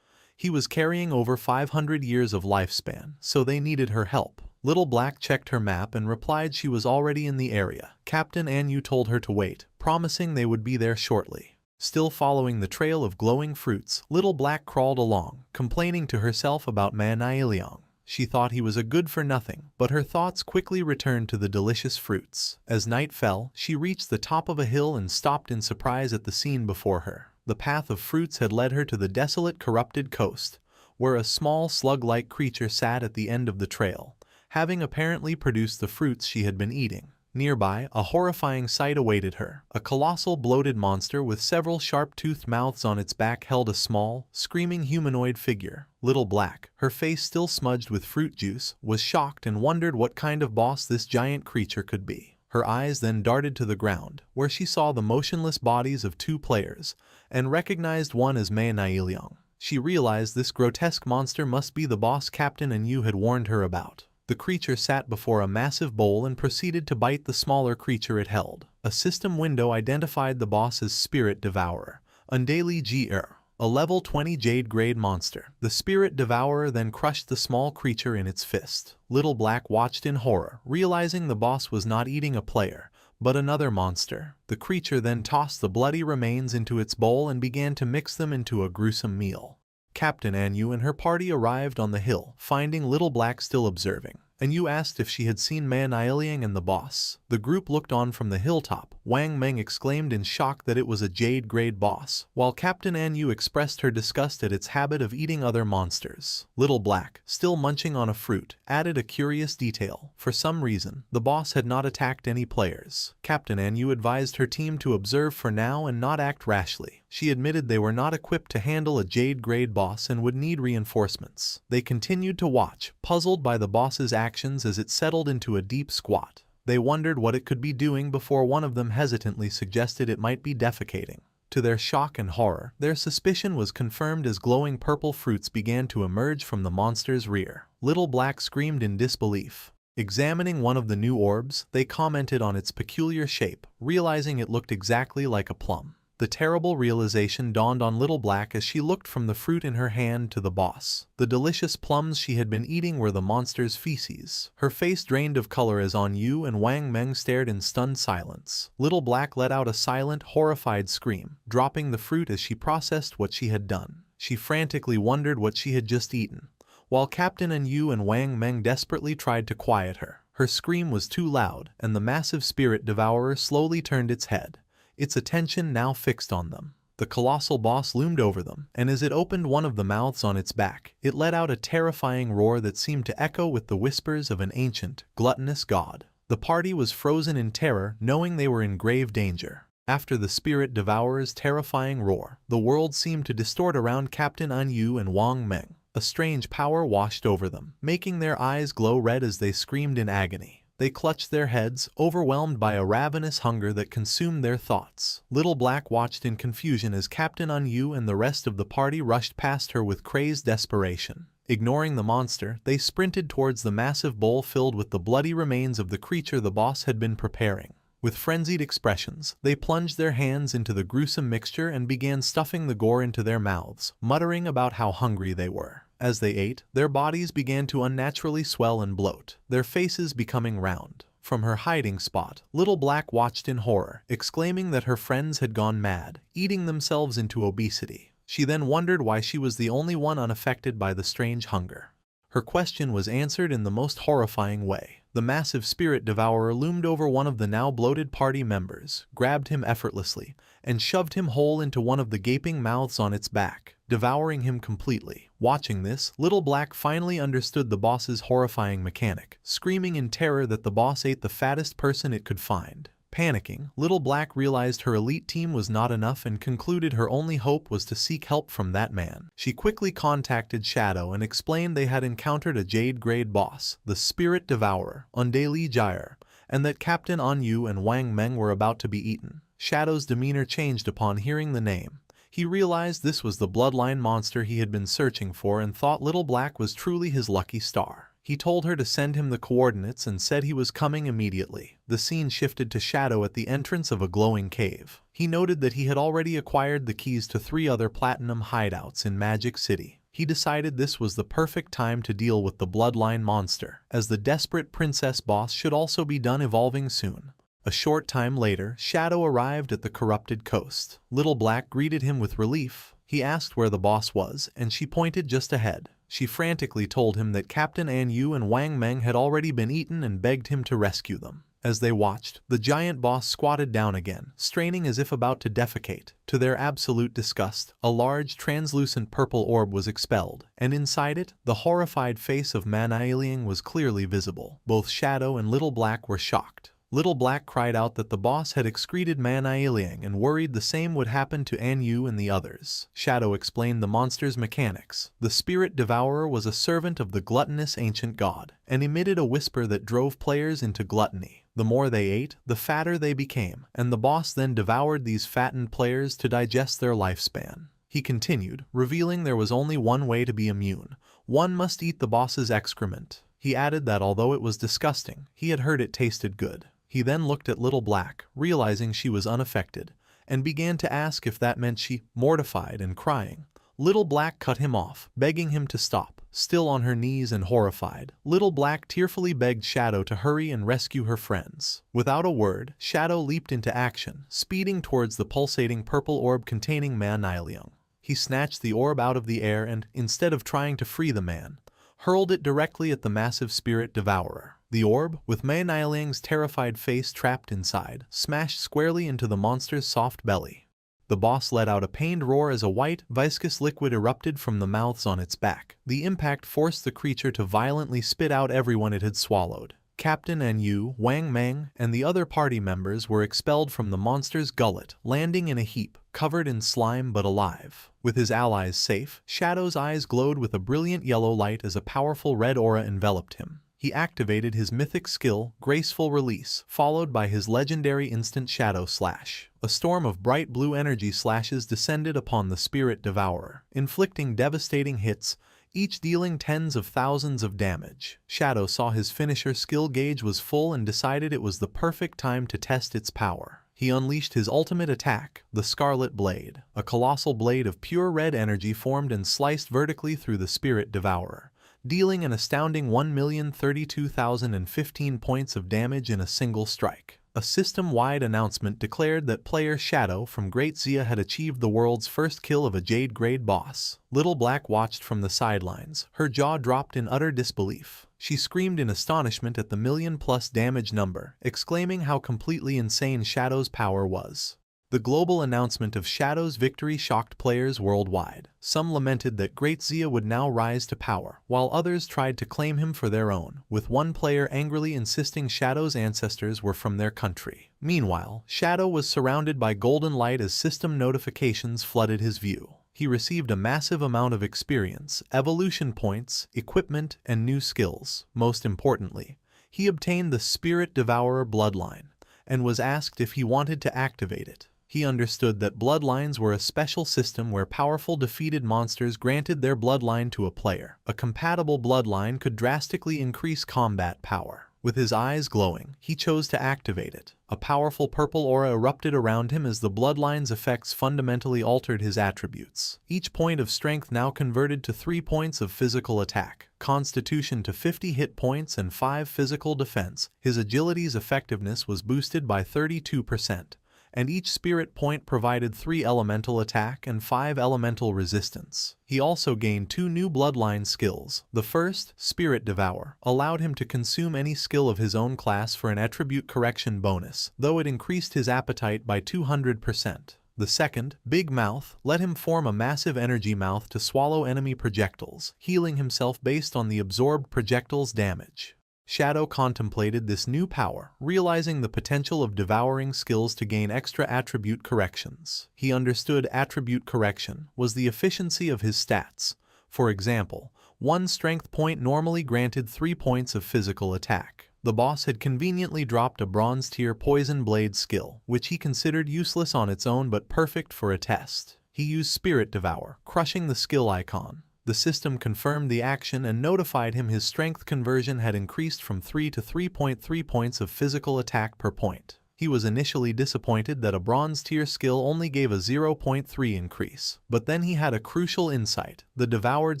He was carrying over 500 years of lifespan, so they needed her help. Little Black checked her map and replied she was already in the area. Captain Anyu told her to wait, promising they would be there shortly. Still following the trail of glowing fruits, Little Black crawled along, complaining to herself about Ma Nialing. She thought he was a good-for-nothing, but her thoughts quickly returned to the delicious fruits. As night fell, she reached the top of a hill and stopped in surprise at the scene before her. The path of fruits had led her to the desolate, corrupted coast, where a small slug-like creature sat at the end of the trail, having apparently produced the fruits she had been eating. Nearby, a horrifying sight awaited her. A colossal bloated monster with several sharp-toothed mouths on its back held a small, screaming humanoid figure. Little Black, her face still smudged with fruit juice, was shocked and wondered what kind of boss this giant creature could be. Her eyes then darted to the ground, where she saw the motionless bodies of two players, and recognized one as Ma Nialing. She realized this grotesque monster must be the boss Captain Anu had warned her about. The creature sat before a massive bowl and proceeded to bite the smaller creature it held. A system window identified the boss as Spirit Devourer, Undali Gr. A level 20 Jade grade monster. The Spirit Devourer then crushed the small creature in its fist. Little Black watched in horror, realizing the boss was not eating a player, but another monster. The creature then tossed the bloody remains into its bowl and began to mix them into a gruesome meal. Captain Anu and her party arrived on the hill, finding Little Black still observing. Anu asked if she had seen Man Liang and the boss. The group looked on from the hilltop. Wang Meng exclaimed in shock that it was a Jade grade boss, while Captain Anu expressed her disgust at its habit of eating other monsters. Little Black, still munching on a fruit, added a curious detail. For some reason, the boss had not attacked any players. Captain Anu advised her team to observe for now and not act rashly. She admitted they were not equipped to handle a Jade grade boss and would need reinforcements. They continued to watch, puzzled by the boss's actions as it settled into a deep squat. They wondered what it could be doing before one of them hesitantly suggested it might be defecating. To their shock and horror, their suspicion was confirmed as glowing purple fruits began to emerge from the monster's rear. Little Black screamed in disbelief. Examining one of the new orbs, they commented on its peculiar shape, realizing it looked exactly like a plum. The terrible realization dawned on Little Black as she looked from the fruit in her hand to the boss. The delicious plums she had been eating were the monster's feces. Her face drained of color as Anu and Wang Meng stared in stunned silence. Little Black let out a silent, horrified scream, dropping the fruit as she processed what she had done. She frantically wondered what she had just eaten, while Captain Anu and Wang Meng desperately tried to quiet her. Her scream was too loud, and the massive Spirit Devourer slowly turned its head, its attention now fixed on them. The colossal boss loomed over them, and as it opened one of the mouths on its back, it let out a terrifying roar that seemed to echo with the whispers of an ancient, gluttonous god. The party was frozen in terror, knowing they were in grave danger. After the Spirit Devourer's terrifying roar, the world seemed to distort around Captain Anu and Wang Meng. A strange power washed over them, making their eyes glow red as they screamed in agony. They clutched their heads, overwhelmed by a ravenous hunger that consumed their thoughts. Little Black watched in confusion as Captain Anu and the rest of the party rushed past her with crazed desperation. Ignoring the monster, they sprinted towards the massive bowl filled with the bloody remains of the creature the boss had been preparing. With frenzied expressions, they plunged their hands into the gruesome mixture and began stuffing the gore into their mouths, muttering about how hungry they were. As they ate, their bodies began to unnaturally swell and bloat, their faces becoming round. From her hiding spot, Little Black watched in horror, exclaiming that her friends had gone mad, eating themselves into obesity. She then wondered why she was the only one unaffected by the strange hunger. Her question was answered in the most horrifying way. The massive Spirit Devourer loomed over one of the now bloated party members, grabbed him effortlessly, and shoved him whole into one of the gaping mouths on its back, devouring him completely. Watching this, Little Black finally understood the boss's horrifying mechanic, screaming in terror that the boss ate the fattest person it could find. Panicking, Little Black realized her elite team was not enough and concluded her only hope was to seek help from that man. She quickly contacted Shadow and explained they had encountered a Jade grade boss, the Spirit Devourer, Undali Gyre, and that Captain Anu and Wang Meng were about to be eaten. Shadow's demeanor changed upon hearing the name. He realized this was the bloodline monster he had been searching for and thought Little Black was truly his lucky star. He told her to send him the coordinates and said he was coming immediately. The scene shifted to Shadow at the entrance of a glowing cave. He noted that he had already acquired the keys to 3 other platinum hideouts in Magic City. He decided this was the perfect time to deal with the bloodline monster, as the desperate princess boss should also be done evolving soon. A short time later, Shadow arrived at the corrupted coast. Little Black greeted him with relief. He asked where the boss was, and she pointed just ahead. She frantically told him that Captain Anu and Wang Meng had already been eaten and begged him to rescue them. As they watched, the giant boss squatted down again, straining as if about to defecate. To their absolute disgust, a large, translucent purple orb was expelled, and inside it, the horrified face of Man Liang was clearly visible. Both Shadow and Little Black were shocked. Little Black cried out that the boss had excreted Man Liang and worried the same would happen to Anu and the others. Shadow explained the monster's mechanics. The Spirit Devourer was a servant of the gluttonous ancient god, and emitted a whisper that drove players into gluttony. The more they ate, the fatter they became, and the boss then devoured these fattened players to digest their lifespan. he continued, revealing there was only one way to be immune. One must eat the boss's excrement. He added that although it was disgusting, he had heard it tasted good. He then looked at Little Black, realizing she was unaffected, and began to ask if that meant she, mortified and crying. Little Black cut him off, begging him to stop. Still on her knees and horrified, Little Black tearfully begged Shadow to hurry and rescue her friends. Without a word, Shadow leaped into action, speeding towards the pulsating purple orb containing Man Niliang. He snatched the orb out of the air and, instead of trying to free the man, hurled it directly at the massive spirit devourer. The orb, with Man Niliang's terrified face trapped inside, smashed squarely into the monster's soft belly. The boss let out a pained roar as a white, viscous liquid erupted from the mouths on its back. The impact forced the creature to violently spit out everyone it had swallowed. Captain Yu, Wang Meng, and the other party members were expelled from the monster's gullet, landing in a heap, covered in slime but alive. With his allies safe, Shadow's eyes glowed with a brilliant yellow light as a powerful red aura enveloped him. He activated his mythic skill, Graceful Release, followed by his legendary instant Shadow Slash. A storm of bright blue energy slashes descended upon the spirit devourer, inflicting devastating hits, each dealing tens of thousands of damage. Shadow saw his finisher skill gauge was full and decided it was the perfect time to test its power. He unleashed his ultimate attack, the Scarlet Blade. A colossal blade of pure red energy formed and sliced vertically through the spirit devourer, dealing an astounding 1,032,015 points of damage in a single strike. A system-wide announcement declared that player Shadow from Great Zia had achieved the world's first kill of a Jade-grade boss. Little Black watched from the sidelines, her jaw dropped in utter disbelief. She screamed in astonishment at the million-plus damage number, exclaiming how completely insane Shadow's power was. The global announcement of Shadow's victory shocked players worldwide. Some lamented that Great Zia would now rise to power, while others tried to claim him for their own, with one player angrily insisting Shadow's ancestors were from their country. Meanwhile, Shadow was surrounded by golden light as system notifications flooded his view. He received a massive amount of experience, evolution points, equipment, and new skills. Most importantly, he obtained the Spirit Devourer bloodline, and was asked if he wanted to activate it. He understood that bloodlines were a special system where powerful defeated monsters granted their bloodline to a player. A compatible bloodline could drastically increase combat power. With his eyes glowing, he chose to activate it. A powerful purple aura erupted around him as the bloodline's effects fundamentally altered his attributes. Each point of strength now converted to 3 points of physical attack, constitution to 50 hit points and 5 physical defense. His agility's effectiveness was boosted by 32%. And each spirit point provided 3 elemental attack and 5 elemental resistance. He also gained 2 new bloodline skills. The first, Spirit Devour, allowed him to consume any skill of his own class for an attribute correction bonus, though it increased his appetite by 200%. The second, Big Mouth, let him form a massive energy mouth to swallow enemy projectiles, healing himself based on the absorbed projectile's damage. Shadow contemplated this new power, realizing the potential of devouring skills to gain extra attribute corrections. He understood attribute correction was the efficiency of his stats. For example, 1 strength point normally granted 3 points of physical attack. The boss had conveniently dropped a bronze tier poison blade skill, which he considered useless on its own but perfect for a test. He used Spirit Devour, crushing the skill icon. The system confirmed the action and notified him his strength conversion had increased from 3 to 3.3 points of physical attack per point. He was initially disappointed that a bronze tier skill only gave a 0.3 increase, but then he had a crucial insight. The devoured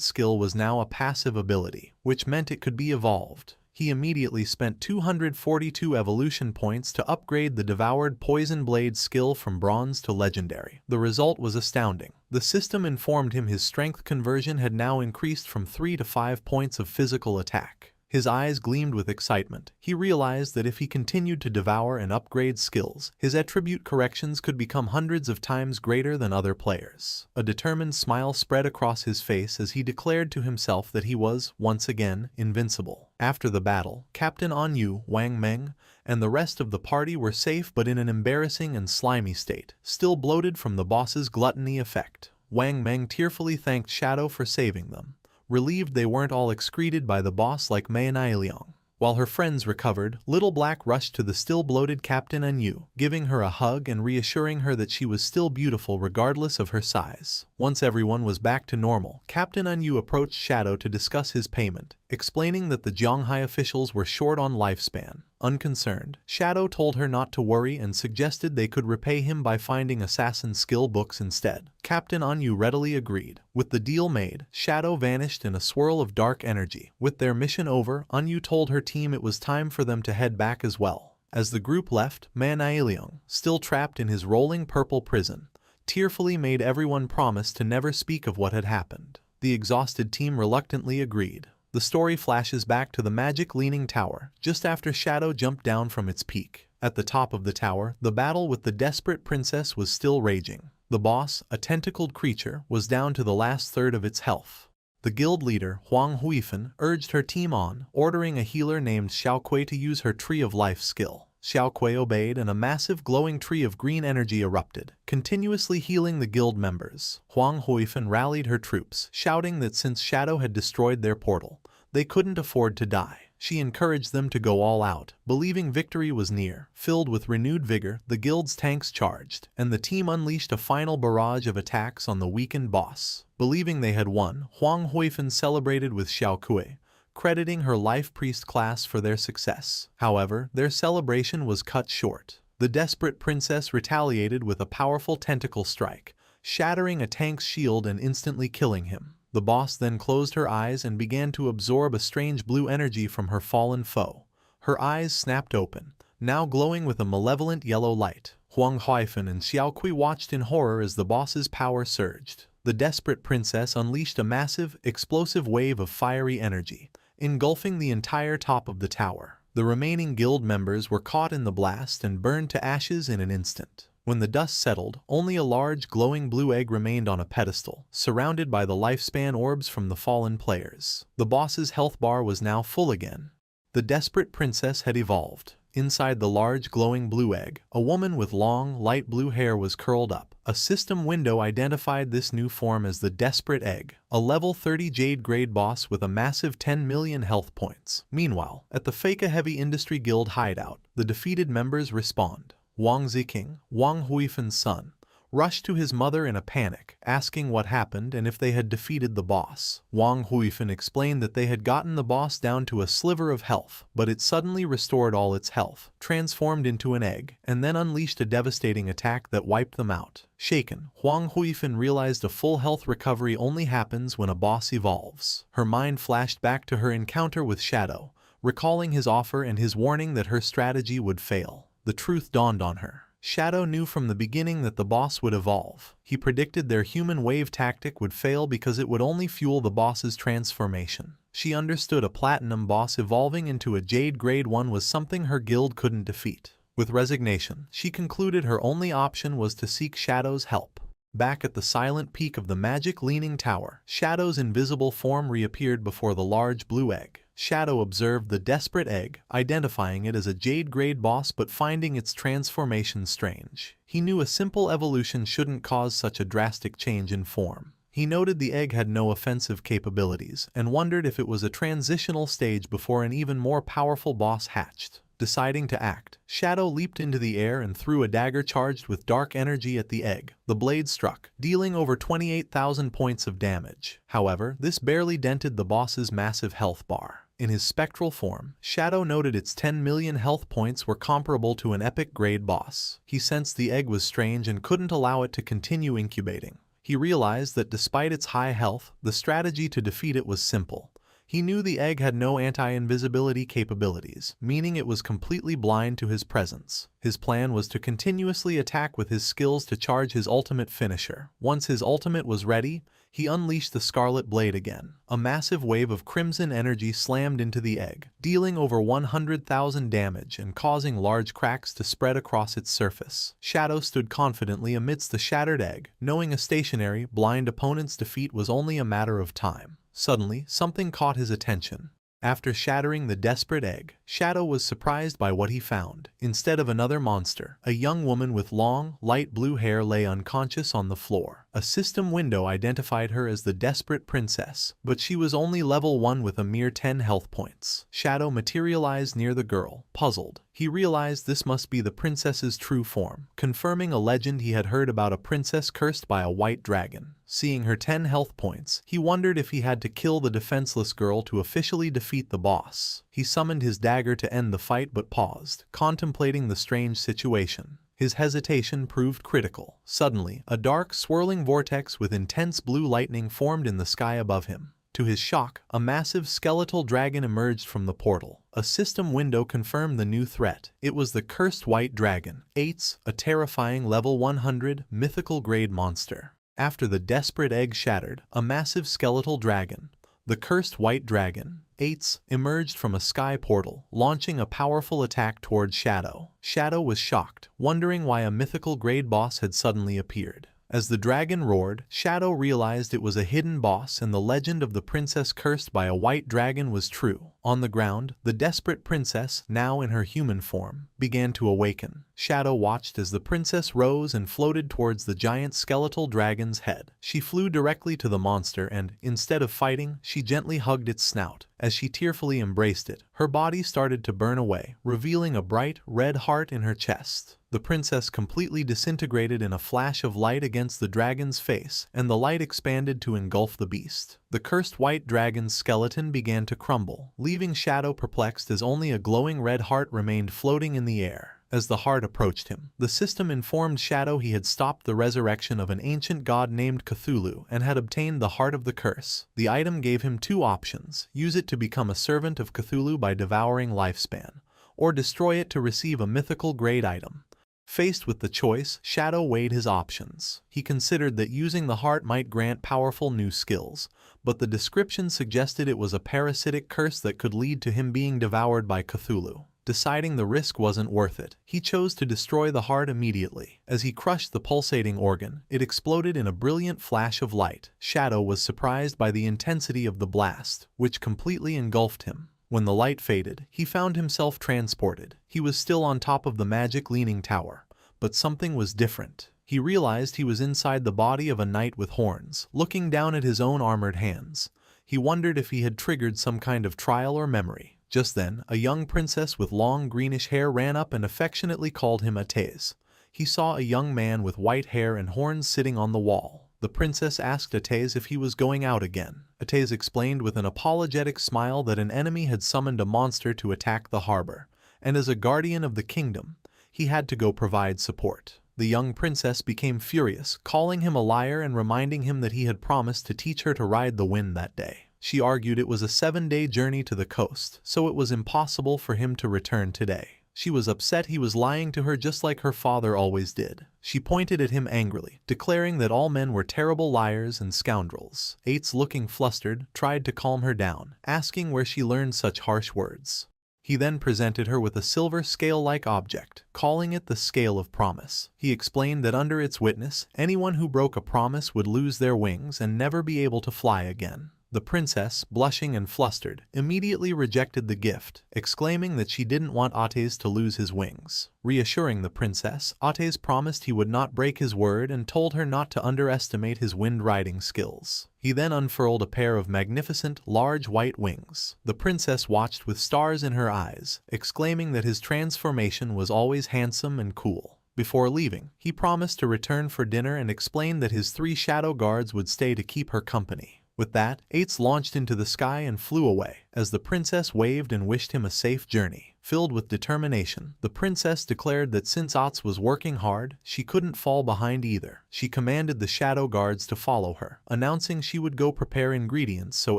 skill was now a passive ability, which meant it could be evolved. He immediately spent 242 evolution points to upgrade the devoured poison blade skill from bronze to legendary. The result was astounding. The system informed him his strength conversion had now increased from 3 to 5 points of physical attack. His eyes gleamed with excitement. He realized that if he continued to devour and upgrade skills, his attribute corrections could become hundreds of times greater than other players. A determined smile spread across his face as he declared to himself that he was, once again, invincible. After the battle, Captain Yu, Wang Meng, and the rest of the party were safe but in an embarrassing and slimy state, still bloated from the boss's gluttony effect. Wang Meng tearfully thanked Shadow for saving them, relieved they weren't all excreted by the boss like Mei Niliang. While her friends recovered, Little Black rushed to the still bloated Captain Anu, giving her a hug and reassuring her that she was still beautiful regardless of her size. Once everyone was back to normal, Captain Anu approached Shadow to discuss his payment, explaining that the Zhonghai officials were short on lifespan. Unconcerned, Shadow told her not to worry and suggested they could repay him by finding assassin skill books instead. Captain Anu readily agreed. With the deal made, Shadow vanished in a swirl of dark energy. With their mission over, Anu told her team it was time for them to head back as well. As the group left, Man Ailiang, still trapped in his rolling purple prison, tearfully made everyone promise to never speak of what had happened. The exhausted team reluctantly agreed. The story flashes back to the magic leaning tower, just after Shadow jumped down from its peak. At the top of the tower, the battle with the desperate princess was still raging. The boss, a tentacled creature, was down to the last third of its health. The guild leader, Huang Huifan, urged her team on, ordering a healer named Xiaoqui to use her Tree of Life skill. Xiaoqui obeyed and a massive glowing tree of green energy erupted, continuously healing the guild members. Huang Huifan rallied her troops, shouting that since Shadow had destroyed their portal, they couldn't afford to die. She encouraged them to go all out, believing victory was near. Filled with renewed vigor, the guild's tanks charged, and the team unleashed a final barrage of attacks on the weakened boss. Believing they had won, Huang Huifan celebrated with Xiaoqui, crediting her life priest class for their success. However, their celebration was cut short. The desperate princess retaliated with a powerful tentacle strike, shattering a tank's shield and instantly killing him. The boss then closed her eyes and began to absorb a strange blue energy from her fallen foe. Her eyes snapped open, now glowing with a malevolent yellow light. Huang Huifan and Xiaoqui watched in horror as the boss's power surged. The desperate princess unleashed a massive, explosive wave of fiery energy, engulfing the entire top of the tower. The remaining guild members were caught in the blast and burned to ashes in an instant. When the dust settled, only a large glowing blue egg remained on a pedestal, surrounded by the lifespan orbs from the fallen players. The boss's health bar was now full again. The desperate princess had evolved. Inside the large glowing blue egg, a woman with long, light blue hair was curled up. A system window identified this new form as the Desperate Egg, a level 30 Jade grade boss with a massive 10 million health points. Meanwhile, at the Feka Heavy Industry Guild hideout, the defeated members respawned. Wang Ziking, Wang Huifan's son, rushed to his mother in a panic, asking what happened and if they had defeated the boss. Wang Huifan explained that they had gotten the boss down to a sliver of health, but it suddenly restored all its health, transformed into an egg, and then unleashed a devastating attack that wiped them out. Shaken, Huang Huifan realized a full health recovery only happens when a boss evolves. Her mind flashed back to her encounter with Shadow, recalling his offer and his warning that her strategy would fail. The truth dawned on her. Shadow knew from the beginning that the boss would evolve. He predicted their human wave tactic would fail because it would only fuel the boss's transformation. She understood a platinum boss evolving into a Jade grade 1 was something her guild couldn't defeat. With resignation, she concluded her only option was to seek Shadow's help. Back at the silent peak of the magic leaning tower, Shadow's invisible form reappeared before the large blue egg. Shadow observed the desperate egg, identifying it as a Jade grade boss but finding its transformation strange. He knew a simple evolution shouldn't cause such a drastic change in form. He noted the egg had no offensive capabilities and wondered if it was a transitional stage before an even more powerful boss hatched. Deciding to act, Shadow leaped into the air and threw a dagger charged with dark energy at the egg. The blade struck, dealing over 28,000 points of damage. However, this barely dented the boss's massive health bar. In his spectral form, Shadow noted its 10 million health points were comparable to an epic grade boss. He sensed the egg was strange and couldn't allow it to continue incubating. He realized that despite its high health, the strategy to defeat it was simple. He knew the egg had no anti-invisibility capabilities, meaning it was completely blind to his presence. His plan was to continuously attack with his skills to charge his ultimate finisher. Once his ultimate was ready, he unleashed the Scarlet Blade again. A massive wave of crimson energy slammed into the egg, dealing over 100,000 damage and causing large cracks to spread across its surface. Shadow stood confidently amidst the shattered egg, knowing a stationary, blind opponent's defeat was only a matter of time. Suddenly, something caught his attention. After shattering the desperate egg, Shadow was surprised by what he found. Instead of another monster, a young woman with long, light blue hair lay unconscious on the floor. A system window identified her as the desperate princess, but she was only level 1 with a mere 10 health points. Shadow materialized near the girl. Puzzled, he realized this must be the princess's true form, confirming a legend he had heard about a princess cursed by a white dragon. Seeing her 10 health points, he wondered if he had to kill the defenseless girl to officially defeat the boss. He summoned his dagger to end the fight but paused, contemplating the strange situation. His hesitation proved critical. Suddenly, a dark, swirling vortex with intense blue lightning formed in the sky above him. To his shock, a massive skeletal dragon emerged from the portal. A system window confirmed the new threat. It was the cursed white dragon, Ates, a terrifying level 100 mythical grade monster. After the desperate egg shattered, a massive skeletal dragon, the cursed white dragon, Ates, emerged from a sky portal, launching a powerful attack towards Shadow. Shadow was shocked, wondering why a mythical grade boss had suddenly appeared. As the dragon roared, Shadow realized it was a hidden boss and the legend of the princess cursed by a white dragon was true. On the ground, the desperate princess, now in her human form, began to awaken. Shadow watched as the princess rose and floated towards the giant skeletal dragon's head. She flew directly to the monster and, instead of fighting, she gently hugged its snout. As she tearfully embraced it, her body started to burn away, revealing a bright, red heart in her chest. The princess completely disintegrated in a flash of light against the dragon's face, and the light expanded to engulf the beast. The cursed white dragon's skeleton began to crumble, leaving Shadow perplexed as only a glowing red heart remained floating in the air. As the heart approached him, the system informed Shadow he had stopped the resurrection of an ancient god named Cthulhu and had obtained the heart of the curse. The item gave him two options: use it to become a servant of Cthulhu by devouring lifespan, or destroy it to receive a mythical grade item. Faced with the choice, Shadow weighed his options. He considered that using the heart might grant powerful new skills, but the description suggested it was a parasitic curse that could lead to him being devoured by Cthulhu. Deciding the risk wasn't worth it, he chose to destroy the heart immediately. As he crushed the pulsating organ, it exploded in a brilliant flash of light. Shadow was surprised by the intensity of the blast, which completely engulfed him. When the light faded, he found himself transported. He was still on top of the magic leaning tower, but something was different. He realized he was inside the body of a knight with horns, looking down at his own armored hands. He wondered if he had triggered some kind of trial or memory. Just then, a young princess with long greenish hair ran up and affectionately called him Ates. He saw a young man with white hair and horns sitting on the wall. The princess asked Ates if he was going out again. Ates explained with an apologetic smile that an enemy had summoned a monster to attack the harbor, and as a guardian of the kingdom, he had to go provide support. The young princess became furious, calling him a liar and reminding him that he had promised to teach her to ride the wind that day. She argued it was a 7-day journey to the coast, so it was impossible for him to return today. She was upset he was lying to her just like her father always did. She pointed at him angrily, declaring that all men were terrible liars and scoundrels. Ates, looking flustered, tried to calm her down, asking where she learned such harsh words. He then presented her with a silver scale-like object, calling it the Scale of Promise. He explained that under its witness, anyone who broke a promise would lose their wings and never be able to fly again. The princess, blushing and flustered, immediately rejected the gift, exclaiming that she didn't want Ates to lose his wings. Reassuring the princess, Ates promised he would not break his word and told her not to underestimate his wind-riding skills. He then unfurled a pair of magnificent, large white wings. The princess watched with stars in her eyes, exclaiming that his transformation was always handsome and cool. Before leaving, he promised to return for dinner and explained that his 3 shadow guards would stay to keep her company. With that, Ates launched into the sky and flew away, as the princess waved and wished him a safe journey. Filled with determination, the princess declared that since Ates was working hard, she couldn't fall behind either. She commanded the shadow guards to follow her, announcing she would go prepare ingredients so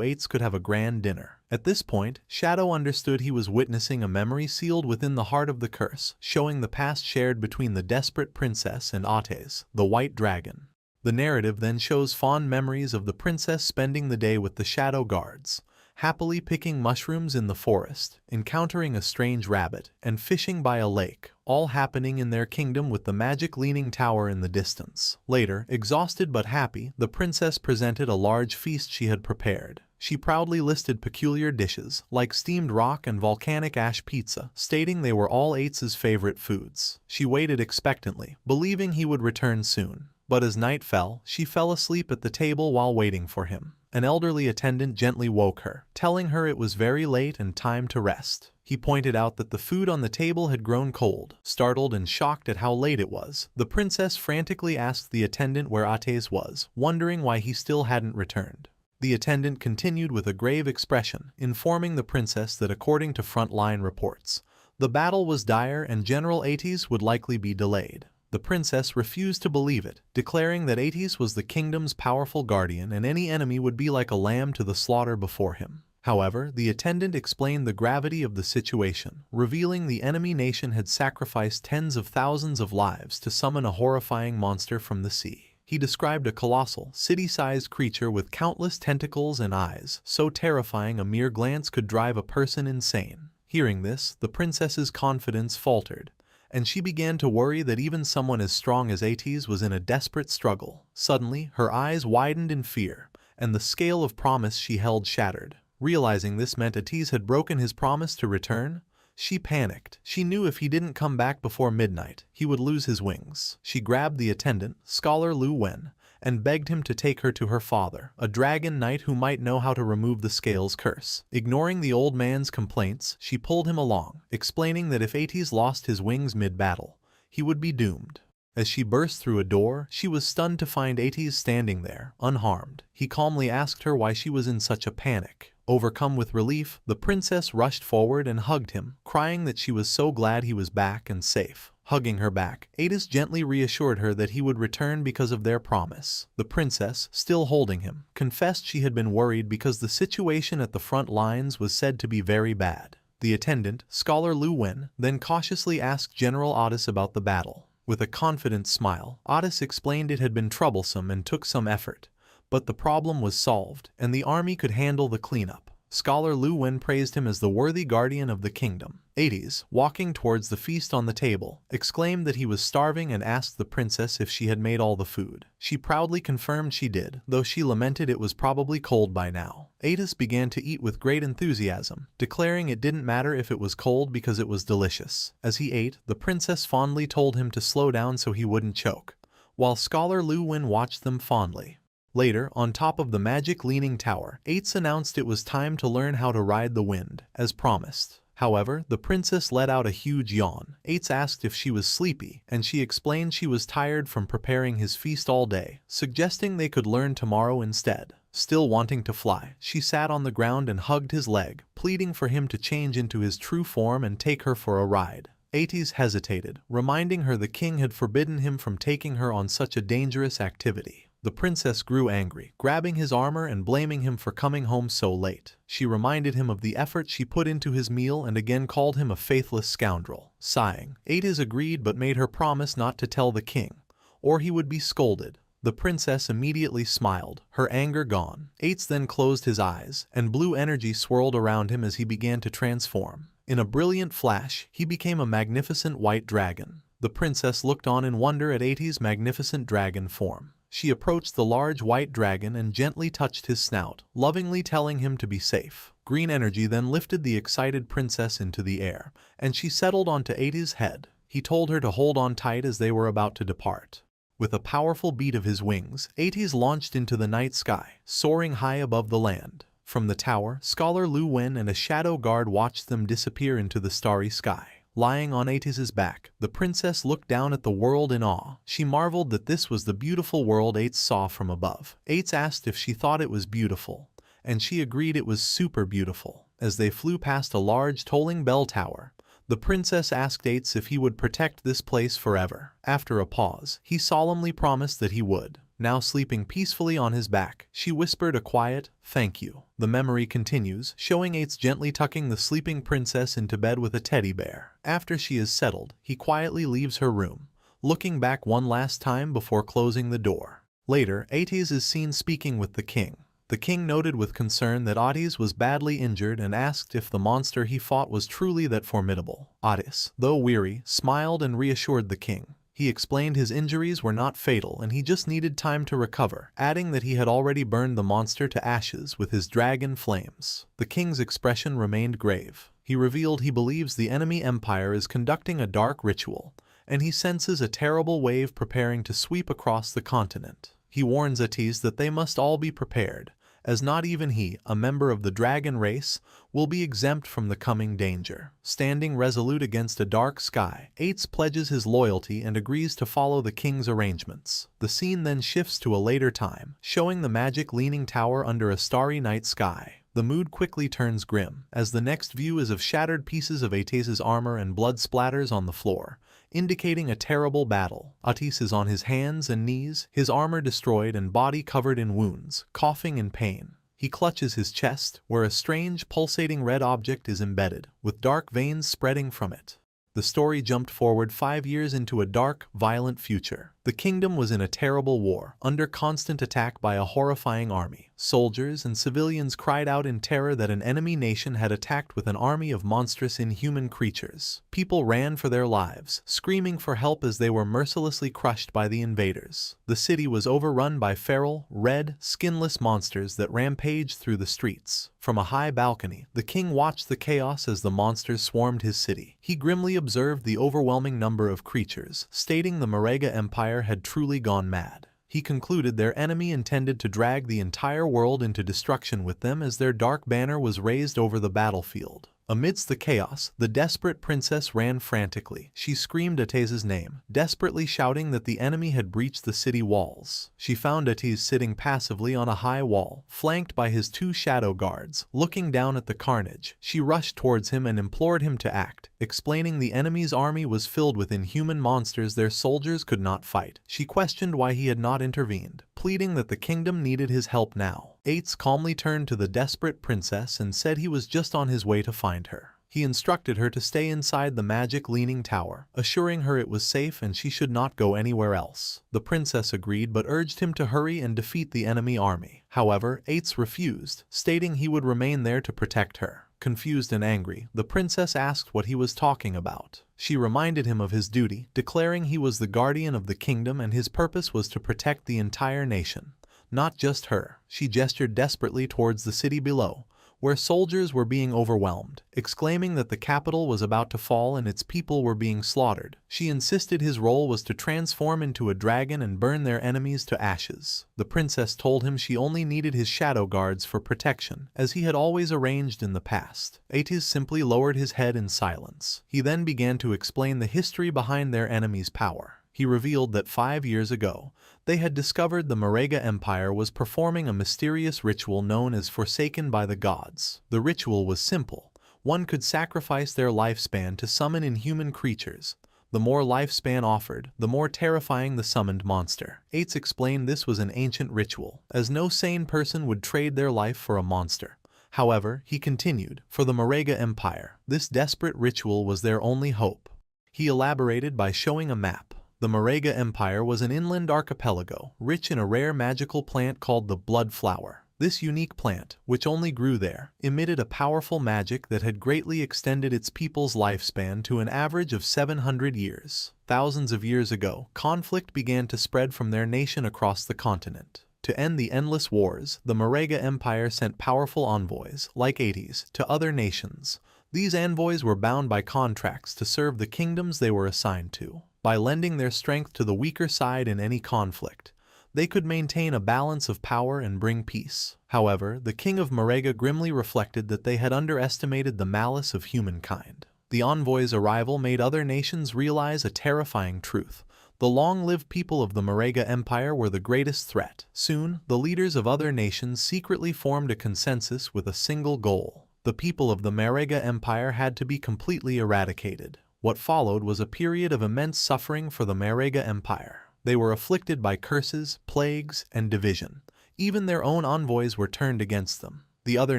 Ates could have a grand dinner. At this point, Shadow understood he was witnessing a memory sealed within the heart of the curse, showing the past shared between the desperate princess and Ates, the white dragon. The narrative then shows fond memories of the princess spending the day with the shadow guards, happily picking mushrooms in the forest, encountering a strange rabbit, and fishing by a lake, all happening in their kingdom with the magic leaning tower in the distance. Later, exhausted but happy, the princess presented a large feast she had prepared. She proudly listed peculiar dishes, like steamed rock and volcanic ash pizza, stating they were all Ates's favorite foods. She waited expectantly, believing he would return soon. But as night fell, she fell asleep at the table while waiting for him. An elderly attendant gently woke her, telling her it was very late and time to rest. He pointed out that the food on the table had grown cold. Startled and shocked at how late it was, the princess frantically asked the attendant where Ates was, wondering why he still hadn't returned. The attendant continued with a grave expression, informing the princess that according to frontline reports, the battle was dire and General Ates would likely be delayed. The princess refused to believe it, declaring that Ates was the kingdom's powerful guardian and any enemy would be like a lamb to the slaughter before him. However, the attendant explained the gravity of the situation, revealing the enemy nation had sacrificed tens of thousands of lives to summon a horrifying monster from the sea. He described a colossal, city-sized creature with countless tentacles and eyes, so terrifying a mere glance could drive a person insane. Hearing this, the princess's confidence faltered, and she began to worry that even someone as strong as Ates was in a desperate struggle. Suddenly, her eyes widened in fear, and the scale of promise she held shattered. Realizing this meant Ates had broken his promise to return, she panicked. She knew if he didn't come back before midnight, he would lose his wings. She grabbed the attendant, Scholar Lu Wen, and begged him to take her to her father, a dragon knight who might know how to remove the scale's curse. Ignoring the old man's complaints, she pulled him along, explaining that if Ates lost his wings mid-battle, he would be doomed. As she burst through a door, she was stunned to find Ates standing there, unharmed. He calmly asked her why she was in such a panic. Overcome with relief, the princess rushed forward and hugged him, crying that she was so glad he was back and safe. Hugging her back, Ates gently reassured her that he would return because of their promise. The princess, still holding him, confessed she had been worried because the situation at the front lines was said to be very bad. The attendant, Scholar Lu Wen, then cautiously asked General Ates about the battle. With a confident smile, Ates explained it had been troublesome and took some effort, but the problem was solved, and the army could handle the cleanup. Scholar Lu Wen praised him as the worthy guardian of the kingdom. Ates, walking towards the feast on the table, exclaimed that he was starving and asked the princess if she had made all the food. She proudly confirmed she did, though she lamented it was probably cold by now. Ates began to eat with great enthusiasm, declaring it didn't matter if it was cold because it was delicious. As he ate, the princess fondly told him to slow down so he wouldn't choke, while Scholar Lu Wen watched them fondly. Later, on top of the magic leaning tower, Ates announced it was time to learn how to ride the wind, as promised. However, the princess let out a huge yawn. Ates asked if she was sleepy, and she explained she was tired from preparing his feast all day, suggesting they could learn tomorrow instead. Still wanting to fly, she sat on the ground and hugged his leg, pleading for him to change into his true form and take her for a ride. Ates hesitated, reminding her the king had forbidden him from taking her on such a dangerous activity. The princess grew angry, grabbing his armor and blaming him for coming home so late. She reminded him of the effort she put into his meal and again called him a faithless scoundrel. Sighing, Ates agreed but made her promise not to tell the king, or he would be scolded. The princess immediately smiled, her anger gone. Ates then closed his eyes, and blue energy swirled around him as he began to transform. In a brilliant flash, he became a magnificent white dragon. The princess looked on in wonder at Ates' magnificent dragon form. She approached the large white dragon and gently touched his snout, lovingly telling him to be safe. Green energy then lifted the excited princess into the air, and she settled onto Ates' head. He told her to hold on tight as they were about to depart. With a powerful beat of his wings, Ates launched into the night sky, soaring high above the land. From the tower, Scholar Lu Wen and a shadow guard watched them disappear into the starry sky. Lying on Ates' back, the princess looked down at the world in awe. She marveled that this was the beautiful world Ates saw from above. Ates asked if she thought it was beautiful, and she agreed it was super beautiful. As they flew past a large tolling bell tower, the princess asked Ates if he would protect this place forever. After a pause, he solemnly promised that he would. Now sleeping peacefully on his back, she whispered a quiet, "Thank you." The memory continues, showing Ates gently tucking the sleeping princess into bed with a teddy bear. After she is settled, he quietly leaves her room, looking back one last time before closing the door. Later, Ates is seen speaking with the king. The king noted with concern that Ates was badly injured and asked if the monster he fought was truly that formidable. Ates, though weary, smiled and reassured the king. He explained his injuries were not fatal and he just needed time to recover, adding that he had already burned the monster to ashes with his dragon flames. The king's expression remained grave. He revealed he believes the enemy empire is conducting a dark ritual, and he senses a terrible wave preparing to sweep across the continent. He warns Atis that they must all be prepared, as not even he, a member of the dragon race, will be exempt from the coming danger. Standing resolute against a dark sky, Atis pledges his loyalty and agrees to follow the king's arrangements. The scene then shifts to a later time, showing the magic leaning tower under a starry night sky. The mood quickly turns grim, as the next view is of shattered pieces of Atis's armor and blood splatters on the floor, indicating a terrible battle. Atis is on his hands and knees, his armor destroyed and body covered in wounds, coughing in pain. He clutches his chest, where a strange, pulsating red object is embedded, with dark veins spreading from it. The story jumped forward 5 years into a dark, violent future. The kingdom was in a terrible war, under constant attack by a horrifying army. Soldiers and civilians cried out in terror that an enemy nation had attacked with an army of monstrous inhuman creatures. People ran for their lives, screaming for help as they were mercilessly crushed by the invaders. The city was overrun by feral, red, skinless monsters that rampaged through the streets. From a high balcony, the king watched the chaos as the monsters swarmed his city. He grimly observed the overwhelming number of creatures, stating the Marega Empire had truly gone mad. He concluded their enemy intended to drag the entire world into destruction with them as their dark banner was raised over the battlefield. Amidst the chaos, the desperate princess ran frantically. She screamed Atis's name, desperately shouting that the enemy had breached the city walls. She found Atis sitting passively on a high wall, flanked by his 2 shadow guards. Looking down at the carnage, she rushed towards him and implored him to act, explaining the enemy's army was filled with inhuman monsters their soldiers could not fight. She questioned why he had not intervened, pleading that the kingdom needed his help now. Atis calmly turned to the desperate princess and said he was just on his way to find her. He instructed her to stay inside the magic leaning tower, assuring her it was safe and she should not go anywhere else. The princess agreed but urged him to hurry and defeat the enemy army. However, Atis refused, stating he would remain there to protect her. Confused and angry, the princess asked what he was talking about. She reminded him of his duty, declaring he was the guardian of the kingdom and his purpose was to protect the entire nation. Not just her. She gestured desperately towards the city below, where soldiers were being overwhelmed, exclaiming that the capital was about to fall and its people were being slaughtered. She insisted his role was to transform into a dragon and burn their enemies to ashes. The princess told him she only needed his shadow guards for protection, as he had always arranged in the past. Atis simply lowered his head in silence. He then began to explain the history behind their enemy's power. He revealed that 5 years ago, they had discovered the Marega Empire was performing a mysterious ritual known as Forsaken by the Gods. The ritual was simple. One could sacrifice their lifespan to summon inhuman creatures. The more lifespan offered, the more terrifying the summoned monster. Atis explained this was an ancient ritual, as no sane person would trade their life for a monster. However, he continued, for the Marega Empire, this desperate ritual was their only hope. He elaborated by showing a map. The Marega Empire was an inland archipelago, rich in a rare magical plant called the blood flower. This unique plant, which only grew there, emitted a powerful magic that had greatly extended its people's lifespan to an average of 700 years. Thousands of years ago, conflict began to spread from their nation across the continent. To end the endless wars, the Marega Empire sent powerful envoys, like Atis, to other nations. These envoys were bound by contracts to serve the kingdoms they were assigned to. By lending their strength to the weaker side in any conflict, they could maintain a balance of power and bring peace. However, the king of Marega grimly reflected that they had underestimated the malice of humankind. The envoys' arrival made other nations realize a terrifying truth. The long-lived people of the Marega Empire were the greatest threat. Soon, the leaders of other nations secretly formed a consensus with a single goal. The people of the Marega Empire had to be completely eradicated. What followed was a period of immense suffering for the Marega Empire. They were afflicted by curses, plagues, and division. Even their own envoys were turned against them. The other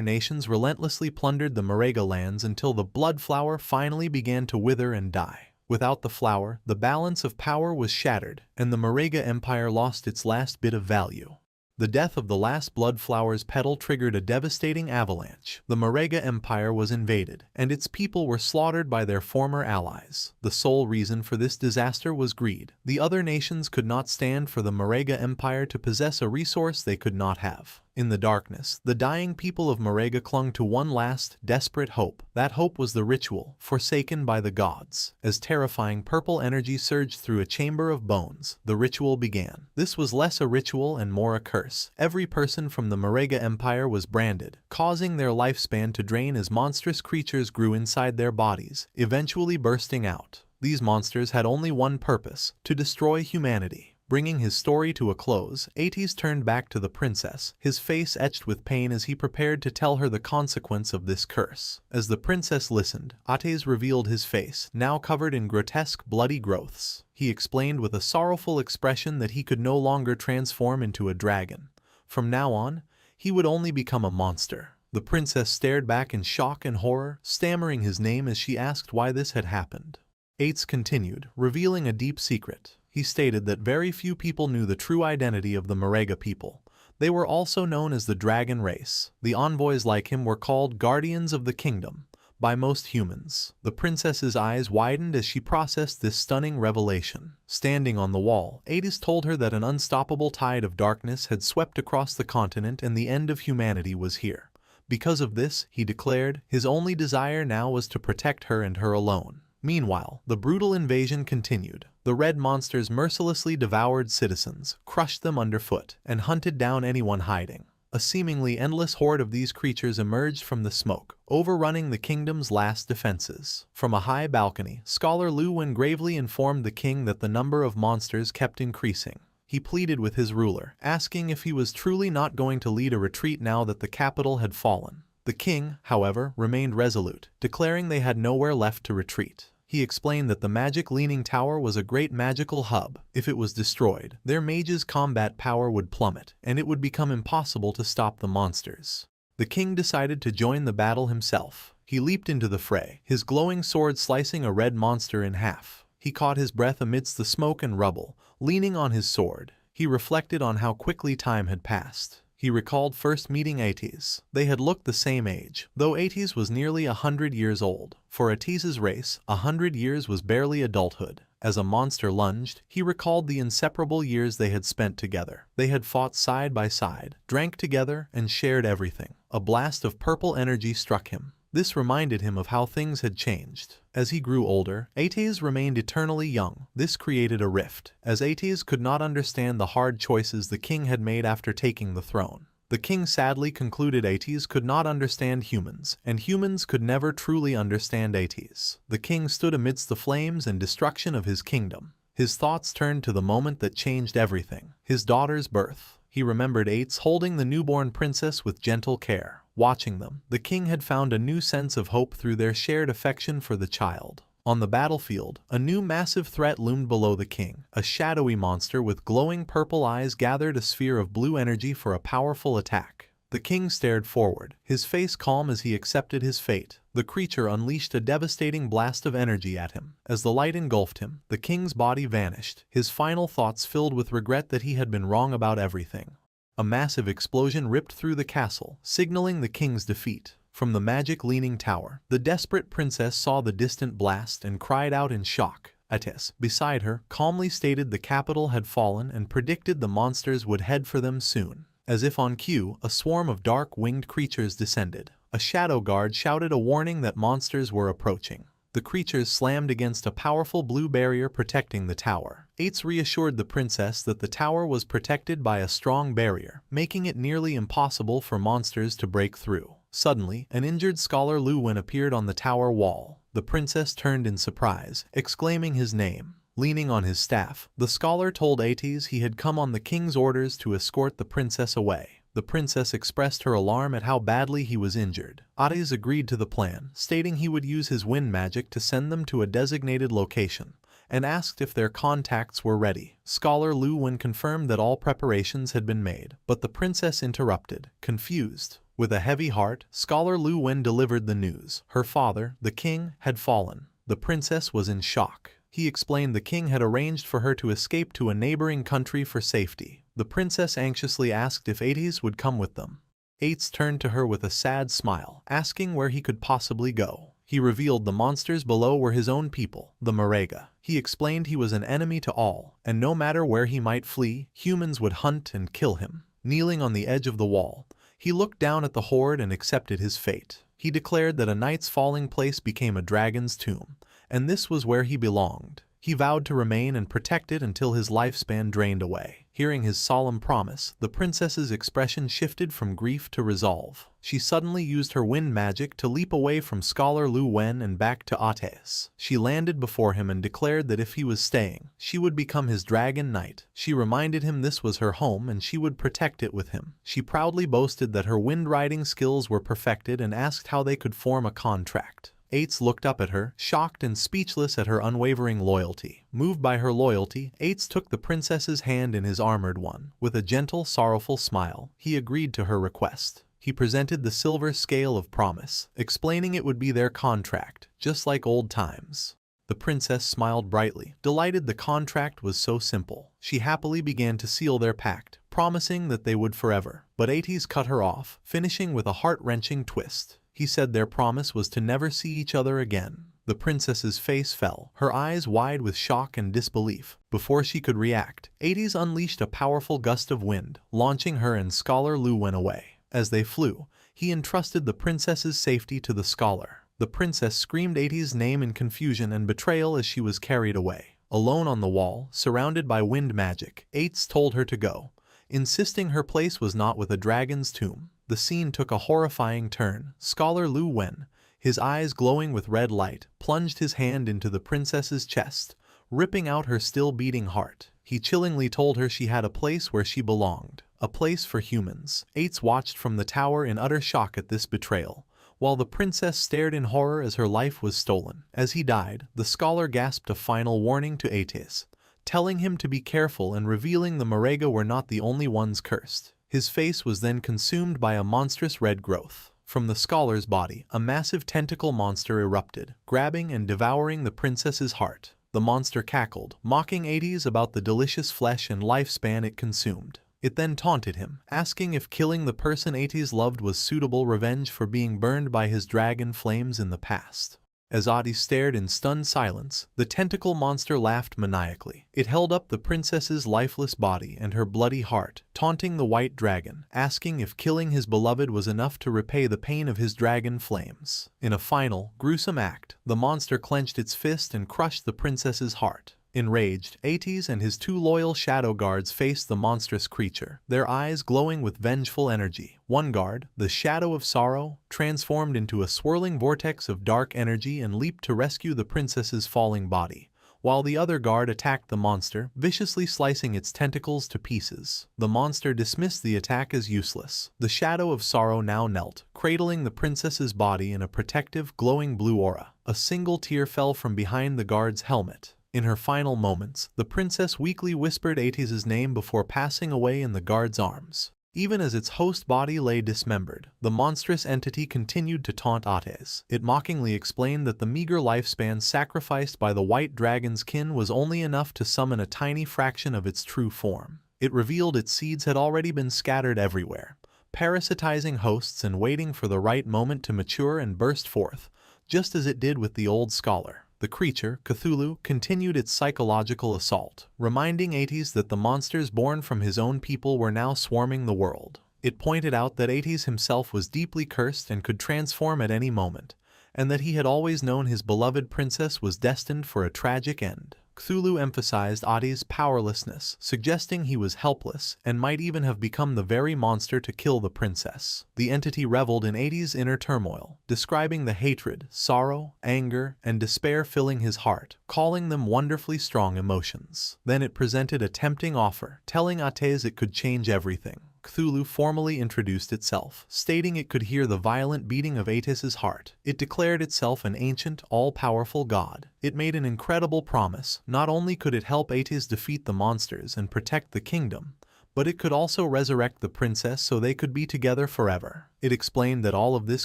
nations relentlessly plundered the Marega lands until the blood flower finally began to wither and die. Without the flower, the balance of power was shattered, and the Marega Empire lost its last bit of value. The death of the last bloodflower's petal triggered a devastating avalanche. The Marega Empire was invaded, and its people were slaughtered by their former allies. The sole reason for this disaster was greed. The other nations could not stand for the Marega Empire to possess a resource they could not have. In the darkness, the dying people of Marega clung to one last, desperate hope. That hope was the ritual, forsaken by the gods. As terrifying purple energy surged through a chamber of bones, the ritual began. This was less a ritual and more a curse. Every person from the Marega Empire was branded, causing their lifespan to drain as monstrous creatures grew inside their bodies, eventually bursting out. These monsters had only one purpose: to destroy humanity. Bringing his story to a close, Ates turned back to the princess, his face etched with pain as he prepared to tell her the consequence of this curse. As the princess listened, Ates revealed his face, now covered in grotesque, bloody growths. He explained with a sorrowful expression that he could no longer transform into a dragon. From now on, he would only become a monster. The princess stared back in shock and horror, stammering his name as she asked why this had happened. Ates continued, revealing a deep secret. He stated that very few people knew the true identity of the Marega people. They were also known as the dragon race. The envoys like him were called guardians of the kingdom by most humans. The princess's eyes widened as she processed this stunning revelation. Standing on the wall, Ates told her that an unstoppable tide of darkness had swept across the continent and the end of humanity was here. Because of this, he declared, his only desire now was to protect her and her alone. Meanwhile, the brutal invasion continued. The red monsters mercilessly devoured citizens, crushed them underfoot, and hunted down anyone hiding. A seemingly endless horde of these creatures emerged from the smoke, overrunning the kingdom's last defenses. From a high balcony, Scholar Lu Wen gravely informed the king that the number of monsters kept increasing. He pleaded with his ruler, asking if he was truly not going to lead a retreat now that the capital had fallen. The king, however, remained resolute, declaring they had nowhere left to retreat. He explained that the magic Leaning Tower was a great magical hub. If it was destroyed, their mages' combat power would plummet, and it would become impossible to stop the monsters. The king decided to join the battle himself. He leaped into the fray, his glowing sword slicing a red monster in half. He caught his breath amidst the smoke and rubble, leaning on his sword. He reflected on how quickly time had passed. He recalled first meeting Ates. They had looked the same age, though Ates was nearly 100 years old. For Ates's race, 100 years was barely adulthood. As a monster lunged, he recalled the inseparable years they had spent together. They had fought side by side, drank together, and shared everything. A blast of purple energy struck him. This reminded him of how things had changed. As he grew older, Ates remained eternally young. This created a rift, as Ates could not understand the hard choices the king had made after taking the throne. The king sadly concluded Ates could not understand humans, and humans could never truly understand Ates. The king stood amidst the flames and destruction of his kingdom. His thoughts turned to the moment that changed everything, his daughter's birth. He remembered Ates holding the newborn princess with gentle care. Watching them, the king had found a new sense of hope through their shared affection for the child. On the battlefield, a new massive threat loomed below the king. A shadowy monster with glowing purple eyes gathered a sphere of blue energy for a powerful attack. The king stared forward, his face calm as he accepted his fate. The creature unleashed a devastating blast of energy at him. As the light engulfed him, the king's body vanished, his final thoughts filled with regret that he had been wrong about everything. A massive explosion ripped through the castle, signaling the king's defeat. From the magic Leaning Tower, the desperate princess saw the distant blast and cried out in shock. Ates, beside her, calmly stated the capital had fallen and predicted the monsters would head for them soon. As if on cue, a swarm of dark-winged creatures descended. A shadow guard shouted a warning that monsters were approaching. The creatures slammed against a powerful blue barrier protecting the tower. Ates reassured the princess that the tower was protected by a strong barrier, making it nearly impossible for monsters to break through. Suddenly, an injured Scholar Lu Wen appeared on the tower wall. The princess turned in surprise, exclaiming his name. Leaning on his staff, the scholar told Ates he had come on the king's orders to escort the princess away. The princess expressed her alarm at how badly he was injured. Ates agreed to the plan, stating he would use his wind magic to send them to a designated location, and asked if their contacts were ready. Scholar Lu Wen confirmed that all preparations had been made, but the princess interrupted, confused. With a heavy heart, Scholar Lu Wen delivered the news. Her father, the king, had fallen. The princess was in shock. He explained the king had arranged for her to escape to a neighboring country for safety. The princess anxiously asked if Ates would come with them. Ates turned to her with a sad smile, asking where he could possibly go. He revealed the monsters below were his own people, the Marega. He explained he was an enemy to all, and no matter where he might flee, humans would hunt and kill him. Kneeling on the edge of the wall, he looked down at the horde and accepted his fate. He declared that a knight's falling place became a dragon's tomb, and this was where he belonged. He vowed to remain and protect it until his lifespan drained away. Hearing his solemn promise, the princess's expression shifted from grief to resolve. She suddenly used her wind magic to leap away from Scholar Lu Wen and back to Ates. She landed before him and declared that if he was staying, she would become his dragon knight. She reminded him this was her home and she would protect it with him. She proudly boasted that her wind riding skills were perfected and asked how they could form a contract. Ates looked up at her, shocked and speechless at her unwavering loyalty. Moved by her loyalty, Ates took the princess's hand in his armored one. With a gentle, sorrowful smile, he agreed to her request. He presented the silver scale of promise, explaining it would be their contract, just like old times. The princess smiled brightly, delighted the contract was so simple. She happily began to seal their pact, promising that they would forever. But Ates cut her off, finishing with a heart-wrenching twist. He said their promise was to never see each other again. The princess's face fell, her eyes wide with shock and disbelief. Before she could react, Ates unleashed a powerful gust of wind, launching her and Scholar Lu Wen away. As they flew, he entrusted the princess's safety to the scholar. The princess screamed Ates' name in confusion and betrayal as she was carried away. Alone on the wall, surrounded by wind magic, Ates told her to go, insisting her place was not with a dragon's tomb. The scene took a horrifying turn. Scholar Lu Wen, his eyes glowing with red light, plunged his hand into the princess's chest, ripping out her still-beating heart. He chillingly told her she had a place where she belonged, a place for humans. Ates watched from the tower in utter shock at this betrayal, while the princess stared in horror as her life was stolen. As he died, the scholar gasped a final warning to Ates, telling him to be careful and revealing the Marega were not the only ones cursed. His face was then consumed by a monstrous red growth. From the scholar's body, a massive tentacle monster erupted, grabbing and devouring the princess's heart. The monster cackled, mocking Ates about the delicious flesh and lifespan it consumed. It then taunted him, asking if killing the person Ates loved was suitable revenge for being burned by his dragon flames in the past. As Ates stared in stunned silence, the tentacle monster laughed maniacally. It held up the princess's lifeless body and her bloody heart, taunting the white dragon, asking if killing his beloved was enough to repay the pain of his dragon flames. In a final, gruesome act, the monster clenched its fist and crushed the princess's heart. Enraged, Ates and his two loyal shadow guards faced the monstrous creature, their eyes glowing with vengeful energy. One guard, the Shadow of Sorrow, transformed into a swirling vortex of dark energy and leaped to rescue the princess's falling body, while the other guard attacked the monster, viciously slicing its tentacles to pieces. The monster dismissed the attack as useless. The Shadow of Sorrow now knelt, cradling the princess's body in a protective, glowing blue aura. A single tear fell from behind the guard's helmet. In her final moments, the princess weakly whispered Ates' name before passing away in the guard's arms. Even as its host body lay dismembered, the monstrous entity continued to taunt Ates. It mockingly explained that the meager lifespan sacrificed by the white dragon's kin was only enough to summon a tiny fraction of its true form. It revealed its seeds had already been scattered everywhere, parasitizing hosts and waiting for the right moment to mature and burst forth, just as it did with the old scholar. The creature, Cthulhu, continued its psychological assault, reminding Ates that the monsters born from his own people were now swarming the world. It pointed out that Ates himself was deeply cursed and could transform at any moment, and that he had always known his beloved princess was destined for a tragic end. Cthulhu emphasized Ates' powerlessness, suggesting he was helpless and might even have become the very monster to kill the princess. The entity reveled in Ates' inner turmoil, describing the hatred, sorrow, anger, and despair filling his heart, calling them wonderfully strong emotions. Then it presented a tempting offer, telling Ates it could change everything. Cthulhu formally introduced itself, stating it could hear the violent beating of Ates' heart. It declared itself an ancient, all-powerful god. It made an incredible promise. Not only could it help Ates defeat the monsters and protect the kingdom, but it could also resurrect the princess so they could be together forever. It explained that all of this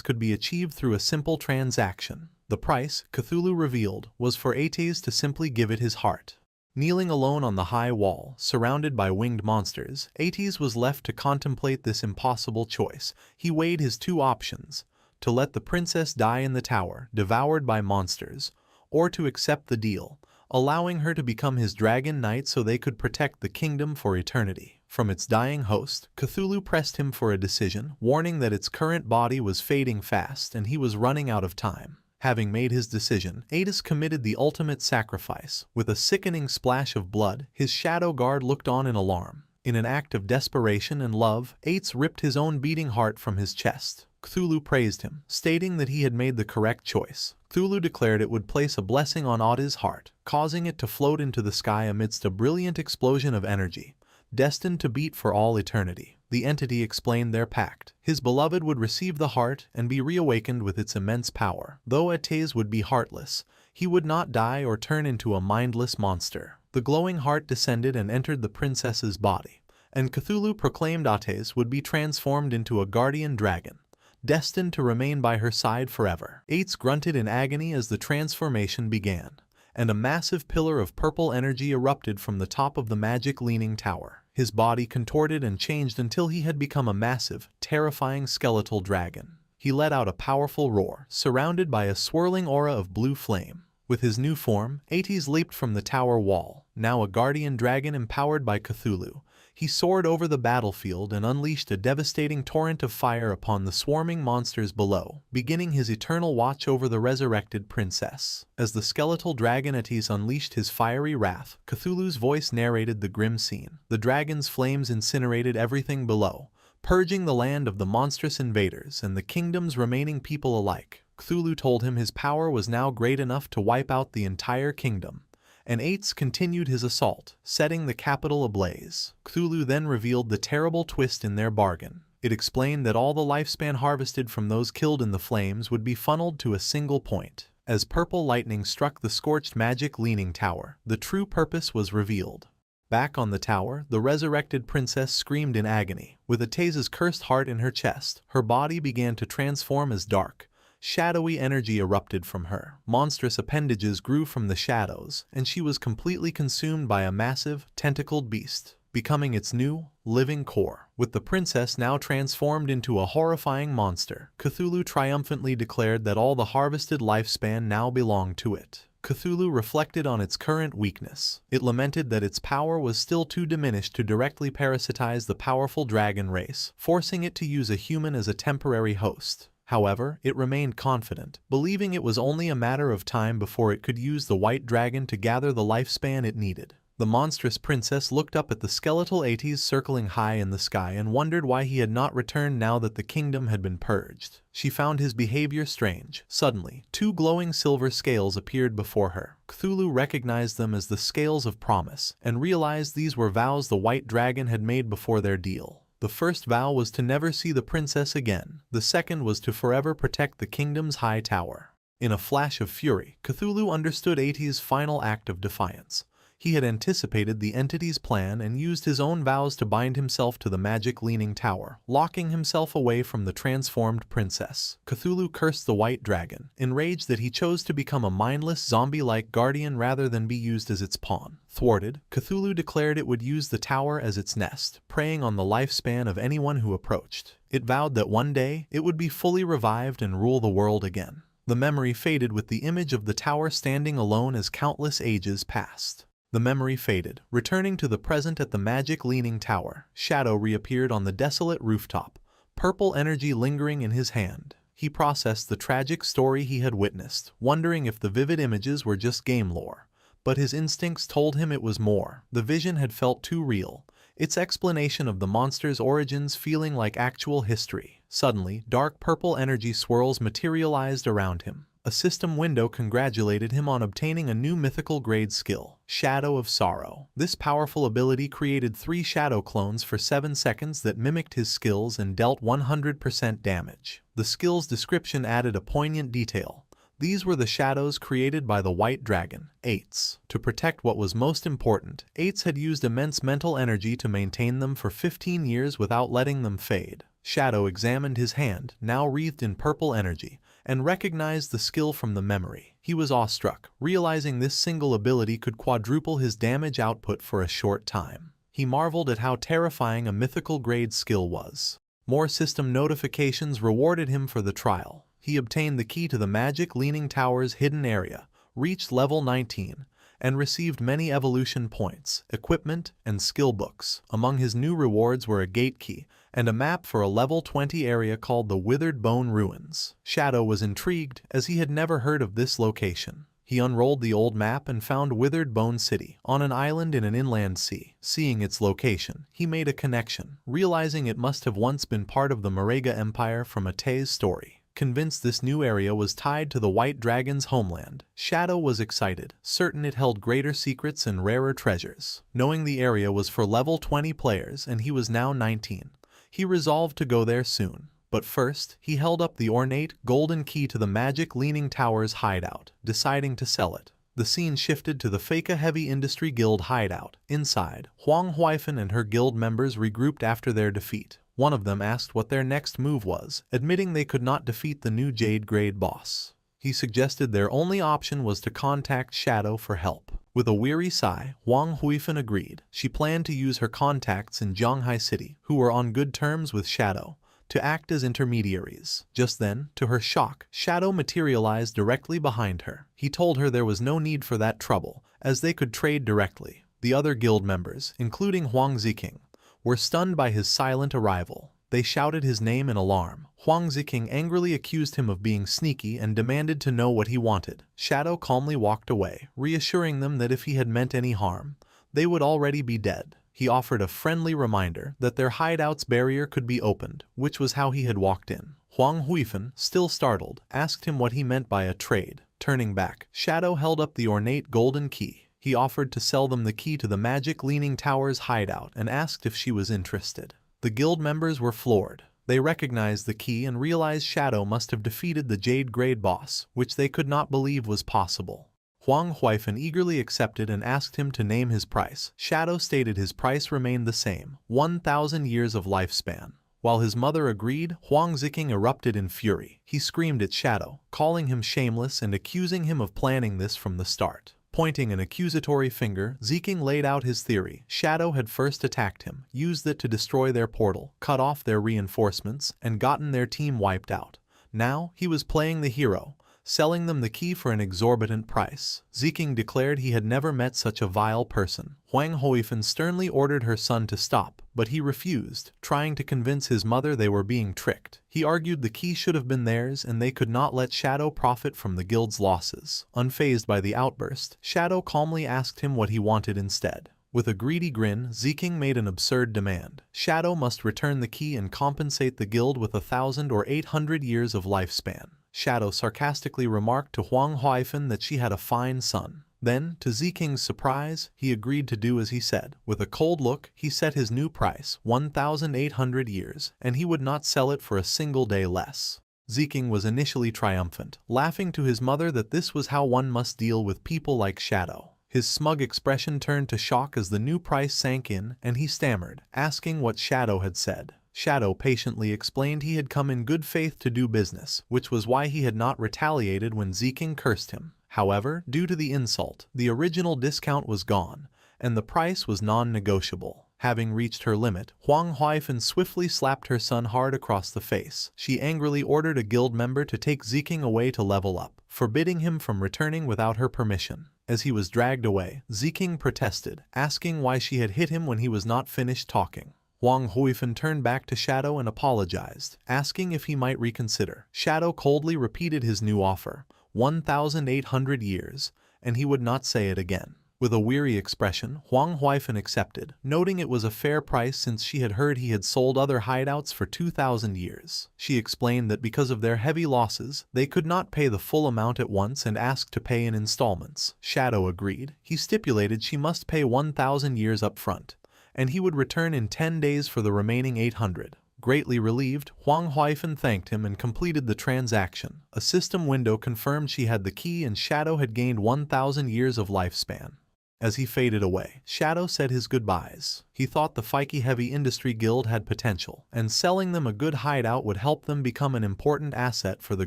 could be achieved through a simple transaction. The price, Cthulhu revealed, was for Ates to simply give it his heart. Kneeling alone on the high wall, surrounded by winged monsters, Ates was left to contemplate this impossible choice. He weighed his two options: to let the princess die in the tower, devoured by monsters, or to accept the deal, allowing her to become his dragon knight so they could protect the kingdom for eternity. From its dying host, Cthulhu pressed him for a decision, warning that its current body was fading fast and he was running out of time. Having made his decision, Ates committed the ultimate sacrifice. With a sickening splash of blood, his shadow guard looked on in alarm. In an act of desperation and love, Ates ripped his own beating heart from his chest. Cthulhu praised him, stating that he had made the correct choice. Cthulhu declared it would place a blessing on Ates' heart, causing it to float into the sky amidst a brilliant explosion of energy, destined to beat for all eternity. The entity explained their pact. His beloved would receive the heart and be reawakened with its immense power. Though Ates would be heartless, he would not die or turn into a mindless monster. The glowing heart descended and entered the princess's body, and Cthulhu proclaimed Ates would be transformed into a guardian dragon, destined to remain by her side forever. Ates grunted in agony as the transformation began, and a massive pillar of purple energy erupted from the top of the magic leaning tower. His body contorted and changed until he had become a massive, terrifying skeletal dragon. He let out a powerful roar, surrounded by a swirling aura of blue flame. With his new form, Ates leaped from the tower wall, now a guardian dragon empowered by Cthulhu. He soared over the battlefield and unleashed a devastating torrent of fire upon the swarming monsters below, beginning his eternal watch over the resurrected princess. As the skeletal dragon Ates unleashed his fiery wrath, Cthulhu's voice narrated the grim scene. The dragon's flames incinerated everything below, purging the land of the monstrous invaders and the kingdom's remaining people alike. Cthulhu told him his power was now great enough to wipe out the entire kingdom, and Ates continued his assault, setting the capital ablaze. Cthulhu then revealed the terrible twist in their bargain. It explained that all the lifespan harvested from those killed in the flames would be funneled to a single point. As purple lightning struck the scorched magic leaning tower, the true purpose was revealed. Back on the tower, the resurrected princess screamed in agony. With Ates's cursed heart in her chest, her body began to transform as dark, shadowy energy erupted from her. Monstrous appendages grew from the shadows, and she was completely consumed by a massive, tentacled beast, becoming its new, living core. With the princess now transformed into a horrifying monster, Cthulhu triumphantly declared that all the harvested lifespan now belonged to it. Cthulhu reflected on its current weakness. It lamented that its power was still too diminished to directly parasitize the powerful dragon race, forcing it to use a human as a temporary host. However, it remained confident, believing it was only a matter of time before it could use the white dragon to gather the lifespan it needed. The monstrous princess looked up at the skeletal Ates circling high in the sky and wondered why he had not returned now that the kingdom had been purged. She found his behavior strange. Suddenly, two glowing silver scales appeared before her. Cthulhu recognized them as the scales of promise, and realized these were vows the white dragon had made before their deal. The first vow was to never see the princess again. The second was to forever protect the kingdom's high tower. In a flash of fury, Cthulhu understood Ates' final act of defiance. He had anticipated the entity's plan and used his own vows to bind himself to the magic leaning tower, locking himself away from the transformed princess. Cthulhu cursed the white dragon, enraged that he chose to become a mindless zombie-like guardian rather than be used as its pawn. Thwarted, Cthulhu declared it would use the tower as its nest, preying on the lifespan of anyone who approached. It vowed that one day, it would be fully revived and rule the world again. The memory faded with the image of the tower standing alone as countless ages passed. The memory faded, returning to the present at the magic leaning tower. Shadow reappeared on the desolate rooftop, purple energy lingering in his hand. He processed the tragic story he had witnessed, wondering if the vivid images were just game lore. But his instincts told him it was more. The vision had felt too real, its explanation of the monster's origins feeling like actual history. Suddenly, dark purple energy swirls materialized around him. A system window congratulated him on obtaining a new mythical grade skill, Shadow of Sorrow. This powerful ability created 3 shadow clones for 7 seconds that mimicked his skills and dealt 100% damage. The skill's description added a poignant detail. These were the shadows created by the white dragon, Ates. To protect what was most important, Ates had used immense mental energy to maintain them for 15 years without letting them fade. Shadow examined his hand, now wreathed in purple energy, and recognized the skill from the memory. He was awestruck, realizing this single ability could quadruple his damage output for a short time. He marveled at how terrifying a mythical grade skill was. More system notifications rewarded him for the trial. He obtained the key to the Magic Leaning Tower's hidden area, reached level 19, and received many evolution points, equipment, and skill books. Among his new rewards were a gate key and a map for a level 20 area called the Withered Bone Ruins. Shadow was intrigued, as he had never heard of this location. He unrolled the old map and found Withered Bone City on an island in an inland sea. Seeing its location, he made a connection, realizing it must have once been part of the Marega Empire from Ate's story. Convinced this new area was tied to the White Dragon's homeland, Shadow was excited, certain it held greater secrets and rarer treasures. Knowing the area was for level 20 players and he was now 19, he resolved to go there soon. But first, he held up the ornate, golden key to the Magic Leaning Tower's hideout, deciding to sell it. The scene shifted to the Feka Heavy Industry Guild hideout. Inside, Huang Huifan and her guild members regrouped after their defeat. One of them asked what their next move was, admitting they could not defeat the new Jade Grade boss. He suggested their only option was to contact Shadow for help. With a weary sigh, Huang Huifan agreed. She planned to use her contacts in Zhanghai City, who were on good terms with Shadow, to act as intermediaries. Just then, to her shock, Shadow materialized directly behind her. He told her there was no need for that trouble, as they could trade directly. The other guild members, including Huang Ziqing, were stunned by his silent arrival. They shouted his name in alarm. Huang Ziqing angrily accused him of being sneaky and demanded to know what he wanted. Shadow calmly walked away, reassuring them that if he had meant any harm, they would already be dead. He offered a friendly reminder that their hideout's barrier could be opened, which was how he had walked in. Huang Huifan, still startled, asked him what he meant by a trade. Turning back, Shadow held up the ornate golden key. He offered to sell them the key to the Magic Leaning Tower's hideout and asked if she was interested. The guild members were floored. They recognized the key and realized Shadow must have defeated the Jade Grade boss, which they could not believe was possible. Huang Huifan eagerly accepted and asked him to name his price. Shadow stated his price remained the same, 1,000 years of lifespan. While his mother agreed, Huang Ziqing erupted in fury. He screamed at Shadow, calling him shameless and accusing him of planning this from the start. Pointing an accusatory finger, Ziqing laid out his theory. Shadow had first attacked him, used it to destroy their portal, cut off their reinforcements, and gotten their team wiped out. Now, he was playing the hero, selling them the key for an exorbitant price. Ziqing declared he had never met such a vile person. Huang Huifan sternly ordered her son to stop, but he refused, trying to convince his mother they were being tricked. He argued the key should have been theirs and they could not let Shadow profit from the guild's losses. Unfazed by the outburst, Shadow calmly asked him what he wanted instead. With a greedy grin, Ziqing made an absurd demand. Shadow must return the key and compensate the guild with 1,000 or 800 years of lifespan. Shadow sarcastically remarked to Huang Huifan that she had a fine son. Then, to Ziqing's surprise, he agreed to do as he said. With a cold look, he set his new price, 1,800 years, and he would not sell it for a single day less. Ziqing was initially triumphant, laughing to his mother that this was how one must deal with people like Shadow. His smug expression turned to shock as the new price sank in, and he stammered, asking what Shadow had said. Shadow patiently explained he had come in good faith to do business, which was why he had not retaliated when Ziqing cursed him. However, due to the insult, the original discount was gone, and the price was non-negotiable. Having reached her limit, Huang Huifan swiftly slapped her son hard across the face. She angrily ordered a guild member to take Ziqing away to level up, forbidding him from returning without her permission. As he was dragged away, Ziqing protested, asking why she had hit him when he was not finished talking. Huang Huifan turned back to Shadow and apologized, asking if he might reconsider. Shadow coldly repeated his new offer, 1,800 years, and he would not say it again. With a weary expression, Huang Huifan accepted, noting it was a fair price since she had heard he had sold other hideouts for 2,000 years. She explained that because of their heavy losses, they could not pay the full amount at once and asked to pay in installments. Shadow agreed. He stipulated she must pay 1,000 years up front, and he would return in 10 days for the remaining 800. Greatly relieved, Huang Huifan thanked him and completed the transaction. A system window confirmed she had the key and Shadow had gained 1,000 years of lifespan. As he faded away, Shadow said his goodbyes. He thought the Fike Heavy Industry Guild had potential, and selling them a good hideout would help them become an important asset for the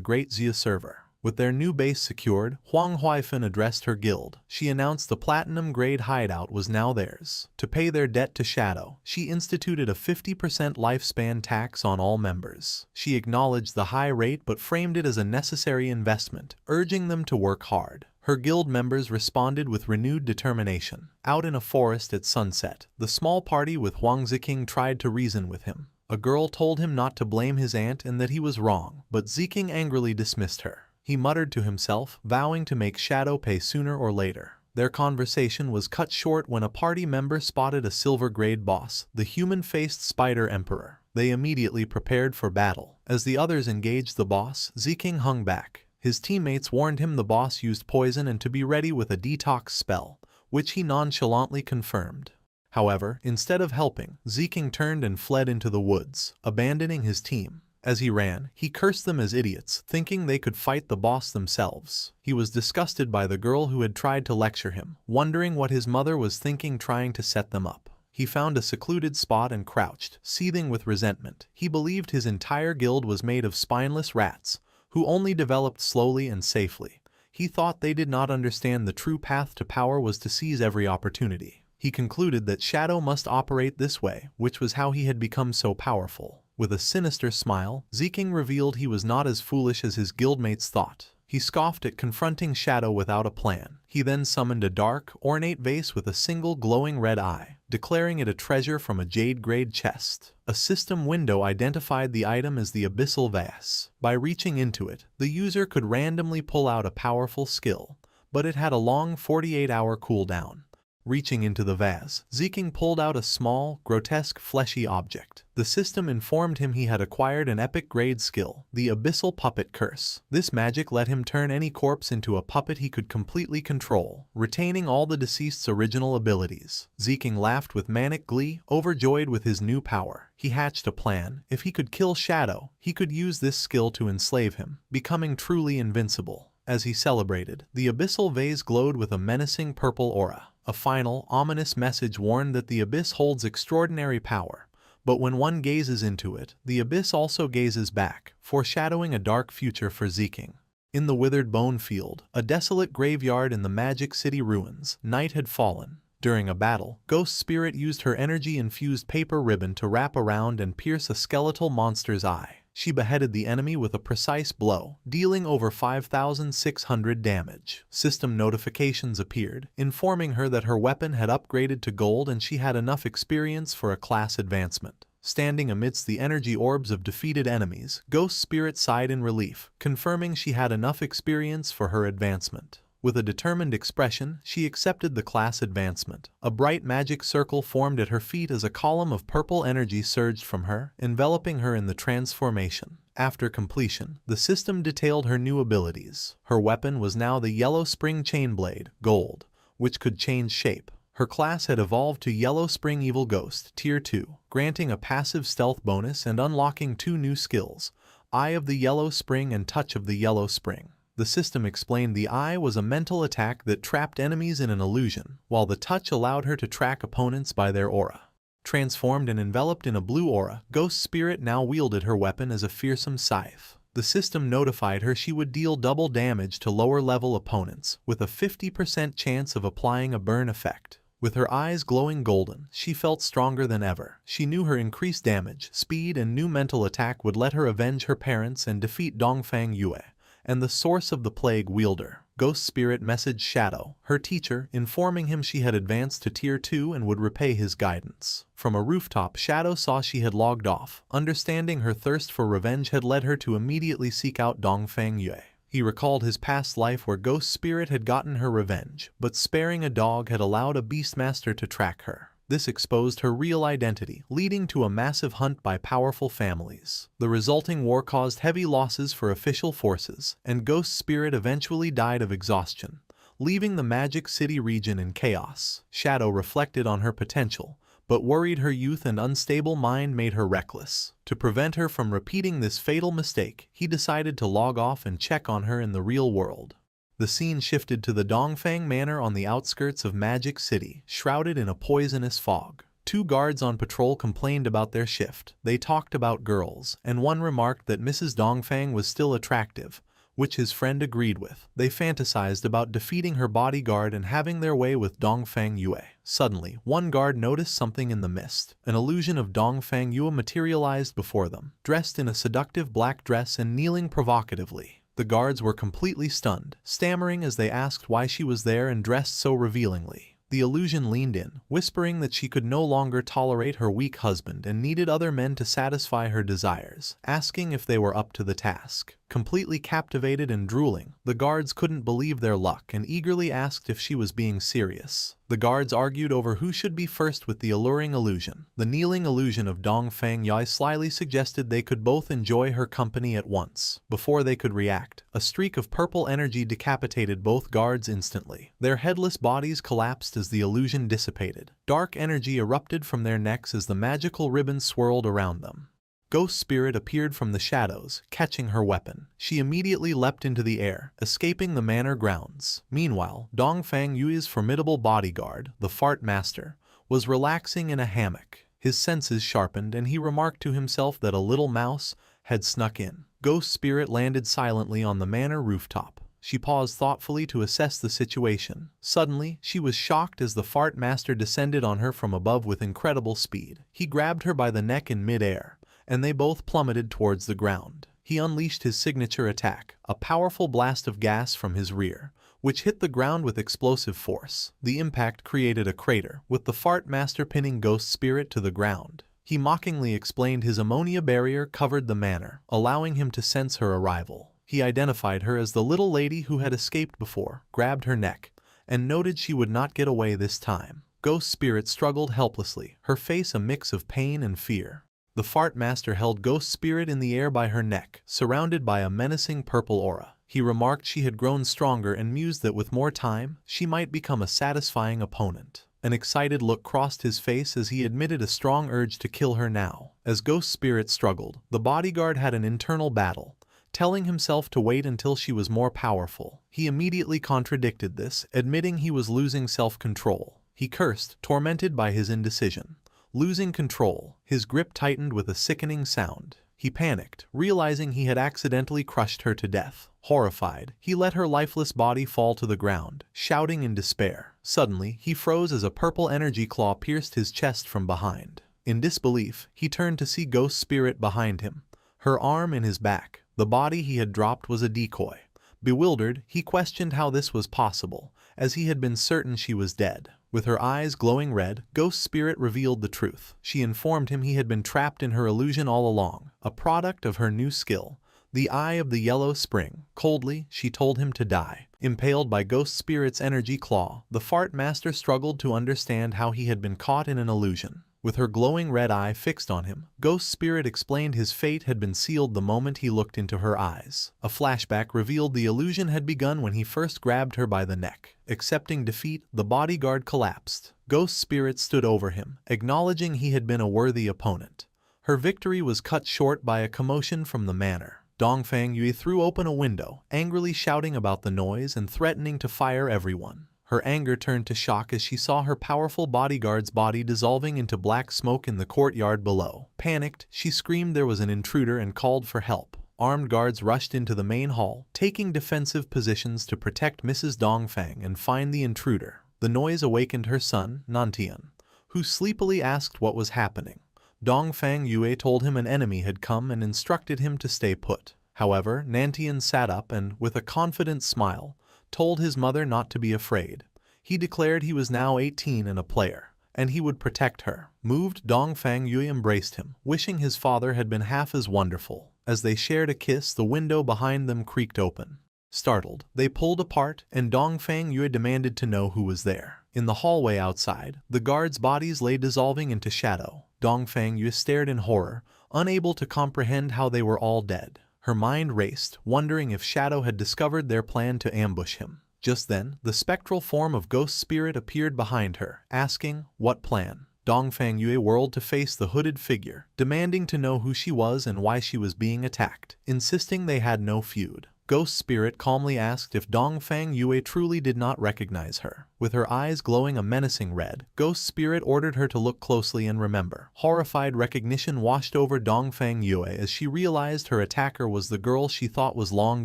Great Xia server. With their new base secured, Huang Huifan addressed her guild. She announced the platinum-grade hideout was now theirs. To pay their debt to Shadow, she instituted a 50% lifespan tax on all members. She acknowledged the high rate but framed it as a necessary investment, urging them to work hard. Her guild members responded with renewed determination. Out in a forest at sunset, the small party with Huang Ziking tried to reason with him. A girl told him not to blame his aunt and that he was wrong, but Ziking angrily dismissed her. He muttered to himself, vowing to make Shadow pay sooner or later. Their conversation was cut short when a party member spotted a silver-grade boss, the human-faced Spider Emperor. They immediately prepared for battle. As the others engaged the boss, Ziking hung back. His teammates warned him the boss used poison and to be ready with a detox spell, which he nonchalantly confirmed. However, instead of helping, Ziking turned and fled into the woods, abandoning his team. As he ran, he cursed them as idiots, thinking they could fight the boss themselves. He was disgusted by the girl who had tried to lecture him, wondering what his mother was thinking trying to set them up. He found a secluded spot and crouched, seething with resentment. He believed his entire guild was made of spineless rats, who only developed slowly and safely. He thought they did not understand the true path to power was to seize every opportunity. He concluded that Shadow must operate this way, which was how he had become so powerful. With a sinister smile, Ziking revealed he was not as foolish as his guildmates thought. He scoffed at confronting Shadow without a plan. He then summoned a dark, ornate vase with a single glowing red eye, declaring it a treasure from a jade-grade chest. A system window identified the item as the Abyssal Vase. By reaching into it, the user could randomly pull out a powerful skill, but it had a long 48-hour cooldown. Reaching into the vase, Ziking pulled out a small, grotesque, fleshy object. The system informed him he had acquired an epic-grade skill, the Abyssal Puppet Curse. This magic let him turn any corpse into a puppet he could completely control, retaining all the deceased's original abilities. Ziking laughed with manic glee, overjoyed with his new power. He hatched a plan. If he could kill Shadow, he could use this skill to enslave him, becoming truly invincible. As he celebrated, the Abyssal Vase glowed with a menacing purple aura. A final, ominous message warned that the Abyss holds extraordinary power, but when one gazes into it, the Abyss also gazes back, foreshadowing a dark future for Ziking. In the withered bone field, a desolate graveyard in the Magic City ruins, night had fallen. During a battle, Ghost Spirit used her energy-infused paper ribbon to wrap around and pierce a skeletal monster's eye. She beheaded the enemy with a precise blow, dealing over 5,600 damage. System notifications appeared, informing her that her weapon had upgraded to gold and she had enough experience for a class advancement. Standing amidst the energy orbs of defeated enemies, Ghost Spirit sighed in relief, confirming she had enough experience for her advancement. With a determined expression, she accepted the class advancement. A bright magic circle formed at her feet as a column of purple energy surged from her, enveloping her in the transformation. After completion, the system detailed her new abilities. Her weapon was now the Yellow Spring Chainblade, Gold, which could change shape. Her class had evolved to Yellow Spring Evil Ghost, Tier 2, granting a passive stealth bonus and unlocking 2 new skills, Eye of the Yellow Spring and Touch of the Yellow Spring. The system explained the Eye was a mental attack that trapped enemies in an illusion, while the Touch allowed her to track opponents by their aura. Transformed and enveloped in a blue aura, Ghost Spirit now wielded her weapon as a fearsome scythe. The system notified her she would deal double damage to lower-level opponents, with a 50% chance of applying a burn effect. With her eyes glowing golden, she felt stronger than ever. She knew her increased damage, speed, and new mental attack would let her avenge her parents and defeat Dongfang Yue, and the source of the plague wielder. Ghost Spirit messaged Shadow, her teacher, informing him she had advanced to Tier 2 and would repay his guidance. From a rooftop, Shadow saw she had logged off. Understanding her thirst for revenge had led her to immediately seek out Dongfang Yue. He recalled his past life where Ghost Spirit had gotten her revenge, but sparing a dog had allowed a Beastmaster to track her. This exposed her real identity, leading to a massive hunt by powerful families. The resulting war caused heavy losses for official forces, and Ghost Spirit eventually died of exhaustion, leaving the Magic City region in chaos. Shadow reflected on her potential, but worried her youth and unstable mind made her reckless. To prevent her from repeating this fatal mistake, he decided to log off and check on her in the real world. The scene shifted to the Dongfang Manor on the outskirts of Magic City, shrouded in a poisonous fog. Two guards on patrol complained about their shift. They talked about girls, and one remarked that Mrs. Dongfang was still attractive, which his friend agreed with. They fantasized about defeating her bodyguard and having their way with Dongfang Yue. Suddenly, one guard noticed something in the mist. An illusion of Dongfang Yue materialized before them, dressed in a seductive black dress and kneeling provocatively. The guards were completely stunned, stammering as they asked why she was there and dressed so revealingly. The illusion leaned in, whispering that she could no longer tolerate her weak husband and needed other men to satisfy her desires, asking if they were up to the task. Completely captivated and drooling, the guards couldn't believe their luck and eagerly asked if she was being serious. The guards argued over who should be first with the alluring illusion. The kneeling illusion of Dongfang Yue slyly suggested they could both enjoy her company at once. Before they could react, a streak of purple energy decapitated both guards instantly. Their headless bodies collapsed as the illusion dissipated. Dark energy erupted from their necks as the magical ribbon swirled around them. Ghost Spirit appeared from the shadows, catching her weapon. She immediately leapt into the air, escaping the manor grounds. Meanwhile, Dongfang Yue's formidable bodyguard, the Fart Master, was relaxing in a hammock. His senses sharpened and he remarked to himself that a little mouse had snuck in. Ghost Spirit landed silently on the manor rooftop. She paused thoughtfully to assess the situation. Suddenly, she was shocked as the Fart Master descended on her from above with incredible speed. He grabbed her by the neck in mid-air, and they both plummeted towards the ground. He unleashed his signature attack, a powerful blast of gas from his rear, which hit the ground with explosive force. The impact created a crater, with the Fart Master pinning Ghost Spirit to the ground. He mockingly explained his ammonia barrier covered the manor, allowing him to sense her arrival. He identified her as the little lady who had escaped before, grabbed her neck, and noted she would not get away this time. Ghost Spirit struggled helplessly, her face a mix of pain and fear. The Fart Master held Ghost Spirit in the air by her neck, surrounded by a menacing purple aura. He remarked she had grown stronger and mused that with more time, she might become a satisfying opponent. An excited look crossed his face as he admitted a strong urge to kill her now. As Ghost Spirit struggled, the bodyguard had an internal battle, telling himself to wait until she was more powerful. He immediately contradicted this, admitting he was losing self-control. He cursed, tormented by his indecision. Losing control, his grip tightened with a sickening sound. He panicked, realizing he had accidentally crushed her to death. Horrified, he let her lifeless body fall to the ground, shouting in despair. Suddenly, he froze as a purple energy claw pierced his chest from behind. In disbelief, he turned to see Ghost Spirit behind him, her arm in his back. The body he had dropped was a decoy. Bewildered, he questioned how this was possible, as he had been certain she was dead. With her eyes glowing red, Ghost Spirit revealed the truth. She informed him he had been trapped in her illusion all along, a product of her new skill, the Eye of the Yellow Spring. Coldly, she told him to die. Impaled by Ghost Spirit's energy claw, the Fart Master struggled to understand how he had been caught in an illusion. With her glowing red eye fixed on him, Ghost Spirit explained his fate had been sealed the moment he looked into her eyes. A flashback revealed the illusion had begun when he first grabbed her by the neck. Accepting defeat, the bodyguard collapsed. Ghost Spirit stood over him, acknowledging he had been a worthy opponent. Her victory was cut short by a commotion from the manor. Dongfang Yue threw open a window, angrily shouting about the noise and threatening to fire everyone. Her anger turned to shock as she saw her powerful bodyguard's body dissolving into black smoke in the courtyard below. Panicked, she screamed there was an intruder and called for help. Armed guards rushed into the main hall, taking defensive positions to protect Mrs. Dongfang and find the intruder. The noise awakened her son, Nantian, who sleepily asked what was happening. Dongfang Yue told him an enemy had come and instructed him to stay put. However, Nantian sat up and, with a confident smile, told his mother not to be afraid. He declared he was now 18 and a player, and he would protect her. Moved, Dongfang Yue embraced him, wishing his father had been half as wonderful. As they shared a kiss, the window behind them creaked open. Startled, they pulled apart, and Dongfang Yue demanded to know who was there. In the hallway outside, the guards' bodies lay dissolving into shadow. Dongfang Yue stared in horror, unable to comprehend how they were all dead. Her mind raced, wondering if Shadow had discovered their plan to ambush him. Just then, the spectral form of Ghost Spirit appeared behind her, asking, "What plan?" Dongfang Yue whirled to face the hooded figure, demanding to know who she was and why she was being attacked, insisting they had no feud. Ghost Spirit calmly asked if Dongfang Yue truly did not recognize her. With her eyes glowing a menacing red, Ghost Spirit ordered her to look closely and remember. Horrified recognition washed over Dongfang Yue as she realized her attacker was the girl she thought was long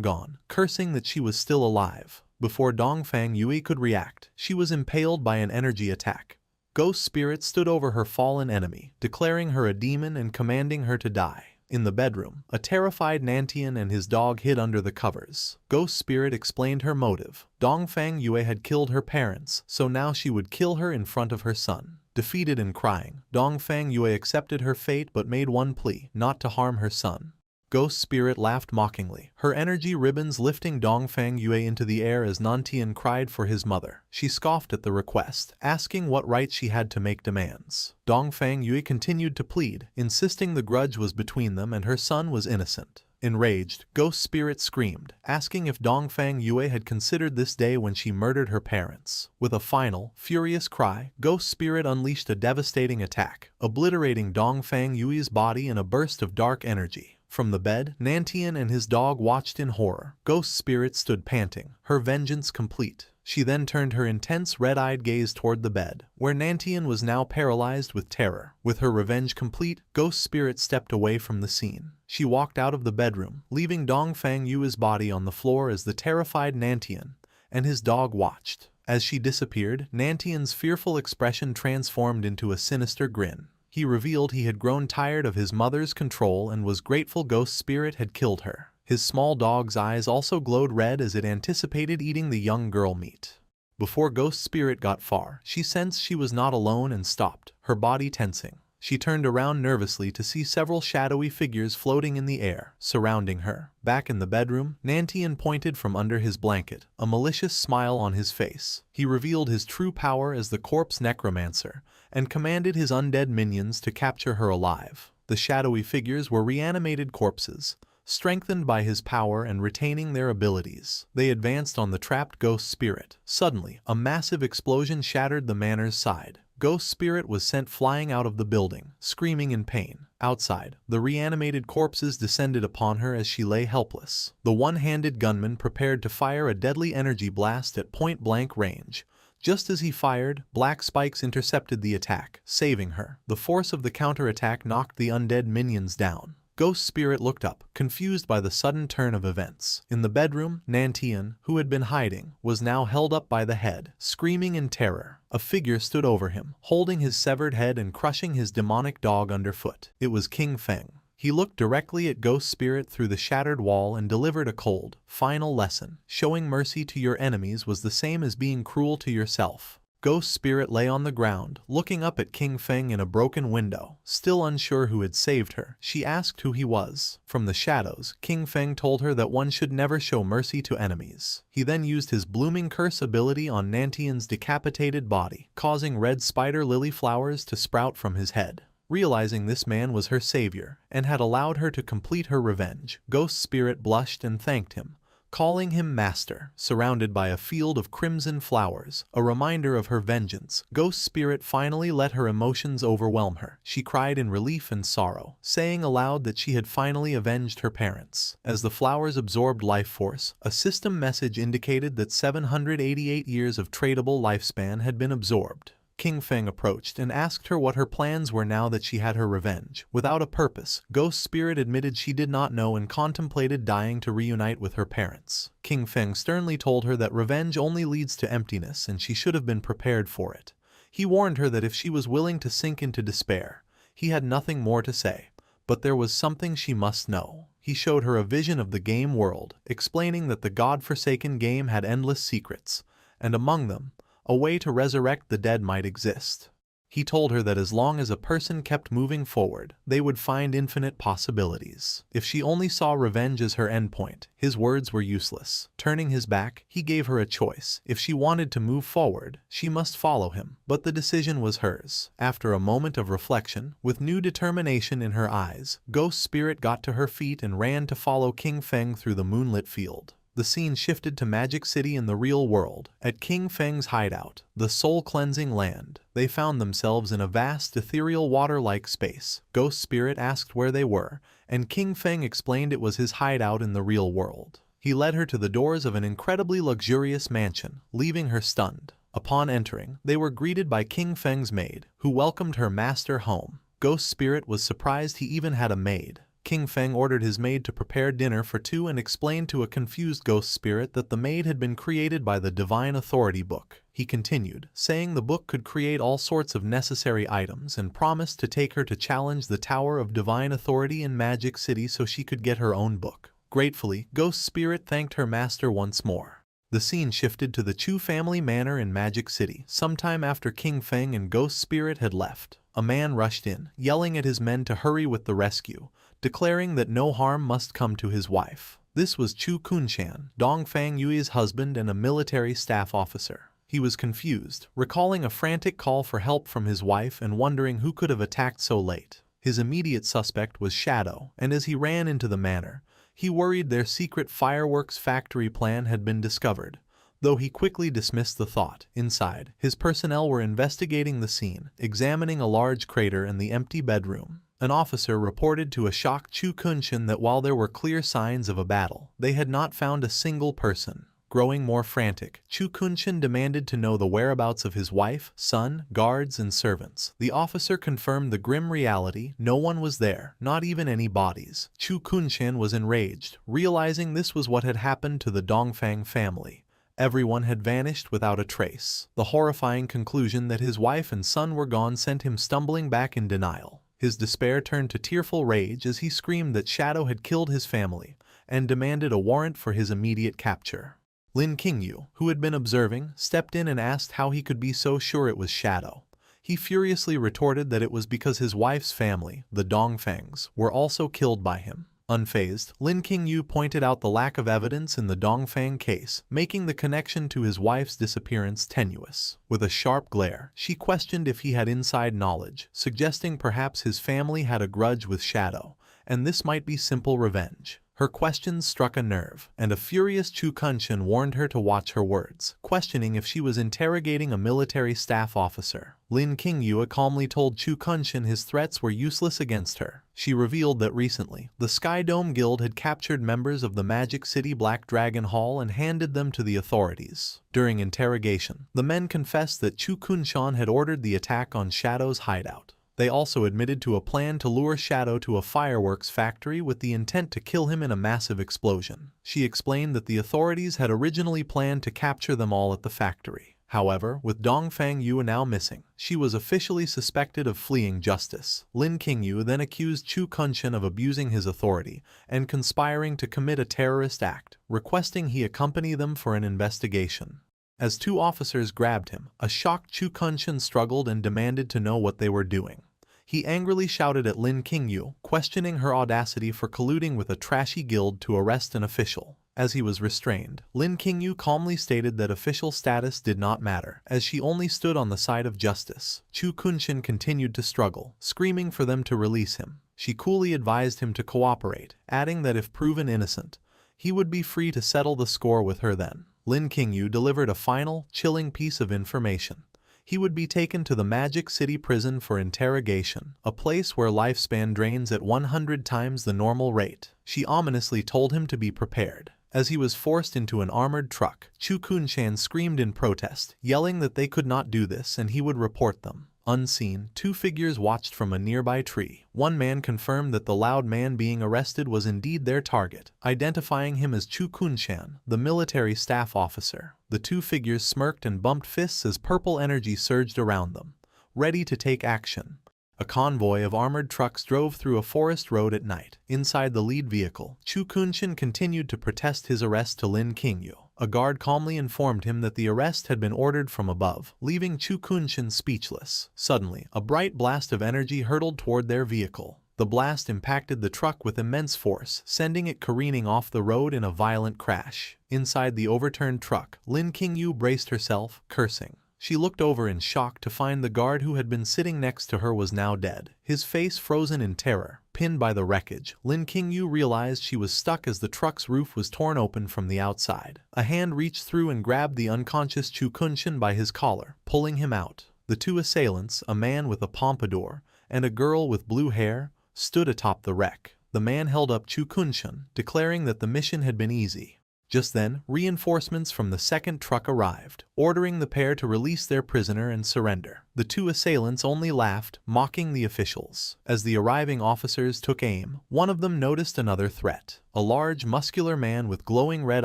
gone, cursing that she was still alive. Before Dongfang Yue could react, she was impaled by an energy attack. Ghost Spirit stood over her fallen enemy, declaring her a demon and commanding her to die. In the bedroom, a terrified Nantian and his dog hid under the covers. Ghost Spirit explained her motive. Dongfang Yue had killed her parents, so now she would kill her in front of her son. Defeated and crying, Dongfang Yue accepted her fate but made one plea, not to harm her son. Ghost Spirit laughed mockingly, her energy ribbons lifting Dongfang Yue into the air as Nantian cried for his mother. She scoffed at the request, asking what right she had to make demands. Dongfang Yue continued to plead, insisting the grudge was between them and her son was innocent. Enraged, Ghost Spirit screamed, asking if Dongfang Yue had considered this day when she murdered her parents. With a final, furious cry, Ghost Spirit unleashed a devastating attack, obliterating Dongfang Yue's body in a burst of dark energy. From the bed, Nantian and his dog watched in horror. Ghost Spirit stood panting, her vengeance complete. She then turned her intense red-eyed gaze toward the bed, where Nantian was now paralyzed with terror. With her revenge complete, Ghost Spirit stepped away from the scene. She walked out of the bedroom, leaving Dongfang Yue's body on the floor as the terrified Nantian and his dog watched. As she disappeared, Nantian's fearful expression transformed into a sinister grin. He revealed he had grown tired of his mother's control and was grateful Ghost Spirit had killed her. His small dog's eyes also glowed red as it anticipated eating the young girl meat. Before Ghost Spirit got far, she sensed she was not alone and stopped, her body tensing. She turned around nervously to see several shadowy figures floating in the air, surrounding her. Back in the bedroom, Nantian pointed from under his blanket, a malicious smile on his face. He revealed his true power as the corpse necromancer, and commanded his undead minions to capture her alive. The shadowy figures were reanimated corpses, strengthened by his power and retaining their abilities. They advanced on the trapped Ghost Spirit. Suddenly, a massive explosion shattered the manor's side. Ghost Spirit was sent flying out of the building, screaming in pain. Outside, the reanimated corpses descended upon her as she lay helpless. The one-handed gunman prepared to fire a deadly energy blast at point-blank range. Just as he fired, black spikes intercepted the attack, saving her. The force of the counterattack knocked the undead minions down. Ghost Spirit looked up, confused by the sudden turn of events. In the bedroom, Nantian, who had been hiding, was now held up by the head, screaming in terror. A figure stood over him, holding his severed head and crushing his demonic dog underfoot. It was King Feng. He looked directly at Ghost Spirit through the shattered wall and delivered a cold, final lesson. Showing mercy to your enemies was the same as being cruel to yourself. Ghost Spirit lay on the ground, looking up at King Feng in a broken window. Still unsure who had saved her, she asked who he was. From the shadows, King Feng told her that one should never show mercy to enemies. He then used his blooming curse ability on Nantian's decapitated body, causing red spider lily flowers to sprout from his head. Realizing this man was her savior, and had allowed her to complete her revenge, Ghost Spirit blushed and thanked him, calling him master. Surrounded by a field of crimson flowers, a reminder of her vengeance, Ghost Spirit finally let her emotions overwhelm her. She cried in relief and sorrow, saying aloud that she had finally avenged her parents. As the flowers absorbed life force, a system message indicated that 788 years of tradable lifespan had been absorbed. King Feng approached and asked her what her plans were now that she had her revenge. Without a purpose, Ghost Spirit admitted she did not know and contemplated dying to reunite with her parents. King Feng sternly told her that revenge only leads to emptiness and she should have been prepared for it. He warned her that if she was willing to sink into despair, he had nothing more to say. But there was something she must know. He showed her a vision of the game world, explaining that the god-forsaken game had endless secrets, and among them, a way to resurrect the dead might exist. He told her that as long as a person kept moving forward, they would find infinite possibilities. If she only saw revenge as her endpoint, his words were useless. Turning his back, he gave her a choice. If she wanted to move forward, she must follow him. But the decision was hers. After a moment of reflection, with new determination in her eyes, Ghost Spirit got to her feet and ran to follow King Feng through the moonlit field. The scene shifted to Magic City in the real world. At King Feng's hideout, the soul-cleansing land, they found themselves in a vast ethereal water-like space. Ghost Spirit asked where they were, and King Feng explained it was his hideout in the real world. He led her to the doors of an incredibly luxurious mansion, leaving her stunned. Upon entering, they were greeted by King Feng's maid, who welcomed her master home. Ghost Spirit was surprised he even had a maid. King Feng ordered his maid to prepare dinner for two and explained to a confused Ghost Spirit that the maid had been created by the Divine Authority book. He continued, saying the book could create all sorts of necessary items and promised to take her to challenge the Tower of Divine Authority in Magic City so she could get her own book. Gratefully, Ghost Spirit thanked her master once more. The scene shifted to the Chu family manor in Magic City. Sometime after King Feng and Ghost Spirit had left, a man rushed in, yelling at his men to hurry with the rescue, declaring that no harm must come to his wife. This was Chu Kunshan, Dongfang Yui's husband and a military staff officer. He was confused, recalling a frantic call for help from his wife and wondering who could have attacked so late. His immediate suspect was Shadow, and as he ran into the manor, he worried their secret fireworks factory plan had been discovered. Though he quickly dismissed the thought, inside, his personnel were investigating the scene, examining a large crater and the empty bedroom. An officer reported to a shocked Chu Kunshan that while there were clear signs of a battle, they had not found a single person. Growing more frantic, Chu Kunshan demanded to know the whereabouts of his wife, son, guards, and servants. The officer confirmed the grim reality: no one was there, not even any bodies. Chu Kunshan was enraged, realizing this was what had happened to the Dongfang family. Everyone had vanished without a trace. The horrifying conclusion that his wife and son were gone sent him stumbling back in denial. His despair turned to tearful rage as he screamed that Shadow had killed his family and demanded a warrant for his immediate capture. Lin Qingyu, who had been observing, stepped in and asked how he could be so sure it was Shadow. He furiously retorted that it was because his wife's family, the Dongfangs, were also killed by him. Unfazed, Lin Qingyu pointed out the lack of evidence in the Dongfang case, making the connection to his wife's disappearance tenuous. With a sharp glare, she questioned if he had inside knowledge, suggesting perhaps his family had a grudge with Shadow, and this might be simple revenge. Her questions struck a nerve, and a furious Chu Kunshan warned her to watch her words, questioning if she was interrogating a military staff officer. Lin Qingyu calmly told Chu Kunshan his threats were useless against her. She revealed that recently, the Sky Dome Guild had captured members of the Magic City Black Dragon Hall and handed them to the authorities. During interrogation, the men confessed that Chu Kunshan had ordered the attack on Shadow's hideout. They also admitted to a plan to lure Shadow to a fireworks factory with the intent to kill him in a massive explosion. She explained that the authorities had originally planned to capture them all at the factory. However, with Dongfang Yu now missing, she was officially suspected of fleeing justice. Lin Qingyu then accused Chu Kunshan of abusing his authority and conspiring to commit a terrorist act, requesting he accompany them for an investigation. As two officers grabbed him, a shocked Chu Kunshan struggled and demanded to know what they were doing. He angrily shouted at Lin Qingyu, questioning her audacity for colluding with a trashy guild to arrest an official. As he was restrained, Lin Qingyu calmly stated that official status did not matter, as she only stood on the side of justice. Chu Kunshan continued to struggle, screaming for them to release him. She coolly advised him to cooperate, adding that if proven innocent, he would be free to settle the score with her then. Lin Qingyu delivered a final, chilling piece of information. He would be taken to the Magic City prison for interrogation, a place where lifespan drains at 100 times the normal rate. She ominously told him to be prepared. As he was forced into an armored truck, Chu Kunshan screamed in protest, yelling that they could not do this and he would report them. Unseen, two figures watched from a nearby tree. One man confirmed that the loud man being arrested was indeed their target, identifying him as Chu Kunshan, the military staff officer. The two figures smirked and bumped fists as purple energy surged around them, ready to take action. A convoy of armored trucks drove through a forest road at night. Inside the lead vehicle, Chu Kunshan continued to protest his arrest to Lin Qingyu. A guard calmly informed him that the arrest had been ordered from above, leaving Chu Kunshan speechless. Suddenly, a bright blast of energy hurtled toward their vehicle. The blast impacted the truck with immense force, sending it careening off the road in a violent crash. Inside the overturned truck, Lin Qingyu braced herself, cursing. She looked over in shock to find the guard who had been sitting next to her was now dead, his face frozen in terror. Pinned by the wreckage, Lin Qingyu realized she was stuck as the truck's roof was torn open from the outside. A hand reached through and grabbed the unconscious Chu Kunshan by his collar, pulling him out. The two assailants, a man with a pompadour and a girl with blue hair, stood atop the wreck. The man held up Chu Kunshan, declaring that the mission had been easy. Just then, reinforcements from the second truck arrived, ordering the pair to release their prisoner and surrender. The two assailants only laughed, mocking the officials. As the arriving officers took aim, one of them noticed another threat. A large, muscular man with glowing red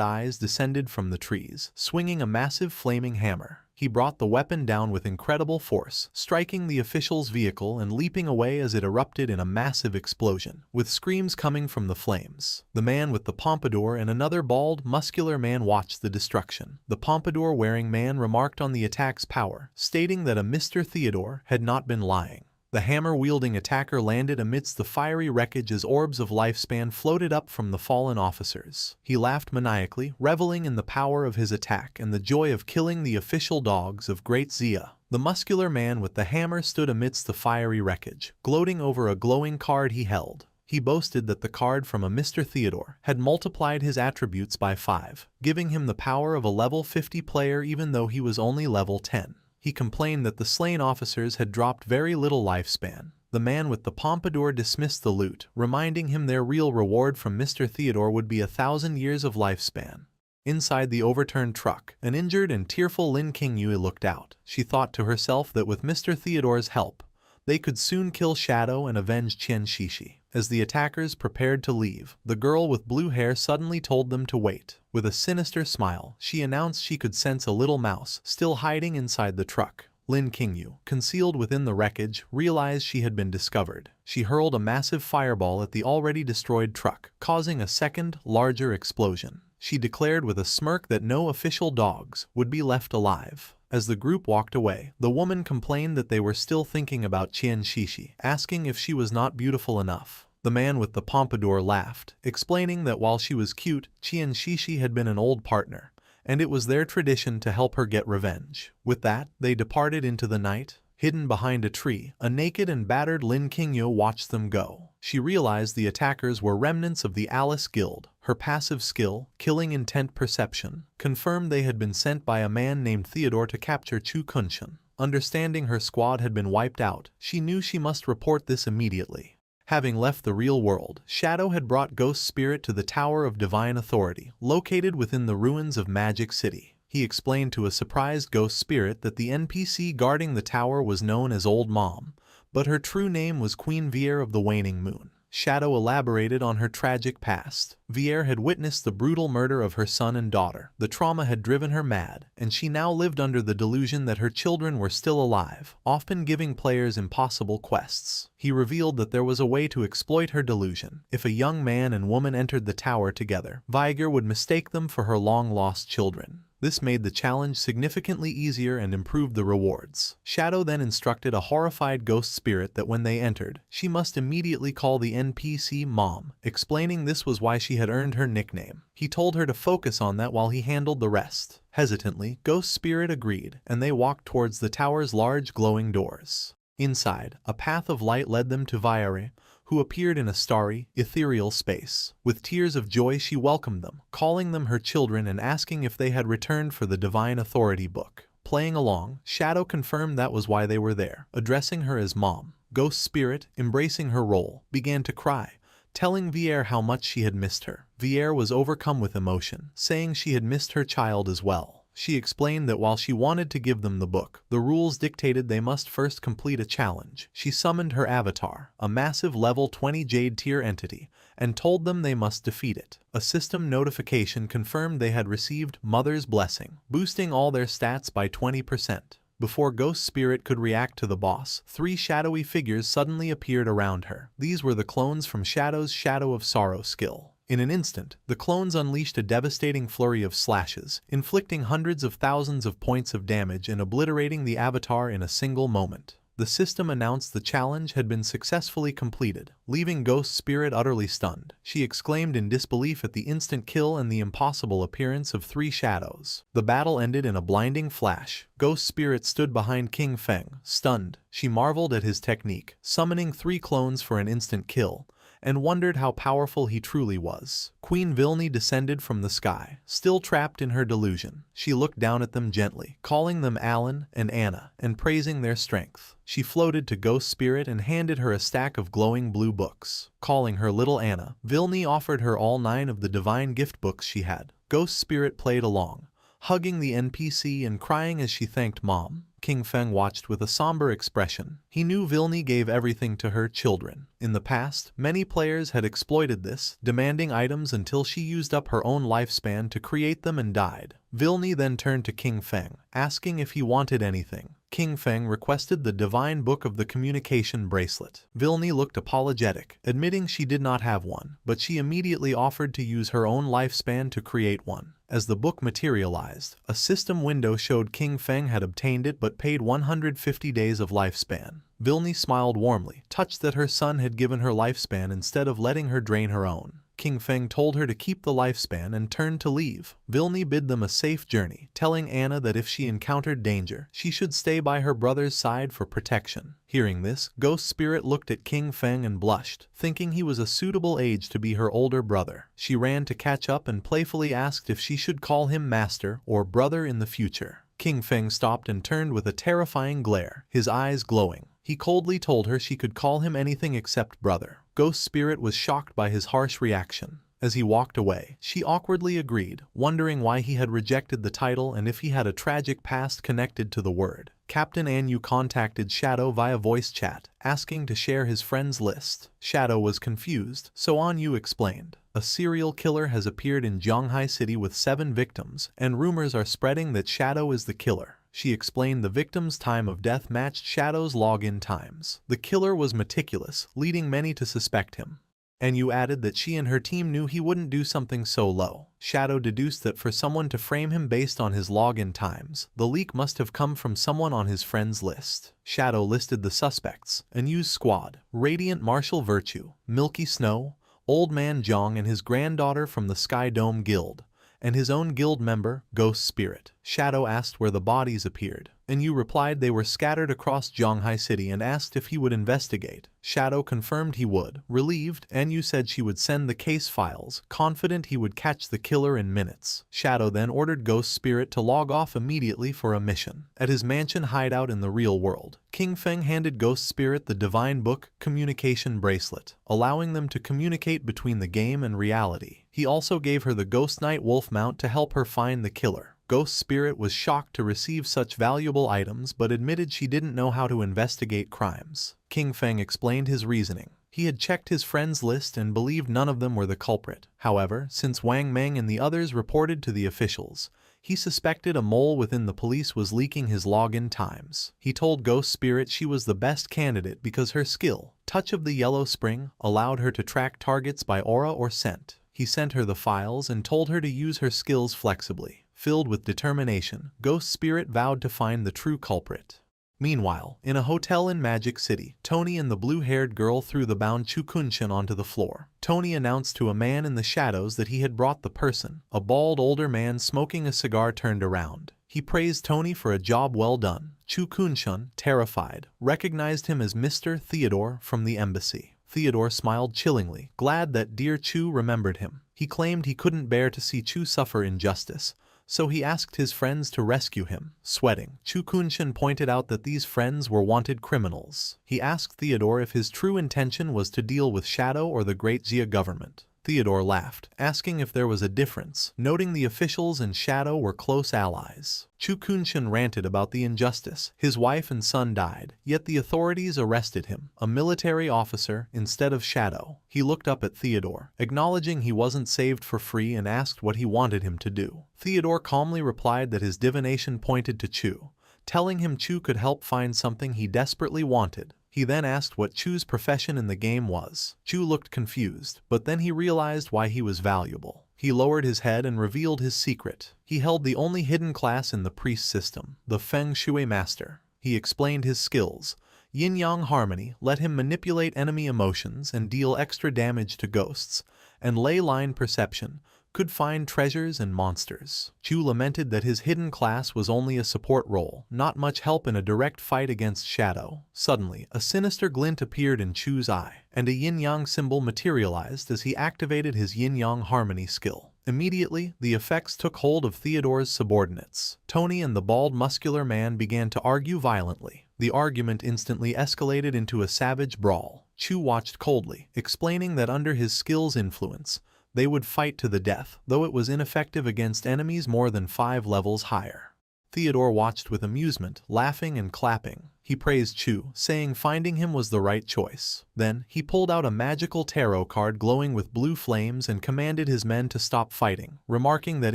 eyes descended from the trees, swinging a massive flaming hammer. He brought the weapon down with incredible force, striking the official's vehicle and leaping away as it erupted in a massive explosion, with screams coming from the flames. The man with the pompadour and another bald, muscular man watched the destruction. The pompadour-wearing man remarked on the attack's power, stating that a Mr. Theodore had not been lying. The hammer-wielding attacker landed amidst the fiery wreckage as orbs of lifespan floated up from the fallen officers. He laughed maniacally, reveling in the power of his attack and the joy of killing the official dogs of Great Zia. The muscular man with the hammer stood amidst the fiery wreckage, gloating over a glowing card he held. He boasted that the card from a Mr. Theodore had multiplied his attributes by 5, giving him the power of a level 50 player even though he was only level 10. He complained that the slain officers had dropped very little lifespan. The man with the pompadour dismissed the loot, reminding him their real reward from Mr. Theodore would be 1,000 years of lifespan. Inside the overturned truck, an injured and tearful Lin Qingyu looked out. She thought to herself that with Mr. Theodore's help, they could soon kill Shadow and avenge Qian Shishi. As the attackers prepared to leave, the girl with blue hair suddenly told them to wait. With a sinister smile, she announced she could sense a little mouse still hiding inside the truck. Lin Qingyu, concealed within the wreckage, realized she had been discovered. She hurled a massive fireball at the already destroyed truck, causing a second, larger explosion. She declared with a smirk that no official dogs would be left alive. As the group walked away, the woman complained that they were still thinking about Qian Shishi, asking if she was not beautiful enough. The man with the pompadour laughed, explaining that while she was cute, Qian Shishi had been an old partner, and it was their tradition to help her get revenge. With that, they departed into the night. Hidden behind a tree, a naked and battered Lin Qingyu watched them go. She realized the attackers were remnants of the Alice Guild. Her passive skill, killing intent perception, confirmed they had been sent by a man named Theodore to capture Chu Kunshan. Understanding her squad had been wiped out, she knew she must report this immediately. Having left the real world, Shadow had brought Ghost Spirit to the Tower of Divine Authority, located within the ruins of Magic City. He explained to a surprised Ghost Spirit that the NPC guarding the tower was known as Old Mom, but her true name was Queen Vier of the Waning Moon. Shadow elaborated on her tragic past. Vier had witnessed the brutal murder of her son and daughter. The trauma had driven her mad, and she now lived under the delusion that her children were still alive, often giving players impossible quests. He revealed that there was a way to exploit her delusion. If a young man and woman entered the tower together, Viger would mistake them for her long-lost children. This made the challenge significantly easier and improved the rewards. Shadow then instructed a horrified Ghost Spirit that when they entered, she must immediately call the NPC Mom, explaining this was why she had earned her nickname. He told her to focus on that while he handled the rest. Hesitantly, Ghost Spirit agreed, and they walked towards the tower's large glowing doors. Inside, a path of light led them to Viere, who appeared in a starry, ethereal space. With tears of joy she welcomed them, calling them her children and asking if they had returned for the Divine Authority book. Playing along, Shadow confirmed that was why they were there. Addressing her as Mom, Ghost Spirit, embracing her role, began to cry, telling Vier how much she had missed her. Vier was overcome with emotion, saying she had missed her child as well. She explained that while she wanted to give them the book, the rules dictated they must first complete a challenge. She summoned her avatar, a massive level 20 Jade tier entity, and told them they must defeat it. A system notification confirmed they had received Mother's Blessing, boosting all their stats by 20%. Before Ghost Spirit could react to the boss, 3 shadowy figures suddenly appeared around her. These were the clones from Shadow's Shadow of Sorrow skill. In an instant, the clones unleashed a devastating flurry of slashes, inflicting hundreds of thousands of points of damage and obliterating the avatar in a single moment. The system announced the challenge had been successfully completed, leaving Ghost Spirit utterly stunned. She exclaimed in disbelief at the instant kill and the impossible appearance of 3 shadows. The battle ended in a blinding flash. Ghost Spirit stood behind King Feng, stunned. She marveled at his technique, summoning 3 clones for an instant kill, and wondered how powerful he truly was. Queen Vilni descended from the sky, still trapped in her delusion. She looked down at them gently, calling them Alan and Anna, and praising their strength. She floated to Ghost Spirit and handed her a stack of glowing blue books. Calling her little Anna, Vilni offered her all 9 of the divine gift books she had. Ghost Spirit played along, hugging the NPC and crying as she thanked Mom. King Feng watched with a somber expression. He knew Vilni gave everything to her children. In the past, many players had exploited this, demanding items until she used up her own lifespan to create them and died. Vilni then turned to King Feng, asking if he wanted anything. King Feng requested the divine book of the communication bracelet. Vilni looked apologetic, admitting she did not have one, but she immediately offered to use her own lifespan to create one. As the book materialized, a system window showed King Feng had obtained it but paid 150 days of lifespan. Vilni smiled warmly, touched that her son had given her lifespan instead of letting her drain her own. King Feng told her to keep the lifespan and turned to leave. Vilni bid them a safe journey, telling Anna that if she encountered danger, she should stay by her brother's side for protection. Hearing this, Ghost Spirit looked at King Feng and blushed, thinking he was a suitable age to be her older brother. She ran to catch up and playfully asked if she should call him master or brother in the future. King Feng stopped and turned with a terrifying glare, his eyes glowing. He coldly told her she could call him anything except brother. Ghost Spirit was shocked by his harsh reaction. As he walked away, she awkwardly agreed, wondering why he had rejected the title and if he had a tragic past connected to the word. Captain Anu contacted Shadow via voice chat, asking to share his friends list. Shadow was confused, so Anu explained. A serial killer has appeared in Zhanghai City with 7 victims, and rumors are spreading that Shadow is the killer. She explained the victim's time of death matched Shadow's login times. The killer was meticulous, leading many to suspect him. Anu added that she and her team knew he wouldn't do something so low. Shadow deduced that for someone to frame him based on his login times, the leak must have come from someone on his friends list. Shadow listed the suspects: Anu's squad, Radiant Martial Virtue, Milky Snow, Old Man Zhang and his granddaughter from the Sky Dome Guild, and his own guild member, Ghost Spirit. Shadow asked where the bodies appeared. Anu replied they were scattered across Zhanghai City and asked if he would investigate. Shadow confirmed he would. Relieved, Anu said she would send the case files, confident he would catch the killer in minutes. Shadow then ordered Ghost Spirit to log off immediately for a mission. At his mansion hideout in the real world, King Feng handed Ghost Spirit the divine book communication bracelet, allowing them to communicate between the game and reality. He also gave her the Ghost Knight wolf mount to help her find the killer. Ghost Spirit was shocked to receive such valuable items but admitted she didn't know how to investigate crimes. King Feng explained his reasoning. He had checked his friends' list and believed none of them were the culprit. However, since Wang Meng and the others reported to the officials, he suspected a mole within the police was leaking his login times. He told Ghost Spirit she was the best candidate because her skill, Touch of the Yellow Spring, allowed her to track targets by aura or scent. He sent her the files and told her to use her skills flexibly. Filled with determination, Ghost Spirit vowed to find the true culprit. Meanwhile, in a hotel in Magic City, Tony and the blue-haired girl threw the bound Chu Kunshan onto the floor. Tony announced to a man in the shadows that he had brought the person. A bald older man smoking a cigar turned around. He praised Tony for a job well done. Chu Kunshan, terrified, recognized him as Mr. Theodore from the embassy. Theodore smiled chillingly, glad that dear Chu remembered him. He claimed he couldn't bear to see Chu suffer injustice, so he asked his friends to rescue him. Sweating, Chu Kunshan pointed out that these friends were wanted criminals. He asked Theodore if his true intention was to deal with Shadow or the Great Xia government. Theodore laughed, asking if there was a difference, noting the officials and Shadow were close allies. Chu Kunshan ranted about the injustice. His wife and son died, yet the authorities arrested him, a military officer, instead of Shadow. He looked up at Theodore, acknowledging he wasn't saved for free and asked what he wanted him to do. Theodore calmly replied that his divination pointed to Chu, telling him Chu could help find something he desperately wanted. He then asked what Chu's profession in the game was. Chu looked confused, but then he realized why he was valuable. He lowered his head and revealed his secret. He held the only hidden class in the priest system, the Feng Shui Master. He explained his skills. Yin-Yang Harmony let him manipulate enemy emotions and deal extra damage to ghosts, and Ley Line Perception could find treasures and monsters. Chu lamented that his hidden class was only a support role, not much help in a direct fight against Shadow. Suddenly, a sinister glint appeared in Chu's eye, and a yin-yang symbol materialized as he activated his yin-yang harmony skill. Immediately, the effects took hold of Theodore's subordinates. Tony and the bald muscular man began to argue violently. The argument instantly escalated into a savage brawl. Chu watched coldly, explaining that under his skill's influence, They would fight to the death, though it was ineffective against enemies more than 5 levels higher. Theodore watched with amusement, laughing and clapping. He praised Chu, saying finding him was the right choice. Then, he pulled out a magical tarot card glowing with blue flames and commanded his men to stop fighting, remarking that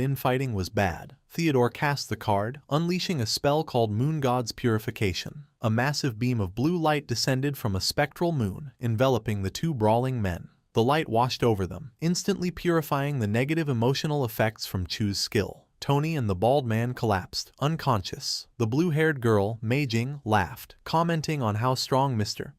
infighting was bad. Theodore cast the card, unleashing a spell called Moon God's Purification. A massive beam of blue light descended from a spectral moon, enveloping the 2 brawling men. The light washed over them, instantly purifying the negative emotional effects from Chu's skill. Tony and the bald man collapsed, unconscious. The blue-haired girl, Mei Jing, laughed, commenting on how strong Mr.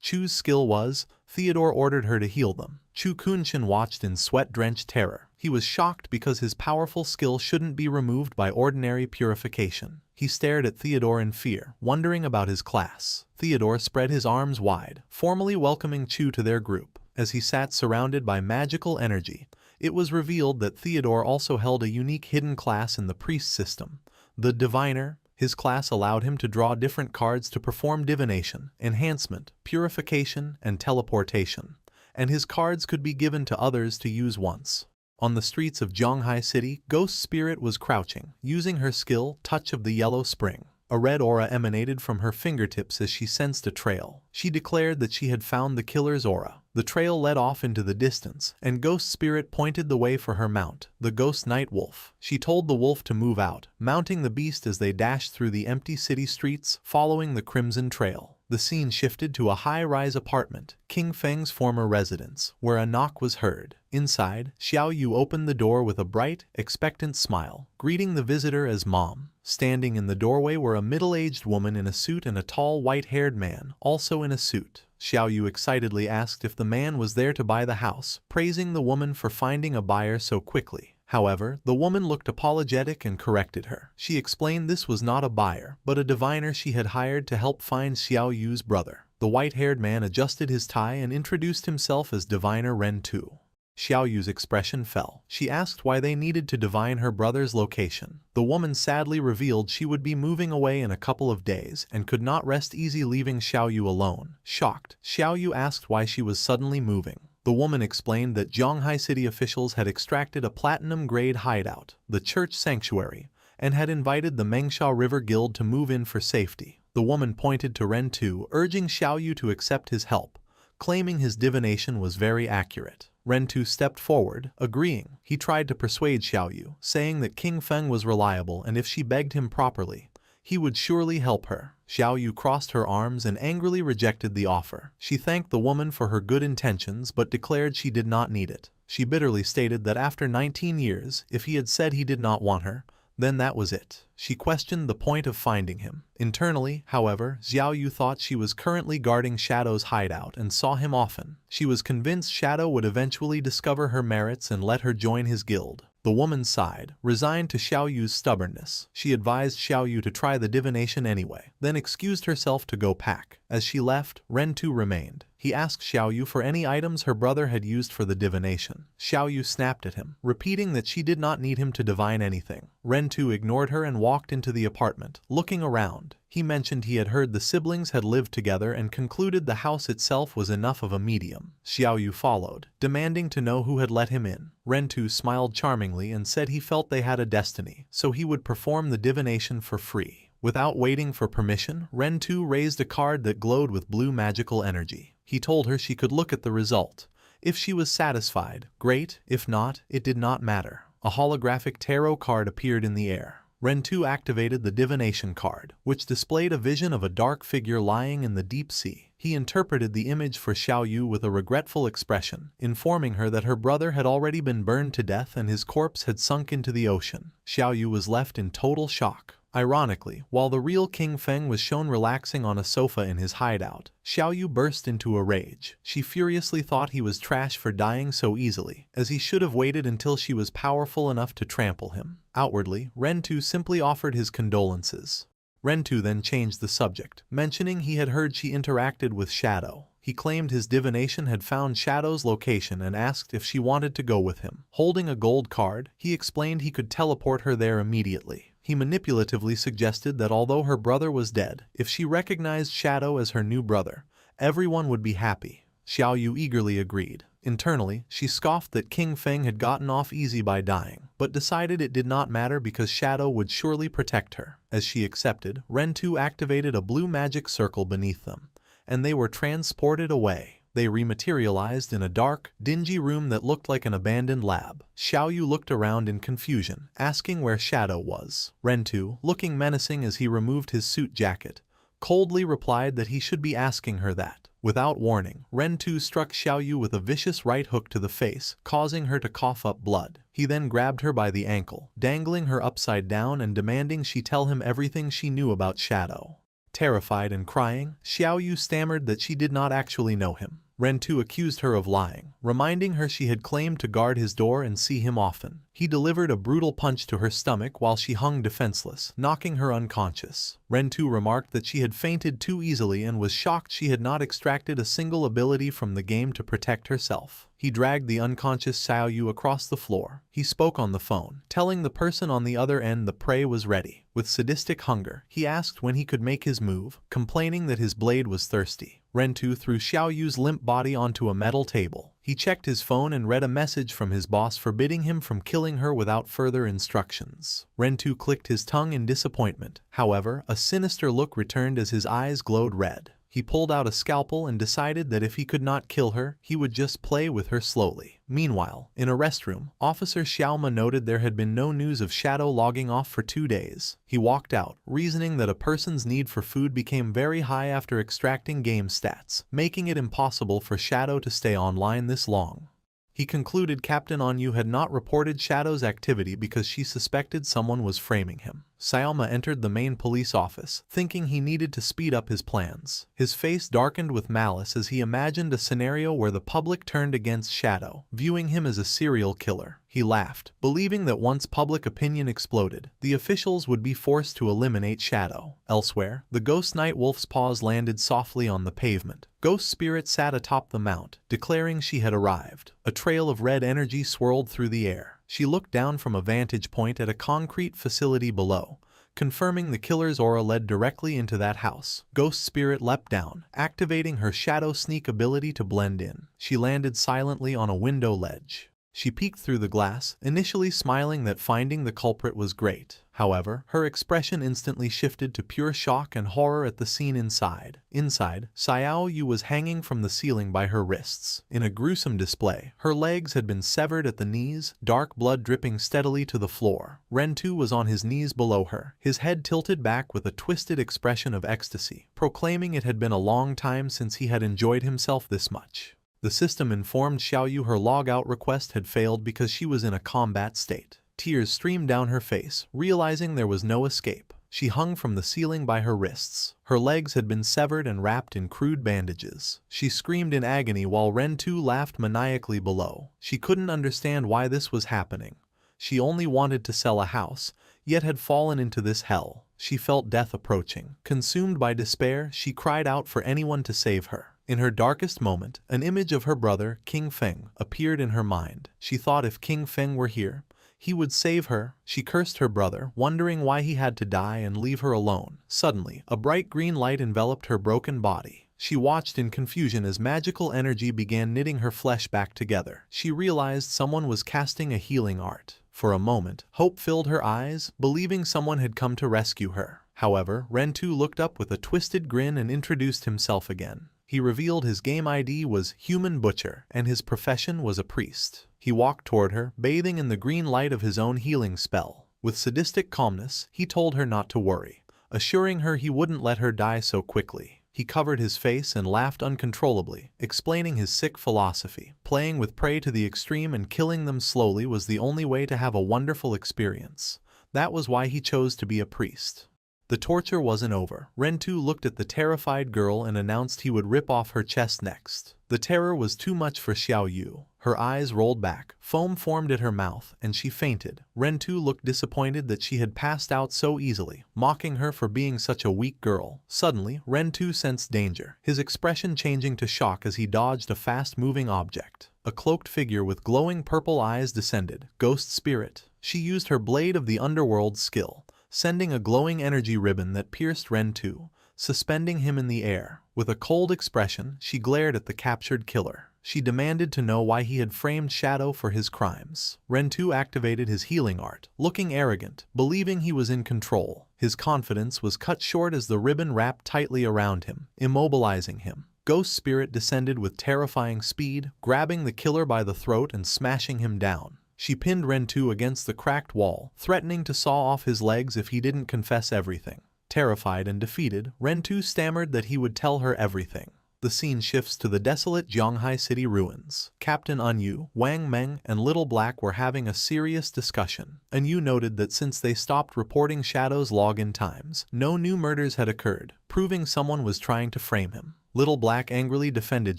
Chu's skill was. Theodore ordered her to heal them. Chu Kunshin watched in sweat-drenched terror. He was shocked because his powerful skill shouldn't be removed by ordinary purification. He stared at Theodore in fear, wondering about his class. Theodore spread his arms wide, formally welcoming Chu to their group. As he sat surrounded by magical energy, it was revealed that Theodore also held a unique hidden class in the priest system, the Diviner. His class allowed him to draw different cards to perform divination, enhancement, purification, and teleportation, and his cards could be given to others to use once. On the streets of Zhonghai City, Ghost Spirit was crouching, using her skill, Touch of the Yellow Spring. A red aura emanated from her fingertips as she sensed a trail. She declared that she had found the killer's aura. The trail led off into the distance, and Ghost Spirit pointed the way for her mount, the Ghost Night Wolf. She told the wolf to move out, mounting the beast as they dashed through the empty city streets, following the Crimson Trail. The scene shifted to a high-rise apartment, King Feng's former residence, where a knock was heard. Inside, Xiao Yu opened the door with a bright, expectant smile, greeting the visitor as Mom. Standing in the doorway were a middle-aged woman in a suit and a tall white-haired man, also in a suit. Xiao Yu excitedly asked if the man was there to buy the house, praising the woman for finding a buyer so quickly. However, the woman looked apologetic and corrected her. She explained this was not a buyer, but a diviner she had hired to help find Xiao Yu's brother. The white-haired man adjusted his tie and introduced himself as Diviner Ren Tu. Xiao Yu's expression fell. She asked why they needed to divine her brother's location. The woman sadly revealed she would be moving away in a couple of days and could not rest easy leaving Xiao Yu alone. Shocked, Xiao Yu asked why she was suddenly moving. The woman explained that Zhonghai City officials had extracted a platinum-grade hideout, the church sanctuary, and had invited the Mengsha River Guild to move in for safety. The woman pointed to Ren Tu, urging Xiao Yu to accept his help, claiming his divination was very accurate. Ren Tu stepped forward, agreeing. He tried to persuade Xiao Yu, saying that King Feng was reliable and if she begged him properly, he would surely help her. Xiao Yu crossed her arms and angrily rejected the offer. She thanked the woman for her good intentions but declared she did not need it. She bitterly stated that after 19 years, if he had said he did not want her, then that was it. She questioned the point of finding him. Internally, however, Xiao Yu thought she was currently guarding Shadow's hideout and saw him often. She was convinced Shadow would eventually discover her merits and let her join his guild. The woman sighed, resigned to Xiao Yu's stubbornness. She advised Xiao Yu to try the divination anyway, then excused herself to go pack. As she left, Ren Tu remained. He asked Xiao Yu for any items her brother had used for the divination. Xiao Yu snapped at him, repeating that she did not need him to divine anything. Ren Tu ignored her and walked into the apartment, looking around. He mentioned he had heard the siblings had lived together and concluded the house itself was enough of a medium. Xiao Yu followed, demanding to know who had let him in. Ren Tu smiled charmingly and said he felt they had a destiny, so he would perform the divination for free. Without waiting for permission, Ren Tu raised a card that glowed with blue magical energy. He told her she could look at the result. If she was satisfied, great. If not, it did not matter. A holographic tarot card appeared in the air. Ren Tu activated the divination card, which displayed a vision of a dark figure lying in the deep sea. He interpreted the image for Xiao Yu with a regretful expression, informing her that her brother had already been burned to death and his corpse had sunk into the ocean. Xiao Yu was left in total shock. Ironically, while the real King Feng was shown relaxing on a sofa in his hideout, Xiao Yu burst into a rage. She furiously thought he was trash for dying so easily, as he should have waited until she was powerful enough to trample him. Outwardly, Ren Tu simply offered his condolences. Ren Tu then changed the subject, mentioning he had heard she interacted with Shadow. He claimed his divination had found Shadow's location and asked if she wanted to go with him. Holding a gold card, he explained he could teleport her there immediately. He manipulatively suggested that although her brother was dead, if she recognized Shadow as her new brother, everyone would be happy. Xiao Yu eagerly agreed. Internally, she scoffed that King Feng had gotten off easy by dying, but decided it did not matter because Shadow would surely protect her. As she accepted, Rentu activated a blue magic circle beneath them, and they were transported away. They rematerialized in a dark, dingy room that looked like an abandoned lab. Xiaoyu looked around in confusion, asking where Shadow was. Rentu, looking menacing as he removed his suit jacket, coldly replied that he should be asking her that. Without warning, Rentu struck Xiaoyu with a vicious right hook to the face, causing her to cough up blood. He then grabbed her by the ankle, dangling her upside down and demanding she tell him everything she knew about Shadow. Terrified and crying, Xiaoyu stammered that she did not actually know him. Rentu accused her of lying, reminding her she had claimed to guard his door and see him often. He delivered a brutal punch to her stomach while she hung defenseless, knocking her unconscious. Rentu remarked that she had fainted too easily and was shocked she had not extracted a single ability from the game to protect herself. He dragged the unconscious Xiaoyu across the floor. He spoke on the phone, telling the person on the other end the prey was ready. With sadistic hunger, he asked when he could make his move, complaining that his blade was thirsty. Rentu threw Xiaoyu's limp body onto a metal table. He checked his phone and read a message from his boss forbidding him from killing her without further instructions. Rentu clicked his tongue in disappointment. However, a sinister look returned as his eyes glowed red. He pulled out a scalpel and decided that if he could not kill her, he would just play with her slowly. Meanwhile, in a restroom, Officer Xiaoma noted there had been no news of Shadow logging off for 2 days. He walked out, reasoning that a person's need for food became very high after extracting game stats, making it impossible for Shadow to stay online this long. He concluded Captain Onyu had not reported Shadow's activity because she suspected someone was framing him. Xiaoma entered the main police office, thinking he needed to speed up his plans. His face darkened with malice as he imagined a scenario where the public turned against Shadow, viewing him as a serial killer. He laughed, believing that once public opinion exploded, the officials would be forced to eliminate Shadow. Elsewhere, the ghost night wolf's paws landed softly on the pavement. Ghost Spirit sat atop the mount, declaring she had arrived. A trail of red energy swirled through the air. She looked down from a vantage point at a concrete facility below, confirming the killer's aura led directly into that house. Ghost Spirit leapt down, activating her shadow sneak ability to blend in. She landed silently on a window ledge. She peeked through the glass, initially smiling that finding the culprit was great. However, her expression instantly shifted to pure shock and horror at the scene inside. Inside, Xiao Yu was hanging from the ceiling by her wrists. In a gruesome display, her legs had been severed at the knees, dark blood dripping steadily to the floor. Rentu was on his knees below her, his head tilted back with a twisted expression of ecstasy, proclaiming it had been a long time since he had enjoyed himself this much. The system informed Xiaoyu her logout request had failed because she was in a combat state. Tears streamed down her face, realizing there was no escape. She hung from the ceiling by her wrists. Her legs had been severed and wrapped in crude bandages. She screamed in agony while Rentu laughed maniacally below. She couldn't understand why this was happening. She only wanted to sell a house, yet had fallen into this hell. She felt death approaching. Consumed by despair, she cried out for anyone to save her. In her darkest moment, an image of her brother, King Feng, appeared in her mind. She thought if King Feng were here, he would save her. She cursed her brother, wondering why he had to die and leave her alone. Suddenly, a bright green light enveloped her broken body. She watched in confusion as magical energy began knitting her flesh back together. She realized someone was casting a healing art. For a moment, hope filled her eyes, believing someone had come to rescue her. However, Rentu looked up with a twisted grin and introduced himself again. He revealed his game ID was Human Butcher, and his profession was a priest. He walked toward her, bathing in the green light of his own healing spell. With sadistic calmness, he told her not to worry, assuring her he wouldn't let her die so quickly. He covered his face and laughed uncontrollably, explaining his sick philosophy. Playing with prey to the extreme and killing them slowly was the only way to have a wonderful experience. That was why he chose to be a priest. The torture wasn't over. Rentu looked at the terrified girl and announced he would rip off her chest next. The terror was too much for Xiao Yu. Her eyes rolled back, foam formed at her mouth, and she fainted. Rentu looked disappointed that she had passed out so easily, mocking her for being such a weak girl. Suddenly, Rentu sensed danger, his expression changing to shock as he dodged a fast-moving object. A cloaked figure with glowing purple eyes descended. Ghost Spirit. She used her Blade of the Underworld skill, sending a glowing energy ribbon that pierced Rentu, suspending him in the air. With a cold expression, she glared at the captured killer. She demanded to know why he had framed Shadow for his crimes. Rentu activated his healing art, looking arrogant, believing he was in control. His confidence was cut short as the ribbon wrapped tightly around him, immobilizing him. Ghost Spirit descended with terrifying speed, grabbing the killer by the throat and smashing him down. She pinned Rentu against the cracked wall, threatening to saw off his legs if he didn't confess everything. Terrified and defeated, Rentu stammered that he would tell her everything. The scene shifts to the desolate Zhanghai City ruins. Captain Anyu, Wang Meng, and Little Black were having a serious discussion. Anyu noted that since they stopped reporting Shadow's login times, no new murders had occurred, proving someone was trying to frame him. Little Black angrily defended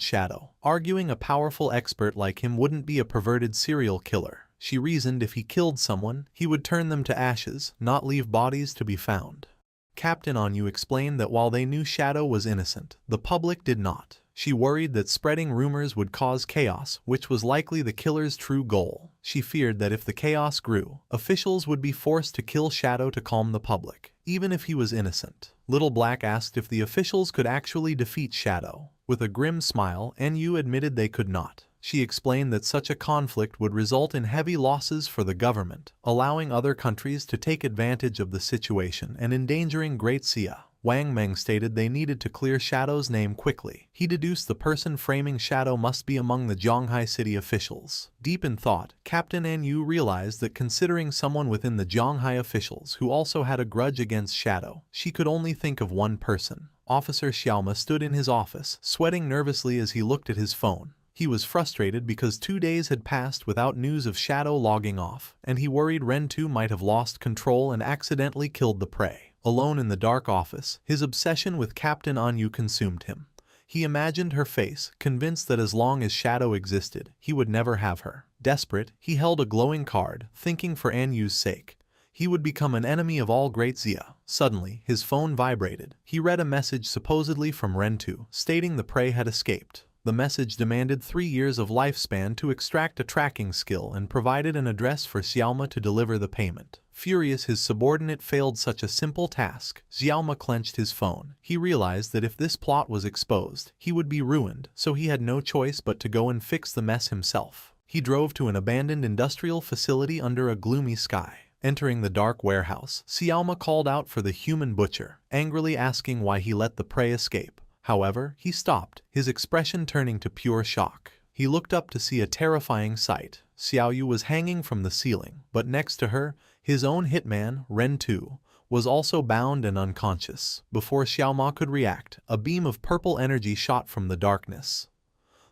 Shadow, arguing a powerful expert like him wouldn't be a perverted serial killer. She reasoned if he killed someone, he would turn them to ashes, not leave bodies to be found. Captain Anyu explained that while they knew Shadow was innocent, the public did not. She worried that spreading rumors would cause chaos, which was likely the killer's true goal. She feared that if the chaos grew, officials would be forced to kill Shadow to calm the public, even if he was innocent. Little Black asked if the officials could actually defeat Shadow. With a grim smile, Anyu admitted they could not. She explained that such a conflict would result in heavy losses for the government, allowing other countries to take advantage of the situation and endangering Great Xia. Wang Meng stated they needed to clear Shadow's name quickly. He deduced the person framing Shadow must be among the Zhanghai City officials. Deep in thought, Captain Anyu realized that considering someone within the Zhanghai officials who also had a grudge against Shadow, she could only think of one person. Officer Xiaoma stood in his office, sweating nervously as he looked at his phone. He was frustrated because 2 days had passed without news of Shadow logging off, and he worried Rentu might have lost control and accidentally killed the prey. Alone in the dark office, his obsession with Captain Anyu consumed him. He imagined her face, convinced that as long as Shadow existed, he would never have her. Desperate, he held a glowing card, thinking for Anyu's sake he would become an enemy of all Great Xia. Suddenly, his phone vibrated. He read a message supposedly from Rentu, stating the prey had escaped. The message demanded 3 years of lifespan to extract a tracking skill and provided an address for Xiaoma to deliver the payment. Furious his subordinate failed such a simple task, Xiaoma clenched his phone. He realized that if this plot was exposed, he would be ruined, so he had no choice but to go and fix the mess himself. He drove to an abandoned industrial facility under a gloomy sky. Entering the dark warehouse, Xiaoma called out for the human butcher, angrily asking why he let the prey escape. However, he stopped, his expression turning to pure shock. He looked up to see a terrifying sight. Xiaoyu was hanging from the ceiling, but next to her, his own hitman, Rentu, was also bound and unconscious. Before Xiaoma could react, a beam of purple energy shot from the darkness.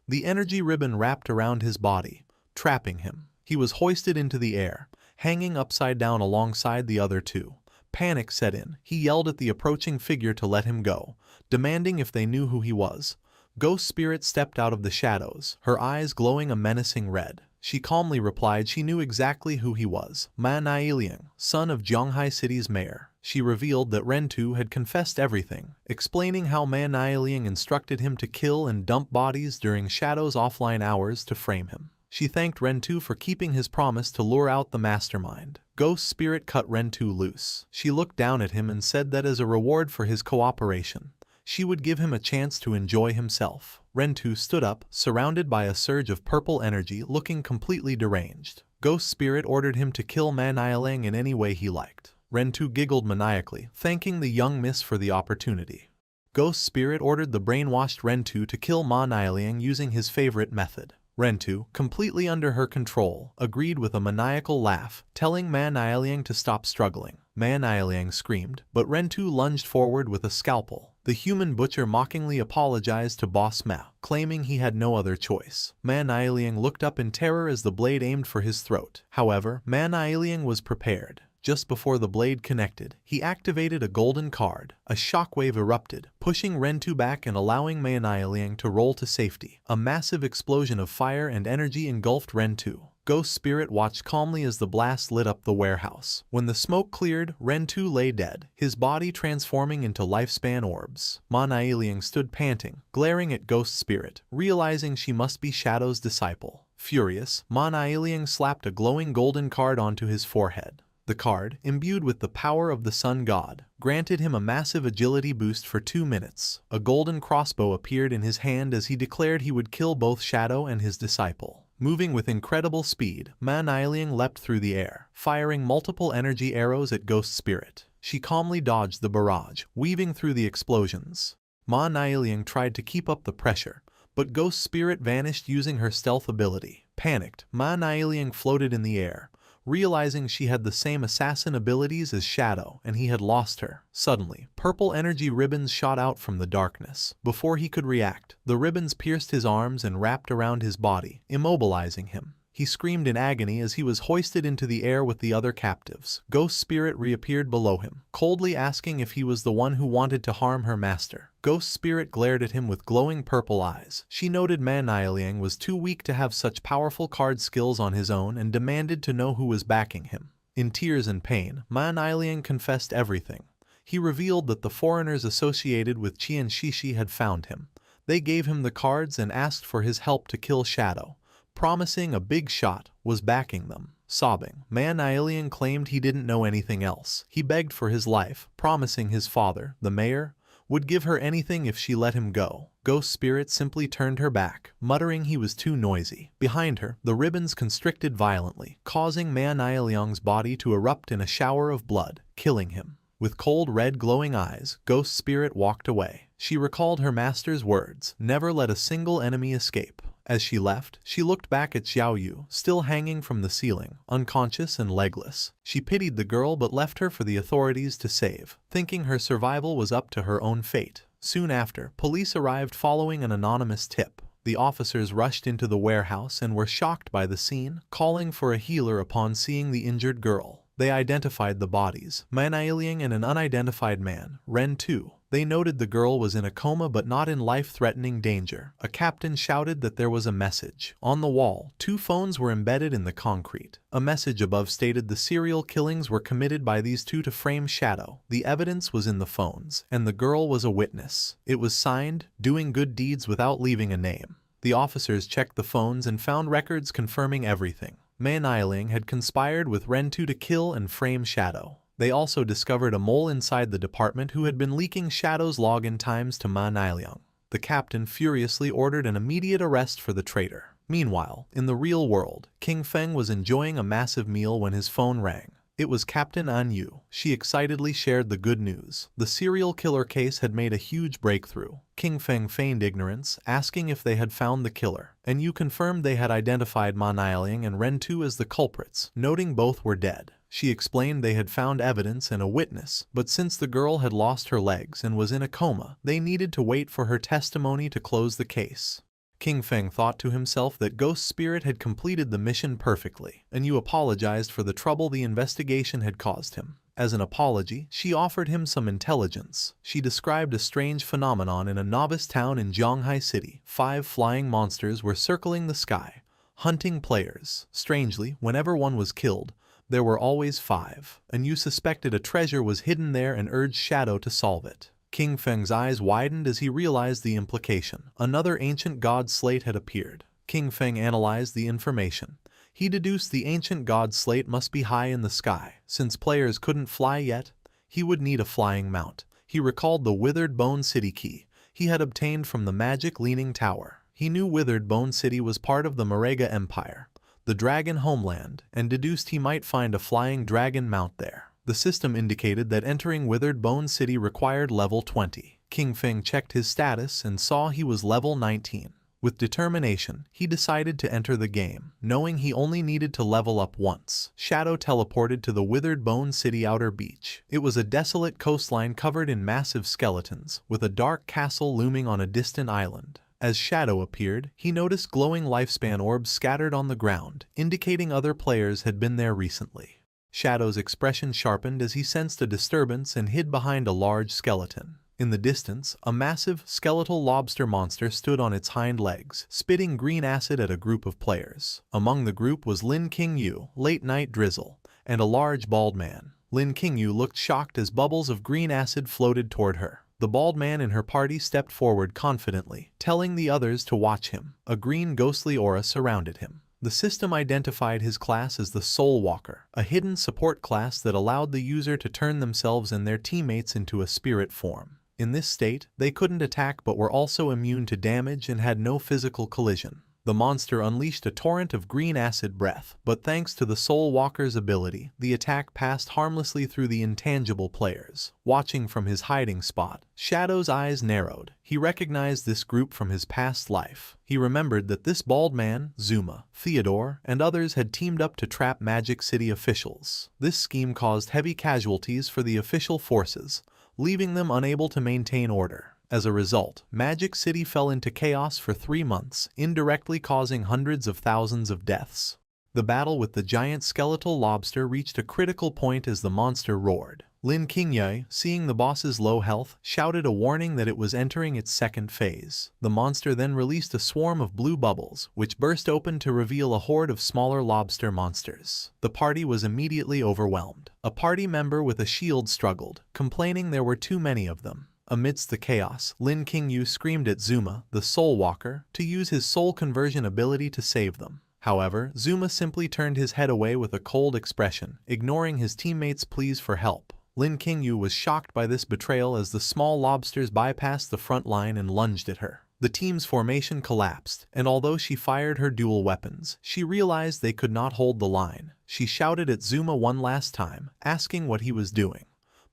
The energy ribbon wrapped around his body, trapping him. He was hoisted into the air, hanging upside down alongside the other two. Panic set in. He yelled at the approaching figure to let him go, demanding if they knew who he was. Ghost Spirit stepped out of the shadows, her eyes glowing a menacing red. She calmly replied she knew exactly who he was, Ma Nailiang, son of Zhanghai City's mayor. She revealed that Rentu had confessed everything, explaining how Ma Nailiang instructed him to kill and dump bodies during Shadow's offline hours to frame him. She thanked Rentu for keeping his promise to lure out the mastermind. Ghost Spirit cut Rentu loose. She looked down at him and said that as a reward for his cooperation, she would give him a chance to enjoy himself. Rentu stood up, surrounded by a surge of purple energy, looking completely deranged. Ghost Spirit ordered him to kill Ma Nailiang in any way he liked. Rentu giggled maniacally, thanking the young miss for the opportunity. Ghost Spirit ordered the brainwashed Rentu to kill Ma Nailiang using his favorite method. Rentu, completely under her control, agreed with a maniacal laugh, telling Ma Nailiang to stop struggling. Ma Nailiang screamed, but Rentu lunged forward with a scalpel. The human butcher mockingly apologized to Boss Ma, claiming he had no other choice. Ma Nailiang looked up in terror as the blade aimed for his throat. However, Ma Nailiang was prepared. Just before the blade connected, he activated a golden card. A shockwave erupted, pushing Rentu back and allowing Ma Nailiang to roll to safety. A massive explosion of fire and energy engulfed Rentu. Ghost Spirit watched calmly as the blast lit up the warehouse. When the smoke cleared, Rentu lay dead, his body transforming into lifespan orbs. Ma Nailiang stood panting, glaring at Ghost Spirit, realizing she must be Shadow's disciple. Furious, Ma Nailiang slapped a glowing golden card onto his forehead. The card, imbued with the power of the sun god, granted him a massive agility boost for 2 minutes. A golden crossbow appeared in his hand as he declared he would kill both Shadow and his disciple. Moving with incredible speed, Ma Niling leapt through the air, firing multiple energy arrows at Ghost Spirit. She calmly dodged the barrage, weaving through the explosions. Ma Niling tried to keep up the pressure, but Ghost Spirit vanished using her stealth ability. Panicked, Ma Niling floated in the air, realizing she had the same assassin abilities as Shadow and he had lost her. Suddenly, purple energy ribbons shot out from the darkness. Before he could react, the ribbons pierced his arms and wrapped around his body, immobilizing him. He screamed in agony as he was hoisted into the air with the other captives. Ghost Spirit reappeared below him, coldly asking if he was the one who wanted to harm her master. Ghost Spirit glared at him with glowing purple eyes. She noted Ma Niling was too weak to have such powerful card skills on his own and demanded to know who was backing him. In tears and pain, Ma Niling confessed everything. He revealed that the foreigners associated with Qian Shishi had found him. They gave him the cards and asked for his help to kill Shadow, promising a big shot, was backing them. Sobbing, Ma Niling claimed he didn't know anything else. He begged for his life, promising his father, the mayor, would give her anything if she let him go. Ghost Spirit simply turned her back, muttering he was too noisy. Behind her, the ribbons constricted violently, causing Ma Niling's body to erupt in a shower of blood, killing him. With cold red glowing eyes, Ghost Spirit walked away. She recalled her master's words, never let a single enemy escape. As she left, she looked back at Xiao Yu, still hanging from the ceiling, unconscious and legless. She pitied the girl but left her for the authorities to save, thinking her survival was up to her own fate. Soon after, police arrived following an anonymous tip. The officers rushed into the warehouse and were shocked by the scene, calling for a healer upon seeing the injured girl. They identified the bodies, Ma Niling and an unidentified man, Ren Tu. They noted the girl was in a coma but not in life-threatening danger. A captain shouted that there was a message. On the wall, 2 phones were embedded in the concrete. A message above stated the serial killings were committed by these 2 to frame Shadow. The evidence was in the phones, and the girl was a witness. It was signed, doing good deeds without leaving a name. The officers checked the phones and found records confirming everything. Ma Niling had conspired with Ren Tu to kill and frame Shadow. They also discovered a mole inside the department who had been leaking Shadow's login times to Ma Niling. The captain furiously ordered an immediate arrest for the traitor. Meanwhile, in the real world, King Feng was enjoying a massive meal when his phone rang. It was Captain An Yu. She excitedly shared the good news. The serial killer case had made a huge breakthrough. King Feng feigned ignorance, asking if they had found the killer. An Yu confirmed they had identified Ma Niling and Ren Tu as the culprits, noting both were dead. She explained they had found evidence and a witness, but since the girl had lost her legs and was in a coma, they needed to wait for her testimony to close the case. King Feng thought to himself that Ghost Spirit had completed the mission perfectly, and Yu apologized for the trouble the investigation had caused him. As an apology, she offered him some intelligence. She described a strange phenomenon in a novice town in Zhonghai City. 5 flying monsters were circling the sky, hunting players. Strangely, whenever one was killed, there were always 5, and Yu suspected a treasure was hidden there and urged Shadow to solve it. King Feng's eyes widened as he realized the implication. Another ancient god slate had appeared. King Feng analyzed the information. He deduced the ancient god slate must be high in the sky. Since players couldn't fly yet, he would need a flying mount. He recalled the Withered Bone City key he had obtained from the magic Leaning Tower. He knew Withered Bone City was part of the Marega Empire, the dragon homeland, and deduced he might find a flying dragon mount there. The system indicated that entering Withered Bone City required level 20. King Feng checked his status and saw he was level 19. With determination, he decided to enter the game, knowing he only needed to level up once. Shadow teleported to the Withered Bone City outer beach. It was a desolate coastline covered in massive skeletons, with a dark castle looming on a distant island. As Shadow appeared, he noticed glowing lifespan orbs scattered on the ground, indicating other players had been there recently. Shadow's expression sharpened as he sensed a disturbance and hid behind a large skeleton. In the distance, a massive, skeletal lobster monster stood on its hind legs, spitting green acid at a group of players. Among the group was Lin Qingyu, Late Night Drizzle, and a large bald man. Lin Qingyu looked shocked as bubbles of green acid floated toward her. The bald man in her party stepped forward confidently, telling the others to watch him. A green ghostly aura surrounded him. The system identified his class as the Soul Walker, a hidden support class that allowed the user to turn themselves and their teammates into a spirit form. In this state, they couldn't attack but were also immune to damage and had no physical collision. The monster unleashed a torrent of green acid breath, but thanks to the Soul Walker's ability, the attack passed harmlessly through the intangible players. Watching from his hiding spot, Shadow's eyes narrowed. He recognized this group from his past life. He remembered that this bald man, Zuma, Theodore, and others had teamed up to trap Magic City officials. This scheme caused heavy casualties for the official forces, leaving them unable to maintain order. As a result, Magic City fell into chaos for 3 months, indirectly causing hundreds of thousands of deaths. The battle with the giant skeletal lobster reached a critical point as the monster roared. Lin Qingye, seeing the boss's low health, shouted a warning that it was entering its second phase. The monster then released a swarm of blue bubbles, which burst open to reveal a horde of smaller lobster monsters. The party was immediately overwhelmed. A party member with a shield struggled, complaining there were too many of them. Amidst the chaos, Lin Qingye screamed at Zuma, the Soul Walker, to use his soul conversion ability to save them. However, Zuma simply turned his head away with a cold expression, ignoring his teammates' pleas for help. Lin Qingye was shocked by this betrayal as the small lobsters bypassed the front line and lunged at her. The team's formation collapsed, and although she fired her dual weapons, she realized they could not hold the line. She shouted at Zuma one last time, asking what he was doing.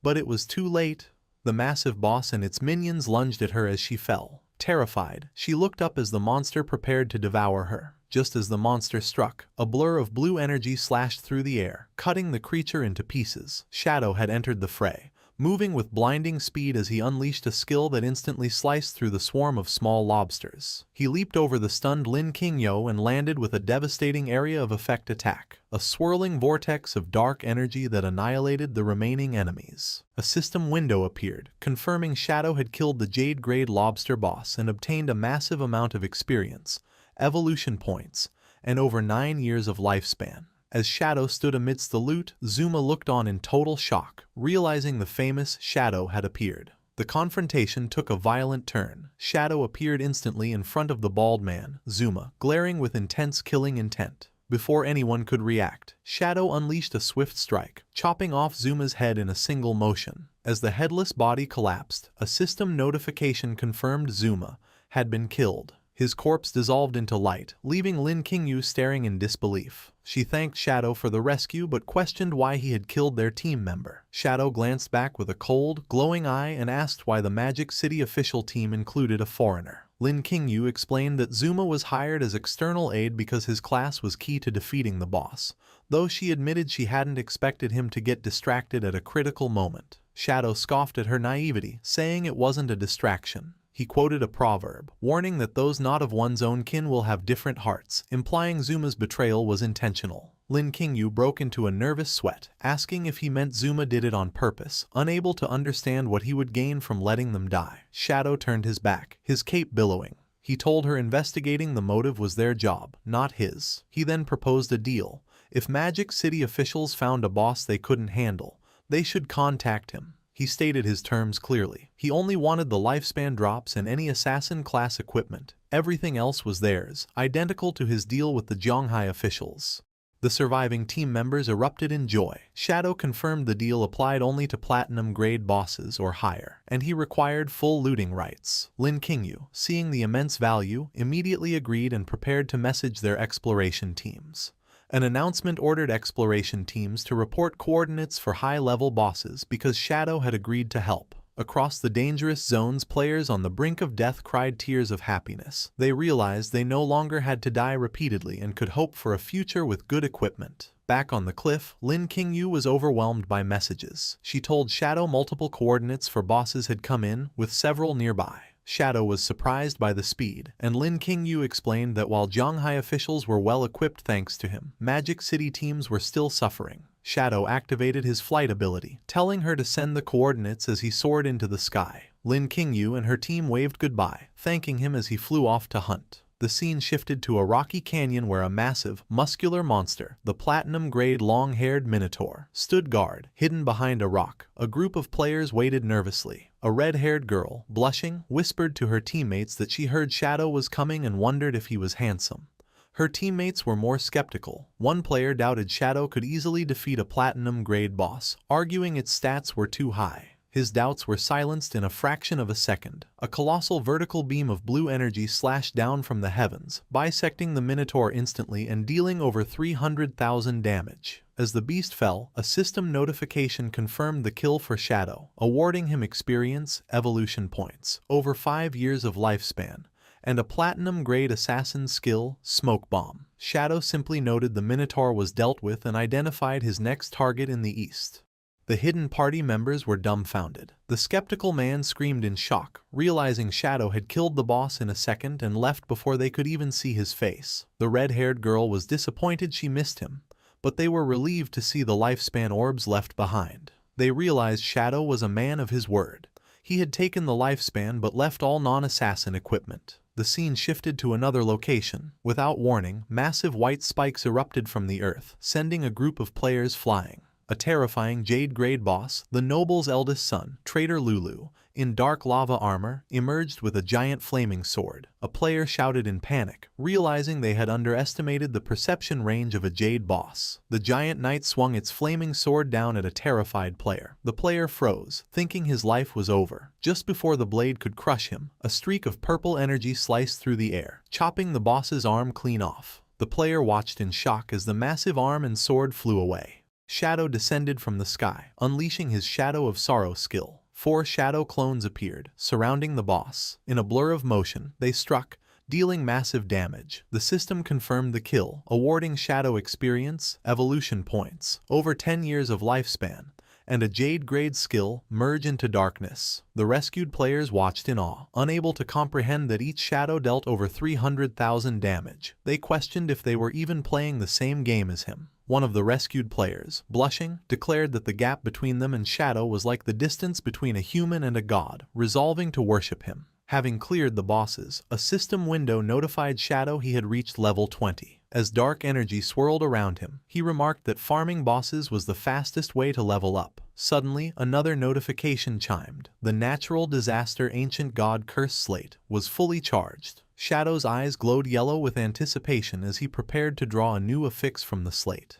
But it was too late. The massive boss and its minions lunged at her as she fell. Terrified, she looked up as the monster prepared to devour her. Just as the monster struck, a blur of blue energy slashed through the air, cutting the creature into pieces. Shadow had entered the fray, moving with blinding speed as he unleashed a skill that instantly sliced through the swarm of small lobsters. He leaped over the stunned Lin Qingye and landed with a devastating area of effect attack, a swirling vortex of dark energy that annihilated the remaining enemies. A system window appeared, confirming Shadow had killed the Jade-grade lobster boss and obtained a massive amount of experience, evolution points, and over 9 years of lifespan. As Shadow stood amidst the loot, Zuma looked on in total shock, realizing the famous Shadow had appeared. The confrontation took a violent turn. Shadow appeared instantly in front of the bald man, Zuma, glaring with intense killing intent. Before anyone could react, Shadow unleashed a swift strike, chopping off Zuma's head in a single motion. As the headless body collapsed, a system notification confirmed Zuma had been killed. His corpse dissolved into light, leaving Lin Qingye staring in disbelief. She thanked Shadow for the rescue but questioned why he had killed their team member. Shadow glanced back with a cold, glowing eye and asked why the Magic City official team included a foreigner. Lin Qingye explained that Zuma was hired as external aid because his class was key to defeating the boss, though she admitted she hadn't expected him to get distracted at a critical moment. Shadow scoffed at her naivety, saying it wasn't a distraction. He quoted a proverb, warning that those not of one's own kin will have different hearts, implying Zuma's betrayal was intentional. Lin Qingye broke into a nervous sweat, asking if he meant Zuma did it on purpose, unable to understand what he would gain from letting them die. Shadow turned his back, his cape billowing. He told her investigating the motive was their job, not his. He then proposed a deal. If Magic City officials found a boss they couldn't handle, they should contact him. He stated his terms clearly. He only wanted the lifespan drops and any assassin-class equipment. Everything else was theirs, identical to his deal with the Zhonghai officials. The surviving team members erupted in joy. Shadow confirmed the deal applied only to platinum-grade bosses or higher, and he required full looting rights. Lin Qingye, seeing the immense value, immediately agreed and prepared to message their exploration teams. An announcement ordered exploration teams to report coordinates for high-level bosses because Shadow had agreed to help. Across the dangerous zones, players on the brink of death cried tears of happiness. They realized they no longer had to die repeatedly and could hope for a future with good equipment. Back on the cliff, Lin Qingye was overwhelmed by messages. She told Shadow multiple coordinates for bosses had come in, with several nearby. Shadow was surprised by the speed, and Lin Qingye explained that while Zhonghai officials were well equipped thanks to him, Magic City teams were still suffering. Shadow activated his flight ability, telling her to send the coordinates as he soared into the sky. Lin Qingye and her team waved goodbye, thanking him as he flew off to hunt. The scene shifted to a rocky canyon where a massive, muscular monster, the platinum-grade long-haired Minotaur, stood guard, hidden behind a rock. A group of players waited nervously. A red-haired girl, blushing, whispered to her teammates that she heard Shadow was coming and wondered if he was handsome. Her teammates were more skeptical. One player doubted Shadow could easily defeat a platinum-grade boss, arguing its stats were too high. His doubts were silenced in a fraction of a second. A colossal vertical beam of blue energy slashed down from the heavens, bisecting the Minotaur instantly and dealing over 300,000 damage. As the beast fell, a system notification confirmed the kill for Shadow, awarding him experience, evolution points, over 5 years of lifespan, and a platinum-grade assassin skill, Smoke Bomb. Shadow simply noted the Minotaur was dealt with and identified his next target in the east. The hidden party members were dumbfounded. The skeptical man screamed in shock, realizing Shadow had killed the boss in a second and left before they could even see his face. The red-haired girl was disappointed she missed him, but they were relieved to see the lifespan orbs left behind. They realized Shadow was a man of his word. He had taken the lifespan but left all non-assassin equipment. The scene shifted to another location. Without warning, massive white spikes erupted from the earth, sending a group of players flying. A terrifying Jade-grade boss, the noble's eldest son, Traitor Lulu, in dark lava armor, emerged with a giant flaming sword. A player shouted in panic, realizing they had underestimated the perception range of a Jade boss. The giant knight swung its flaming sword down at a terrified player. The player froze, thinking his life was over. Just before the blade could crush him, a streak of purple energy sliced through the air, chopping the boss's arm clean off. The player watched in shock as the massive arm and sword flew away. Shadow descended from the sky, unleashing his Shadow of Sorrow skill. 4 Shadow clones appeared, surrounding the boss. In a blur of motion, they struck, dealing massive damage. The system confirmed the kill, awarding Shadow experience, evolution points, over 10 years of lifespan, and a Jade-grade skill, Merge into Darkness. The rescued players watched in awe, unable to comprehend that each Shadow dealt over 300,000 damage. They questioned if they were even playing the same game as him. One of the rescued players, blushing, declared that the gap between them and Shadow was like the distance between a human and a god, resolving to worship him. Having cleared the bosses, a system window notified Shadow he had reached level 20. As dark energy swirled around him, he remarked that farming bosses was the fastest way to level up. Suddenly, another notification chimed. The natural disaster ancient god curse slate was fully charged. Shadow's eyes glowed yellow with anticipation as he prepared to draw a new affix from the slate.